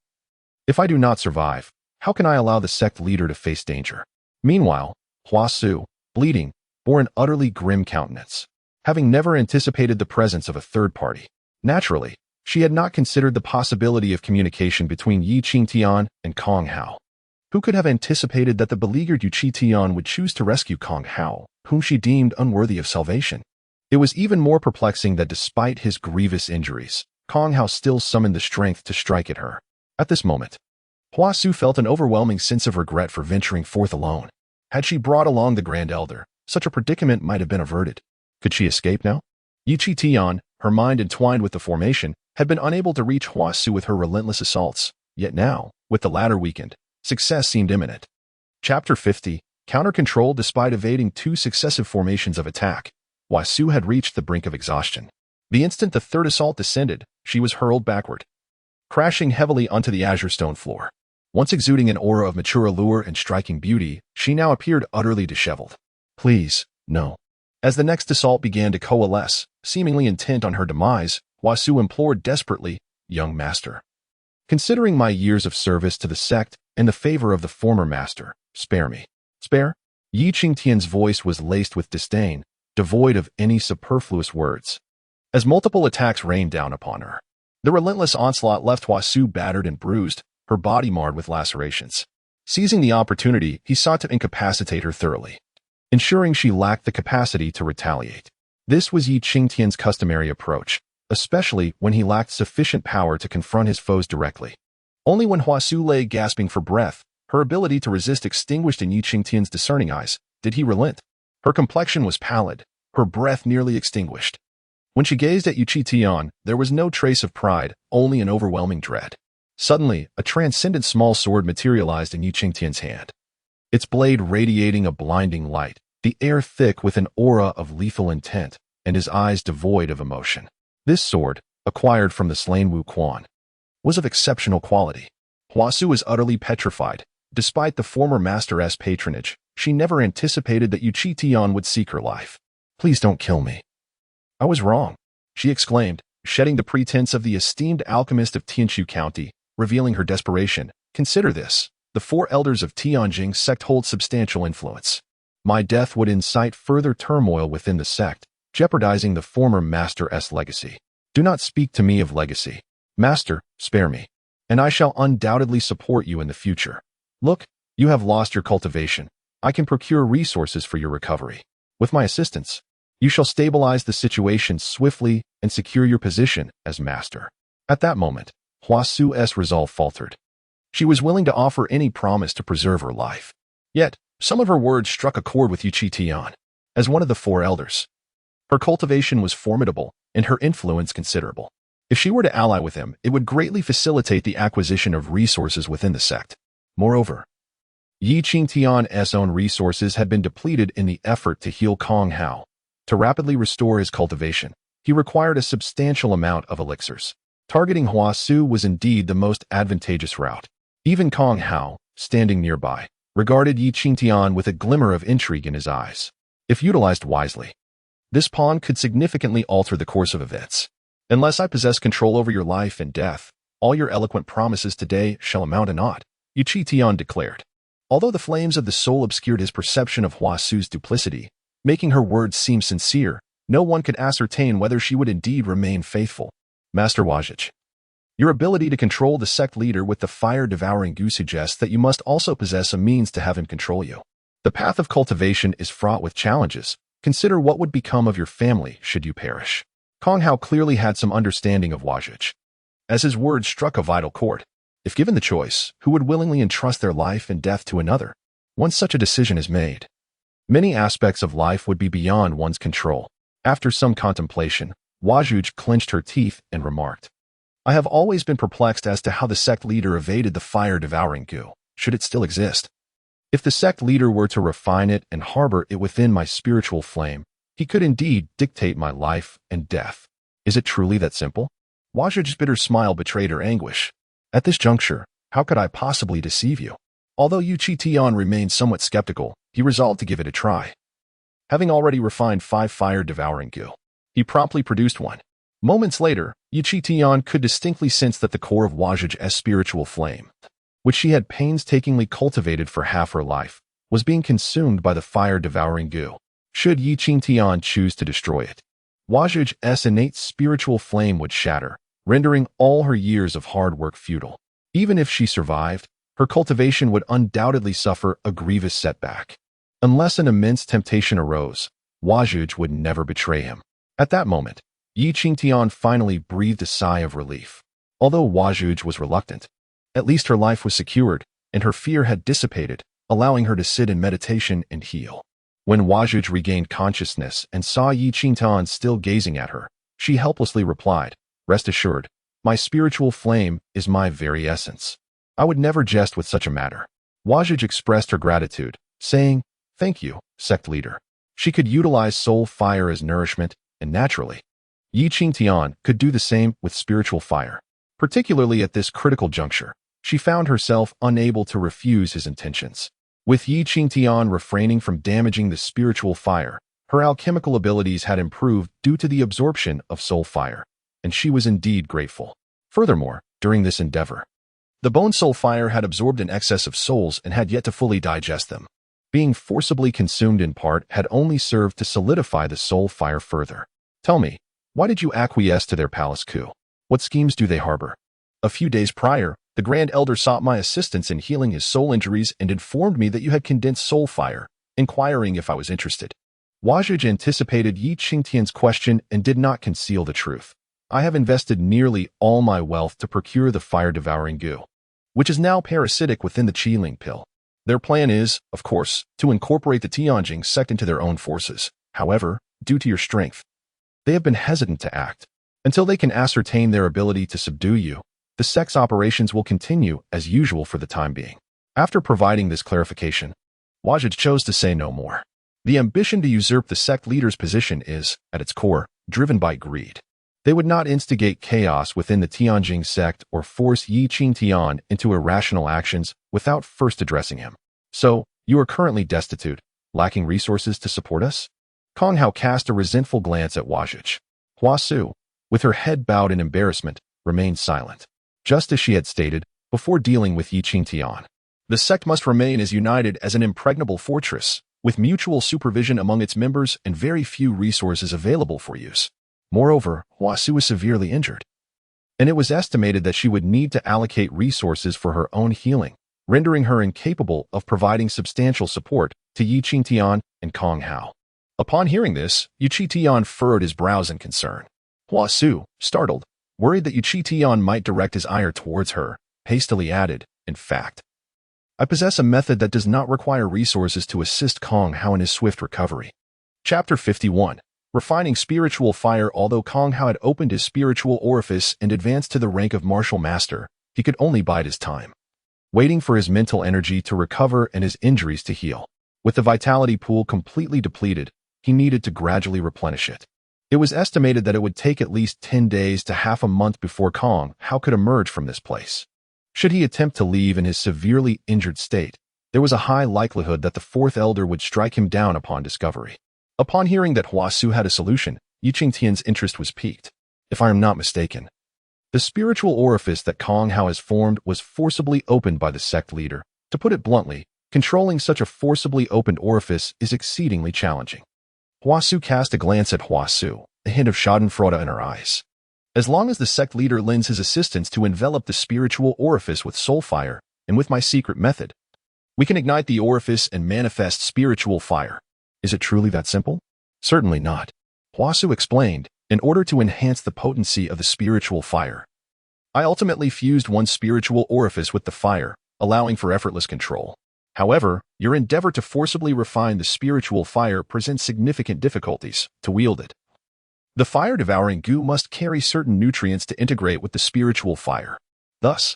If I do not survive, how can I allow the sect leader to face danger? Meanwhile, Huasu, bleeding, bore an utterly grim countenance, having never anticipated the presence of a third party. Naturally, she had not considered the possibility of communication between Qingtian and Kong Hao. Who could have anticipated that the beleaguered Qingtian would choose to rescue Kong Hao, whom she deemed unworthy of salvation? It was even more perplexing that despite his grievous injuries, Kong Hao still summoned the strength to strike at her. At this moment, Huasu felt an overwhelming sense of regret for venturing forth alone. Had she brought along the Grand Elder, such a predicament might have been averted. Could she escape now? Qingtian, her mind entwined with the formation, had been unable to reach Huasu with her relentless assaults. Yet now, with the latter weakened, success seemed imminent. Chapter 50, Counter-Control. Despite evading 2 successive formations of attack, Huasu had reached the brink of exhaustion. The instant the third assault descended, she was hurled backward, crashing heavily onto the azure stone floor. Once exuding an aura of mature allure and striking beauty, she now appeared utterly disheveled. Please, no. As the next assault began to coalesce, seemingly intent on her demise, Huasu implored desperately, Young master, considering my years of service to the sect and the favor of the former master, spare me. Spare? Qingtian's voice was laced with disdain, devoid of any superfluous words. As multiple attacks rained down upon her, the relentless onslaught left Huasu battered and bruised, her body marred with lacerations. Seizing the opportunity, he sought to incapacitate her thoroughly, ensuring she lacked the capacity to retaliate. This was Qingtian's customary approach, especially when he lacked sufficient power to confront his foes directly. Only when Huasu lay gasping for breath, her ability to resist extinguished in Qingtian's discerning eyes, did he relent. Her complexion was pallid, her breath nearly extinguished. When she gazed at Qingtian, there was no trace of pride, only an overwhelming dread. Suddenly, a transcendent small sword materialized in Qingtian's hand, its blade radiating a blinding light, the air thick with an aura of lethal intent, and his eyes devoid of emotion. This sword, acquired from the slain Wu Quan, was of exceptional quality. Huasu was utterly petrified. Despite the former master's patronage, she never anticipated that Qingtian would seek her life. Please don't kill me. I was wrong, she exclaimed, shedding the pretense of the esteemed alchemist of Tianshu County, revealing her desperation. Consider this. The 4 elders of Tianjing sect hold substantial influence. My death would incite further turmoil within the sect, jeopardizing the former master's legacy. Do not speak to me of legacy. Master, spare me, and I shall undoubtedly support you in the future. Look, you have lost your cultivation. I can procure resources for your recovery. With my assistance, You shall stabilize the situation swiftly and secure your position as master. At that moment, Huasu's resolve faltered. She was willing to offer any promise to preserve her life. Yet, some of her words struck a chord with Qingtian. As one of the four elders, her cultivation was formidable and her influence considerable. If she were to ally with him, it would greatly facilitate the acquisition of resources within the sect. Moreover, Qingtian's own resources had been depleted in the effort to heal Kong Hao. To rapidly restore his cultivation, he required a substantial amount of elixirs. Targeting Huasu was indeed the most advantageous route. Even Kong Hao, standing nearby, regarded Qingtian with a glimmer of intrigue in his eyes. If utilized wisely, this pawn could significantly alter the course of events. Unless I possess control over your life and death, all your eloquent promises today shall amount to naught, Qingtian declared. Although the flames of the soul obscured his perception of Huasu's duplicity, making her words seem sincere, no one could ascertain whether she would indeed remain faithful. Master Wajij, your ability to control the sect leader with the fire-devouring gu suggests that you must also possess a means to have him control you. The path of cultivation is fraught with challenges. Consider what would become of your family should you perish. Kong Hao clearly had some understanding of Wajij. As his words struck a vital chord, if given the choice, who would willingly entrust their life and death to another? Once such a decision is made, many aspects of life would be beyond one's control. After some contemplation, Wajij clenched her teeth and remarked, I have always been perplexed as to how the sect leader evaded the fire-devouring gu, should it still exist. If the sect leader were to refine it and harbor it within my spiritual flame, he could indeed dictate my life and death. Is it truly that simple? Wajij's bitter smile betrayed her anguish. At this juncture, how could I possibly deceive you? Although Qingtian remained somewhat skeptical, he resolved to give it a try. Having already refined 5 fire-devouring gu, he promptly produced one. Moments later, Qingtian could distinctly sense that the core of Wajij's spiritual flame, which she had painstakingly cultivated for half her life, was being consumed by the fire-devouring gu. Should Qingtian choose to destroy it, Wajij's innate spiritual flame would shatter, rendering all her years of hard work futile. Even if she survived, her cultivation would undoubtedly suffer a grievous setback. Unless an immense temptation arose, Wajij would never betray him. At that moment, Qingtian finally breathed a sigh of relief. Although Wajij was reluctant, at least her life was secured, and her fear had dissipated, allowing her to sit in meditation and heal. When Wajij regained consciousness and saw Qingtian still gazing at her, she helplessly replied, Rest assured, my spiritual flame is my very essence. I would never jest with such a matter. Wajij expressed her gratitude, saying, Thank you, sect leader. She could utilize soul fire as nourishment, and naturally, Qingtian could do the same with spiritual fire. Particularly at this critical juncture, she found herself unable to refuse his intentions. With Qingtian refraining from damaging the spiritual fire, her alchemical abilities had improved due to the absorption of soul fire, and she was indeed grateful. Furthermore, during this endeavor, the bone soul fire had absorbed an excess of souls and had yet to fully digest them. Being forcibly consumed in part had only served to solidify the soul fire further. Tell me, why did you acquiesce to their palace coup? What schemes do they harbor? A few days prior, the Grand Elder sought my assistance in healing his soul injuries and informed me that you had condensed soul fire, inquiring if I was interested. Wajij anticipated Qingtian's question and did not conceal the truth. I have invested nearly all my wealth to procure the fire-devouring gu, which is now parasitic within the Qiling pill. Their plan is, of course, to incorporate the Tianjing sect into their own forces. However, due to your strength, they have been hesitant to act. Until they can ascertain their ability to subdue you, the sect's operations will continue as usual for the time being. After providing this clarification, Wajij chose to say no more. The ambition to usurp the sect leader's position is, at its core, driven by greed. They would not instigate chaos within the Tianjing sect or force Qingtian into irrational actions without first addressing him. So, you are currently destitute, lacking resources to support us? Kong Hao cast a resentful glance at Wajij. Huasu, with her head bowed in embarrassment, remained silent. Just as she had stated, before dealing with Qingtian, the sect must remain as united as an impregnable fortress, with mutual supervision among its members and very few resources available for use. Moreover, Huasu was severely injured, and it was estimated that she would need to allocate resources for her own healing, rendering her incapable of providing substantial support to Qingtian and Kong Hao. Upon hearing this, Qingtian furrowed his brows in concern. Hua Su, startled, worried that Qingtian might direct his ire towards her, hastily added, "In fact, I possess a method that does not require resources to assist Kong Hao in his swift recovery." Chapter 51. Refining Spiritual Fire. Although Kong Hao had opened his spiritual orifice and advanced to the rank of martial master, he could only bide his time, waiting for his mental energy to recover and his injuries to heal. With the vitality pool completely depleted, he needed to gradually replenish it. It was estimated that it would take at least 10 days to half a month before Kong Hao could emerge from this place. Should he attempt to leave in his severely injured state, there was a high likelihood that the fourth elder would strike him down upon discovery. Upon hearing that Hua Su had a solution, Qingtian's interest was piqued. If I am not mistaken, the spiritual orifice that Kong Hao has formed was forcibly opened by the sect leader. To put it bluntly, controlling such a forcibly opened orifice is exceedingly challenging. Hua Su cast a glance at Hua Su, a hint of schadenfreude in her eyes. As long as the sect leader lends his assistance to envelop the spiritual orifice with soul fire, and with my secret method, we can ignite the orifice and manifest spiritual fire. Is it truly that simple? Certainly not. Hua Su explained. In order to enhance the potency of the spiritual fire, I ultimately fused one spiritual orifice with the fire, allowing for effortless control. However, your endeavor to forcibly refine the spiritual fire presents significant difficulties to wield it. The fire-devouring goo must carry certain nutrients to integrate with the spiritual fire. Thus,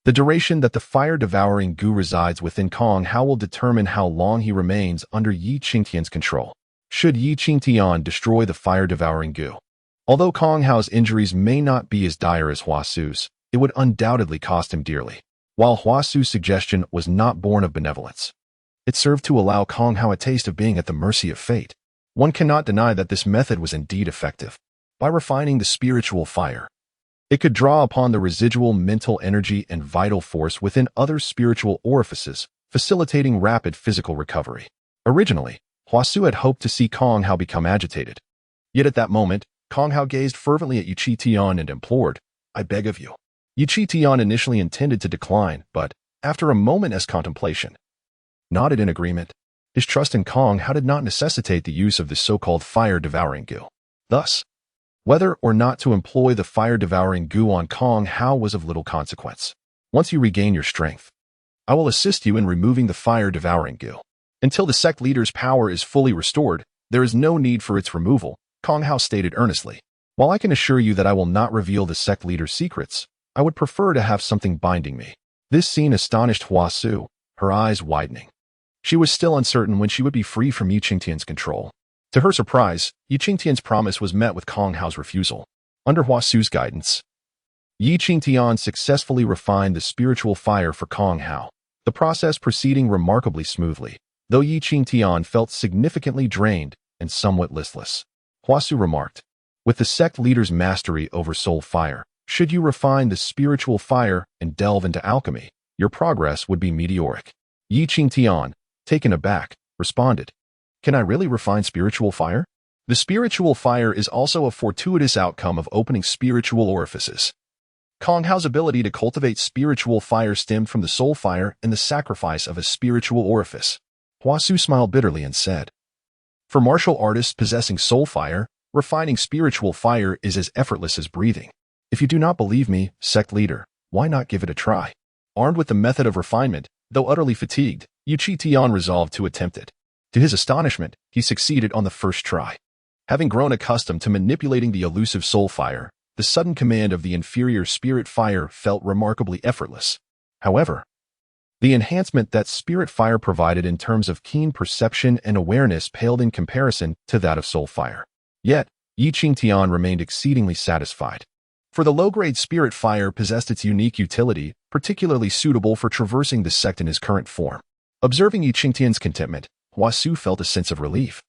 the duration that the fire-devouring goo resides within Kong Hao will determine how long he remains under Qingtian's control. Should Qingtian destroy the fire-devouring goo, although Kong Hao's injuries may not be as dire as Hua Su's, it would undoubtedly cost him dearly. While Hua Su's suggestion was not born of benevolence, it served to allow Kong Hao a taste of being at the mercy of fate. One cannot deny that this method was indeed effective. By refining the spiritual fire, it could draw upon the residual mental energy and vital force within other spiritual orifices, facilitating rapid physical recovery. Originally, Hua Su had hoped to see Kong Hao become agitated. Yet at that moment, Kong Hao gazed fervently at Qingtian and implored, "I beg of you." Qingtian initially intended to decline, but, after a moment's contemplation, nodded in agreement. His trust in Kong Hao did not necessitate the use of the so-called fire-devouring goo. Thus, whether or not to employ the fire-devouring goo on Kong Hao was of little consequence. Once you regain your strength, I will assist you in removing the fire-devouring goo. Until the sect leader's power is fully restored, there is no need for its removal, Kong Hao stated earnestly. While I can assure you that I will not reveal the sect leader's secrets, I would prefer to have something binding me. This scene astonished Hua Su, her eyes widening. She was still uncertain when she would be free from Qingtian's control. To her surprise, Qingtian's promise was met with Kong Hao's refusal. Under Hua Su's guidance, Qingtian successfully refined the spiritual fire for Kong Hao, the process proceeding remarkably smoothly. Though Qingtian felt significantly drained and somewhat listless, Hua Su remarked, "With the sect leader's mastery over soul fire, should you refine the spiritual fire and delve into alchemy, your progress would be meteoric." Qingtian, taken aback, responded, "Can I really refine spiritual fire?" The spiritual fire is also a fortuitous outcome of opening spiritual orifices. Kong Hao's ability to cultivate spiritual fire stemmed from the soul fire and the sacrifice of a spiritual orifice. Hua Su smiled bitterly and said, "For martial artists possessing soul fire, refining spiritual fire is as effortless as breathing. If you do not believe me, sect leader, why not give it a try?" Armed with the method of refinement, though utterly fatigued, Qingtian resolved to attempt it. To his astonishment, he succeeded on the first try. Having grown accustomed to manipulating the elusive soul fire, the sudden command of the inferior spirit fire felt remarkably effortless. However, the enhancement that spirit fire provided in terms of keen perception and awareness paled in comparison to that of soul fire. Yet, Qingtian remained exceedingly satisfied. For the low-grade spirit fire possessed its unique utility, particularly suitable for traversing the sect in his current form. Observing Qingtian's contentment, Hua Su felt a sense of relief.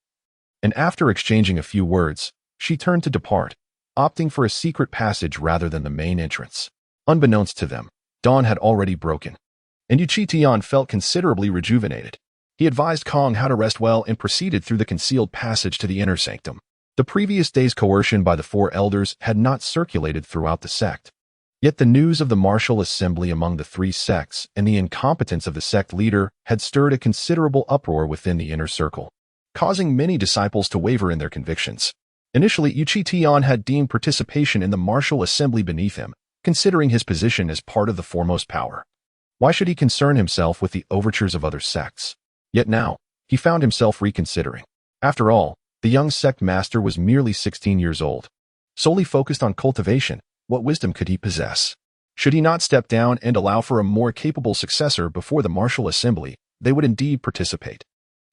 And after exchanging a few words, she turned to depart, opting for a secret passage rather than the main entrance. Unbeknownst to them, dawn had already broken, and Qingtian felt considerably rejuvenated. He advised Kong Hao to rest well and proceeded through the concealed passage to the inner sanctum. The previous day's coercion by the four elders had not circulated throughout the sect. Yet the news of the martial assembly among the three sects and the incompetence of the sect leader had stirred a considerable uproar within the inner circle. causing many disciples to waver in their convictions. Initially, Qingtian had deemed participation in the martial assembly beneath him, considering his position as part of the foremost power. Why should he concern himself with the overtures of other sects? Yet now, he found himself reconsidering. After all, the young sect master was merely 16 years old. Solely focused on cultivation, what wisdom could he possess? Should he not step down and allow for a more capable successor before the martial assembly, they would indeed participate.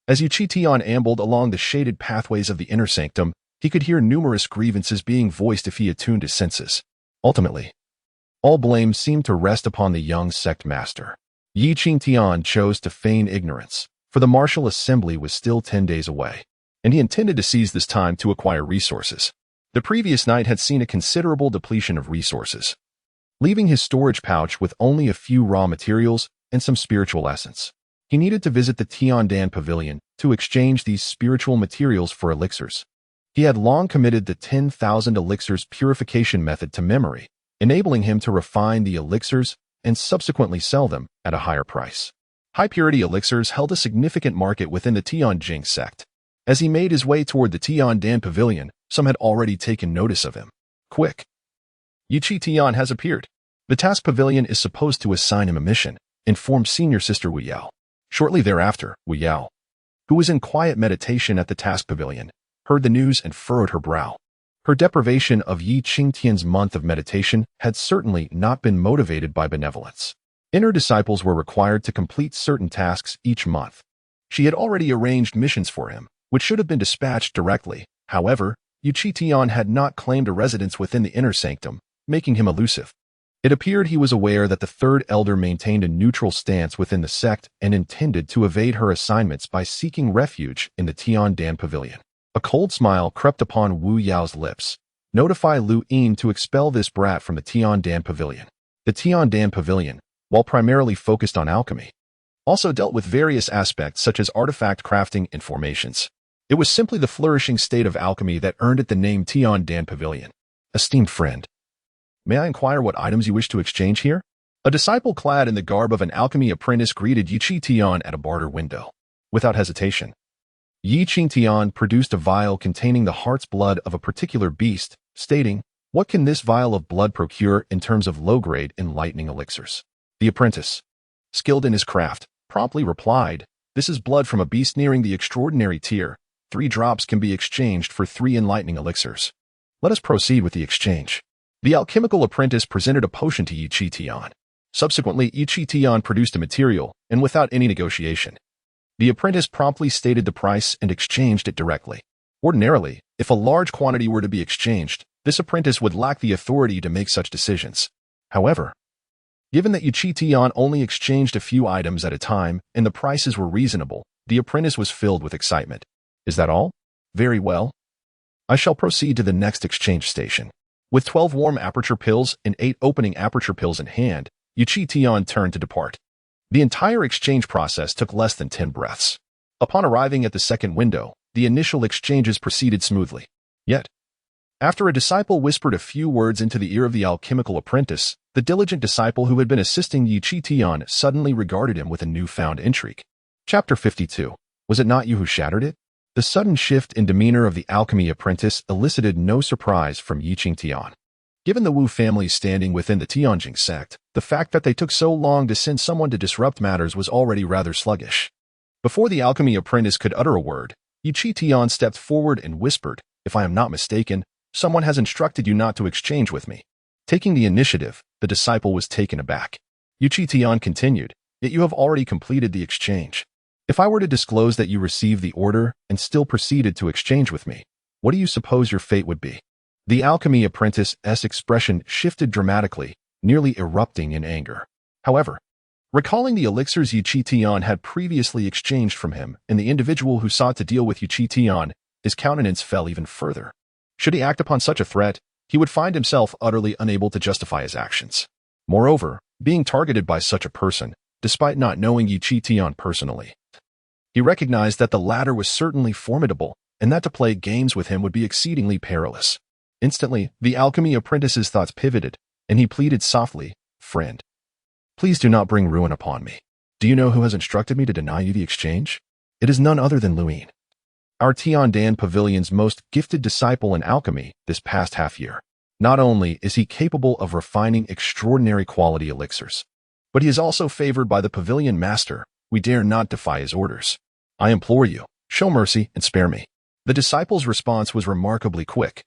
As Qingtian ambled along the shaded pathways of the inner sanctum, he could hear numerous grievances being voiced if he attuned his senses. Ultimately, all blame seemed to rest upon the young sect master. Qingtian chose to feign ignorance, for the martial assembly was still 10 days away, and he intended to seize this time to acquire resources. The previous night had seen a considerable depletion of resources, leaving his storage pouch with only a few raw materials and some spiritual essence. He needed to visit the Tiandan Pavilion to exchange these spiritual materials for elixirs. He had long committed the 10,000 elixirs purification method to memory, enabling him to refine the elixirs and subsequently sell them at a higher price. High-purity elixirs held a significant market within the Tianjing sect. As he made his way toward the Tiandan Pavilion, some had already taken notice of him. Quick! Qingtian has appeared. The task pavilion is supposed to assign him a mission, informed senior sister Wu Yao. Shortly thereafter, Wu Yao, who was in quiet meditation at the task pavilion, heard the news and furrowed her brow. Her deprivation of Qingtian's month of meditation had certainly not been motivated by benevolence. Inner disciples were required to complete certain tasks each month. She had already arranged missions for him, which should have been dispatched directly. However, Qingtian had not claimed a residence within the inner sanctum, making him elusive. It appeared he was aware that the third elder maintained a neutral stance within the sect and intended to evade her assignments by seeking refuge in the Tiandan Pavilion. A cold smile crept upon Wu Yao's lips. Notify Lu Yin to expel this brat from the Tiandan Pavilion. The Tiandan Pavilion, while primarily focused on alchemy, also dealt with various aspects such as artifact crafting and formations. It was simply the flourishing state of alchemy that earned it the name Tiandan Pavilion. Esteemed friend, may I inquire what items you wish to exchange here? A disciple clad in the garb of an alchemy apprentice greeted Qingtian at a barter window. Without hesitation, Qingtian produced a vial containing the heart's blood of a particular beast, stating, "What can this vial of blood procure in terms of low-grade enlightening elixirs?" The apprentice, skilled in his craft, promptly replied, "This is blood from a beast nearing the extraordinary tier. 3 drops can be exchanged for 3 enlightening elixirs. Let us proceed with the exchange." The alchemical apprentice presented a potion to Qingtian. Subsequently, Qingtian produced a material, and without any negotiation, the apprentice promptly stated the price and exchanged it directly. Ordinarily, if a large quantity were to be exchanged, this apprentice would lack the authority to make such decisions. However, given that Qingtian only exchanged a few items at a time and the prices were reasonable, the apprentice was filled with excitement. Is that all? Very well. I shall proceed to the next exchange station. With 12 warm aperture pills and 8 opening aperture pills in hand, Qingtian turned to depart. The entire exchange process took less than 10 breaths. Upon arriving at the second window, the initial exchanges proceeded smoothly. Yet, after a disciple whispered a few words into the ear of the alchemical apprentice, the diligent disciple who had been assisting Qingtian suddenly regarded him with a newfound intrigue. Chapter 52. Was it not you who shattered it? The sudden shift in demeanor of the alchemy apprentice elicited no surprise from Qingtian. Given the Wu family's standing within the Tianjing sect, the fact that they took so long to send someone to disrupt matters was already rather sluggish. Before the alchemy apprentice could utter a word, Qingtian stepped forward and whispered, "If I am not mistaken, someone has instructed you not to exchange with me." Taking the initiative, the disciple was taken aback. Qingtian continued, "Yet you have already completed the exchange. If I were to disclose that you received the order and still proceeded to exchange with me, what do you suppose your fate would be?" The alchemy apprentice's expression shifted dramatically, nearly erupting in anger. However, recalling the elixirs Qingtian had previously exchanged from him and the individual who sought to deal with Qingtian, his countenance fell even further. Should he act upon such a threat, he would find himself utterly unable to justify his actions. Moreover, being targeted by such a person, despite not knowing Qingtian personally, he recognized that the latter was certainly formidable and that to play games with him would be exceedingly perilous. Instantly, the alchemy apprentice's thoughts pivoted, and he pleaded softly, "Friend, please do not bring ruin upon me. Do you know who has instructed me to deny you the exchange? It is none other than Lu Yin. our Tiandan Pavilion's most gifted disciple in alchemy this past half year. Not only is he capable of refining extraordinary quality elixirs, but he is also favored by the Pavilion Master. We dare not defy his orders. I implore you, show mercy and spare me. The disciple's response was remarkably quick,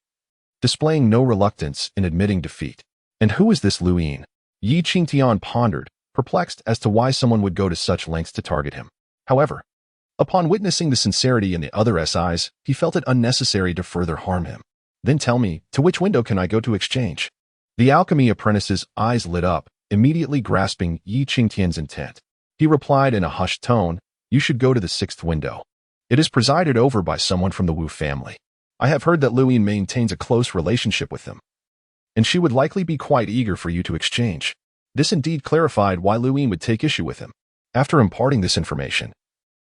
displaying no reluctance in admitting defeat. And who is this Lu Yin? Yi Qingtian pondered, perplexed as to why someone would go to such lengths to target him. However, upon witnessing the sincerity in the other SIs, he felt it unnecessary to further harm him. Then tell me, to which window can I go to exchange? The alchemy apprentice's eyes lit up, immediately grasping Yi Qingtian's intent. He replied in a hushed tone, you should go to the 6th window. It is presided over by someone from the Wu family. I have heard that Lu Yin maintains a close relationship with them, and she would likely be quite eager for you to exchange. This indeed clarified why Lu Yin would take issue with him. After imparting this information,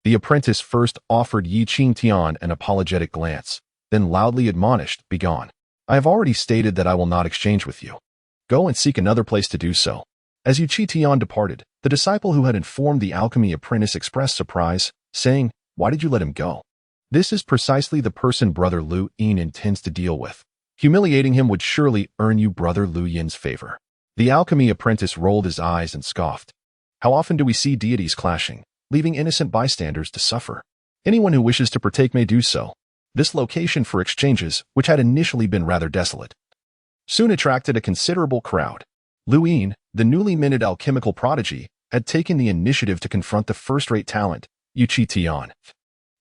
the apprentice first offered Yi Qingtian an apologetic glance, then loudly admonished, begone. I have already stated that I will not exchange with you. Go and seek another place to do so. As Yi Qingtian departed, the disciple who had informed the alchemy apprentice expressed surprise, saying, why did you let him go? This is precisely the person Brother Lu Yin intends to deal with. Humiliating him would surely earn you Brother Lu Yin's favor. The alchemy apprentice rolled his eyes and scoffed. How often do we see deities clashing, leaving innocent bystanders to suffer? Anyone who wishes to partake may do so. This location for exchanges, which had initially been rather desolate, soon attracted a considerable crowd. Lu Yin, the newly minted alchemical prodigy, had taken the initiative to confront the first-rate talent, Yi Qingtian,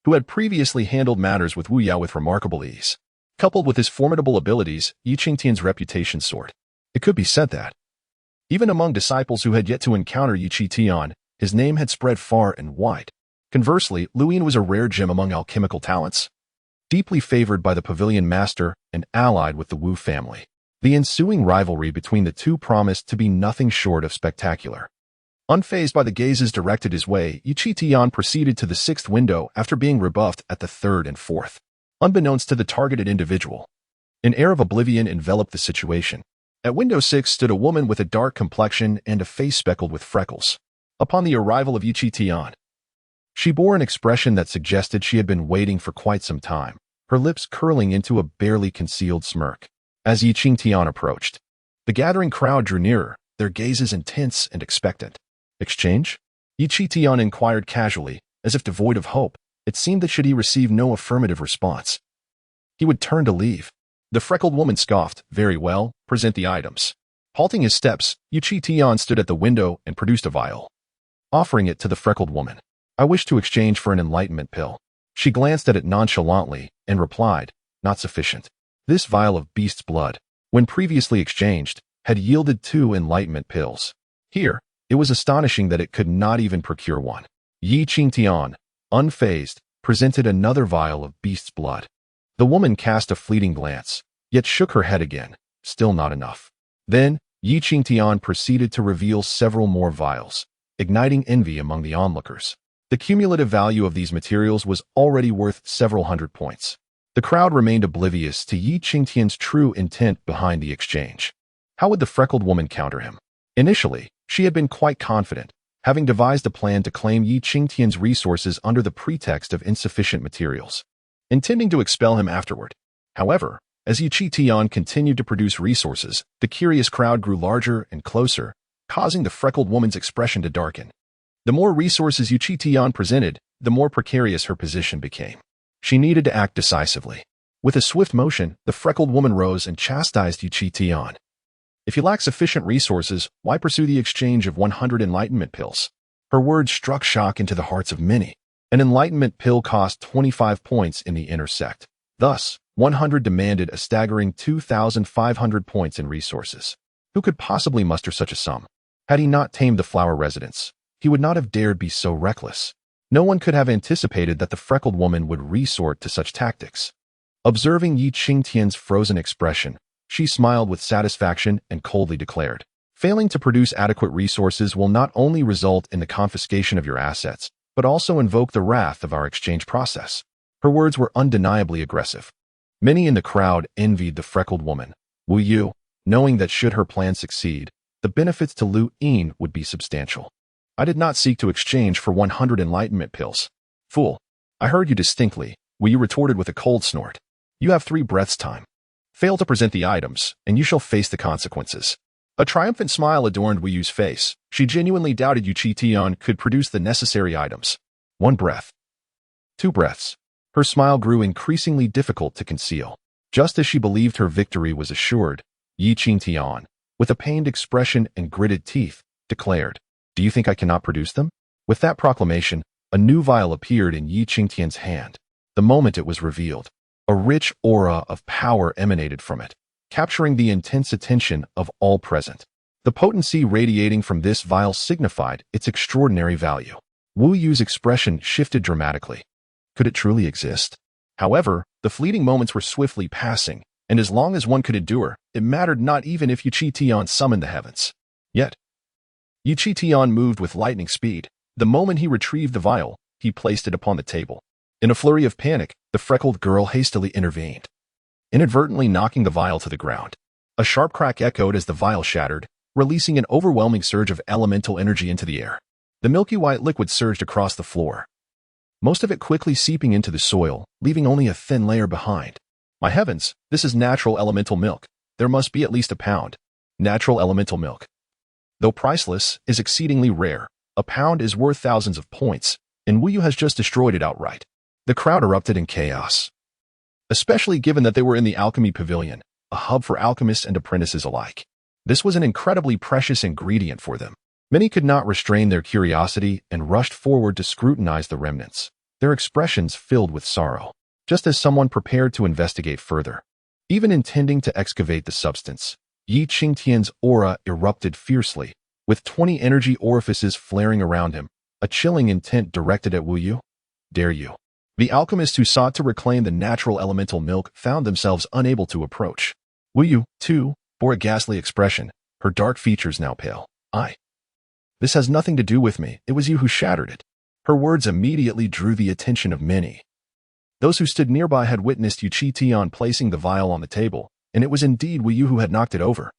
who had previously handled matters with Wu Yao with remarkable ease. Coupled with his formidable abilities, Yi Qingtian's reputation soared. It could be said that, even among disciples who had yet to encounter Yi Qingtian, his name had spread far and wide. Conversely, Lu Yin was a rare gem among alchemical talents, deeply favored by the Pavilion Master and allied with the Wu family. The ensuing rivalry between the two promised to be nothing short of spectacular. Unfazed by the gazes directed his way, Yi Qingtian proceeded to the 6th window after being rebuffed at the 3rd and 4th. Unbeknownst to the targeted individual, an air of oblivion enveloped the situation. At window 6 stood a woman with a dark complexion and a face speckled with freckles. Upon the arrival of Yi Qingtian, she bore an expression that suggested she had been waiting for quite some time, her lips curling into a barely concealed smirk. As Yi Qingtian approached, the gathering crowd drew nearer, their gazes intense and expectant. Exchange? Yi Qingtian inquired casually, as if devoid of hope. It seemed that should he receive no affirmative response, he would turn to leave. The freckled woman scoffed, very well, present the items. Halting his steps, Yi Qingtian stood at the window and produced a vial, offering it to the freckled woman. I wish to exchange for an enlightenment pill. She glanced at it nonchalantly and replied, not sufficient. This vial of beast's blood, when previously exchanged, had yielded 2 enlightenment pills. Here, it was astonishing that it could not even procure one. Yi Qingtian, unfazed, presented another vial of beast's blood. The woman cast a fleeting glance, yet shook her head again, still not enough. Then, Yi Qingtian proceeded to reveal several more vials, igniting envy among the onlookers. The cumulative value of these materials was already worth several hundred points. The crowd remained oblivious to Yi Qingtian's true intent behind the exchange. How would the freckled woman counter him? Initially, she had been quite confident, having devised a plan to claim Yi Qingtian's resources under the pretext of insufficient materials, intending to expel him afterward. However, as Yi Qingtian continued to produce resources, the curious crowd grew larger and closer, causing the freckled woman's expression to darken. The more resources Yi Qingtian presented, the more precarious her position became. She needed to act decisively. With a swift motion, the freckled woman rose and chastised Yi Qingtian. If you lack sufficient resources, why pursue the exchange of 100 enlightenment pills? Her words struck shock into the hearts of many. An enlightenment pill cost 25 points in the inner sect. Thus, 100 demanded a staggering 2,500 points in resources. Who could possibly muster such a sum? Had he not tamed the flower residents, he would not have dared be so reckless. No one could have anticipated that the freckled woman would resort to such tactics. Observing Yi Qingtian's frozen expression, she smiled with satisfaction and coldly declared, failing to produce adequate resources will not only result in the confiscation of your assets, but also invoke the wrath of our exchange process. Her words were undeniably aggressive. Many in the crowd envied the freckled woman, Wu Yu, knowing that should her plan succeed, the benefits to Lu Yin would be substantial. I did not seek to exchange for 100 enlightenment pills. Fool, I heard you distinctly. Wu Yu retorted with a cold snort. You have 3 breaths time. Fail to present the items, and you shall face the consequences. A triumphant smile adorned Wu Yu's face. She genuinely doubted Qingtian could produce the necessary items. 1 breath. 2 breaths. Her smile grew increasingly difficult to conceal. Just as she believed her victory was assured, Qingtian, with a pained expression and gritted teeth, declared, Do you think I cannot produce them? With that proclamation, a new vial appeared in Qingtian's hand. The moment it was revealed, a rich aura of power emanated from it, capturing the intense attention of all present. The potency radiating from this vial signified its extraordinary value. Wu Yu's expression shifted dramatically. Could it truly exist? However, the fleeting moments were swiftly passing, and as long as one could endure, it mattered not even if Qingtian summoned the heavens. Yet, Qingtian moved with lightning speed. The moment he retrieved the vial, he placed it upon the table. In a flurry of panic, the freckled girl hastily intervened, inadvertently knocking the vial to the ground. A sharp crack echoed as the vial shattered, releasing an overwhelming surge of elemental energy into the air. The milky white liquid surged across the floor, most of it quickly seeping into the soil, leaving only a thin layer behind. My heavens, this is natural elemental milk. There must be at least a pound. Natural elemental milk, though priceless, is exceedingly rare. A pound is worth thousands of points, and Wu Yu has just destroyed it outright. The crowd erupted in chaos, especially given that they were in the alchemy pavilion, a hub for alchemists and apprentices alike. This was an incredibly precious ingredient for them. Many could not restrain their curiosity and rushed forward to scrutinize the remnants, their expressions filled with sorrow, just as someone prepared to investigate further. Even intending to excavate the substance, Qingtian's aura erupted fiercely, with 20 energy orifices flaring around him, a chilling intent directed at Wu Yu. Dare you? The alchemists who sought to reclaim the natural elemental milk found themselves unable to approach. Wu Yu, too, bore a ghastly expression, her dark features now pale. This has nothing to do with me. It was you who shattered it. Her words immediately drew the attention of many. Those who stood nearby had witnessed Qingtian placing the vial on the table, and it was indeed Wu Yu who had knocked it over.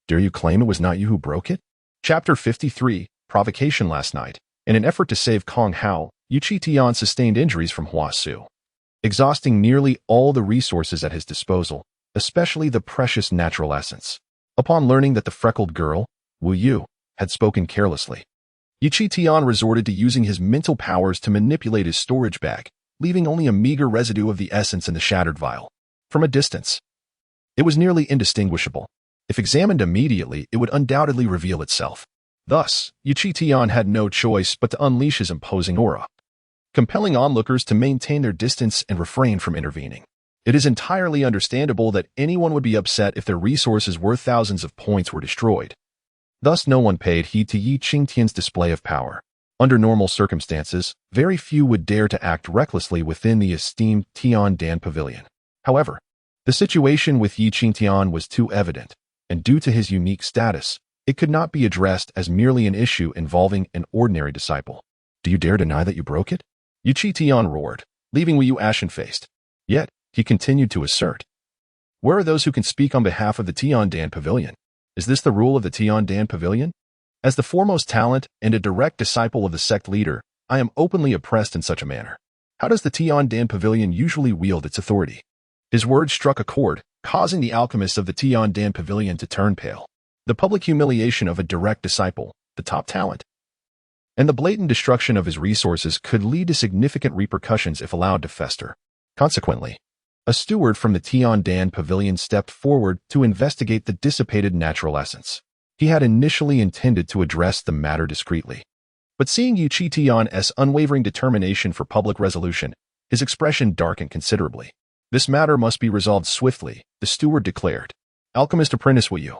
Dare you claim it was not you who broke it? Chapter 53, Provocation. Last night, in an effort to save Kong Hao, Qingtian sustained injuries from Hua Su, exhausting nearly all the resources at his disposal, especially the precious natural essence. Upon learning that the freckled girl, Wu Yu, had spoken carelessly, Qingtian resorted to using his mental powers to manipulate his storage bag, leaving only a meager residue of the essence in the shattered vial. From a distance, it was nearly indistinguishable. If examined immediately, it would undoubtedly reveal itself. Thus, Qingtian had no choice but to unleash his imposing aura, compelling onlookers to maintain their distance and refrain from intervening. It is entirely understandable that anyone would be upset if their resources worth thousands of points were destroyed. Thus, no one paid heed to Qingtian's display of power. Under normal circumstances, very few would dare to act recklessly within the esteemed Tiandan Pavilion. However, the situation with Qingtian was too evident, and due to his unique status, it could not be addressed as merely an issue involving an ordinary disciple. Do you dare deny that you broke it? Qingtian roared, leaving Wu Yu ashen-faced. Yet, he continued to assert. Where are those who can speak on behalf of the Tiandan Pavilion? Is this the rule of the Tiandan Pavilion? As the foremost talent and a direct disciple of the sect leader, I am openly oppressed in such a manner. How does the Tiandan Pavilion usually wield its authority? His words struck a chord, causing the alchemists of the Tiandan Pavilion to turn pale. The public humiliation of a direct disciple, the top talent, and the blatant destruction of his resources could lead to significant repercussions if allowed to fester. Consequently, a steward from the Tiandan Pavilion stepped forward to investigate the dissipated natural essence. He had initially intended to address the matter discreetly, but seeing Qingtian's unwavering determination for public resolution, his expression darkened considerably. This matter must be resolved swiftly, the steward declared. Alchemist apprentice Wu Yu,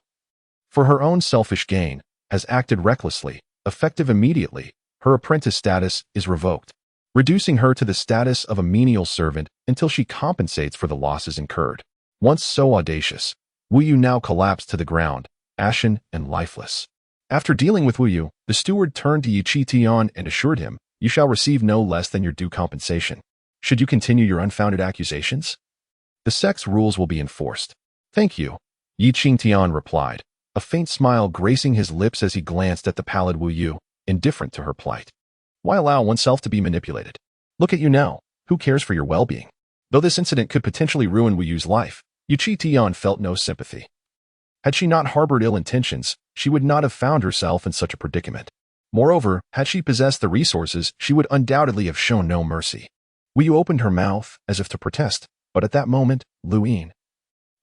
for her own selfish gain, has acted recklessly. Effective immediately, her apprentice status is revoked, reducing her to the status of a menial servant until she compensates for the losses incurred. Once so audacious, Wu Yu now collapsed to the ground, ashen and lifeless. After dealing with Wu Yu, the steward turned to Qingtian and assured him, "You shall receive no less than your due compensation. Should you continue your unfounded accusations, the sect's rules will be enforced." "Thank you," Qingtian replied, a faint smile gracing his lips as he glanced at the pallid Wu Yu, indifferent to her plight. Why allow oneself to be manipulated? Look at you now. Who cares for your well-being? Though this incident could potentially ruin Wu Yu's life, Qingtian felt no sympathy. Had she not harbored ill intentions, she would not have found herself in such a predicament. Moreover, had she possessed the resources, she would undoubtedly have shown no mercy. Wu Yu opened her mouth as if to protest, but at that moment, Lu Yin,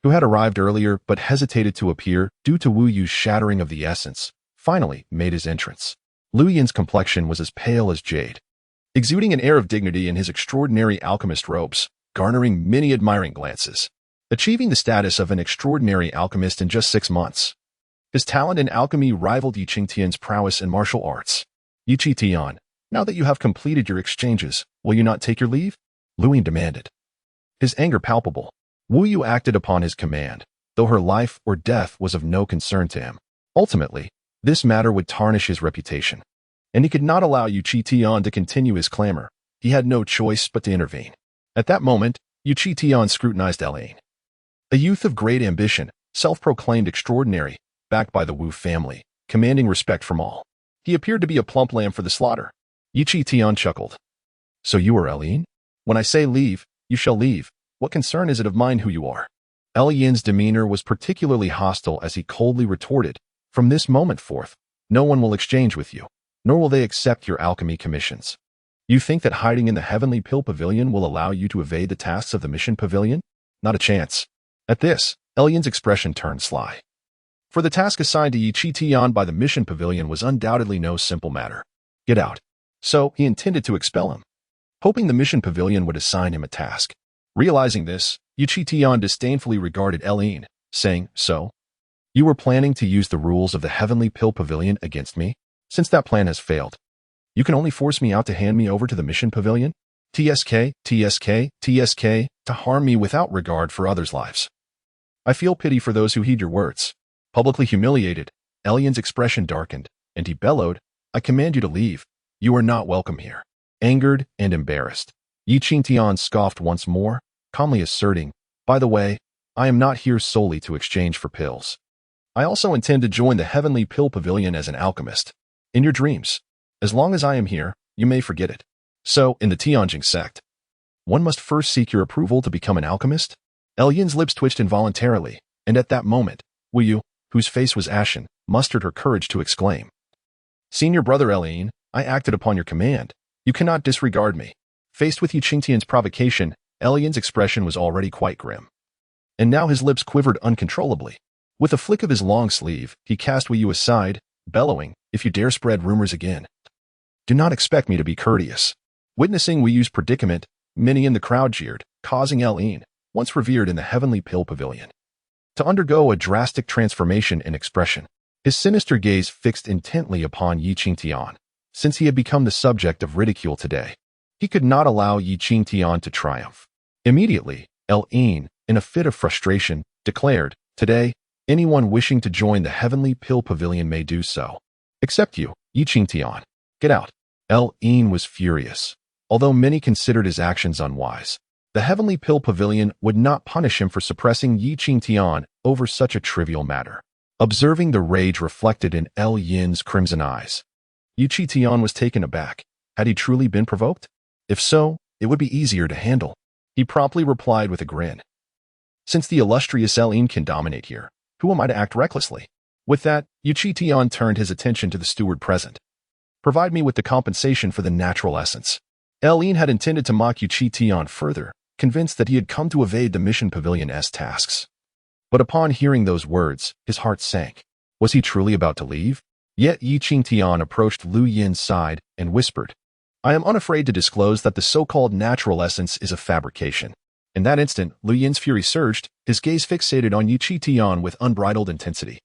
who had arrived earlier but hesitated to appear due to Wu Yu's shattering of the essence, finally made his entrance. Lu Yin's complexion was as pale as jade, exuding an air of dignity in his extraordinary alchemist robes, garnering many admiring glances. Achieving the status of an extraordinary alchemist in just 6 months, his talent in alchemy rivaled Qingtian's prowess in martial arts. Qingtian, now that you have completed your exchanges, will you not take your leave? Lu Yin demanded, his anger palpable. Wu Yu acted upon his command, though her life or death was of no concern to him. Ultimately, this matter would tarnish his reputation, and he could not allow Qingtian to continue his clamor. He had no choice but to intervene. At that moment, Qingtian scrutinized Elaine. A youth of great ambition, self-proclaimed extraordinary, backed by the Wu family, commanding respect from all. He appeared to be a plump lamb for the slaughter. Qingtian chuckled. So you are Elaine? When I say leave, you shall leave. What concern is it of mine who you are? Yin's demeanor was particularly hostile as he coldly retorted, from this moment forth, no one will exchange with you, nor will they accept your alchemy commissions. You think that hiding in the Heavenly Pill Pavilion will allow you to evade the tasks of the Mission Pavilion? Not a chance. At this, Yin's expression turned sly. For the task assigned to Qingtian by the Mission Pavilion was undoubtedly no simple matter. Get out. So, he intended to expel him, hoping the Mission Pavilion would assign him a task. Realizing this, Qingtian disdainfully regarded Elaine, saying, So? You were planning to use the rules of the Heavenly Pill Pavilion against me? Since that plan has failed, you can only force me out to hand me over to the Mission Pavilion? TSK, to harm me without regard for others' lives. I feel pity for those who heed your words. Publicly humiliated, Yin's expression darkened, and he bellowed, I command you to leave. You are not welcome here. Angered and embarrassed, Qingtian scoffed once more, calmly asserting, By the way, I am not here solely to exchange for pills. I also intend to join the Heavenly Pill Pavilion as an alchemist. In your dreams. As long as I am here, you may forget it. So, in the Tianjing sect, one must first seek your approval to become an alchemist? Yin's lips twitched involuntarily, and at that moment, Wu Yu, whose face was ashen, mustered her courage to exclaim. Senior brother Yin, I acted upon your command. You cannot disregard me. Faced with Qingtian's provocation, Yin's expression was already quite grim. And now his lips quivered uncontrollably. With a flick of his long sleeve, he cast Wu Yu aside, bellowing, If you dare spread rumors again, do not expect me to be courteous. Witnessing Wu Yu's predicament, many in the crowd jeered, causing Yin, once revered in the Heavenly Pill Pavilion, to undergo a drastic transformation in expression. His sinister gaze fixed intently upon Qingtian. Since he had become the subject of ridicule today, he could not allow Qingtian to triumph. Immediately, Yin, in a fit of frustration, declared, Today, anyone wishing to join the Heavenly Pill Pavilion may do so. Except you, Qingtian. Get out. Yin was furious. Although many considered his actions unwise, the Heavenly Pill Pavilion would not punish him for suppressing Qingtian over such a trivial matter. Observing the rage reflected in Yin's crimson eyes, Qingtian was taken aback. Had he truly been provoked? If so, it would be easier to handle. He promptly replied with a grin. Since the illustrious Yin can dominate here, who am I to act recklessly? With that, Qingtian turned his attention to the steward present. Provide me with the compensation for the natural essence. Yin had intended to mock Qingtian further, convinced that he had come to evade the Mission Pavilion's tasks. But upon hearing those words, his heart sank. Was he truly about to leave? Yet Qingtian approached Lu Yin's side and whispered, I am unafraid to disclose that the so-called natural essence is a fabrication. In that instant, Lu Yin's fury surged, his gaze fixated on Qingtian with unbridled intensity.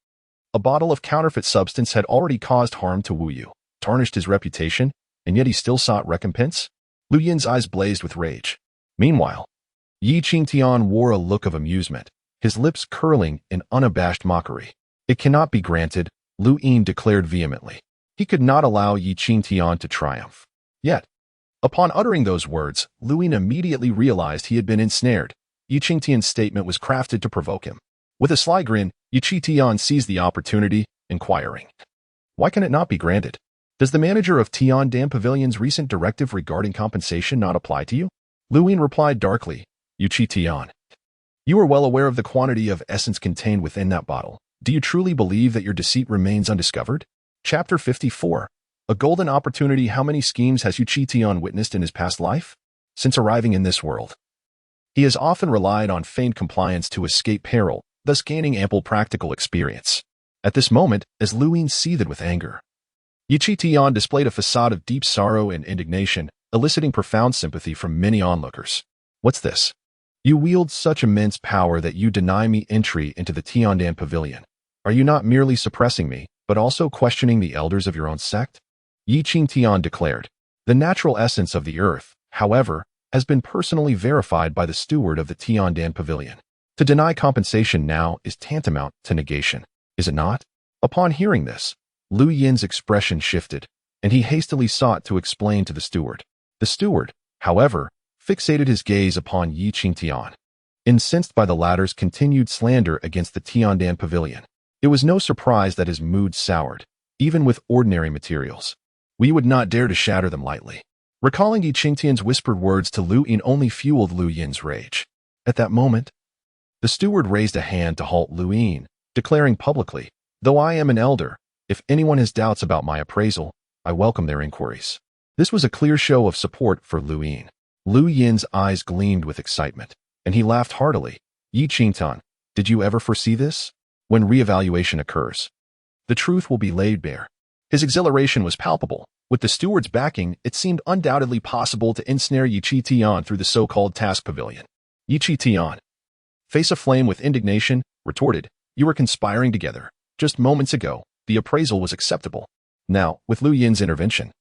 A bottle of counterfeit substance had already caused harm to Wu Yu, tarnished his reputation, and yet he still sought recompense? Lu Yin's eyes blazed with rage. Meanwhile, Qingtian wore a look of amusement, his lips curling in unabashed mockery. It cannot be granted, Lu Yin declared vehemently. He could not allow Qingtian to triumph. Yet, upon uttering those words, Lu Yin immediately realized he had been ensnared. Qingtian's statement was crafted to provoke him. With a sly grin, Qingtian seized the opportunity, inquiring, Why can it not be granted? Does the manager of Tiandam Pavilion's recent directive regarding compensation not apply to you? Lu Yin replied darkly, Qingtian. You are well aware of the quantity of essence contained within that bottle. Do you truly believe that your deceit remains undiscovered? Chapter 54. A golden opportunity. How many schemes has Qingtian witnessed in his past life? Since arriving in this world, he has often relied on feigned compliance to escape peril, thus gaining ample practical experience. At this moment, as Luin seethed with anger, Qingtian displayed a facade of deep sorrow and indignation, eliciting profound sympathy from many onlookers. What's this? You wield such immense power that you deny me entry into the Tiandan Pavilion. Are you not merely suppressing me, but also questioning the elders of your own sect? Qingtian declared. The natural essence of the earth, however, has been personally verified by the steward of the Tiandan Pavilion. To deny compensation now is tantamount to negation, is it not? Upon hearing this, Lu Yin's expression shifted, and he hastily sought to explain to the steward. The steward, however, fixated his gaze upon Qingtian, incensed by the latter's continued slander against the Tiandan Pavilion. It was no surprise that his mood soured, even with ordinary materials. We would not dare to shatter them lightly. Recalling Qingtian's whispered words to Lu Yin only fueled Lu Yin's rage. At that moment, the steward raised a hand to halt Lu Yin, declaring publicly, "Though I am an elder, if anyone has doubts about my appraisal, I welcome their inquiries." This was a clear show of support for Lu Yin. Lu Yin's eyes gleamed with excitement, and he laughed heartily. Qingtian, did you ever foresee this? When reevaluation occurs, the truth will be laid bare. His exhilaration was palpable. With the steward's backing, it seemed undoubtedly possible to ensnare Qingtian through the so-called task pavilion. Qingtian, face aflame with indignation, retorted, "You were conspiring together. Just moments ago, the appraisal was acceptable. Now, with Lu Yin's intervention,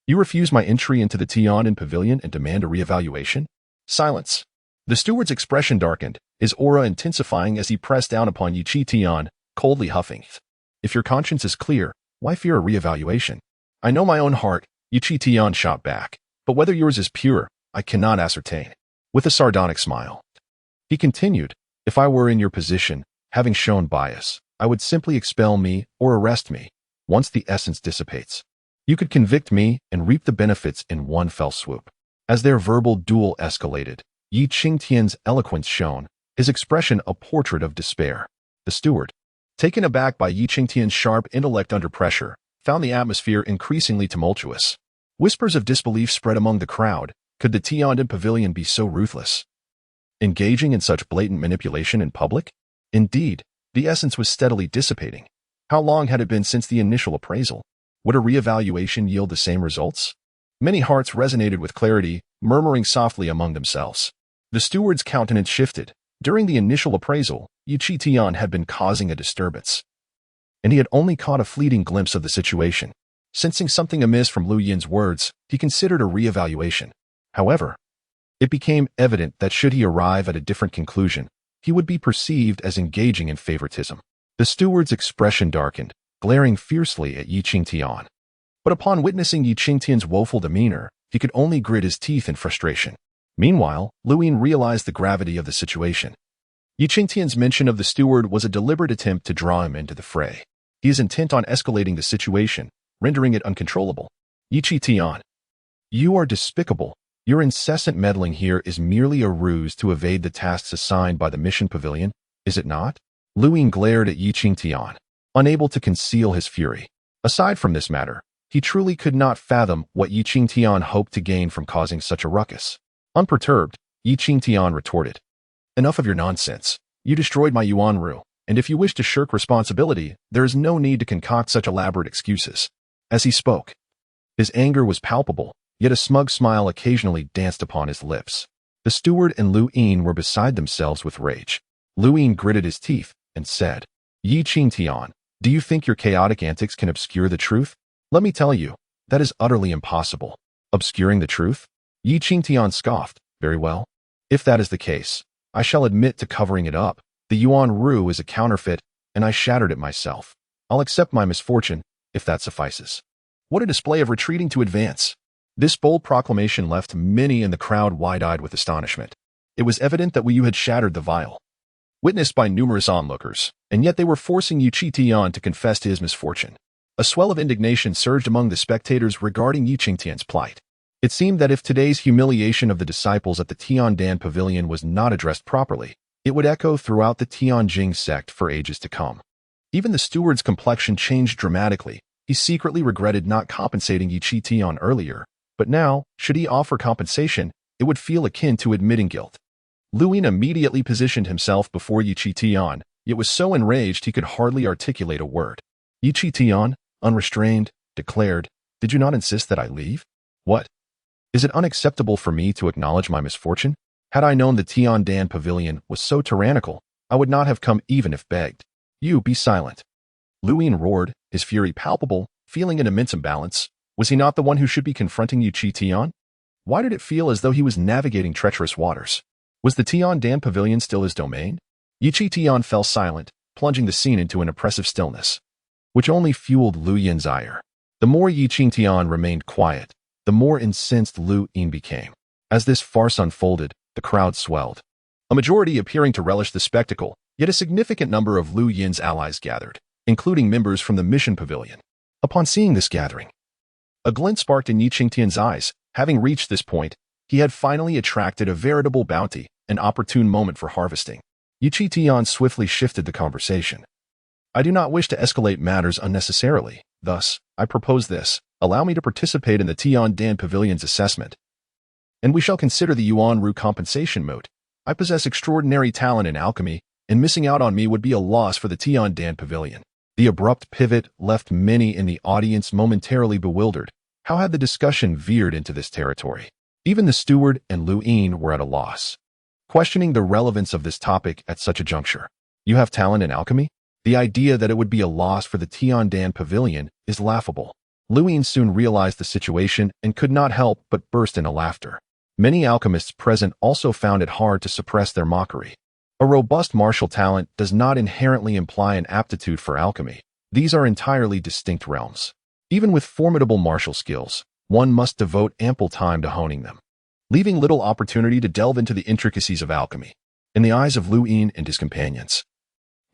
you refuse my entry into the Tiandan Pavilion and demand a reevaluation?" Silence. The steward's expression darkened, his aura intensifying as he pressed down upon Qingtian, coldly huffing. "If your conscience is clear, why fear a reevaluation? I know my own heart," Qingtian shot back, "but whether yours is pure, I cannot ascertain." With a sardonic smile, he continued, "If I were in your position, having shown bias, I would simply expel me or arrest me. Once the essence dissipates, you could convict me and reap the benefits in one fell swoop." As their verbal duel escalated, Qingtian's eloquence shone, his expression a portrait of despair. The steward, taken aback by Qingtian's sharp intellect under pressure, found the atmosphere increasingly tumultuous. Whispers of disbelief spread among the crowd. Could the Tiandan Pavilion be so ruthless, engaging in such blatant manipulation in public? Indeed, the essence was steadily dissipating. How long had it been since the initial appraisal? Would a reevaluation yield the same results? Many hearts resonated with clarity, murmuring softly among themselves. The steward's countenance shifted. During the initial appraisal, Qingtian had been causing a disturbance, and he had only caught a fleeting glimpse of the situation. Sensing something amiss from Lu Yin's words, he considered a reevaluation. However, it became evident that should he arrive at a different conclusion, he would be perceived as engaging in favoritism. The steward's expression darkened, glaring fiercely at Qingtian. But upon witnessing Qingtian's woeful demeanor, he could only grit his teeth in frustration. Meanwhile, Lu Yin realized the gravity of the situation. Qingtian's mention of the steward was a deliberate attempt to draw him into the fray. He is intent on escalating the situation, rendering it uncontrollable. Qingtian, you are despicable. Your incessant meddling here is merely a ruse to evade the tasks assigned by the mission pavilion, is it not? Lu Yin glared at Qingtian, unable to conceal his fury. Aside from this matter, he truly could not fathom what Qingtian hoped to gain from causing such a ruckus. Unperturbed, Qingtian retorted, "Enough of your nonsense. You destroyed my Yuanru, and if you wish to shirk responsibility, there is no need to concoct such elaborate excuses." As he spoke, his anger was palpable, yet a smug smile occasionally danced upon his lips. The steward and Lu Yin were beside themselves with rage. Lu Yin gritted his teeth and said, "Qingtian, do you think your chaotic antics can obscure the truth? Let me tell you, that is utterly impossible." Obscuring the truth? Qingtian scoffed. "Very well. If that is the case, I shall admit to covering it up. The Yuanru is a counterfeit, and I shattered it myself. I'll accept my misfortune, if that suffices." What a display of retreating to advance! This bold proclamation left many in the crowd wide-eyed with astonishment. It was evident that Wu had shattered the vial, witnessed by numerous onlookers, and yet they were forcing Qingtian to confess to his misfortune. A swell of indignation surged among the spectators regarding Qingtian's plight. It seemed that if today's humiliation of the disciples at the Tiandan Pavilion was not addressed properly, it would echo throughout the Tianjing sect for ages to come. Even the steward's complexion changed dramatically. He secretly regretted not compensating Qingtian earlier, but now, should he offer compensation, it would feel akin to admitting guilt. Luin immediately positioned himself before Qingtian, yet was so enraged he could hardly articulate a word. Qingtian, unrestrained, declared, "Did you not insist that I leave? What? Is it unacceptable for me to acknowledge my misfortune? Had I known the Tiandan Pavilion was so tyrannical, I would not have come even if begged. You be silent." Luin roared, his fury palpable, feeling an immense imbalance. Was he not the one who should be confronting Qingtian? Why did it feel as though he was navigating treacherous waters? Was the Tiandan Pavilion still his domain? Qingtian fell silent, plunging the scene into an oppressive stillness, which only fueled Lu Yin's ire. The more Qingtian remained quiet, the more incensed Lu Yin became. As this farce unfolded, the crowd swelled, a majority appearing to relish the spectacle, yet a significant number of Lu Yin's allies gathered, including members from the mission pavilion. Upon seeing this gathering, a glint sparked in Qingtian's eyes. Having reached this point, he had finally attracted a veritable bounty, an opportune moment for harvesting. Qingtian swiftly shifted the conversation. "I do not wish to escalate matters unnecessarily. Thus, I propose this. Allow me to participate in the Tiandan Pavilion's assessment, and we shall consider the Yuan Ru compensation mode. I possess extraordinary talent in alchemy, and missing out on me would be a loss for the Tiandan Pavilion." The abrupt pivot left many in the audience momentarily bewildered. How had the discussion veered into this territory? Even the steward and Lu Yin were at a loss, questioning the relevance of this topic at such a juncture. You have talent in alchemy? The idea that it would be a loss for the Tiandan Pavilion is laughable. Lu Yin soon realized the situation and could not help but burst into laughter. Many alchemists present also found it hard to suppress their mockery. A robust martial talent does not inherently imply an aptitude for alchemy. These are entirely distinct realms. Even with formidable martial skills, one must devote ample time to honing them, leaving little opportunity to delve into the intricacies of alchemy. In the eyes of Lu Yin and his companions,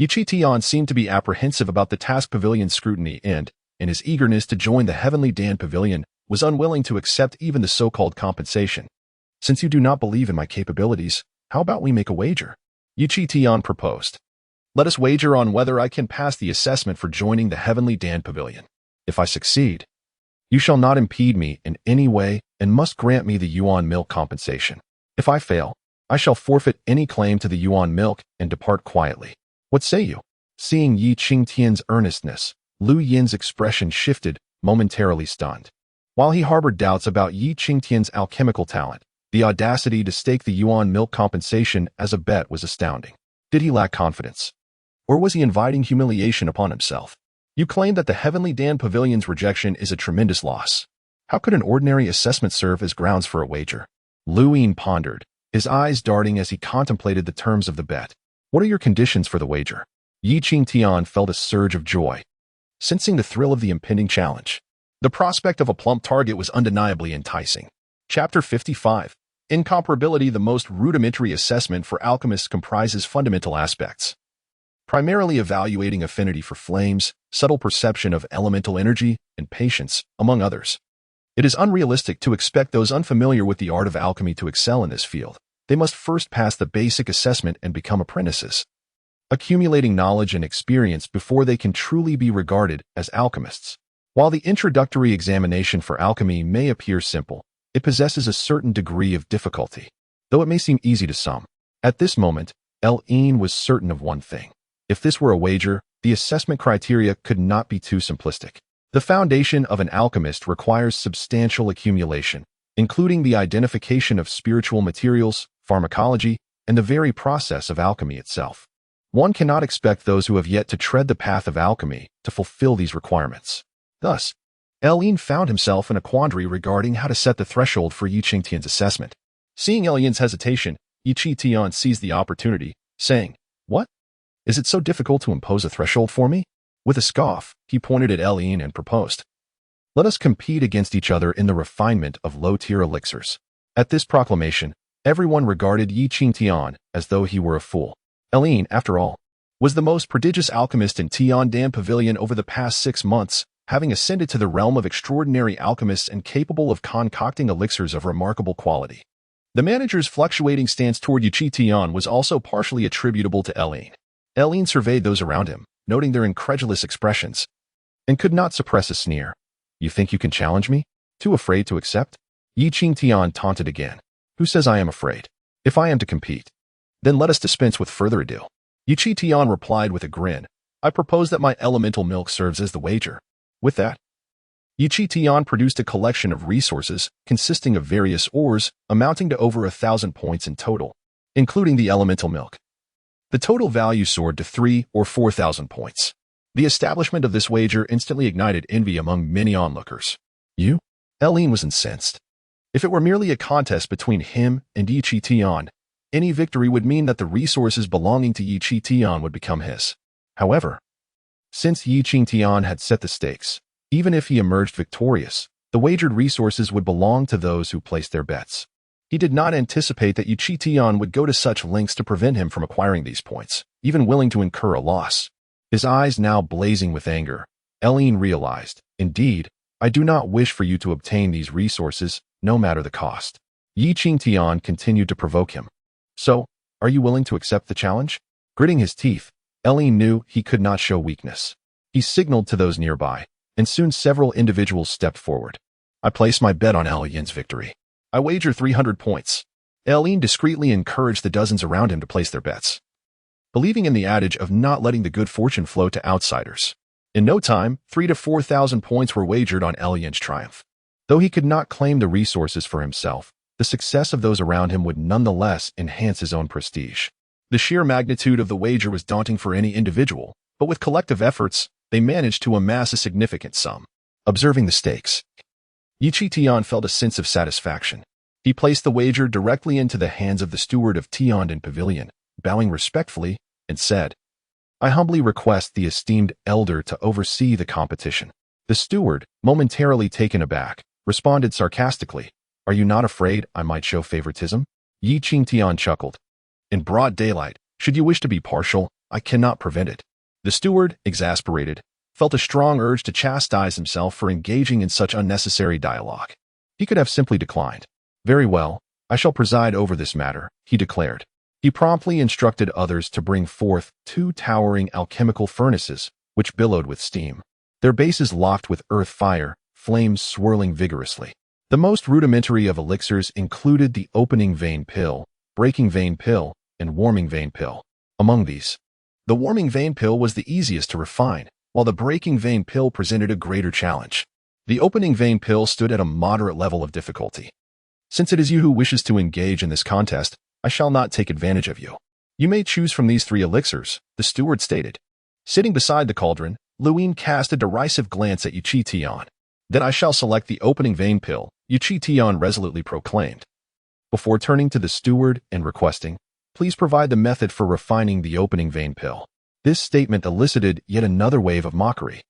Qingtian seemed to be apprehensive about the task pavilion's scrutiny and, in his eagerness to join the Heavenly Dan Pavilion, was unwilling to accept even the so-called compensation. "Since you do not believe in my capabilities, how about we make a wager?" Qingtian proposed. "Let us wager on whether I can pass the assessment for joining the Heavenly Dan Pavilion. If I succeed, you shall not impede me in any way and must grant me the Yuan milk compensation. If I fail, I shall forfeit any claim to the Yuan milk and depart quietly. What say you?" Seeing Qingtian's earnestness, Lu Yin's expression shifted, momentarily stunned. While he harbored doubts about Qingtian's alchemical talent, the audacity to stake the Yuan milk compensation as a bet was astounding. Did he lack confidence? Or was he inviting humiliation upon himself? "You claim that the Heavenly Dan Pavilion's rejection is a tremendous loss. How could an ordinary assessment serve as grounds for a wager?" Lu Yin pondered, his eyes darting as he contemplated the terms of the bet. "What are your conditions for the wager?" Qingtian felt a surge of joy, sensing the thrill of the impending challenge. The prospect of a plump target was undeniably enticing. Chapter 55. Incomparability. The most rudimentary assessment for alchemists comprises fundamental aspects, primarily evaluating affinity for flames, subtle perception of elemental energy, and patience, among others. It is unrealistic to expect those unfamiliar with the art of alchemy to excel in this field. They must first pass the basic assessment and become apprentices, accumulating knowledge and experience before they can truly be regarded as alchemists. While the introductory examination for alchemy may appear simple, it possesses a certain degree of difficulty, though it may seem easy to some. At this moment, Yin was certain of one thing. If this were a wager, the assessment criteria could not be too simplistic. The foundation of an alchemist requires substantial accumulation, including the identification of spiritual materials, pharmacology, and the very process of alchemy itself. One cannot expect those who have yet to tread the path of alchemy to fulfill these requirements. Thus, Yin found himself in a quandary regarding how to set the threshold for Qingtian's assessment. Seeing Yin's hesitation, Qingtian seized the opportunity, saying, "What? Is it so difficult to impose a threshold for me?" With a scoff, he pointed at Yin and proposed, "Let us compete against each other in the refinement of low-tier elixirs." At this proclamation, everyone regarded Qingtian as though he were a fool. Yin, after all, was the most prodigious alchemist in Tiandan Pavilion over the past 6 months, having ascended to the realm of extraordinary alchemists and capable of concocting elixirs of remarkable quality. The manager's fluctuating stance toward Qingtian was also partially attributable to Eileen. Eileen surveyed those around him, noting their incredulous expressions, and could not suppress a sneer. "You think you can challenge me? Too afraid to accept?" Qingtian taunted again. "Who says I am afraid? If I am to compete, then let us dispense with further ado." Qingtian replied with a grin. "I propose that my elemental milk serves as the wager." With that, Qingtian produced a collection of resources consisting of various ores amounting to over 1,000 points in total, including the elemental milk. The total value soared to 3,000 or 4,000 points. The establishment of this wager instantly ignited envy among many onlookers. "You?" Eileen was incensed. If it were merely a contest between him and Qingtian, any victory would mean that the resources belonging to Qingtian would become his. However, since Qingtian had set the stakes, even if he emerged victorious, the wagered resources would belong to those who placed their bets. He did not anticipate that Qingtian would go to such lengths to prevent him from acquiring these points, even willing to incur a loss. His eyes now blazing with anger, Eileen realized, "Indeed, I do not wish for you to obtain these resources, no matter the cost." Qingtian continued to provoke him. "So, are you willing to accept the challenge?" Gritting his teeth, Eileen knew he could not show weakness. He signaled to those nearby, and soon several individuals stepped forward. "I place my bet on Eilin's victory. I wager 300 points." Eileen discreetly encouraged the dozens around him to place their bets, believing in the adage of not letting the good fortune flow to outsiders. In no time, 3,000 to 4,000 points were wagered on Eilin's triumph. Though he could not claim the resources for himself, the success of those around him would nonetheless enhance his own prestige. The sheer magnitude of the wager was daunting for any individual, but with collective efforts, they managed to amass a significant sum. Observing the stakes, Qingtian felt a sense of satisfaction. He placed the wager directly into the hands of the steward of Tianden Pavilion, bowing respectfully, and said, "I humbly request the esteemed elder to oversee the competition." The steward, momentarily taken aback, responded sarcastically, "Are you not afraid I might show favoritism?" Qingtian chuckled. "In broad daylight, should you wish to be partial, I cannot prevent it." The steward, exasperated, felt a strong urge to chastise himself for engaging in such unnecessary dialogue. He could have simply declined. "Very well, I shall preside over this matter," he declared. He promptly instructed others to bring forth 2 towering alchemical furnaces, which billowed with steam. Their bases locked with earth fire, flames swirling vigorously. The most rudimentary of elixirs included the opening vein pill, breaking vein pill, and warming vein pill. Among these, the warming vein pill was the easiest to refine, while the breaking vein pill presented a greater challenge. The opening vein pill stood at a moderate level of difficulty. "Since it is you who wishes to engage in this contest, I shall not take advantage of you. You may choose from these 3 elixirs," the steward stated. Sitting beside the cauldron, Luin cast a derisive glance at Qingtian. "Then I shall select the opening vein pill," Qingtian resolutely proclaimed. Before turning to the steward and requesting, "Please provide the method for refining the opening vein pill." This statement elicited yet another wave of mockery.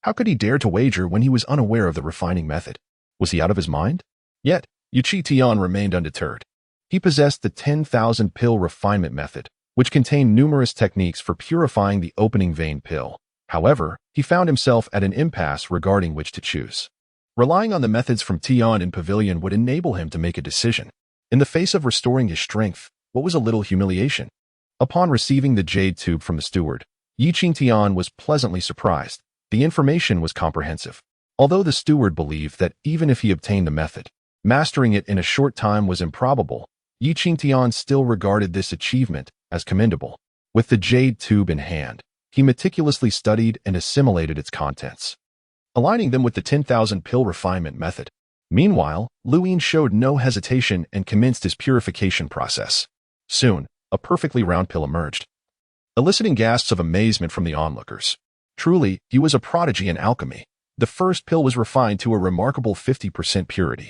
How could he dare to wager when he was unaware of the refining method? Was he out of his mind? Yet, Qingtian remained undeterred. He possessed the 10,000 pill refinement method, which contained numerous techniques for purifying the opening vein pill. However, he found himself at an impasse regarding which to choose. Relying on the methods from Tianden Pavilion would enable him to make a decision. In the face of restoring his strength, what was a little humiliation? Upon receiving the jade tube from the steward, Qingtian was pleasantly surprised. The information was comprehensive. Although the steward believed that even if he obtained the method, mastering it in a short time was improbable, Qingtian still regarded this achievement as commendable. With the jade tube in hand, he meticulously studied and assimilated its contents, aligning them with the 10,000 pill refinement method. Meanwhile, Luin showed no hesitation and commenced his purification process. Soon, a perfectly round pill emerged, eliciting gasps of amazement from the onlookers. Truly, he was a prodigy in alchemy. The first pill was refined to a remarkable 50% purity.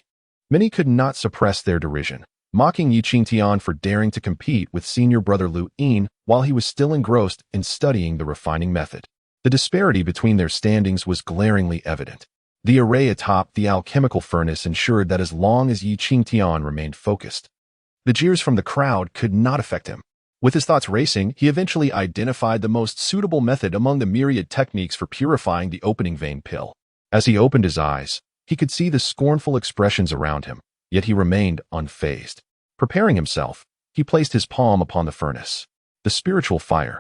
Many could not suppress their derision, mocking Qingtian for daring to compete with senior brother Luin while he was still engrossed in studying the refining method. The disparity between their standings was glaringly evident. The array atop the alchemical furnace ensured that as long as Qingtian remained focused, the jeers from the crowd could not affect him. With his thoughts racing, he eventually identified the most suitable method among the myriad techniques for purifying the opening vein pill. As he opened his eyes, he could see the scornful expressions around him, yet he remained unfazed. Preparing himself, he placed his palm upon the furnace. The spiritual fire,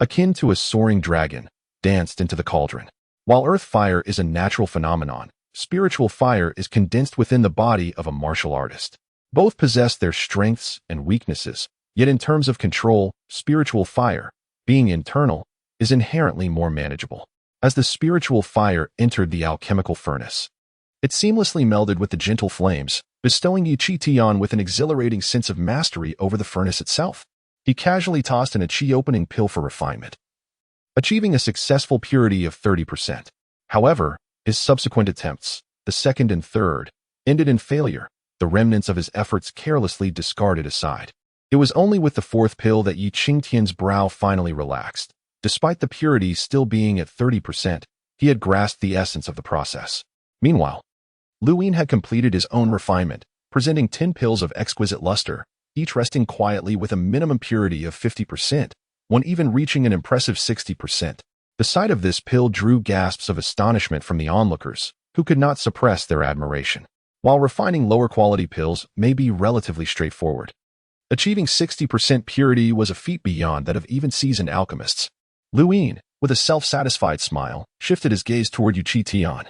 akin to a soaring dragon, danced into the cauldron. While earth fire is a natural phenomenon, spiritual fire is condensed within the body of a martial artist. Both possess their strengths and weaknesses, yet in terms of control, spiritual fire, being internal, is inherently more manageable. As the spiritual fire entered the alchemical furnace, it seamlessly melded with the gentle flames, bestowing Qingtian with an exhilarating sense of mastery over the furnace itself. He casually tossed in a qi opening pill for refinement, achieving a successful purity of 30%. However, his subsequent attempts, the second and third, ended in failure, the remnants of his efforts carelessly discarded aside. It was only with the fourth pill that Qingtian's brow finally relaxed. Despite the purity still being at 30%, he had grasped the essence of the process. Meanwhile, Luyin had completed his own refinement, presenting 10 pills of exquisite luster, each resting quietly with a minimum purity of 50%, one even reaching an impressive 60%. The sight of this pill drew gasps of astonishment from the onlookers, who could not suppress their admiration. While refining lower-quality pills may be relatively straightforward, achieving 60% purity was a feat beyond that of even seasoned alchemists. Luyin, with a self-satisfied smile, shifted his gaze toward Qingtian.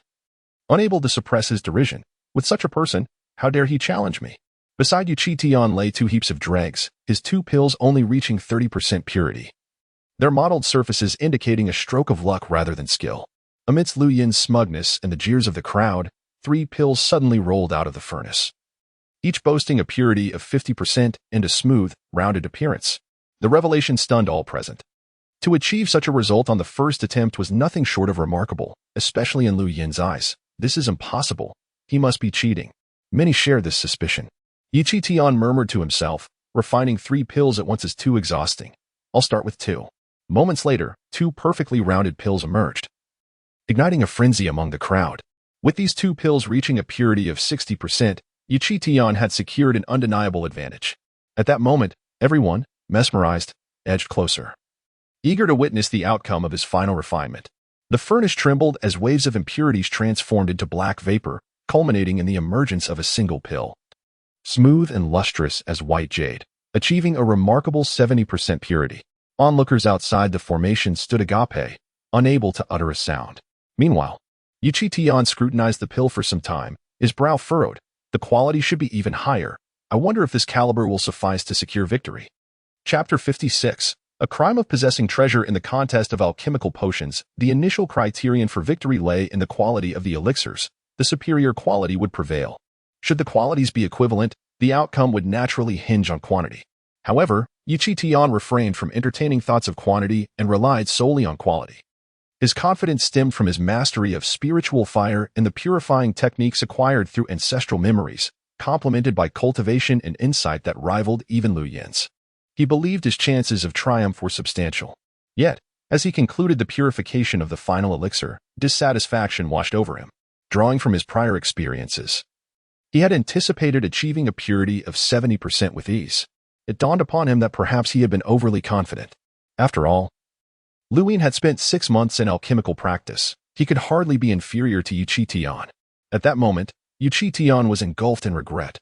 Unable to suppress his derision, with such a person, how dare he challenge me? Beside Qingtian lay 2 heaps of dregs, his 2 pills only reaching 30% purity, their mottled surfaces indicating a stroke of luck rather than skill. Amidst Luyin's smugness and the jeers of the crowd, 3 pills suddenly rolled out of the furnace, each boasting a purity of 50% and a smooth, rounded appearance. The revelation stunned all present. To achieve such a result on the first attempt was nothing short of remarkable, especially in Luyin's eyes. This is impossible. He must be cheating. Many shared this suspicion. Qingtian murmured to himself, refining 3 pills at once is too exhausting. I'll start with 2. Moments later, 2 perfectly rounded pills emerged, igniting a frenzy among the crowd. With these 2 pills reaching a purity of 60%, Qingtian had secured an undeniable advantage. At that moment, everyone, mesmerized, edged closer, eager to witness the outcome of his final refinement. The furnace trembled as waves of impurities transformed into black vapor, culminating in the emergence of a single pill, smooth and lustrous as white jade, achieving a remarkable 70% purity. Onlookers outside the formation stood agape, unable to utter a sound. Meanwhile, Qingtian scrutinized the pill for some time, his brow furrowed. The quality should be even higher. I wonder if this caliber will suffice to secure victory. Chapter 56. A crime of possessing treasure in the contest of alchemical potions. The initial criterion for victory lay in the quality of the elixirs. The superior quality would prevail. Should the qualities be equivalent, the outcome would naturally hinge on quantity. However, Qingtian refrained from entertaining thoughts of quantity and relied solely on quality. His confidence stemmed from his mastery of spiritual fire and the purifying techniques acquired through ancestral memories, complemented by cultivation and insight that rivaled even Luyin's. He believed his chances of triumph were substantial. Yet, as he concluded the purification of the final elixir, dissatisfaction washed over him. Drawing from his prior experiences, he had anticipated achieving a purity of 70% with ease. It dawned upon him that perhaps he had been overly confident. After all, Luyin had spent 6 months in alchemical practice. He could hardly be inferior to Qingtian. At that moment, Qingtian was engulfed in regret,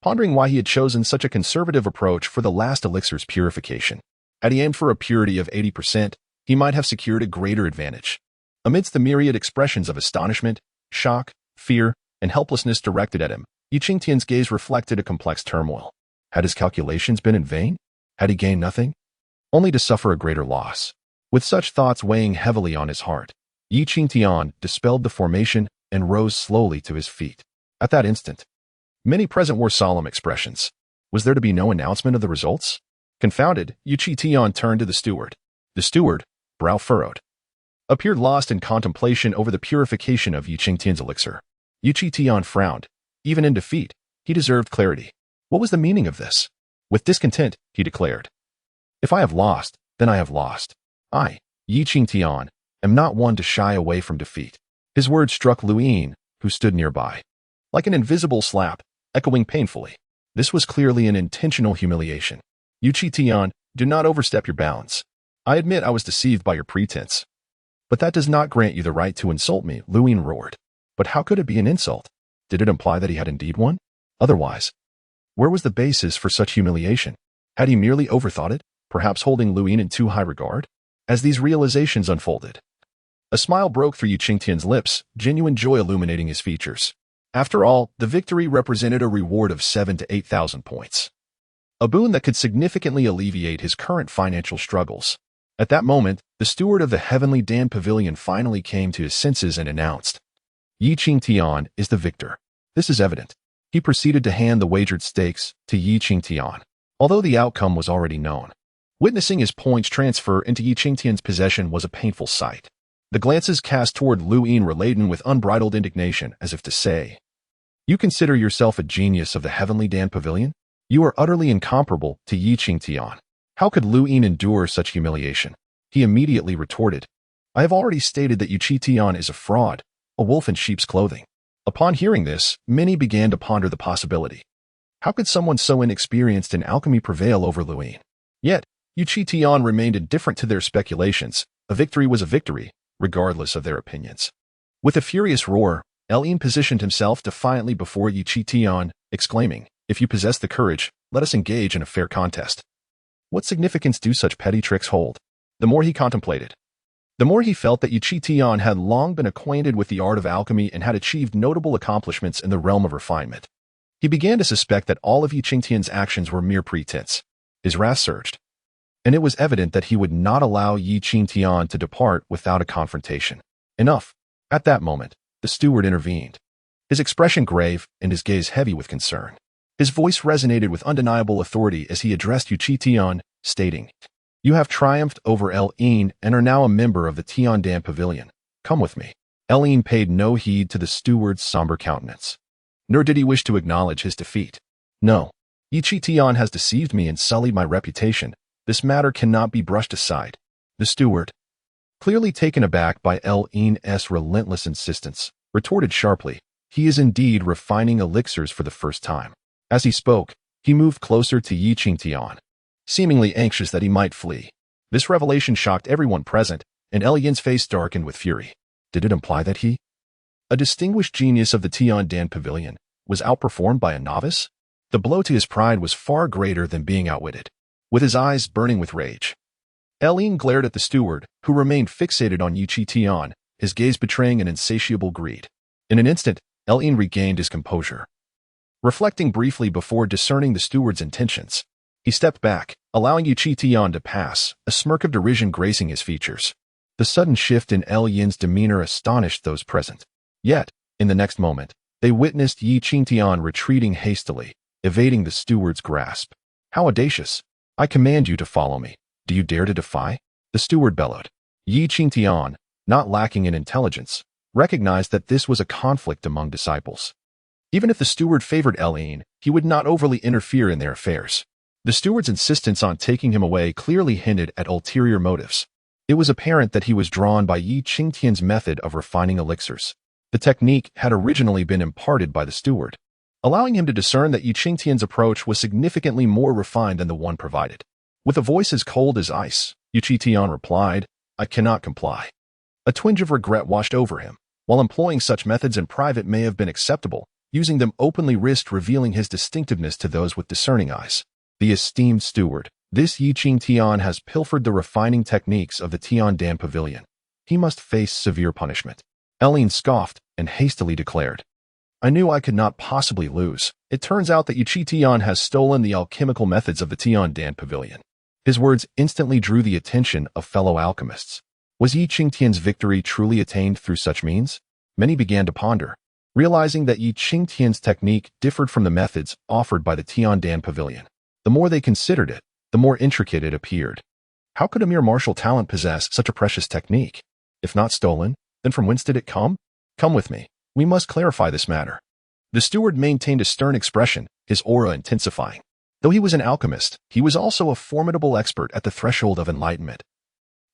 pondering why he had chosen such a conservative approach for the last elixir's purification. Had he aimed for a purity of 80%, he might have secured a greater advantage. Amidst the myriad expressions of astonishment, shock, fear, and helplessness directed at him, Qingtian's gaze reflected a complex turmoil. Had his calculations been in vain? Had he gained nothing? Only to suffer a greater loss. With such thoughts weighing heavily on his heart, Qingtian dispelled the formation and rose slowly to his feet. At that instant, many present wore solemn expressions. Was there to be no announcement of the results? Confounded, Qingtian turned to the steward. The steward, brow furrowed, appeared lost in contemplation over the purification of Qingtian's elixir. Qingtian frowned. Even in defeat, he deserved clarity. What was the meaning of this? With discontent, he declared, "If I have lost, then I have lost. I, Qingtian, am not one to shy away from defeat." His words struck Luyin, who stood nearby, like an invisible slap, echoing painfully. This was clearly an intentional humiliation. Qingtian, do not overstep your bounds. I admit I was deceived by your pretense, But that does not grant you the right to insult me, Luin roared. But how could it be an insult? Did it imply that he had indeed won? Otherwise, where was the basis for such humiliation? Had he merely overthought it, perhaps holding Luin in too high regard? As these realizations unfolded, a smile broke through Qingtian's lips, genuine joy illuminating his features. After all, the victory represented a reward of 7,000 to 8,000 points. A boon that could significantly alleviate his current financial struggles. At that moment, the steward of the Heavenly Dan Pavilion finally came to his senses and announced, Qingtian is the victor. This is evident. He proceeded to hand the wagered stakes to Qingtian, although the outcome was already known. Witnessing his points transfer into Qingtian's possession was a painful sight. The glances cast toward Luin were laden with unbridled indignation, as if to say, You consider yourself a genius of the Heavenly Dan Pavilion? You are utterly incomparable to Qingtian. How could Luin endure such humiliation? He immediately retorted, I have already stated that Qingtian is a fraud, a wolf in sheep's clothing. Upon hearing this, many began to ponder the possibility. How could someone so inexperienced in alchemy prevail over Luin? Yet, Qingtian remained indifferent to their speculations. A victory was a victory, regardless of their opinions. With a furious roar, Luin positioned himself defiantly before Qingtian, exclaiming, If you possess the courage, let us engage in a fair contest. What significance do such petty tricks hold? The more he contemplated, the more he felt that Qingtian had long been acquainted with the art of alchemy and had achieved notable accomplishments in the realm of refinement. He began to suspect that all of Qingtian's actions were mere pretense. His wrath surged, and it was evident that he would not allow Qingtian to depart without a confrontation. Enough. At that moment, the steward intervened, his expression grave and his gaze heavy with concern. His voice resonated with undeniable authority as he addressed Qingtian, stating, You have triumphed over Luin and are now a member of the Tian Dan Pavilion. Come with me. Luin paid no heed to the steward's somber countenance, nor did he wish to acknowledge his defeat. No, Qingtian has deceived me and sullied my reputation. This matter cannot be brushed aside. The steward, clearly taken aback by Luin's relentless insistence, retorted sharply, He is indeed refining elixirs for the first time. As he spoke, he moved closer to Qingtian, seemingly anxious that he might flee. This revelation shocked everyone present, and Luin's face darkened with fury. Did it imply that he, a distinguished genius of the Tian Dan Pavilion, was outperformed by a novice? The blow to his pride was far greater than being outwitted. With his eyes burning with rage, Luin glared at the steward, who remained fixated on Qingtian, his gaze betraying an insatiable greed. In an instant, Luin regained his composure. Reflecting briefly before discerning the steward's intentions, he stepped back, allowing Qingtian to pass, a smirk of derision gracing his features. The sudden shift in Luin's demeanor astonished those present. Yet, in the next moment, they witnessed Qingtian retreating hastily, evading the steward's grasp. How audacious! I command you to follow me. Do you dare to defy? The steward bellowed. Qingtian, not lacking in intelligence, recognized that this was a conflict among disciples. Even if the steward favored Luin, he would not overly interfere in their affairs. The steward's insistence on taking him away clearly hinted at ulterior motives. It was apparent that he was drawn by Qingtian's method of refining elixirs. The technique had originally been imparted by the steward, allowing him to discern that Qingtian's approach was significantly more refined than the one provided. With a voice as cold as ice, Qingtian replied, I cannot comply. A twinge of regret washed over him. While employing such methods in private may have been acceptable, using them openly risked revealing his distinctiveness to those with discerning eyes. The esteemed steward, this Qingtian has pilfered the refining techniques of the Tian Dan Pavilion. He must face severe punishment. Luin scoffed and hastily declared, I knew I could not possibly lose. It turns out that Qingtian has stolen the alchemical methods of the Tian Dan Pavilion. His words instantly drew the attention of fellow alchemists. Was Qingtian's victory truly attained through such means? Many began to ponder, realizing that Qingtian's technique differed from the methods offered by the Tian Dan Pavilion. The more they considered it, the more intricate it appeared. How could a mere martial talent possess such a precious technique? If not stolen, then from whence did it come? Come with me. We must clarify this matter. The steward maintained a stern expression, his aura intensifying. Though he was an alchemist, he was also a formidable expert at the threshold of enlightenment,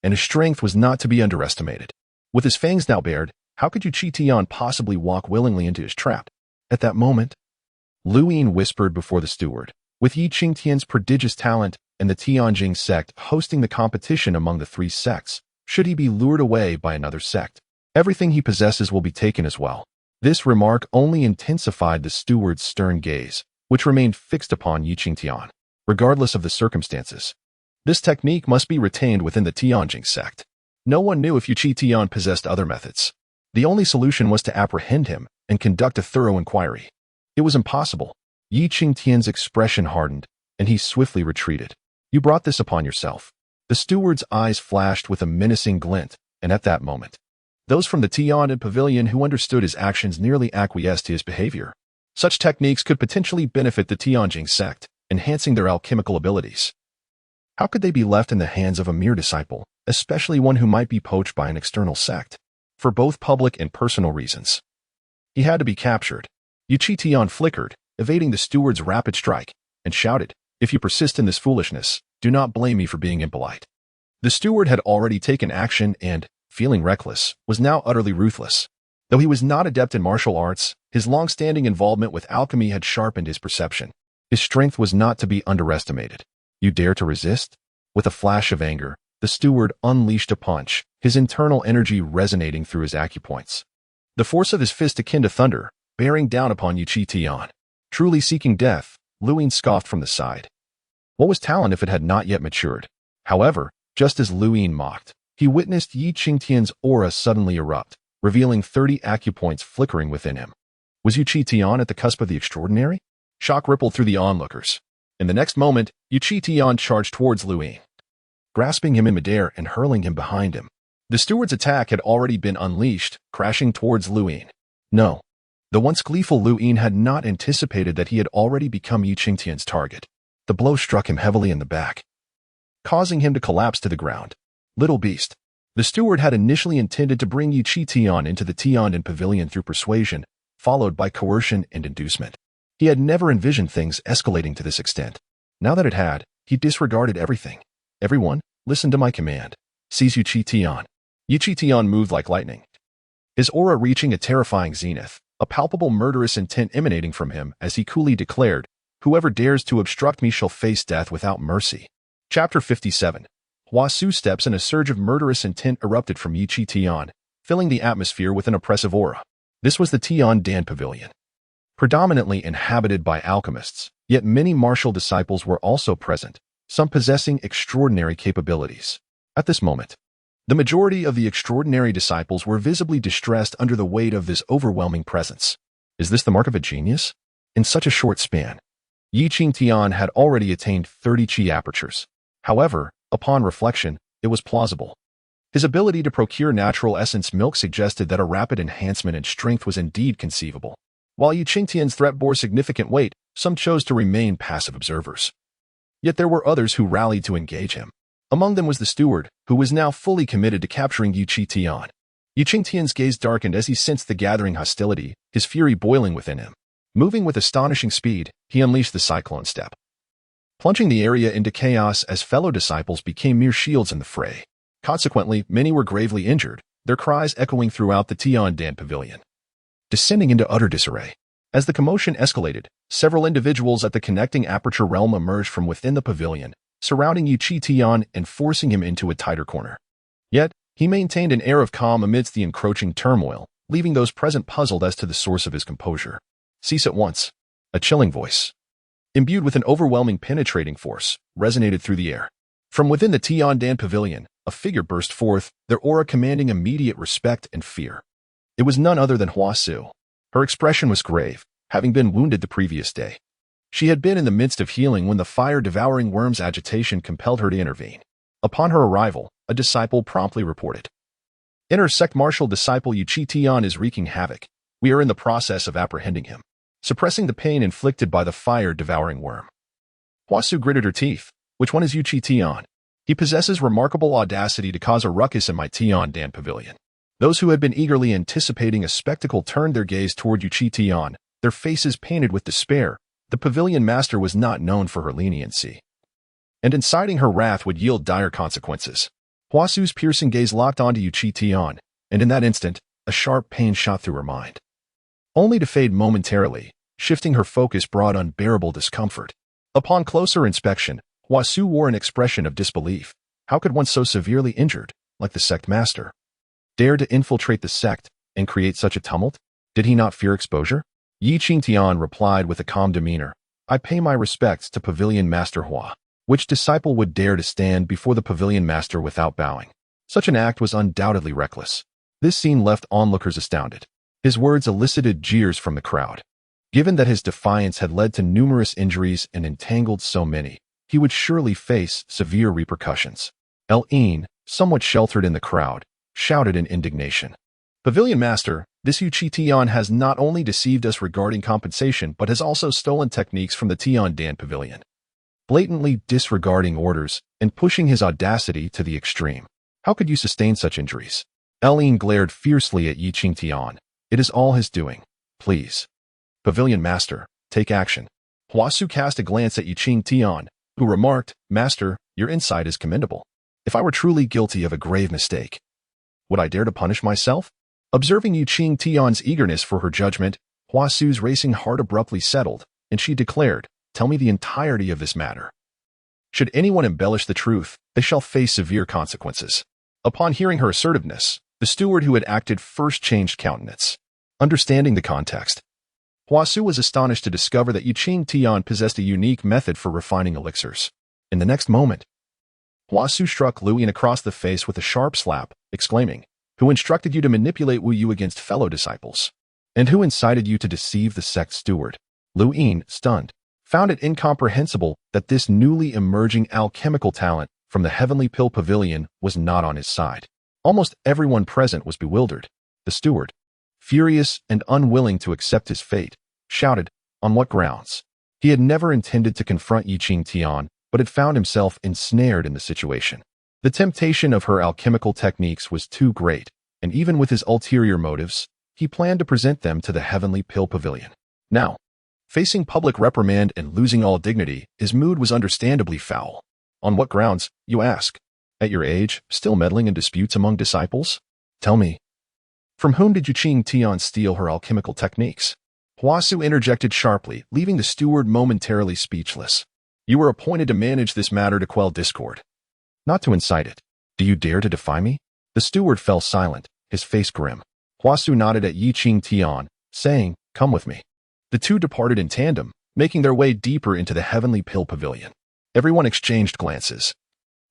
and his strength was not to be underestimated. With his fangs now bared, how could Qingtian possibly walk willingly into his trap? At that moment, Luin whispered before the steward, with Qingtian's prodigious talent and the Tianjing sect hosting the competition among the three sects, should he be lured away by another sect. Everything he possesses will be taken as well. This remark only intensified the steward's stern gaze, which remained fixed upon Qingtian, regardless of the circumstances. This technique must be retained within the Tianjing sect. No one knew if Qingtian possessed other methods. The only solution was to apprehend him and conduct a thorough inquiry. It was impossible. Qingtian's expression hardened, and he swiftly retreated. You brought this upon yourself. The steward's eyes flashed with a menacing glint, and at that moment, those from the Tianjin pavilion who understood his actions nearly acquiesced to his behavior. Such techniques could potentially benefit the Tianjing sect, enhancing their alchemical abilities. How could they be left in the hands of a mere disciple, especially one who might be poached by an external sect? For both public and personal reasons, he had to be captured. Qingtian flickered, evading the steward's rapid strike, and shouted, "If you persist in this foolishness, do not blame me for being impolite." The steward had already taken action and, feeling reckless, was now utterly ruthless. Though he was not adept in martial arts, his long-standing involvement with alchemy had sharpened his perception. His strength was not to be underestimated. You dare to resist? With a flash of anger, the steward unleashed a punch, his internal energy resonating through his acupoints. The force of his fist akin to thunder, bearing down upon Qingtian. Truly seeking death, Luin scoffed from the side. What was talent if it had not yet matured? However, just as Luin mocked, he witnessed Qingtian's aura suddenly erupt, revealing 30 acupoints flickering within him. Was Qingtian at the cusp of the extraordinary? Shock rippled through the onlookers. In the next moment, Qingtian charged towards Luin, grasping him in midair and hurling him behind him. The steward's attack had already been unleashed, crashing towards Luin. No. The once gleeful Luin had not anticipated that he had already become Qingtian's target. The blow struck him heavily in the back, causing him to collapse to the ground. Little beast. The steward had initially intended to bring Qingtian into the Tianjin pavilion through persuasion, followed by coercion and inducement. He had never envisioned things escalating to this extent. Now that it had, he disregarded everything. Everyone, listen to my command. Seize Qingtian. Qingtian moved like lightning, his aura reaching a terrifying zenith, a palpable murderous intent emanating from him as he coolly declared, "Whoever dares to obstruct me shall face death without mercy." Chapter 57. Huasu steps and a surge of murderous intent erupted from Qingtian, filling the atmosphere with an oppressive aura. This was the Tianjin pavilion, predominantly inhabited by alchemists, yet many martial disciples were also present, some possessing extraordinary capabilities. At this moment, the majority of the extraordinary disciples were visibly distressed under the weight of this overwhelming presence. Is this the mark of a genius? In such a short span, Qingtian had already attained 30 chi apertures. However, upon reflection, it was plausible. His ability to procure natural essence milk suggested that a rapid enhancement in strength was indeed conceivable. While Qingtian's threat bore significant weight, some chose to remain passive observers. Yet there were others who rallied to engage him. Among them was the steward, who was now fully committed to capturing Qingtian. Qingtian's gaze darkened as he sensed the gathering hostility, his fury boiling within him. Moving with astonishing speed, he unleashed the cyclone step, plunging the area into chaos as fellow disciples became mere shields in the fray. Consequently, many were gravely injured, their cries echoing throughout the Tianjin pavilion, descending into utter disarray. As the commotion escalated, several individuals at the connecting aperture realm emerged from within the pavilion, surrounding Qingtian and forcing him into a tighter corner. Yet, he maintained an air of calm amidst the encroaching turmoil, leaving those present puzzled as to the source of his composure. "Cease at once." A chilling voice, imbued with an overwhelming penetrating force, resonated through the air. From within the Tianjin pavilion, a figure burst forth, their aura commanding immediate respect and fear. It was none other than Huasu. Her expression was grave, having been wounded the previous day. She had been in the midst of healing when the fire-devouring worm's agitation compelled her to intervene. Upon her arrival, a disciple promptly reported, "Inner sect martial disciple Qingtian is wreaking havoc. We are in the process of apprehending him, suppressing the pain inflicted by the fire-devouring worm." Huasu gritted her teeth. "Which one is Qingtian? He possesses remarkable audacity to cause a ruckus in my Tianjin pavilion." Those who had been eagerly anticipating a spectacle turned their gaze toward Qingtian, their faces painted with despair. The pavilion master was not known for her leniency, and inciting her wrath would yield dire consequences. Huasu's piercing gaze locked onto Qingtian, and in that instant, a sharp pain shot through her mind, only to fade momentarily. Shifting her focus brought unbearable discomfort. Upon closer inspection, Huasu wore an expression of disbelief. How could one so severely injured like the sect master. Dare to infiltrate the sect and create such a tumult? Did he not fear exposure? Qingtian replied with a calm demeanor, I pay my respects to Pavilion Master Hua. Which disciple would dare to stand before the Pavilion Master without bowing? Such an act was undoubtedly reckless. This scene left onlookers astounded. His words elicited jeers from the crowd. Given that his defiance had led to numerous injuries and entangled so many, he would surely face severe repercussions. El-een, somewhat sheltered in the crowd, shouted in indignation. Pavilion Master, this Qingtian has not only deceived us regarding compensation but has also stolen techniques from the Tiandan Pavilion, blatantly disregarding orders and pushing his audacity to the extreme. How could you sustain such injuries? El-een glared fiercely at Qingtian. It is all his doing. Please. Pavilion Master, take action. Huasu cast a glance at Qingtian, who remarked, Master, your insight is commendable. If I were truly guilty of a grave mistake, would I dare to punish myself? Observing Qingtian's eagerness for her judgment, Huasu's racing heart abruptly settled, and she declared, Tell me the entirety of this matter. Should anyone embellish the truth, they shall face severe consequences. Upon hearing her assertiveness, the steward who had acted first changed countenance. Understanding the context, Huasu was astonished to discover that Qingtian possessed a unique method for refining elixirs. In the next moment, Huasu struck Luyin across the face with a sharp slap, exclaiming, Who instructed you to manipulate Wu Yu against fellow disciples? And who incited you to deceive the sect steward? Luyin, stunned, found it incomprehensible that this newly emerging alchemical talent from the Heavenly Pill Pavilion was not on his side. Almost everyone present was bewildered. The steward, furious and unwilling to accept his fate, shouted, On what grounds? He had never intended to confront Qingtian, but had found himself ensnared in the situation. The temptation of her alchemical techniques was too great, and even with his ulterior motives, he planned to present them to the Heavenly Pill Pavilion. Now, facing public reprimand and losing all dignity, his mood was understandably foul. On what grounds, you ask? At your age, still meddling in disputes among disciples? Tell me, from whom did Qingtian steal her alchemical techniques? Huasu interjected sharply, leaving the steward momentarily speechless. You were appointed to manage this matter to quell discord, not to incite it. Do you dare to defy me? The steward fell silent, his face grim. Huasu nodded at Qingtian, saying, Come with me. The two departed in tandem, making their way deeper into the Heavenly Pill Pavilion. Everyone exchanged glances,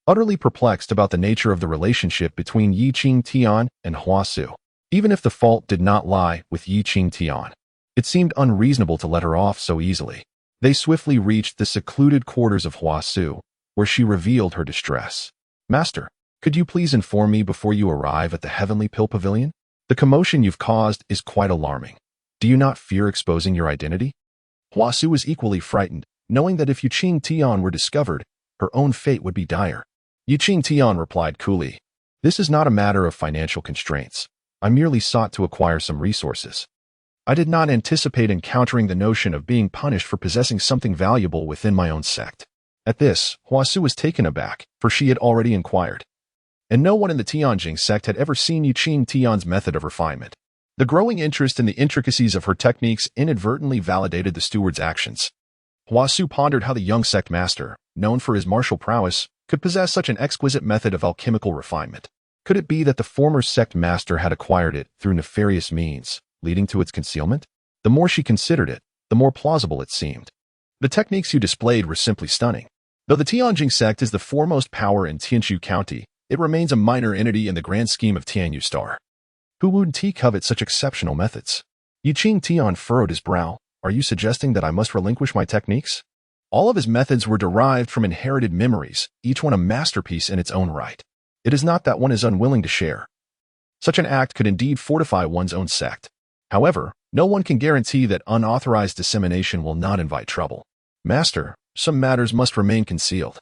utterly perplexed about the nature of the relationship between Qingtian and Huasu. Even if the fault did not lie with Qingtian, it seemed unreasonable to let her off so easily. They swiftly reached the secluded quarters of Huasu, where she revealed her distress. Master, could you please inform me before you arrive at the Heavenly Pill Pavilion? The commotion you've caused is quite alarming. Do you not fear exposing your identity? Huasu was equally frightened, knowing that if Qingtian were discovered, her own fate would be dire. Qingtian replied coolly, This is not a matter of financial constraints. I merely sought to acquire some resources. I did not anticipate encountering the notion of being punished for possessing something valuable within my own sect. At this, Huasu was taken aback, for she had already inquired, and no one in the Tianjing sect had ever seen Qingtian's method of refinement. The growing interest in the intricacies of her techniques inadvertently validated the steward's actions. Huasu pondered how the young sect master, known for his martial prowess, could possess such an exquisite method of alchemical refinement. Could it be that the former sect master had acquired it through nefarious means, leading to its concealment? The more she considered it, the more plausible it seemed. The techniques you displayed were simply stunning. Though the Tianjing sect is the foremost power in Tianshu County, it remains a minor entity in the grand scheme of Tianyu Star. Who would covet such exceptional methods? Qingtian furrowed his brow. Are you suggesting that I must relinquish my techniques? All of his methods were derived from inherited memories, each one a masterpiece in its own right. It is not that one is unwilling to share. Such an act could indeed fortify one's own sect. However, no one can guarantee that unauthorized dissemination will not invite trouble. Master, some matters must remain concealed.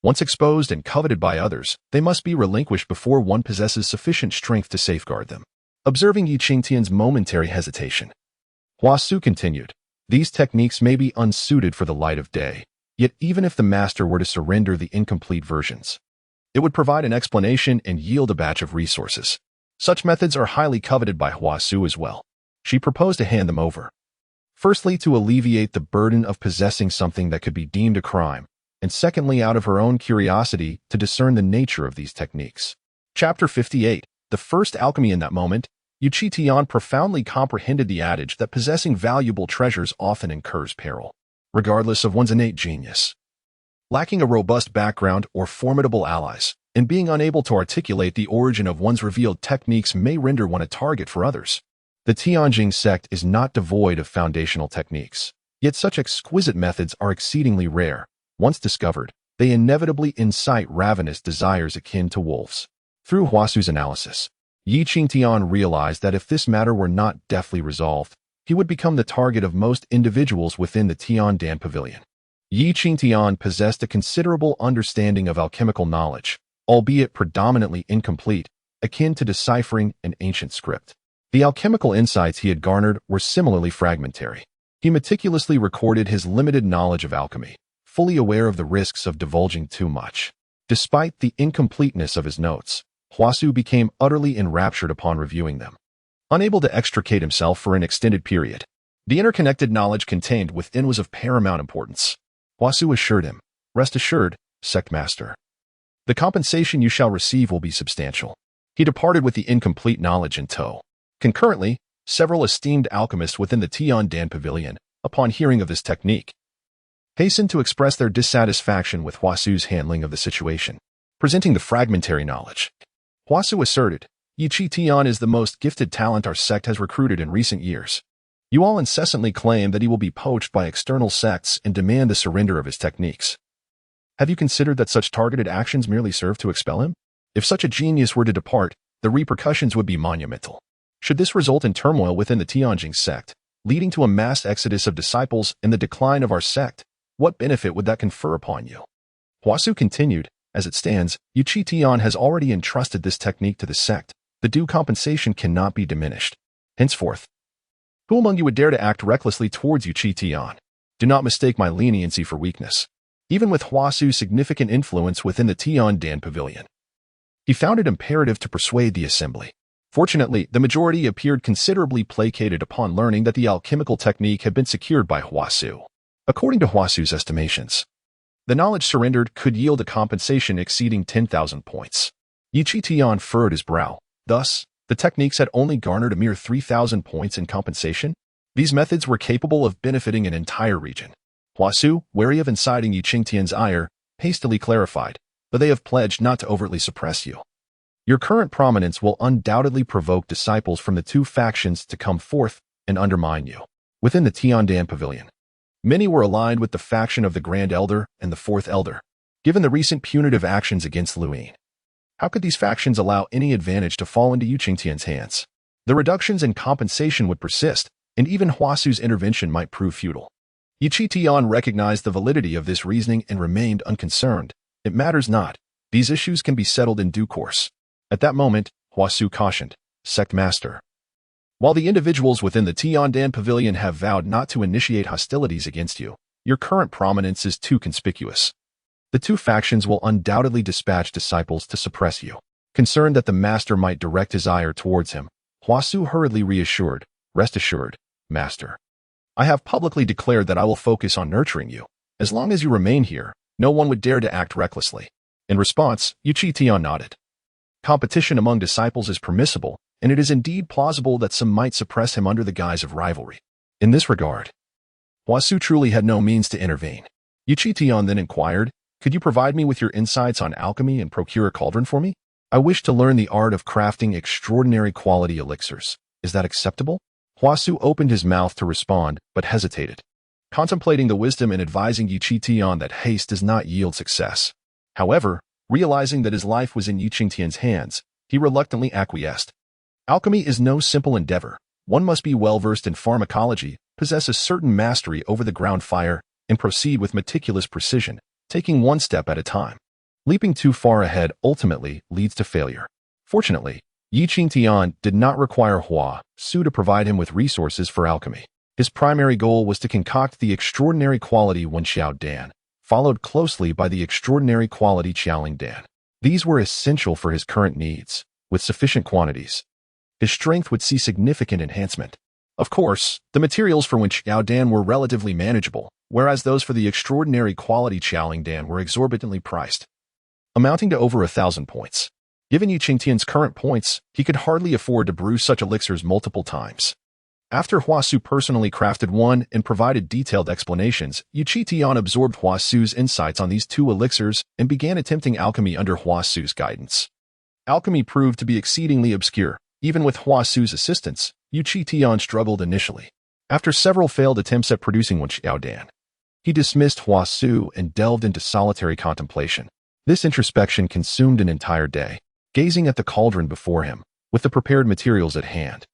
Once exposed and coveted by others, they must be relinquished before one possesses sufficient strength to safeguard them. Observing Qingtian's momentary hesitation, Huasu continued, These techniques may be unsuited for the light of day, yet even if the master were to surrender the incomplete versions, it would provide an explanation and yield a batch of resources. Such methods are highly coveted by Huasu as well. She proposed to hand them over. Firstly, to alleviate the burden of possessing something that could be deemed a crime, and secondly, out of her own curiosity to discern the nature of these techniques. Chapter 58. The first alchemy. In that moment, Qingtian profoundly comprehended the adage that possessing valuable treasures often incurs peril, regardless of one's innate genius. Lacking a robust background or formidable allies, and being unable to articulate the origin of one's revealed techniques may render one a target for others. The Tianjin sect is not devoid of foundational techniques, yet such exquisite methods are exceedingly rare. Once discovered, they inevitably incite ravenous desires akin to wolves. Through Huasu's analysis, Qingtian realized that if this matter were not deftly resolved, he would become the target of most individuals within the Tiandan pavilion. Qingtian possessed a considerable understanding of alchemical knowledge, albeit predominantly incomplete, akin to deciphering an ancient script. The alchemical insights he had garnered were similarly fragmentary. He meticulously recorded his limited knowledge of alchemy, fully aware of the risks of divulging too much. Despite the incompleteness of his notes, Huasu became utterly enraptured upon reviewing them. Unable to extricate himself for an extended period, the interconnected knowledge contained within was of paramount importance. Huasu assured him, "Rest assured, sect master. The compensation you shall receive will be substantial." He departed with the incomplete knowledge in tow. Concurrently, several esteemed alchemists within the Tiandan pavilion, upon hearing of this technique, hastened to express their dissatisfaction with Huasu's handling of the situation. Presenting the fragmentary knowledge, Huasu asserted, "Qingtian is the most gifted talent our sect has recruited in recent years. You all incessantly claim that he will be poached by external sects and demand the surrender of his techniques. Have you considered that such targeted actions merely serve to expel him? If such a genius were to depart, the repercussions would be monumental. Should this result in turmoil within the Tianjin sect, leading to a mass exodus of disciples and the decline of our sect, what benefit would that confer upon you?" Huasu continued, "As it stands, Qingtian has already entrusted this technique to the sect. The due compensation cannot be diminished. Henceforth, who among you would dare to act recklessly towards Qingtian? Do not mistake my leniency for weakness." Even with Huasu's significant influence within the Tiandan pavilion, he found it imperative to persuade the assembly. Fortunately, the majority appeared considerably placated upon learning that the alchemical technique had been secured by Huasu. According to Huasu's estimations, the knowledge surrendered could yield a compensation exceeding 10,000 points. Qingtian furrowed his brow. Thus, the techniques had only garnered a mere 3,000 points in compensation. These methods were capable of benefiting an entire region. Huasu, wary of inciting Qingtian's ire, hastily clarified, "But they have pledged not to overtly suppress you. Your current prominence will undoubtedly provoke disciples from the two factions to come forth and undermine you." Within the Tiandan pavilion, many were aligned with the faction of the Grand Elder and the Fourth Elder. Given the recent punitive actions against Luin, how could these factions allow any advantage to fall into Qingtian's hands? The reductions in compensation would persist, and even Huasu's intervention might prove futile. Qingtian recognized the validity of this reasoning and remained unconcerned. "It matters not. These issues can be settled in due course." At that moment, Huasu cautioned, "Sect master, while the individuals within the Tiandan pavilion have vowed not to initiate hostilities against you, your current prominence is too conspicuous. The two factions will undoubtedly dispatch disciples to suppress you." Concerned that the master might direct his ire towards him, Huasu hurriedly reassured, "Rest assured, master. I have publicly declared that I will focus on nurturing you. As long as you remain here, no one would dare to act recklessly." In response, Qingtian nodded. Competition among disciples is permissible, and it is indeed plausible that some might suppress him under the guise of rivalry. In this regard, Huasu truly had no means to intervene. Qingtian then inquired, "Could you provide me with your insights on alchemy and procure a cauldron for me? I wish to learn the art of crafting extraordinary quality elixirs. Is that acceptable?" Huasu opened his mouth to respond, but hesitated, contemplating the wisdom in advising Qingtian that haste does not yield success. However, realizing that his life was in Qingtian's hands, he reluctantly acquiesced. Alchemy is no simple endeavor. One must be well-versed in pharmacology, possess a certain mastery over the ground fire, and proceed with meticulous precision, taking one step at a time. Leaping too far ahead ultimately leads to failure. Fortunately, Qingtian did not require Huasu to provide him with resources for alchemy. His primary goal was to concoct the extraordinary quality Wenxiao Dan, followed closely by the extraordinary quality Qiaoling Dan. These were essential for his current needs. With sufficient quantities, his strength would see significant enhancement. Of course, the materials for Wenxiao Dan were relatively manageable, whereas those for the extraordinary quality Qiaoling Dan were exorbitantly priced, amounting to over 1,000 points. Given Qingtian's current points, he could hardly afford to brew such elixirs multiple times. After Huasu personally crafted one and provided detailed explanations, Qingtian absorbed Huasu's insights on these two elixirs and began attempting alchemy under Huasu's guidance. Alchemy proved to be exceedingly obscure. Even with Huasu's assistance, Qingtian struggled initially. After several failed attempts at producing one Xiaodan, he dismissed Huasu and delved into solitary contemplation. This introspection consumed an entire day, gazing at the cauldron before him, with the prepared materials at hand.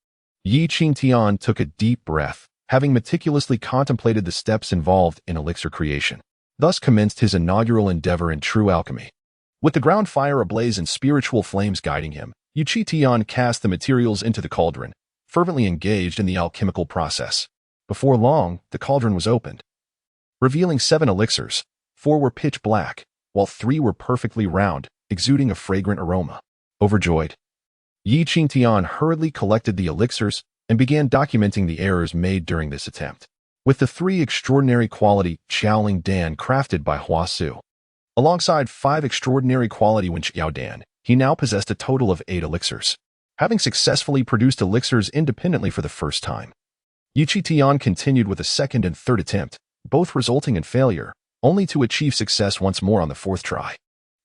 Qingtian took a deep breath, having meticulously contemplated the steps involved in elixir creation, thus commenced his inaugural endeavor in true alchemy. With the ground fire ablaze and spiritual flames guiding him, Qingtian cast the materials into the cauldron, fervently engaged in the alchemical process. Before long, the cauldron was opened, revealing 7 elixirs. 4 were pitch black, while 3 were perfectly round, exuding a fragrant aroma. Overjoyed, Qingtian hurriedly collected the elixirs and began documenting the errors made during this attempt. With the 3 extraordinary quality Xiaoling Dan crafted by Huasu, alongside 5 extraordinary quality Wen Xiaodan, he now possessed a total of 8 elixirs. Having successfully produced elixirs independently for the first time, Qingtian continued with a second and third attempt, both resulting in failure, only to achieve success once more on the 4th try.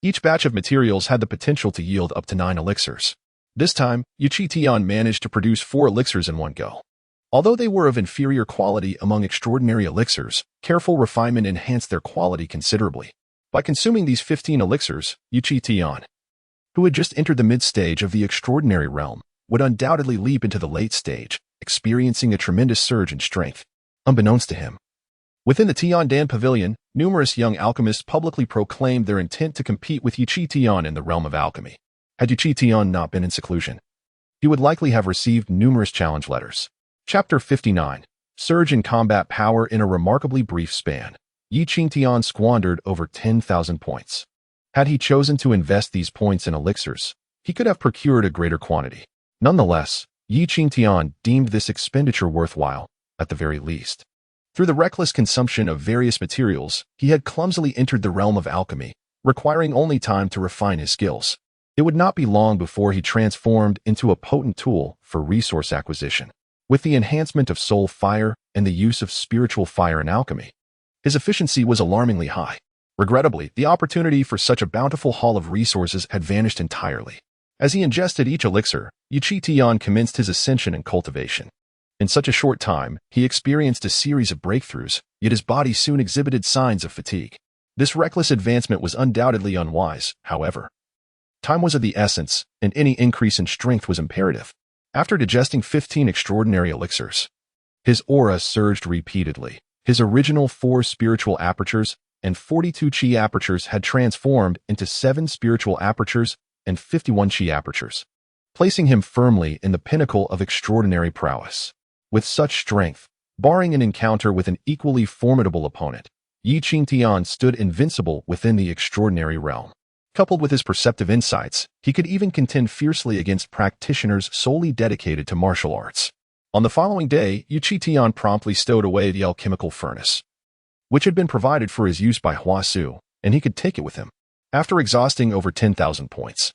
Each batch of materials had the potential to yield up to 9 elixirs. This time, Qingtian managed to produce 4 elixirs in one go. Although they were of inferior quality among extraordinary elixirs, careful refinement enhanced their quality considerably. By consuming these 15 elixirs, Qingtian, who had just entered the mid-stage of the extraordinary realm, would undoubtedly leap into the late stage, experiencing a tremendous surge in strength. Unbeknownst to him, within the Tiandan Pavilion, numerous young alchemists publicly proclaimed their intent to compete with Qingtian in the realm of alchemy. Had Qingtian not been in seclusion, he would likely have received numerous challenge letters. Chapter 59. Surge in combat power in a remarkably brief span. Qingtian squandered over 10,000 points. Had he chosen to invest these points in elixirs, he could have procured a greater quantity. Nonetheless, Qingtian deemed this expenditure worthwhile, at the very least. Through the reckless consumption of various materials, he had clumsily entered the realm of alchemy, requiring only time to refine his skills. It would not be long before he transformed into a potent tool for resource acquisition. With the enhancement of soul fire and the use of spiritual fire in alchemy, his efficiency was alarmingly high. Regrettably, the opportunity for such a bountiful haul of resources had vanished entirely. As he ingested each elixir, Qingtian commenced his ascension in cultivation. In such a short time, he experienced a series of breakthroughs, yet his body soon exhibited signs of fatigue. This reckless advancement was undoubtedly unwise, however. Time was of the essence, and any increase in strength was imperative. After digesting 15 extraordinary elixirs, his aura surged repeatedly. His original 4 spiritual apertures and 42 chi apertures had transformed into 7 spiritual apertures and 51 chi apertures, placing him firmly in the pinnacle of extraordinary prowess. With such strength, barring an encounter with an equally formidable opponent, Qingtian stood invincible within the extraordinary realm. Coupled with his perceptive insights, he could even contend fiercely against practitioners solely dedicated to martial arts. On the following day, Qingtian promptly stowed away the alchemical furnace, which had been provided for his use by Huasu, and he could take it with him. After exhausting over 10,000 points,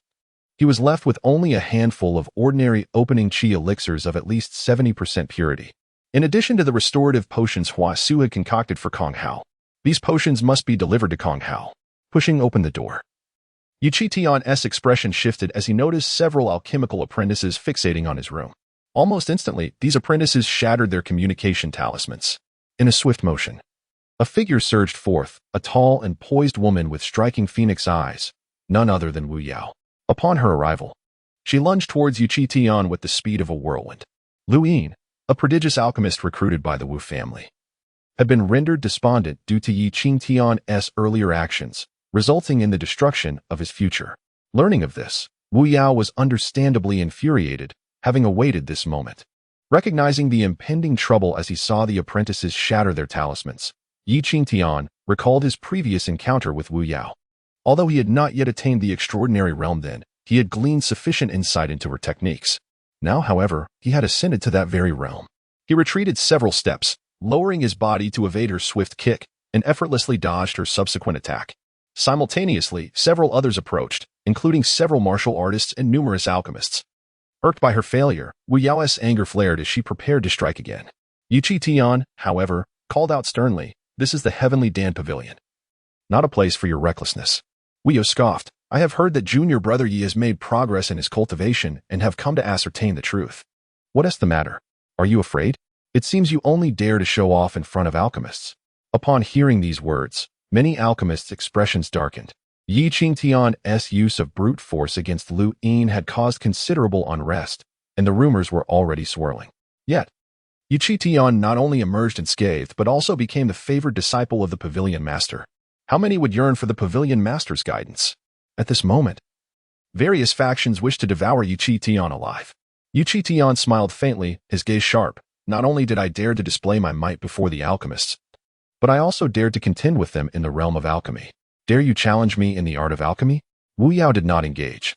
he was left with only a handful of ordinary opening chi elixirs of at least 70% purity. In addition to the restorative potions Huasu had concocted for Kong Hao, these potions must be delivered to Kong Hao. Pushing open the door, Qingtian's expression shifted as he noticed several alchemical apprentices fixating on his room. Almost instantly, these apprentices shattered their communication talismans. In a swift motion, a figure surged forth, a tall and poised woman with striking phoenix eyes, none other than Wu Yao. Upon her arrival, she lunged towards Qingtian with the speed of a whirlwind. Lu Yin, a prodigious alchemist recruited by the Wu family, had been rendered despondent due to Qingtian's earlier actions, resulting in the destruction of his future. Learning of this, Wu Yao was understandably infuriated, having awaited this moment. Recognizing the impending trouble as he saw the apprentices shatter their talismans, Qingtian recalled his previous encounter with Wu Yao. Although he had not yet attained the extraordinary realm then, he had gleaned sufficient insight into her techniques. Now, however, he had ascended to that very realm. He retreated several steps, lowering his body to evade her swift kick, and effortlessly dodged her subsequent attack. Simultaneously, several others approached, including several martial artists and numerous alchemists. Irked by her failure, Wu Yao's anger flared as she prepared to strike again. Qingtian, however, called out sternly, "This is the Heavenly Dan Pavilion, not a place for your recklessness." Wu Yao scoffed, "I have heard that junior brother Yi has made progress in his cultivation and have come to ascertain the truth. What is the matter? Are you afraid? It seems you only dare to show off in front of alchemists." Upon hearing these words, many alchemists' expressions darkened. Qingtian's use of brute force against Lu Yin had caused considerable unrest, and the rumors were already swirling. Yet, Qingtian not only emerged unscathed but also became the favored disciple of the Pavilion Master. How many would yearn for the Pavilion Master's guidance? At this moment, various factions wished to devour Qingtian alive. Qingtian smiled faintly, his gaze sharp. "Not only did I dare to display my might before the alchemists, but I also dared to contend with them in the realm of alchemy. Dare you challenge me in the art of alchemy?" Wu Yao did not engage,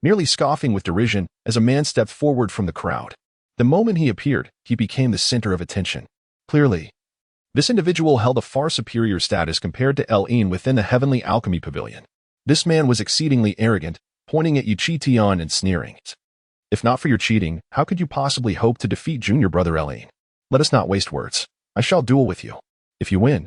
merely scoffing with derision as a man stepped forward from the crowd. The moment he appeared, he became the center of attention. Clearly, this individual held a far superior status compared to Yin within the Heavenly Alchemy Pavilion. This man was exceedingly arrogant, pointing at Qingtian and sneering. "If not for your cheating, how could you possibly hope to defeat junior brother Yin? Let us not waste words. I shall duel with you. If you win,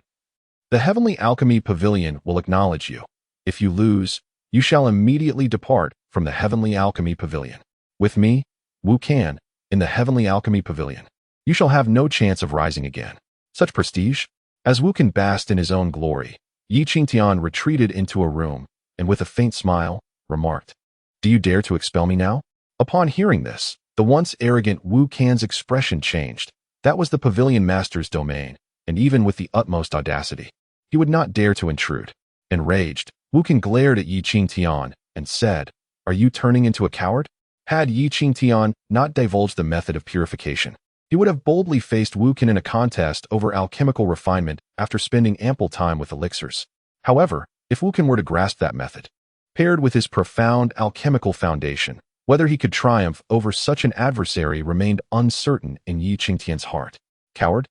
the Heavenly Alchemy Pavilion will acknowledge you. If you lose, you shall immediately depart from the Heavenly Alchemy Pavilion. With me, Wu Can, in the Heavenly Alchemy Pavilion, you shall have no chance of rising again." Such prestige? As Wu Can basked in his own glory, Qingtian retreated into a room, and with a faint smile, remarked, "Do you dare to expel me now?" Upon hearing this, the once arrogant Wu Can's expression changed. That was the Pavilion Master's domain, and even with the utmost audacity, he would not dare to intrude. Enraged, Wu Can glared at Qingtian and said, "Are you turning into a coward?" Had Qingtian not divulged the method of purification, he would have boldly faced Wu Can in a contest over alchemical refinement after spending ample time with elixirs. However, if Wu Can were to grasp that method, paired with his profound alchemical foundation, whether he could triumph over such an adversary remained uncertain in Qingtian's heart. "Coward?"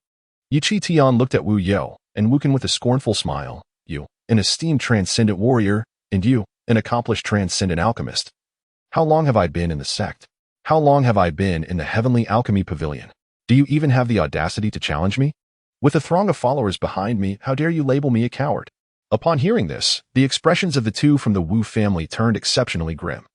Qingtian looked at Wu Yao and Wu Can with a scornful smile. "You, an esteemed transcendent warrior, and you, an accomplished transcendent alchemist. How long have I been in the sect? How long have I been in the Heavenly Alchemy Pavilion? Do you even have the audacity to challenge me? With a throng of followers behind me, how dare you label me a coward?" Upon hearing this, the expressions of the two from the Wu family turned exceptionally grim,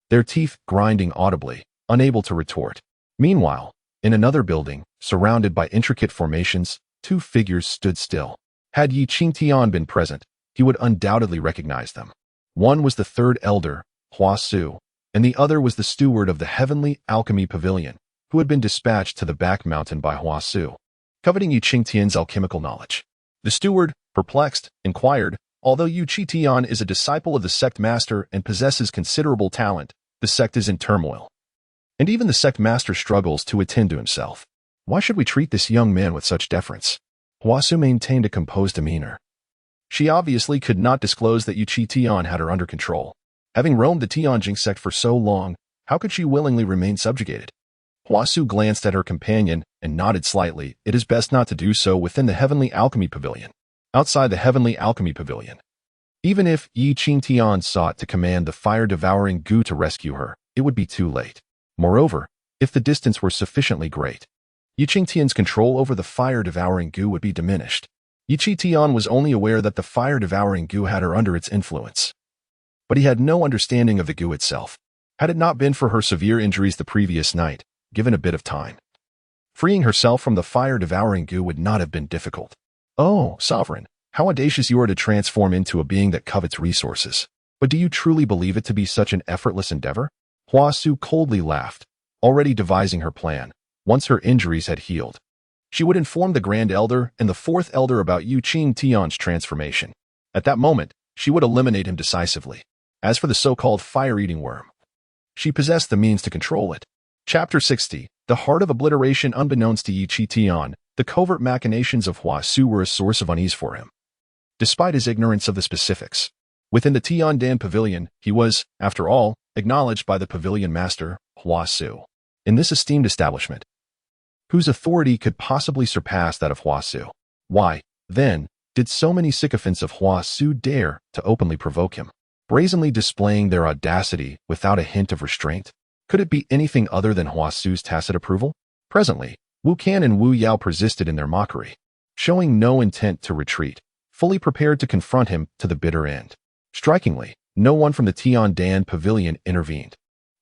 their teeth grinding audibly, unable to retort. Meanwhile, in another building, surrounded by intricate formations, two figures stood still. Had Qingtian been present, he would undoubtedly recognize them. One was the third elder, Hua Su, and the other was the steward of the Heavenly Alchemy Pavilion, who had been dispatched to the back mountain by Hua Su, coveting Qingtian's alchemical knowledge. The steward, perplexed, inquired, "Although Qingtian is a disciple of the sect master and possesses considerable talent, the sect is in turmoil, and even the sect master struggles to attend to himself. Why should we treat this young man with such deference?" Hua Su maintained a composed demeanor. She obviously could not disclose that Qingtian had her under control. Having roamed the Tianjing sect for so long, how could she willingly remain subjugated? Hua Su glanced at her companion and nodded slightly. "It is best not to do so within the Heavenly Alchemy Pavilion. Outside the Heavenly Alchemy Pavilion, even if Qingtian sought to command the fire-devouring Gu to rescue her, it would be too late. Moreover, if the distance were sufficiently great, Qingtian's control over the fire-devouring Gu would be diminished. Qingtian was only aware that the fire-devouring Gu had her under its influence, but he had no understanding of the Gu itself. Had it not been for her severe injuries the previous night, given a bit of time, freeing herself from the fire-devouring Gu would not have been difficult. "Oh, Sovereign, how audacious you are to transform into a being that covets resources. But do you truly believe it to be such an effortless endeavor?" Hua Su coldly laughed, already devising her plan. Once her injuries had healed, she would inform the Grand Elder and the Fourth Elder about Qingtian's transformation. At that moment, she would eliminate him decisively. As for the so-called fire-eating worm, she possessed the means to control it. Chapter 60. The Heart of Obliteration. Unbeknownst to Qingtian, the covert machinations of Hua Su were a source of unease for him. Despite his ignorance of the specifics, within the Tiandan Pavilion, he was, after all, acknowledged by the Pavilion Master, Hua Su. In this esteemed establishment, whose authority could possibly surpass that of Hua Su? Why, then, did so many sycophants of Hua Su dare to openly provoke him? brazenly displaying their audacity without a hint of restraint. Could it be anything other than Hua Su's tacit approval? Presently, Wu Can and Wu Yao persisted in their mockery, showing no intent to retreat, fully prepared to confront him to the bitter end. Strikingly, no one from the Tiandan pavilion intervened.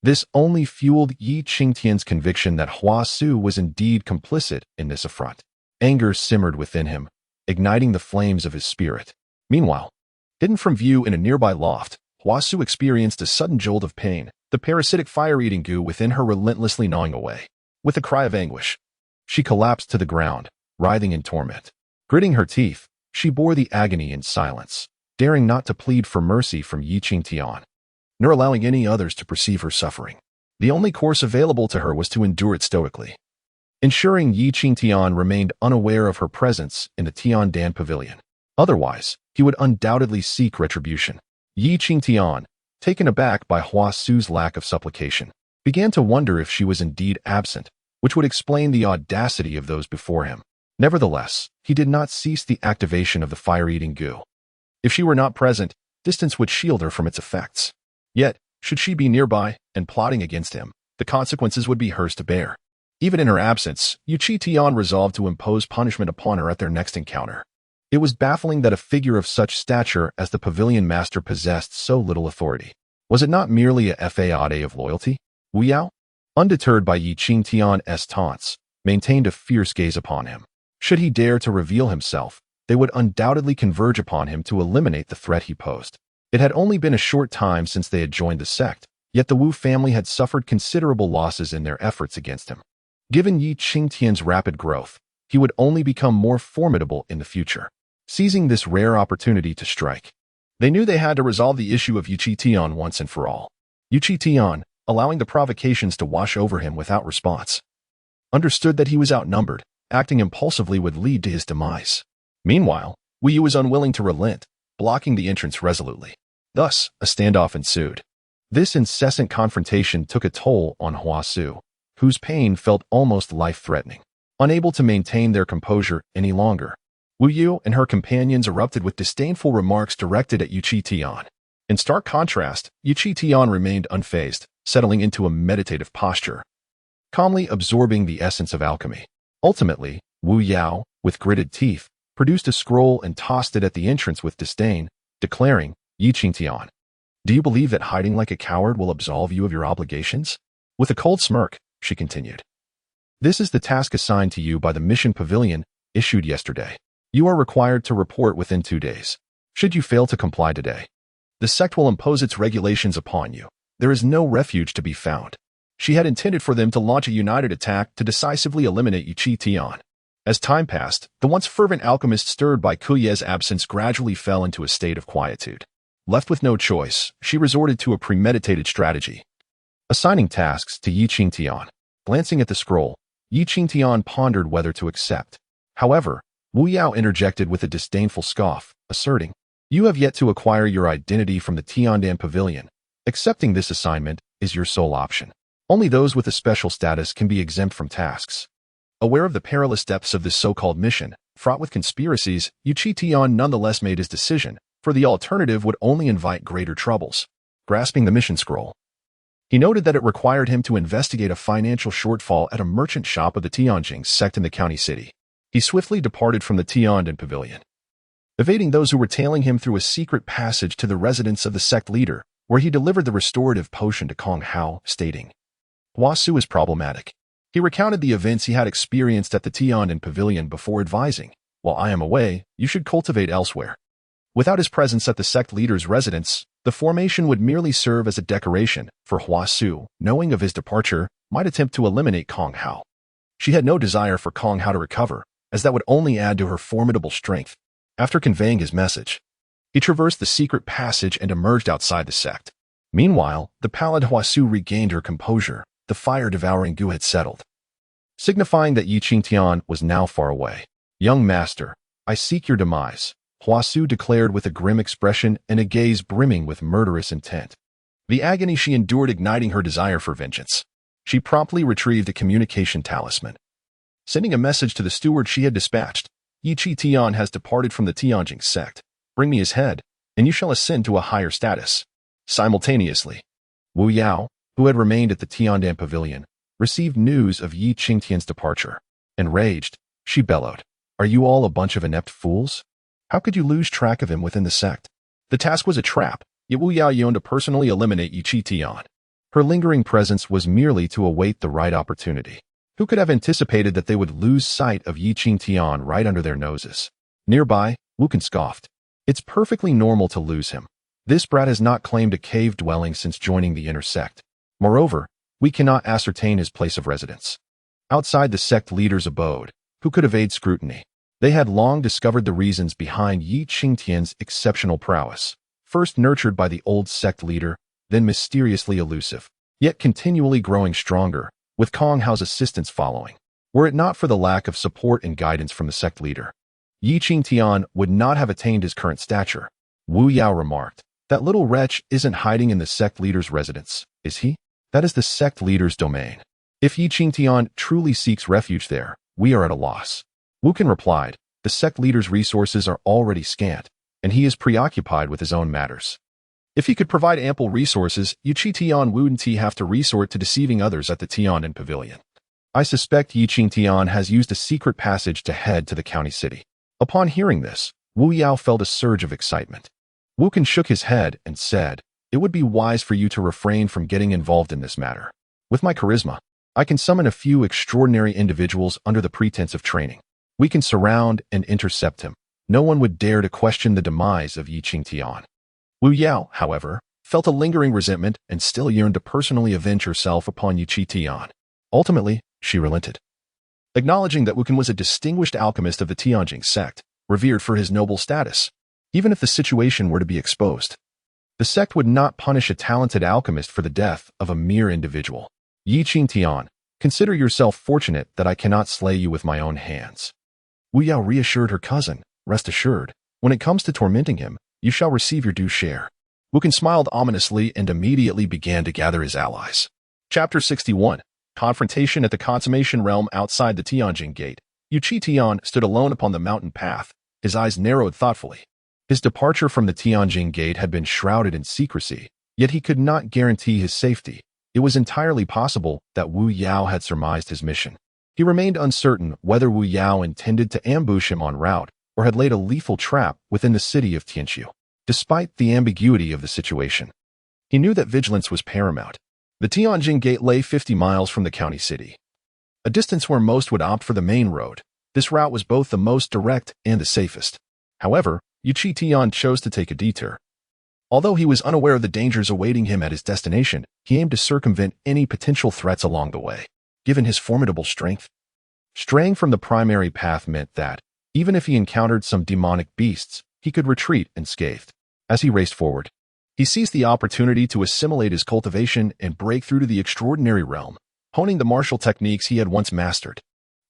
This only fueled Yi Qingtian's conviction that Hua Su was indeed complicit in this affront. Anger simmered within him, igniting the flames of his spirit. Meanwhile, hidden from view in a nearby loft, Hua Su experienced a sudden jolt of pain, the parasitic fire-eating goo within her relentlessly gnawing away. With a cry of anguish, she collapsed to the ground, writhing in torment. Gritting her teeth, she bore the agony in silence, daring not to plead for mercy from Yi Qingtian, nor allowing any others to perceive her suffering. The only course available to her was to endure it stoically, ensuring Yi Qingtian remained unaware of her presence in the Tiandan pavilion. Otherwise, he would undoubtedly seek retribution. Yi Qingtian, taken aback by Hua Su's lack of supplication, began to wonder if she was indeed absent, which would explain the audacity of those before him. Nevertheless, he did not cease the activation of the fire-eating goo. If she were not present, distance would shield her from its effects. Yet, should she be nearby and plotting against him, the consequences would be hers to bear. Even in her absence, Yu Qingtian resolved to impose punishment upon her at their next encounter. It was baffling that a figure of such stature as the pavilion master possessed so little authority. Was it not merely a fade of loyalty? Wu Yao, undeterred by Yi Qingtian's taunts, maintained a fierce gaze upon him. Should he dare to reveal himself, they would undoubtedly converge upon him to eliminate the threat he posed. It had only been a short time since they had joined the sect, yet the Wu family had suffered considerable losses in their efforts against him. Given Yi Qingtian's rapid growth, he would only become more formidable in the future. Seizing this rare opportunity to strike, they knew they had to resolve the issue of Yu Qingtian once and for all. Yu Qingtian, allowing the provocations to wash over him without response, understood that he was outnumbered. Acting impulsively would lead to his demise. Meanwhile, Wu Yu was unwilling to relent, blocking the entrance resolutely. Thus, a standoff ensued. This incessant confrontation took a toll on Hua Su, whose pain felt almost life-threatening. Unable to maintain their composure any longer, Wu Yu and her companions erupted with disdainful remarks directed at Yu Qingtian. In stark contrast, Yu Qingtian remained unfazed, settling into a meditative posture, calmly absorbing the essence of alchemy. Ultimately, Wu Yao, with gritted teeth, produced a scroll and tossed it at the entrance with disdain, declaring, Yi Qingtian, do you believe that hiding like a coward will absolve you of your obligations? With a cold smirk, she continued. This is the task assigned to you by the mission pavilion issued yesterday. You are required to report within 2 days. Should you fail to comply today, the sect will impose its regulations upon you. There is no refuge to be found. She had intended for them to launch a united attack to decisively eliminate Yu Qingtian. As time passed, the once fervent alchemist stirred by Kuye's absence gradually fell into a state of quietude. Left with no choice, she resorted to a premeditated strategy, assigning tasks to Yi Qingtian. Glancing at the scroll, Yi Qingtian pondered whether to accept. However, Wu Yao interjected with a disdainful scoff, asserting, you have yet to acquire your identity from the Tiandan pavilion. Accepting this assignment is your sole option. Only those with a special status can be exempt from tasks. Aware of the perilous depths of this so-called mission, fraught with conspiracies, Yu Qingtian nonetheless made his decision, for the alternative would only invite greater troubles. Grasping the mission scroll, he noted that it required him to investigate a financial shortfall at a merchant shop of the Tianjing sect in the county city. He swiftly departed from the Tiandan pavilion, evading those who were tailing him through a secret passage to the residence of the sect leader, where he delivered the restorative potion to Kong Hao, stating, Hua Su is problematic. He recounted the events he had experienced at the Tiandan pavilion before advising, while I am away, you should cultivate elsewhere. Without his presence at the sect leader's residence, the formation would merely serve as a decoration, for Hua Su, knowing of his departure, might attempt to eliminate Kong Hao. She had no desire for Kong Hao to recover, as that would only add to her formidable strength. After conveying his message, he traversed the secret passage and emerged outside the sect. Meanwhile, the pallid Hua Su regained her composure. The fire-devouring goo had settled, signifying that Yi Qingtian was now far away. Young master, I seek your demise, Hua Su declared with a grim expression and a gaze brimming with murderous intent. The agony she endured igniting her desire for vengeance. She promptly retrieved a communication talisman. Sending a message to the steward she had dispatched, Yi Qingtian has departed from the Tianjing sect. Bring me his head, and you shall ascend to a higher status. Simultaneously, Wu Yao, who had remained at the Tiandan pavilion, received news of Yi Qingtian's departure. Enraged, she bellowed, "Are you all a bunch of inept fools? How could you lose track of him within the sect?" The task was a trap, yet Wu Yao yearned to personally eliminate Yi Qingtian. Her lingering presence was merely to await the right opportunity. Who could have anticipated that they would lose sight of Yi Qingtian right under their noses? Nearby, Wukan scoffed. It's perfectly normal to lose him. This brat has not claimed a cave dwelling since joining the inner sect. Moreover, we cannot ascertain his place of residence. Outside the sect leader's abode, who could evade scrutiny? They had long discovered the reasons behind Yi Qingtian's exceptional prowess, first nurtured by the old sect leader, then mysteriously elusive, yet continually growing stronger, with Kong Hao's assistance following. Were it not for the lack of support and guidance from the sect leader, Yi Qingtian would not have attained his current stature. Wu Yao remarked, "That little wretch isn't hiding in the sect leader's residence, is he? That is the sect leader's domain. If Yi Qingtian truly seeks refuge there, we are at a loss." Wukan replied, "The sect leader's resources are already scant, and he is preoccupied with his own matters. If he could provide ample resources, Yi Qingtian wouldn't have to resort to deceiving others at the Tiandan pavilion. I suspect Yi Qingtian has used a secret passage to head to the county city." Upon hearing this, Wu Yao felt a surge of excitement. Wukan shook his head and said, "It would be wise for you to refrain from getting involved in this matter. With my charisma, I can summon a few extraordinary individuals under the pretense of training. We can surround and intercept him. No one would dare to question the demise of Yi Qingtian." Wu Yao, however, felt a lingering resentment and still yearned to personally avenge herself upon Yi Qingtian. Ultimately, she relented. Acknowledging that Wukan was a distinguished alchemist of the Tianjin sect, revered for his noble status, even if the situation were to be exposed, the sect would not punish a talented alchemist for the death of a mere individual. "Yi Qingtian, consider yourself fortunate that I cannot slay you with my own hands." Wu Yao reassured her cousin, "Rest assured, when it comes to tormenting him, you shall receive your due share." Wukan smiled ominously and immediately began to gather his allies. Chapter 61. Confrontation at the Consummation Realm. Outside the Tianjin Gate, Yi Qingtian stood alone upon the mountain path, his eyes narrowed thoughtfully. His departure from the Tianjin Gate had been shrouded in secrecy, yet he could not guarantee his safety. It was entirely possible that Wu Yao had surmised his mission. He remained uncertain whether Wu Yao intended to ambush him en route or had laid a lethal trap within the city of Tianqiu. Despite the ambiguity of the situation, he knew that vigilance was paramount. The Tianjin Gate lay 50 miles from the county city, a distance where most would opt for the main road. This route was both the most direct and the safest. However, Yi Qingtian chose to take a detour. Although he was unaware of the dangers awaiting him at his destination, he aimed to circumvent any potential threats along the way. Given his formidable strength, straying from the primary path meant that, even if he encountered some demonic beasts, he could retreat unscathed. As he raced forward, he seized the opportunity to assimilate his cultivation and break through to the extraordinary realm, honing the martial techniques he had once mastered.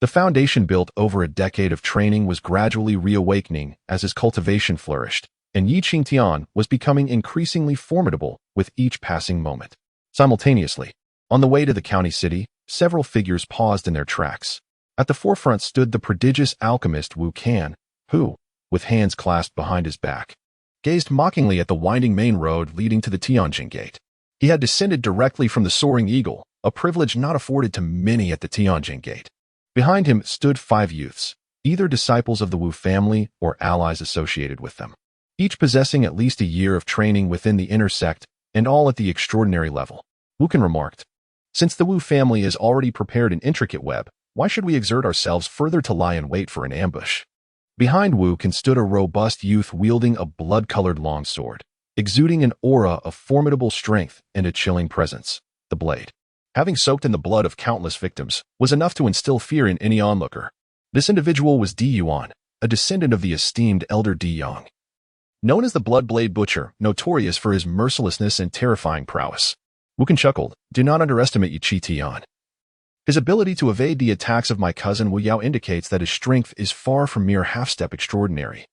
The foundation built over a decade of training was gradually reawakening as his cultivation flourished, and Yi Qingtian was becoming increasingly formidable with each passing moment. Simultaneously, on the way to the county city, several figures paused in their tracks. At the forefront stood the prodigious alchemist Wu Kan, who, with hands clasped behind his back, gazed mockingly at the winding main road leading to the Tianjin Gate. He had descended directly from the soaring eagle, a privilege not afforded to many at the Tianjin Gate. Behind him stood 5 youths, either disciples of the Wu family or allies associated with them, each possessing at least a year of training within the inner sect, and all at the extraordinary level. Wukan remarked, "Since the Wu family has already prepared an intricate web, why should we exert ourselves further to lie in wait for an ambush?" Behind Wukan stood a robust youth wielding a blood-colored longsword, exuding an aura of formidable strength and a chilling presence. The blade, having soaked in the blood of countless victims, was enough to instill fear in any onlooker. This individual was Di Yuan, a descendant of the esteemed elder Di Yang. Known as the Blood Blade Butcher, notorious for his mercilessness and terrifying prowess, Wukan chuckled, "Do not underestimate Yi Qingtian. His ability to evade the attacks of my cousin Wu Yao indicates that his strength is far from mere half-step extraordinary,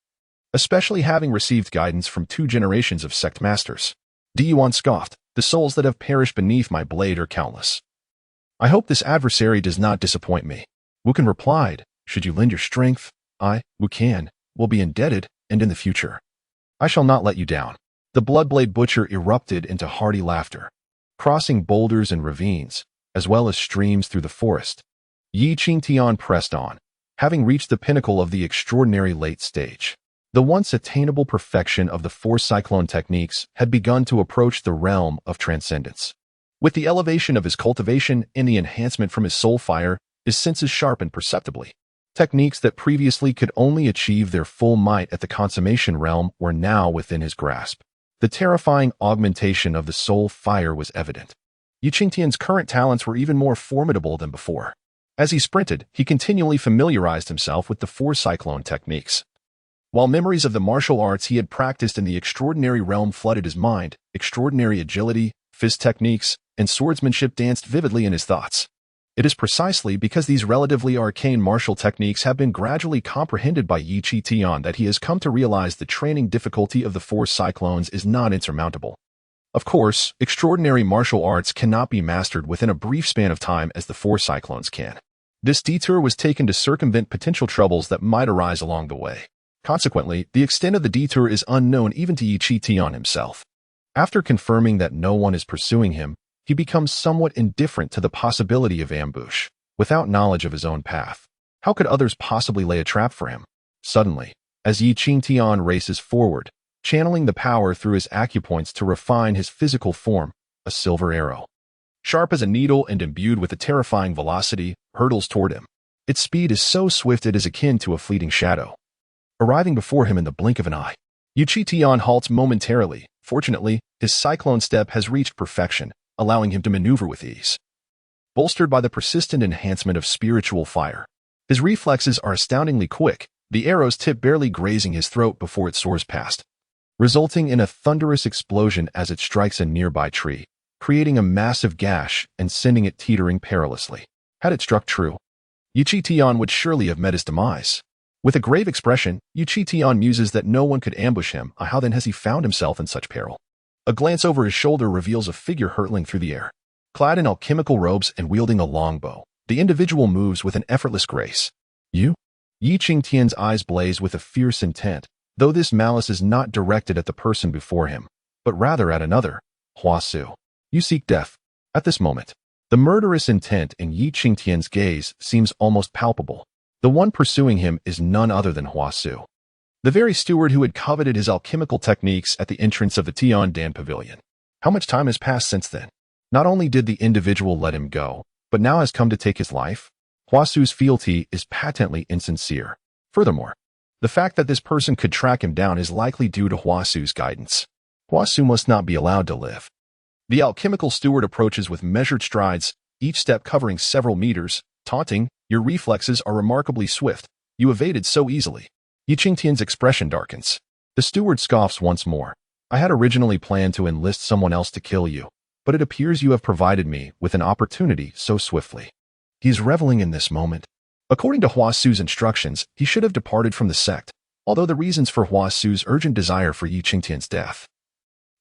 especially having received guidance from 2 generations of sect masters." Di Yuan scoffed, "The souls that have perished beneath my blade are countless. I hope this adversary does not disappoint me." Wukan replied, "Should you lend your strength, I, Wukan, will be indebted, and in the future, I shall not let you down." The Bloodblade Butcher erupted into hearty laughter, crossing boulders and ravines, as well as streams through the forest. Qingtian pressed on, having reached the pinnacle of the extraordinary late stage. The once attainable perfection of the four cyclone techniques had begun to approach the realm of transcendence. With the elevation of his cultivation and the enhancement from his soul fire, his senses sharpened perceptibly. Techniques that previously could only achieve their full might at the consummation realm were now within his grasp. The terrifying augmentation of the soul fire was evident. Qingtian's current talents were even more formidable than before. As he sprinted, he continually familiarized himself with the four cyclone techniques. While memories of the martial arts he had practiced in the extraordinary realm flooded his mind, extraordinary agility, fist techniques, and swordsmanship danced vividly in his thoughts. It is precisely because these relatively arcane martial techniques have been gradually comprehended by Qingtian that he has come to realize the training difficulty of the four cyclones is not insurmountable. Of course, extraordinary martial arts cannot be mastered within a brief span of time as the four cyclones can. This detour was taken to circumvent potential troubles that might arise along the way. Consequently, the extent of the detour is unknown even to Qingtian himself. After confirming that no one is pursuing him, he becomes somewhat indifferent to the possibility of ambush. Without knowledge of his own path, how could others possibly lay a trap for him? Suddenly, as Qingtian races forward, channeling the power through his acupoints to refine his physical form, a silver arrow, sharp as a needle and imbued with a terrifying velocity, hurtles toward him. Its speed is so swift it is akin to a fleeting shadow, arriving before him in the blink of an eye. Qingtian halts momentarily. Fortunately, his cyclone step has reached perfection, allowing him to maneuver with ease. Bolstered by the persistent enhancement of spiritual fire, his reflexes are astoundingly quick, the arrow's tip barely grazing his throat before it soars past, resulting in a thunderous explosion as it strikes a nearby tree, creating a massive gash and sending it teetering perilously. Had it struck true, Qingtian would surely have met his demise. With a grave expression, Qingtian muses that no one could ambush him. How then has he found himself in such peril? A glance over his shoulder reveals a figure hurtling through the air. Clad in alchemical robes and wielding a longbow, the individual moves with an effortless grace. You? Qingtian's eyes blaze with a fierce intent, though this malice is not directed at the person before him, but rather at another, Huasu. You seek death. At this moment, the murderous intent in Qingtian's gaze seems almost palpable. The one pursuing him is none other than Huasu, the very steward who had coveted his alchemical techniques at the entrance of the Tiandan Pavilion. How much time has passed since then? Not only did the individual let him go, but now has come to take his life? Huasu's fealty is patently insincere. Furthermore, the fact that this person could track him down is likely due to Huasu's guidance. Huasu must not be allowed to live. The alchemical steward approaches with measured strides, each step covering several meters, taunting, "Your reflexes are remarkably swift. You evaded so easily." Qingtian's expression darkens. The steward scoffs once more. "I had originally planned to enlist someone else to kill you, but it appears you have provided me with an opportunity so swiftly." He is reveling in this moment. According to Huasu's instructions, he should have departed from the sect, although the reasons for Huasu's urgent desire for Qingtian's death,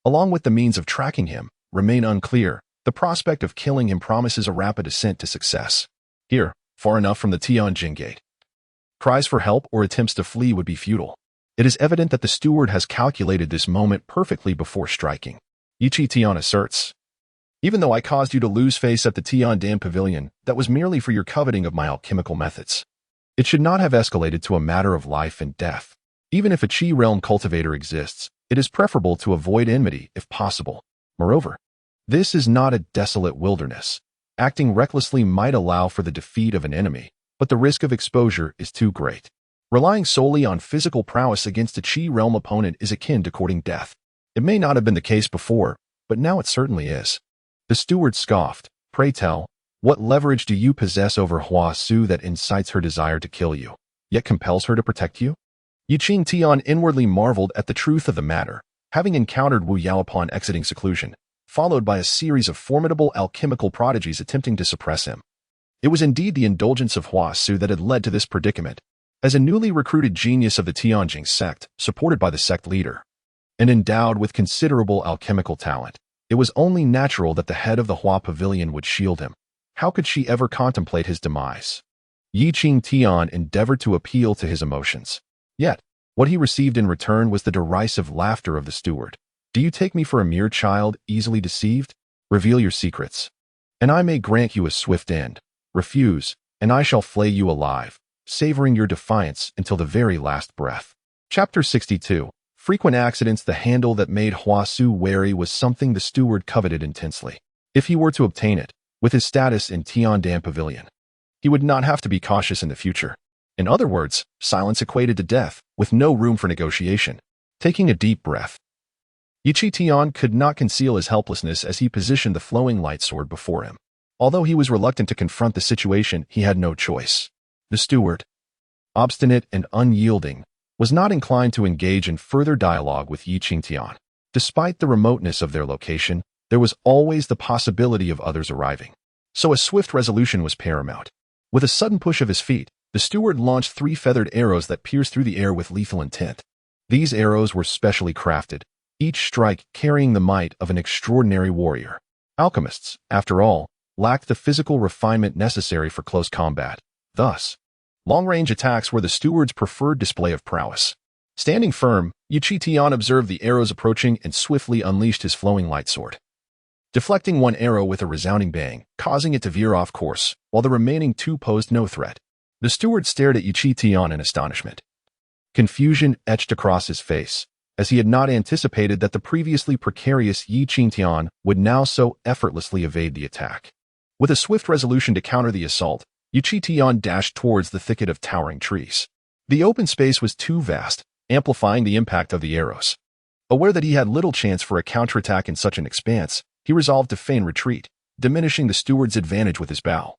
along with the means of tracking him, remain unclear. The prospect of killing him promises a rapid ascent to success. Here, far enough from the Tianjin gate, cries for help or attempts to flee would be futile. It is evident that the steward has calculated this moment perfectly before striking. Qingtian asserts, "Even though I caused you to lose face at the Tiandan Pavilion, that was merely for your coveting of my alchemical methods. It should not have escalated to a matter of life and death. Even if a Qi realm cultivator exists, it is preferable to avoid enmity if possible. Moreover, this is not a desolate wilderness. Acting recklessly might allow for the defeat of an enemy, but the risk of exposure is too great. Relying solely on physical prowess against a Qi realm opponent is akin to courting death. It may not have been the case before, but now it certainly is." The steward scoffed, "Pray tell, what leverage do you possess over Huasu that incites her desire to kill you, yet compels her to protect you?" Qingtian inwardly marveled at the truth of the matter, having encountered Wu Yao upon exiting seclusion, followed by a series of formidable alchemical prodigies attempting to suppress him. It was indeed the indulgence of Huasu that had led to this predicament. As a newly recruited genius of the Tianjin sect, supported by the sect leader, and endowed with considerable alchemical talent, it was only natural that the head of the Hua Pavilion would shield him. How could she ever contemplate his demise? Qingtian endeavored to appeal to his emotions. Yet, what he received in return was the derisive laughter of the steward. Do you take me for a mere child, easily deceived? Reveal your secrets, and I may grant you a swift end. Refuse, and I shall flay you alive, savoring your defiance until the very last breath. Chapter 62. Frequent accidents. The handle that made Huasu wary was something the steward coveted intensely. If he were to obtain it, with his status in Tiandan Pavilion, he would not have to be cautious in the future. In other words, silence equated to death, with no room for negotiation. Taking a deep breath, Qingtian could not conceal his helplessness as he positioned the flowing light sword before him. Although he was reluctant to confront the situation, he had no choice. The steward, obstinate and unyielding, was not inclined to engage in further dialogue with Qingtian. Despite the remoteness of their location, there was always the possibility of others arriving. So a swift resolution was paramount. With a sudden push of his feet, the steward launched 3 feathered arrows that pierced through the air with lethal intent. These arrows were specially crafted, each strike carrying the might of an extraordinary warrior. Alchemists, after all, lacked the physical refinement necessary for close combat. Thus, long-range attacks were the steward's preferred display of prowess. Standing firm, Qingtian observed the arrows approaching and swiftly unleashed his flowing light sword, deflecting one arrow with a resounding bang, causing it to veer off course, while the remaining 2 posed no threat. The steward stared at Qingtian in astonishment. Confusion etched across his face, as he had not anticipated that the previously precarious Qingtian would now so effortlessly evade the attack. With a swift resolution to counter the assault, Qingtian dashed towards the thicket of towering trees. The open space was too vast, amplifying the impact of the arrows. Aware that he had little chance for a counterattack in such an expanse, he resolved to feign retreat, diminishing the steward's advantage with his bow,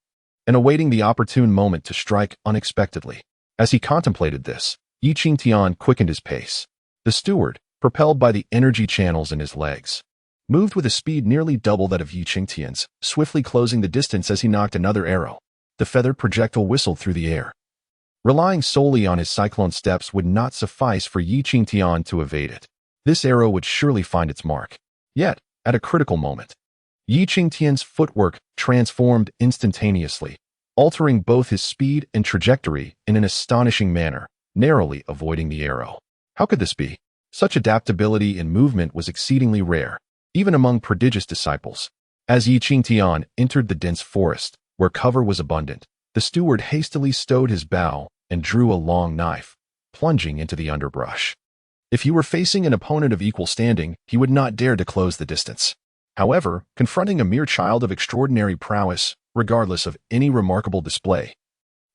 and awaiting the opportune moment to strike unexpectedly. As he contemplated this, Qingtian quickened his pace. The steward, propelled by the energy channels in his legs, moved with a speed nearly double that of Qingtian's, swiftly closing the distance as he knocked another arrow. The feathered projectile whistled through the air. Relying solely on his cyclone steps would not suffice for Qingtian to evade it. This arrow would surely find its mark. Yet, at a critical moment, Qingtian's footwork transformed instantaneously, altering both his speed and trajectory in an astonishing manner, narrowly avoiding the arrow. How could this be? Such adaptability in movement was exceedingly rare, even among prodigious disciples. As Qingtian entered the dense forest, where cover was abundant, the steward hastily stowed his bow and drew a long knife, plunging into the underbrush. If he were facing an opponent of equal standing, he would not dare to close the distance. However, confronting a mere child of extraordinary prowess, regardless of any remarkable display,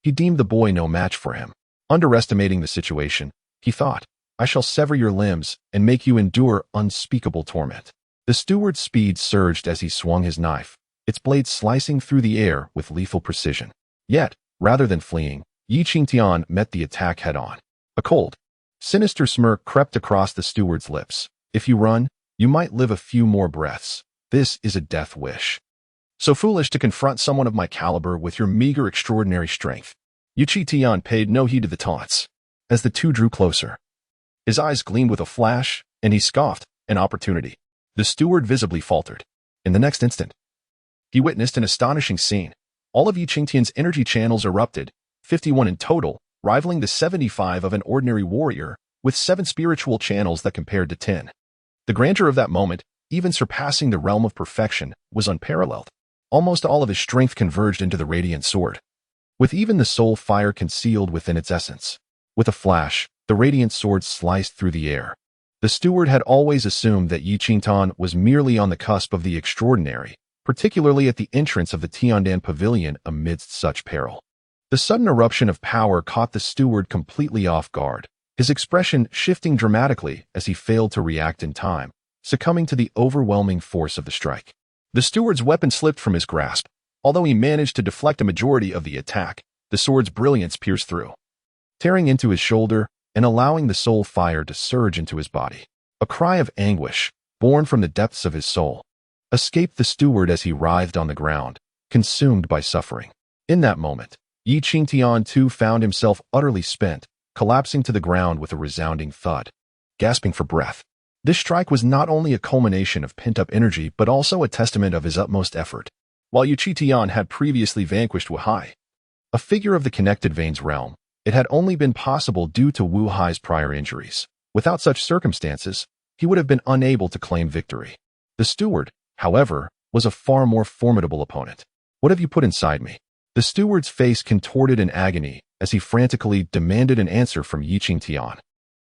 he deemed the boy no match for him. Underestimating the situation, he thought, "I shall sever your limbs and make you endure unspeakable torment." The steward's speed surged as he swung his knife, its blade slicing through the air with lethal precision. Yet, rather than fleeing, Qingtian met the attack head-on. A cold, sinister smirk crept across the steward's lips. "If you run, you might live a few more breaths. This is a death wish. So foolish to confront someone of my caliber with your meager extraordinary strength." Qingtian paid no heed to the taunts. As the two drew closer, his eyes gleamed with a flash, and he scoffed, "An opportunity." The steward visibly faltered. In the next instant, he witnessed an astonishing scene. All of Qingtian's energy channels erupted, 51 in total, rivaling the 75 of an ordinary warrior, with 7 spiritual channels that compared to 10. The grandeur of that moment, even surpassing the realm of perfection, was unparalleled. Almost all of his strength converged into the radiant sword, with even the soul fire concealed within its essence. With a flash, the radiant sword sliced through the air. The steward had always assumed that Qingtian was merely on the cusp of the extraordinary, particularly at the entrance of the Tiandan Pavilion amidst such peril. The sudden eruption of power caught the steward completely off guard, his expression shifting dramatically as he failed to react in time, succumbing to the overwhelming force of the strike. The steward's weapon slipped from his grasp. Although he managed to deflect a majority of the attack, the sword's brilliance pierced through, tearing into his shoulder and allowing the soul fire to surge into his body. A cry of anguish, born from the depths of his soul, escaped the steward as he writhed on the ground, consumed by suffering. In that moment, Qingtian too found himself utterly spent, collapsing to the ground with a resounding thud, gasping for breath. This strike was not only a culmination of pent-up energy but also a testament of his utmost effort. While Qingtian had previously vanquished Wu Hai, a figure of the connected veins realm, it had only been possible due to Wu Hai's prior injuries. Without such circumstances, he would have been unable to claim victory. The steward, however, was a far more formidable opponent. "What have you put inside me?" The steward's face contorted in agony as he frantically demanded an answer from Qingtian.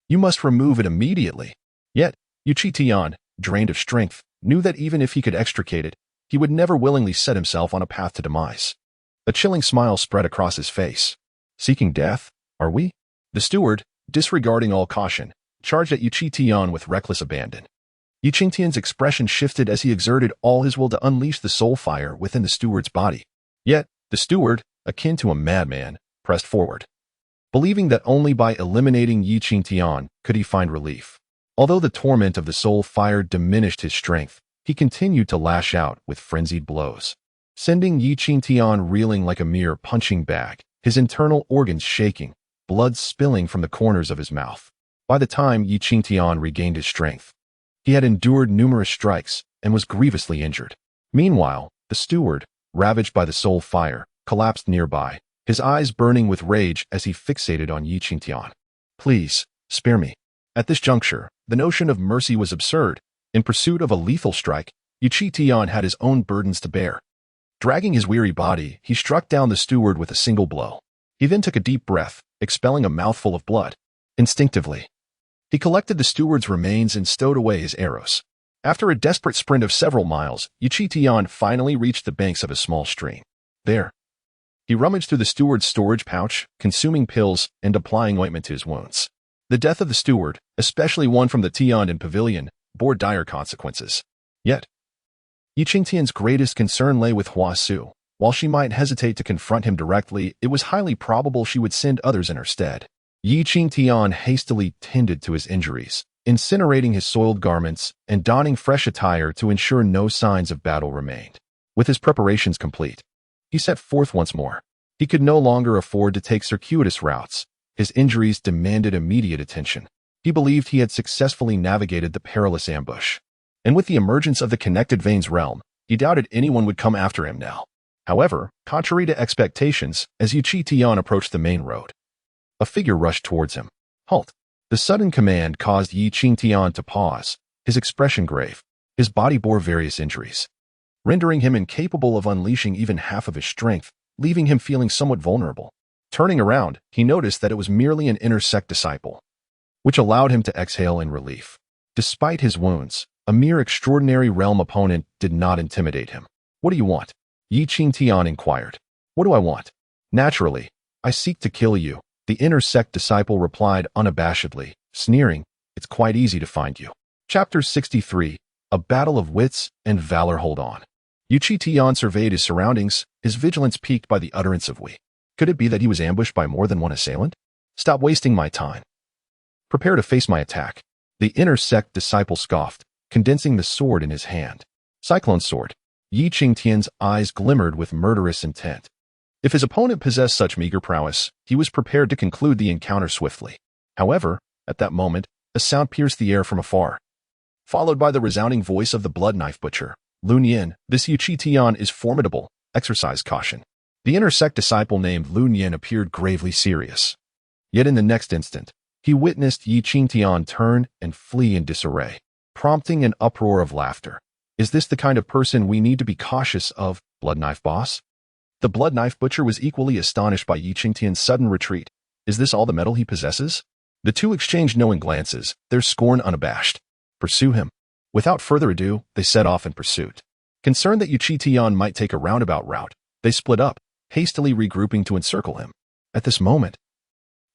"You must remove it immediately." Yet, Qingtian, drained of strength, knew that even if he could extricate it, he would never willingly set himself on a path to demise. A chilling smile spread across his face. "Seeking death, are we?" The steward, disregarding all caution, charged at Qingtian with reckless abandon. Qingtian's expression shifted as he exerted all his will to unleash the soul fire within the steward's body. Yet, the steward, akin to a madman, pressed forward, believing that only by eliminating Qingtian could he find relief. Although the torment of the soul fire diminished his strength, he continued to lash out with frenzied blows, sending Qingtian reeling like a mere punching bag, his internal organs shaking, blood spilling from the corners of his mouth. By the time Qingtian regained his strength, he had endured numerous strikes and was grievously injured. Meanwhile, the steward, ravaged by the soul fire, collapsed nearby, his eyes burning with rage as he fixated on Qingtian. "Please, spare me." At this juncture, the notion of mercy was absurd. In pursuit of a lethal strike, Qingtian had his own burdens to bear. Dragging his weary body, he struck down the steward with a single blow. He then took a deep breath, expelling a mouthful of blood. Instinctively, he collected the steward's remains and stowed away his arrows. After a desperate sprint of several miles, Qingtian finally reached the banks of a small stream. There, he rummaged through the steward's storage pouch, consuming pills and applying ointment to his wounds. The death of the steward, especially one from the Tiandan pavilion, bore dire consequences. Yet, Qingtian's greatest concern lay with Hua Su. While she might hesitate to confront him directly, it was highly probable she would send others in her stead. Qingtian hastily tended to his injuries, incinerating his soiled garments and donning fresh attire to ensure no signs of battle remained. With his preparations complete, he set forth once more. He could no longer afford to take circuitous routes. His injuries demanded immediate attention. He believed he had successfully navigated the perilous ambush. And with the emergence of the connected veins realm, he doubted anyone would come after him now. However, contrary to expectations, as Qingtian approached the main road, a figure rushed towards him. "Halt!" The sudden command caused Qingtian to pause, his expression grave. His body bore various injuries, rendering him incapable of unleashing even half of his strength, leaving him feeling somewhat vulnerable. Turning around, he noticed that it was merely an inner sect disciple, which allowed him to exhale in relief. Despite his wounds, a mere extraordinary realm opponent did not intimidate him. "What do you want?" Qingtian inquired. "What do I want? Naturally, I seek to kill you," the inner sect disciple replied unabashedly, sneering. "It's quite easy to find you." Chapter 63, A Battle of Wits and Valor. Hold on. Qingtian surveyed his surroundings, his vigilance piqued by the utterance of "we." Could it be that he was ambushed by more than one assailant? "Stop wasting my time. Prepare to face my attack." The inner sect disciple scoffed, condensing the sword in his hand. Cyclone sword. Qingtian's eyes glimmered with murderous intent. If his opponent possessed such meager prowess, he was prepared to conclude the encounter swiftly. However, at that moment, a sound pierced the air from afar, followed by the resounding voice of the blood knife butcher. "Lun Yin, this Qingtian is formidable. Exercise caution." The inner sect disciple named Lun Yin appeared gravely serious. Yet in the next instant, he witnessed Qingtian turn and flee in disarray, prompting an uproar of laughter. "Is this the kind of person we need to be cautious of, Blood Knife Boss?" The blood knife butcher was equally astonished by Qingtian's sudden retreat. "Is this all the metal he possesses?" The two exchanged knowing glances, their scorn unabashed. "Pursue him." Without further ado, they set off in pursuit. Concerned that Qingtian might take a roundabout route, they split up, hastily regrouping to encircle him. At this moment,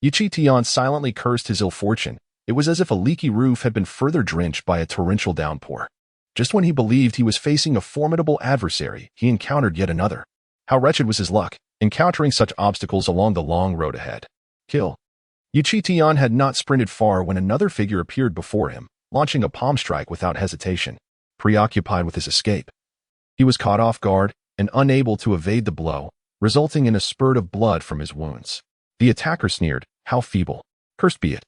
Qingtian silently cursed his ill fortune. It was as if a leaky roof had been further drenched by a torrential downpour. Just when he believed he was facing a formidable adversary, he encountered yet another. How wretched was his luck, encountering such obstacles along the long road ahead. Kill. Qingtian had not sprinted far when another figure appeared before him, launching a palm strike without hesitation. Preoccupied with his escape, he was caught off guard and unable to evade the blow, resulting in a spurt of blood from his wounds. The attacker sneered, "How feeble. Cursed be it."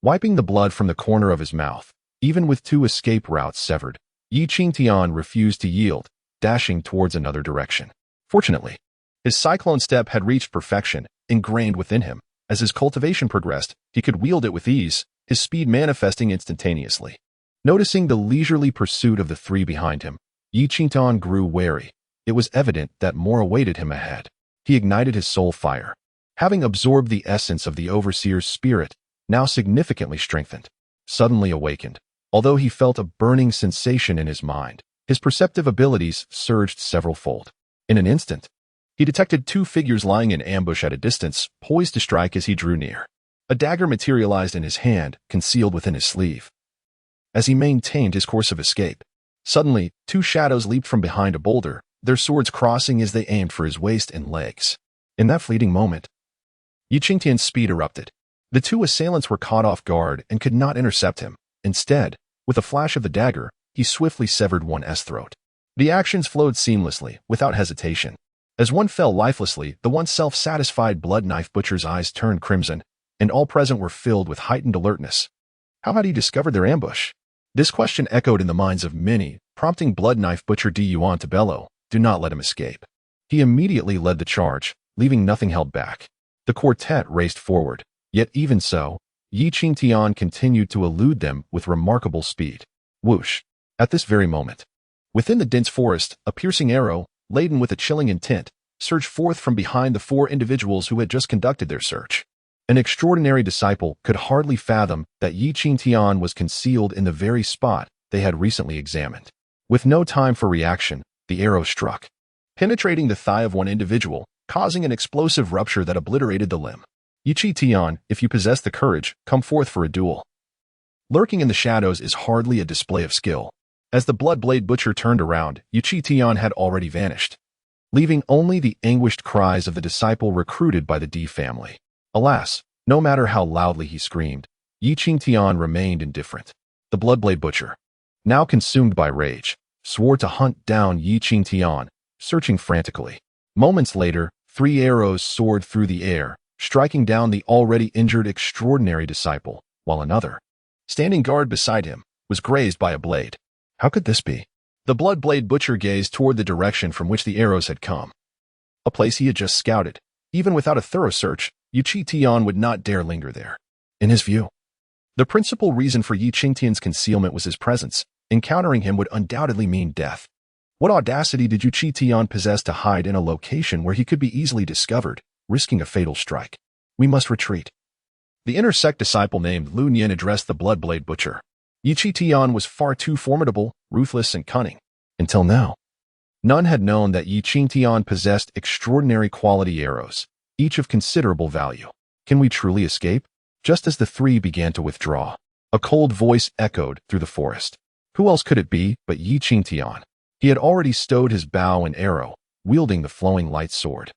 Wiping the blood from the corner of his mouth, even with two escape routes severed, Qingtian refused to yield, dashing towards another direction. Fortunately, his cyclone step had reached perfection, ingrained within him. As his cultivation progressed, he could wield it with ease, his speed manifesting instantaneously. Noticing the leisurely pursuit of the three behind him, Qingtian grew wary. It was evident that more awaited him ahead. He ignited his soul fire. Having absorbed the essence of the overseer's spirit, now significantly strengthened, suddenly awakened. Although he felt a burning sensation in his mind, his perceptive abilities surged several-fold. In an instant, he detected two figures lying in ambush at a distance, poised to strike as he drew near. A dagger materialized in his hand, concealed within his sleeve. As he maintained his course of escape, suddenly, two shadows leaped from behind a boulder, their swords crossing as they aimed for his waist and legs. In that fleeting moment, Qingtian's speed erupted. The two assailants were caught off guard and could not intercept him. Instead, with a flash of the dagger, he swiftly severed one's throat. The actions flowed seamlessly, without hesitation. As one fell lifelessly, the once self-satisfied blood knife butcher's eyes turned crimson, and all present were filled with heightened alertness. How had he discovered their ambush? This question echoed in the minds of many, prompting blood knife butcher Yuan to bellow, "Do not let him escape." He immediately led the charge, leaving nothing held back. The quartet raced forward, yet even so, Qingtian continued to elude them with remarkable speed. Whoosh! At this very moment, within the dense forest, a piercing arrow, laden with a chilling intent, surged forth from behind the four individuals who had just conducted their search. An extraordinary disciple could hardly fathom that Qingtian was concealed in the very spot they had recently examined. With no time for reaction, the arrow struck, penetrating the thigh of one individual, causing an explosive rupture that obliterated the limb. Qingtian, if you possess the courage, come forth for a duel. Lurking in the shadows is hardly a display of skill. As the Bloodblade Butcher turned around, Qingtian had already vanished, leaving only the anguished cries of the disciple recruited by the D family. Alas, no matter how loudly he screamed, Qingtian remained indifferent. The Bloodblade Butcher, now consumed by rage, swore to hunt down Qingtian, searching frantically. Moments later, 3 arrows soared through the air, striking down the already injured extraordinary disciple, while another, standing guard beside him, was grazed by a blade. How could this be? The Bloodblade Butcher gazed toward the direction from which the arrows had come, a place he had just scouted. Even without a thorough search, Qingtian would not dare linger there. In his view, the principal reason for Qingtian's concealment was his presence. Encountering him would undoubtedly mean death. What audacity did Qingtian possess to hide in a location where he could be easily discovered, risking a fatal strike? We must retreat. The inner sect disciple named Lu Nian addressed the Bloodblade Butcher. Qingtian was far too formidable, ruthless, and cunning. Until now, none had known that Qingtian possessed extraordinary quality arrows, each of considerable value. Can we truly escape? Just as the three began to withdraw, a cold voice echoed through the forest. Who else could it be but Qingtian? He had already stowed his bow and arrow, wielding the flowing light sword.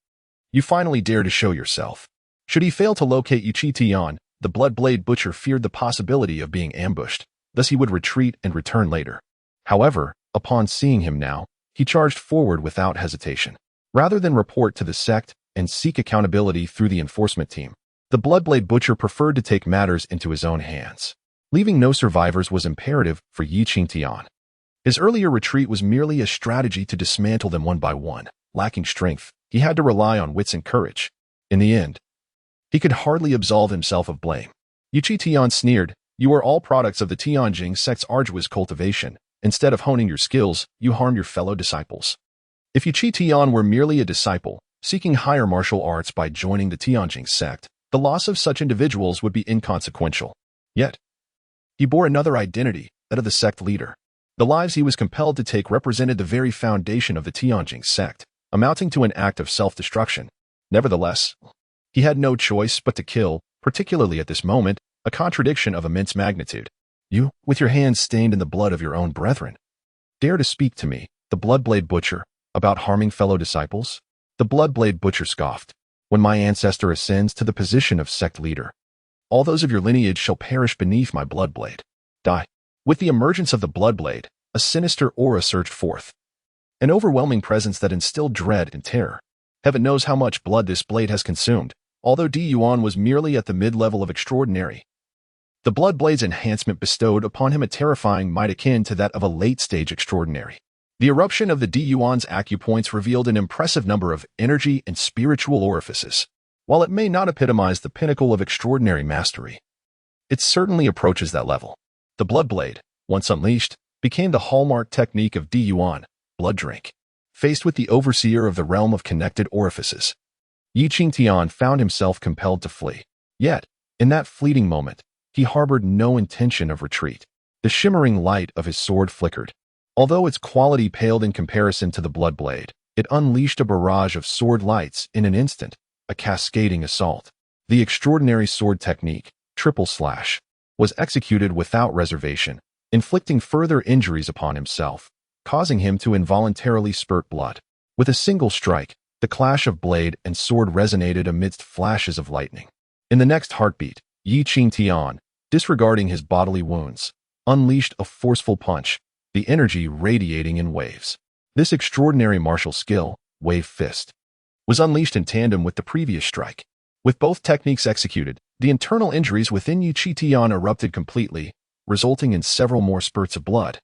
You finally dare to show yourself. Should he fail to locate Qingtian, the Bloodblade Butcher feared the possibility of being ambushed. Thus he would retreat and return later. However, upon seeing him now, he charged forward without hesitation. Rather than report to the sect and seek accountability through the enforcement team, the Bloodblade Butcher preferred to take matters into his own hands. Leaving no survivors was imperative for Qingtian. His earlier retreat was merely a strategy to dismantle them one by one. Lacking strength, he had to rely on wits and courage. In the end, he could hardly absolve himself of blame. Qingtian sneered, "You are all products of the Tianjing sect's arduous cultivation. Instead of honing your skills, you harm your fellow disciples." If Qingtian were merely a disciple, seeking higher martial arts by joining the Tianjing sect, the loss of such individuals would be inconsequential. Yet, he bore another identity, that of the sect leader. The lives he was compelled to take represented the very foundation of the Tianjing sect, amounting to an act of self-destruction. Nevertheless, he had no choice but to kill, particularly at this moment, a contradiction of immense magnitude. You, with your hands stained in the blood of your own brethren, dare to speak to me, the Bloodblade Butcher, about harming fellow disciples? The Bloodblade Butcher scoffed. When my ancestor ascends to the position of sect leader, all those of your lineage shall perish beneath my bloodblade. Die. With the emergence of the Bloodblade, a sinister aura surged forth. An overwhelming presence that instilled dread and terror. Heaven knows how much blood this blade has consumed, although Yuan was merely at the mid-level of extraordinary. The Bloodblade's enhancement bestowed upon him a terrifying might akin to that of a late-stage extraordinary. The eruption of the Yuan's acupoints revealed an impressive number of energy and spiritual orifices. While it may not epitomize the pinnacle of extraordinary mastery, it certainly approaches that level. The Bloodblade, once unleashed, became the hallmark technique of Yuan, blood drink. Faced with the overseer of the realm of connected orifices, Qingtian found himself compelled to flee. Yet, in that fleeting moment, he harbored no intention of retreat. The shimmering light of his sword flickered. Although its quality paled in comparison to the blood blade, it unleashed a barrage of sword lights in an instant, a cascading assault. The extraordinary sword technique, triple slash, was executed without reservation, inflicting further injuries upon himself, causing him to involuntarily spurt blood. With a single strike, the clash of blade and sword resonated amidst flashes of lightning. In the next heartbeat, Qingtian, disregarding his bodily wounds, unleashed a forceful punch, the energy radiating in waves. This extraordinary martial skill, Wave Fist, was unleashed in tandem with the previous strike. With both techniques executed, the internal injuries within Qingtian erupted completely, resulting in several more spurts of blood,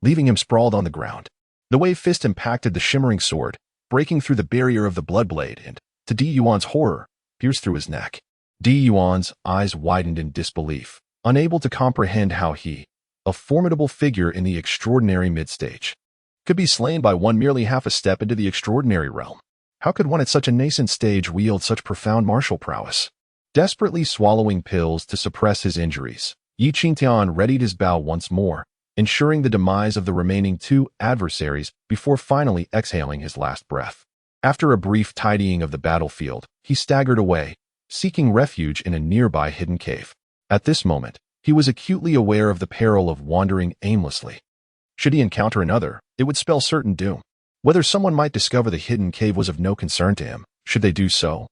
leaving him sprawled on the ground. The Wave Fist impacted the shimmering sword, breaking through the barrier of the blood blade and, to Yuan's horror, pierced through his neck. Yuan's eyes widened in disbelief, unable to comprehend how he, a formidable figure in the extraordinary mid-stage, could be slain by one merely half a step into the extraordinary realm. How could one at such a nascent stage wield such profound martial prowess? Desperately swallowing pills to suppress his injuries, Qingtian readied his bow once more, ensuring the demise of the remaining two adversaries before finally exhaling his last breath. After a brief tidying of the battlefield, he staggered away, seeking refuge in a nearby hidden cave. At this moment, he was acutely aware of the peril of wandering aimlessly. Should he encounter another, it would spell certain doom. Whether someone might discover the hidden cave was of no concern to him. Should they do so,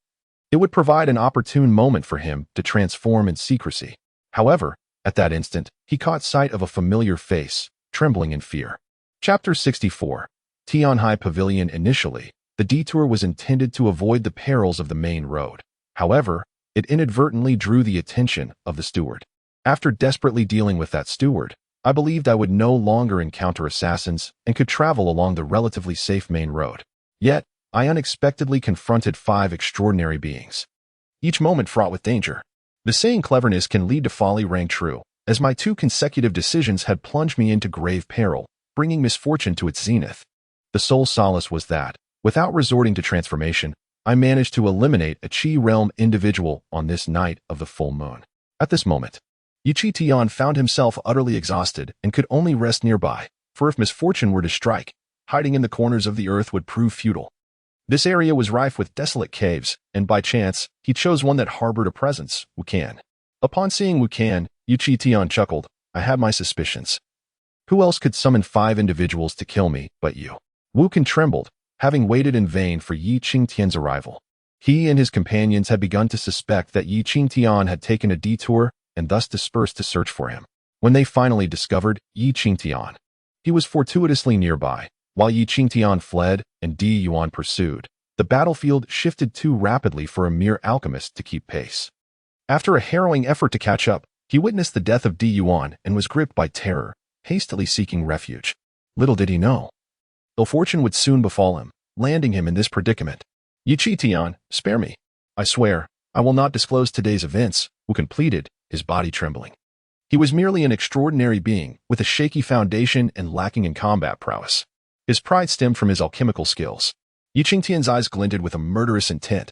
it would provide an opportune moment for him to transform in secrecy. However, at that instant, he caught sight of a familiar face, trembling in fear. Chapter 64. Tianhai Pavilion. Initially, the detour was intended to avoid the perils of the main road. However, it inadvertently drew the attention of the steward. After desperately dealing with that steward, I believed I would no longer encounter assassins and could travel along the relatively safe main road. Yet, I unexpectedly confronted 5 extraordinary beings, each moment fraught with danger. The saying cleverness can lead to folly rang true, as my 2 consecutive decisions had plunged me into grave peril, bringing misfortune to its zenith. The sole solace was that, without resorting to transformation, I managed to eliminate a Qi realm individual on this night of the full moon. At this moment, Qingtian found himself utterly exhausted and could only rest nearby, for if misfortune were to strike, hiding in the corners of the earth would prove futile. This area was rife with desolate caves, and by chance, he chose one that harbored a presence, Wukan. Upon seeing Wukan, Qingtian chuckled. I had my suspicions. Who else could summon 5 individuals to kill me but you? Wukan trembled, having waited in vain for Qingtian's arrival. He and his companions had begun to suspect that Qingtian had taken a detour and thus dispersed to search for him. When they finally discovered Qingtian, he was fortuitously nearby. While Qingtian fled and Yuan pursued, the battlefield shifted too rapidly for a mere alchemist to keep pace. After a harrowing effort to catch up, he witnessed the death of Yuan and was gripped by terror, hastily seeking refuge. Little did he know, ill fortune would soon befall him, landing him in this predicament. Qingtian, spare me. I swear, I will not disclose today's events, Wukan pleaded, his body trembling. He was merely an extraordinary being, with a shaky foundation and lacking in combat prowess. His pride stemmed from his alchemical skills. Qingtian's eyes glinted with a murderous intent.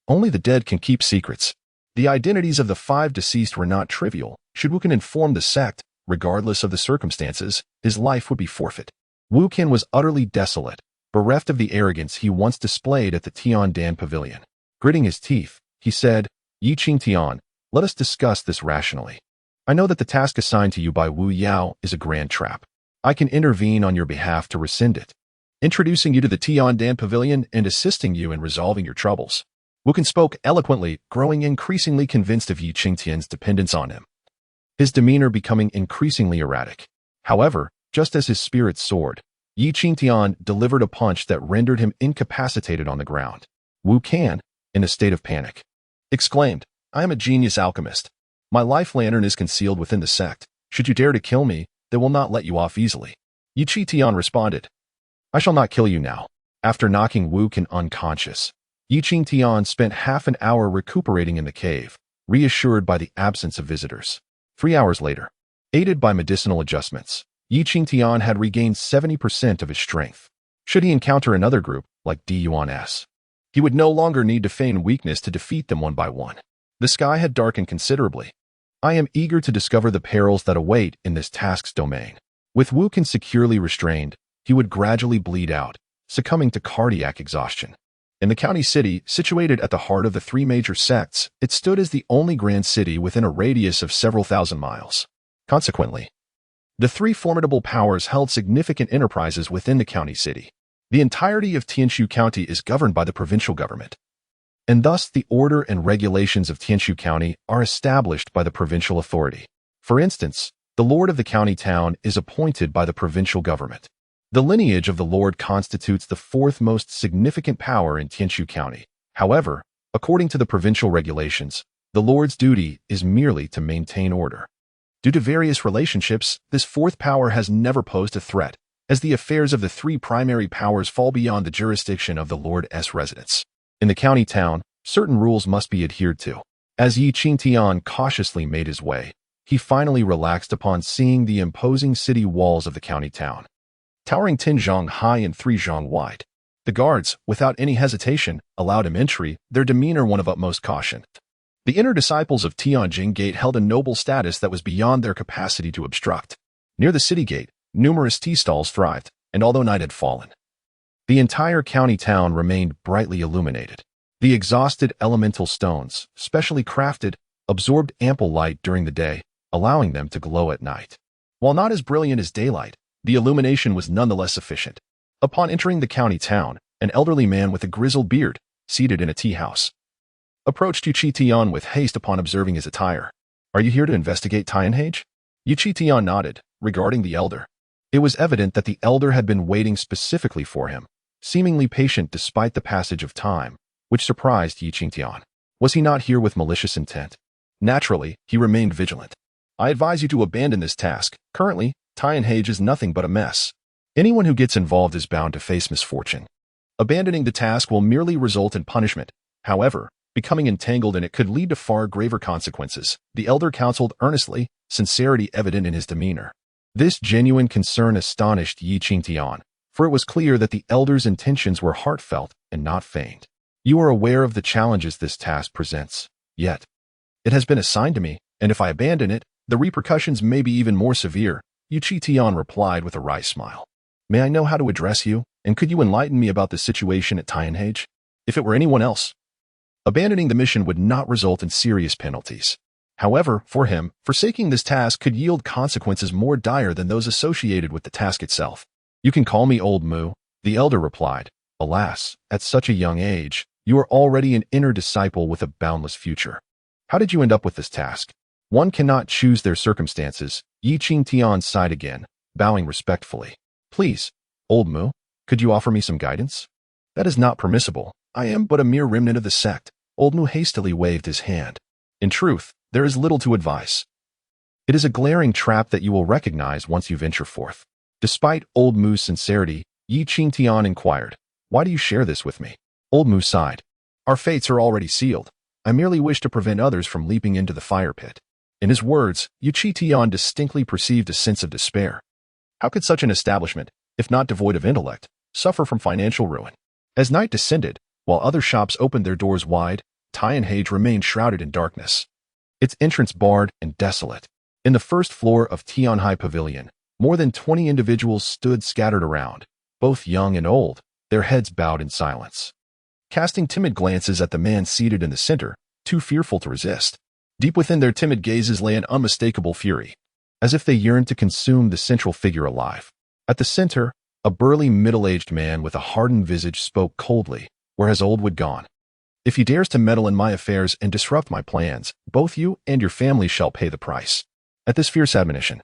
Only the dead can keep secrets. The identities of the 5 deceased were not trivial. Should Wukan inform the sect, regardless of the circumstances, his life would be forfeit. Wukan was utterly desolate, bereft of the arrogance he once displayed at the Tiandan Pavilion. Gritting his teeth, he said, Qingtian, let us discuss this rationally. I know that the task assigned to you by Wu Yao is a grand trap. I can intervene on your behalf to rescind it, introducing you to the Tiandan Pavilion and assisting you in resolving your troubles. Wukan spoke eloquently, growing increasingly convinced of Qingtian's dependence on him, his demeanor becoming increasingly erratic. However, just as his spirit soared, Qingtian delivered a punch that rendered him incapacitated on the ground. Wukan, in a state of panic, exclaimed, I am a genius alchemist. My life lantern is concealed within the sect. Should you dare to kill me, they will not let you off easily. Qingtian responded, I shall not kill you now. After knocking Wukan unconscious, Qingtian spent half an hour recuperating in the cave, reassured by the absence of visitors. 3 hours later, Aided by medicinal adjustments, Qingtian had regained 70% of his strength. Should he encounter another group, like Duans, he would no longer need to feign weakness to defeat them one by one. The sky had darkened considerably. I am eager to discover the perils that await in this task's domain. With Wukan securely restrained, he would gradually bleed out, succumbing to cardiac exhaustion. In the county city, situated at the heart of the three major sects, it stood as the only grand city within a radius of several thousand miles. Consequently, the three formidable powers held significant enterprises within the county city. The entirety of Tianshu County is governed by the provincial government, and thus the order and regulations of Tianshu County are established by the provincial authority. For instance, the lord of the county town is appointed by the provincial government. The lineage of the lord constitutes the fourth most significant power in Tianshu County. However, according to the provincial regulations, the lord's duty is merely to maintain order. Due to various relationships, this fourth power has never posed a threat, as the affairs of the three primary powers fall beyond the jurisdiction of the lord's residence. In the county town, certain rules must be adhered to. As Qingtian cautiously made his way, he finally relaxed upon seeing the imposing city walls of the county town. Towering 10 zhang high and 3 zhang wide. The guards, without any hesitation, allowed him entry, their demeanor one of utmost caution. The inner disciples of Tianjin Gate held a noble status that was beyond their capacity to obstruct. Near the city gate, numerous tea stalls thrived, and although night had fallen, the entire county town remained brightly illuminated. The exhausted elemental stones, specially crafted, absorbed ample light during the day, allowing them to glow at night. While not as brilliant as daylight, the illumination was nonetheless sufficient. Upon entering the county town, an elderly man with a grizzled beard, seated in a tea house, approached Qingtian with haste upon observing his attire. "Are you here to investigate Tianhage?" Qingtian nodded, regarding the elder. It was evident that the elder had been waiting specifically for him, seemingly patient despite the passage of time, which surprised Qingtian. Was he not here with malicious intent? Naturally, he remained vigilant. "I advise you to abandon this task. Currently, Tianhage is nothing but a mess. Anyone who gets involved is bound to face misfortune. Abandoning the task will merely result in punishment. However, becoming entangled in it could lead to far graver consequences," the elder counseled earnestly, sincerity evident in his demeanor. This genuine concern astonished Qingtian, for it was clear that the elder's intentions were heartfelt and not feigned. "You are aware of the challenges this task presents, yet it has been assigned to me, and if I abandon it, the repercussions may be even more severe," Qingtian replied with a wry smile. "May I know how to address you, and could you enlighten me about the situation at Tianhage? If it were anyone else, abandoning the mission would not result in serious penalties. However, for him, forsaking this task could yield consequences more dire than those associated with the task itself." "You can call me Old Mu," the elder replied. "Alas, at such a young age, you are already an inner disciple with a boundless future. How did you end up with this task?" "One cannot choose their circumstances," Qingtian sighed again, bowing respectfully. "Please, Old Mu, could you offer me some guidance?" "That is not permissible. I am but a mere remnant of the sect." Old Mu hastily waved his hand. "In truth, there is little to advise. It is a glaring trap that you will recognize once you venture forth." Despite Old Mu's sincerity, Qingtian inquired, "Why do you share this with me?" Old Mu sighed. "Our fates are already sealed. I merely wish to prevent others from leaping into the fire pit." In his words, Qingtian distinctly perceived a sense of despair. How could such an establishment, if not devoid of intellect, suffer from financial ruin? As night descended, while other shops opened their doors wide, Tianhage remained shrouded in darkness, its entrance barred and desolate. In the first floor of Tianhai Pavilion, more than 20 individuals stood scattered around, both young and old, their heads bowed in silence, casting timid glances at the man seated in the center, too fearful to resist. Deep within their timid gazes lay an unmistakable fury, as if they yearned to consume the central figure alive. At the center, a burly middle-aged man with a hardened visage spoke coldly, "Where has Old Wood gone? If he dares to meddle in my affairs and disrupt my plans, both you and your family shall pay the price." At this fierce admonition,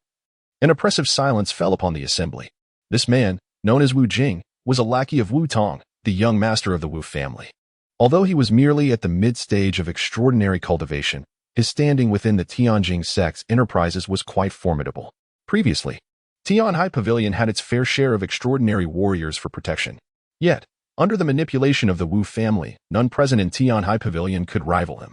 an oppressive silence fell upon the assembly. This man, known as Wu Jing, was a lackey of Wu Tong, the young master of the Wu family. Although he was merely at the mid-stage of extraordinary cultivation, his standing within the Tianjin sect's enterprises was quite formidable. Previously, Tianhai Pavilion had its fair share of extraordinary warriors for protection. Yet, under the manipulation of the Wu family, none present in Tianhai Pavilion could rival him.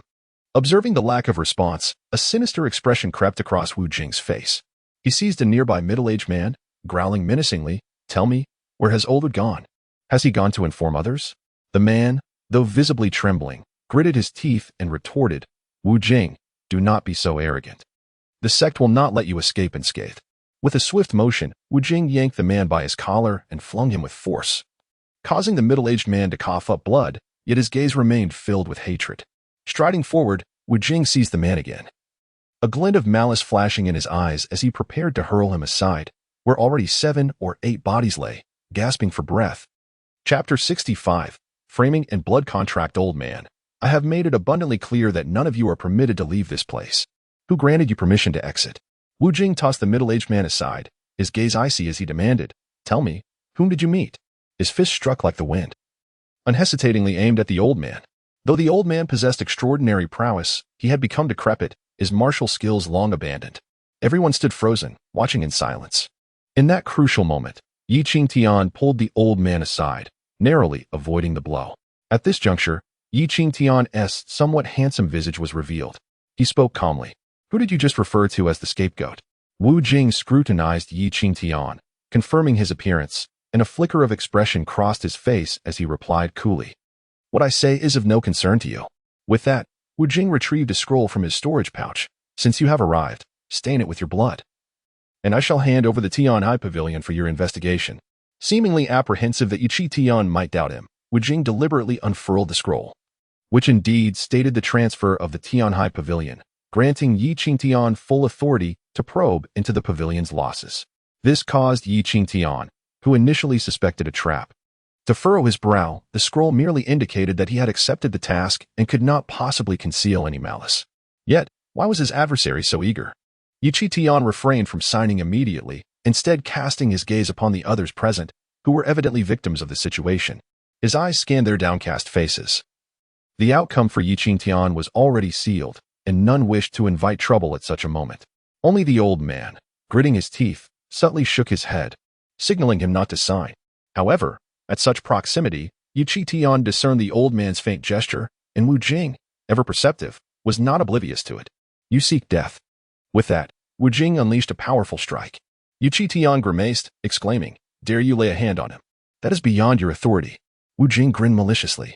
Observing the lack of response, a sinister expression crept across Wu Jing's face. He seized a nearby middle-aged man, growling menacingly, "Tell me, where has Oldwood gone? Has he gone to inform others?" The man, though visibly trembling, gritted his teeth and retorted, "Wu Jing, do not be so arrogant. The sect will not let you escape unscathed." With a swift motion, Wu Jing yanked the man by his collar and flung him with force, causing the middle-aged man to cough up blood, yet his gaze remained filled with hatred. Striding forward, Wu Jing seized the man again, a glint of malice flashing in his eyes as he prepared to hurl him aside, where already 7 or 8 bodies lay, gasping for breath. Chapter 65, Framing and Blood Contract. Old man, I have made it abundantly clear that none of you are permitted to leave this place. Who granted you permission to exit? Wu Jing tossed the middle-aged man aside, his gaze icy as he demanded, "Tell me, whom did you meet?" His fist struck like the wind, unhesitatingly aimed at the old man. Though the old man possessed extraordinary prowess, he had become decrepit, his martial skills long abandoned. Everyone stood frozen, watching in silence. In that crucial moment, Qingtian pulled the old man aside, narrowly avoiding the blow. At this juncture, Qingtian's somewhat handsome visage was revealed. He spoke calmly. "Who did you just refer to as the scapegoat?" Wu Jing scrutinized Qingtian, confirming his appearance, and a flicker of expression crossed his face as he replied coolly, "What I say is of no concern to you." With that, Wu Jing retrieved a scroll from his storage pouch. "Since you have arrived, stain it with your blood, and I shall hand over the Tianhai Pavilion for your investigation." Seemingly apprehensive that Qingtian might doubt him, Wu Jing deliberately unfurled the scroll, which indeed stated the transfer of the Tianhai Pavilion, granting Qingtian full authority to probe into the pavilion's losses. This caused Qingtian, who initially suspected a trap, to furrow his brow. The scroll merely indicated that he had accepted the task and could not possibly conceal any malice. Yet, why was his adversary so eager? Qingtian refrained from signing immediately, instead casting his gaze upon the others present, who were evidently victims of the situation. His eyes scanned their downcast faces. The outcome for Qingtian was already sealed, and none wished to invite trouble at such a moment. Only the old man, gritting his teeth, subtly shook his head, signaling him not to sign. However, at such proximity, Qingtian discerned the old man's faint gesture, and Wu Jing, ever perceptive, was not oblivious to it. "You seek death." With that, Wu Jing unleashed a powerful strike. Qingtian grimaced, exclaiming, "Dare you lay a hand on him? That is beyond your authority." Wu Jing grinned maliciously,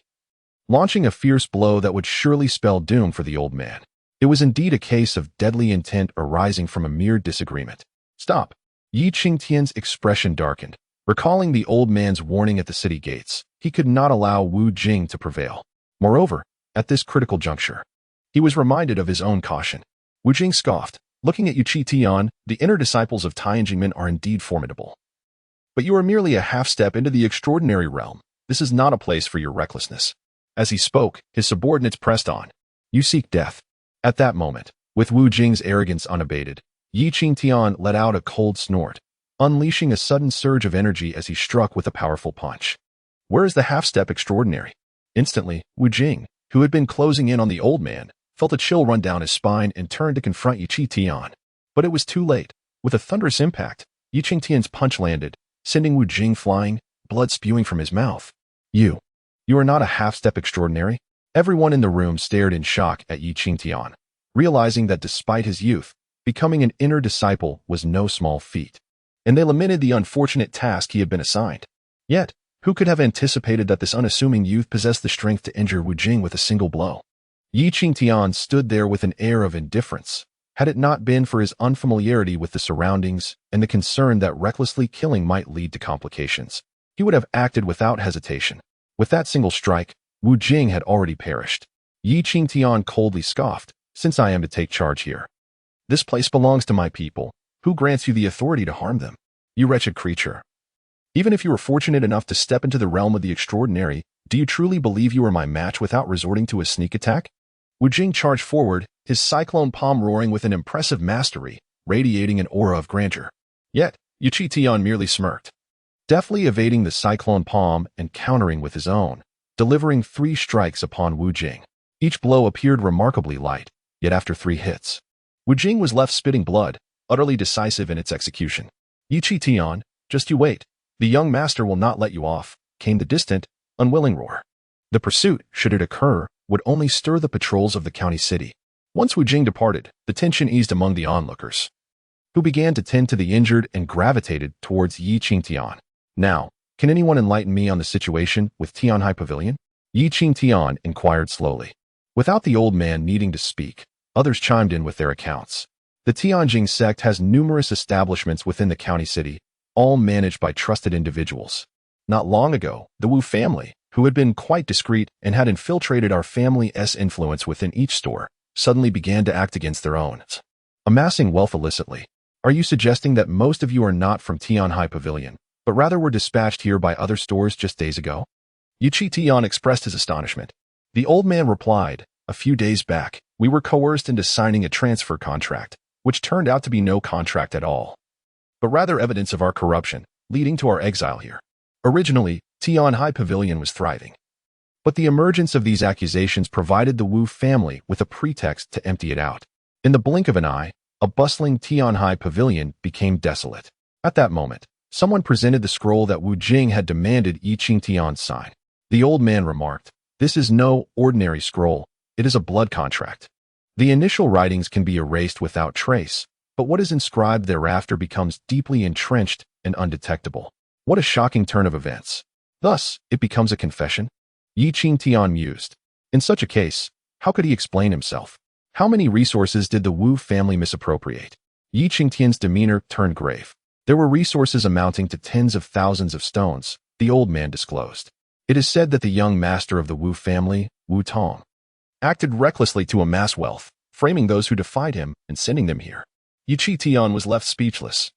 launching a fierce blow that would surely spell doom for the old man. It was indeed a case of deadly intent arising from a mere disagreement. "Stop." Qingtian's expression darkened, recalling the old man's warning at the city gates. He could not allow Wu Jing to prevail. Moreover, at this critical juncture, he was reminded of his own caution. Wu Jing scoffed, looking at Qingtian. "The inner disciples of Tianjingmen are indeed formidable, but you are merely a half-step into the extraordinary realm. This is not a place for your recklessness." As he spoke, his subordinates pressed on. "You seek death." At that moment, with Wu Jing's arrogance unabated, Qingtian let out a cold snort, unleashing a sudden surge of energy as he struck with a powerful punch. "Where is the half-step extraordinary?" Instantly, Wu Jing, who had been closing in on the old man, felt a chill run down his spine and turned to confront Qingtian. But it was too late. With a thunderous impact, Qingtian's punch landed, sending Wu Jing flying, blood spewing from his mouth. You are not a half-step extraordinary?" Everyone in the room stared in shock at Qingtian, realizing that despite his youth, becoming an inner disciple was no small feat, and they lamented the unfortunate task he had been assigned. Yet, who could have anticipated that this unassuming youth possessed the strength to injure Wu Jing with a single blow? Qingtian stood there with an air of indifference. Had it not been for his unfamiliarity with the surroundings and the concern that recklessly killing might lead to complications, he would have acted without hesitation. With that single strike, Wu Jing had already perished. Qingtian coldly scoffed, "Since I am to take charge here, this place belongs to my people. Who grants you the authority to harm them? You wretched creature. Even if you were fortunate enough to step into the realm of the extraordinary, do you truly believe you are my match without resorting to a sneak attack?" Wu Jing charged forward, his cyclone palm roaring with an impressive mastery, radiating an aura of grandeur. Yet, Qingtian merely smirked, deftly evading the cyclone palm and countering with his own, delivering 3 strikes upon Wu Jing. Each blow appeared remarkably light, yet after 3 hits, Wu Jing was left spitting blood, utterly decisive in its execution. "Qingtian, just you wait. The young master will not let you off," came the distant, unwilling roar. The pursuit, should it occur, would only stir the patrols of the county city. Once Wu Jing departed, the tension eased among the onlookers. who began to tend to the injured and gravitated towards Qingtian. Now, can anyone enlighten me on the situation with Tianhai Pavilion? Qingtian inquired slowly. Without the old man needing to speak, others chimed in with their accounts. The Tianjing sect has numerous establishments within the county city, all managed by trusted individuals. Not long ago, the Wu family, who had been quite discreet and had infiltrated our family's influence within each store, suddenly began to act against their own, amassing wealth illicitly. Are you suggesting that most of you are not from Tianhai Pavilion, but rather were dispatched here by other stores just days ago? Qingtian expressed his astonishment. The old man replied, a few days back, we were coerced into signing a transfer contract, which turned out to be no contract at all, but rather evidence of our corruption, leading to our exile here. Originally, Tianhai Pavilion was thriving, but the emergence of these accusations provided the Wu family with a pretext to empty it out. In the blink of an eye, a bustling Tianhai Pavilion became desolate. At that moment, someone presented the scroll that Wu Jing had demanded Qingtian sign. The old man remarked, "This is no ordinary scroll, it is a blood contract. The initial writings can be erased without trace, but what is inscribed thereafter becomes deeply entrenched and undetectable. What a shocking turn of events. Thus, it becomes a confession?" Qingtian mused. In such a case, how could he explain himself? How many resources did the Wu family misappropriate? Qingtian's demeanor turned grave. There were resources amounting to tens of thousands of stones, the old man disclosed. It is said that the young master of the Wu family, Wu Tong, acted recklessly to amass wealth, framing those who defied him and sending them here. Qingtian was left speechless.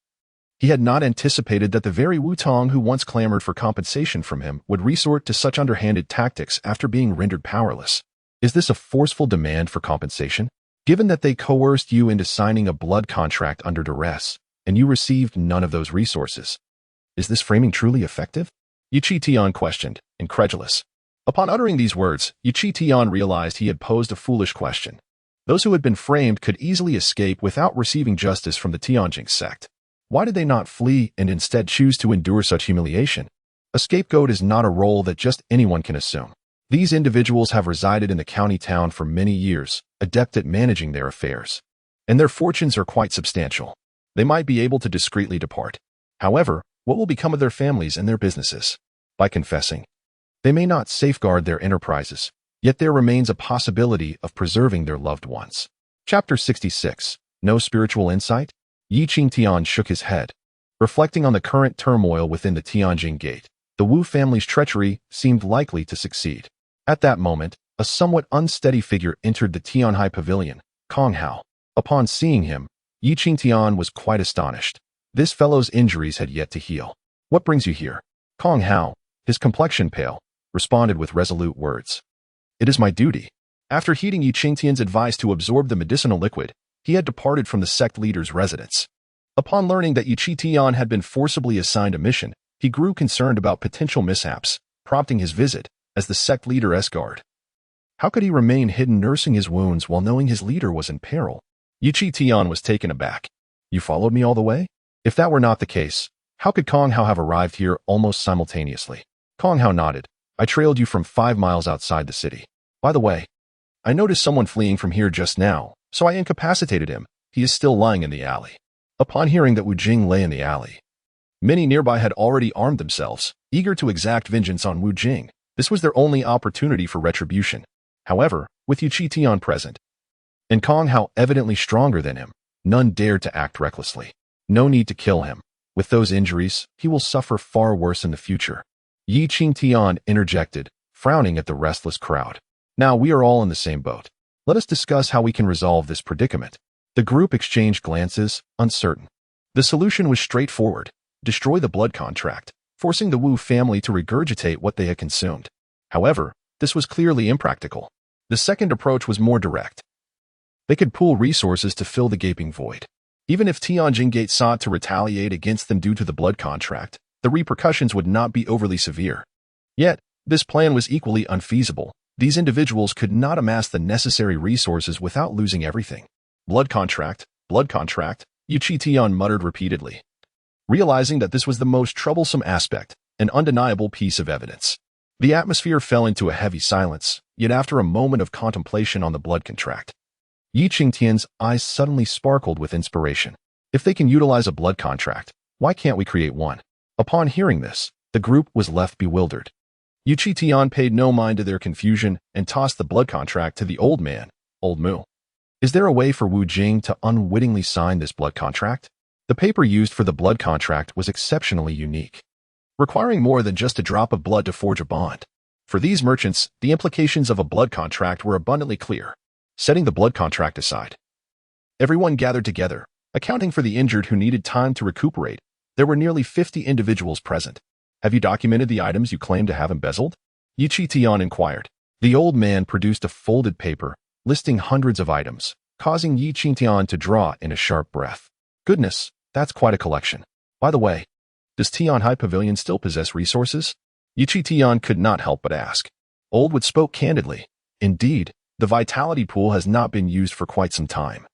He had not anticipated that the very Wu Tong who once clamored for compensation from him would resort to such underhanded tactics after being rendered powerless. Is this a forceful demand for compensation? Given that they coerced you into signing a blood contract under duress, and you received none of those resources, is this framing truly effective? Qingtian questioned, incredulous. Upon uttering these words, Qingtian realized he had posed a foolish question. Those who had been framed could easily escape without receiving justice from the Tianjing sect. Why did they not flee and instead choose to endure such humiliation? A scapegoat is not a role that just anyone can assume. These individuals have resided in the county town for many years, adept at managing their affairs, and their fortunes are quite substantial. They might be able to discreetly depart. However, what will become of their families and their businesses? By confessing, they may not safeguard their enterprises, yet there remains a possibility of preserving their loved ones. Chapter 66. No spiritual insight? Qingtian shook his head. Reflecting on the current turmoil within the Tianjing gate, the Wu family's treachery seemed likely to succeed. At that moment, a somewhat unsteady figure entered the Tianhai Pavilion, Kong Hao. Upon seeing him, Qingtian was quite astonished. This fellow's injuries had yet to heal. What brings you here? Kong Hao, his complexion pale, responded with resolute words. It is my duty. After heeding Qingtian's advice to absorb the medicinal liquid, he had departed from the sect leader's residence. Upon learning that Qingtian had been forcibly assigned a mission, he grew concerned about potential mishaps, prompting his visit as the sect leader's guard. How could he remain hidden nursing his wounds while knowing his leader was in peril? Qingtian was taken aback. You followed me all the way? If that were not the case, how could Kong Hao have arrived here almost simultaneously? Kong Hao nodded. I trailed you from 5 miles outside the city. By the way, I noticed someone fleeing from here just now, so I incapacitated him. He is still lying in the alley. Upon hearing that Wu Jing lay in the alley, many nearby had already armed themselves, eager to exact vengeance on Wu Jing. This was their only opportunity for retribution. However, with Qingtian present, and Kong Hao evidently stronger than him, none dared to act recklessly. No need to kill him. With those injuries, he will suffer far worse in the future. Qingtian interjected, frowning at the restless crowd. Now we are all in the same boat. Let us discuss how we can resolve this predicament. The group exchanged glances, uncertain. The solution was straightforward. Destroy the blood contract, forcing the Wu family to regurgitate what they had consumed. However, this was clearly impractical. The second approach was more direct. They could pool resources to fill the gaping void. Even if Tianjing Gate sought to retaliate against them due to the blood contract, the repercussions would not be overly severe. Yet, this plan was equally unfeasible. These individuals could not amass the necessary resources without losing everything. Blood contract, Qingtian muttered repeatedly, realizing that this was the most troublesome aspect, an undeniable piece of evidence. The atmosphere fell into a heavy silence, yet after a moment of contemplation on the blood contract, Qingtian's eyes suddenly sparkled with inspiration. If they can utilize a blood contract, why can't we create one? Upon hearing this, the group was left bewildered. Qingtian paid no mind to their confusion and tossed the blood contract to the old man, Old Mu. Is there a way for Wu Jing to unwittingly sign this blood contract? The paper used for the blood contract was exceptionally unique, requiring more than just a drop of blood to forge a bond. For these merchants, the implications of a blood contract were abundantly clear. Setting the blood contract aside, everyone gathered together, accounting for the injured who needed time to recuperate. There were nearly 50 individuals present. Have you documented the items you claim to have embezzled? Qingtian inquired. The old man produced a folded paper, listing hundreds of items, causing Qingtian to draw in a sharp breath. Goodness, that's quite a collection. By the way, does Tianhai Pavilion still possess resources? Qingtian could not help but ask. Oldwood spoke candidly. Indeed, the vitality pool has not been used for quite some time.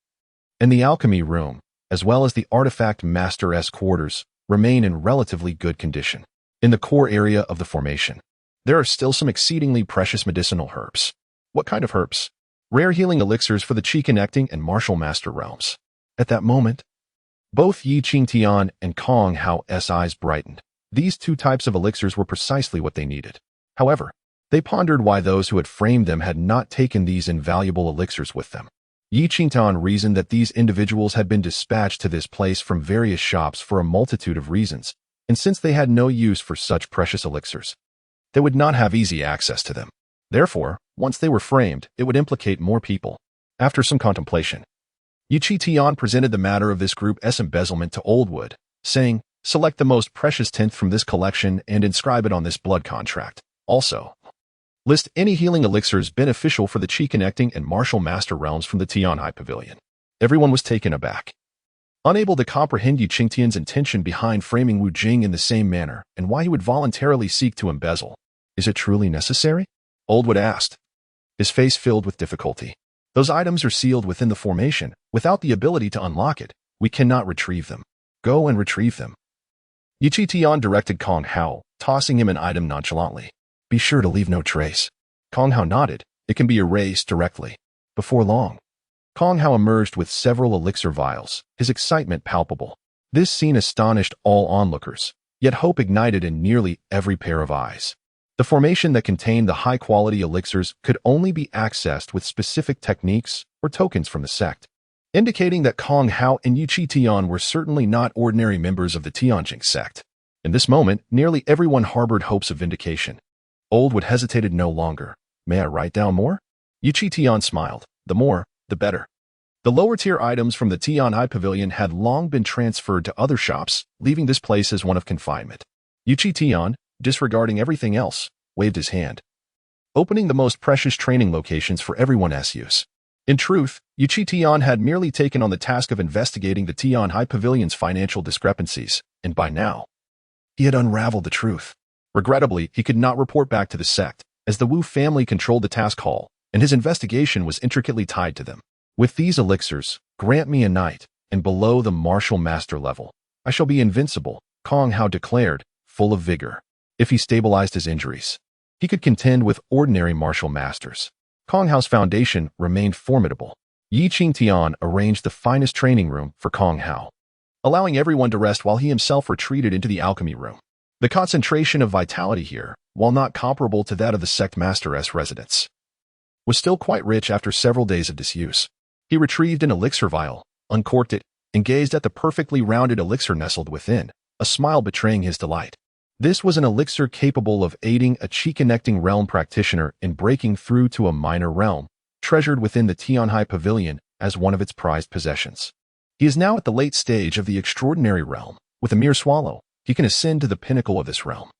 And the alchemy room, as well as the artifact master's quarters, remain in relatively good condition. In the core area of the formation, there are still some exceedingly precious medicinal herbs. What kind of herbs? Rare healing elixirs for the Qi connecting and martial master realms. At that moment, both Qingtian and Kong Hao's eyes brightened. These two types of elixirs were precisely what they needed. However, they pondered why those who had framed them had not taken these invaluable elixirs with them. Qingtian reasoned that these individuals had been dispatched to this place from various shops for a multitude of reasons, and since they had no use for such precious elixirs, they would not have easy access to them. Therefore, once they were framed, it would implicate more people. After some contemplation, Qingtian presented the matter of this group's embezzlement to Oldwood, saying, select the most precious tenth from this collection and inscribe it on this blood contract. Also, list any healing elixirs beneficial for the Qi connecting and martial master realms from the Tianhai Pavilion. Everyone was taken aback, unable to comprehend Qingtian's intention behind framing Wu Jing in the same manner and why he would voluntarily seek to embezzle. Is it truly necessary? Oldwood asked, his face filled with difficulty. Those items are sealed within the formation. Without the ability to unlock it, we cannot retrieve them. Go and retrieve them. Qingtian directed Kong Hao, tossing him an item nonchalantly. Be sure to leave no trace. Kong Hao nodded. It can be erased directly. Before long, Kong Hao emerged with several elixir vials, his excitement palpable. This scene astonished all onlookers, yet hope ignited in nearly every pair of eyes. The formation that contained the high-quality elixirs could only be accessed with specific techniques or tokens from the sect, indicating that Kong Hao and Qingtian were certainly not ordinary members of the Tianjing sect. In this moment, nearly everyone harbored hopes of vindication. Oldwood hesitated no longer. May I write down more? Qingtian smiled. The more, the better. The lower-tier items from the Tianhai Pavilion had long been transferred to other shops, leaving this place as one of confinement. Qingtian, disregarding everything else, waved his hand, opening the most precious training locations for everyone's use. In truth, Qingtian had merely taken on the task of investigating the Tianhai Pavilion's financial discrepancies, and by now, he had unraveled the truth. Regrettably, he could not report back to the sect, as the Wu family controlled the task hall, and his investigation was intricately tied to them. With these elixirs, grant me a night, and below the martial master level, I shall be invincible, Kong Hao declared, full of vigor. If he stabilized his injuries, he could contend with ordinary martial masters. Kong Hao's foundation remained formidable. Qingtian arranged the finest training room for Kong Hao, allowing everyone to rest while he himself retreated into the alchemy room. The concentration of vitality here, while not comparable to that of the sect master's residence, was still quite rich after several days of disuse. He retrieved an elixir vial, uncorked it, and gazed at the perfectly rounded elixir nestled within, a smile betraying his delight. This was an elixir capable of aiding a Qi-connecting realm practitioner in breaking through to a minor realm, treasured within the Tianhai Pavilion as one of its prized possessions. He is now at the late stage of the extraordinary realm. With a mere swallow, he can ascend to the pinnacle of this realm.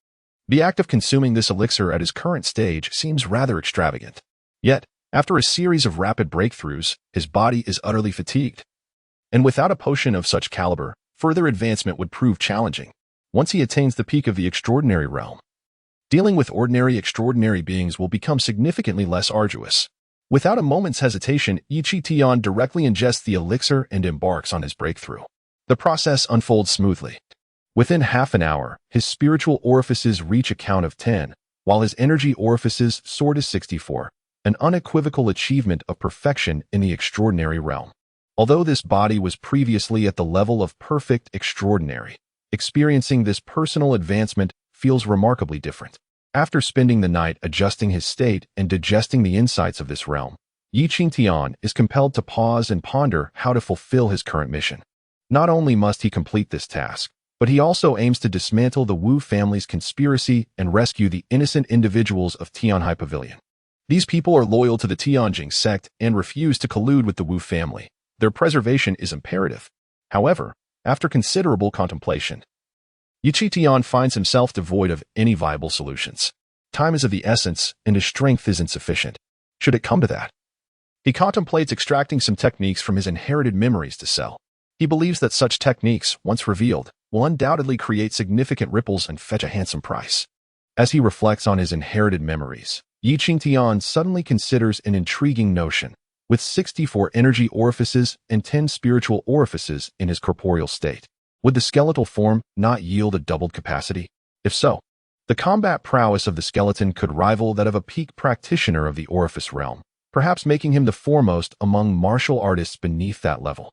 The act of consuming this elixir at his current stage seems rather extravagant. Yet, after a series of rapid breakthroughs, his body is utterly fatigued. And without a potion of such caliber, further advancement would prove challenging. Once he attains the peak of the extraordinary realm, dealing with ordinary extraordinary beings will become significantly less arduous. Without a moment's hesitation, Qingtian directly ingests the elixir and embarks on his breakthrough. The process unfolds smoothly. Within half an hour, his spiritual orifices reach a count of 10, while his energy orifices soar to 64, an unequivocal achievement of perfection in the extraordinary realm. Although this body was previously at the level of perfect extraordinary, experiencing this personal advancement feels remarkably different. After spending the night adjusting his state and digesting the insights of this realm, Qingtian is compelled to pause and ponder how to fulfill his current mission. Not only must he complete this task, but he also aims to dismantle the Wu family's conspiracy and rescue the innocent individuals of Tianhai Pavilion. These people are loyal to the Tianjing sect and refuse to collude with the Wu family. Their preservation is imperative. However, after considerable contemplation, Qingtian finds himself devoid of any viable solutions. Time is of the essence, and his strength is insufficient. Should it come to that, he contemplates extracting some techniques from his inherited memories to sell. He believes that such techniques, once revealed, will undoubtedly create significant ripples and fetch a handsome price. As he reflects on his inherited memories, Qingtian suddenly considers an intriguing notion. With 64 energy orifices and 10 spiritual orifices in his corporeal state, would the skeletal form not yield a doubled capacity? If so, the combat prowess of the skeleton could rival that of a peak practitioner of the orifice realm, perhaps making him the foremost among martial artists beneath that level.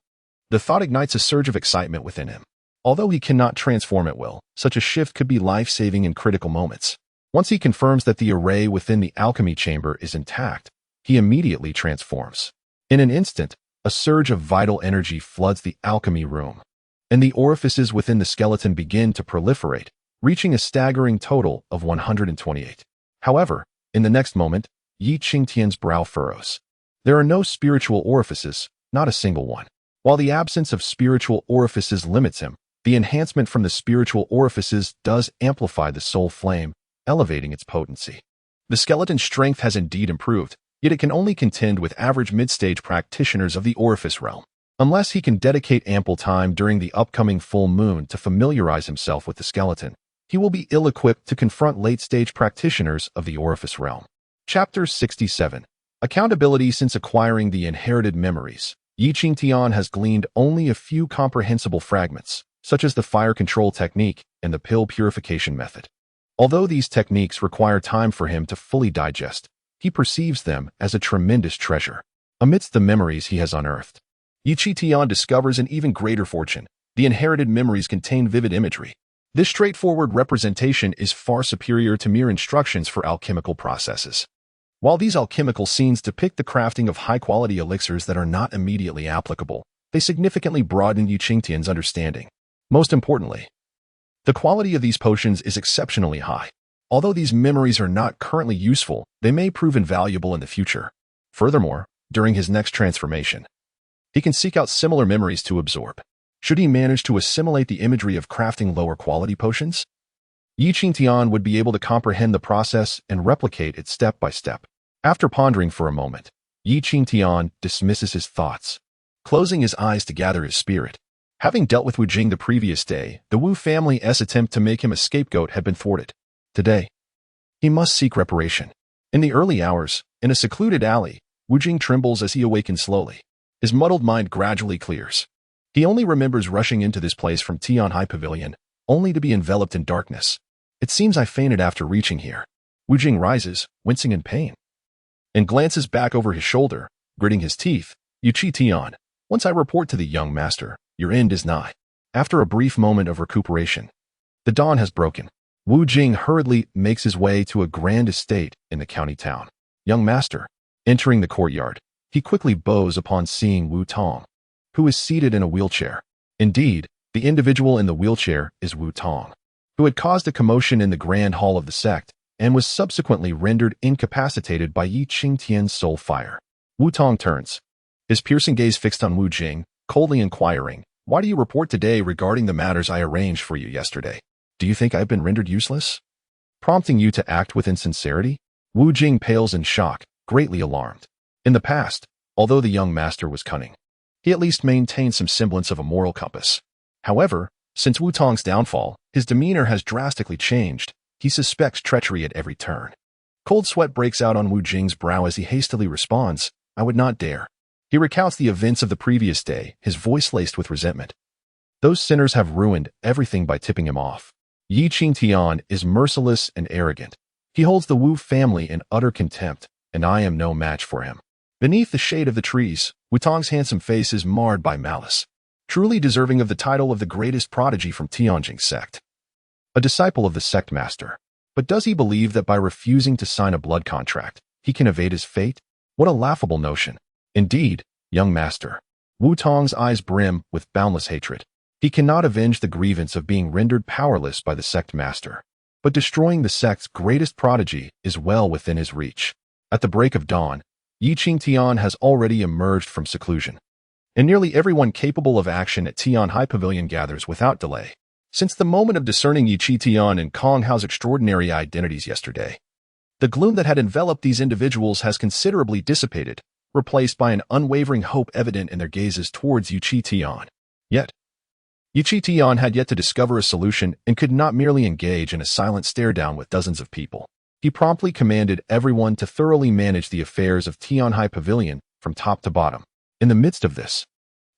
The thought ignites a surge of excitement within him. Although he cannot transform at will, such a shift could be life-saving in critical moments. Once he confirms that the array within the alchemy chamber is intact, he immediately transforms. In an instant, a surge of vital energy floods the alchemy room, and the orifices within the skeleton begin to proliferate, reaching a staggering total of 128. However, in the next moment, Qingtian's brow furrows. There are no spiritual orifices, not a single one. While the absence of spiritual orifices limits him, the enhancement from the spiritual orifices does amplify the soul flame, elevating its potency. The skeleton's strength has indeed improved, yet it can only contend with average mid-stage practitioners of the orifice realm. Unless he can dedicate ample time during the upcoming full moon to familiarize himself with the skeleton, he will be ill-equipped to confront late-stage practitioners of the orifice realm. Chapter 67. Accountability. Since acquiring the inherited memories, Qingtian has gleaned only a few comprehensible fragments, such as the fire control technique and the pill purification method. Although these techniques require time for him to fully digest, he perceives them as a tremendous treasure. Amidst the memories he has unearthed, Qingtian discovers an even greater fortune. The inherited memories contain vivid imagery. This straightforward representation is far superior to mere instructions for alchemical processes. While these alchemical scenes depict the crafting of high-quality elixirs that are not immediately applicable, they significantly broaden Qingtian's understanding. Most importantly, the quality of these potions is exceptionally high. Although these memories are not currently useful, they may prove invaluable in the future. Furthermore, during his next transformation, he can seek out similar memories to absorb. Should he manage to assimilate the imagery of crafting lower-quality potions, Qingtian would be able to comprehend the process and replicate it step by step. After pondering for a moment, Qingtian dismisses his thoughts, closing his eyes to gather his spirit. Having dealt with Wu Jing the previous day, the Wu family's attempt to make him a scapegoat had been thwarted. Today, he must seek reparation. In the early hours, in a secluded alley, Wu Jing trembles as he awakens slowly. His muddled mind gradually clears. He only remembers rushing into this place from Tianhai Pavilion, only to be enveloped in darkness. It seems I fainted after reaching here. Wu Jing rises, wincing in pain, and glances back over his shoulder, gritting his teeth. Qingtian, once I report to the young master, your end is nigh. After a brief moment of recuperation, the dawn has broken. Wu Jing hurriedly makes his way to a grand estate in the county town. Young master. Entering the courtyard, he quickly bows upon seeing Wu Tong, who is seated in a wheelchair. Indeed, the individual in the wheelchair is Wu Tong, who had caused a commotion in the grand hall of the sect and was subsequently rendered incapacitated by Qingtian's soul fire. Wu Tong turns, his piercing gaze fixed on Wu Jing, coldly inquiring, "Why do you report today regarding the matters I arranged for you yesterday? Do you think I have been rendered useless? Prompting you to act with insincerity?" Wu Jing pales in shock, greatly alarmed. In the past, although the young master was cunning, he at least maintained some semblance of a moral compass. However, since Wu Tong's downfall, his demeanor has drastically changed. He suspects treachery at every turn. Cold sweat breaks out on Wu Jing's brow as he hastily responds, "I would not dare." He recounts the events of the previous day, his voice laced with resentment. Those sinners have ruined everything by tipping him off. Qingtian is merciless and arrogant. He holds the Wu family in utter contempt, and I am no match for him. Beneath the shade of the trees, Wutong's handsome face is marred by malice, truly deserving of the title of the greatest prodigy from Tianjing's sect. A disciple of the sect master. But does he believe that by refusing to sign a blood contract, he can evade his fate? What a laughable notion. Indeed, young master. Wutong's eyes brim with boundless hatred. He cannot avenge the grievance of being rendered powerless by the sect master. But destroying the sect's greatest prodigy is well within his reach. At the break of dawn, Qingtian has already emerged from seclusion, and nearly everyone capable of action at Tian High Pavilion gathers without delay. Since the moment of discerning Qingtian and Kong Hao's extraordinary identities yesterday, the gloom that had enveloped these individuals has considerably dissipated, replaced by an unwavering hope evident in their gazes towards Qingtian. Yet, Qingtian had yet to discover a solution and could not merely engage in a silent stare-down with dozens of people. He promptly commanded everyone to thoroughly manage the affairs of Tian High Pavilion from top to bottom. In the midst of this,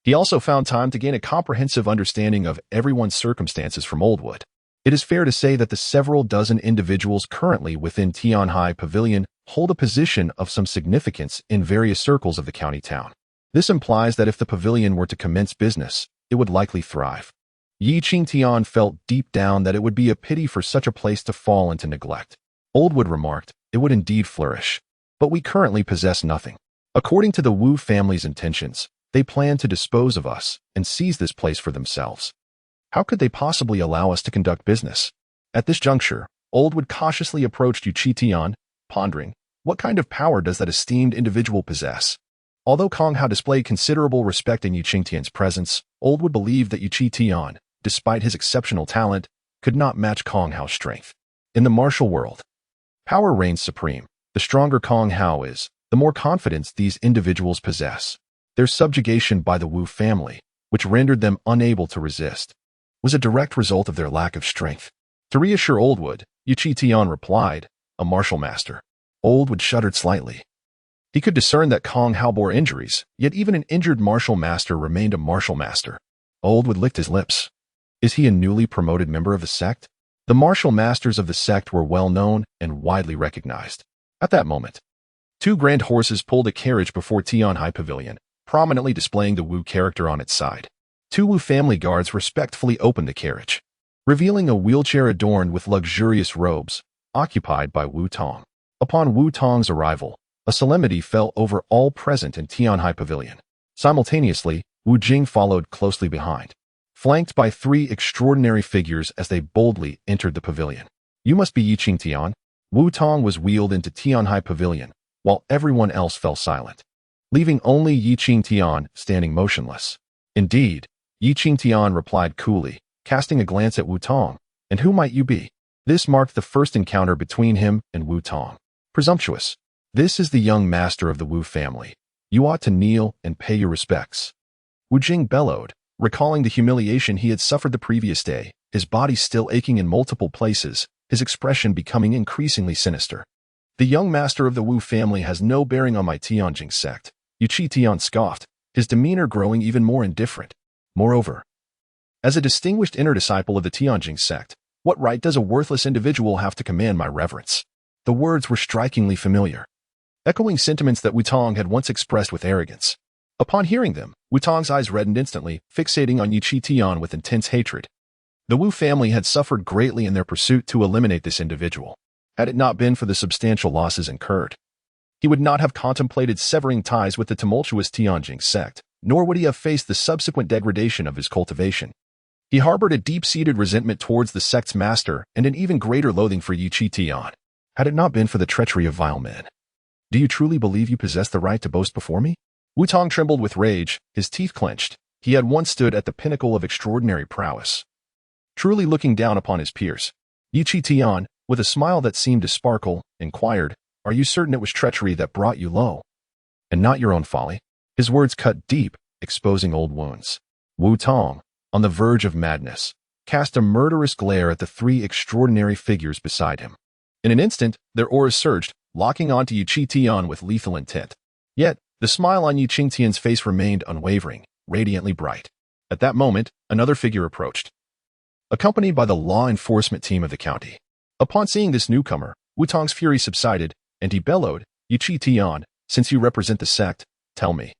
he also found time to gain a comprehensive understanding of everyone's circumstances from Oldwood. It is fair to say that the several dozen individuals currently within Tian High Pavilion hold a position of some significance in various circles of the county town. This implies that if the pavilion were to commence business, it would likely thrive. Qingtian felt deep down that it would be a pity for such a place to fall into neglect. Oldwood remarked, "It would indeed flourish. But we currently possess nothing. According to the Wu family's intentions, they plan to dispose of us and seize this place for themselves. How could they possibly allow us to conduct business?" At this juncture, Oldwood cautiously approached Qingtian, pondering, what kind of power does that esteemed individual possess? Although Kong Hao displayed considerable respect in Qingtian's presence, Oldwood believed that Qingtian, despite his exceptional talent, could not match Kong Hao's strength. In the martial world, power reigns supreme. The stronger Kong Hao is, the more confidence these individuals possess. Their subjugation by the Wu family, which rendered them unable to resist, was a direct result of their lack of strength. To reassure Oldwood, Qingtian replied, "A martial master." Oldwood shuddered slightly. He could discern that Kong Hao bore injuries, yet even an injured martial master remained a martial master. Oldwood licked his lips. Is he a newly promoted member of the sect? The martial masters of the sect were well known and widely recognized. At that moment, two grand horses pulled a carriage before Tian High Pavilion, prominently displaying the Wu character on its side. Two Wu family guards respectfully opened the carriage, revealing a wheelchair adorned with luxurious robes, occupied by Wutong. Upon Wutong's arrival, a solemnity fell over all present in Tian High Pavilion. Simultaneously, Wu Jing followed closely behind, flanked by three extraordinary figures as they boldly entered the pavilion. "You must be Qingtian." Wutong was wheeled into Tian High Pavilion, while everyone else fell silent, leaving only Qingtian standing motionless. "Indeed," Qingtian replied coolly, casting a glance at Wutong. "And who might you be?" This marked the first encounter between him and Wutong. "Presumptuous. This is the young master of the Wu family. You ought to kneel and pay your respects." Wu Jing bellowed, recalling the humiliation he had suffered the previous day, his body still aching in multiple places, his expression becoming increasingly sinister. "The young master of the Wu family has no bearing on my Tianjing sect," Qingtian scoffed, his demeanor growing even more indifferent. "Moreover, as a distinguished inner disciple of the Tianjing sect, what right does a worthless individual have to command my reverence?" The words were strikingly familiar, echoing sentiments that Wutong had once expressed with arrogance. Upon hearing them, Wutong's eyes reddened instantly, fixating on Qingtian with intense hatred. The Wu family had suffered greatly in their pursuit to eliminate this individual. Had it not been for the substantial losses incurred, he would not have contemplated severing ties with the tumultuous Tianjing sect, nor would he have faced the subsequent degradation of his cultivation. He harbored a deep-seated resentment towards the sect's master and an even greater loathing for Qingtian. Had it not been for the treachery of vile men. "Do you truly believe you possess the right to boast before me?" Wutong trembled with rage, his teeth clenched. He had once stood at the pinnacle of extraordinary prowess, truly looking down upon his peers. Qingtian, with a smile that seemed to sparkle, inquired, "Are you certain it was treachery that brought you low, and not your own folly?" His words cut deep, exposing old wounds. Wutong, on the verge of madness, cast a murderous glare at the three extraordinary figures beside him. In an instant, their auras surged, locking onto Qingtian with lethal intent. Yet, the smile on Qingtian's face remained unwavering, radiantly bright. At that moment, another figure approached, accompanied by the law enforcement team of the county. Upon seeing this newcomer, Wutong's fury subsided, and he bellowed, "Qingtian, Since you represent the sect, tell me,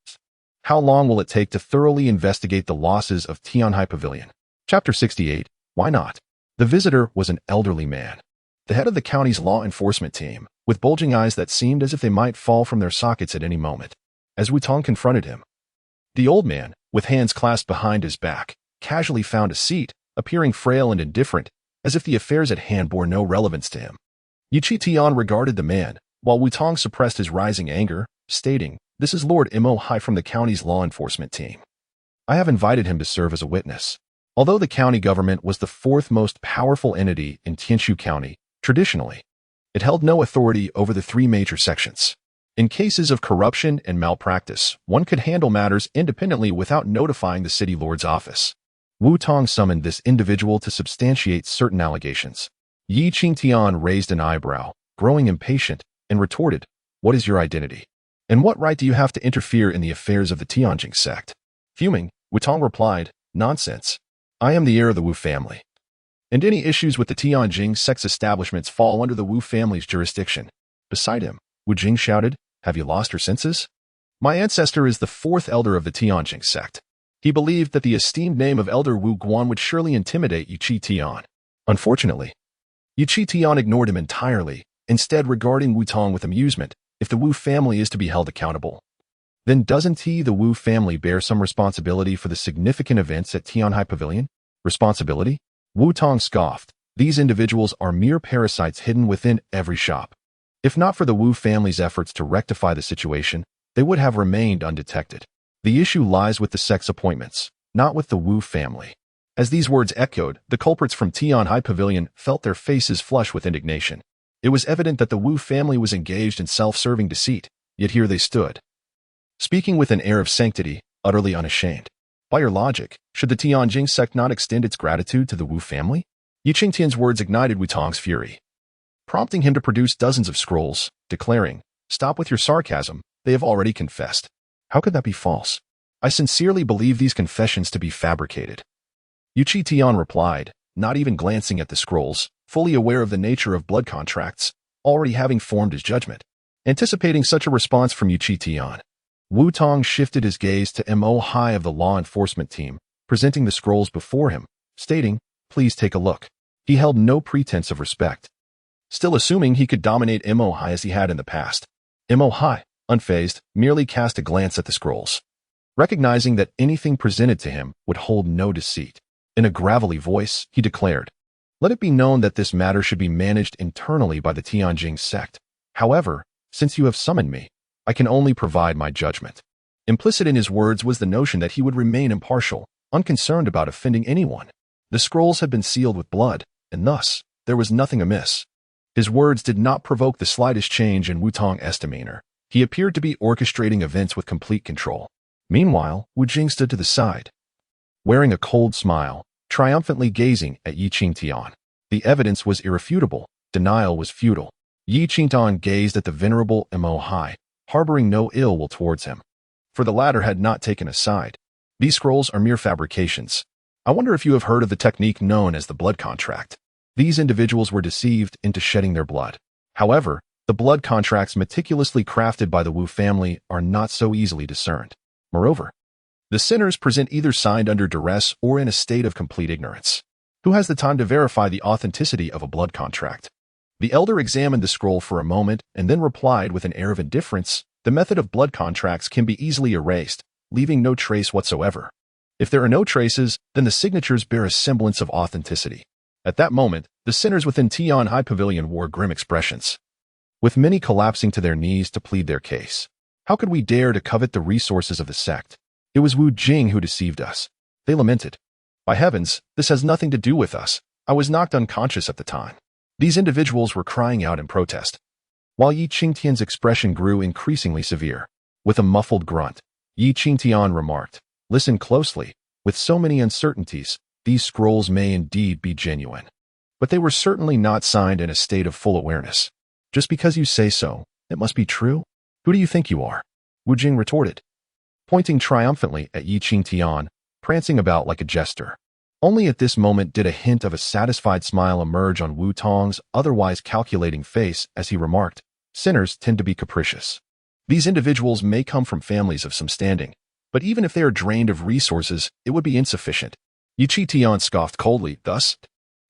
how long will it take to thoroughly investigate the losses of Tianhai Pavilion? Chapter 68. Why not? The visitor was an elderly man, the head of the county's law enforcement team, with bulging eyes that seemed as if they might fall from their sockets at any moment. As Wu Tong confronted him, the old man, with hands clasped behind his back, casually found a seat, appearing frail and indifferent, as if the affairs at hand bore no relevance to him. Qingtian regarded the man, while Wu Tong suppressed his rising anger, stating, "This is Lord Mo Hai from the county's law enforcement team. I have invited him to serve as a witness." Although the county government was the fourth most powerful entity in Tianshu County, traditionally, it held no authority over the three major sections. In cases of corruption and malpractice, one could handle matters independently without notifying the city lord's office. Wu Tong summoned this individual to substantiate certain allegations. Qingtian raised an eyebrow, growing impatient, and retorted, "What is your identity? And what right do you have to interfere in the affairs of the Tianjing sect?" Fuming, Wu Tong replied, "Nonsense. I am the heir of the Wu family, and any issues with the Tianjing sect's establishments fall under the Wu family's jurisdiction." Beside him, Wu Jing shouted, "Have you lost your senses? My ancestor is the fourth elder of the Tianjing sect." He believed that the esteemed name of Elder Wu Guan would surely intimidate Qingtian. Unfortunately, Qingtian ignored him entirely, instead regarding Wu Tong with amusement. If the Wu family is to be held accountable, then doesn't the Wu family bear some responsibility for the significant events at Tianhai Pavilion? Responsibility? Wu Tong scoffed. These individuals are mere parasites hidden within every shop. If not for the Wu family's efforts to rectify the situation, they would have remained undetected. The issue lies with the sect's appointments, not with the Wu family. As these words echoed, the culprits from Tianhai Pavilion felt their faces flush with indignation. It was evident that the Wu family was engaged in self-serving deceit, yet here they stood, speaking with an air of sanctity, utterly unashamed. By your logic, should the Tianjing sect not extend its gratitude to the Wu family? Qingtian's words ignited Wu Tong's fury, prompting him to produce dozens of scrolls, declaring, "Stop with your sarcasm, they have already confessed." How could that be false? I sincerely believe these confessions to be fabricated. Qingtian replied, not even glancing at the scrolls, fully aware of the nature of blood contracts, already having formed his judgment. Anticipating such a response from Qingtian, Wu Tong shifted his gaze to Mo Hai of the law enforcement team, presenting the scrolls before him, stating, "Please take a look." He held no pretense of respect, still assuming he could dominate Mo Hai as he had in the past. Mo Hai, unfazed, merely cast a glance at the scrolls, recognizing that anything presented to him would hold no deceit. In a gravelly voice, he declared, "Let it be known that this matter should be managed internally by the Tianjing sect. However, since you have summoned me, I can only provide my judgment." Implicit in his words was the notion that he would remain impartial, unconcerned about offending anyone. The scrolls had been sealed with blood, and thus, there was nothing amiss. His words did not provoke the slightest change in Wu Tong's demeanor. He appeared to be orchestrating events with complete control. Meanwhile, Wu Jing stood to the side, wearing a cold smile, triumphantly gazing at Qingtian. The evidence was irrefutable. Denial was futile. Qingtian gazed at the venerable Mo Hai, harboring no ill will towards him, for the latter had not taken a side. "These scrolls are mere fabrications. I wonder if you have heard of the technique known as the blood contract." These individuals were deceived into shedding their blood. However, the blood contracts meticulously crafted by the Wu family are not so easily discerned. Moreover, the sinners present either signed under duress or in a state of complete ignorance. Who has the time to verify the authenticity of a blood contract? The elder examined the scroll for a moment and then replied with an air of indifference, "The method of blood contracts can be easily erased, leaving no trace whatsoever. If there are no traces, then the signatures bear a semblance of authenticity." At that moment, the sinners within Tianhai Pavilion wore grim expressions, with many collapsing to their knees to plead their case. How could we dare to covet the resources of the sect? It was Wu Jing who deceived us. They lamented. "By heavens, this has nothing to do with us. I was knocked unconscious at the time." These individuals were crying out in protest, while Qingtian's expression grew increasingly severe. With a muffled grunt, Qingtian remarked, "Listen closely. With so many uncertainties, these scrolls may indeed be genuine, but they were certainly not signed in a state of full awareness. Just because you say so, it must be true? Who do you think you are?" Wu Jing retorted, pointing triumphantly at Qingtian, prancing about like a jester. Only at this moment did a hint of a satisfied smile emerge on Wu Tong's otherwise calculating face as he remarked, "Sinners tend to be capricious. These individuals may come from families of some standing, but even if they are drained of resources, it would be insufficient. Qingtian scoffed coldly, thus,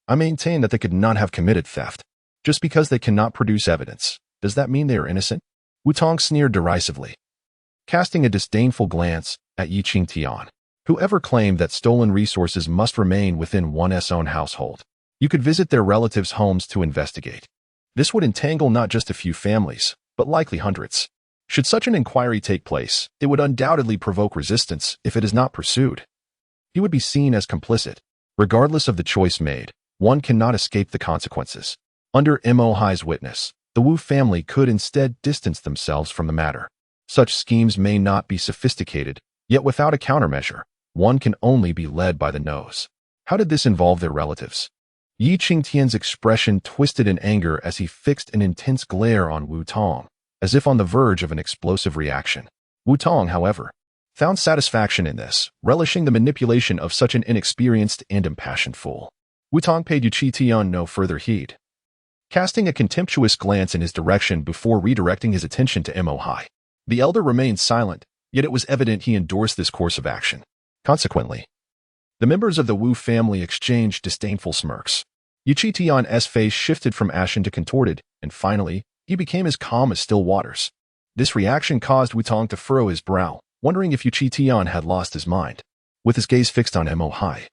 I maintain that they could not have committed theft. Just because they cannot produce evidence, does that mean they are innocent? Wu Tong sneered derisively, casting a disdainful glance at Qingtian. Whoever claimed that stolen resources must remain within one's own household. You could visit their relatives' homes to investigate. This would entangle not just a few families, but likely hundreds. Should such an inquiry take place, it would undoubtedly provoke resistance if it is not pursued. He would be seen as complicit. Regardless of the choice made, one cannot escape the consequences. Under Mo Hai's witness, the Wu family could instead distance themselves from the matter. Such schemes may not be sophisticated, yet without a countermeasure, one can only be led by the nose. How did this involve their relatives? Qingtian's expression twisted in anger as he fixed an intense glare on Wu Tong, as if on the verge of an explosive reaction. Wu Tong, however, found satisfaction in this, relishing the manipulation of such an inexperienced and impassioned fool. Wu Tong paid Qingtian no further heed, casting a contemptuous glance in his direction before redirecting his attention to Mo Hai. The elder remained silent, yet it was evident he endorsed this course of action. Consequently, the members of the Wu family exchanged disdainful smirks. Qingtian's face shifted from ashen to contorted, and finally, he became as calm as still waters. This reaction caused Wu Tong to furrow his brow, wondering if Qingtian had lost his mind. With his gaze fixed on Mo Hai,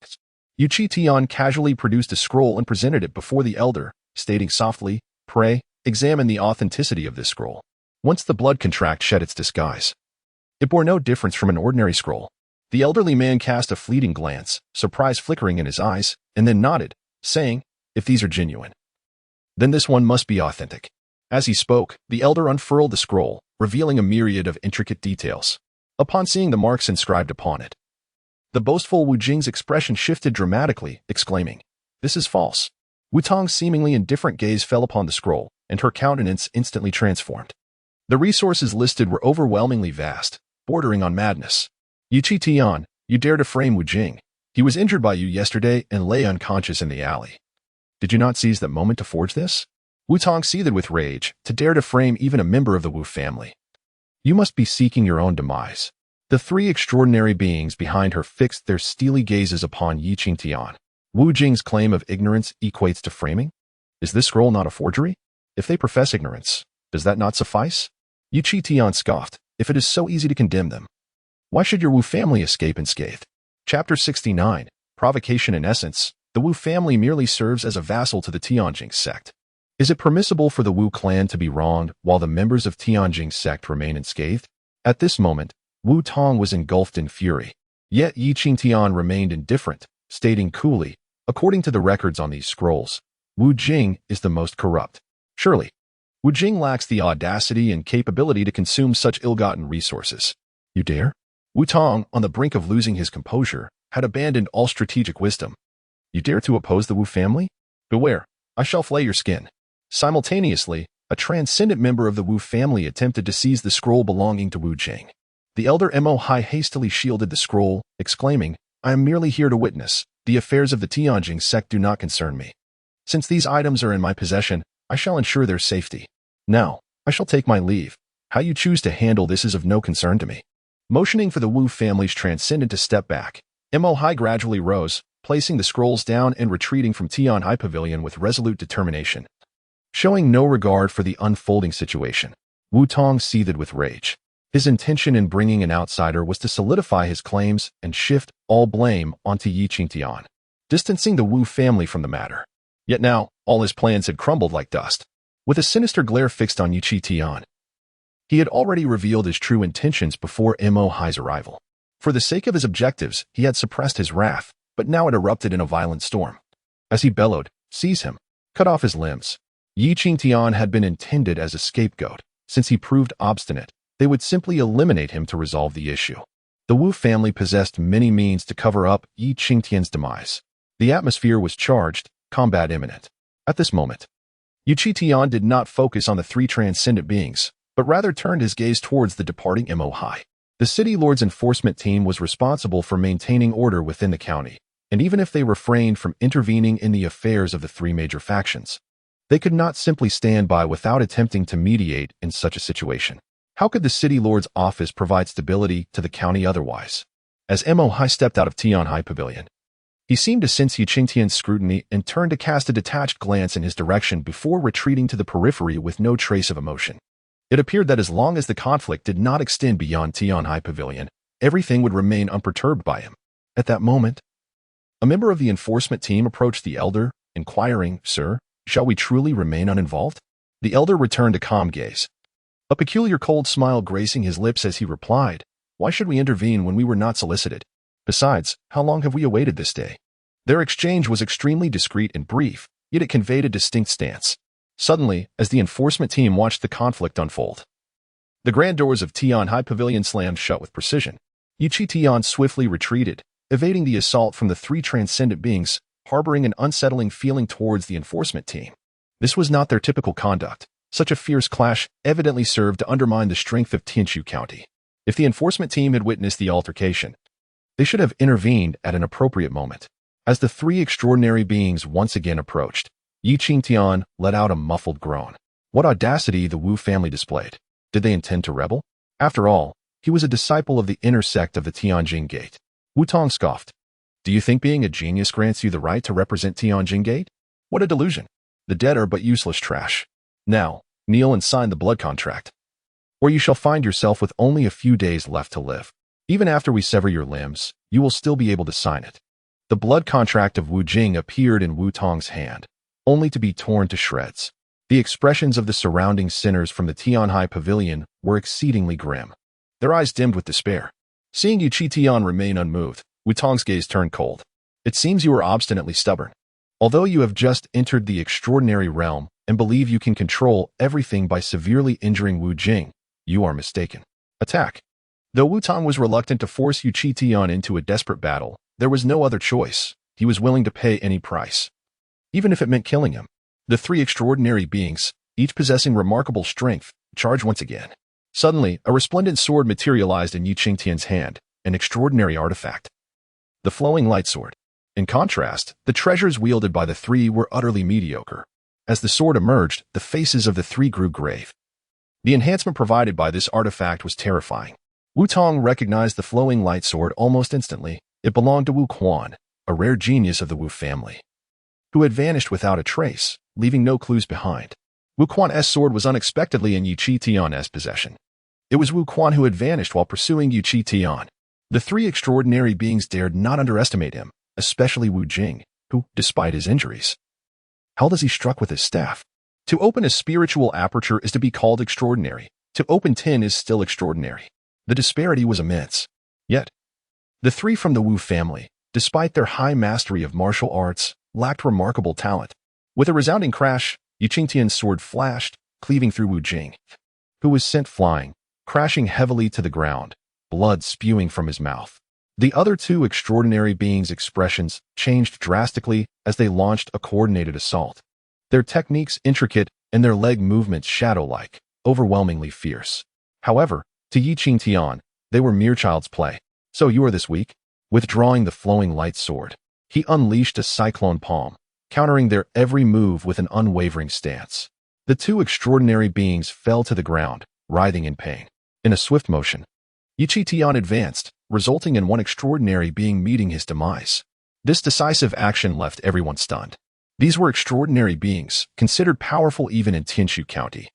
Qingtian casually produced a scroll and presented it before the elder, stating softly, Pray, examine the authenticity of this scroll. Once the blood contract shed its disguise, it bore no difference from an ordinary scroll. The elderly man cast a fleeting glance, surprise flickering in his eyes, and then nodded, saying, If these are genuine, then this one must be authentic. As he spoke, the elder unfurled the scroll, revealing a myriad of intricate details. Upon seeing the marks inscribed upon it, the boastful Wu Jing's expression shifted dramatically, exclaiming, This is false. Wu Tong's seemingly indifferent gaze fell upon the scroll, and her countenance instantly transformed. The resources listed were overwhelmingly vast, bordering on madness. Qingtian, you dare to frame Wu Jing. He was injured by you yesterday and lay unconscious in the alley. Did you not seize that moment to forge this? Wu Tong seethed with rage, to dare to frame even a member of the Wu family. You must be seeking your own demise. The three extraordinary beings behind her fixed their steely gazes upon Qingtian. Wu Jing's claim of ignorance equates to framing? Is this scroll not a forgery? If they profess ignorance, does that not suffice? Qingtian scoffed. If it is so easy to condemn them, why should your Wu family escape unscathed? Chapter 69. Provocation. In essence, the Wu family merely serves as a vassal to the Tianjing sect. Is it permissible for the Wu clan to be wronged while the members of Tianjing sect remain unscathed? At this moment, Wu Tong was engulfed in fury. Yet Qingtian remained indifferent, stating coolly, according to the records on these scrolls, Wu Jing is the most corrupt. Surely, Wu Jing lacks the audacity and capability to consume such ill-gotten resources. You dare? Wu Tong, on the brink of losing his composure, had abandoned all strategic wisdom. You dare to oppose the Wu family? Beware, I shall flay your skin. Simultaneously, a transcendent member of the Wu family attempted to seize the scroll belonging to Wu Jing. The elder Mo Hai hastily shielded the scroll, exclaiming, I am merely here to witness. The affairs of the Tianjing sect do not concern me. Since these items are in my possession, I shall ensure their safety. Now, I shall take my leave. How you choose to handle this is of no concern to me. Motioning for the Wu family's transcendent to step back, Mo Hai gradually rose, placing the scrolls down and retreating from Tian Hai Pavilion with resolute determination. Showing no regard for the unfolding situation, Wu Tong seethed with rage. His intention in bringing an outsider was to solidify his claims and shift all blame onto Qingtian, distancing the Wu family from the matter. Yet now, all his plans had crumbled like dust. With a sinister glare fixed on Qingtian, he had already revealed his true intentions before Mo Hai's arrival. For the sake of his objectives, he had suppressed his wrath, but now it erupted in a violent storm. As he bellowed, Seize him, cut off his limbs. Qingtian had been intended as a scapegoat. Since he proved obstinate, they would simply eliminate him to resolve the issue. The Wu family possessed many means to cover up Qingtian's demise. The atmosphere was charged, combat imminent. At this moment, Qingtian did not focus on the three transcendent beings, but rather turned his gaze towards the departing Mo Hai. The city lord's enforcement team was responsible for maintaining order within the county, and even if they refrained from intervening in the affairs of the three major factions, they could not simply stand by without attempting to mediate in such a situation. How could the city lord's office provide stability to the county otherwise? As Mo Hai stepped out of Tianhai Pavilion, he seemed to sense Qingtian's scrutiny and turned to cast a detached glance in his direction before retreating to the periphery with no trace of emotion. It appeared that as long as the conflict did not extend beyond Tianhai Pavilion, everything would remain unperturbed by him. At that moment, a member of the enforcement team approached the elder, inquiring, "Sir, shall we truly remain uninvolved?" The elder returned a calm gaze, a peculiar cold smile gracing his lips as he replied, "Why should we intervene when we were not solicited? Besides, how long have we awaited this day?" Their exchange was extremely discreet and brief, yet it conveyed a distinct stance. Suddenly, as the enforcement team watched the conflict unfold, the grand doors of Tianhai Pavilion slammed shut with precision. Qingtian swiftly retreated, evading the assault from the three transcendent beings, harboring an unsettling feeling towards the enforcement team. This was not their typical conduct. Such a fierce clash evidently served to undermine the strength of Tianshu County. If the enforcement team had witnessed the altercation, they should have intervened at an appropriate moment. As the three extraordinary beings once again approached, Qingtian let out a muffled groan. What audacity the Wu family displayed. Did they intend to rebel? After all, he was a disciple of the inner sect of the Tianjin Gate. Wu Tong scoffed. Do you think being a genius grants you the right to represent Tianjin Gate? What a delusion. The dead are but useless trash. Now, kneel and sign the blood contract, or you shall find yourself with only a few days left to live. Even after we sever your limbs, you will still be able to sign it. The blood contract of Wu Jing appeared in Wu Tong's hand, only to be torn to shreds. The expressions of the surrounding sinners from the Tianhai Pavilion were exceedingly grim. Their eyes dimmed with despair. Seeing Qingtian remain unmoved, Wu Tong's gaze turned cold. It seems you are obstinately stubborn. Although you have just entered the extraordinary realm and believe you can control everything by severely injuring Wu Jing, you are mistaken. Attack. Though Wu Tong was reluctant to force Qingtian into a desperate battle, there was no other choice. He was willing to pay any price, even if it meant killing him. The three extraordinary beings, each possessing remarkable strength, charged once again. Suddenly, a resplendent sword materialized in Qingtian's hand, an extraordinary artifact. The flowing light sword. In contrast, the treasures wielded by the three were utterly mediocre. As the sword emerged, the faces of the three grew grave. The enhancement provided by this artifact was terrifying. Wu Tong recognized the flowing light sword almost instantly. It belonged to Wu Quan, a rare genius of the Wu family, who had vanished without a trace, leaving no clues behind. Wu Quan's sword was unexpectedly in Qingtian's possession. It was Wu Quan who had vanished while pursuing Qingtian. The three extraordinary beings dared not underestimate him, especially Wu Jing, who, despite his injuries, held as he struck with his staff. To open a spiritual aperture is to be called extraordinary. To open 10 is still extraordinary. The disparity was immense. Yet, the three from the Wu family, despite their high mastery of martial arts, lacked remarkable talent. With a resounding crash, Qingtian's sword flashed, cleaving through Wu Jing, who was sent flying, crashing heavily to the ground, blood spewing from his mouth. The other two extraordinary beings' expressions changed drastically as they launched a coordinated assault. Their techniques intricate and their leg movements shadow-like, overwhelmingly fierce. However, to Qingtian, they were mere child's play. So you are this weak? Withdrawing the flowing light sword, he unleashed a cyclone palm, countering their every move with an unwavering stance. The two extraordinary beings fell to the ground, writhing in pain. In a swift motion, Qingtian advanced, resulting in one extraordinary being meeting his demise. This decisive action left everyone stunned. These were extraordinary beings, considered powerful even in Tianshu County.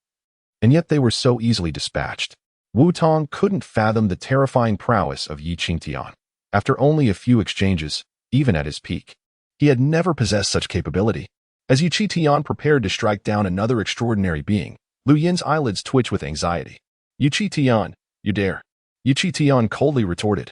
And yet they were so easily dispatched. Wu Tong couldn't fathom the terrifying prowess of Qingtian. After only a few exchanges, even at his peak, he had never possessed such capability. As Qingtian prepared to strike down another extraordinary being, Lu Yin's eyelids twitched with anxiety. Qingtian, you dare. Qingtian coldly retorted.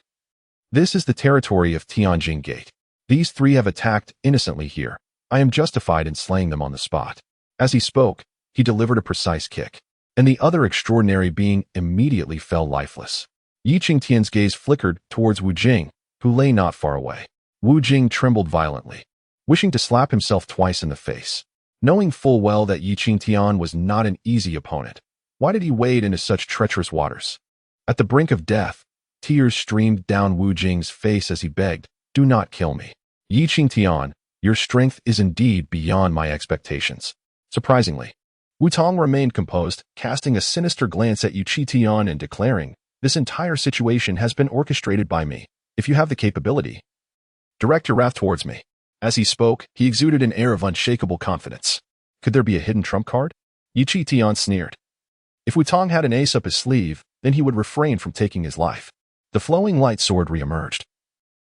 This is the territory of Tianjin Gate. These three have attacked innocently here. I am justified in slaying them on the spot. As he spoke, he delivered a precise kick, and the other extraordinary being immediately fell lifeless. Qingtian's gaze flickered towards Wu Jing, who lay not far away. Wu Jing trembled violently, wishing to slap himself twice in the face. Knowing full well that Qingtian was not an easy opponent, why did he wade into such treacherous waters? At the brink of death, tears streamed down Wu Jing's face as he begged, "Do not kill me. Qingtian, your strength is indeed beyond my expectations." Surprisingly, Wu Tong remained composed, casting a sinister glance at Qingtian and declaring, "This entire situation has been orchestrated by me. If you have the capability, direct your wrath towards me." As he spoke, he exuded an air of unshakable confidence. Could there be a hidden trump card? Qingtian sneered. If Wu Tong had an ace up his sleeve, then he would refrain from taking his life. The flowing light sword re-emerged,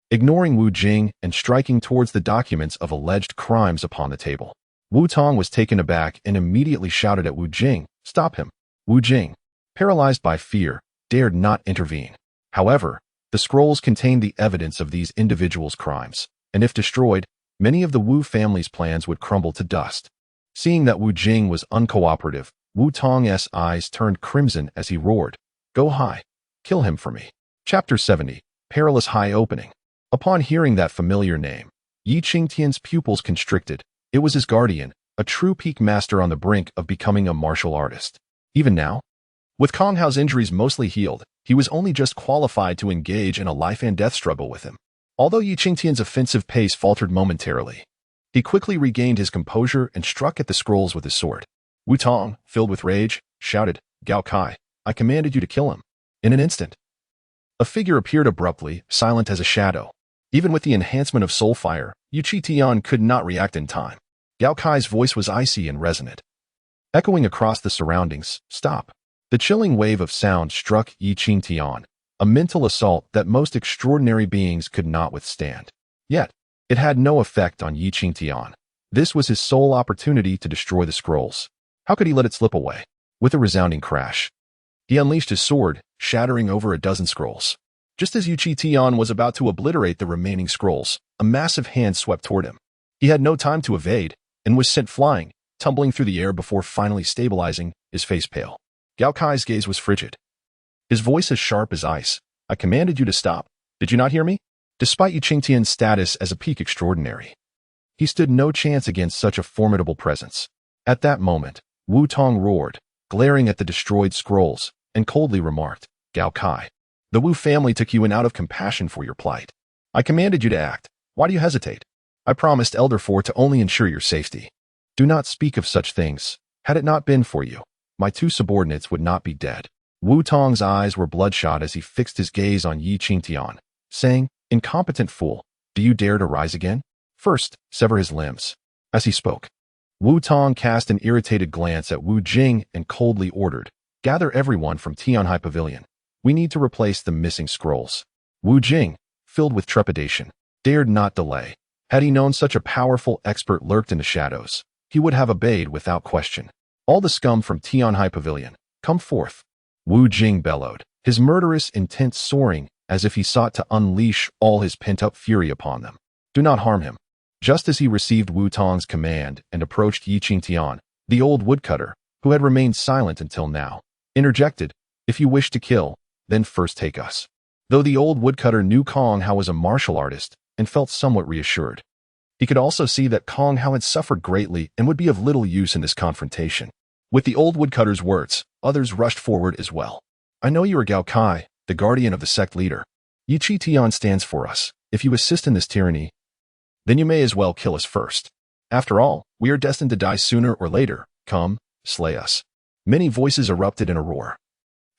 ignoring Wu Jing and striking towards the documents of alleged crimes upon the table. Wu Tong was taken aback and immediately shouted at Wu Jing, "Stop him!" Wu Jing, paralyzed by fear, dared not intervene. However, the scrolls contained the evidence of these individuals' crimes, and if destroyed, many of the Wu family's plans would crumble to dust. Seeing that Wu Jing was uncooperative, Wu Tong's eyes turned crimson as he roared, "Go high! Kill him for me!" Chapter 70, Perilous High Opening. Upon hearing that familiar name, Qingtian's pupils constricted. It was his guardian, a true peak master on the brink of becoming a martial artist. Even now, with Kong Hao's injuries mostly healed, he was only just qualified to engage in a life-and-death struggle with him. Although Qingtian's offensive pace faltered momentarily, he quickly regained his composure and struck at the scrolls with his sword. Wu Tong, filled with rage, shouted, "Gao Kai, I commanded you to kill him." In an instant, a figure appeared abruptly, silent as a shadow. Even with the enhancement of soul fire, Qingtian could not react in time. Gao Kai's voice was icy and resonant, echoing across the surroundings, "Stop." The chilling wave of sound struck Qingtian, a mental assault that most extraordinary beings could not withstand. Yet, it had no effect on Qingtian. This was his sole opportunity to destroy the scrolls. How could he let it slip away? With a resounding crash, he unleashed his sword, shattering over a dozen scrolls. Just as Qingtian was about to obliterate the remaining scrolls, a massive hand swept toward him. He had no time to evade, and was sent flying, tumbling through the air before finally stabilizing, his face pale. Gao Kai's gaze was frigid, his voice as sharp as ice. "I commanded you to stop. Did you not hear me?" Despite Qingtian's status as a peak extraordinary, he stood no chance against such a formidable presence. At that moment, Wu Tong roared, glaring at the destroyed scrolls, and coldly remarked, "Gao Kai, the Wu family took you in out of compassion for your plight. I commanded you to act. Why do you hesitate? I promised Elder Four to only ensure your safety. Do not speak of such things. Had it not been for you, my two subordinates would not be dead." Wu Tong's eyes were bloodshot as he fixed his gaze on Qingtian, saying, "Incompetent fool, do you dare to rise again? First, sever his limbs." As he spoke, Wu Tong cast an irritated glance at Wu Jing and coldly ordered, "Gather everyone from Tianhai Pavilion. We need to replace the missing scrolls." Wu Jing, filled with trepidation, dared not delay. Had he known such a powerful expert lurked in the shadows, he would have obeyed without question. "All the scum from Tianhai Pavilion, come forth." Wu Jing bellowed, his murderous intent soaring as if he sought to unleash all his pent-up fury upon them. "Do not harm him." Just as he received Wu Tong's command and approached Qingtian, the old woodcutter, who had remained silent until now, interjected, "If you wish to kill, then first take us." Though the old woodcutter knew Kong Hao was a martial artist and felt somewhat reassured, he could also see that Kong Hao had suffered greatly and would be of little use in this confrontation. With the old woodcutter's words, others rushed forward as well. "I know you are Gao Kai, the guardian of the sect leader. Qingtian stands for us. If you assist in this tyranny, then you may as well kill us first. After all, we are destined to die sooner or later. Come, slay us." Many voices erupted in a roar,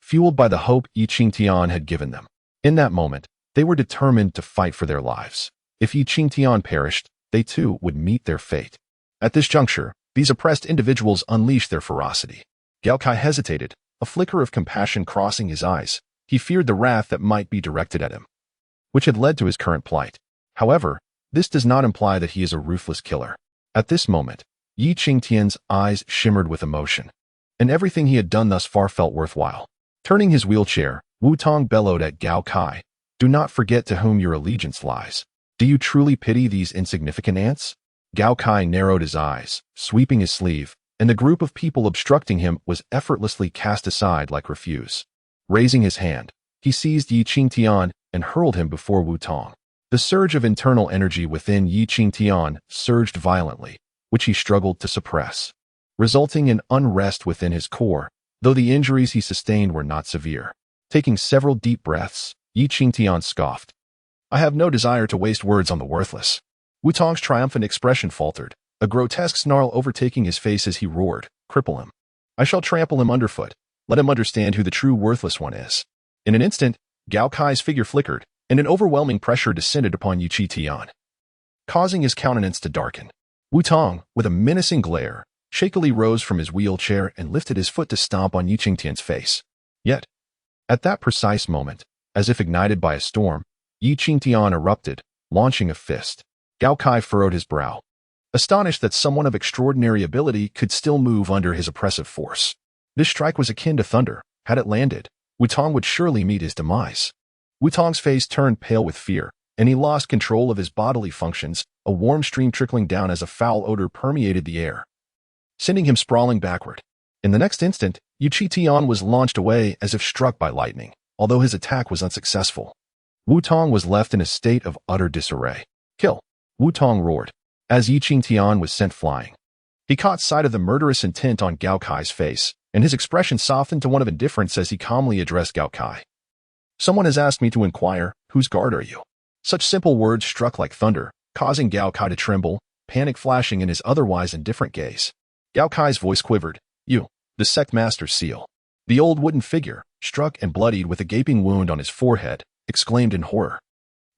fueled by the hope Qingtian had given them. In that moment, they were determined to fight for their lives. If Qingtian perished, they too would meet their fate. At this juncture, these oppressed individuals unleashed their ferocity. Gao Kai hesitated, a flicker of compassion crossing his eyes. He feared the wrath that might be directed at him, which had led to his current plight. However, this does not imply that he is a ruthless killer. At this moment, Qingtian's eyes shimmered with emotion, and everything he had done thus far felt worthwhile. Turning his wheelchair, Wu Tong bellowed at Gao Kai, "Do not forget to whom your allegiance lies. Do you truly pity these insignificant ants?" Gao Kai narrowed his eyes, sweeping his sleeve, and the group of people obstructing him was effortlessly cast aside like refuse. Raising his hand, he seized Qingtian and hurled him before Wu Tong. The surge of internal energy within Qingtian surged violently, which he struggled to suppress, resulting in unrest within his core, though the injuries he sustained were not severe. Taking several deep breaths, Qingtian scoffed, "I have no desire to waste words on the worthless." Wu Tong's triumphant expression faltered, a grotesque snarl overtaking his face as he roared, "Cripple him." I shall trample him underfoot. Let him understand who the true worthless one is. In an instant, Gao Kai's figure flickered, and an overwhelming pressure descended upon Qingtian, causing his countenance to darken. Wu Tong, with a menacing glare, shakily rose from his wheelchair and lifted his foot to stomp on Qingtian's face. Yet, at that precise moment, as if ignited by a storm, Qingtian erupted, launching a fist. Gao Kai furrowed his brow, astonished that someone of extraordinary ability could still move under his oppressive force. This strike was akin to thunder. Had it landed, Wu Tong would surely meet his demise. Wu Tong's face turned pale with fear, and he lost control of his bodily functions, a warm stream trickling down as a foul odor permeated the air, sending him sprawling backward. In the next instant, Qingtian was launched away as if struck by lightning, although his attack was unsuccessful. Wu Tong was left in a state of utter disarray. Kill! Wu Tong roared, as Qingtian was sent flying. He caught sight of the murderous intent on Gao Kai's face, and his expression softened to one of indifference as he calmly addressed Gao Kai. Someone has asked me to inquire, whose guard are you? Such simple words struck like thunder, causing Gao Kai to tremble, panic flashing in his otherwise indifferent gaze. Gao Kai's voice quivered. You, the sect master's seal. The old wooden figure, struck and bloodied with a gaping wound on his forehead, exclaimed in horror.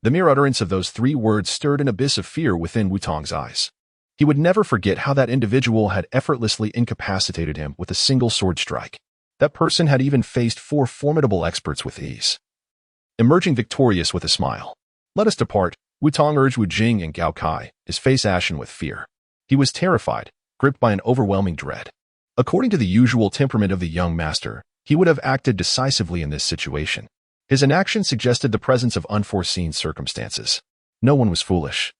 The mere utterance of those 3 words stirred an abyss of fear within Wu Tong's eyes. He would never forget how that individual had effortlessly incapacitated him with a single sword strike. That person had even faced 4 formidable experts with ease. Emerging victorious with a smile. Let us depart, Wu Tong urged Wu Jing and Gao Kai, his face ashen with fear. He was terrified, gripped by an overwhelming dread. According to the usual temperament of the young master, he would have acted decisively in this situation. His inaction suggested the presence of unforeseen circumstances. No one was foolish.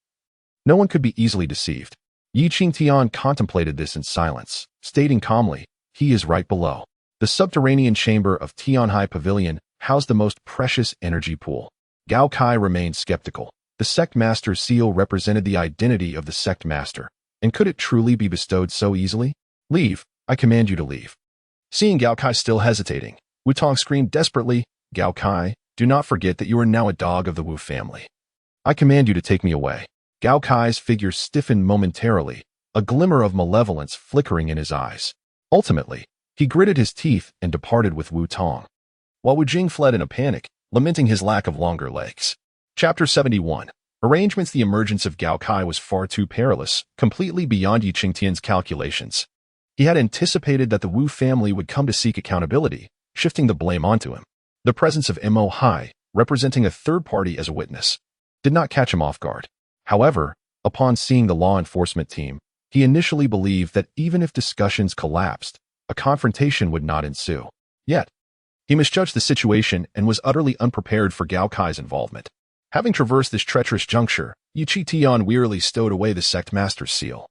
No one could be easily deceived. Qingtian contemplated this in silence, stating calmly, he is right below. The subterranean chamber of Tianhai Pavilion housed the most precious energy pool. Gao Kai remained skeptical. The sect master's seal represented the identity of the sect master, and could it truly be bestowed so easily? Leave, I command you to leave. Seeing Gao Kai still hesitating, Wu Tong screamed desperately, Gao Kai, do not forget that you are now a dog of the Wu family. I command you to take me away. Gao Kai's figure stiffened momentarily, a glimmer of malevolence flickering in his eyes. Ultimately, he gritted his teeth and departed with Wu Tong, while Wu Jing fled in a panic, lamenting his lack of longer legs. Chapter 71. Arrangements. The emergence of Gao Kai was far too perilous, completely beyond Qingtian's calculations. He had anticipated that the Wu family would come to seek accountability, shifting the blame onto him. The presence of Mo Hai, representing a third party as a witness, did not catch him off guard. However, upon seeing the law enforcement team, he initially believed that even if discussions collapsed, a confrontation would not ensue. Yet, he misjudged the situation and was utterly unprepared for Gao Kai's involvement. Having traversed this treacherous juncture, Qingtian wearily stowed away the sect master's seal,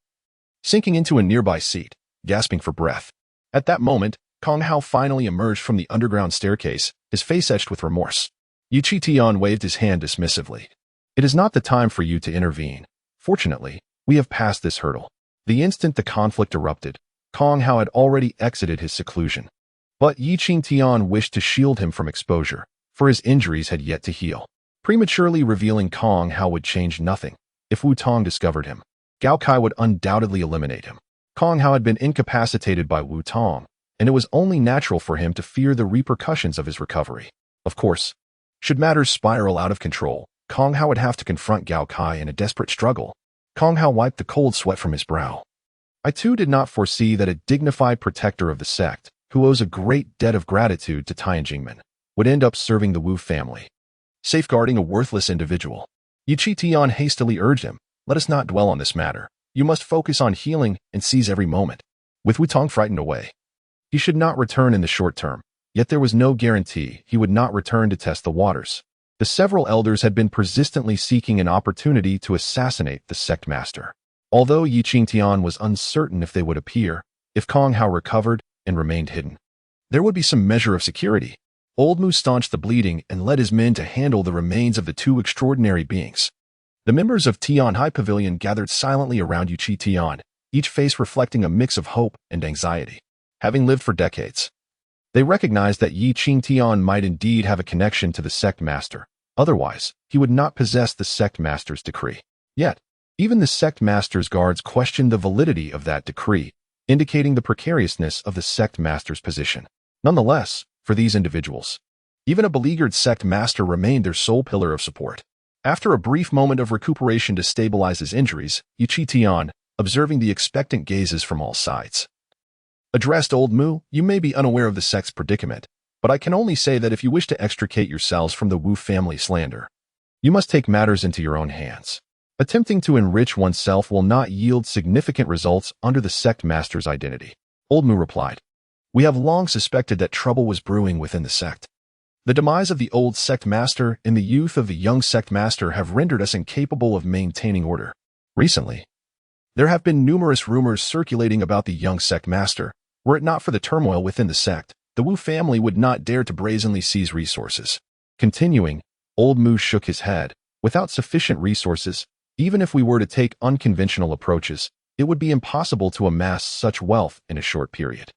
sinking into a nearby seat, gasping for breath. At that moment, Kong Hao finally emerged from the underground staircase, his face etched with remorse. Qingtian waved his hand dismissively. It is not the time for you to intervene. Fortunately, we have passed this hurdle. The instant the conflict erupted, Kong Hao had already exited his seclusion. But Qingtian wished to shield him from exposure, for his injuries had yet to heal. Prematurely revealing Kong Hao would change nothing. If Wu Tong discovered him, Gao Kai would undoubtedly eliminate him. Kong Hao had been incapacitated by Wu Tong, and it was only natural for him to fear the repercussions of his recovery. Of course, should matters spiral out of control, Kong Hao would have to confront Gao Kai in a desperate struggle. Kong Hao wiped the cold sweat from his brow. I too did not foresee that a dignified protector of the sect, who owes a great debt of gratitude to Tianjingmen, would end up serving the Wu family, safeguarding a worthless individual. Qingtian hastily urged him, let us not dwell on this matter. You must focus on healing and seize every moment. With Wu Tong frightened away, he should not return in the short term, yet there was no guarantee he would not return to test the waters. The several elders had been persistently seeking an opportunity to assassinate the sect master. Although Qingtian was uncertain if they would appear, if Kong Hao recovered and remained hidden, there would be some measure of security. Old Mu staunched the bleeding and led his men to handle the remains of the 2 extraordinary beings. The members of Tianhai Pavilion gathered silently around Qingtian, each face reflecting a mix of hope and anxiety. Having lived for decades, they recognized that Qingtian might indeed have a connection to the sect master. Otherwise, he would not possess the sect master's decree. Yet, even the sect master's guards questioned the validity of that decree, indicating the precariousness of the sect master's position. Nonetheless, for these individuals, even a beleaguered sect master remained their sole pillar of support. After a brief moment of recuperation to stabilize his injuries, Qingtian, observing the expectant gazes from all sides, addressed Old Mu. You may be unaware of the sect's predicament, but I can only say that if you wish to extricate yourselves from the Wu family slander, you must take matters into your own hands. Attempting to enrich oneself will not yield significant results under the sect master's identity. Old Mu replied, we have long suspected that trouble was brewing within the sect. The demise of the old sect master and the youth of the young sect master have rendered us incapable of maintaining order. Recently, there have been numerous rumors circulating about the young sect master. Were it not for the turmoil within the sect, the Wu family would not dare to brazenly seize resources. Continuing, Old Mu shook his head. Without sufficient resources, even if we were to take unconventional approaches, it would be impossible to amass such wealth in a short period.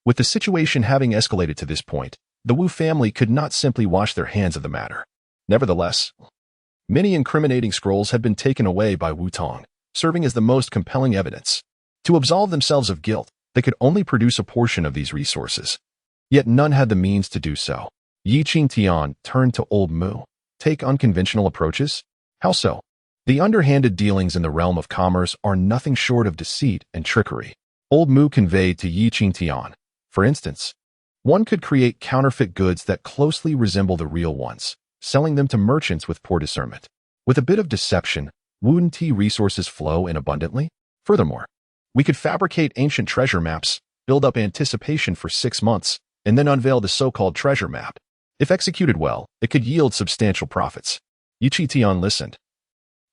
With the situation having escalated to this point, the Wu family could not simply wash their hands of the matter. Nevertheless, many incriminating scrolls had been taken away by Wu Tong, serving as the most compelling evidence. To absolve themselves of guilt, they could only produce a portion of these resources. Yet none had the means to do so. Qingtian turned to Old Mu. Take unconventional approaches? How so? The underhanded dealings in the realm of commerce are nothing short of deceit and trickery. Old Mu conveyed to Qingtian. For instance, one could create counterfeit goods that closely resemble the real ones, selling them to merchants with poor discernment. With a bit of deception, wouldn't resources flow in abundantly? Furthermore, we could fabricate ancient treasure maps, build up anticipation for 6 months, and then unveil the so-called treasure map. If executed well, it could yield substantial profits. Qingtian listened,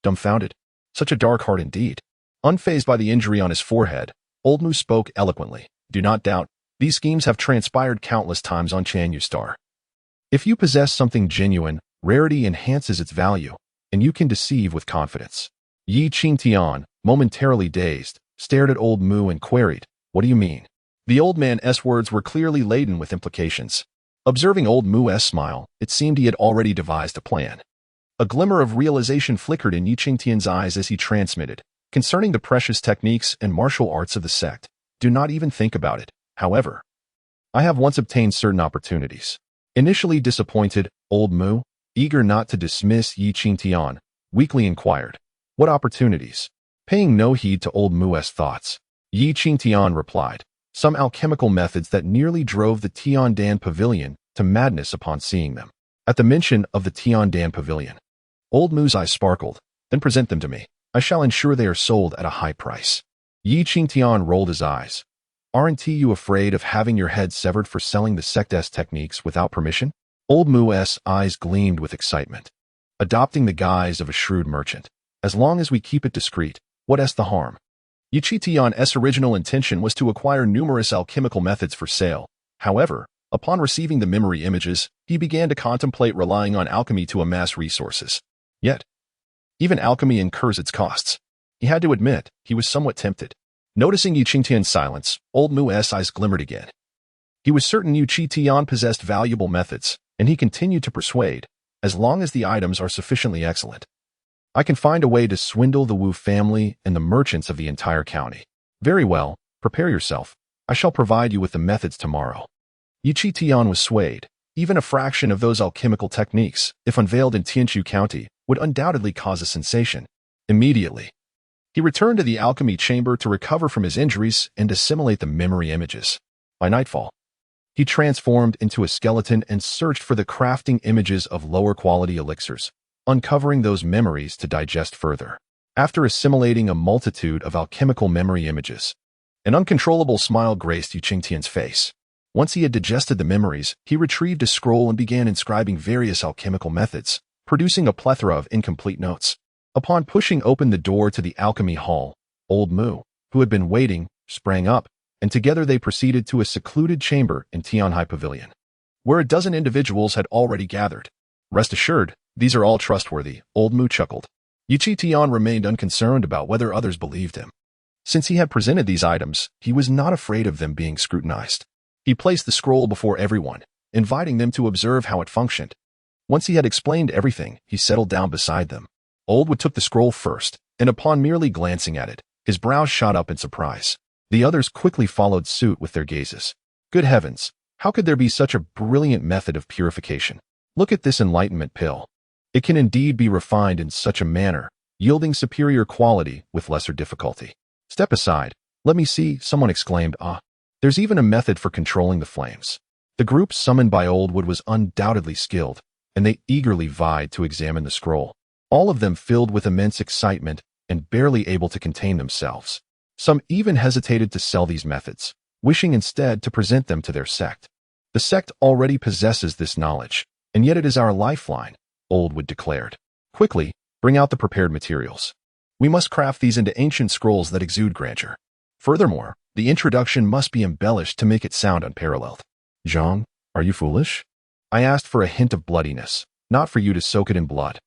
dumbfounded. Such a dark heart indeed. Unfazed by the injury on his forehead, Old Mu spoke eloquently. Do not doubt, these schemes have transpired countless times on Chanyu Star. If you possess something genuine, rarity enhances its value, and you can deceive with confidence. Qingtian, momentarily dazed, stared at Old Mu and queried, what do you mean? The old man's words were clearly laden with implications. Observing Old Mu's smile, it seemed he had already devised a plan. A glimmer of realization flickered in Qingtian's eyes as he transmitted, concerning the precious techniques and martial arts of the sect. Do not even think about it. However, I have once obtained certain opportunities. Initially disappointed, Old Mu, eager not to dismiss Qingtian, weakly inquired, what opportunities? Paying no heed to Old Mu's thoughts, Qingtian replied, some alchemical methods that nearly drove the Tiandan Pavilion to madness upon seeing them. At the mention of the Tiandan Pavilion, Old Mu's eyes sparkled. Then present them to me. I shall ensure they are sold at a high price. Qingtian rolled his eyes. Aren't you afraid of having your head severed for selling the sect's techniques without permission? Old Mu's eyes gleamed with excitement. Adopting the guise of a shrewd merchant. As long as we keep it discreet, what's the harm? Qingtian's original intention was to acquire numerous alchemical methods for sale. However, upon receiving the memory images, he began to contemplate relying on alchemy to amass resources. Yet, even alchemy incurs its costs. He had to admit, he was somewhat tempted. Noticing Qingtian's silence, Old Mu's eyes glimmered again. He was certain Qingtian possessed valuable methods, and he continued to persuade, as long as the items are sufficiently excellent, I can find a way to swindle the Wu family and the merchants of the entire county. Very well, prepare yourself. I shall provide you with the methods tomorrow. Qingtian was swayed. Even a fraction of those alchemical techniques, if unveiled in Tianshu County, would undoubtedly cause a sensation. Immediately, he returned to the alchemy chamber to recover from his injuries and assimilate the memory images. By nightfall, he transformed into a skeleton and searched for the crafting images of lower quality elixirs, uncovering those memories to digest further. After assimilating a multitude of alchemical memory images, an uncontrollable smile graced Qingtian's face. Once he had digested the memories, he retrieved a scroll and began inscribing various alchemical methods, producing a plethora of incomplete notes. Upon pushing open the door to the alchemy hall, Old Mu, who had been waiting, sprang up, and together they proceeded to a secluded chamber in Tianhai Pavilion, where a dozen individuals had already gathered. Rest assured, these are all trustworthy, Old Mu chuckled. Qingtian remained unconcerned about whether others believed him. Since he had presented these items, he was not afraid of them being scrutinized. He placed the scroll before everyone, inviting them to observe how it functioned. Once he had explained everything, he settled down beside them. Old Wu took the scroll first, and upon merely glancing at it, his brows shot up in surprise. The others quickly followed suit with their gazes. Good heavens, how could there be such a brilliant method of purification? Look at this enlightenment pill. It can indeed be refined in such a manner, yielding superior quality with lesser difficulty. Step aside. Let me see, someone exclaimed. There's even a method for controlling the flames. The group summoned by Old Wood was undoubtedly skilled, and they eagerly vied to examine the scroll, all of them filled with immense excitement and barely able to contain themselves. Some even hesitated to sell these methods, wishing instead to present them to their sect. The sect already possesses this knowledge, and yet it is our lifeline, Old Wood declared. Quickly, bring out the prepared materials. We must craft these into ancient scrolls that exude grandeur. Furthermore, the introduction must be embellished to make it sound unparalleled. Zhang, are you foolish? I asked for a hint of bloodiness, not for you to soak it in blood.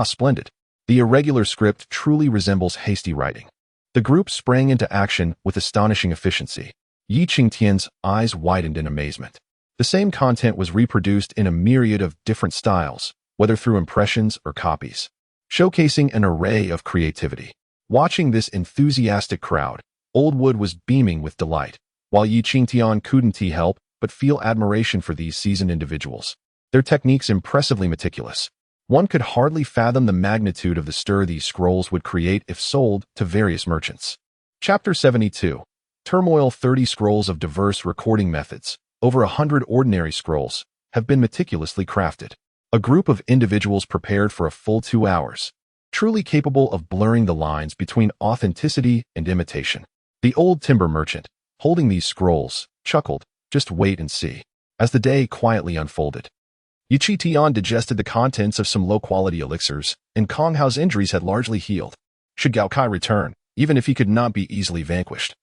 Splendid. The irregular script truly resembles hasty writing. The group sprang into action with astonishing efficiency. Qingtian's eyes widened in amazement. The same content was reproduced in a myriad of different styles, whether through impressions or copies, showcasing an array of creativity. Watching this enthusiastic crowd, Old Wood was beaming with delight, while Qingtian couldn't help but feel admiration for these seasoned individuals. Their techniques impressively meticulous. One could hardly fathom the magnitude of the stir these scrolls would create if sold to various merchants. Chapter 72. Turmoil. 30 scrolls of diverse recording methods, over 100 ordinary scrolls, have been meticulously crafted. A group of individuals prepared for a full 2 hours, truly capable of blurring the lines between authenticity and imitation. The old timber merchant, holding these scrolls, chuckled, just wait and see, as the day quietly unfolded. Qingtian digested the contents of some low-quality elixirs, and Kong Hao's injuries had largely healed. Should Gao Kai return, even if he could not be easily vanquished,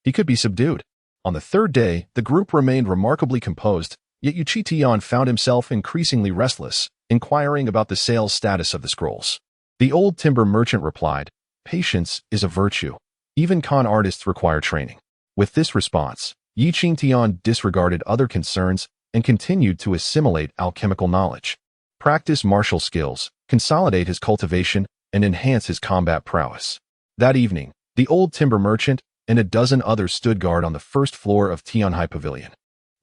he could be subdued. On the third day, the group remained remarkably composed, yet Qingtian found himself increasingly restless, inquiring about the sales status of the scrolls. The old timber merchant replied, "Patience is a virtue. Even con artists require training." With this response, Qingtian disregarded other concerns and continued to assimilate alchemical knowledge, practice martial skills, consolidate his cultivation, and enhance his combat prowess. That evening, the old timber merchant and a dozen others stood guard on the first floor of Tianhai Pavilion.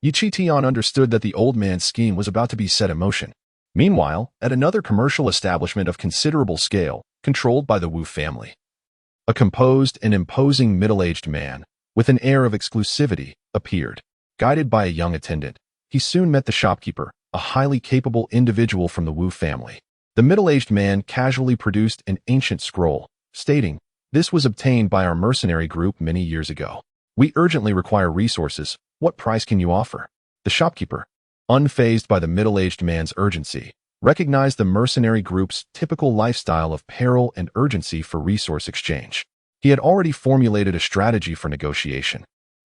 Qingtian understood that the old man's scheme was about to be set in motion. Meanwhile, at another commercial establishment of considerable scale, controlled by the Wu family, a composed and imposing middle-aged man, with an air of exclusivity, appeared. Guided by a young attendant, he soon met the shopkeeper, a highly capable individual from the Wu family. The middle-aged man casually produced an ancient scroll, stating, "This was obtained by our mercenary group many years ago. We urgently require resources. What price can you offer?" The shopkeeper, unfazed by the middle-aged man's urgency, recognized the mercenary group's typical lifestyle of peril and urgency for resource exchange. He had already formulated a strategy for negotiation.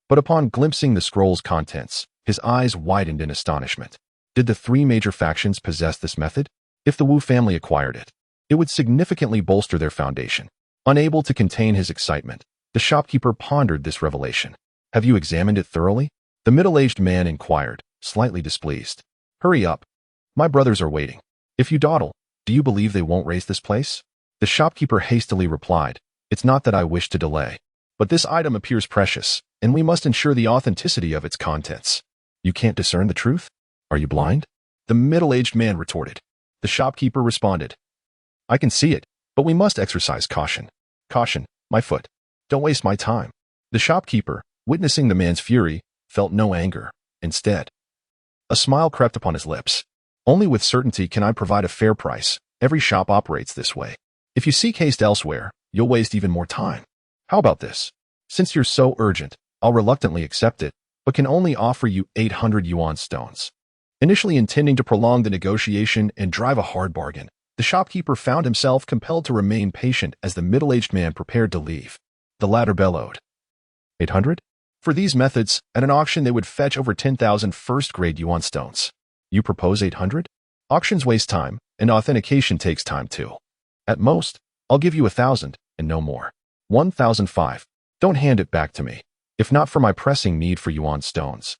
But upon glimpsing the scroll's contents, his eyes widened in astonishment. Did the 3 major factions possess this method? If the Wu family acquired it, it would significantly bolster their foundation. Unable to contain his excitement, the shopkeeper pondered this revelation. "Have you examined it thoroughly?" The middle-aged man inquired, slightly displeased. "Hurry up. My brothers are waiting. If you dawdle, do you believe they won't raise this place?" The shopkeeper hastily replied, "It's not that I wish to delay, but this item appears precious, and we must ensure the authenticity of its contents." "You can't discern the truth? Are you blind?" the middle-aged man retorted. The shopkeeper responded, "I can see it, but we must exercise caution." "Caution, my foot. Don't waste my time." The shopkeeper, witnessing the man's fury, felt no anger. Instead, a smile crept upon his lips. "Only with certainty can I provide a fair price. Every shop operates this way. If you seek haste elsewhere, you'll waste even more time. How about this? Since you're so urgent, I'll reluctantly accept it, but can only offer you 800 yuan stones." Initially intending to prolong the negotiation and drive a hard bargain, the shopkeeper found himself compelled to remain patient as the middle-aged man prepared to leave. The latter bellowed, 800? For these methods, at an auction they would fetch over 10,000 first-grade yuan stones. You propose 800? Auctions waste time, and authentication takes time too. At most, I'll give you 1,000, and no more. 1,005. Don't hand it back to me. If not for my pressing need for yuan stones,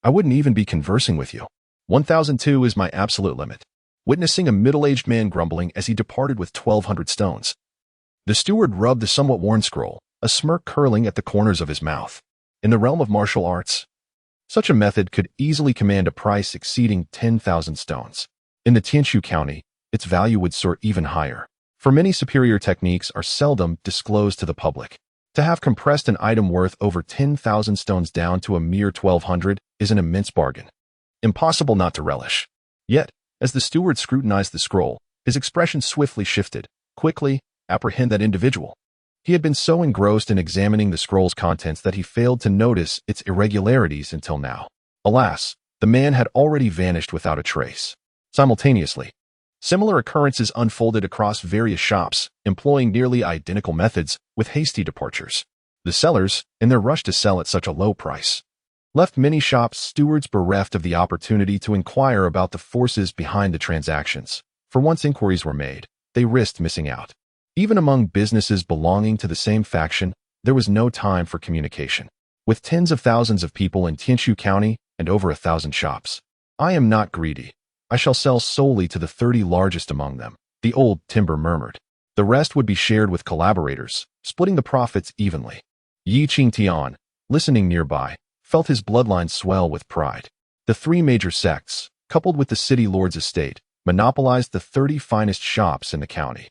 I wouldn't even be conversing with you. 1,002 is my absolute limit. Witnessing a middle-aged man grumbling as he departed with 1,200 stones, the steward rubbed the somewhat worn scroll, a smirk curling at the corners of his mouth. In the realm of martial arts, such a method could easily command a price exceeding 10,000 stones. In the Tianshu County, its value would soar even higher, for many superior techniques are seldom disclosed to the public. To have compressed an item worth over 10,000 stones down to a mere 1,200 is an immense bargain. Impossible not to relish. Yet, as the steward scrutinized the scroll, his expression swiftly shifted. Quickly, apprehend that individual. He had been so engrossed in examining the scroll's contents that he failed to notice its irregularities until now. Alas, the man had already vanished without a trace. Simultaneously, similar occurrences unfolded across various shops, employing nearly identical methods with hasty departures. The sellers, in their rush to sell at such a low price, left many shops' stewards bereft of the opportunity to inquire about the forces behind the transactions. For once inquiries were made, they risked missing out. Even among businesses belonging to the same faction, there was no time for communication. With tens of thousands of people in Tianshu County and over 1,000 shops, I am not greedy. I shall sell solely to the 30 largest among them, the old timber murmured. The rest would be shared with collaborators, splitting the profits evenly. Qingtian, listening nearby, felt his bloodline swell with pride. The 3 major sects, coupled with the city lord's estate, monopolized the 30 finest shops in the county.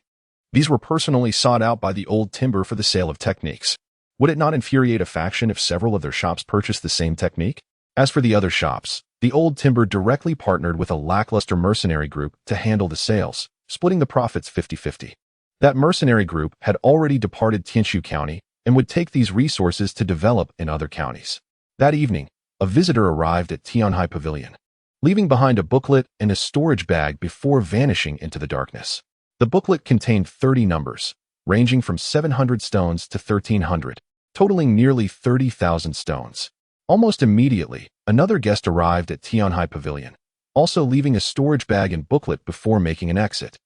These were personally sought out by the old timber for the sale of techniques. Would it not infuriate a faction if several of their shops purchased the same technique? As for the other shops, the old timber directly partnered with a lackluster mercenary group to handle the sales, splitting the profits 50-50. That mercenary group had already departed Tianshu County and would take these resources to develop in other counties. That evening, a visitor arrived at Tianhai Pavilion, leaving behind a booklet and a storage bag before vanishing into the darkness. The booklet contained 30 numbers, ranging from 700 stones to 1,300, totaling nearly 30,000 stones. Almost immediately, another guest arrived at Tianhai Pavilion, also leaving a storage bag and booklet before making an exit.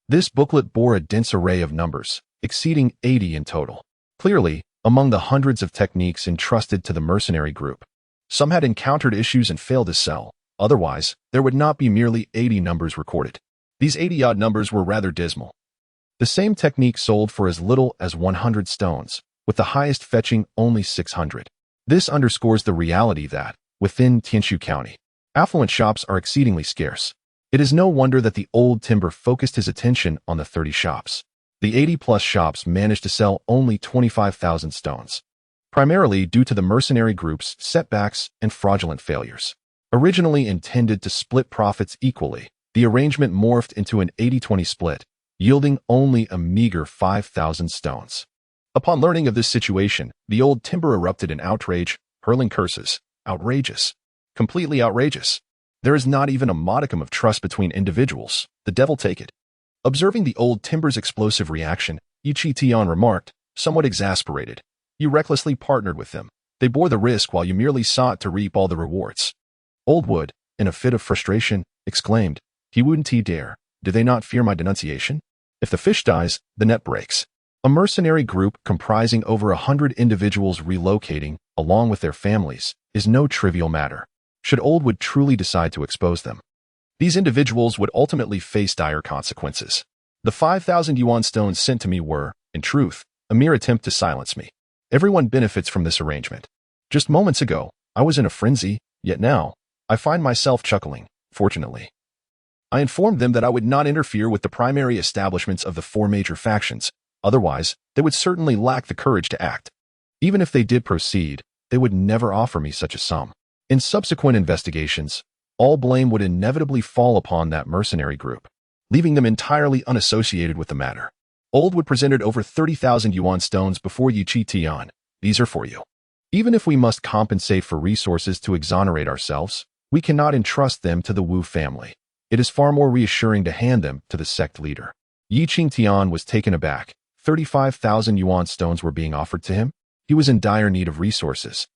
This booklet bore a dense array of numbers, exceeding 80 in total. Clearly, among the hundreds of techniques entrusted to the mercenary group, some had encountered issues and failed to sell. Otherwise, there would not be merely 80 numbers recorded. These 80-odd numbers were rather dismal. The same technique sold for as little as 100 stones, with the highest fetching only 600. This underscores the reality that, within Tianshu County, affluent shops are exceedingly scarce. It is no wonder that the old timber focused his attention on the 30 shops. The 80-plus shops managed to sell only 25,000 stones, primarily due to the mercenary group's setbacks and fraudulent failures. Originally intended to split profits equally, the arrangement morphed into an 80-20 split, yielding only a meager 5,000 stones. Upon learning of this situation, the old timber erupted in outrage, hurling curses. Outrageous. Completely outrageous. There is not even a modicum of trust between individuals. The devil take it. Observing the old timber's explosive reaction, Qingtian remarked, somewhat exasperated. You recklessly partnered with them. They bore the risk while you merely sought to reap all the rewards. Old Wood, in a fit of frustration, exclaimed, He wouldn't dare. Do they not fear my denunciation? If the fish dies, the net breaks. A mercenary group comprising over 100 individuals relocating, along with their families, is no trivial matter, should Oldwood truly decide to expose them. These individuals would ultimately face dire consequences. The 5,000 yuan stones sent to me were, in truth, a mere attempt to silence me. Everyone benefits from this arrangement. Just moments ago, I was in a frenzy, yet now, I find myself chuckling, fortunately. I informed them that I would not interfere with the primary establishments of the 4 major factions. Otherwise, they would certainly lack the courage to act. Even if they did proceed, they would never offer me such a sum. In subsequent investigations, all blame would inevitably fall upon that mercenary group, leaving them entirely unassociated with the matter. Oldwood presented over 30,000 yuan stones before Qingtian. These are for you. Even if we must compensate for resources to exonerate ourselves, we cannot entrust them to the Wu family. It is far more reassuring to hand them to the sect leader. Qingtian was taken aback. 35,000 yuan stones were being offered to him. He was in dire need of resources,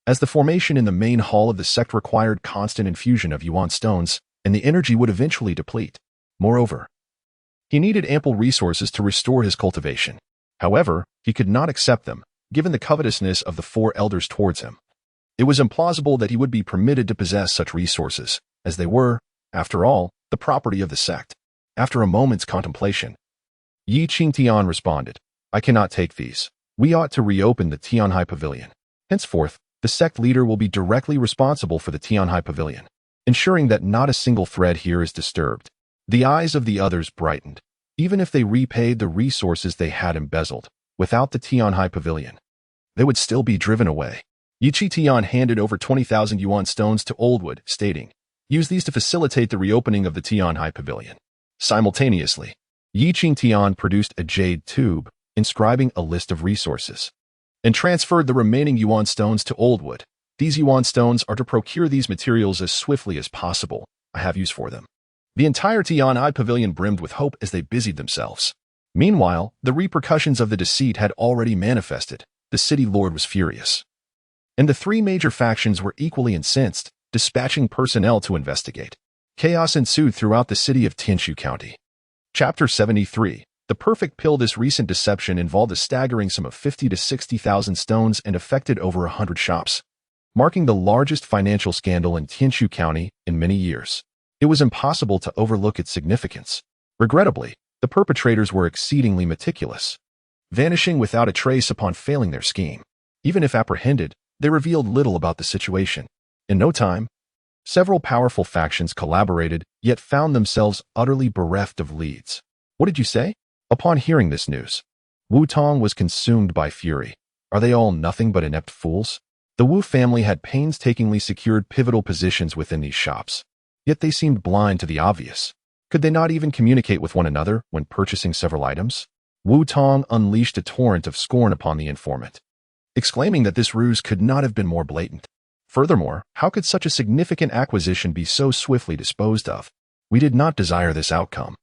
as the formation in the main hall of the sect required constant infusion of yuan stones, and the energy would eventually deplete. Moreover, he needed ample resources to restore his cultivation. However, he could not accept them, given the covetousness of the 4 elders towards him. It was implausible that he would be permitted to possess such resources, as they were, after all, the property of the sect. After a moment's contemplation, Qingtian responded, I cannot take these. We ought to reopen the Tianhai Pavilion. Henceforth, the sect leader will be directly responsible for the Tianhai Pavilion, ensuring that not a single thread here is disturbed. The eyes of the others brightened. Even if they repaid the resources they had embezzled, without the Tianhai Pavilion, they would still be driven away. Qingtian handed over 20,000 yuan stones to Oldwood, stating, "Use these to facilitate the reopening of the Tianhai Pavilion." Simultaneously, Qingtian produced a jade tube, inscribing a list of resources, and transferred the remaining yuan stones to Oldwood. These yuan stones are to procure these materials as swiftly as possible. I have use for them. The entire Tianhai Pavilion brimmed with hope as they busied themselves. Meanwhile, the repercussions of the deceit had already manifested. The city lord was furious, and the three major factions were equally incensed, dispatching personnel to investigate. Chaos ensued throughout the city of Tianshu County. Chapter 73. The perfect pill. This recent deception involved a staggering sum of 50 to 60,000 stones and affected over 100 shops, marking the largest financial scandal in Tianshu County in many years. It was impossible to overlook its significance. Regrettably, the perpetrators were exceedingly meticulous, vanishing without a trace upon failing their scheme. Even if apprehended, they revealed little about the situation. In no time, several powerful factions collaborated, yet found themselves utterly bereft of leads. What did you say? Upon hearing this news, Wu Tong was consumed by fury. Are they all nothing but inept fools? The Wu family had painstakingly secured pivotal positions within these shops, yet they seemed blind to the obvious. Could they not even communicate with one another when purchasing several items? Wu Tong unleashed a torrent of scorn upon the informant, exclaiming that this ruse could not have been more blatant. Furthermore, how could such a significant acquisition be so swiftly disposed of? We did not desire this outcome.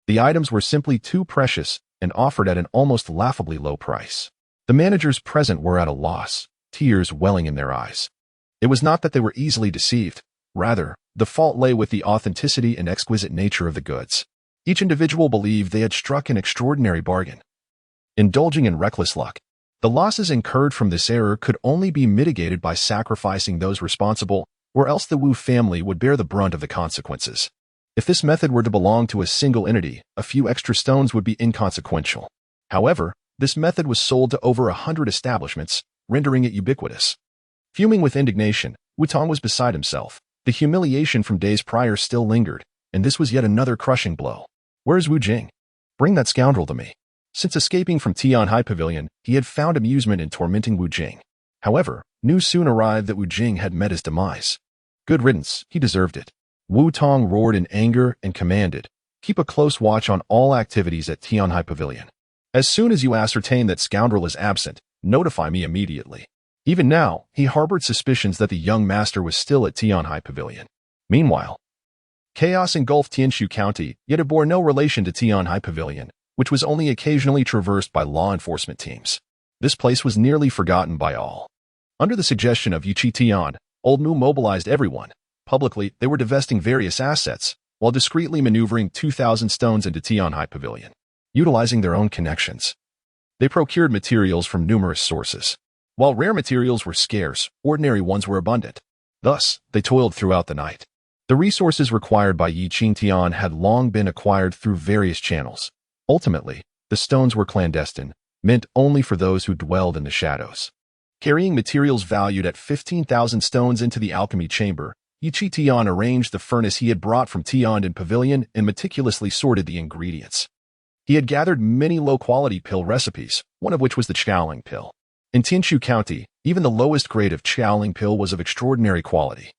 The items were simply too precious and offered at an almost laughably low price. The managers present were at a loss, tears welling in their eyes. It was not that they were easily deceived. Rather, the fault lay with the authenticity and exquisite nature of the goods. Each individual believed they had struck an extraordinary bargain. Indulging in reckless luck, the losses incurred from this error could only be mitigated by sacrificing those responsible, or else the Wu family would bear the brunt of the consequences. If this method were to belong to a single entity, a few extra stones would be inconsequential. However, this method was sold to over 100 establishments, rendering it ubiquitous. Fuming with indignation, Wu Tong was beside himself. The humiliation from days prior still lingered, and this was yet another crushing blow. Where's Wu Jing? Bring that scoundrel to me. Since escaping from Tianhai Pavilion, he had found amusement in tormenting Wu Jing. However, news soon arrived that Wu Jing had met his demise. Good riddance, he deserved it. Wu Tong roared in anger and commanded, "Keep a close watch on all activities at Tianhai Pavilion. As soon as you ascertain that scoundrel is absent, notify me immediately." Even now, he harbored suspicions that the young master was still at Tianhai Pavilion. Meanwhile, chaos engulfed Tianshu County, yet it bore no relation to Tianhai Pavilion, which was only occasionally traversed by law enforcement teams. This place was nearly forgotten by all. Under the suggestion of Qingtian, Old Mu mobilized everyone. Publicly, they were divesting various assets, while discreetly maneuvering 2,000 stones into Tianhai Pavilion. Utilizing their own connections, they procured materials from numerous sources. While rare materials were scarce, ordinary ones were abundant. Thus, they toiled throughout the night. The resources required by Qingtian had long been acquired through various channels. Ultimately, the stones were clandestine, meant only for those who dwelled in the shadows. Carrying materials valued at 15,000 stones into the alchemy chamber, Qingtian arranged the furnace he had brought from Tiandan Pavilion and meticulously sorted the ingredients. He had gathered many low-quality pill recipes, one of which was the Qiaoling pill. In Tianshu County, even the lowest grade of Qiaoling pill was of extraordinary quality,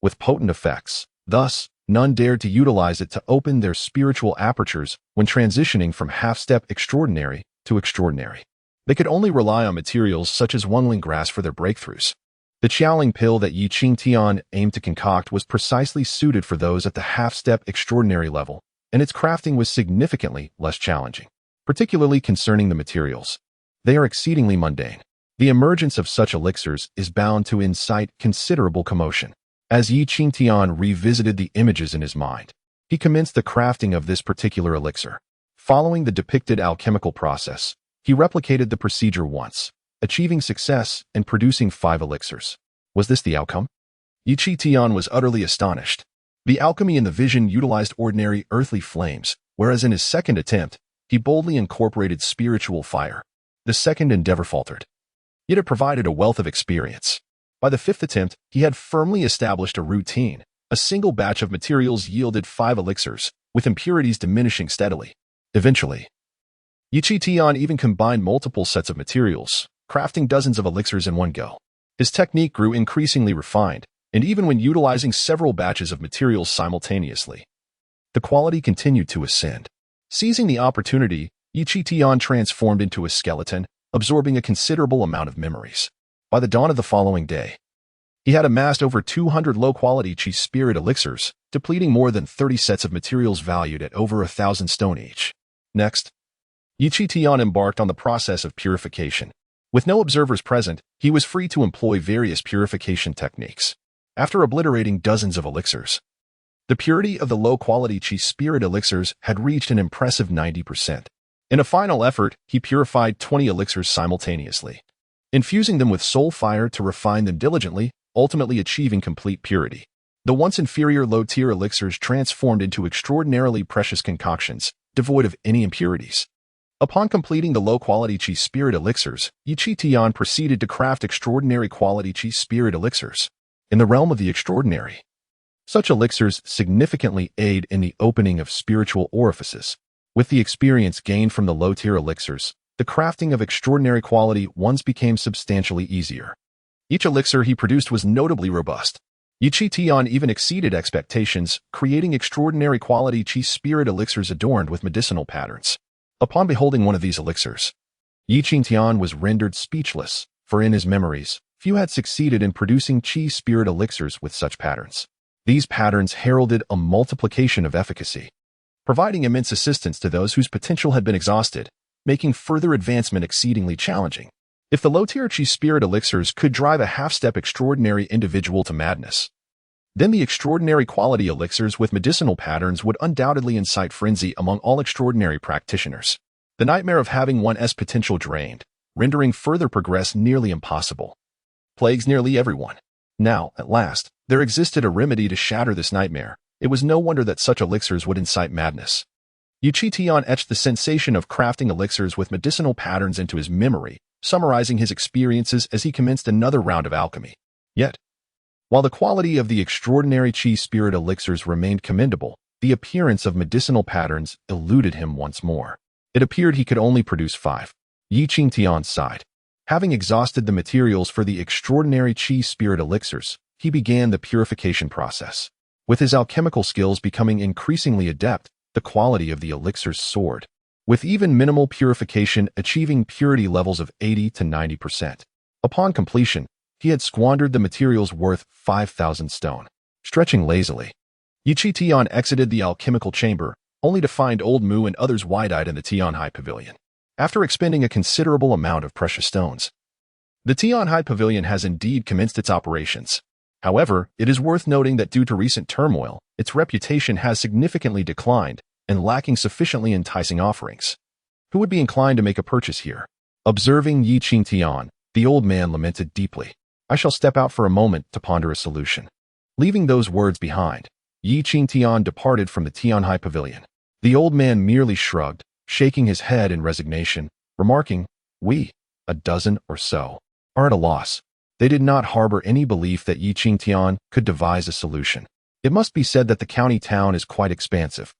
with potent effects. Thus, none dared to utilize it to open their spiritual apertures when transitioning from half-step extraordinary to extraordinary. They could only rely on materials such as Wengling grass for their breakthroughs. The Qiaoling pill that Qingtian aimed to concoct was precisely suited for those at the half-step extraordinary level, and its crafting was significantly less challenging, particularly concerning the materials. They are exceedingly mundane. The emergence of such elixirs is bound to incite considerable commotion. As Qingtian revisited the images in his mind, he commenced the crafting of this particular elixir. Following the depicted alchemical process, he replicated the procedure once, achieving success and producing 5 elixirs. Was this the outcome? Qingtian was utterly astonished. The alchemy in the vision utilized ordinary earthly flames, whereas in his second attempt, he boldly incorporated spiritual fire. The second endeavor faltered. Yet it provided a wealth of experience. By the fifth attempt, he had firmly established a routine. A single batch of materials yielded 5 elixirs, with impurities diminishing steadily. Eventually, Qingtian even combined multiple sets of materials, crafting dozens of elixirs in one go. His technique grew increasingly refined, and even when utilizing several batches of materials simultaneously, the quality continued to ascend. Seizing the opportunity, Qingtian transformed into a skeleton, absorbing a considerable amount of memories. By the dawn of the following day, he had amassed over 200 low-quality Qi spirit elixirs, depleting more than 30 sets of materials valued at over 1,000 stone each. Next, Qingtian embarked on the process of purification. With no observers present, he was free to employ various purification techniques. After obliterating dozens of elixirs, the purity of the low-quality Qi spirit elixirs had reached an impressive 90%. In a final effort, he purified 20 elixirs simultaneously, infusing them with soul fire to refine them diligently, ultimately achieving complete purity. The once inferior low-tier elixirs transformed into extraordinarily precious concoctions, devoid of any impurities. Upon completing the low-quality Qi spirit elixirs, Qingtian proceeded to craft extraordinary quality Qi spirit elixirs. In the realm of the extraordinary, such elixirs significantly aid in the opening of spiritual orifices. With the experience gained from the low-tier elixirs, the crafting of extraordinary quality ones became substantially easier. Each elixir he produced was notably robust. Qingtian even exceeded expectations, creating extraordinary quality Qi spirit elixirs adorned with medicinal patterns. Upon beholding one of these elixirs, Qingtian was rendered speechless, for in his memories, few had succeeded in producing Qi spirit elixirs with such patterns. These patterns heralded a multiplication of efficacy, providing immense assistance to those whose potential had been exhausted, making further advancement exceedingly challenging. If the low-tier Qi spirit elixirs could drive a half-step extraordinary individual to madness, then the extraordinary quality elixirs with medicinal patterns would undoubtedly incite frenzy among all extraordinary practitioners. The nightmare of having one's potential drained, rendering further progress nearly impossible, plagues nearly everyone. Now, at last, there existed a remedy to shatter this nightmare. It was no wonder that such elixirs would incite madness. Qingtian etched the sensation of crafting elixirs with medicinal patterns into his memory, summarizing his experiences as he commenced another round of alchemy. Yet, while the quality of the extraordinary Qi spirit elixirs remained commendable, the appearance of medicinal patterns eluded him once more. It appeared he could only produce 5. Qingtian sighed. Having exhausted the materials for the extraordinary Qi spirit elixirs, he began the purification process. With his alchemical skills becoming increasingly adept, the quality of the elixirs soared, with even minimal purification achieving purity levels of 80 to 90%. Upon completion, he had squandered the materials worth 5,000 stone. Stretching lazily, Qingtian exited the alchemical chamber, only to find Old Mu and others wide-eyed in the Tianhai Pavilion. After expending a considerable amount of precious stones, the Tianhai Pavilion has indeed commenced its operations. However, it is worth noting that due to recent turmoil, its reputation has significantly declined and lacking sufficiently enticing offerings. Who would be inclined to make a purchase here? Observing Qingtian, the old man lamented deeply. I shall step out for a moment to ponder a solution. Leaving those words behind, Qingtian departed from the Tianhai Pavilion. The old man merely shrugged, shaking his head in resignation, remarking, "We, a dozen or so, are at a loss." They did not harbor any belief that Qingtian could devise a solution. It must be said that the county town is quite expansive,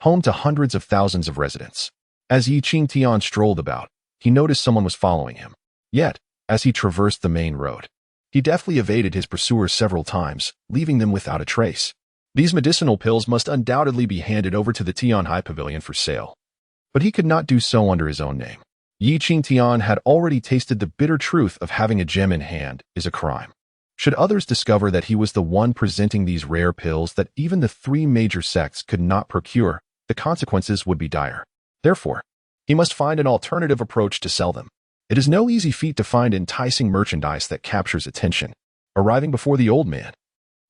home to hundreds of thousands of residents. As Qingtian strolled about, he noticed someone was following him. Yet, as he traversed the main road, he deftly evaded his pursuers several times, leaving them without a trace. These medicinal pills must undoubtedly be handed over to the Tianhai Pavilion for sale. But he could not do so under his own name. Qingtian had already tasted the bitter truth of having a gem in hand is a crime. Should others discover that he was the one presenting these rare pills that even the 3 major sects could not procure, the consequences would be dire. Therefore, he must find an alternative approach to sell them. It is no easy feat to find enticing merchandise that captures attention. Arriving before the old man,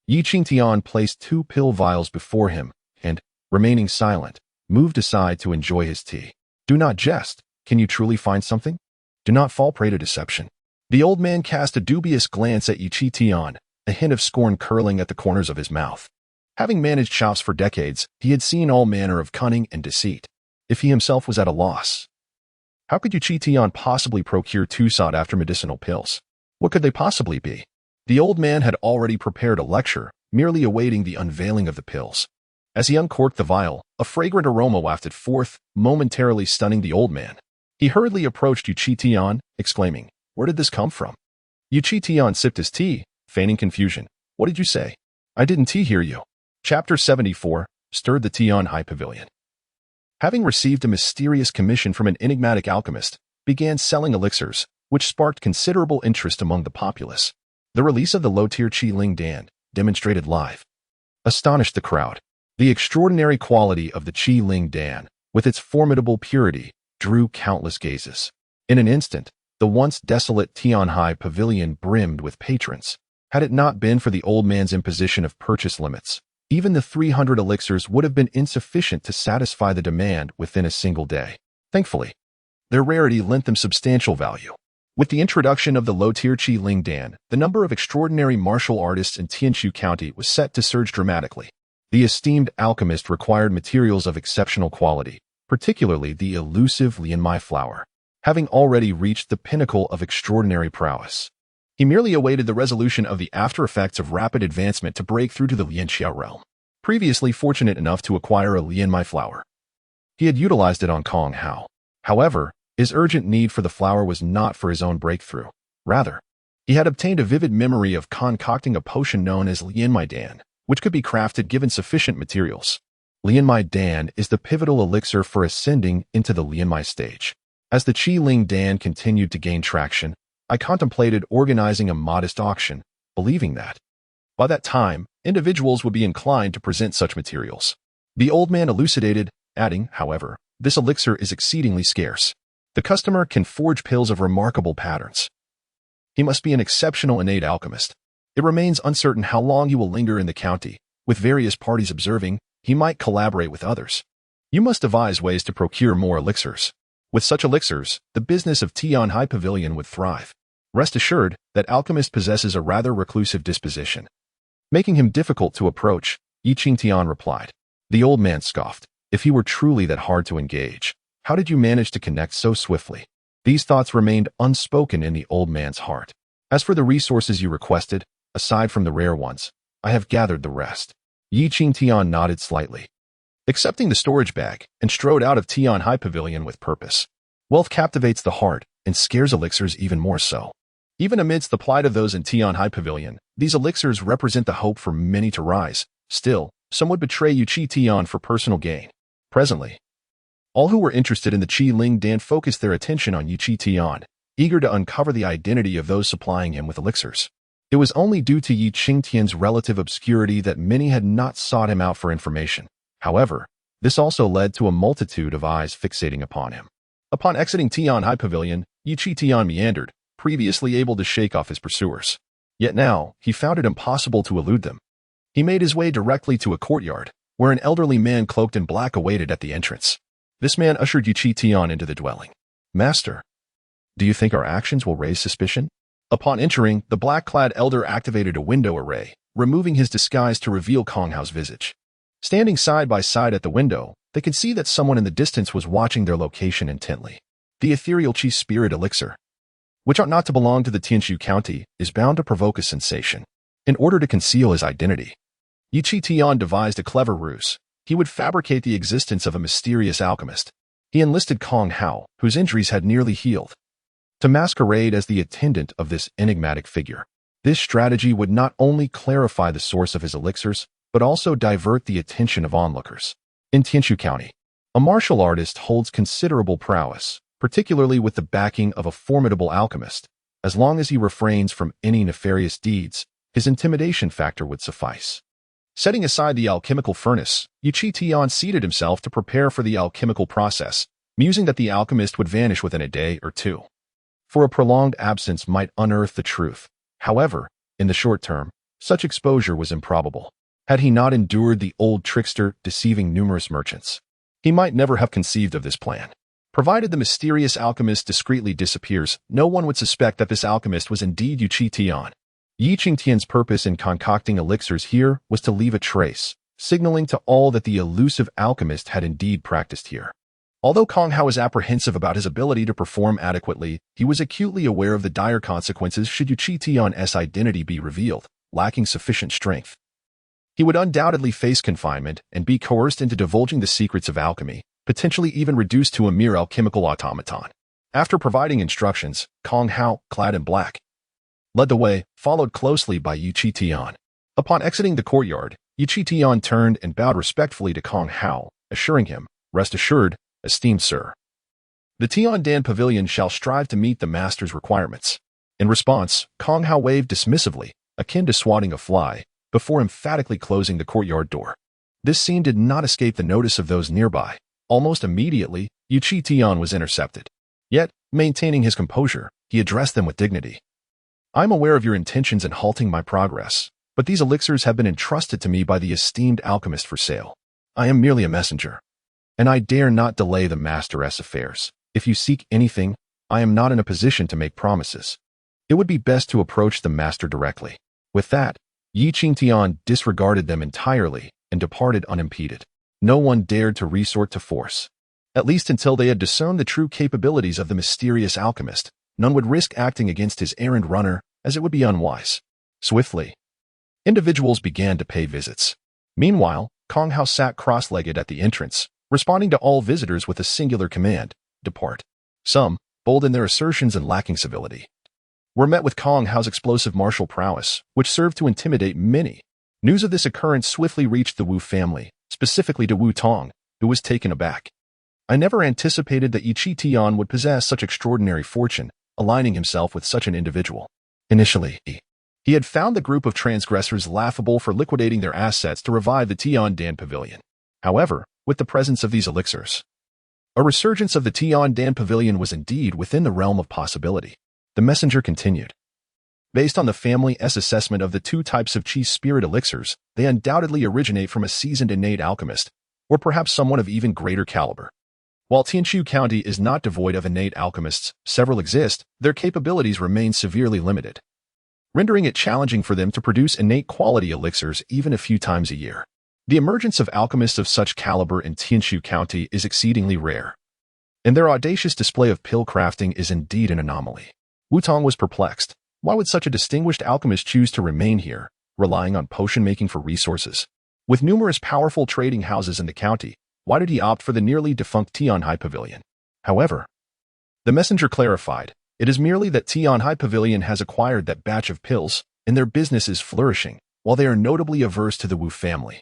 Qingtian placed 2 pill vials before him and, remaining silent, moved aside to enjoy his tea. Do not jest. Can you truly find something? Do not fall prey to deception. The old man cast a dubious glance at Qingtian, a hint of scorn curling at the corners of his mouth. Having managed shops for decades, he had seen all manner of cunning and deceit. If he himself was at a loss, How could Qingtian possibly procure two sought-after medicinal pills? What could they possibly be? The old man had already prepared a lecture, merely awaiting the unveiling of the pills. As he uncorked the vial, a fragrant aroma wafted forth, momentarily stunning the old man. He hurriedly approached Qingtian, exclaiming, "Where did this come from?" Qingtian sipped his tea, feigning confusion. "What did you say? I didn't hear you." Chapter 74, Stirred the Tian High Pavilion. Having received a mysterious commission from an enigmatic alchemist, began selling elixirs, which sparked considerable interest among the populace. The release of the low-tier Qi Ling Dan, demonstrated live, astonished the crowd. The extraordinary quality of the Qi Ling Dan, with its formidable purity, drew countless gazes. In an instant, the once desolate Tianhai pavilion brimmed with patrons. Had it not been for the old man's imposition of purchase limits, even the 300 elixirs would have been insufficient to satisfy the demand within a single day. Thankfully, their rarity lent them substantial value. With the introduction of the low-tier Qi Ling Dan, the number of extraordinary martial artists in Tianshu County was set to surge dramatically. The esteemed alchemist required materials of exceptional quality, particularly the elusive Lianmai flower. Having already reached the pinnacle of extraordinary prowess, he merely awaited the resolution of the after-effects of rapid advancement to break through to the Lianxia realm. Previously fortunate enough to acquire a Lianmai flower, he had utilized it on Kong Hao. However, his urgent need for the flower was not for his own breakthrough. Rather, he had obtained a vivid memory of concocting a potion known as Lianmai Dan, which could be crafted given sufficient materials. Lianmai Dan is the pivotal elixir for ascending into the Lianmai stage. As the Qi Ling Dan continued to gain traction, I contemplated organizing a modest auction, believing that, by that time, individuals would be inclined to present such materials. The old man elucidated, adding, however, this elixir is exceedingly scarce. The customer can forge pills of remarkable patterns. He must be an exceptional innate alchemist. It remains uncertain how long he will linger in the county. With various parties observing, he might collaborate with others. You must devise ways to procure more elixirs. With such elixirs, the business of Tian High Pavilion would thrive. Rest assured that alchemist possesses a rather reclusive disposition, making him difficult to approach, Qingtian replied. The old man scoffed. If he were truly that hard to engage, how did you manage to connect so swiftly? These thoughts remained unspoken in the old man's heart. As for the resources you requested, aside from the rare ones, I have gathered the rest. Qingtian nodded slightly, accepting the storage bag, and strode out of Tian High Pavilion with purpose. Wealth captivates the heart, and scares elixirs even more so. Even amidst the plight of those in Tian High Pavilion, these elixirs represent the hope for many to rise. Still, some would betray Qingtian for personal gain. Presently, all who were interested in the Qi Ling Dan focused their attention on Qingtian, eager to uncover the identity of those supplying him with elixirs. It was only due to Qingtian's relative obscurity that many had not sought him out for information. However, this also led to a multitude of eyes fixating upon him. Upon exiting Tian High Pavilion, Qingtian meandered, previously able to shake off his pursuers. Yet now, he found it impossible to elude them. He made his way directly to a courtyard, where an elderly man cloaked in black awaited at the entrance. This man ushered Qingtian into the dwelling. "Master, do you think our actions will raise suspicion?" Upon entering, the black-clad elder activated a window array, removing his disguise to reveal Kong Hao's visage. Standing side by side at the window, they could see that someone in the distance was watching their location intently. The ethereal Qi spirit elixir, which ought not to belong to the Tianshu County, is bound to provoke a sensation. In order to conceal his identity, Qingtian devised a clever ruse. He would fabricate the existence of a mysterious alchemist. He enlisted Kong Hao, whose injuries had nearly healed, to masquerade as the attendant of this enigmatic figure. This strategy would not only clarify the source of his elixirs, but also divert the attention of onlookers. In Tianshu County, a martial artist holds considerable prowess, particularly with the backing of a formidable alchemist. As long as he refrains from any nefarious deeds, his intimidation factor would suffice. Setting aside the alchemical furnace, Qingtian seated himself to prepare for the alchemical process, musing that the alchemist would vanish within a day or two. For a prolonged absence might unearth the truth. However, in the short term, such exposure was improbable. Had he not endured the old trickster deceiving numerous merchants, he might never have conceived of this plan. Provided the mysterious alchemist discreetly disappears, no one would suspect that this alchemist was indeed Qingtian. Qingtian's purpose in concocting elixirs here was to leave a trace, signaling to all that the elusive alchemist had indeed practiced here. Although Kong Hao was apprehensive about his ability to perform adequately, he was acutely aware of the dire consequences should Qingtian's identity be revealed, lacking sufficient strength. He would undoubtedly face confinement and be coerced into divulging the secrets of alchemy, potentially even reduced to a mere alchemical automaton. After providing instructions, Kong Hao, clad in black, led the way, followed closely by Qingtian. Upon exiting the courtyard, Qingtian turned and bowed respectfully to Kong Hao, assuring him, "Rest assured, esteemed sir. The Tiandan Pavilion shall strive to meet the master's requirements." In response, Kong Hao waved dismissively, akin to swatting a fly, before emphatically closing the courtyard door. This scene did not escape the notice of those nearby. Almost immediately, Qingtian was intercepted. Yet, maintaining his composure, he addressed them with dignity. "I am aware of your intentions in halting my progress, but these elixirs have been entrusted to me by the esteemed alchemist for sale. I am merely a messenger, and I dare not delay the master's affairs. If you seek anything, I am not in a position to make promises. It would be best to approach the master directly." With that, Qingtian disregarded them entirely and departed unimpeded. No one dared to resort to force. At least until they had discerned the true capabilities of the mysterious alchemist, none would risk acting against his errand runner, as it would be unwise. Swiftly, individuals began to pay visits. Meanwhile, Kong Hao sat cross-legged at the entrance, responding to all visitors with a singular command: depart. Some, bold in their assertions and lacking civility, were met with Kong Hao's explosive martial prowess, which served to intimidate many. News of this occurrence swiftly reached the Wu family, specifically to Wu Tong, who was taken aback. "I never anticipated that Qingtian would possess such extraordinary fortune, aligning himself with such an individual." Initially, he had found the group of transgressors laughable for liquidating their assets to revive the Tiandan Pavilion. However, with the presence of these elixirs, a resurgence of the Tiandan Pavilion was indeed within the realm of possibility. The messenger continued. "Based on the family's assessment of the two types of chi spirit elixirs, they undoubtedly originate from a seasoned innate alchemist, or perhaps someone of even greater caliber. While Tianshu County is not devoid of innate alchemists, several exist, their capabilities remain severely limited, rendering it challenging for them to produce innate quality elixirs even a few times a year. The emergence of alchemists of such caliber in Tianshu County is exceedingly rare, and their audacious display of pill crafting is indeed an anomaly." Wu Tong was perplexed. Why would such a distinguished alchemist choose to remain here, relying on potion-making for resources? With numerous powerful trading houses in the county, why did he opt for the nearly defunct Tianhai Pavilion? However, the messenger clarified, it is merely that Tianhai Pavilion has acquired that batch of pills, and their business is flourishing, while they are notably averse to the Wu family,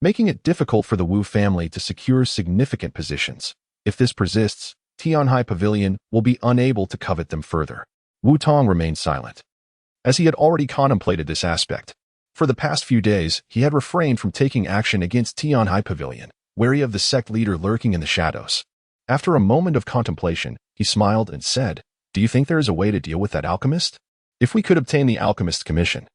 making it difficult for the Wu family to secure significant positions. If this persists, Tianhai Pavilion will be unable to covet them further. Wu Tong remained silent, as he had already contemplated this aspect. For the past few days, he had refrained from taking action against Tianhai Pavilion, wary of the sect leader lurking in the shadows. After a moment of contemplation, he smiled and said, "Do you think there is a way to deal with that alchemist? If we could obtain the alchemist's commission,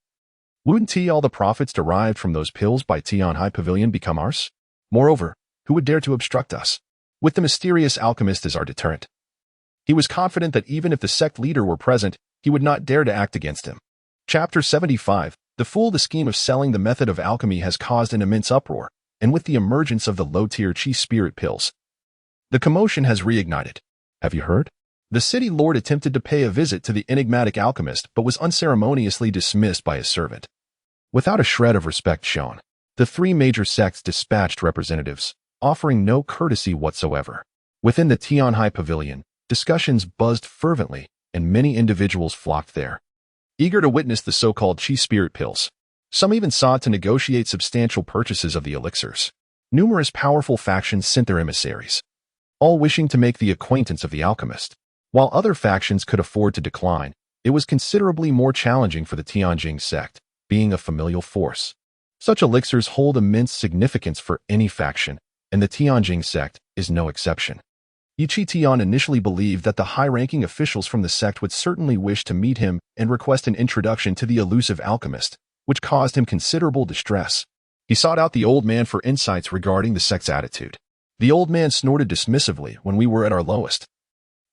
wouldn't all the profits derived from those pills by Tianhai Pavilion become ours? Moreover, who would dare to obstruct us? With the mysterious alchemist as our deterrent." He was confident that even if the sect leader were present, he would not dare to act against him. Chapter 75. The fool. The scheme of selling the method of alchemy has caused an immense uproar, and with the emergence of the low-tier chi spirit pills, the commotion has reignited. Have you heard? The city lord attempted to pay a visit to the enigmatic alchemist but was unceremoniously dismissed by his servant. Without a shred of respect shown, the three major sects dispatched representatives, offering no courtesy whatsoever. Within the Tianhai Pavilion, discussions buzzed fervently, and many individuals flocked there, eager to witness the so-called chi spirit pills. Some even sought to negotiate substantial purchases of the elixirs. Numerous powerful factions sent their emissaries, all wishing to make the acquaintance of the alchemist. While other factions could afford to decline, it was considerably more challenging for the Tianjing sect, being a familial force. Such elixirs hold immense significance for any faction, and the Tianjing sect is no exception. Qingtian initially believed that the high-ranking officials from the sect would certainly wish to meet him and request an introduction to the elusive alchemist, which caused him considerable distress. He sought out the old man for insights regarding the sect's attitude. The old man snorted dismissively when we were at our lowest.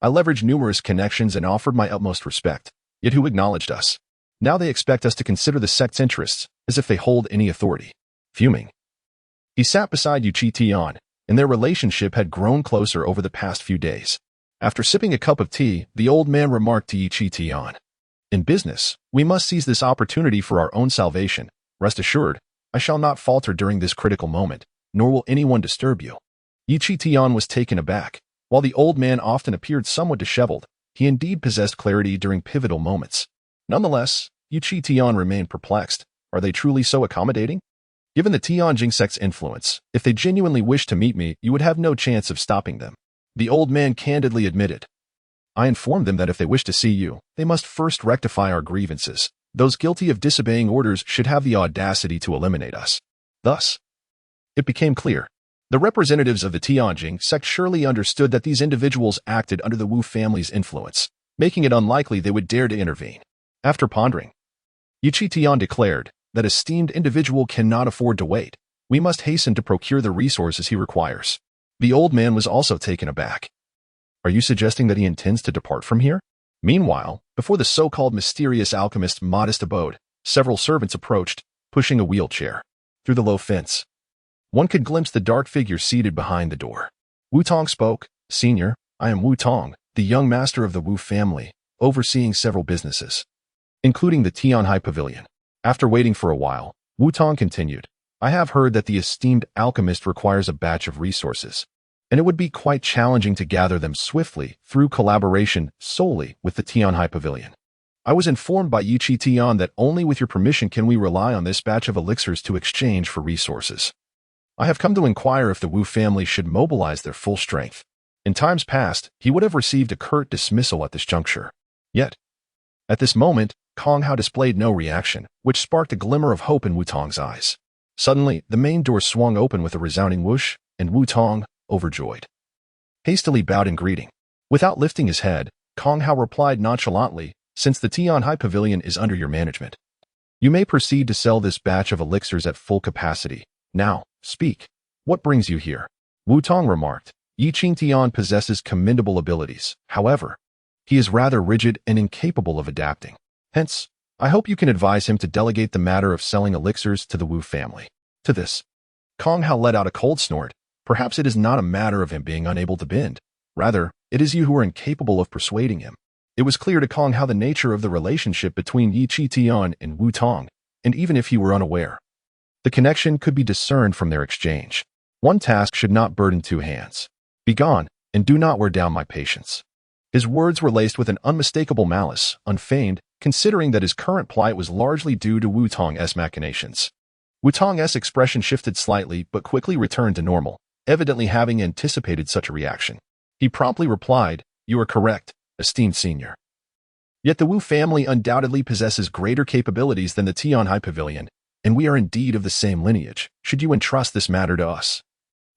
I leveraged numerous connections and offered my utmost respect, yet who acknowledged us? Now they expect us to consider the sect's interests, as if they hold any authority. Fuming, he sat beside Qingtian and their relationship had grown closer over the past few days. After sipping a cup of tea, the old man remarked to Qingtian, "In business, we must seize this opportunity for our own salvation. Rest assured, I shall not falter during this critical moment, nor will anyone disturb you." Qingtian was taken aback. While the old man often appeared somewhat disheveled, he indeed possessed clarity during pivotal moments. Nonetheless, Qingtian remained perplexed. Are they truly so accommodating? Given the Tianjing sect's influence, if they genuinely wished to meet me, you would have no chance of stopping them. The old man candidly admitted. I informed them that if they wish to see you, they must first rectify our grievances. Those guilty of disobeying orders should have the audacity to eliminate us. Thus, it became clear. The representatives of the Tianjing sect surely understood that these individuals acted under the Wu family's influence, making it unlikely they would dare to intervene. After pondering, Qingtian declared, "That esteemed individual cannot afford to wait. We must hasten to procure the resources he requires." The old man was also taken aback. Are you suggesting that he intends to depart from here? Meanwhile, before the so-called mysterious alchemist's modest abode, several servants approached, pushing a wheelchair. Through the low fence, one could glimpse the dark figure seated behind the door. Wu Tong spoke, "Senior, I am Wu Tong, the young master of the Wu family, overseeing several businesses, including the Tianhai Pavilion." After waiting for a while, Wu Tong continued, "I have heard that the esteemed alchemist requires a batch of resources, and it would be quite challenging to gather them swiftly through collaboration solely with the Tianhai Pavilion. I was informed by Qingtian that only with your permission can we rely on this batch of elixirs to exchange for resources. I have come to inquire if the Wu family should mobilize their full strength. In times past, he would have received a curt dismissal at this juncture. Yet, at this moment, Kong Hao displayed no reaction, which sparked a glimmer of hope in Wu Tong's eyes. Suddenly, the main door swung open with a resounding whoosh, and Wu Tong, overjoyed, hastily bowed in greeting. Without lifting his head, Kong Hao replied nonchalantly, "Since the Tianhai Pavilion is under your management, you may proceed to sell this batch of elixirs at full capacity. Now, speak. What brings you here?" Wu Tong remarked, "Qingtian possesses commendable abilities. However, he is rather rigid and incapable of adapting. Hence, I hope you can advise him to delegate the matter of selling elixirs to the Wu family." To this, Kong Hao let out a cold snort. Perhaps it is not a matter of him being unable to bend. Rather, it is you who are incapable of persuading him. It was clear to Kong Hao the nature of the relationship between Qingtian and Wu Tong, and even if he were unaware, the connection could be discerned from their exchange. One task should not burden two hands. Begone, and do not wear down my patience. His words were laced with an unmistakable malice, unfeigned, considering that his current plight was largely due to Wu Tong's machinations. Wu Tong's expression shifted slightly but quickly returned to normal, evidently having anticipated such a reaction. He promptly replied, "You are correct, esteemed senior. Yet the Wu family undoubtedly possesses greater capabilities than the Tianhai Pavilion, and we are indeed of the same lineage. Should you entrust this matter to us,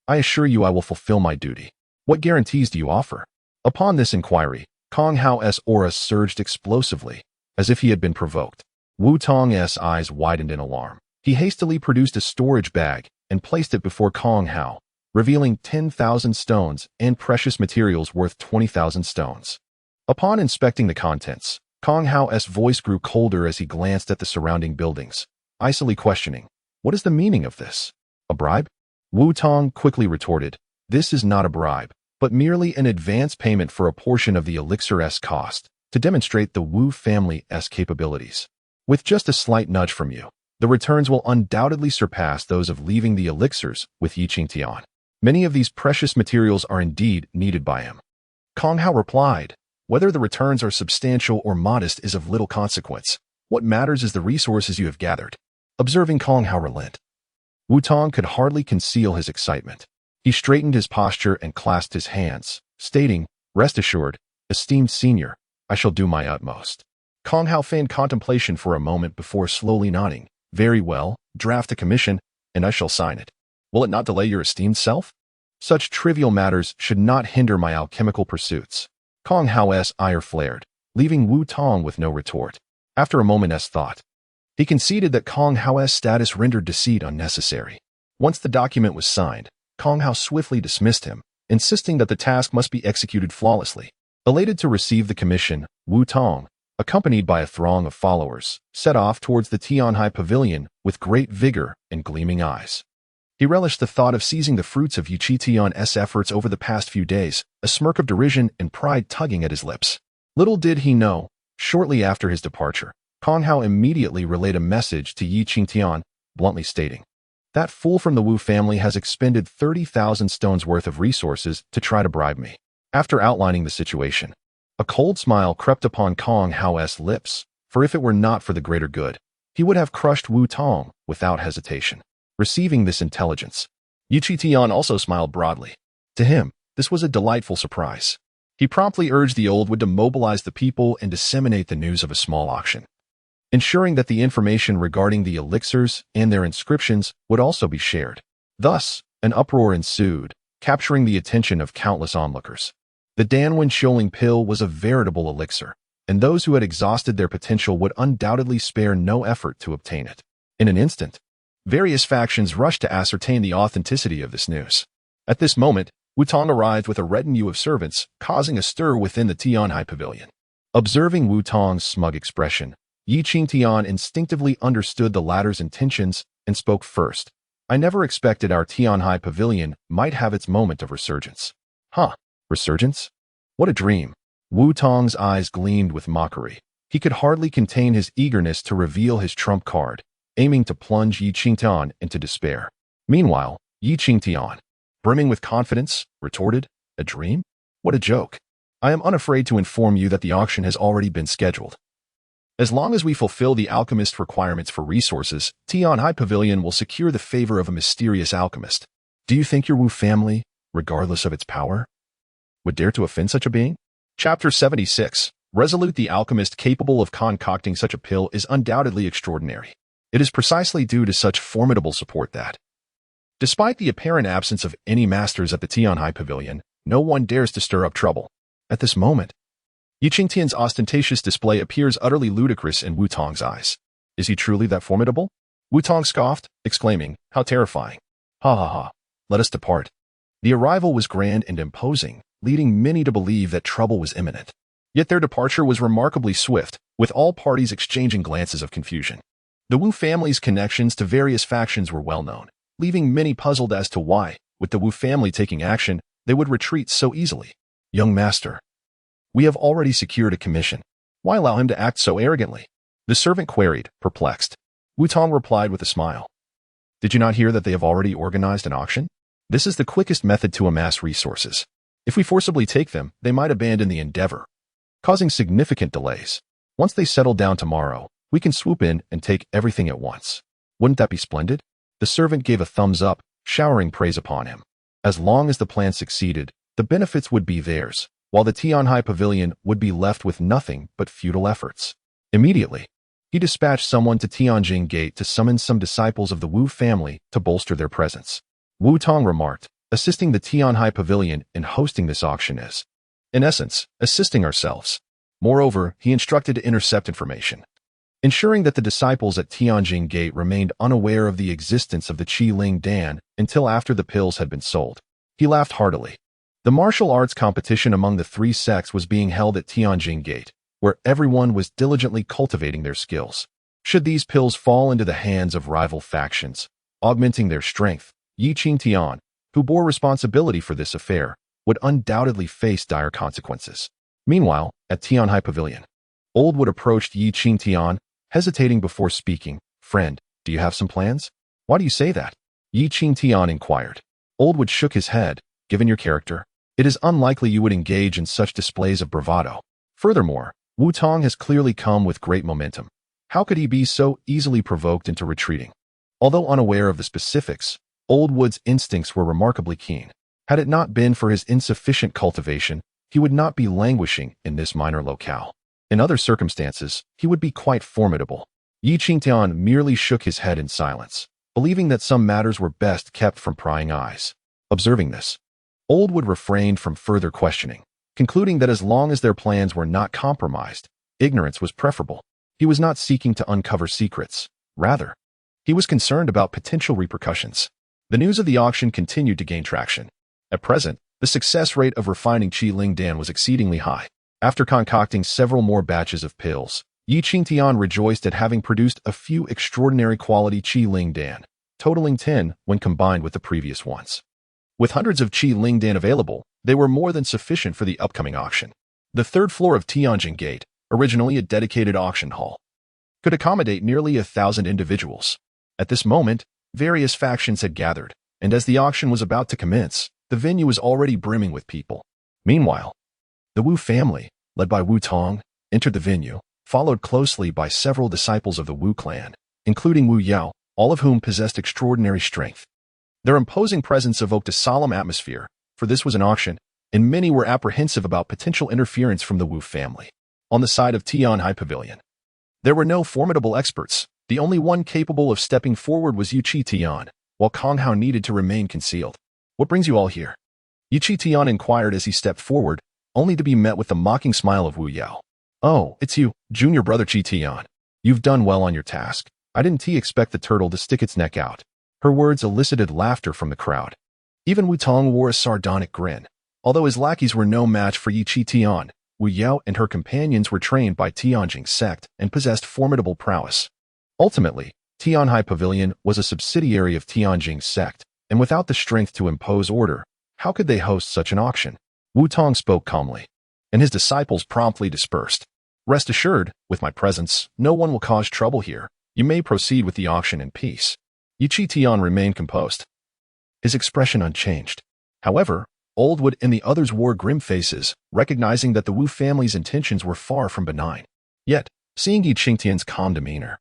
I assure you I will fulfill my duty. What guarantees do you offer?" Upon this inquiry, Kong Hao's aura surged explosively, as if he had been provoked. Wu Tong's eyes widened in alarm. He hastily produced a storage bag and placed it before Kong Hao, revealing 10,000 stones and precious materials worth 20,000 stones. Upon inspecting the contents, Kong Hao's voice grew colder as he glanced at the surrounding buildings, icily questioning, "What is the meaning of this? A bribe?" Wu Tong quickly retorted, "This is not a bribe, but merely an advance payment for a portion of the elixir's cost, to demonstrate the Wu family's capabilities. With just a slight nudge from you, the returns will undoubtedly surpass those of leaving the elixirs with Qingtian. Many of these precious materials are indeed needed by him." Kong Hao replied, "Whether the returns are substantial or modest is of little consequence. What matters is the resources you have gathered." Observing Kong Hao relent, Wu Tong could hardly conceal his excitement. He straightened his posture and clasped his hands, stating, "Rest assured, esteemed senior, I shall do my utmost." Kong Hao feigned contemplation for a moment before slowly nodding. "Very well, draft a commission, and I shall sign it. Will it not delay your esteemed self? Such trivial matters should not hinder my alchemical pursuits." Kong Hao's ire flared, leaving Wu Tong with no retort. After a moment's thought, he conceded that Kong Hao's status rendered deceit unnecessary. Once the document was signed, Kong Hao swiftly dismissed him, insisting that the task must be executed flawlessly. Elated to receive the commission, Wu Tong, accompanied by a throng of followers, set off towards the Tianhai Pavilion with great vigor and gleaming eyes. He relished the thought of seizing the fruits of Qingtian's efforts over the past few days, a smirk of derision and pride tugging at his lips. Little did he know, shortly after his departure, Kong Hao immediately relayed a message to Qingtian, bluntly stating, "That fool from the Wu family has expended 30,000 stones worth of resources to try to bribe me." After outlining the situation, a cold smile crept upon Kong Hao's lips, for if it were not for the greater good, he would have crushed Wu Tong without hesitation. Receiving this intelligence, Qingtian also smiled broadly. To him, this was a delightful surprise. He promptly urged the old wood to mobilize the people and disseminate the news of a small auction, ensuring that the information regarding the elixirs and their inscriptions would also be shared. Thus, an uproar ensued, capturing the attention of countless onlookers. The Danwen Sholing pill was a veritable elixir, and those who had exhausted their potential would undoubtedly spare no effort to obtain it. In an instant, various factions rushed to ascertain the authenticity of this news. At this moment, Wu Tong arrived with a retinue of servants, causing a stir within the Tianhai pavilion. Observing Wu Tong's smug expression, Qingtian instinctively understood the latter's intentions and spoke first. "I never expected our Tianhai pavilion might have its moment of resurgence." "Huh? Resurgence? What a dream." Wu Tong's eyes gleamed with mockery. He could hardly contain his eagerness to reveal his trump card, aiming to plunge Qingtian into despair. Meanwhile, Qingtian, brimming with confidence, retorted, "A dream? What a joke. I am unafraid to inform you that the auction has already been scheduled. As long as we fulfill the alchemist requirements for resources, Tianhai Pavilion will secure the favor of a mysterious alchemist. Do you think your Wu family, regardless of its power, would dare to offend such a being?" Chapter 76. Resolute. The alchemist capable of concocting such a pill is undoubtedly extraordinary. It is precisely due to such formidable support that, despite the apparent absence of any masters at the Tianhai Pavilion, no one dares to stir up trouble. At this moment, Qingtian's ostentatious display appears utterly ludicrous in Wu Tong's eyes. Is he truly that formidable? Wu Tong scoffed, exclaiming, "How terrifying. Ha ha ha. Let us depart." The arrival was grand and imposing, leading many to believe that trouble was imminent. Yet their departure was remarkably swift, with all parties exchanging glances of confusion. The Wu family's connections to various factions were well known, leaving many puzzled as to why, with the Wu family taking action, they would retreat so easily. "Young master, we have already secured a commission. Why allow him to act so arrogantly?" the servant queried, perplexed. Wu Tong replied with a smile. "Did you not hear that they have already organized an auction? This is the quickest method to amass resources. If we forcibly take them, they might abandon the endeavor, causing significant delays. Once they settle down tomorrow, we can swoop in and take everything at once. Wouldn't that be splendid?" The servant gave a thumbs up, showering praise upon him. As long as the plan succeeded, the benefits would be theirs, while the Tianhai Pavilion would be left with nothing but futile efforts. Immediately, he dispatched someone to Tianjin Gate to summon some disciples of the Wu family to bolster their presence. Wu Tong remarked, "Assisting the Tianhai Pavilion in hosting this auction is, in essence, assisting ourselves." Moreover, he instructed to intercept information, ensuring that the disciples at Tianjin Gate remained unaware of the existence of the Qi Dan until after the pills had been sold. He laughed heartily. The martial arts competition among the three sects was being held at Tianjin Gate, where everyone was diligently cultivating their skills. Should these pills fall into the hands of rival factions, augmenting their strength, Qingtian, who bore responsibility for this affair, would undoubtedly face dire consequences. Meanwhile, at Tianhai Pavilion, Old Wood approached Qingtian, hesitating before speaking. "Friend, do you have some plans?" "Why do you say that?" Qingtian inquired. Old Wood shook his head. "Given your character, it is unlikely you would engage in such displays of bravado. Furthermore, Wu Tong has clearly come with great momentum. How could he be so easily provoked into retreating?" Although unaware of the specifics, Old Wood's instincts were remarkably keen. Had it not been for his insufficient cultivation, he would not be languishing in this minor locale. In other circumstances, he would be quite formidable. Qingtian merely shook his head in silence, believing that some matters were best kept from prying eyes. Observing this, Old Wood refrained from further questioning, concluding that as long as their plans were not compromised, ignorance was preferable. He was not seeking to uncover secrets. Rather, he was concerned about potential repercussions. The news of the auction continued to gain traction. At present, the success rate of refining Qi Dan was exceedingly high. After concocting several more batches of pills, Qingtian rejoiced at having produced a few extraordinary quality Qi Dan, totaling 10 when combined with the previous ones. With hundreds of Qi Lingdan available, they were more than sufficient for the upcoming auction. The third floor of Tianjin Gate, originally a dedicated auction hall, could accommodate nearly 1,000 individuals. At this moment, various factions had gathered, and as the auction was about to commence, the venue was already brimming with people. Meanwhile, the Wu family, led by Wu Tong, entered the venue, followed closely by several disciples of the Wu clan, including Wu Yao, all of whom possessed extraordinary strength. Their imposing presence evoked a solemn atmosphere, for this was an auction, and many were apprehensive about potential interference from the Wu family. On the side of Tianhai Pavilion, there were no formidable experts. The only one capable of stepping forward was Yu Qingtian, while Kong Hao needed to remain concealed. "What brings you all here?" Yu Qingtian inquired as he stepped forward, only to be met with the mocking smile of Wu Yao. "Oh, it's you, junior brother Qingtian. You've done well on your task. I didn't expect the turtle to stick its neck out." Her words elicited laughter from the crowd. Even Wu Tong wore a sardonic grin. Although his lackeys were no match for Yu Qingtian, Wu Yao and her companions were trained by Tianjin sect and possessed formidable prowess. Ultimately, Tianhai Pavilion was a subsidiary of Tianjin sect, and without the strength to impose order, how could they host such an auction? Wu Tong spoke calmly, and his disciples promptly dispersed. "Rest assured, with my presence, no one will cause trouble here. You may proceed with the auction in peace." Yu Qingtian remained composed, his expression unchanged. However, Oldwood and the others wore grim faces, recognizing that the Wu family's intentions were far from benign. Yet, seeing Yi Qingtian's calm demeanor,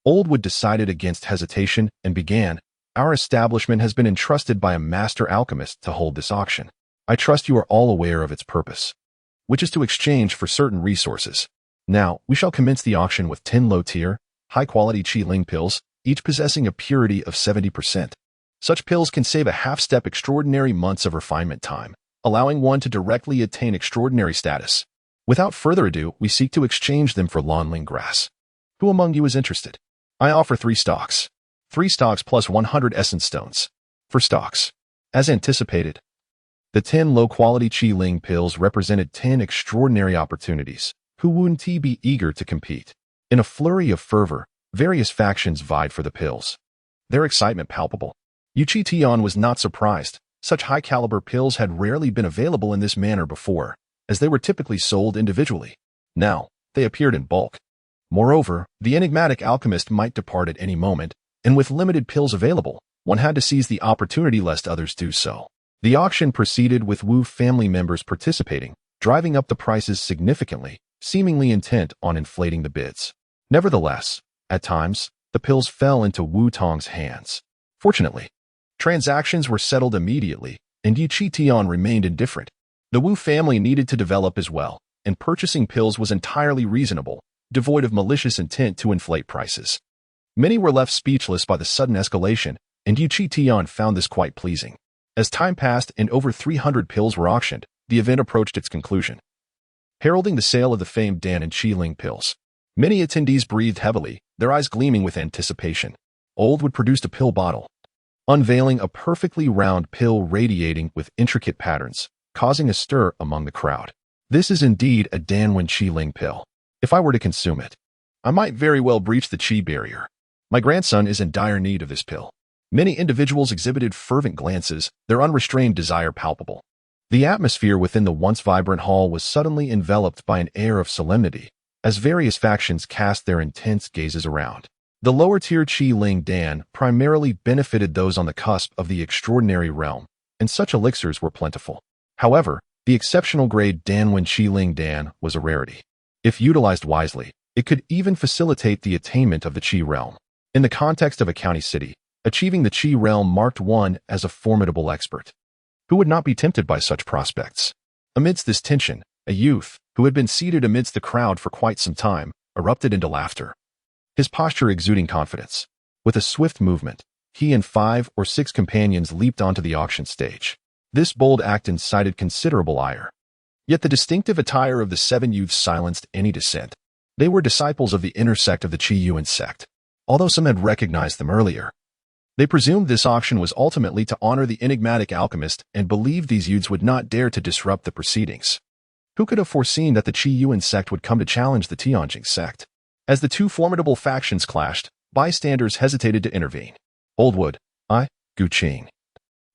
Oldwood decided against hesitation and began, "Our establishment has been entrusted by a master alchemist to hold this auction. I trust you are all aware of its purpose, which is to exchange for certain resources. Now, we shall commence the auction with 10 low-tier, high-quality Qi Ling pills, each possessing a purity of 70%. Such pills can save a half-step extraordinary months of refinement time, allowing one to directly attain extraordinary status. Without further ado, we seek to exchange them for Lonling grass. Who among you is interested? I offer 3 stocks. 3 stocks plus 100 essence stones. For stocks." As anticipated, the 10 low-quality Qi Ling pills represented 10 extraordinary opportunities. Who wouldn't be eager to compete? In a flurry of fervor, various factions vied for the pills, their excitement palpable. Yu Qingtian was not surprised. Such high-caliber pills had rarely been available in this manner before, as they were typically sold individually. Now, they appeared in bulk. Moreover, the enigmatic alchemist might depart at any moment, and with limited pills available, one had to seize the opportunity lest others do so. The auction proceeded with Wu family members participating, driving up the prices significantly, seemingly intent on inflating the bids. Nevertheless, at times, the pills fell into Wu Tong's hands. Fortunately, transactions were settled immediately, and Yu Qingtian remained indifferent. The Wu family needed to develop as well, and purchasing pills was entirely reasonable, devoid of malicious intent to inflate prices. Many were left speechless by the sudden escalation, and Yu Qingtian found this quite pleasing. As time passed and over 300 pills were auctioned, the event approached its conclusion, heralding the sale of the famed Dan and Qi Ling pills. Many attendees breathed heavily, their eyes gleaming with anticipation. Oldwood produced a pill bottle, unveiling a perfectly round pill radiating with intricate patterns, causing a stir among the crowd. "This is indeed a Danwen Qi Ling pill. If I were to consume it, I might very well breach the Qi barrier. My grandson is in dire need of this pill." Many individuals exhibited fervent glances, their unrestrained desire palpable. The atmosphere within the once vibrant hall was suddenly enveloped by an air of solemnity, as various factions cast their intense gazes around. The lower-tier Qi Ling Dan primarily benefited those on the cusp of the extraordinary realm, and such elixirs were plentiful. However, the exceptional grade Danwen Qi Ling Dan was a rarity. If utilized wisely, it could even facilitate the attainment of the Qi realm. In the context of a county city, achieving the Qi realm marked one as a formidable expert. Who would not be tempted by such prospects? Amidst this tension, a youth, who had been seated amidst the crowd for quite some time, erupted into laughter, his posture exuding confidence. With a swift movement, he and 5 or 6 companions leaped onto the auction stage. This bold act incited considerable ire. Yet the distinctive attire of the 7 youths silenced any dissent. They were disciples of the inner sect of the Qiyuan sect. Although some had recognized them earlier, they presumed this auction was ultimately to honor the enigmatic alchemist and believed these youths would not dare to disrupt the proceedings. Who could have foreseen that the Qiyuan sect would come to challenge the Tianjin sect? As the 2 formidable factions clashed, bystanders hesitated to intervene. Old Wood, I, Qingtian,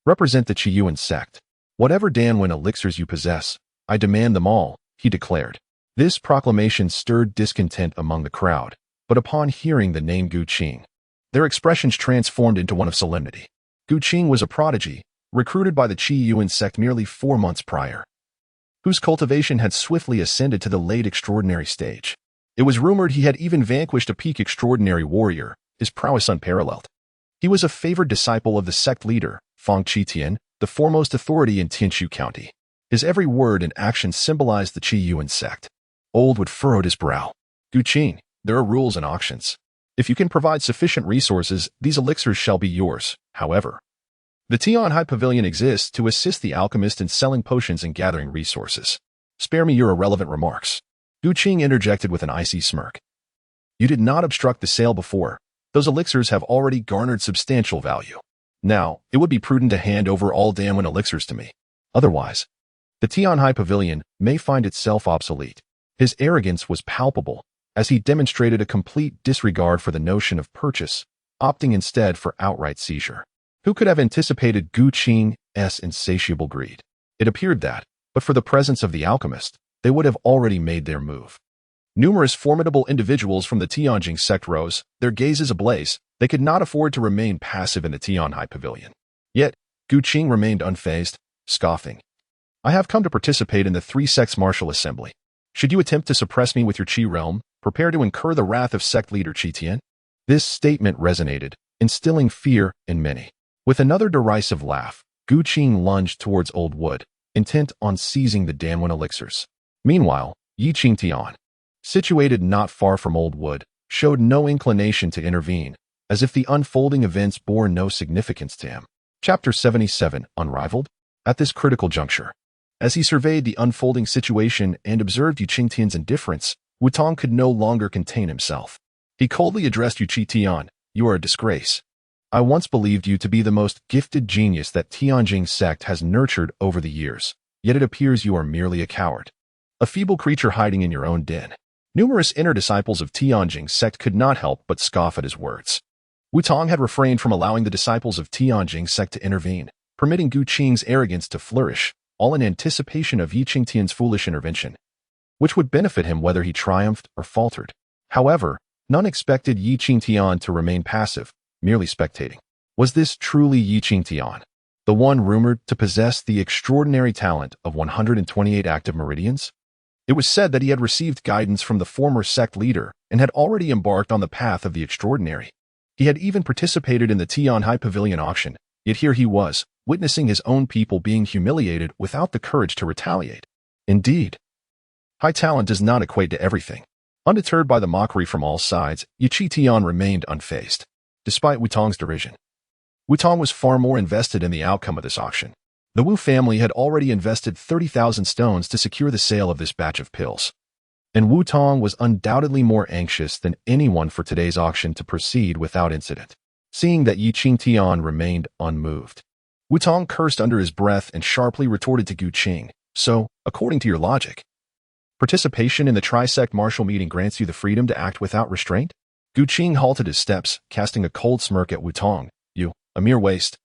represent the Qiyuan sect. Whatever Danwen elixirs you possess, I demand them all, he declared. This proclamation stirred discontent among the crowd, but upon hearing the name Qingtian, their expressions transformed into one of solemnity. Qingtian was a prodigy, recruited by the Qiyuan sect merely 4 months prior, whose cultivation had swiftly ascended to the late extraordinary stage. It was rumored he had even vanquished a peak extraordinary warrior, his prowess unparalleled. He was a favored disciple of the sect leader, Qingtian, the foremost authority in Tianshu County. His every word and action symbolized the Qiyuan sect. Old Wood furrowed his brow. Qingtian, there are rules and auctions. If you can provide sufficient resources, these elixirs shall be yours. However, the Tian High Pavilion exists to assist the alchemist in selling potions and gathering resources. Spare me your irrelevant remarks. Qingtian interjected with an icy smirk. You did not obstruct the sale before. Those elixirs have already garnered substantial value. Now, it would be prudent to hand over all Danwen elixirs to me. Otherwise, the Tian High Pavilion may find itself obsolete. His arrogance was palpable, as he demonstrated a complete disregard for the notion of purchase, opting instead for outright seizure. Who could have anticipated Qingtian's insatiable greed? It appeared that, but for the presence of the alchemist, they would have already made their move. Numerous formidable individuals from the Tianjing sect rose, their gazes ablaze. They could not afford to remain passive in the Tian High Pavilion. Yet, Qingtian remained unfazed, scoffing. I have come to participate in the 3 sects martial assembly. Should you attempt to suppress me with your Qi realm, prepare to incur the wrath of sect leader Qingtian. This statement resonated, instilling fear in many. With another derisive laugh, Qingtian lunged towards Old Wood, intent on seizing the Danwen elixirs. Meanwhile, Qingtian, situated not far from Old Wood, showed no inclination to intervene, as if the unfolding events bore no significance to him. Chapter 77, Unrivaled? At this critical juncture, as he surveyed the unfolding situation and observed Qingtian's indifference, Wutong could no longer contain himself. He coldly addressed Qingtian, you are a disgrace. I once believed you to be the most gifted genius that Tianjing sect has nurtured over the years, yet it appears you are merely a coward. A feeble creature hiding in your own den. Numerous inner disciples of Tianjing sect could not help but scoff at his words. Wutong had refrained from allowing the disciples of Tianjing sect to intervene, permitting Qingtian's arrogance to flourish, all in anticipation of Qingtian's foolish intervention, which would benefit him whether he triumphed or faltered. However, none expected Qingtian to remain passive, merely spectating. Was this truly Qingtian, the one rumored to possess the extraordinary talent of 128 active meridians? It was said that he had received guidance from the former sect leader and had already embarked on the path of the extraordinary. He had even participated in the Tian High Pavilion auction, yet here he was, witnessing his own people being humiliated without the courage to retaliate. Indeed, high talent does not equate to everything. Undeterred by the mockery from all sides, Qingtian remained unfazed. Despite Wutong's derision, Wutong was far more invested in the outcome of this auction. The Wu family had already invested 30,000 stones to secure the sale of this batch of pills. And Wutong was undoubtedly more anxious than anyone for today's auction to proceed without incident. Seeing that Qingtian remained unmoved, Wutong cursed under his breath and sharply retorted to Qingtian, so, according to your logic, participation in the tri-sect martial meeting grants you the freedom to act without restraint? Qingtian halted his steps, casting a cold smirk at Wutong. You, a mere waste,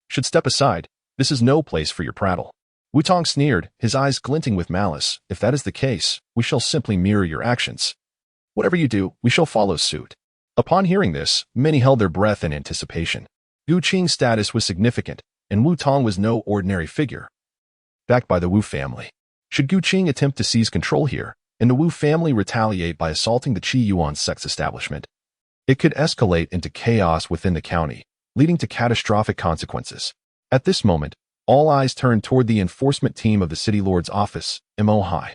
should step aside. This is no place for your prattle. Wutong sneered, his eyes glinting with malice. If that is the case, we shall simply mirror your actions. Whatever you do, we shall follow suit. Upon hearing this, many held their breath in anticipation. Qingtian's status was significant, and Wutong was no ordinary figure, backed by the Wu family. Should Qingtian attempt to seize control here, and the Wu family retaliate by assaulting the Qiyuan sect's establishment, it could escalate into chaos within the county, leading to catastrophic consequences. At this moment, all eyes turned toward the enforcement team of the city lord's office, Mo Hai.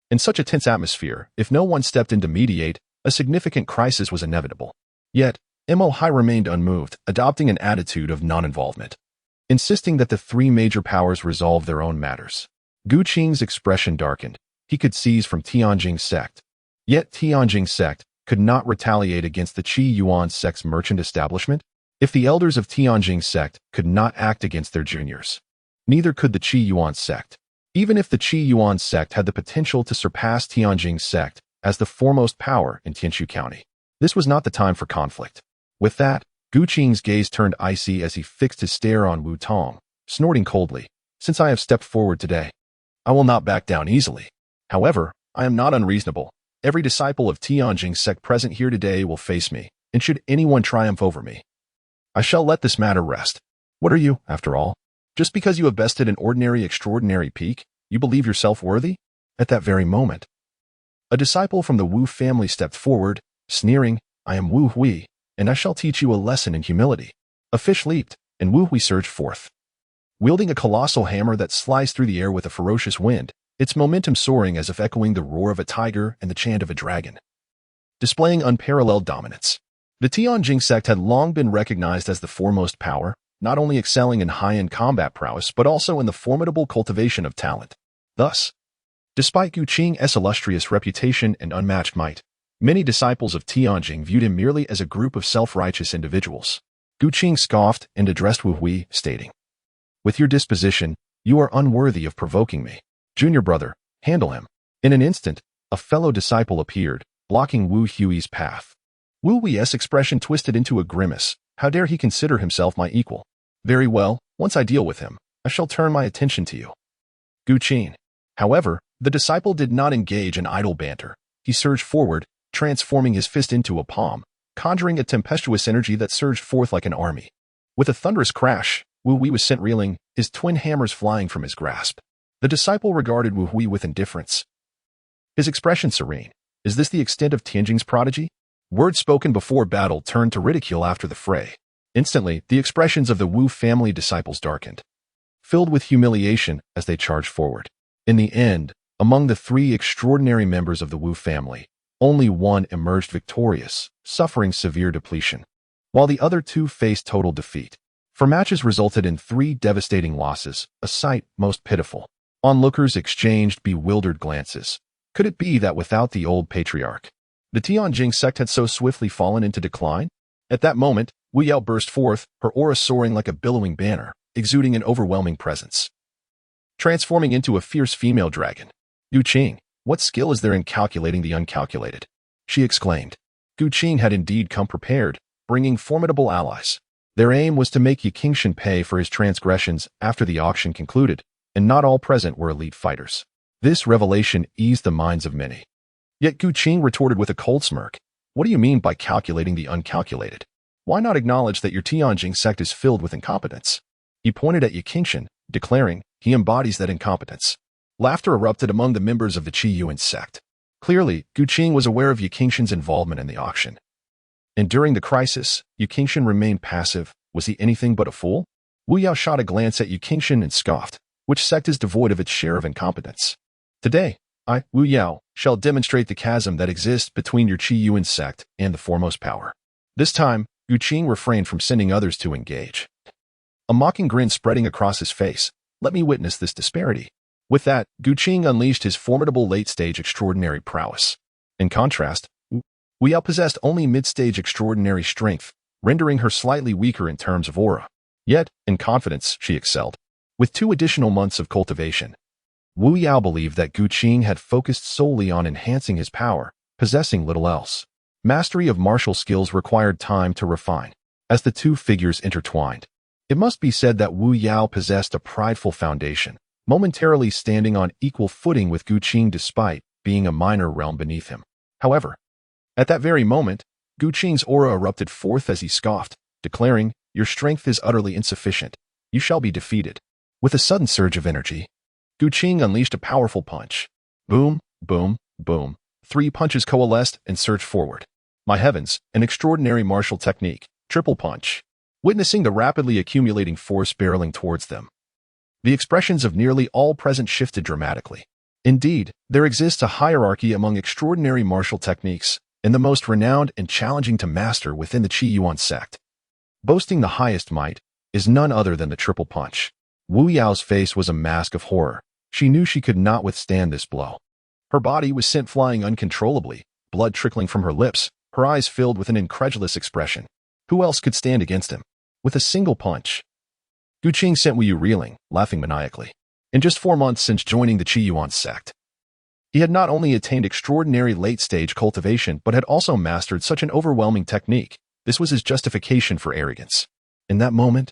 In such a tense atmosphere, if no one stepped in to mediate, a significant crisis was inevitable. Yet, Mo Hai remained unmoved, adopting an attitude of non-involvement, insisting that the 3 major powers resolve their own matters. Qingtian's expression darkened. He could seize from Tianjing sect. Yet Tianjing sect could not retaliate against the Qiyuan sect's merchant establishment. If the elders of Tianjing sect could not act against their juniors, neither could the Qiyuan sect. Even if the Qiyuan sect had the potential to surpass Tianjing sect as the foremost power in Tianshu County, this was not the time for conflict. With that, Gu Qing's gaze turned icy as he fixed his stare on Wu Tong, snorting coldly. Since I have stepped forward today, I will not back down easily. However, I am not unreasonable. Every disciple of Tianjing's sect present here today will face me, and should anyone triumph over me, I shall let this matter rest. What are you, after all? Just because you have bested an ordinary extraordinary peak, you believe yourself worthy? At that very moment, a disciple from the Wu family stepped forward, sneering, I am Wu Hui, and I shall teach you a lesson in humility. A fish leaped, and Wu Hui surged forth. Wielding a colossal hammer that sliced through the air with a ferocious wind, its momentum soaring as if echoing the roar of a tiger and the chant of a dragon. Displaying unparalleled dominance, the Tianjing sect had long been recognized as the foremost power, not only excelling in high-end combat prowess but also in the formidable cultivation of talent. Thus, despite Gu Qing's illustrious reputation and unmatched might, many disciples of Tianjing viewed him merely as a group of self-righteous individuals. Gu Qing scoffed and addressed Wu Hui, stating, With your disposition, you are unworthy of provoking me. Junior brother, handle him. In an instant, a fellow disciple appeared, blocking Wu Hui's path. Wu Hui's expression twisted into a grimace. How dare he consider himself my equal? Very well, once I deal with him, I shall turn my attention to you. Gu Qing. However, the disciple did not engage in idle banter. He surged forward, transforming his fist into a palm, conjuring a tempestuous energy that surged forth like an army. With a thunderous crash, Wu Hui was sent reeling, his twin hammers flying from his grasp. The disciple regarded Wu Hui with indifference, his expression serene. Is this the extent of Tianjing's prodigy? Words spoken before battle turned to ridicule after the fray. Instantly, the expressions of the Wu family disciples darkened, filled with humiliation as they charged forward. In the end, among the three extraordinary members of the Wu family, only one emerged victorious, suffering severe depletion, while the other two faced total defeat. For matches resulted in 3 devastating losses, a sight most pitiful. Onlookers exchanged bewildered glances. Could it be that without the old patriarch, the Tianjing sect had so swiftly fallen into decline? At that moment, Wu Yao burst forth, her aura soaring like a billowing banner, exuding an overwhelming presence, transforming into a fierce female dragon. Gu Qing, what skill is there in calculating the uncalculated? She exclaimed. Gu Qing had indeed come prepared, bringing formidable allies. Their aim was to make Qingtian pay for his transgressions after the auction concluded, and not all present were elite fighters. This revelation eased the minds of many. Yet Gu Qing retorted with a cold smirk. What do you mean by calculating the uncalculated? Why not acknowledge that your Tianjing sect is filled with incompetence? He pointed at Qingtian, declaring, he embodies that incompetence. Laughter erupted among the members of the Qiyuan sect. Clearly, Gu Qing was aware of Qingtian's involvement in the auction. And during the crisis, Qingtian remained passive. Was he anything but a fool? Wu Yao shot a glance at Qingtian and scoffed. Which sect is devoid of its share of incompetence? Today, I, Wu Yao, shall demonstrate the chasm that exists between your Qiyuan sect and the foremost power. This time, Gu Qing refrained from sending others to engage, a mocking grin spreading across his face. Let me witness this disparity. With that, Gu Qing unleashed his formidable late-stage extraordinary prowess. In contrast, Wu Yao possessed only mid-stage extraordinary strength, rendering her slightly weaker in terms of aura. Yet, in confidence, she excelled. With 2 additional months of cultivation, Wu Yao believed that Gu Qing had focused solely on enhancing his power, possessing little else. Mastery of martial skills required time to refine. As the 2 figures intertwined, it must be said that Wu Yao possessed a prideful foundation, momentarily standing on equal footing with Gu Qing despite being a minor realm beneath him. However, at that very moment, Gu Qing's aura erupted forth as he scoffed, declaring, your strength is utterly insufficient. You shall be defeated. With a sudden surge of energy, Gu Qing unleashed a powerful punch. Boom, boom, boom. 3 punches coalesced and surged forward. My heavens, an extraordinary martial technique. Triple punch. Witnessing the rapidly accumulating force barreling towards them, the expressions of nearly all present shifted dramatically. Indeed, there exists a hierarchy among extraordinary martial techniques, and the most renowned and challenging to master within the Qiyuan sect, boasting the highest might, is none other than the triple punch. Wu Yao's face was a mask of horror. She knew she could not withstand this blow. Her body was sent flying uncontrollably, blood trickling from her lips, her eyes filled with an incredulous expression. Who else could stand against him? With a single punch, Gu Qing sent Wu Yu reeling, laughing maniacally. In just 4 months since joining the Qiyuan sect, he had not only attained extraordinary late-stage cultivation but had also mastered such an overwhelming technique. This was his justification for arrogance. In that moment,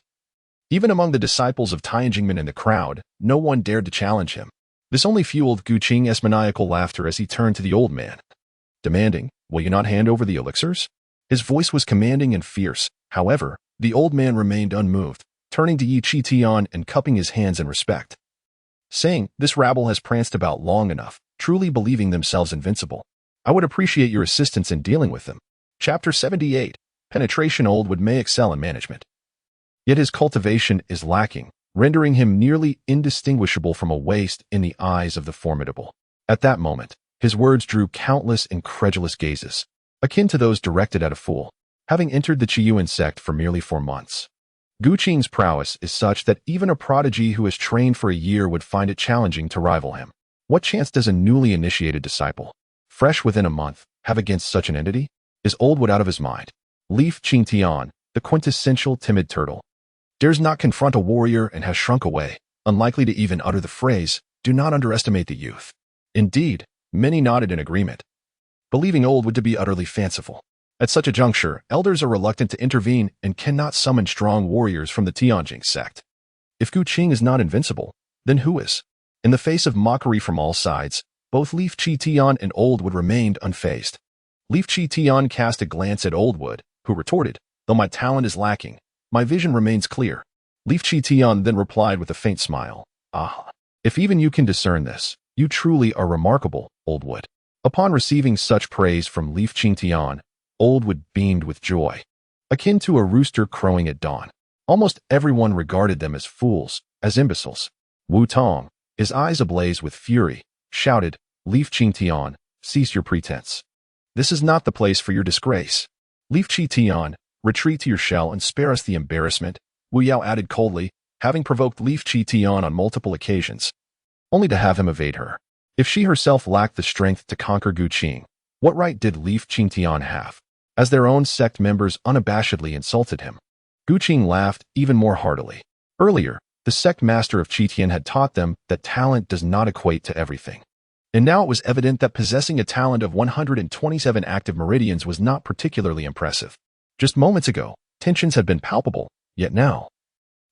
even among the disciples of Tianjingmen in the crowd, no one dared to challenge him. This only fueled Gu Qing's maniacal laughter as he turned to the old man, demanding, "Will you not hand over the elixirs?" His voice was commanding and fierce. However, the old man remained unmoved, turning to Qingtian and cupping his hands in respect, saying, "This rabble has pranced about long enough, truly believing themselves invincible. I would appreciate your assistance in dealing with them." Chapter 78. Penetration. Oldwood may excel in management, yet his cultivation is lacking, rendering him nearly indistinguishable from a waste in the eyes of the formidable. At that moment, his words drew countless incredulous gazes, akin to those directed at a fool, having entered the Qiyuan sect for merely 4 months. Gu Qing's prowess is such that even a prodigy who has trained for a year would find it challenging to rival him. What chance does a newly initiated disciple, fresh within a month, have against such an entity? Is Oldwood out of his mind? Leaf Qingtian, the quintessential timid turtle, dares not confront a warrior and has shrunk away, unlikely to even utter the phrase, "Do not underestimate the youth." Indeed, many nodded in agreement, believing Oldwood to be utterly fanciful. At such a juncture, elders are reluctant to intervene and cannot summon strong warriors from the Tianjing sect. If Gu Qing is not invincible, then who is? In the face of mockery from all sides, both Leaf Qingtian and Oldwood remained unfazed. Leaf Qingtian cast a glance at Oldwood, who retorted, "Though my talent is lacking, my vision remains clear." Leaf Qingtian then replied with a faint smile, "Ah, if even you can discern this, you truly are remarkable, Oldwood." Upon receiving such praise from Leaf Qingtian, Oldwood beamed with joy, akin to a rooster crowing at dawn. Almost everyone regarded them as fools, as imbeciles. Wu Tong, his eyes ablaze with fury, shouted, "Leaf Qingtian, cease your pretense. This is not the place for your disgrace." Leaf Qingtian, retreat to your shell and spare us the embarrassment, Wu Yao added coldly, having provoked Leaf Qingtian on multiple occasions, only to have him evade her. If she herself lacked the strength to conquer Gu Qing, what right did Leaf Qingtian have? As their own sect members unabashedly insulted him, Gu Qing laughed even more heartily. Earlier, the sect master of Qingtian had taught them that talent does not equate to everything. And now it was evident that possessing a talent of 127 active meridians was not particularly impressive. Just moments ago, tensions had been palpable, yet now,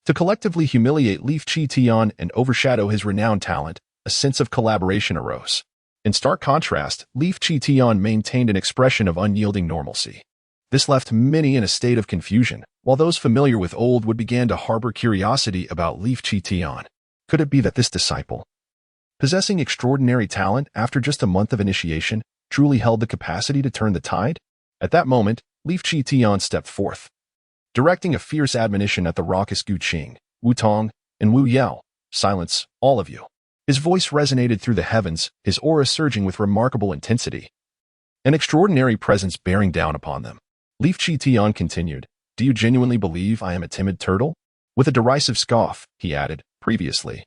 to collectively humiliate Leaf Qingtian and overshadow his renowned talent, a sense of collaboration arose. In stark contrast, Leaf Qingtian maintained an expression of unyielding normalcy. This left many in a state of confusion, while those familiar with Oldwood began to harbor curiosity about Leaf Qingtian. Could it be that this disciple, possessing extraordinary talent after just a month of initiation, truly held the capacity to turn the tide? At that moment, Leaf Qingtian stepped forth, directing a fierce admonition at the raucous Gu Qing, Wu Tong, and Wu Yao. "Silence, all of you." His voice resonated through the heavens, his aura surging with remarkable intensity, an extraordinary presence bearing down upon them. Leaf Qingtian continued, "Do you genuinely believe I am a timid turtle?" With a derisive scoff, he added, "Previously,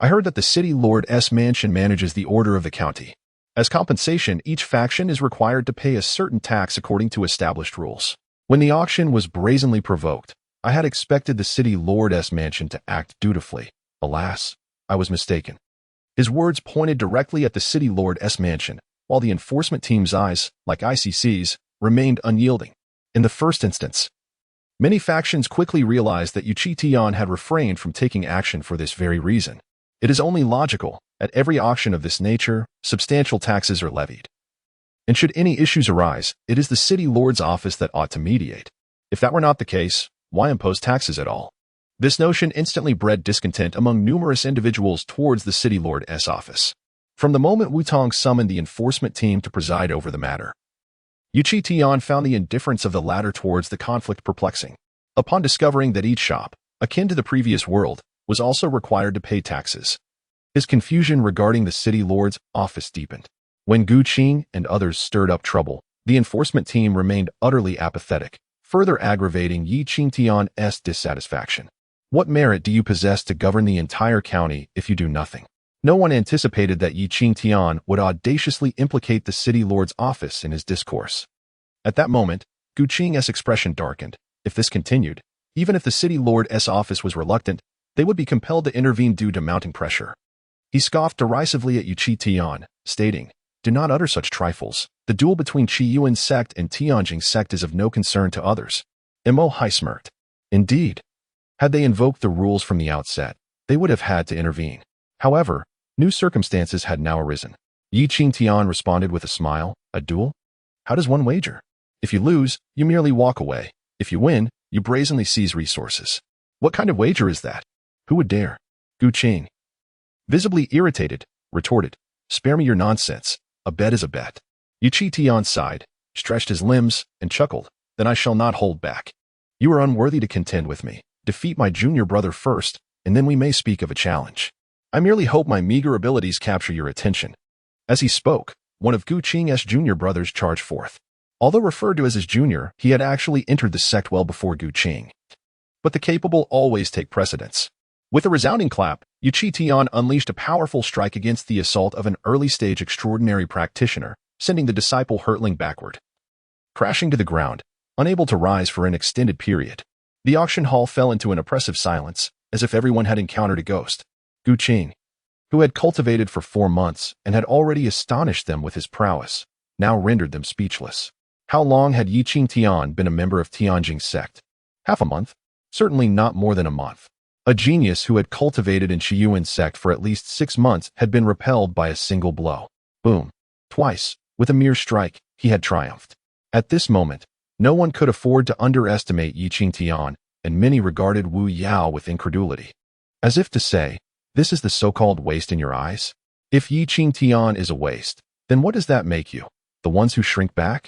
I heard that the city lord's mansion manages the order of the county. As compensation, each faction is required to pay a certain tax according to established rules. When the auction was brazenly provoked, I had expected the city lord's mansion to act dutifully. Alas, I was mistaken." His words pointed directly at the city lord's mansion, while the enforcement team's eyes, like ICC's, remained unyielding. In the first instance, many factions quickly realized that Qingtian had refrained from taking action for this very reason. It is only logical, at every auction of this nature, substantial taxes are levied. And should any issues arise, it is the city lord's office that ought to mediate. If that were not the case, why impose taxes at all? This notion instantly bred discontent among numerous individuals towards the city lord's office. From the moment Wu Tong summoned the enforcement team to preside over the matter, Qingtian found the indifference of the latter towards the conflict perplexing. Upon discovering that each shop, akin to the previous world, was also required to pay taxes, his confusion regarding the city lord's office deepened. When Gu Qing and others stirred up trouble, the enforcement team remained utterly apathetic, further aggravating Qingtian's dissatisfaction. What merit do you possess to govern the entire county if you do nothing? No one anticipated that Qingtian would audaciously implicate the city lord's office in his discourse. At that moment, Gu Qing's expression darkened. If this continued, even if the city lord's office was reluctant, they would be compelled to intervene due to mounting pressure. He scoffed derisively at Qingtian, stating, "Do not utter such trifles. The duel between Qiyuan sect and Tianjing sect is of no concern to others. Mo Hai smirked. Indeed. Had they invoked the rules from the outset, they would have had to intervene. However, new circumstances had now arisen. Qingtian responded with a smile. A duel? How does one wager? If you lose, you merely walk away. If you win, you brazenly seize resources. What kind of wager is that? Who would dare? Gu Qing, visibly irritated, retorted. Spare me your nonsense. A bet is a bet. Qingtian sighed, stretched his limbs, and chuckled. Then I shall not hold back. You are unworthy to contend with me. Defeat my junior brother first, and then we may speak of a challenge. I merely hope my meager abilities capture your attention. As he spoke, one of Gu Qing's junior brothers charged forth. Although referred to as his junior, he had actually entered the sect well before Gu Qing. But the capable always take precedence. With a resounding clap, Qingtian unleashed a powerful strike against the assault of an early-stage extraordinary practitioner, sending the disciple hurtling backward. Crashing to the ground, unable to rise for an extended period, the auction hall fell into an oppressive silence, as if everyone had encountered a ghost. Gu Qing, who had cultivated for 4 months and had already astonished them with his prowess, now rendered them speechless. How long had Qingtian been a member of Tianjing sect? Half a month? Certainly not more than a month. A genius who had cultivated in Qiyuan sect for at least 6 months had been repelled by a single blow. Boom. Twice, with a mere strike, he had triumphed. At this moment, no one could afford to underestimate Qingtian, and many regarded Wu Yao with incredulity. As if to say, this is the so-called waste in your eyes? If Qingtian is a waste, then what does that make you? The ones who shrink back?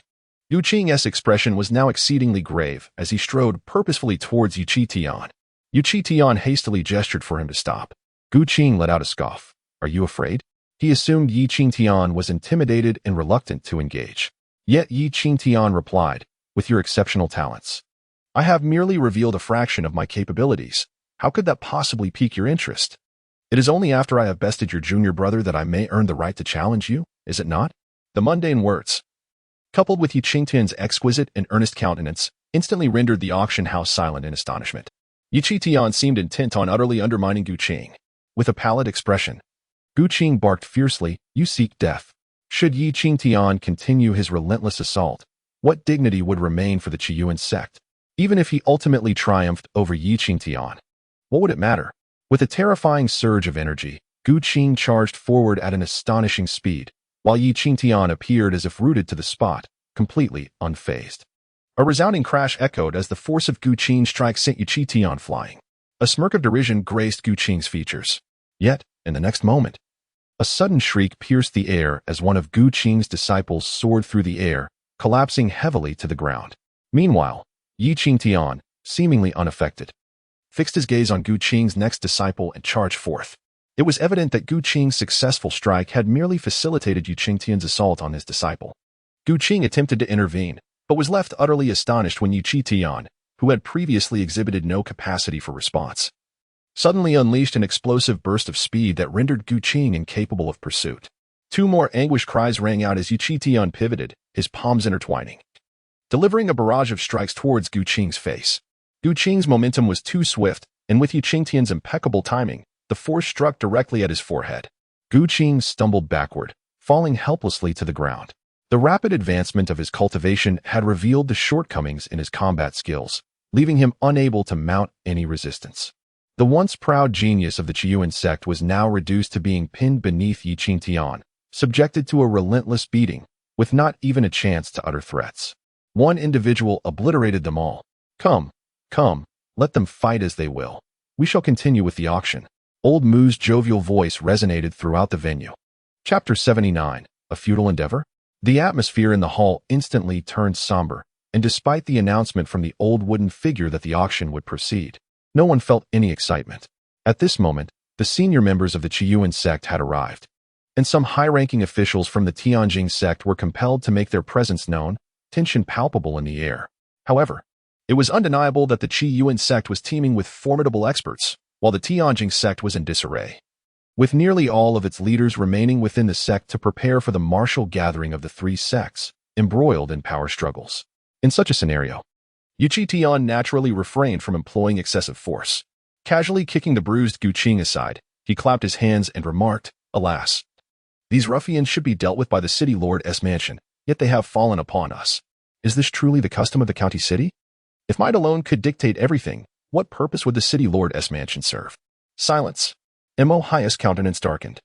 Gu Qing's expression was now exceedingly grave as he strode purposefully towards Qingtian. Qingtian hastily gestured for him to stop. Gu Qing let out a scoff. Are you afraid? He assumed Qingtian was intimidated and reluctant to engage. Yet Qingtian replied, with your exceptional talents. I have merely revealed a fraction of my capabilities. How could that possibly pique your interest? It is only after I have bested your junior brother that I may earn the right to challenge you, is it not? The mundane words, coupled with Qingtian's exquisite and earnest countenance, instantly rendered the auction house silent in astonishment. Qingtian seemed intent on utterly undermining Gu Qing. With a pallid expression, Gu Qing barked fiercely, you seek death. Should Qingtian continue his relentless assault, what dignity would remain for the Qiyuan sect? Even if he ultimately triumphed over Qingtian, what would it matter? With a terrifying surge of energy, Gu Qing charged forward at an astonishing speed, while Qingtian appeared as if rooted to the spot, completely unfazed. A resounding crash echoed as the force of Gu Qing's strike sent Qingtian flying. A smirk of derision graced Gu Qing's features. Yet, in the next moment, a sudden shriek pierced the air as one of Gu Qing's disciples soared through the air, collapsing heavily to the ground. Meanwhile, Qingtian, seemingly unaffected, fixed his gaze on Gu Qing's next disciple and charged forth. It was evident that Gu Qing's successful strike had merely facilitated Qingtian's assault on his disciple. Gu Qing attempted to intervene, but was left utterly astonished when Qingtian, who had previously exhibited no capacity for response, suddenly unleashed an explosive burst of speed that rendered Gu Qing incapable of pursuit. 2 more anguished cries rang out as Qingtian pivoted, his palms intertwining, delivering a barrage of strikes towards Gu Qing's face. Gu Qing's momentum was too swift, and with Qingtian's impeccable timing, the force struck directly at his forehead. Gu Qing stumbled backward, falling helplessly to the ground. The rapid advancement of his cultivation had revealed the shortcomings in his combat skills, leaving him unable to mount any resistance. The once proud genius of the Qiyuan sect was now reduced to being pinned beneath Qingtian, subjected to a relentless beating, with not even a chance to utter threats. One individual obliterated them all. Come, let them fight as they will. We shall continue with the auction. Old Mu's jovial voice resonated throughout the venue. Chapter 79, A Futile Endeavor? The atmosphere in the hall instantly turned somber, and despite the announcement from the old wooden figure that the auction would proceed, no one felt any excitement. At this moment, the senior members of the Qiyuan sect had arrived, and some high-ranking officials from the Tianjing sect were compelled to make their presence known, tension palpable in the air. However, it was undeniable that the Qiyuan sect was teeming with formidable experts, while the Tianjing sect was in disarray, with nearly all of its leaders remaining within the sect to prepare for the martial gathering of the 3 sects, embroiled in power struggles. In such a scenario, Qingtian naturally refrained from employing excessive force. Casually kicking the bruised Gu Qing aside, he clapped his hands and remarked, Alas, these ruffians should be dealt with by the city lord's mansion. yet they have fallen upon us. Is this truly the custom of the county city? If might alone could dictate everything, what purpose would the city lord's mansion serve? Silence. Mo High's countenance darkened,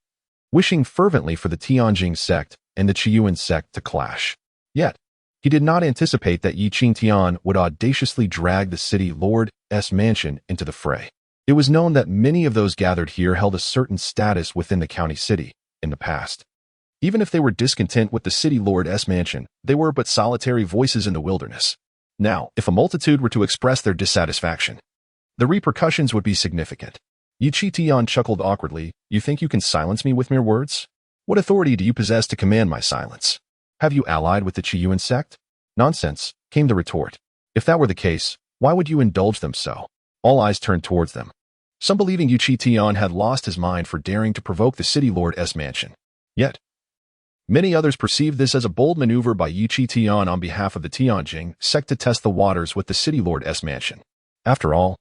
wishing fervently for the Tianjing sect and the Qiyuan sect to clash. Yet, he did not anticipate that Qingtian would audaciously drag the city lord's mansion into the fray. It was known that many of those gathered here held a certain status within the county city in the past. Even if they were discontent with the city lord's mansion, they were but solitary voices in the wilderness. Now, if a multitude were to express their dissatisfaction, the repercussions would be significant. Qingtian chuckled awkwardly. You think you can silence me with mere words? What authority do you possess to command my silence? Have you allied with the Qiyuan sect? Nonsense, came the retort. If that were the case, why would you indulge them so? All eyes turned towards them. Some believing Qingtian had lost his mind for daring to provoke the city lord's mansion. Yet, many others perceived this as a bold maneuver by Qingtian on behalf of the Tianjing sect to test the waters with the city lord's mansion. After all,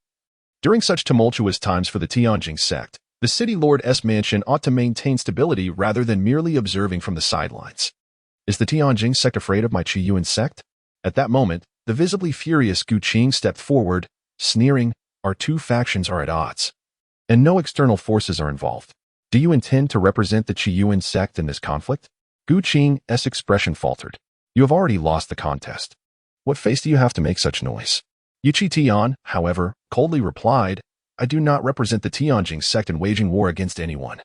during such tumultuous times for the Tianjing sect, the city lord's mansion ought to maintain stability rather than merely observing from the sidelines. Is the Tianjing sect afraid of my Qiyuan sect? At that moment, the visibly furious Gu Qing stepped forward, sneering, Our two factions are at odds, and no external forces are involved. Do you intend to represent the Qiyuan sect in this conflict? Gu Qing's expression faltered. You have already lost the contest. What face do you have to make such noise? Qingtian, however, coldly replied, I do not represent the Tianjing sect in waging war against anyone.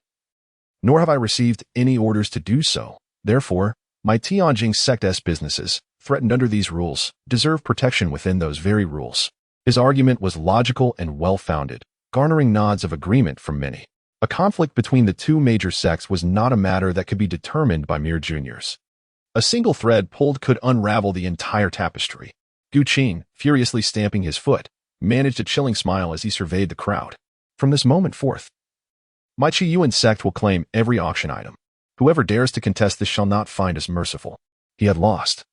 Nor have I received any orders to do so. Therefore, my Tianjing sect's businesses, threatened under these rules, deserve protection within those very rules. His argument was logical and well-founded, garnering nods of agreement from many. A conflict between the two major sects was not a matter that could be determined by mere juniors. A single thread pulled could unravel the entire tapestry. Gu Qing, furiously stamping his foot, managed a chilling smile as he surveyed the crowd. From this moment forth, my Qiyuan sect will claim every auction item. Whoever dares to contest this shall not find us merciful. He had lost.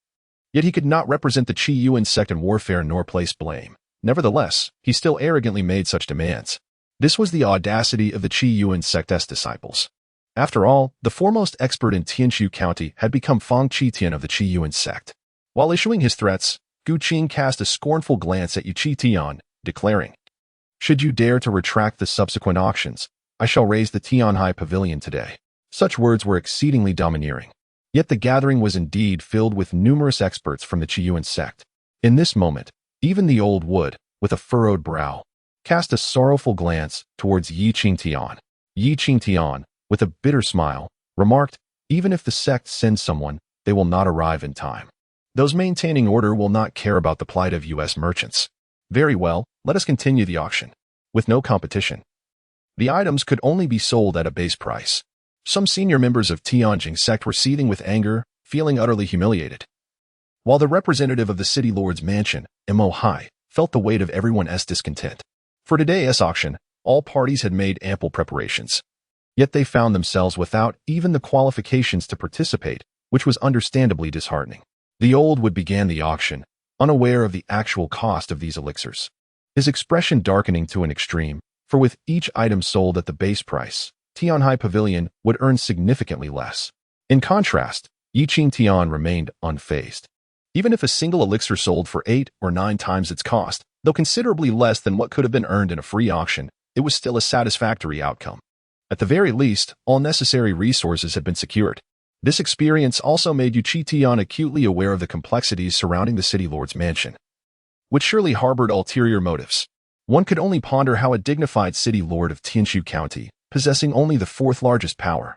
Yet he could not represent the Qiyuan sect in warfare nor place blame. Nevertheless, he still arrogantly made such demands. This was the audacity of the Qiyuan sect's disciples. After all, the foremost expert in Tianshu County had become Fang Qingtian of the Qiyuan sect. While issuing his threats, Gu Qing cast a scornful glance at Qingtian, declaring, Should you dare to retract the subsequent auctions, I shall raise the Tianhai Pavilion today. Such words were exceedingly domineering. Yet the gathering was indeed filled with numerous experts from the Qiyuan sect. In this moment, even the old wood, with a furrowed brow, cast a sorrowful glance towards Qingtian. Qingtian, with a bitter smile, remarked, Even if the sect sends someone, they will not arrive in time. Those maintaining order will not care about the plight of U.S. merchants. Very well, let us continue the auction. With no competition, the items could only be sold at a base price. Some senior members of Tianjing sect were seething with anger, feeling utterly humiliated. While the representative of the city lord's mansion, Mo Hai, felt the weight of everyone's discontent. For today's auction, all parties had made ample preparations. Yet they found themselves without even the qualifications to participate, which was understandably disheartening. The old wood began the auction, unaware of the actual cost of these elixirs. His expression darkening to an extreme, for with each item sold at the base price, Tianhai Pavilion would earn significantly less. In contrast, Qingtian remained unfazed. Even if a single elixir sold for 8 or 9 times its cost, though considerably less than what could have been earned in a free auction, it was still a satisfactory outcome. At the very least, all necessary resources had been secured. This experience also made Qingtian acutely aware of the complexities surrounding the city lord's mansion, which surely harbored ulterior motives. One could only ponder how a dignified city lord of Tianshu County, possessing only the 4th largest power,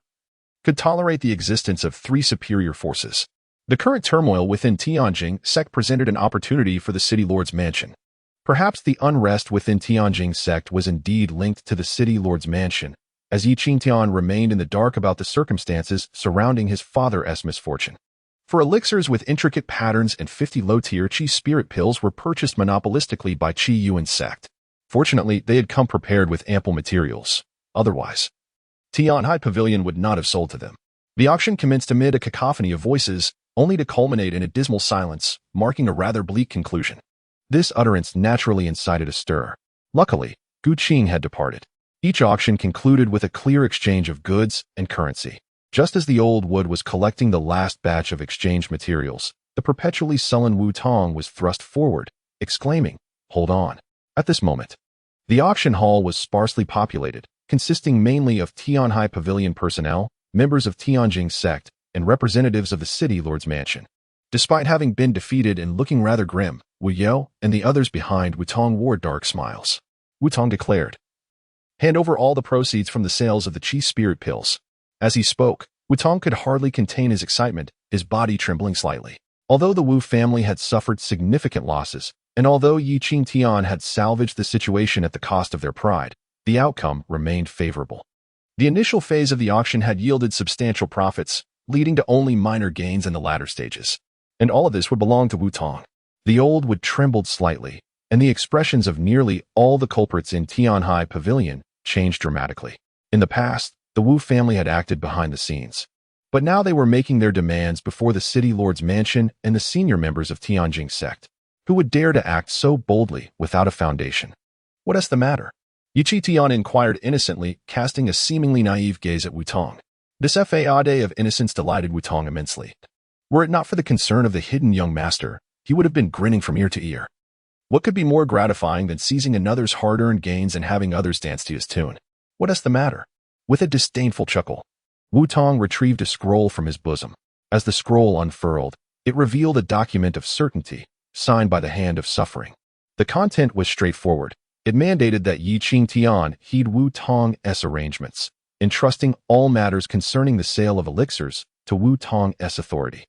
could tolerate the existence of 3 superior forces. The current turmoil within Tianjing sect presented an opportunity for the city lord's mansion. Perhaps the unrest within Tianjing sect was indeed linked to the city lord's mansion, as Qingtian remained in the dark about the circumstances surrounding his father's misfortune. For elixirs with intricate patterns and 50 low-tier Qi spirit pills were purchased monopolistically by Qiyuan sect. Fortunately, they had come prepared with ample materials. Otherwise, Tianhai Pavilion would not have sold to them. The auction commenced amid a cacophony of voices, only to culminate in a dismal silence, marking a rather bleak conclusion. This utterance naturally incited a stir. Luckily, Gu Qing had departed. Each auction concluded with a clear exchange of goods and currency. Just as the old wood was collecting the last batch of exchanged materials, the perpetually sullen Wu Tong was thrust forward, exclaiming, "Hold on." At this moment, the auction hall was sparsely populated, consisting mainly of Tianhai Pavilion personnel, members of Tianjing's sect, and representatives of the city lord's mansion. Despite having been defeated and looking rather grim, Wu Yao and the others behind Wu Tong wore dark smiles. Wu Tong declared, "Hand over all the proceeds from the sales of the Qi spirit pills." As he spoke, Wu Tong could hardly contain his excitement, his body trembling slightly. Although the Wu family had suffered significant losses, and although Qingtian had salvaged the situation at the cost of their pride, the outcome remained favorable. The initial phase of the auction had yielded substantial profits, leading to only minor gains in the latter stages. And all of this would belong to Wu Tong. The old wood trembled slightly, and the expressions of nearly all the culprits in Tianhai Pavilion changed dramatically. In the past, the Wu family had acted behind the scenes, but now they were making their demands before the city lord's mansion and the senior members of Tianjing's sect. Who would dare to act so boldly without a foundation? "What is the matter?" Qingtian inquired innocently, casting a seemingly naive gaze at Wu Tong. This facade of innocence delighted Wu Tong immensely. Were it not for the concern of the hidden young master, he would have been grinning from ear to ear. What could be more gratifying than seizing another's hard-earned gains and having others dance to his tune? "What is the matter?" With a disdainful chuckle, Wu Tong retrieved a scroll from his bosom. As the scroll unfurled, it revealed a document of certainty, signed by the hand of suffering. The content was straightforward. It mandated that Qingtian heed Wu Tong's arrangements, entrusting all matters concerning the sale of elixirs to Wu Tong's authority.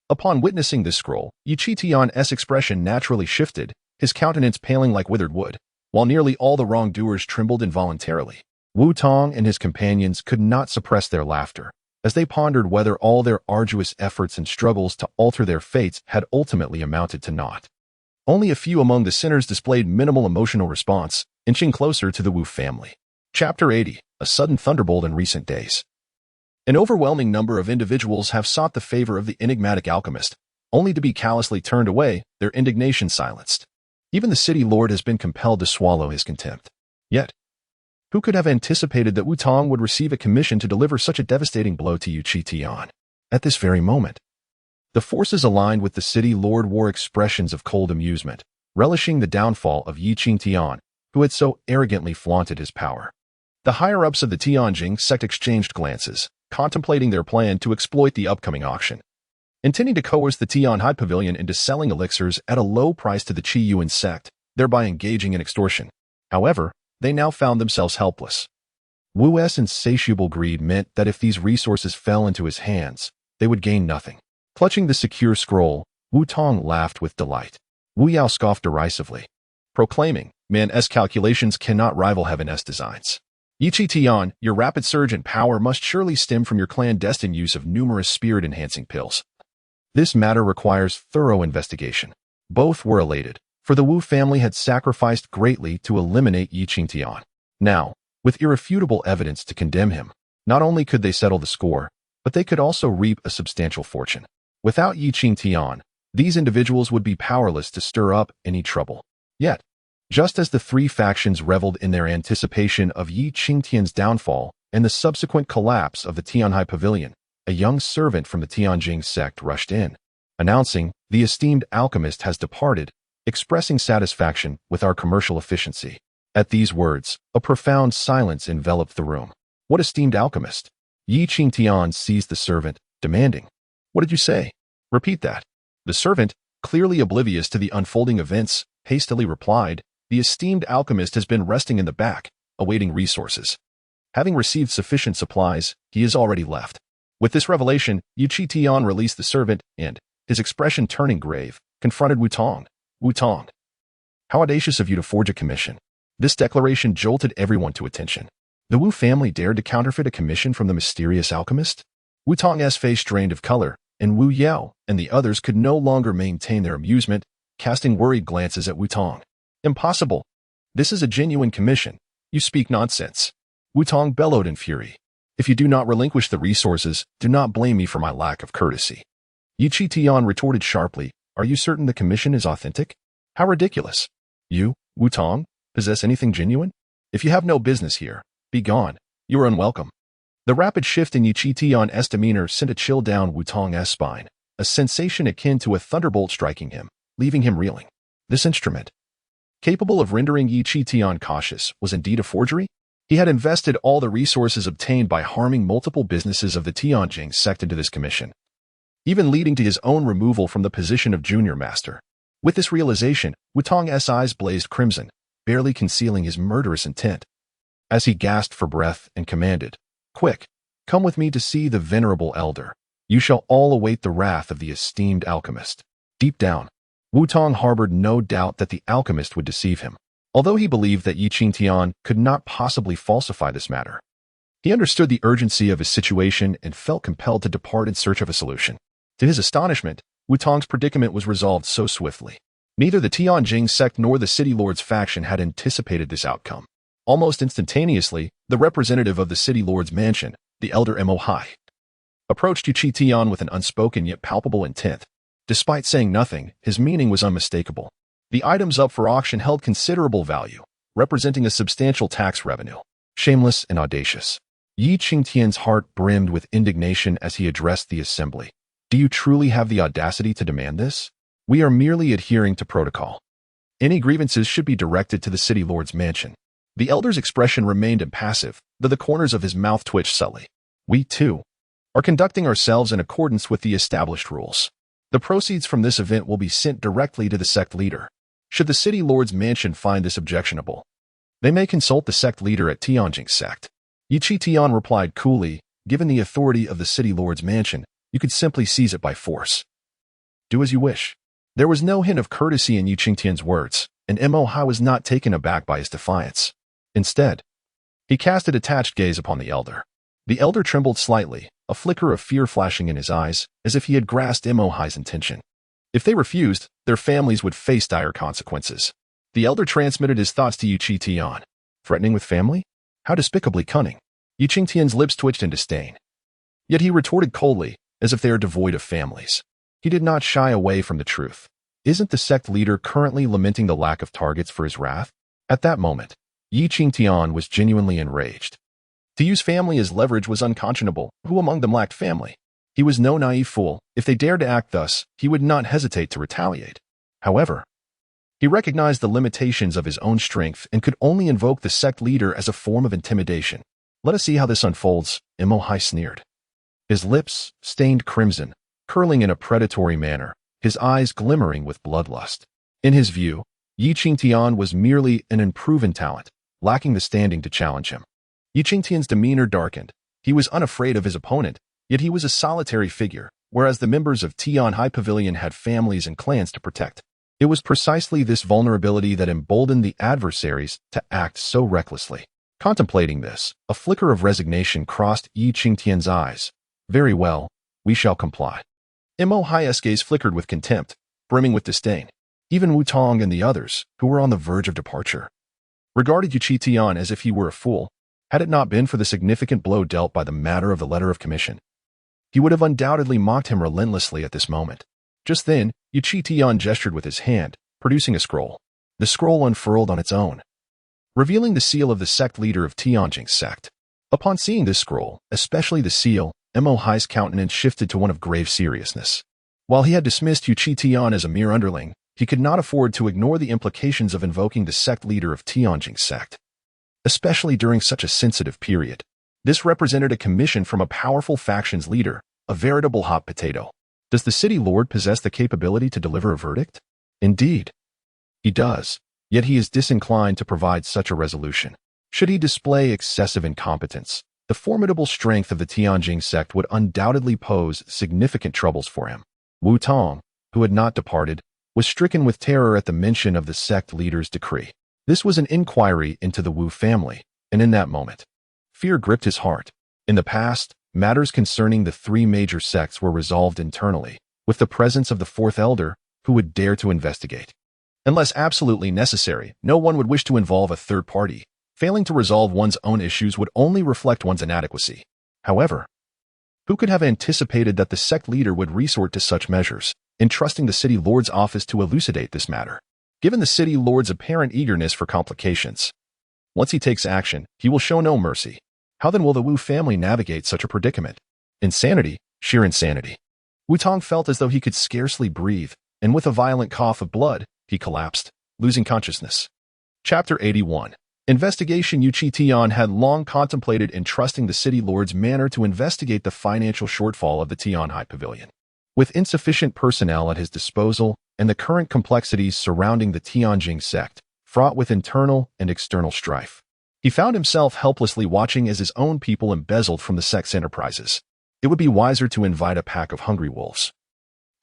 Upon witnessing this scroll, Qingtian's expression naturally shifted, his countenance paling like withered wood, while nearly all the wrongdoers trembled involuntarily. Wu Tong and his companions could not suppress their laughter, as they pondered whether all their arduous efforts and struggles to alter their fates had ultimately amounted to naught. Only a few among the sinners displayed minimal emotional response, inching closer to the Wu family. Chapter 80, A Sudden Thunderbolt in Recent Days. An overwhelming number of individuals have sought the favor of the enigmatic alchemist, only to be callously turned away, their indignation silenced. Even the city lord has been compelled to swallow his contempt. Yet, who could have anticipated that Wu Tong would receive a commission to deliver such a devastating blow to Qingtian? At this very moment, the forces aligned with the city lord wore expressions of cold amusement, relishing the downfall of Qingtian, who had so arrogantly flaunted his power. The higher-ups of the Tianjing sect exchanged glances, contemplating their plan to exploit the upcoming auction. Intending to coerce the Tianhai Pavilion into selling elixirs at a low price to the Qiyuan sect, thereby engaging in extortion. However, they now found themselves helpless. Wu's insatiable greed meant that if these resources fell into his hands, they would gain nothing. Clutching the secure scroll, Wu Tong laughed with delight. Wu Yao scoffed derisively, proclaiming, "Man's calculations cannot rival heaven's designs. Qingtian, your rapid surge in power must surely stem from your clandestine use of numerous spirit-enhancing pills. This matter requires thorough investigation." Both were elated, for the Wu family had sacrificed greatly to eliminate Qingtian. Now, with irrefutable evidence to condemn him, not only could they settle the score, but they could also reap a substantial fortune. Without Qingtian, these individuals would be powerless to stir up any trouble. Yet, just as the three factions reveled in their anticipation of Qingtian's downfall and the subsequent collapse of the Tianhai Pavilion, a young servant from the Tianjing sect rushed in, announcing, "The esteemed alchemist has departed, expressing satisfaction with our commercial efficiency." At these words, a profound silence enveloped the room. "What esteemed alchemist?" Qingtian seized the servant, demanding, "What did you say? Repeat that." The servant, clearly oblivious to the unfolding events, hastily replied, "The esteemed alchemist has been resting in the back, awaiting resources. Having received sufficient supplies, he has already left." With this revelation, Qingtian released the servant and, his expression turning grave, confronted Wu Tong. "Wu Tong, how audacious of you to forge a commission." This declaration jolted everyone to attention. The Wu family dared to counterfeit a commission from the mysterious alchemist? Wu Tong's face drained of color, and Wu Yao and the others could no longer maintain their amusement, casting worried glances at Wu Tong. "Impossible. This is a genuine commission. You speak nonsense." Wu Tong bellowed in fury. "If you do not relinquish the resources, do not blame me for my lack of courtesy." Qingtian retorted sharply, "Are you certain the commission is authentic? How ridiculous. You, Wu Tong, possess anything genuine? If you have no business here, be gone. You are unwelcome." The rapid shift in Qingtian's demeanor sent a chill down Wu Tong's spine, a sensation akin to a thunderbolt striking him, leaving him reeling. This instrument, capable of rendering Qingtian cautious, was indeed a forgery? He had invested all the resources obtained by harming multiple businesses of the Tianjing sect into this commission, even leading to his own removal from the position of junior master. With this realization, Wu Tong's eyes blazed crimson, barely concealing his murderous intent. As he gasped for breath and commanded, "Quick, come with me to see the venerable elder. You shall all await the wrath of the esteemed alchemist." Deep down, Wu Tong harbored no doubt that the alchemist would deceive him. Although he believed that Qingtian could not possibly falsify this matter, he understood the urgency of his situation and felt compelled to depart in search of a solution. To his astonishment, Wu Tong's predicament was resolved so swiftly. Neither the Tianjing sect nor the City Lord's faction had anticipated this outcome. Almost instantaneously, the representative of the City Lord's mansion, the elder Mo Hai, approached Qingtian with an unspoken yet palpable intent. Despite saying nothing, his meaning was unmistakable. The items up for auction held considerable value, representing a substantial tax revenue. Shameless and audacious. Qingtian's heart brimmed with indignation as he addressed the assembly. "Do you truly have the audacity to demand this? We are merely adhering to protocol. Any grievances should be directed to the City Lord's mansion." The elder's expression remained impassive, though the corners of his mouth twitched subtly. "We, too, are conducting ourselves in accordance with the established rules. The proceeds from this event will be sent directly to the sect leader. Should the City Lord's mansion find this objectionable, they may consult the sect leader at Tianjing sect." Qingtian replied coolly, "Given the authority of the City Lord's mansion, you could simply seize it by force. Do as you wish." There was no hint of courtesy in Qingtian's words, and Mo Hai was not taken aback by his defiance. Instead, he cast a detached gaze upon the elder. The elder trembled slightly, a flicker of fear flashing in his eyes, as if he had grasped Mo Hai's intention. If they refused, their families would face dire consequences. The elder transmitted his thoughts to Qingtian. Threatening with family? How despicably cunning. Qingtian's lips twitched in disdain. Yet he retorted coldly, as if they are devoid of families. He did not shy away from the truth. Isn't the sect leader currently lamenting the lack of targets for his wrath? At that moment, Qingtian was genuinely enraged. To use family as leverage was unconscionable. Who among them lacked family? He was no naive fool. If they dared to act thus, he would not hesitate to retaliate. However, he recognized the limitations of his own strength and could only invoke the sect leader as a form of intimidation. "Let us see how this unfolds," Mo Hai sneered. His lips stained crimson, curling in a predatory manner, his eyes glimmering with bloodlust. In his view, Qingtian was merely an unproven talent, lacking the standing to challenge him. Qingtian's demeanor darkened. He was unafraid of his opponent, yet he was a solitary figure, whereas the members of Tian High Pavilion had families and clans to protect. It was precisely this vulnerability that emboldened the adversaries to act so recklessly. Contemplating this, a flicker of resignation crossed Qingtian's eyes. "Very well, we shall comply." Mo Hai's gaze flickered with contempt, brimming with disdain. Even Wu Tong and the others, who were on the verge of departure, regarded Qingtian as if he were a fool. Had it not been for the significant blow dealt by the matter of the letter of commission, he would have undoubtedly mocked him relentlessly at this moment. Just then, Qingtian gestured with his hand, producing a scroll. The scroll unfurled on its own, revealing the seal of the sect leader of Tianjing sect. Upon seeing this scroll, especially the seal, Mo Hai's countenance shifted to one of grave seriousness. While he had dismissed Qingtian as a mere underling, he could not afford to ignore the implications of invoking the sect leader of Tianjing sect, especially during such a sensitive period. This represented a commission from a powerful faction's leader, a veritable hot potato. Does the City Lord possess the capability to deliver a verdict? Indeed, he does, yet he is disinclined to provide such a resolution. Should he display excessive incompetence, the formidable strength of the Tianjing sect would undoubtedly pose significant troubles for him. Wu Tong, who had not departed, was stricken with terror at the mention of the sect leader's decree. This was an inquiry into the Wu family, and in that moment, fear gripped his heart. In the past, matters concerning the three major sects were resolved internally, with the presence of the fourth elder, who would dare to investigate. Unless absolutely necessary, no one would wish to involve a third party. Failing to resolve one's own issues would only reflect one's inadequacy. However, who could have anticipated that the sect leader would resort to such measures, entrusting the City Lord's office to elucidate this matter? Given the City Lord's apparent eagerness for complications, once he takes action, he will show no mercy. How then will the Wu family navigate such a predicament? Insanity, sheer insanity. Wu Tong felt as though he could scarcely breathe, and with a violent cough of blood, he collapsed, losing consciousness. Chapter 81. Investigation. Qingtian had long contemplated entrusting the city lord's manor to investigate the financial shortfall of the Tianhai Pavilion. With insufficient personnel at his disposal and the current complexities surrounding the Tianjing sect, fraught with internal and external strife, he found himself helplessly watching as his own people embezzled from the sect's enterprises. It would be wiser to invite a pack of hungry wolves.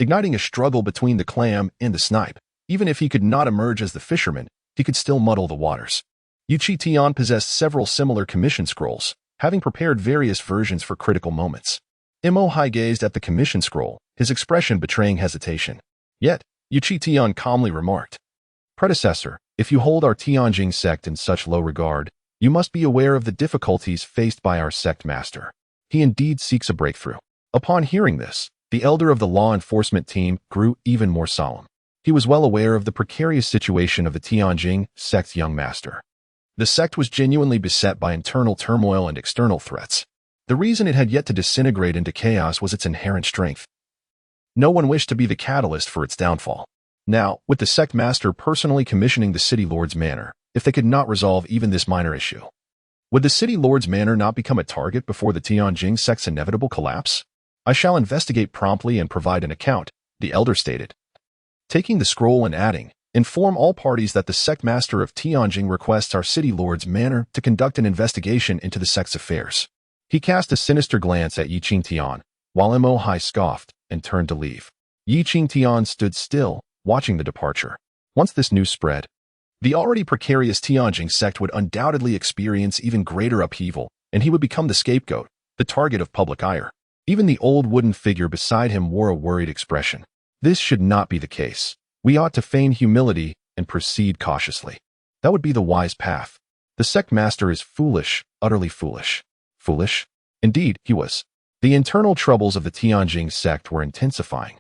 Igniting a struggle between the clam and the snipe, even if he could not emerge as the fisherman, he could still muddle the waters. Qingtian possessed several similar commission scrolls, having prepared various versions for critical moments. Mo Hai gazed at the commission scroll, his expression betraying hesitation. Yet, Qingtian calmly remarked, "Predecessor, if you hold our Tianjing sect in such low regard, you must be aware of the difficulties faced by our sect master. He indeed seeks a breakthrough." Upon hearing this, the elder of the law enforcement team grew even more solemn. He was well aware of the precarious situation of the Tianjing sect's young master. The sect was genuinely beset by internal turmoil and external threats. The reason it had yet to disintegrate into chaos was its inherent strength. No one wished to be the catalyst for its downfall. Now, with the sect master personally commissioning the city lord's manor, if they could not resolve even this minor issue, would the city lord's manor not become a target before the Tianjing sect's inevitable collapse? "I shall investigate promptly and provide an account," the elder stated. Taking the scroll and adding, "Inform all parties that the sect master of Tianjing requests our city lord's manor to conduct an investigation into the sect's affairs." He cast a sinister glance at Qingtian, while Mo Hai scoffed and turned to leave. Qingtian stood still, watching the departure. Once this news spread, the already precarious Tianjing sect would undoubtedly experience even greater upheaval, and he would become the scapegoat, the target of public ire. Even the old wooden figure beside him wore a worried expression. This should not be the case. We ought to feign humility and proceed cautiously. That would be the wise path. The sect master is foolish, utterly foolish. Foolish? Indeed, he was. The internal troubles of the Tianjing sect were intensifying,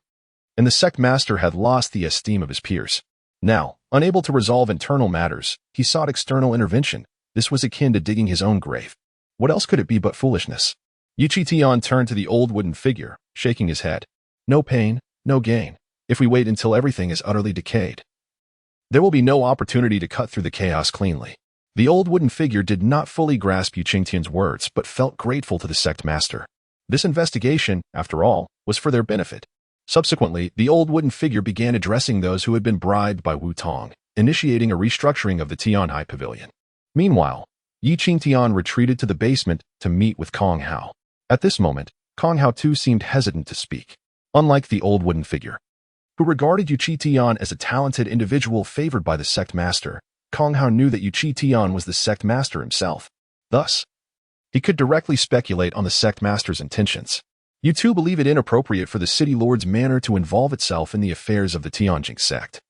and the sect master had lost the esteem of his peers. Now, unable to resolve internal matters, he sought external intervention. This was akin to digging his own grave. What else could it be but foolishness? Qingtian turned to the old wooden figure, shaking his head. "No pain, no gain. If we wait until everything is utterly decayed, there will be no opportunity to cut through the chaos cleanly." The old wooden figure did not fully grasp Qingtian's words, but felt grateful to the sect master. This investigation, after all, was for their benefit. Subsequently, the old wooden figure began addressing those who had been bribed by Wu Tong, initiating a restructuring of the Tianhai Pavilion. Meanwhile, Qingtian retreated to the basement to meet with Kong Hao. At this moment, Kong Hao too seemed hesitant to speak. Unlike the old wooden figure, who regarded Qingtian as a talented individual favored by the sect master, Kong Hao knew that Qingtian was the sect master himself. Thus, he could directly speculate on the sect master's intentions. "You too believe it inappropriate for the city lord's manor to involve itself in the affairs of the Tianjing sect,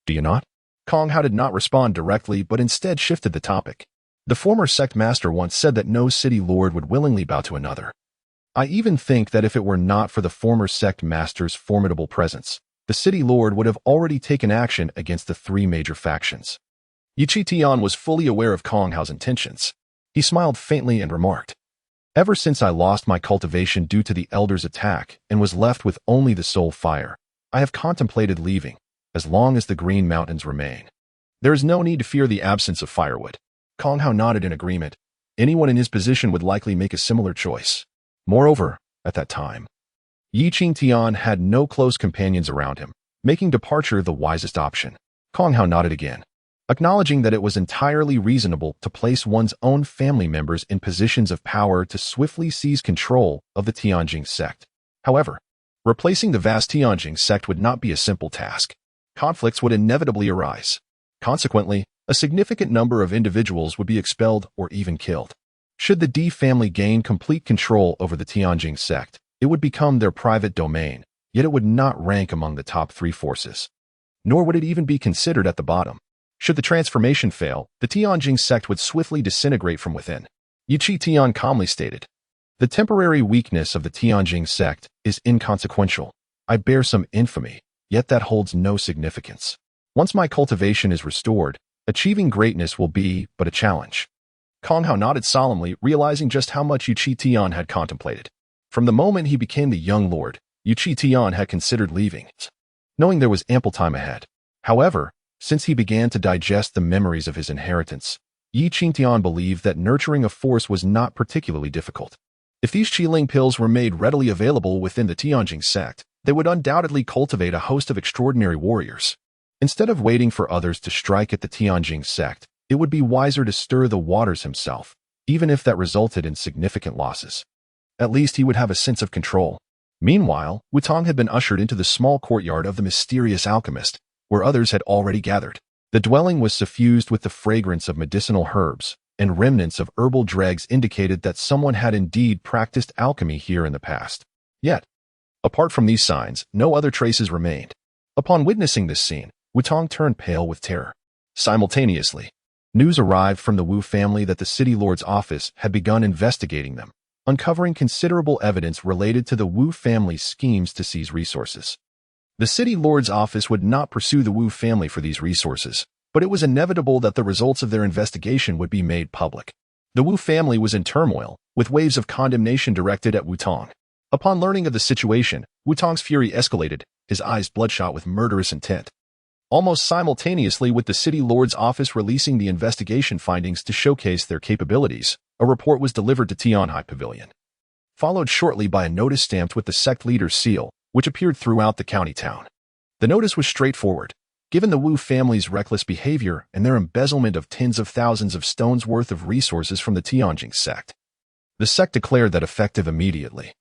do you not?" Kong Hao did not respond directly, but instead shifted the topic. "The former sect master once said that no city lord would willingly bow to another. I even think that if it were not for the former sect master's formidable presence, the city lord would have already taken action against the three major factions." Qingtian was fully aware of Kong Hao's intentions. He smiled faintly and remarked, "Ever since I lost my cultivation due to the elder's attack and was left with only the soul fire, I have contemplated leaving, as long as the Green Mountains remain. There is no need to fear the absence of firewood." Kong Hao nodded in agreement. Anyone in his position would likely make a similar choice. Moreover, at that time, Qingtian had no close companions around him, making departure the wisest option. Kong Hao nodded again, acknowledging that it was entirely reasonable to place one's own family members in positions of power to swiftly seize control of the Tianjing sect. However, replacing the vast Tianjing sect would not be a simple task. Conflicts would inevitably arise. Consequently, a significant number of individuals would be expelled or even killed. Should the D family gain complete control over the Tianjing sect, it would become their private domain, yet it would not rank among the top three forces. Nor would it even be considered at the bottom. Should the transformation fail, the Tianjing sect would swiftly disintegrate from within. Qingtian calmly stated, "The temporary weakness of the Tianjing sect is inconsequential. I bear some infamy, yet that holds no significance. Once my cultivation is restored, achieving greatness will be but a challenge." Kong Hao nodded solemnly, realizing just how much Qingtian had contemplated. From the moment he became the young lord, Qingtian had considered leaving, knowing there was ample time ahead. However, since he began to digest the memories of his inheritance, Qingtian believed that nurturing a force was not particularly difficult. If these Qiling pills were made readily available within the Tianjin sect, they would undoubtedly cultivate a host of extraordinary warriors. Instead of waiting for others to strike at the Tianjin sect, it would be wiser to stir the waters himself, even if that resulted in significant losses. At least he would have a sense of control. Meanwhile, Wutong had been ushered into the small courtyard of the mysterious alchemist, where others had already gathered. The dwelling was suffused with the fragrance of medicinal herbs, and remnants of herbal dregs indicated that someone had indeed practiced alchemy here in the past. Yet, apart from these signs, no other traces remained. Upon witnessing this scene, Wutong turned pale with terror. Simultaneously, news arrived from the Wu family that the city lord's office had begun investigating them, uncovering considerable evidence related to the Wu family's schemes to seize resources. The city lord's office would not pursue the Wu family for these resources, but it was inevitable that the results of their investigation would be made public. The Wu family was in turmoil, with waves of condemnation directed at Wutong. Upon learning of the situation, Wutong's fury escalated, his eyes bloodshot with murderous intent. Almost simultaneously with the city lord's office releasing the investigation findings to showcase their capabilities, a report was delivered to Tianhai Pavilion, followed shortly by a notice stamped with the sect leader's seal, which appeared throughout the county town. The notice was straightforward. Given the Wu family's reckless behavior and their embezzlement of tens of thousands of stones worth of resources from the Tianjin sect, the sect declared that effective immediately.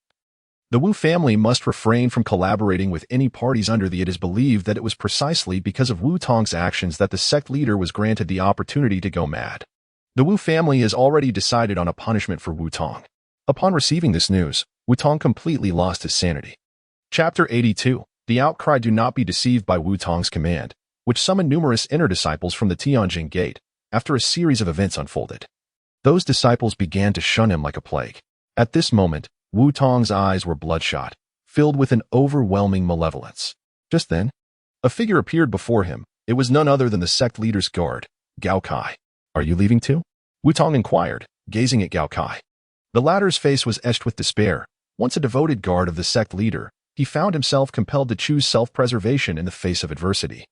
The Wu family must refrain from collaborating with any parties under the. It is believed that it was precisely because of Wutong's actions that the sect leader was granted the opportunity to go mad. The Wu family has already decided on a punishment for Wutong. Upon receiving this news, Wutong completely lost his sanity. Chapter 82. The outcry. Do not be deceived by Wutong's command, which summoned numerous inner disciples from the Tianjin gate. After a series of events unfolded, those disciples began to shun him like a plague. At this moment, Wutong's eyes were bloodshot, filled with an overwhelming malevolence. Just then, a figure appeared before him. It was none other than the sect leader's guard, Gao Kai. Are you leaving too? Wutong inquired, gazing at Gao Kai. The latter's face was etched with despair. Once a devoted guard of the sect leader, he found himself compelled to choose self-preservation in the face of adversity,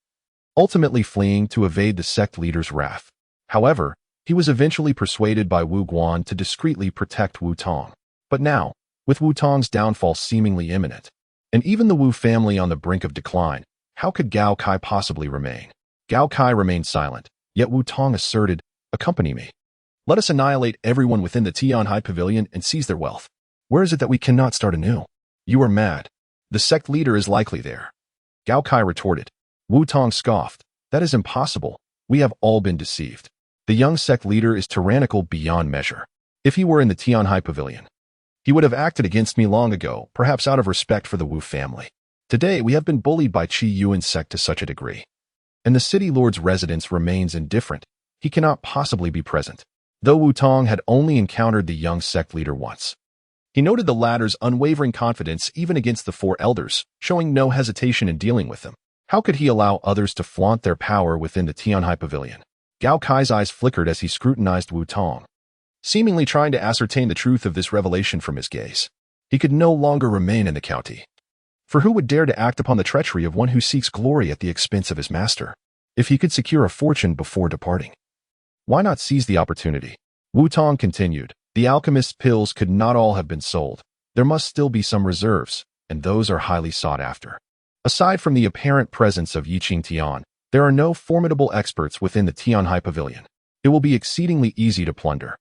ultimately fleeing to evade the sect leader's wrath. However, he was eventually persuaded by Wu Guan to discreetly protect Wutong. But now, with Wutong's downfall seemingly imminent, and even the Wu family on the brink of decline, how could Gao Kai possibly remain? Gao Kai remained silent, yet Wutong asserted, "Accompany me. Let us annihilate everyone within the Tianhai Pavilion and seize their wealth. Where is it that we cannot start anew? You are mad. The sect leader is likely there." Gao Kai retorted. Wutong scoffed. "That is impossible. We have all been deceived. The young sect leader is tyrannical beyond measure. If he were in the Tianhai Pavilion, he would have acted against me long ago, perhaps out of respect for the Wu family. Today, we have been bullied by Qi Yuan's sect to such a degree, and the city lord's residence remains indifferent. He cannot possibly be present." Though Wutong had only encountered the young sect leader once, he noted the latter's unwavering confidence even against the four elders, showing no hesitation in dealing with them. How could he allow others to flaunt their power within the Tianhai Pavilion? Gao Kai's eyes flickered as he scrutinized Wutong, seemingly trying to ascertain the truth of this revelation from his gaze. He could no longer remain in the county. For who would dare to act upon the treachery of one who seeks glory at the expense of his master? If he could secure a fortune before departing, why not seize the opportunity? Wutong continued. The alchemist's pills could not all have been sold. There must still be some reserves, and those are highly sought after. Aside from the apparent presence of Qingtian, there are no formidable experts within the Tianhai Pavilion. It will be exceedingly easy to plunder.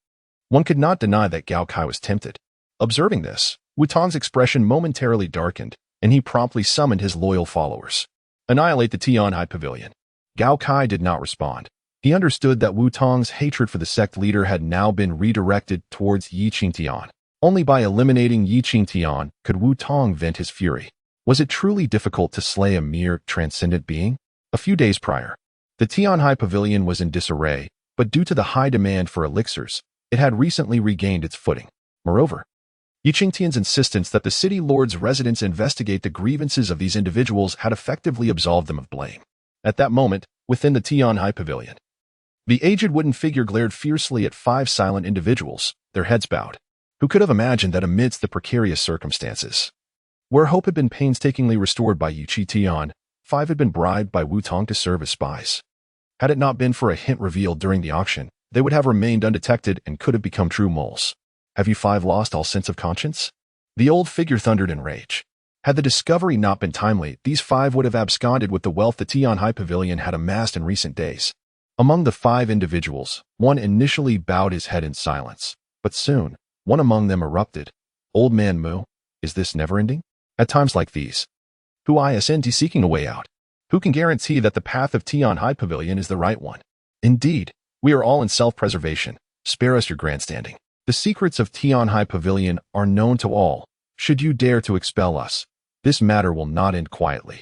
One could not deny that Gao Kai was tempted. Observing this, Wutong's expression momentarily darkened, and he promptly summoned his loyal followers. Annihilate the Tianhai Pavilion. Gao Kai did not respond. He understood that Wutong's hatred for the sect leader had now been redirected towards Qingtian. Only by eliminating Qingtian could Wutong vent his fury. Was it truly difficult to slay a mere transcendent being? A few days prior, the Tianhai Pavilion was in disarray, but due to the high demand for elixirs, it had recently regained its footing. Moreover, Qingtian's insistence that the city lord's residents investigate the grievances of these individuals had effectively absolved them of blame. At that moment, within the Tianhai Pavilion, The aged wooden figure glared fiercely at 5 silent individuals, their heads bowed. Who could have imagined that amidst the precarious circumstances, where hope had been painstakingly restored by Qingtian, 5 had been bribed by Wu Tong to serve as spies. Had it not been for a hint revealed during the auction, they would have remained undetected and could have become true moles. Have you 5 lost all sense of conscience? The old figure thundered in rage. Had the discovery not been timely, these 5 would have absconded with the wealth the Tian High Pavilion had amassed in recent days. Among the 5 individuals, one initially bowed his head in silence, but soon, one among them erupted. Old man Mu, is this never-ending? At times like these, who isn't seeking a way out? Who can guarantee that the path of Tian High Pavilion is the right one? Indeed, we are all in self-preservation. Spare us your grandstanding. The secrets of Tian High Pavilion are known to all. Should you dare to expel us, this matter will not end quietly.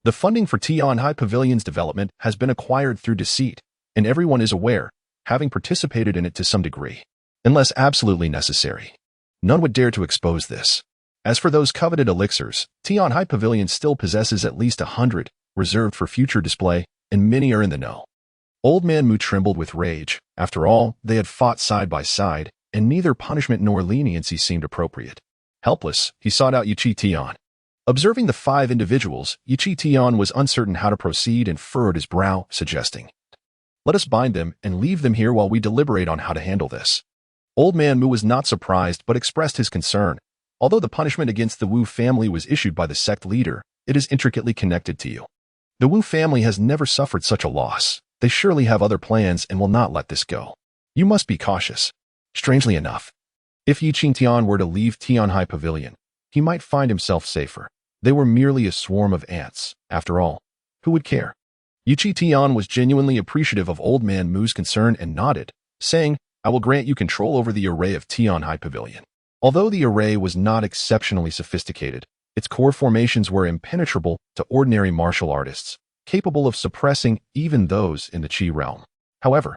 The funding for Tian High Pavilion's development has been acquired through deceit, and everyone is aware, having participated in it to some degree. Unless absolutely necessary, none would dare to expose this. As for those coveted elixirs, Tian High Pavilion still possesses at least 100, reserved for future display, and many are in the know. Old man Mu trembled with rage. After all, they had fought side by side, and neither punishment nor leniency seemed appropriate. Helpless, he sought out Qingtian. Observing the 5 individuals, Qingtian was uncertain how to proceed and furrowed his brow, suggesting, "Let us bind them and leave them here while we deliberate on how to handle this." Old man Mu was not surprised but expressed his concern. Although the punishment against the Wu family was issued by the sect leader, it is intricately connected to you. The Wu family has never suffered such a loss. They surely have other plans and will not let this go. You must be cautious. Strangely enough, if Qingtian were to leave Tian High Pavilion, he might find himself safer. They were merely a swarm of ants. After all, who would care? Qingtian was genuinely appreciative of old man Mu's concern and nodded, saying, "I will grant you control over the array of Tian High Pavilion." Although the array was not exceptionally sophisticated, its core formations were impenetrable to ordinary martial artists, capable of suppressing even those in the Qi realm. However,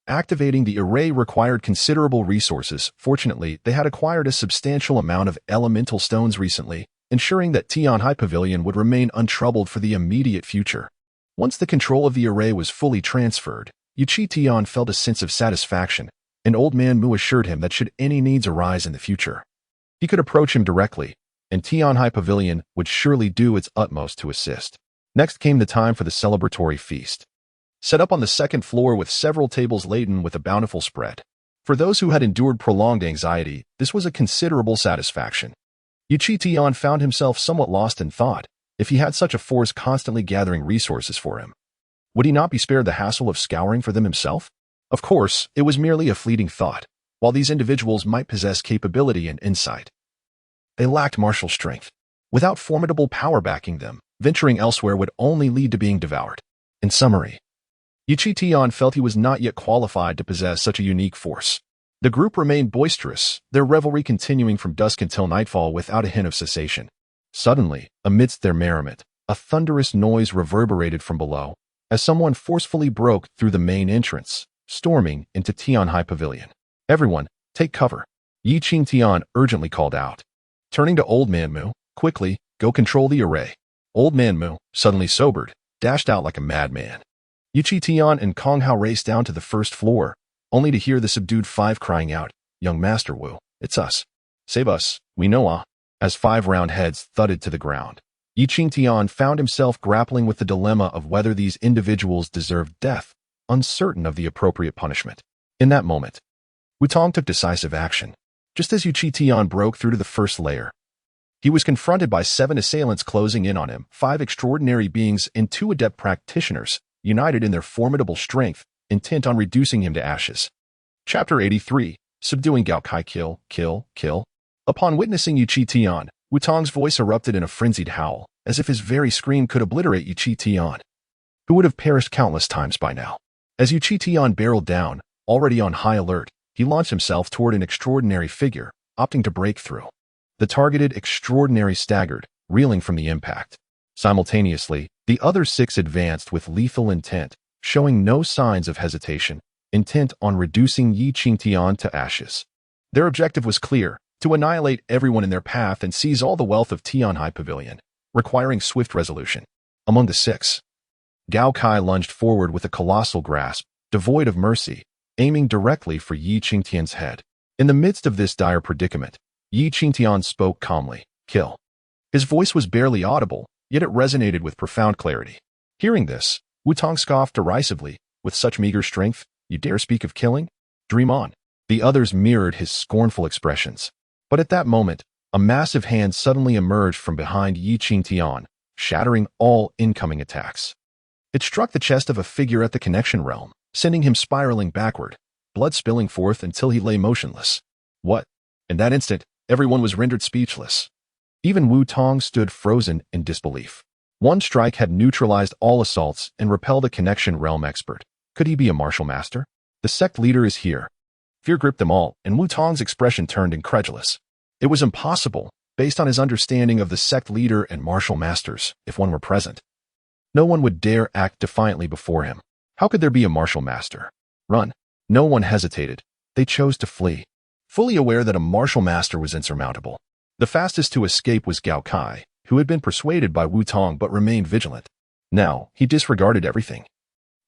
activating the array required considerable resources. Fortunately, they had acquired a substantial amount of elemental stones recently, ensuring that Tian High Pavilion would remain untroubled for the immediate future. Once the control of the array was fully transferred, Qingtian felt a sense of satisfaction, and old man Mu assured him that should any needs arise in the future, he could approach him directly, and Tian High Pavilion would surely do its utmost to assist. Next came the time for the celebratory feast, set up on the 2nd floor with several tables laden with a bountiful spread. For those who had endured prolonged anxiety, this was a considerable satisfaction. Qingtian found himself somewhat lost in thought. If he had such a force constantly gathering resources for him, would he not be spared the hassle of scouring for them himself? Of course, it was merely a fleeting thought. While these individuals might possess capability and insight, they lacked martial strength. Without formidable power backing them, venturing elsewhere would only lead to being devoured. In summary, Qingtian felt he was not yet qualified to possess such a unique force. The group remained boisterous, their revelry continuing from dusk until nightfall without a hint of cessation. Suddenly, amidst their merriment, a thunderous noise reverberated from below, as someone forcefully broke through the main entrance, storming into Tian High Pavilion. "Everyone, take cover," Qingtian urgently called out. Turning to old man Mu, "Quickly, go control the array." Old man Mu, suddenly sobered, dashed out like a madman. Qingtian and Kong Hao raced down to the 1st floor, only to hear the subdued 5 crying out, "Young Master Wu, it's us. Save us, we know ah." As 5 round heads thudded to the ground, Qingtian found himself grappling with the dilemma of whether these individuals deserved death, uncertain of the appropriate punishment. In that moment, Wu Tong took decisive action. Just as Qingtian broke through to the 1st layer, he was confronted by 7 assailants closing in on him, 5 extraordinary beings and 2 adept practitioners, united in their formidable strength, intent on reducing him to ashes. Chapter 83, Subduing Gao Kai. Kill, kill, kill. Upon witnessing Qingtian, Wu Tong's voice erupted in a frenzied howl, as if his very scream could obliterate Qingtian, who would have perished countless times by now. As Qingtian barreled down, already on high alert, he launched himself toward an extraordinary figure, opting to break through. The targeted extraordinary staggered, reeling from the impact. Simultaneously, the other 6 advanced with lethal intent, showing no signs of hesitation, intent on reducing Qingtian to ashes. Their objective was clear: to annihilate everyone in their path and seize all the wealth of Tian High Pavilion, requiring swift resolution. Among the 6, Gao Kai lunged forward with a colossal grasp, devoid of mercy, aiming directly for Yi Qingtian's head. In the midst of this dire predicament, Yi Qingtian spoke calmly, "Kill." His voice was barely audible, yet it resonated with profound clarity. Hearing this, Wu Tong scoffed derisively, "With such meager strength, you dare speak of killing? Dream on." The others mirrored his scornful expressions. But at that moment, a massive hand suddenly emerged from behind Yi Qingtian, shattering all incoming attacks. It struck the chest of a figure at the connection realm, sending him spiraling backward, blood spilling forth until he lay motionless. What? In that instant, everyone was rendered speechless. Even Wu Tong stood frozen in disbelief. One strike had neutralized all assaults and repelled a connection realm expert. Could he be a martial master? The sect leader is here. Fear gripped them all, and Wu Tong's expression turned incredulous. It was impossible, based on his understanding of the sect leader and martial masters, if one were present. No one would dare act defiantly before him. How could there be a martial master? Run. No one hesitated. They chose to flee, fully aware that a martial master was insurmountable. The fastest to escape was Gao Kai, who had been persuaded by Wu Tong but remained vigilant. Now, he disregarded everything,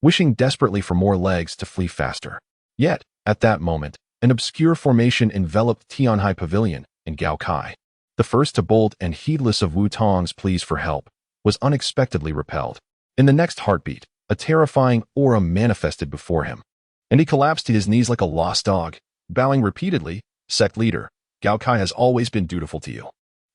wishing desperately for more legs to flee faster. Yet, at that moment, an obscure formation enveloped Tianhai Pavilion and Gao Kai. The first to bolt and heedless of Wu Tong's pleas for help, was unexpectedly repelled. In the next heartbeat, a terrifying aura manifested before him, and he collapsed to his knees like a lost dog, bowing repeatedly, "Sect leader, Gao Kai has always been dutiful to you.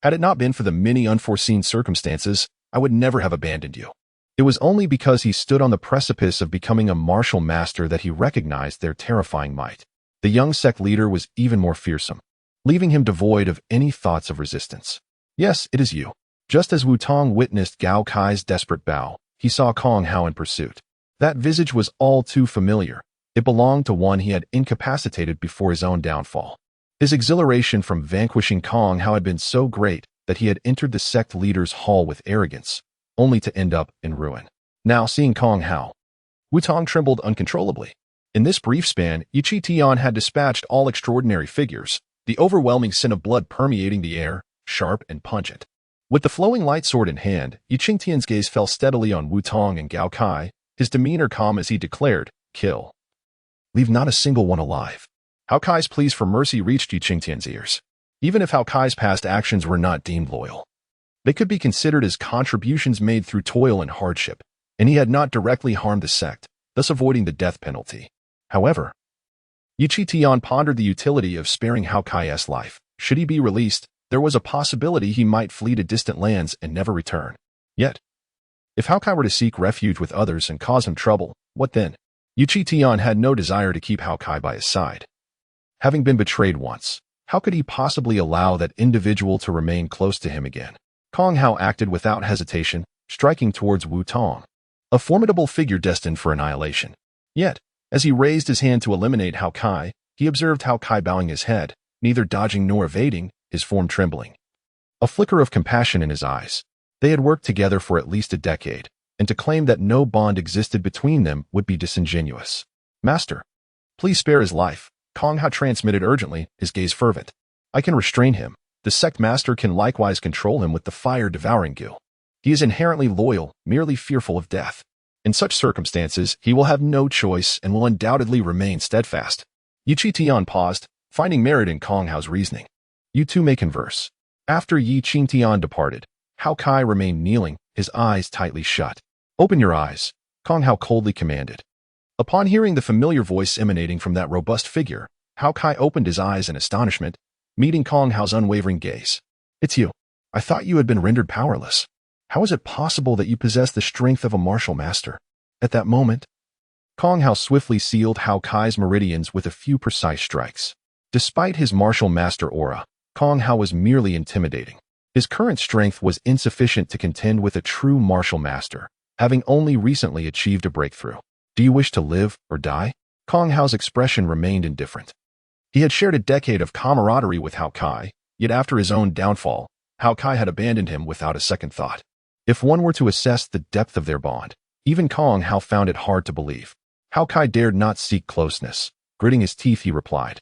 Had it not been for the many unforeseen circumstances, I would never have abandoned you." It was only because he stood on the precipice of becoming a martial master that he recognized their terrifying might. The young sect leader was even more fearsome, leaving him devoid of any thoughts of resistance. "Yes, it is you." Just as Wu Tong witnessed Gao Kai's desperate bow, he saw Kong Hao in pursuit. That visage was all too familiar. It belonged to one he had incapacitated before his own downfall. His exhilaration from vanquishing Kong Hao had been so great that he had entered the sect leader's hall with arrogance, only to end up in ruin. Now, seeing Kong Hao, Wu Tong trembled uncontrollably. In this brief span, Yi Qingtian had dispatched all extraordinary figures, the overwhelming scent of blood permeating the air, sharp and pungent. With the flowing light sword in hand, Yi Qingtian's gaze fell steadily on Wu Tong and Gao Kai, his demeanor calm as he declared, "Kill. Leave not a single one alive." Hao Kai's pleas for mercy reached Yi Qingtian's ears. Even if Hao Kai's past actions were not deemed loyal, they could be considered as contributions made through toil and hardship, and he had not directly harmed the sect, thus avoiding the death penalty. However, Yi Qingtian pondered the utility of sparing Hao Kai's life. Should he be released, there was a possibility he might flee to distant lands and never return. Yet, if Hao Kai were to seek refuge with others and cause him trouble, what then? Yi Qingtian had no desire to keep Hao Kai by his side. Having been betrayed once, how could he possibly allow that individual to remain close to him again? Kong Hao acted without hesitation, striking towards Wu Tong, a formidable figure destined for annihilation. Yet, as he raised his hand to eliminate Hao Kai, he observed Hao Kai bowing his head, neither dodging nor evading, his form trembling. A flicker of compassion in his eyes. They had worked together for at least a decade, and to claim that no bond existed between them would be disingenuous. "Master, please spare his life," Kong Hao transmitted urgently, his gaze fervent. "I can restrain him. The sect master can likewise control him with the fire-devouring gil. He is inherently loyal, merely fearful of death. In such circumstances, he will have no choice and will undoubtedly remain steadfast." Yi Qingtian paused, finding merit in Kong Hao's reasoning. "You two may converse." After Yi Qingtian departed, Hao Kai remained kneeling, his eyes tightly shut. "Open your eyes," Kong Hao coldly commanded. Upon hearing the familiar voice emanating from that robust figure, Hao Kai opened his eyes in astonishment, meeting Kong Hao's unwavering gaze. "It's you. I thought you had been rendered powerless. How is it possible that you possess the strength of a martial master?" At that moment, Kong Hao swiftly sealed Hao Kai's meridians with a few precise strikes. Despite his martial master aura, Kong Hao was merely intimidating. His current strength was insufficient to contend with a true martial master, having only recently achieved a breakthrough. "Do you wish to live or die?" Kong Hao's expression remained indifferent. He had shared a decade of camaraderie with Hao Kai, yet after his own downfall, Hao Kai had abandoned him without a second thought. If one were to assess the depth of their bond, even Kong Hao found it hard to believe. Hao Kai dared not seek closeness. Gritting his teeth, he replied,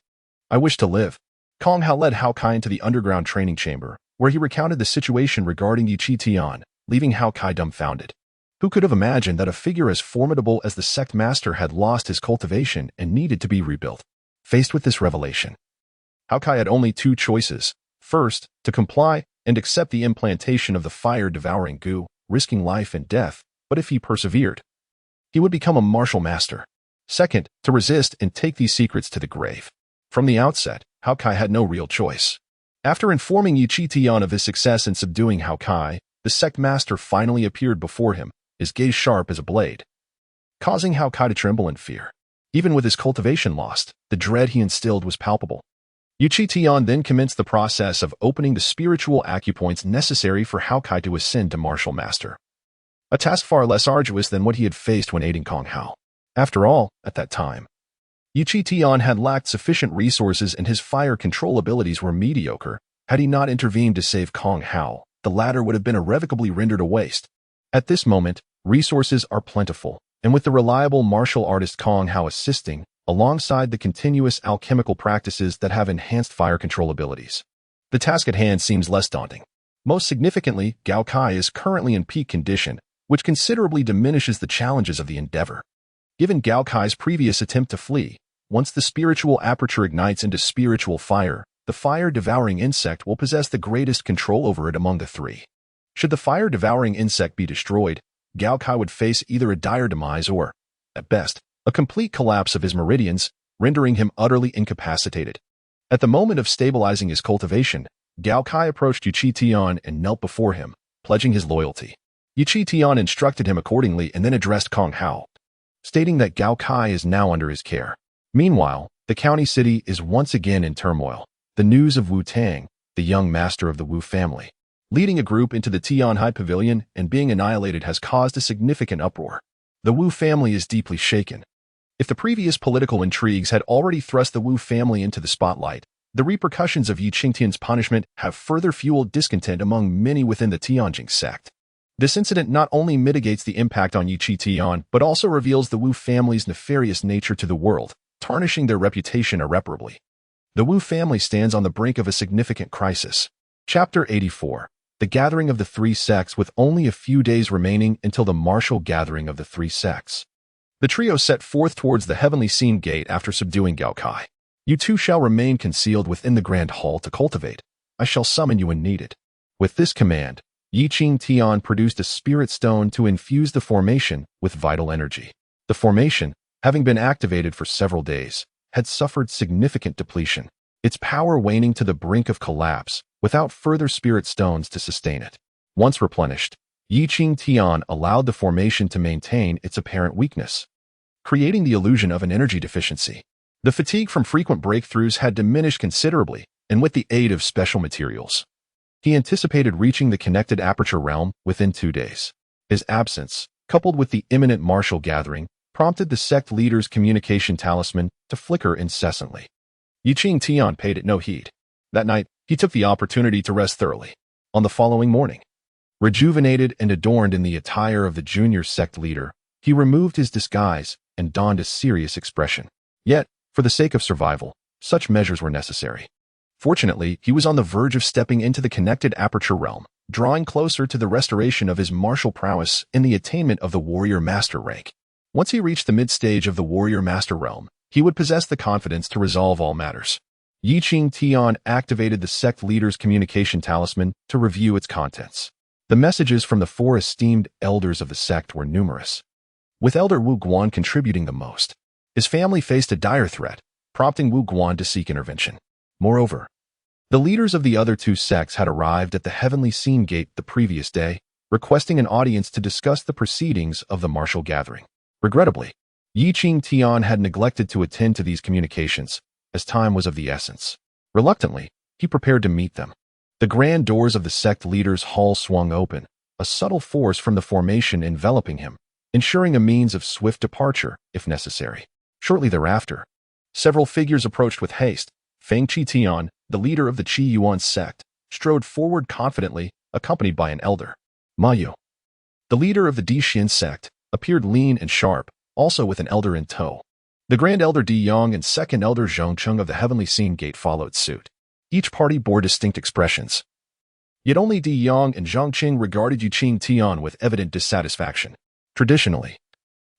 "I wish to live." Kong Hao led Hao Kai into the underground training chamber, where he recounted the situation regarding Yi Qingtian, leaving Hao Kai dumbfounded. Who could have imagined that a figure as formidable as the sect master had lost his cultivation and needed to be rebuilt? Faced with this revelation, Cao Kai had only two choices. First, to comply and accept the implantation of the fire-devouring goo, risking life and death, but if he persevered, he would become a martial master. Second, to resist and take these secrets to the grave. From the outset, Cao Kai had no real choice. After informing Qingtian of his success in subduing Cao Kai, the sect master finally appeared before him, his gaze sharp as a blade, causing Cao Kai to tremble in fear. Even with his cultivation lost, the dread he instilled was palpable. Qingtian then commenced the process of opening the spiritual acupoints necessary for Cao Kai to ascend to martial master, a task far less arduous than what he had faced when aiding Kong Hao. After all, at that time, Qingtian had lacked sufficient resources and his fire control abilities were mediocre. Had he not intervened to save Kong Hao, the latter would have been irrevocably rendered a waste. At this moment, resources are plentiful, and with the reliable martial artist Kong Hao assisting, alongside the continuous alchemical practices that have enhanced fire control abilities, the task at hand seems less daunting. Most significantly, Cao Kai is currently in peak condition, which considerably diminishes the challenges of the endeavor. Given Cao Kai's previous attempt to flee, once the spiritual aperture ignites into spiritual fire, the fire-devouring insect will possess the greatest control over it among the three. Should the fire-devouring insect be destroyed, Cao Kai would face either a dire demise or, at best, a complete collapse of his meridians, rendering him utterly incapacitated. At the moment of stabilizing his cultivation, Cao Kai approached Qingtian and knelt before him, pledging his loyalty. Qingtian instructed him accordingly and then addressed Kong Hao, stating that Cao Kai is now under his care. Meanwhile, the county city is once again in turmoil. The news of Wu Tang, the young master of the Wu family, leading a group into the Tianhai Pavilion and being annihilated has caused a significant uproar. The Wu family is deeply shaken. If the previous political intrigues had already thrust the Wu family into the spotlight, the repercussions of Qingtian's punishment have further fueled discontent among many within the Tianjing sect. This incident not only mitigates the impact on Qingtian, but also reveals the Wu family's nefarious nature to the world, tarnishing their reputation irreparably. The Wu family stands on the brink of a significant crisis. Chapter 84. The Gathering of the Three Sects. With only a few days remaining until the martial gathering of the three sects, the trio set forth towards the heavenly scene gate after subduing Cao Kai. You two shall remain concealed within the grand hall to cultivate. I shall summon you when needed. With this command, Qingtian produced a spirit stone to infuse the formation with vital energy. The formation, having been activated for several days, had suffered significant depletion, its power waning to the brink of collapse, without further spirit stones to sustain it. Once replenished, Qingtian allowed the formation to maintain its apparent weakness, creating the illusion of an energy deficiency. The fatigue from frequent breakthroughs had diminished considerably, and with the aid of special materials, he anticipated reaching the connected aperture realm within 2 days. His absence, coupled with the imminent martial gathering, prompted the sect leader's communication talisman to flicker incessantly. Qingtian paid it no heed. That night, he took the opportunity to rest thoroughly. On the following morning, rejuvenated and adorned in the attire of the junior sect leader, he removed his disguise and donned a serious expression. Yet, for the sake of survival, such measures were necessary. Fortunately, he was on the verge of stepping into the connected aperture realm, drawing closer to the restoration of his martial prowess and the attainment of the warrior master rank. Once he reached the mid-stage of the warrior master realm, he would possess the confidence to resolve all matters. Qingtian activated the sect leader's communication talisman to review its contents. The messages from the 4 esteemed elders of the sect were numerous, with Elder Wu Guan contributing the most. His family faced a dire threat, prompting Wu Guan to seek intervention. Moreover, the leaders of the other 2 sects had arrived at the heavenly scene gate the previous day, requesting an audience to discuss the proceedings of the martial gathering. Regrettably, Qingtian had neglected to attend to these communications, as time was of the essence. Reluctantly, he prepared to meet them. The grand doors of the sect leader's hall swung open, a subtle force from the formation enveloping him, ensuring a means of swift departure, if necessary. Shortly thereafter, several figures approached with haste. Feng Qitian, the leader of the Qi Yuan sect, strode forward confidently, accompanied by an elder. Ma Yu, the leader of the Dixian sect, appeared lean and sharp, also with an elder in tow. The Grand Elder Di Yang and Second Elder Zhongcheng of the Heavenly Scene Gate followed suit. Each party bore distinct expressions. Yet only Di Yang and Zhongcheng regarded Qingtian with evident dissatisfaction. Traditionally,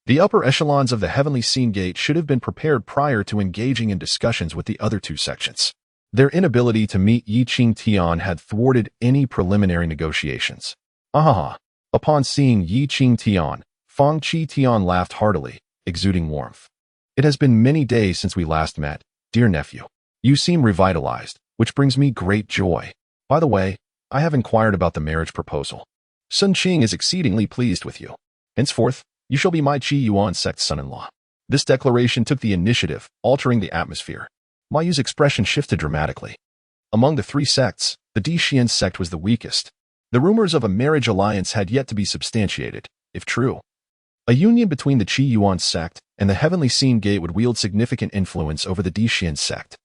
the upper echelons of the heavenly scene gate should have been prepared prior to engaging in discussions with the other two sections. Their inability to meet Qingtian had thwarted any preliminary negotiations. Ahaha! Upon seeing Qingtian, Qingtian laughed heartily, exuding warmth. It has been many days since we last met, dear nephew. You seem revitalized, which brings me great joy. By the way, I have inquired about the marriage proposal. Sun Qing is exceedingly pleased with you. Henceforth, you shall be my Qiyuan sect's son-in-law. This declaration took the initiative, altering the atmosphere. Ma Yu's expression shifted dramatically. Among the three sects, the Dixian sect was the weakest. The rumors of a marriage alliance had yet to be substantiated, if true. A union between the Qiyuan sect and the heavenly scene gate would wield significant influence over the Dixian sect.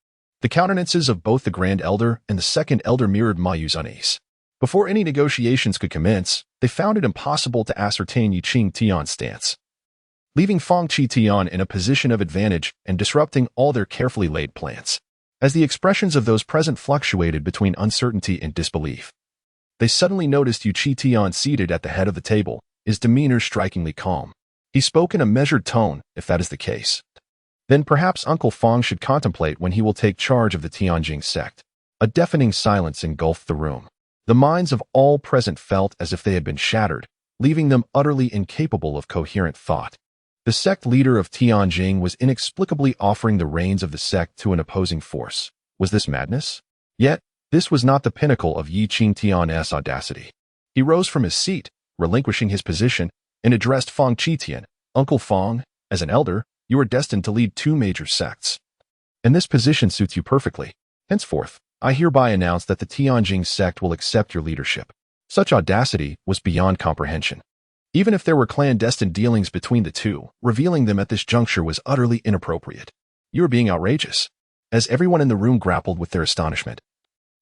The countenances of both the Grand Elder and the Second Elder mirrored Ma Yu's unease. Before any negotiations could commence, they found it impossible to ascertain Qingtian's stance, leaving Qingtian in a position of advantage and disrupting all their carefully laid plans. As the expressions of those present fluctuated between uncertainty and disbelief, they suddenly noticed Qingtian seated at the head of the table, his demeanor strikingly calm. He spoke in a measured tone, if that is the case. Then perhaps Uncle Fong should contemplate when he will take charge of the Tianjing sect. A deafening silence engulfed the room. The minds of all present felt as if they had been shattered, leaving them utterly incapable of coherent thought. The sect leader of Tianjing was inexplicably offering the reins of the sect to an opposing force. Was this madness? Yet, this was not the pinnacle of Qingtian's audacity. He rose from his seat, relinquishing his position, and addressed Qingtian. Uncle Fong, as an elder, you are destined to lead two major sects. And this position suits you perfectly. Henceforth, I hereby announce that the Tianjing sect will accept your leadership. Such audacity was beyond comprehension. Even if there were clandestine dealings between the two, revealing them at this juncture was utterly inappropriate. You are being outrageous. As everyone in the room grappled with their astonishment,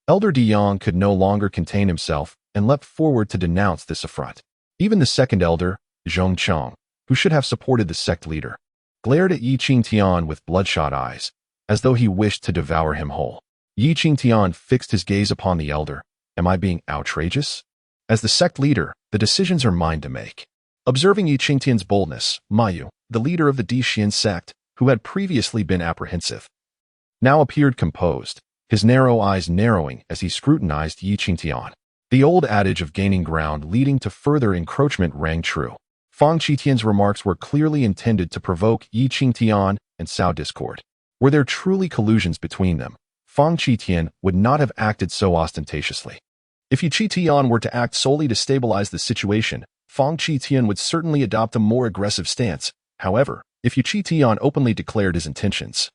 Elder De Yong could no longer contain himself and leapt forward to denounce this affront. Even the second elder, Zhong Chong, who should have supported the sect leader, glared at Qingtian with bloodshot eyes, as though he wished to devour him whole. Qingtian fixed his gaze upon the elder. Am I being outrageous? As the sect leader, the decisions are mine to make. Observing Qingtian's boldness, Ma Yu, the leader of the Dixian sect, who had previously been apprehensive, now appeared composed, his narrow eyes narrowing as he scrutinized Qingtian. The old adage of gaining ground leading to further encroachment rang true. Qingtian's remarks were clearly intended to provoke Qingtian and sow discord. Were there truly collusions between them, Qingtian would not have acted so ostentatiously. If Qingtian were to act solely to stabilize the situation, Qingtian would certainly adopt a more aggressive stance. However, if Qingtian openly declared his intentions,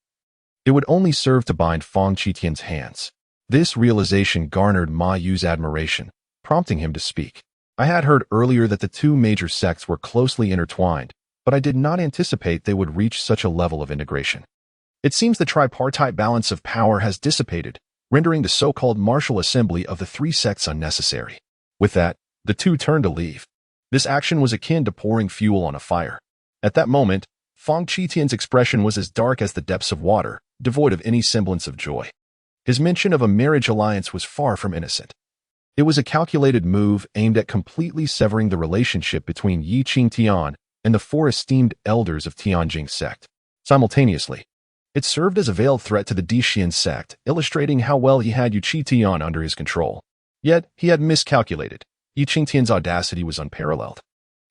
it would only serve to bind Qingtian's hands. This realization garnered Ma Yu's admiration, prompting him to speak. I had heard earlier that the two major sects were closely intertwined, but I did not anticipate they would reach such a level of integration. It seems the tripartite balance of power has dissipated, rendering the so-called martial assembly of the three sects unnecessary. With that, the two turned to leave. This action was akin to pouring fuel on a fire. At that moment, Qingtian's expression was as dark as the depths of water, devoid of any semblance of joy. His mention of a marriage alliance was far from innocent. It was a calculated move aimed at completely severing the relationship between Qingtian and the four esteemed elders of Tianjing sect. Simultaneously, it served as a veiled threat to the Dixian sect, illustrating how well he had Qingtian under his control. Yet, he had miscalculated. Qingtian's audacity was unparalleled.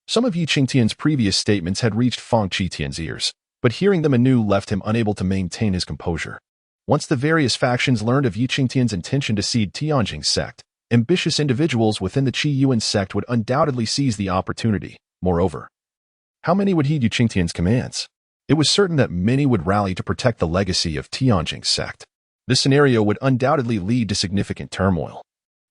Some of Qingtian's previous statements had reached Qingtian's ears, but hearing them anew left him unable to maintain his composure. Once the various factions learned of Qingtian's intention to cede Tianjing sect, ambitious individuals within the Qiyuan sect would undoubtedly seize the opportunity. Moreover, how many would heed Qingtian's commands? It was certain that many would rally to protect the legacy of Tianjing sect. This scenario would undoubtedly lead to significant turmoil,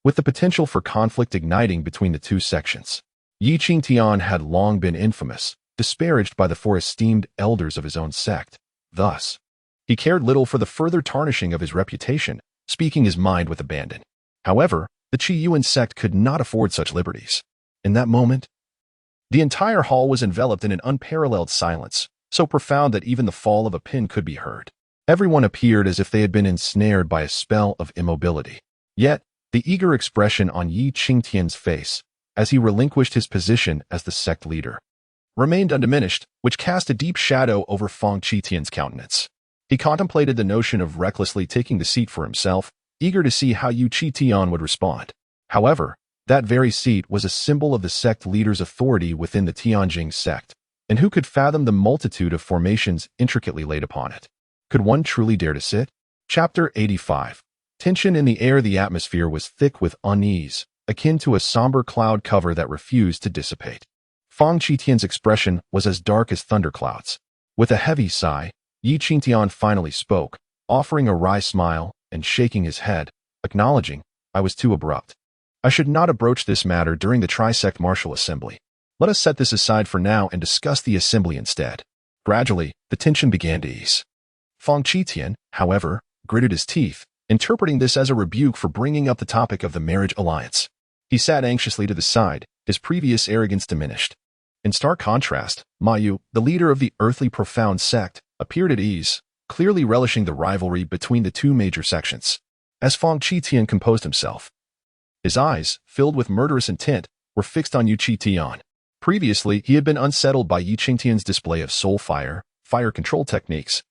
with the potential for conflict igniting between the two sections. Qingtian had long been infamous, disparaged by the four esteemed elders of his own sect. Thus, he cared little for the further tarnishing of his reputation, speaking his mind with abandon. However, the Qiyuan sect could not afford such liberties. In that moment, the entire hall was enveloped in an unparalleled silence, so profound that even the fall of a pin could be heard. Everyone appeared as if they had been ensnared by a spell of immobility. Yet, the eager expression on Qingtian's face, as he relinquished his position as the sect leader, remained undiminished, which cast a deep shadow over Feng Qingtian's countenance. He contemplated the notion of recklessly taking the seat for himself, eager to see how Qingtian would respond. However, that very seat was a symbol of the sect leader's authority within the Tianjing sect, and who could fathom the multitude of formations intricately laid upon it? Could one truly dare to sit? Chapter 85. Tension in the air. The atmosphere was thick with unease, akin to a somber cloud cover that refused to dissipate. Feng Qingtian's expression was as dark as thunderclouds. With a heavy sigh, Qingtian finally spoke, offering a wry smile and shaking his head, acknowledging, "I was too abrupt. I should not have broached this matter during the Tri-Sect Martial Assembly. Let us set this aside for now and discuss the assembly instead." Gradually, the tension began to ease. Feng Qingtian, however, gritted his teeth, interpreting this as a rebuke for bringing up the topic of the marriage alliance. He sat anxiously to the side, his previous arrogance diminished. In stark contrast, Mayu, the leader of the earthly profound sect, appeared at ease, clearly relishing the rivalry between the two major sections. As Feng Qingtian composed himself, his eyes, filled with murderous intent, were fixed on Qingtian. Previously, he had been unsettled by Qingtian's display of soul fire control techniques,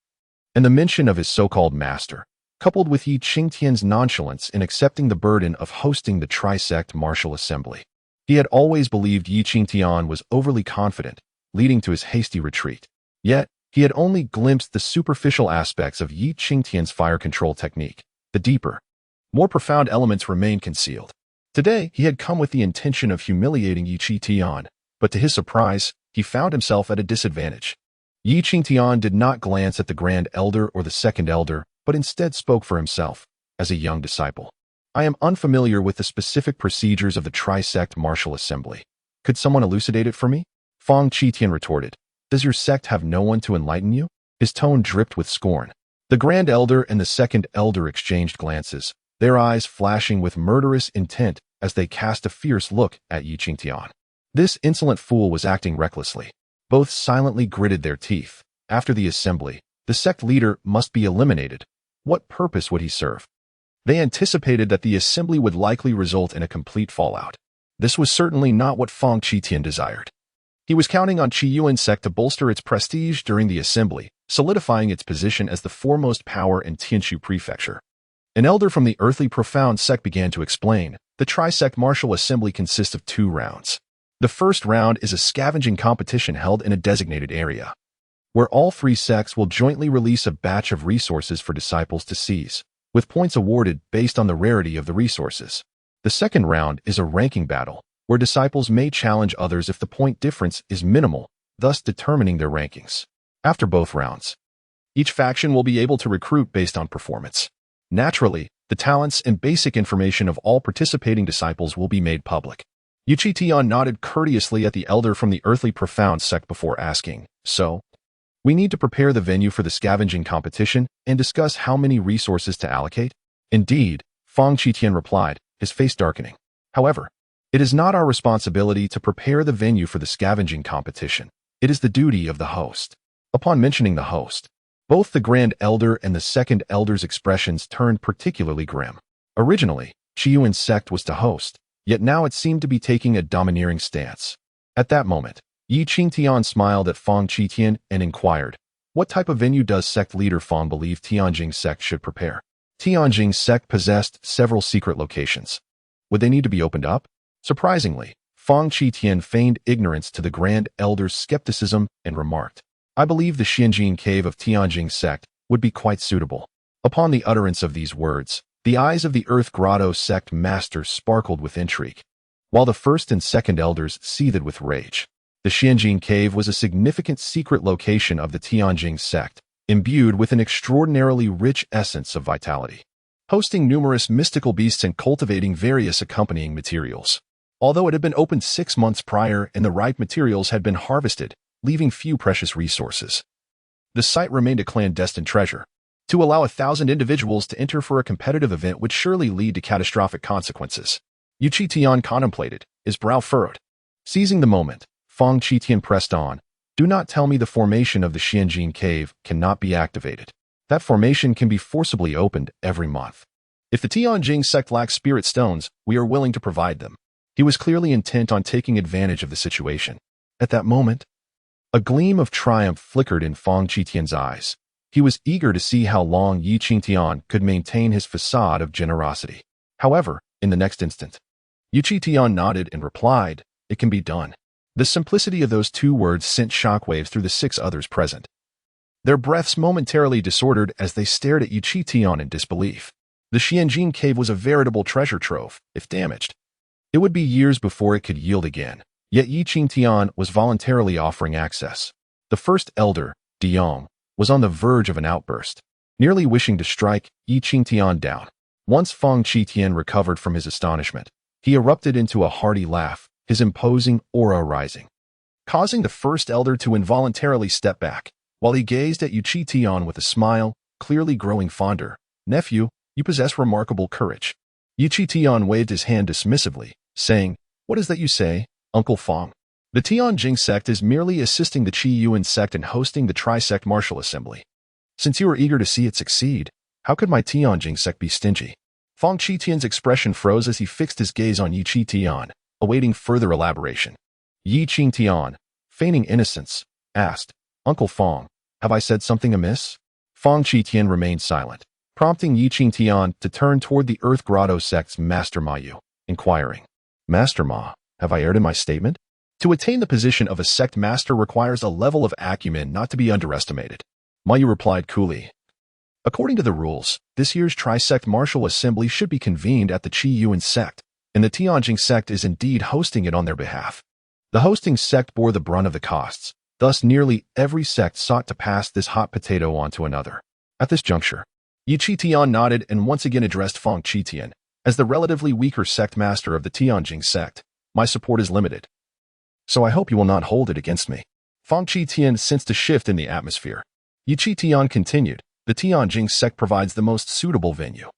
and the mention of his so-called master, coupled with Qingtian's nonchalance in accepting the burden of hosting the Tri-Sect Martial Assembly. He had always believed Qingtian was overly confident, leading to his hasty retreat. Yet, he had only glimpsed the superficial aspects of Qingtian's fire control technique. The deeper, more profound elements remained concealed. Today, he had come with the intention of humiliating Qingtian, but to his surprise, he found himself at a disadvantage. Qingtian did not glance at the Grand Elder or the Second Elder, but instead spoke for himself, as a young disciple. "I am unfamiliar with the specific procedures of the Tri-Sect Martial Assembly. Could someone elucidate it for me?" Feng Qingtian retorted. "Does your sect have no one to enlighten you?" His tone dripped with scorn. The Grand Elder and the Second Elder exchanged glances, their eyes flashing with murderous intent as they cast a fierce look at Qingtian. This insolent fool was acting recklessly. Both silently gritted their teeth. After the assembly, the sect leader must be eliminated. What purpose would he serve? They anticipated that the assembly would likely result in a complete fallout. This was certainly not what Feng Qingtian desired. He was counting on Qiyuan sect to bolster its prestige during the assembly, solidifying its position as the foremost power in Tianshu Prefecture. An elder from the earthly profound sect began to explain. The Tri-Sect Martial Assembly consists of 2 rounds. The first round is a scavenging competition held in a designated area, where all 3 sects will jointly release a batch of resources for disciples to seize, with points awarded based on the rarity of the resources. The second round is a ranking battle, where disciples may challenge others if the point difference is minimal, thus determining their rankings. After both rounds, each faction will be able to recruit based on performance. Naturally, the talents and basic information of all participating disciples will be made public. Qingtian nodded courteously at the elder from the earthly profound sect before asking, "So, we need to prepare the venue for the scavenging competition and discuss how many resources to allocate?" "Indeed," Feng Qingtian replied, his face darkening. "However, it is not our responsibility to prepare the venue for the scavenging competition. It is the duty of the host." Upon mentioning the host, both the Grand Elder and the Second Elder's expressions turned particularly grim. Originally, Qiyuan sect was to host, yet now it seemed to be taking a domineering stance. At that moment, Qingtian smiled at Feng Qingtian and inquired, "What type of venue does sect leader Feng believe Tianjing sect should prepare?" Tianjing sect possessed several secret locations. Would they need to be opened up? Surprisingly, Feng Qingtian feigned ignorance to the Grand Elder's skepticism and remarked, "I believe the Xianjin cave of Tianjing sect would be quite suitable." Upon the utterance of these words, the eyes of the Earth Grotto sect masters sparkled with intrigue, while the first and second elders seethed with rage. The Xianjin cave was a significant secret location of the Tianjing sect, imbued with an extraordinarily rich essence of vitality, hosting numerous mystical beasts and cultivating various accompanying materials. Although it had been opened 6 months prior and the ripe materials had been harvested, leaving few precious resources, the site remained a clandestine treasure. To allow 1,000 individuals to enter for a competitive event would surely lead to catastrophic consequences. Qingtian contemplated, his brow furrowed. Seizing the moment, Feng Qingtian pressed on, "Do not tell me the formation of the Xianjin cave cannot be activated. That formation can be forcibly opened every month. If the Tianjing sect lacks spirit stones, we are willing to provide them." He was clearly intent on taking advantage of the situation. At that moment, A gleam of triumph flickered in Fang Qingtian's eyes. He was eager to see how long Qingtian could maintain his facade of generosity. However, in the next instant, Qingtian nodded and replied, "It can be done." The simplicity of those two words sent shockwaves through the 6 others present. Their breaths momentarily disordered as they stared at Qingtian in disbelief. The Qianjin cave was a veritable treasure trove. If damaged, it would be years before it could yield again. Yet Qingtian was voluntarily offering access. The first elder, Diong, was on the verge of an outburst, nearly wishing to strike Qingtian down. Once Fang Qingtian recovered from his astonishment, he erupted into a hearty laugh, his imposing aura rising, causing the first elder to involuntarily step back. While he gazed at Qingtian with a smile, clearly growing fonder, "Nephew, you possess remarkable courage." Qingtian waved his hand dismissively, saying, "What is that you say, Uncle Fang? The Tianjing sect is merely assisting the Qiyuan sect in hosting the tri-sect martial assembly. Since you are eager to see it succeed, how could my Tianjing sect be stingy?" Fang Qingtian's expression froze as he fixed his gaze on Qingtian, awaiting further elaboration. Qingtian, feigning innocence, asked, "Uncle Fang, have I said something amiss?" Fang Qingtian remained silent, prompting Qingtian to turn toward the Earth Grotto sect's Master Ma Yu, inquiring, "Master Ma, have I erred in my statement?" To attain the position of a sect master requires a level of acumen not to be underestimated. Ma Yu replied coolly, "According to the rules, this year's tri-sect martial assembly should be convened at the Qiyuan sect, and the Tianjing sect is indeed hosting it on their behalf. The hosting sect bore the brunt of the costs. Thus, nearly every sect sought to pass this hot potato on to another." At this juncture, Qingtian nodded and once again addressed Fang Qingtian. "As the relatively weaker sect master of the Tianjing sect, my support is limited. So I hope you will not hold it against me." Fang Qingtian sensed a shift in the atmosphere. Qingtian continued, "The Tianjing sect provides the most suitable venue.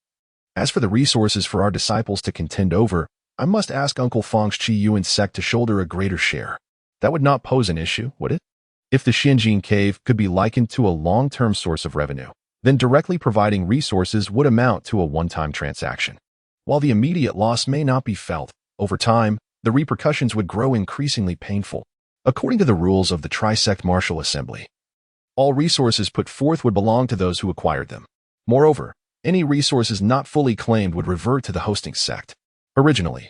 As for the resources for our disciples to contend over, I must ask Uncle Fang's Qiyuan sect to shoulder a greater share. That would not pose an issue, would it? If the Qianjin cave could be likened to a long-term source of revenue, then directly providing resources would amount to a one-time transaction. While the immediate loss may not be felt, over time, the repercussions would grow increasingly painful. According to the rules of the Tri-Sect Martial Assembly, all resources put forth would belong to those who acquired them. Moreover, any resources not fully claimed would revert to the hosting sect. Originally,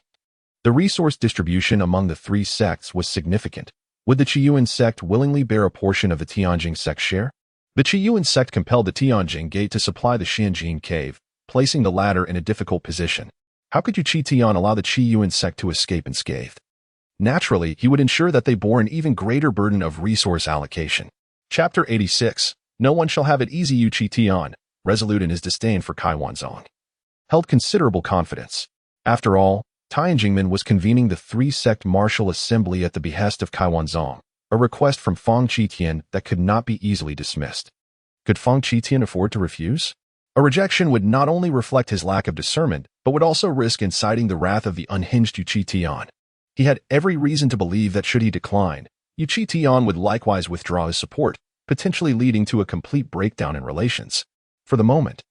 the resource distribution among the 3 sects was significant. Would the Qiyuan sect willingly bear a portion of the Tianjing sect's share? The Qiyuan sect compelled the Tianjing gate to supply the Qianjin cave, placing the latter in a difficult position. How could Qingtian allow the Qiyuan sect to escape unscathed? Naturally, he would ensure that they bore an even greater burden of resource allocation. Chapter 86. No one shall have it easy. Qingtian, resolute in his disdain for Kaiwanzong, held considerable confidence. After all, Tianjingmen was convening the 3-sect martial assembly at the behest of Kaiwanzong, a request from Fang Qingtian that could not be easily dismissed. Could Fang Qingtian afford to refuse? A rejection would not only reflect his lack of discernment, but would also risk inciting the wrath of the unhinged Qingtian. He had every reason to believe that should he decline, Qingtian would likewise withdraw his support, potentially leading to a complete breakdown in relations. For the moment,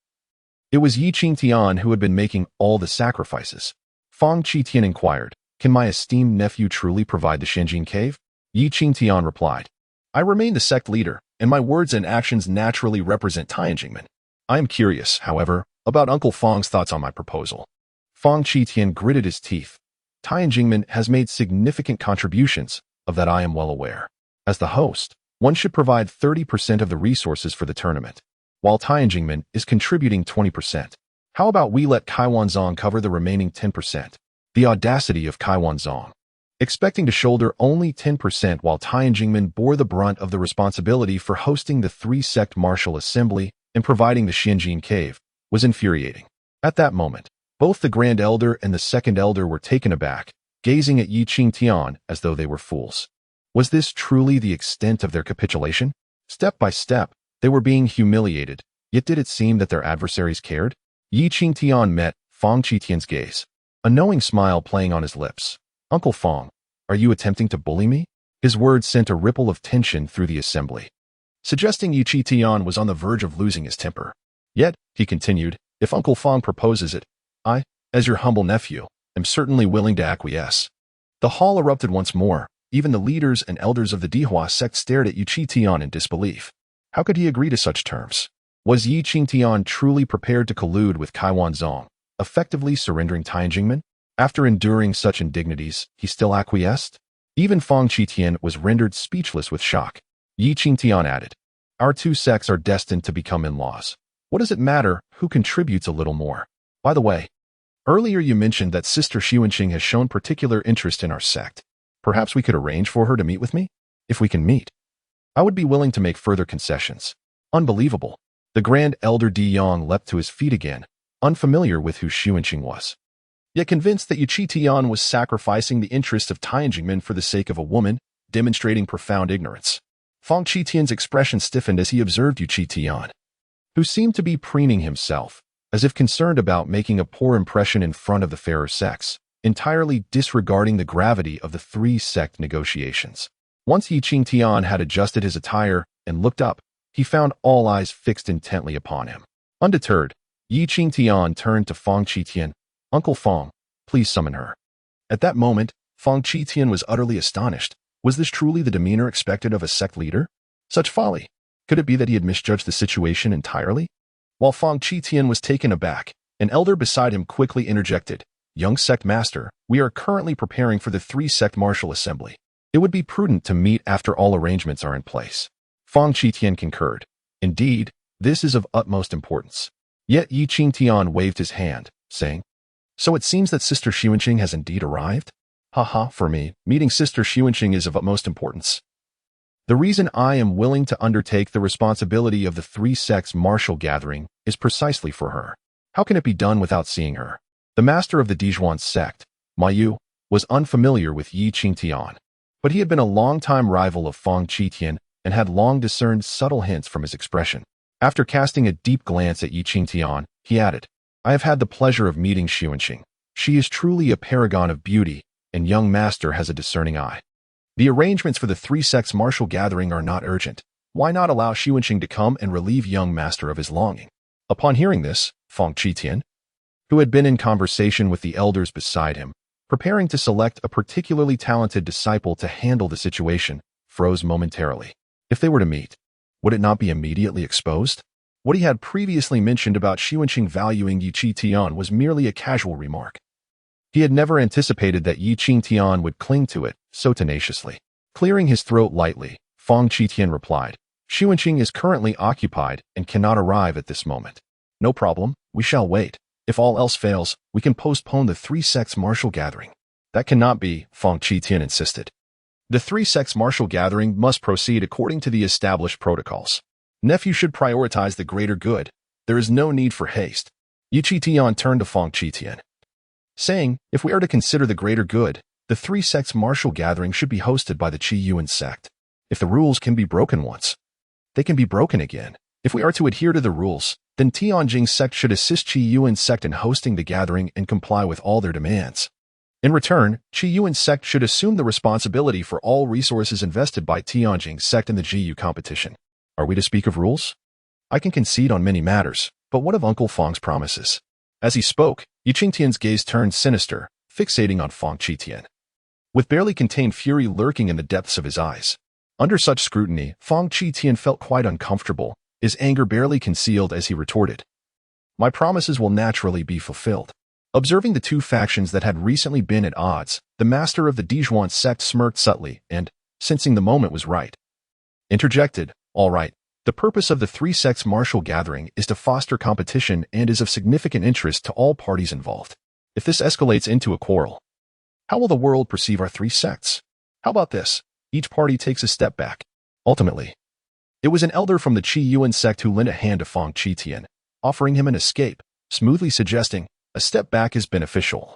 it was Qingtian who had been making all the sacrifices. Fang Qingtian inquired, "Can my esteemed nephew truly provide the Qianjin cave?" Qingtian replied, "I remain the sect leader, and my words and actions naturally represent Tianjingmen. I am curious, however, about Uncle Fang's thoughts on my proposal." Fang Qingtian gritted his teeth. "Tianjingmen has made significant contributions, of that I am well aware. As the host, one should provide 30% of the resources for the tournament, while Tianjingmen is contributing 20%. How about we let Kaiwanzong cover the remaining 10%? The audacity of Kaiwanzong, expecting to shoulder only 10% while Tianjingmen bore the brunt of the responsibility for hosting the 3-sect martial assembly and providing the Qianjin cave, was infuriating. At that moment, both the Grand Elder and the Second Elder were taken aback, gazing at Qingtian as though they were fools. Was this truly the extent of their capitulation? Step by step, they were being humiliated, yet did it seem that their adversaries cared? Qingtian met Fang Qingtian's gaze, a knowing smile playing on his lips. "Uncle Fang, are you attempting to bully me?" His words sent a ripple of tension through the assembly, suggesting Qingtian was on the verge of losing his temper. Yet, he continued, "If Uncle Fang proposes it, I, as your humble nephew, am certainly willing to acquiesce." The hall erupted once more, Even the leaders and elders of the Dihua sect stared at Yu Qingtian in disbelief. How could he agree to such terms? Was Yi Qingtian truly prepared to collude with Kaiwan Zong, effectively surrendering Tianjingmen? After enduring such indignities, he still acquiesced? Even Fang Qitian was rendered speechless with shock. Yi Qingtian added, "Our two sects are destined to become in-laws. What does it matter who contributes a little more? By the way, earlier you mentioned that Sister Xuanqing has shown particular interest in our sect. Perhaps we could arrange for her to meet with me? If we can meet, I would be willing to make further concessions." Unbelievable. The Grand Elder Di Yong leapt to his feet again, unfamiliar with who Xuanqing was. Yet convinced that Yu Qitian was sacrificing the interests of Tianjingmen for the sake of a woman, demonstrating profound ignorance. Fang Qitian's expression stiffened as he observed Yu Qitian, who seemed to be preening himself, as if concerned about making a poor impression in front of the fairer sex, entirely disregarding the gravity of the three-sect negotiations. Once Yi Qingtian had adjusted his attire and looked up, he found all eyes fixed intently upon him. Undeterred, Yi Qingtian turned to Fang Qitian. "Uncle Fang, please summon her." At that moment, Fang Qitian was utterly astonished. Was this truly the demeanor expected of a sect leader? Such folly! Could it be that he had misjudged the situation entirely? While Fang Qitian was taken aback, an elder beside him quickly interjected, "Young sect master, we are currently preparing for the three-sect martial assembly. It would be prudent to meet after all arrangements are in place." Fang Qitian concurred. "Indeed, this is of utmost importance." Yet Yi Qingtian waved his hand, saying, "So it seems that Sister Xuanqing has indeed arrived? Haha, for me, meeting Sister Xuanqing is of utmost importance. The reason I am willing to undertake the responsibility of the three sects martial gathering is precisely for her. How can it be done without seeing her?" The master of the Dijuan sect, Ma Yu, was unfamiliar with Yi Qingtian, but he had been a long-time rival of Fang Qitian and had long discerned subtle hints from his expression. After casting a deep glance at Yi Qingtian, he added, "I have had the pleasure of meeting Xuanqing. She is truly a paragon of beauty, and young master has a discerning eye. The arrangements for the three sects martial gathering are not urgent. Why not allow Xuanqing to come and relieve young master of his longing?" Upon hearing this, Fang Qitian, who had been in conversation with the elders beside him, preparing to select a particularly talented disciple to handle the situation, froze momentarily. If they were to meet, would it not be immediately exposed? What he had previously mentioned about Xuanqing valuing Yi Qingtian was merely a casual remark. He had never anticipated that Yi Qingtian would cling to it so tenaciously. Clearing his throat lightly, Fang Qitian replied, "Xuanqing is currently occupied and cannot arrive at this moment." "No problem, we shall wait. If all else fails, we can postpone the three sects martial gathering." "That cannot be," Fang Qitian insisted. "The three sects martial gathering must proceed according to the established protocols. Nephew should prioritize the greater good. There is no need for haste." Yi Qingtian turned to Fang Qitian, saying, "If we are to consider the greater good, the three sects martial gathering should be hosted by the Qiyuan sect. If the rules can be broken once, they can be broken again. If we are to adhere to the rules, then Tianjing sect should assist Qiyuan sect in hosting the gathering and comply with all their demands. In return, Qiyuan sect should assume the responsibility for all resources invested by Tianjing sect in the GU competition. Are we to speak of rules? I can concede on many matters, but what of Uncle Fang's promises?" As he spoke, Yi Qingtian's gaze turned sinister, fixating on Fang Qitian, with barely contained fury lurking in the depths of his eyes. Under such scrutiny, Fang Qitian felt quite uncomfortable, his anger barely concealed as he retorted, "My promises will naturally be fulfilled." Observing the two factions that had recently been at odds, the master of the Dijuan sect smirked subtly and, sensing the moment was right, interjected, "All right. The purpose of the three sects martial gathering is to foster competition and is of significant interest to all parties involved. If this escalates into a quarrel, how will the world perceive our three sects? How about this? Each party takes a step back." Ultimately, it was an elder from the Qiyuan sect who lent a hand to Fang Qitian, offering him an escape, smoothly suggesting, "A step back is beneficial.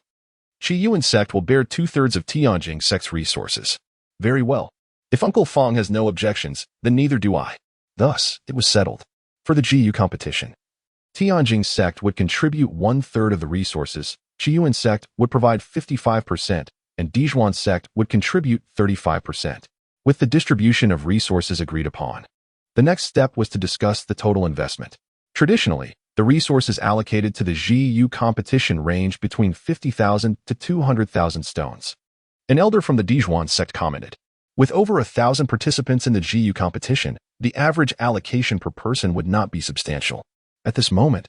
Qiyuan sect will bear 2/3 of Tianjing sect's resources." "Very well. If Uncle Fang has no objections, then neither do I." Thus, it was settled. For the GU competition, Tianjing sect would contribute 1/3 of the resources, Qiyuan sect would provide 55%, and Dijuan sect would contribute 35%, with the distribution of resources agreed upon. The next step was to discuss the total investment. Traditionally, the resources allocated to the GU competition ranged between 50,000 to 200,000 stones. An elder from the Dijuan sect commented. With over 1,000 participants in the GU competition, the average allocation per person would not be substantial. At this moment,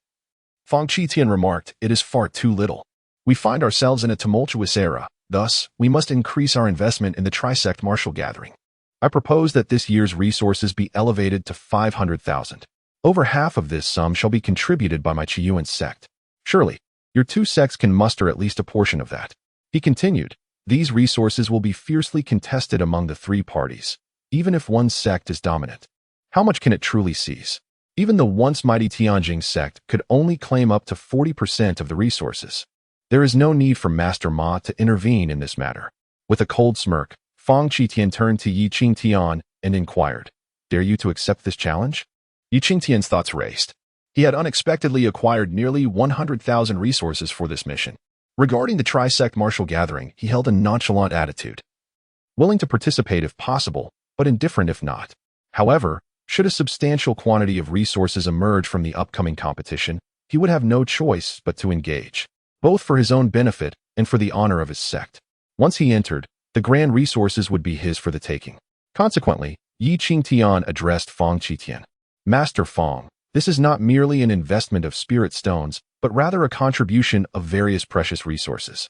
Qingtian remarked, it is far too little. We find ourselves in a tumultuous era, thus, we must increase our investment in the tri-sect martial gathering. I propose that this year's resources be elevated to 500,000. Over half of this sum shall be contributed by my Qiyuan sect. Surely, your two sects can muster at least a portion of that. He continued, these resources will be fiercely contested among the three parties, even if one sect is dominant. How much can it truly seize? Even the once mighty Tianjing sect could only claim up to 40% of the resources. There is no need for Master Ma to intervene in this matter. With a cold smirk, Qingtian turned to Qingtian and inquired, dare you to accept this challenge? Qingtian's thoughts raced. He had unexpectedly acquired nearly 100,000 resources for this mission. Regarding the tri-sect martial gathering, he held a nonchalant attitude, willing to participate if possible, but indifferent if not. However, should a substantial quantity of resources emerge from the upcoming competition, he would have no choice but to engage, both for his own benefit and for the honor of his sect. Once he entered, the grand resources would be his for the taking. Consequently, Qingtian addressed Qingtian. Master Fong, this is not merely an investment of spirit stones, but rather a contribution of various precious resources.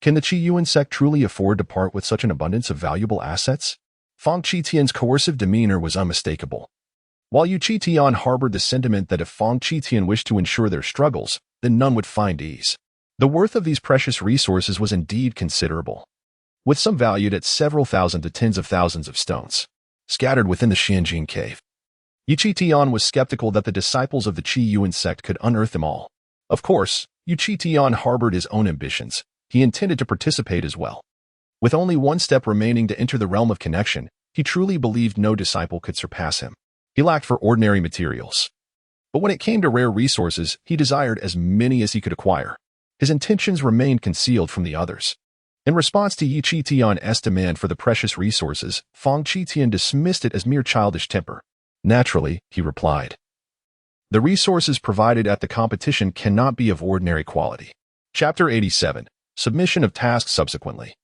Can the Qiyuan sect truly afford to part with such an abundance of valuable assets? Qingtian's coercive demeanor was unmistakable. While Qingtian harbored the sentiment that if Qingtian wished to ensure their struggles, then none would find ease. The worth of these precious resources was indeed considerable, with some valued at several thousand to tens of thousands of stones, scattered within the Xianjing cave. Qingtian was skeptical that the disciples of the Qiyuan sect could unearth them all. Of course, Qingtian harbored his own ambitions. He intended to participate as well. With only one step remaining to enter the realm of connection, he truly believed no disciple could surpass him. He lacked for ordinary materials. But when it came to rare resources, he desired as many as he could acquire. His intentions remained concealed from the others. In response to Qingtian's demand for the precious resources, Qingtian dismissed it as mere childish temper. Naturally, he replied, the resources provided at the competition cannot be of ordinary quality. Chapter 87. Submission of tasks subsequently.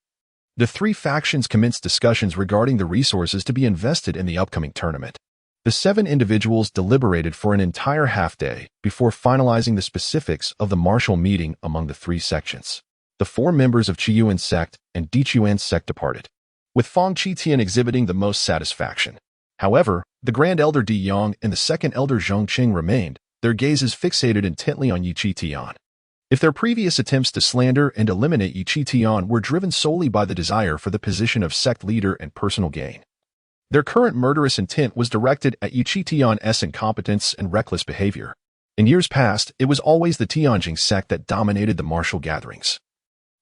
The three factions commenced discussions regarding the resources to be invested in the upcoming tournament. The 7 individuals deliberated for an entire half-day before finalizing the specifics of the martial meeting among the 3 sections. The 4 members of Qiyuan sect and Dijuan sect departed, with Qingtian exhibiting the most satisfaction. However, the Grand Elder Di Yang and the Second Elder Zhongqing remained, their gazes fixated intently on Qingtian. If their previous attempts to slander and eliminate Qingtian were driven solely by the desire for the position of sect leader and personal gain, their current murderous intent was directed at Qingtian's incompetence and reckless behavior. In years past, it was always the Tianjing sect that dominated the martial gatherings,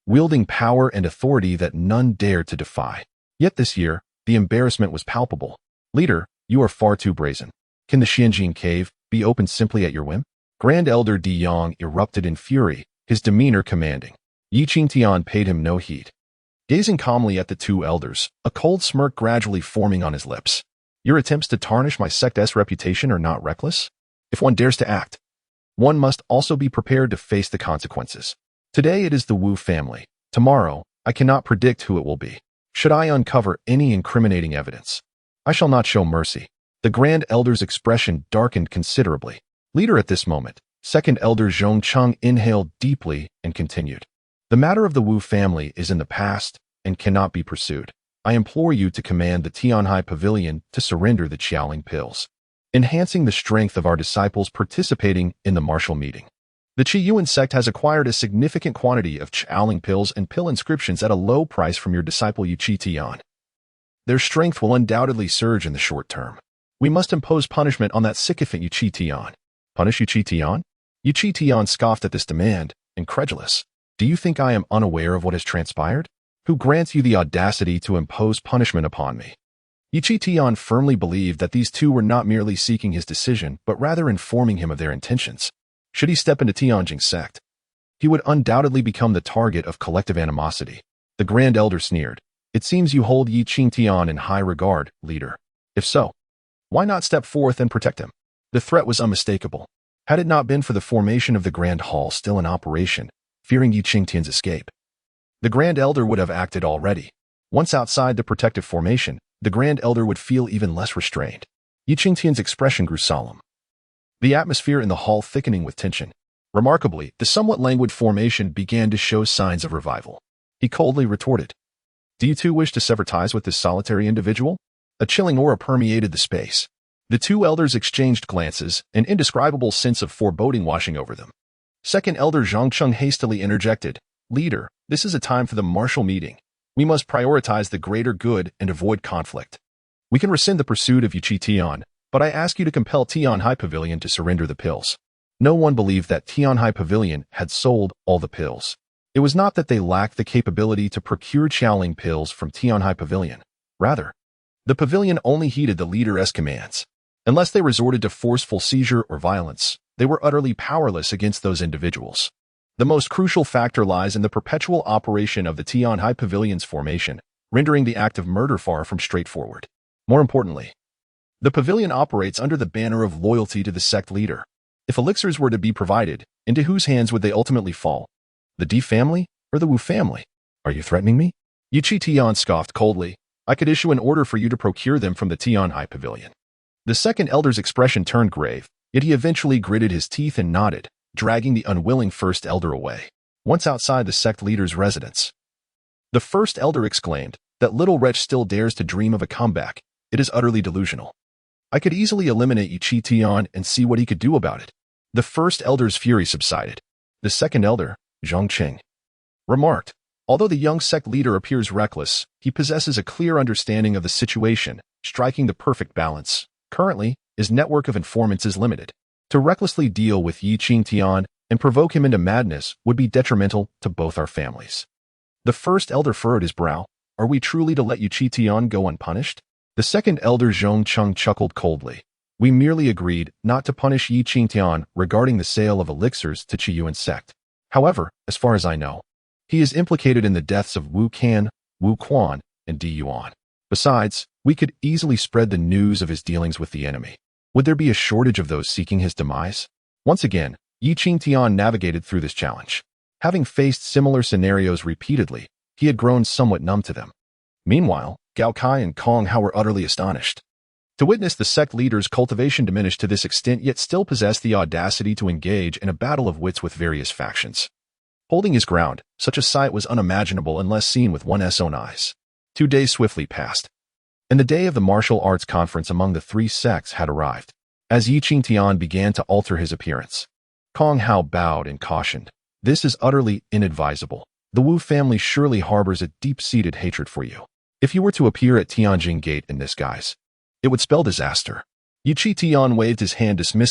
wielding power and authority that none dared to defy. Yet this year, the embarrassment was palpable. Leader, you are far too brazen. Can the Xianjing cave be opened simply at your whim? Grand Elder Di Yang erupted in fury, his demeanor commanding. Qingtian paid him no heed, gazing calmly at the 2 elders, a cold smirk gradually forming on his lips. Your attempts to tarnish my sect's reputation are not reckless? If one dares to act, one must also be prepared to face the consequences. Today it is the Wu family. Tomorrow, I cannot predict who it will be. Should I uncover any incriminating evidence, I shall not show mercy. The Grand Elder's expression darkened considerably. Leader, at this moment, Second Elder Zhongcheng inhaled deeply and continued. The matter of the Wu family is in the past and cannot be pursued. I implore you to command the Tianhai Pavilion to surrender the Qiaoling pills, enhancing the strength of our disciples participating in the martial meeting. The Qiyuan sect has acquired a significant quantity of Qiaoling pills and pill inscriptions at a low price from your disciple Qingtian. Their strength will undoubtedly surge in the short term. We must impose punishment on that sycophant Qingtian. Punish Qingtian? Qingtian scoffed at this demand, incredulous. Do you think I am unaware of what has transpired? Who grants you the audacity to impose punishment upon me? Qingtian firmly believed that these 2 were not merely seeking his decision, but rather informing him of their intentions. Should he step into Tianjing sect, he would undoubtedly become the target of collective animosity. The Grand Elder sneered. It seems you hold Qingtian in high regard, leader. If so, why not step forth and protect him? The threat was unmistakable. Had it not been for the formation of the Grand Hall still in operation, fearing Qingtian's escape, the Grand Elder would have acted already. Once outside the protective formation, the Grand Elder would feel even less restrained. Qingtian's expression grew solemn, the atmosphere in the hall thickening with tension. Remarkably, the somewhat languid formation began to show signs of revival. He coldly retorted, "Do you two wish to sever ties with this solitary individual?" A chilling aura permeated the space. The two elders exchanged glances, an indescribable sense of foreboding washing over them. Second Elder Zhangcheng hastily interjected, "Leader, this is a time for the martial meeting. We must prioritize the greater good and avoid conflict. We can rescind the pursuit of Qingtian, but I ask you to compel Tianhai Pavilion to surrender the pills." No one believed that Tianhai Pavilion had sold all the pills. It was not that they lacked the capability to procure Qiaoling pills from Tianhai Pavilion. Rather, the pavilion only heeded the leader's commands. Unless they resorted to forceful seizure or violence, they were utterly powerless against those individuals. The most crucial factor lies in the perpetual operation of the Tianhai Pavilion's formation, rendering the act of murder far from straightforward. More importantly, the pavilion operates under the banner of loyalty to the sect leader. If elixirs were to be provided, into whose hands would they ultimately fall? The Di family or the Wu family? Are you threatening me? Qingtian scoffed coldly. I could issue an order for you to procure them from the Tianhai Pavilion. The second elder's expression turned grave, yet he eventually gritted his teeth and nodded, dragging the unwilling first elder away. Once outside the sect leader's residence, the first elder exclaimed, "That little wretch still dares to dream of a comeback. It is utterly delusional. I could easily eliminate Qingtian and see what he could do about it." The first elder's fury subsided. The second elder, Zhangcheng, remarked, "Although the young sect leader appears reckless, he possesses a clear understanding of the situation, striking the perfect balance. Currently, his network of informants is limited. To recklessly deal with Qingtian and provoke him into madness would be detrimental to both our families." The first elder furrowed his brow. "Are we truly to let Qingtian go unpunished?" The second elder Zhongcheng chuckled coldly. "We merely agreed not to punish Qingtian regarding the sale of elixirs to Qiyuan sect. However, as far as I know, he is implicated in the deaths of Wu Kan, Wu Quan, and Di Yuan. Besides, we could easily spread the news of his dealings with the enemy. Would there be a shortage of those seeking his demise?" Once again, Qingtian navigated through this challenge. Having faced similar scenarios repeatedly, he had grown somewhat numb to them. Meanwhile, Gao Kai and Kong Hao were utterly astonished. To witness the sect leader's cultivation diminished to this extent yet still possessed the audacity to engage in a battle of wits with various factions. Holding his ground, such a sight was unimaginable unless seen with one's own eyes. 2 days swiftly passed, and the day of the martial arts conference among the three sects had arrived. As Qingtian began to alter his appearance, Kong Hao bowed and cautioned, "This is utterly inadvisable. The Wu family surely harbors a deep-seated hatred for you. If you were to appear at Tianjin Gate in this guise, it would spell disaster." Qingtian waved his hand dismissively.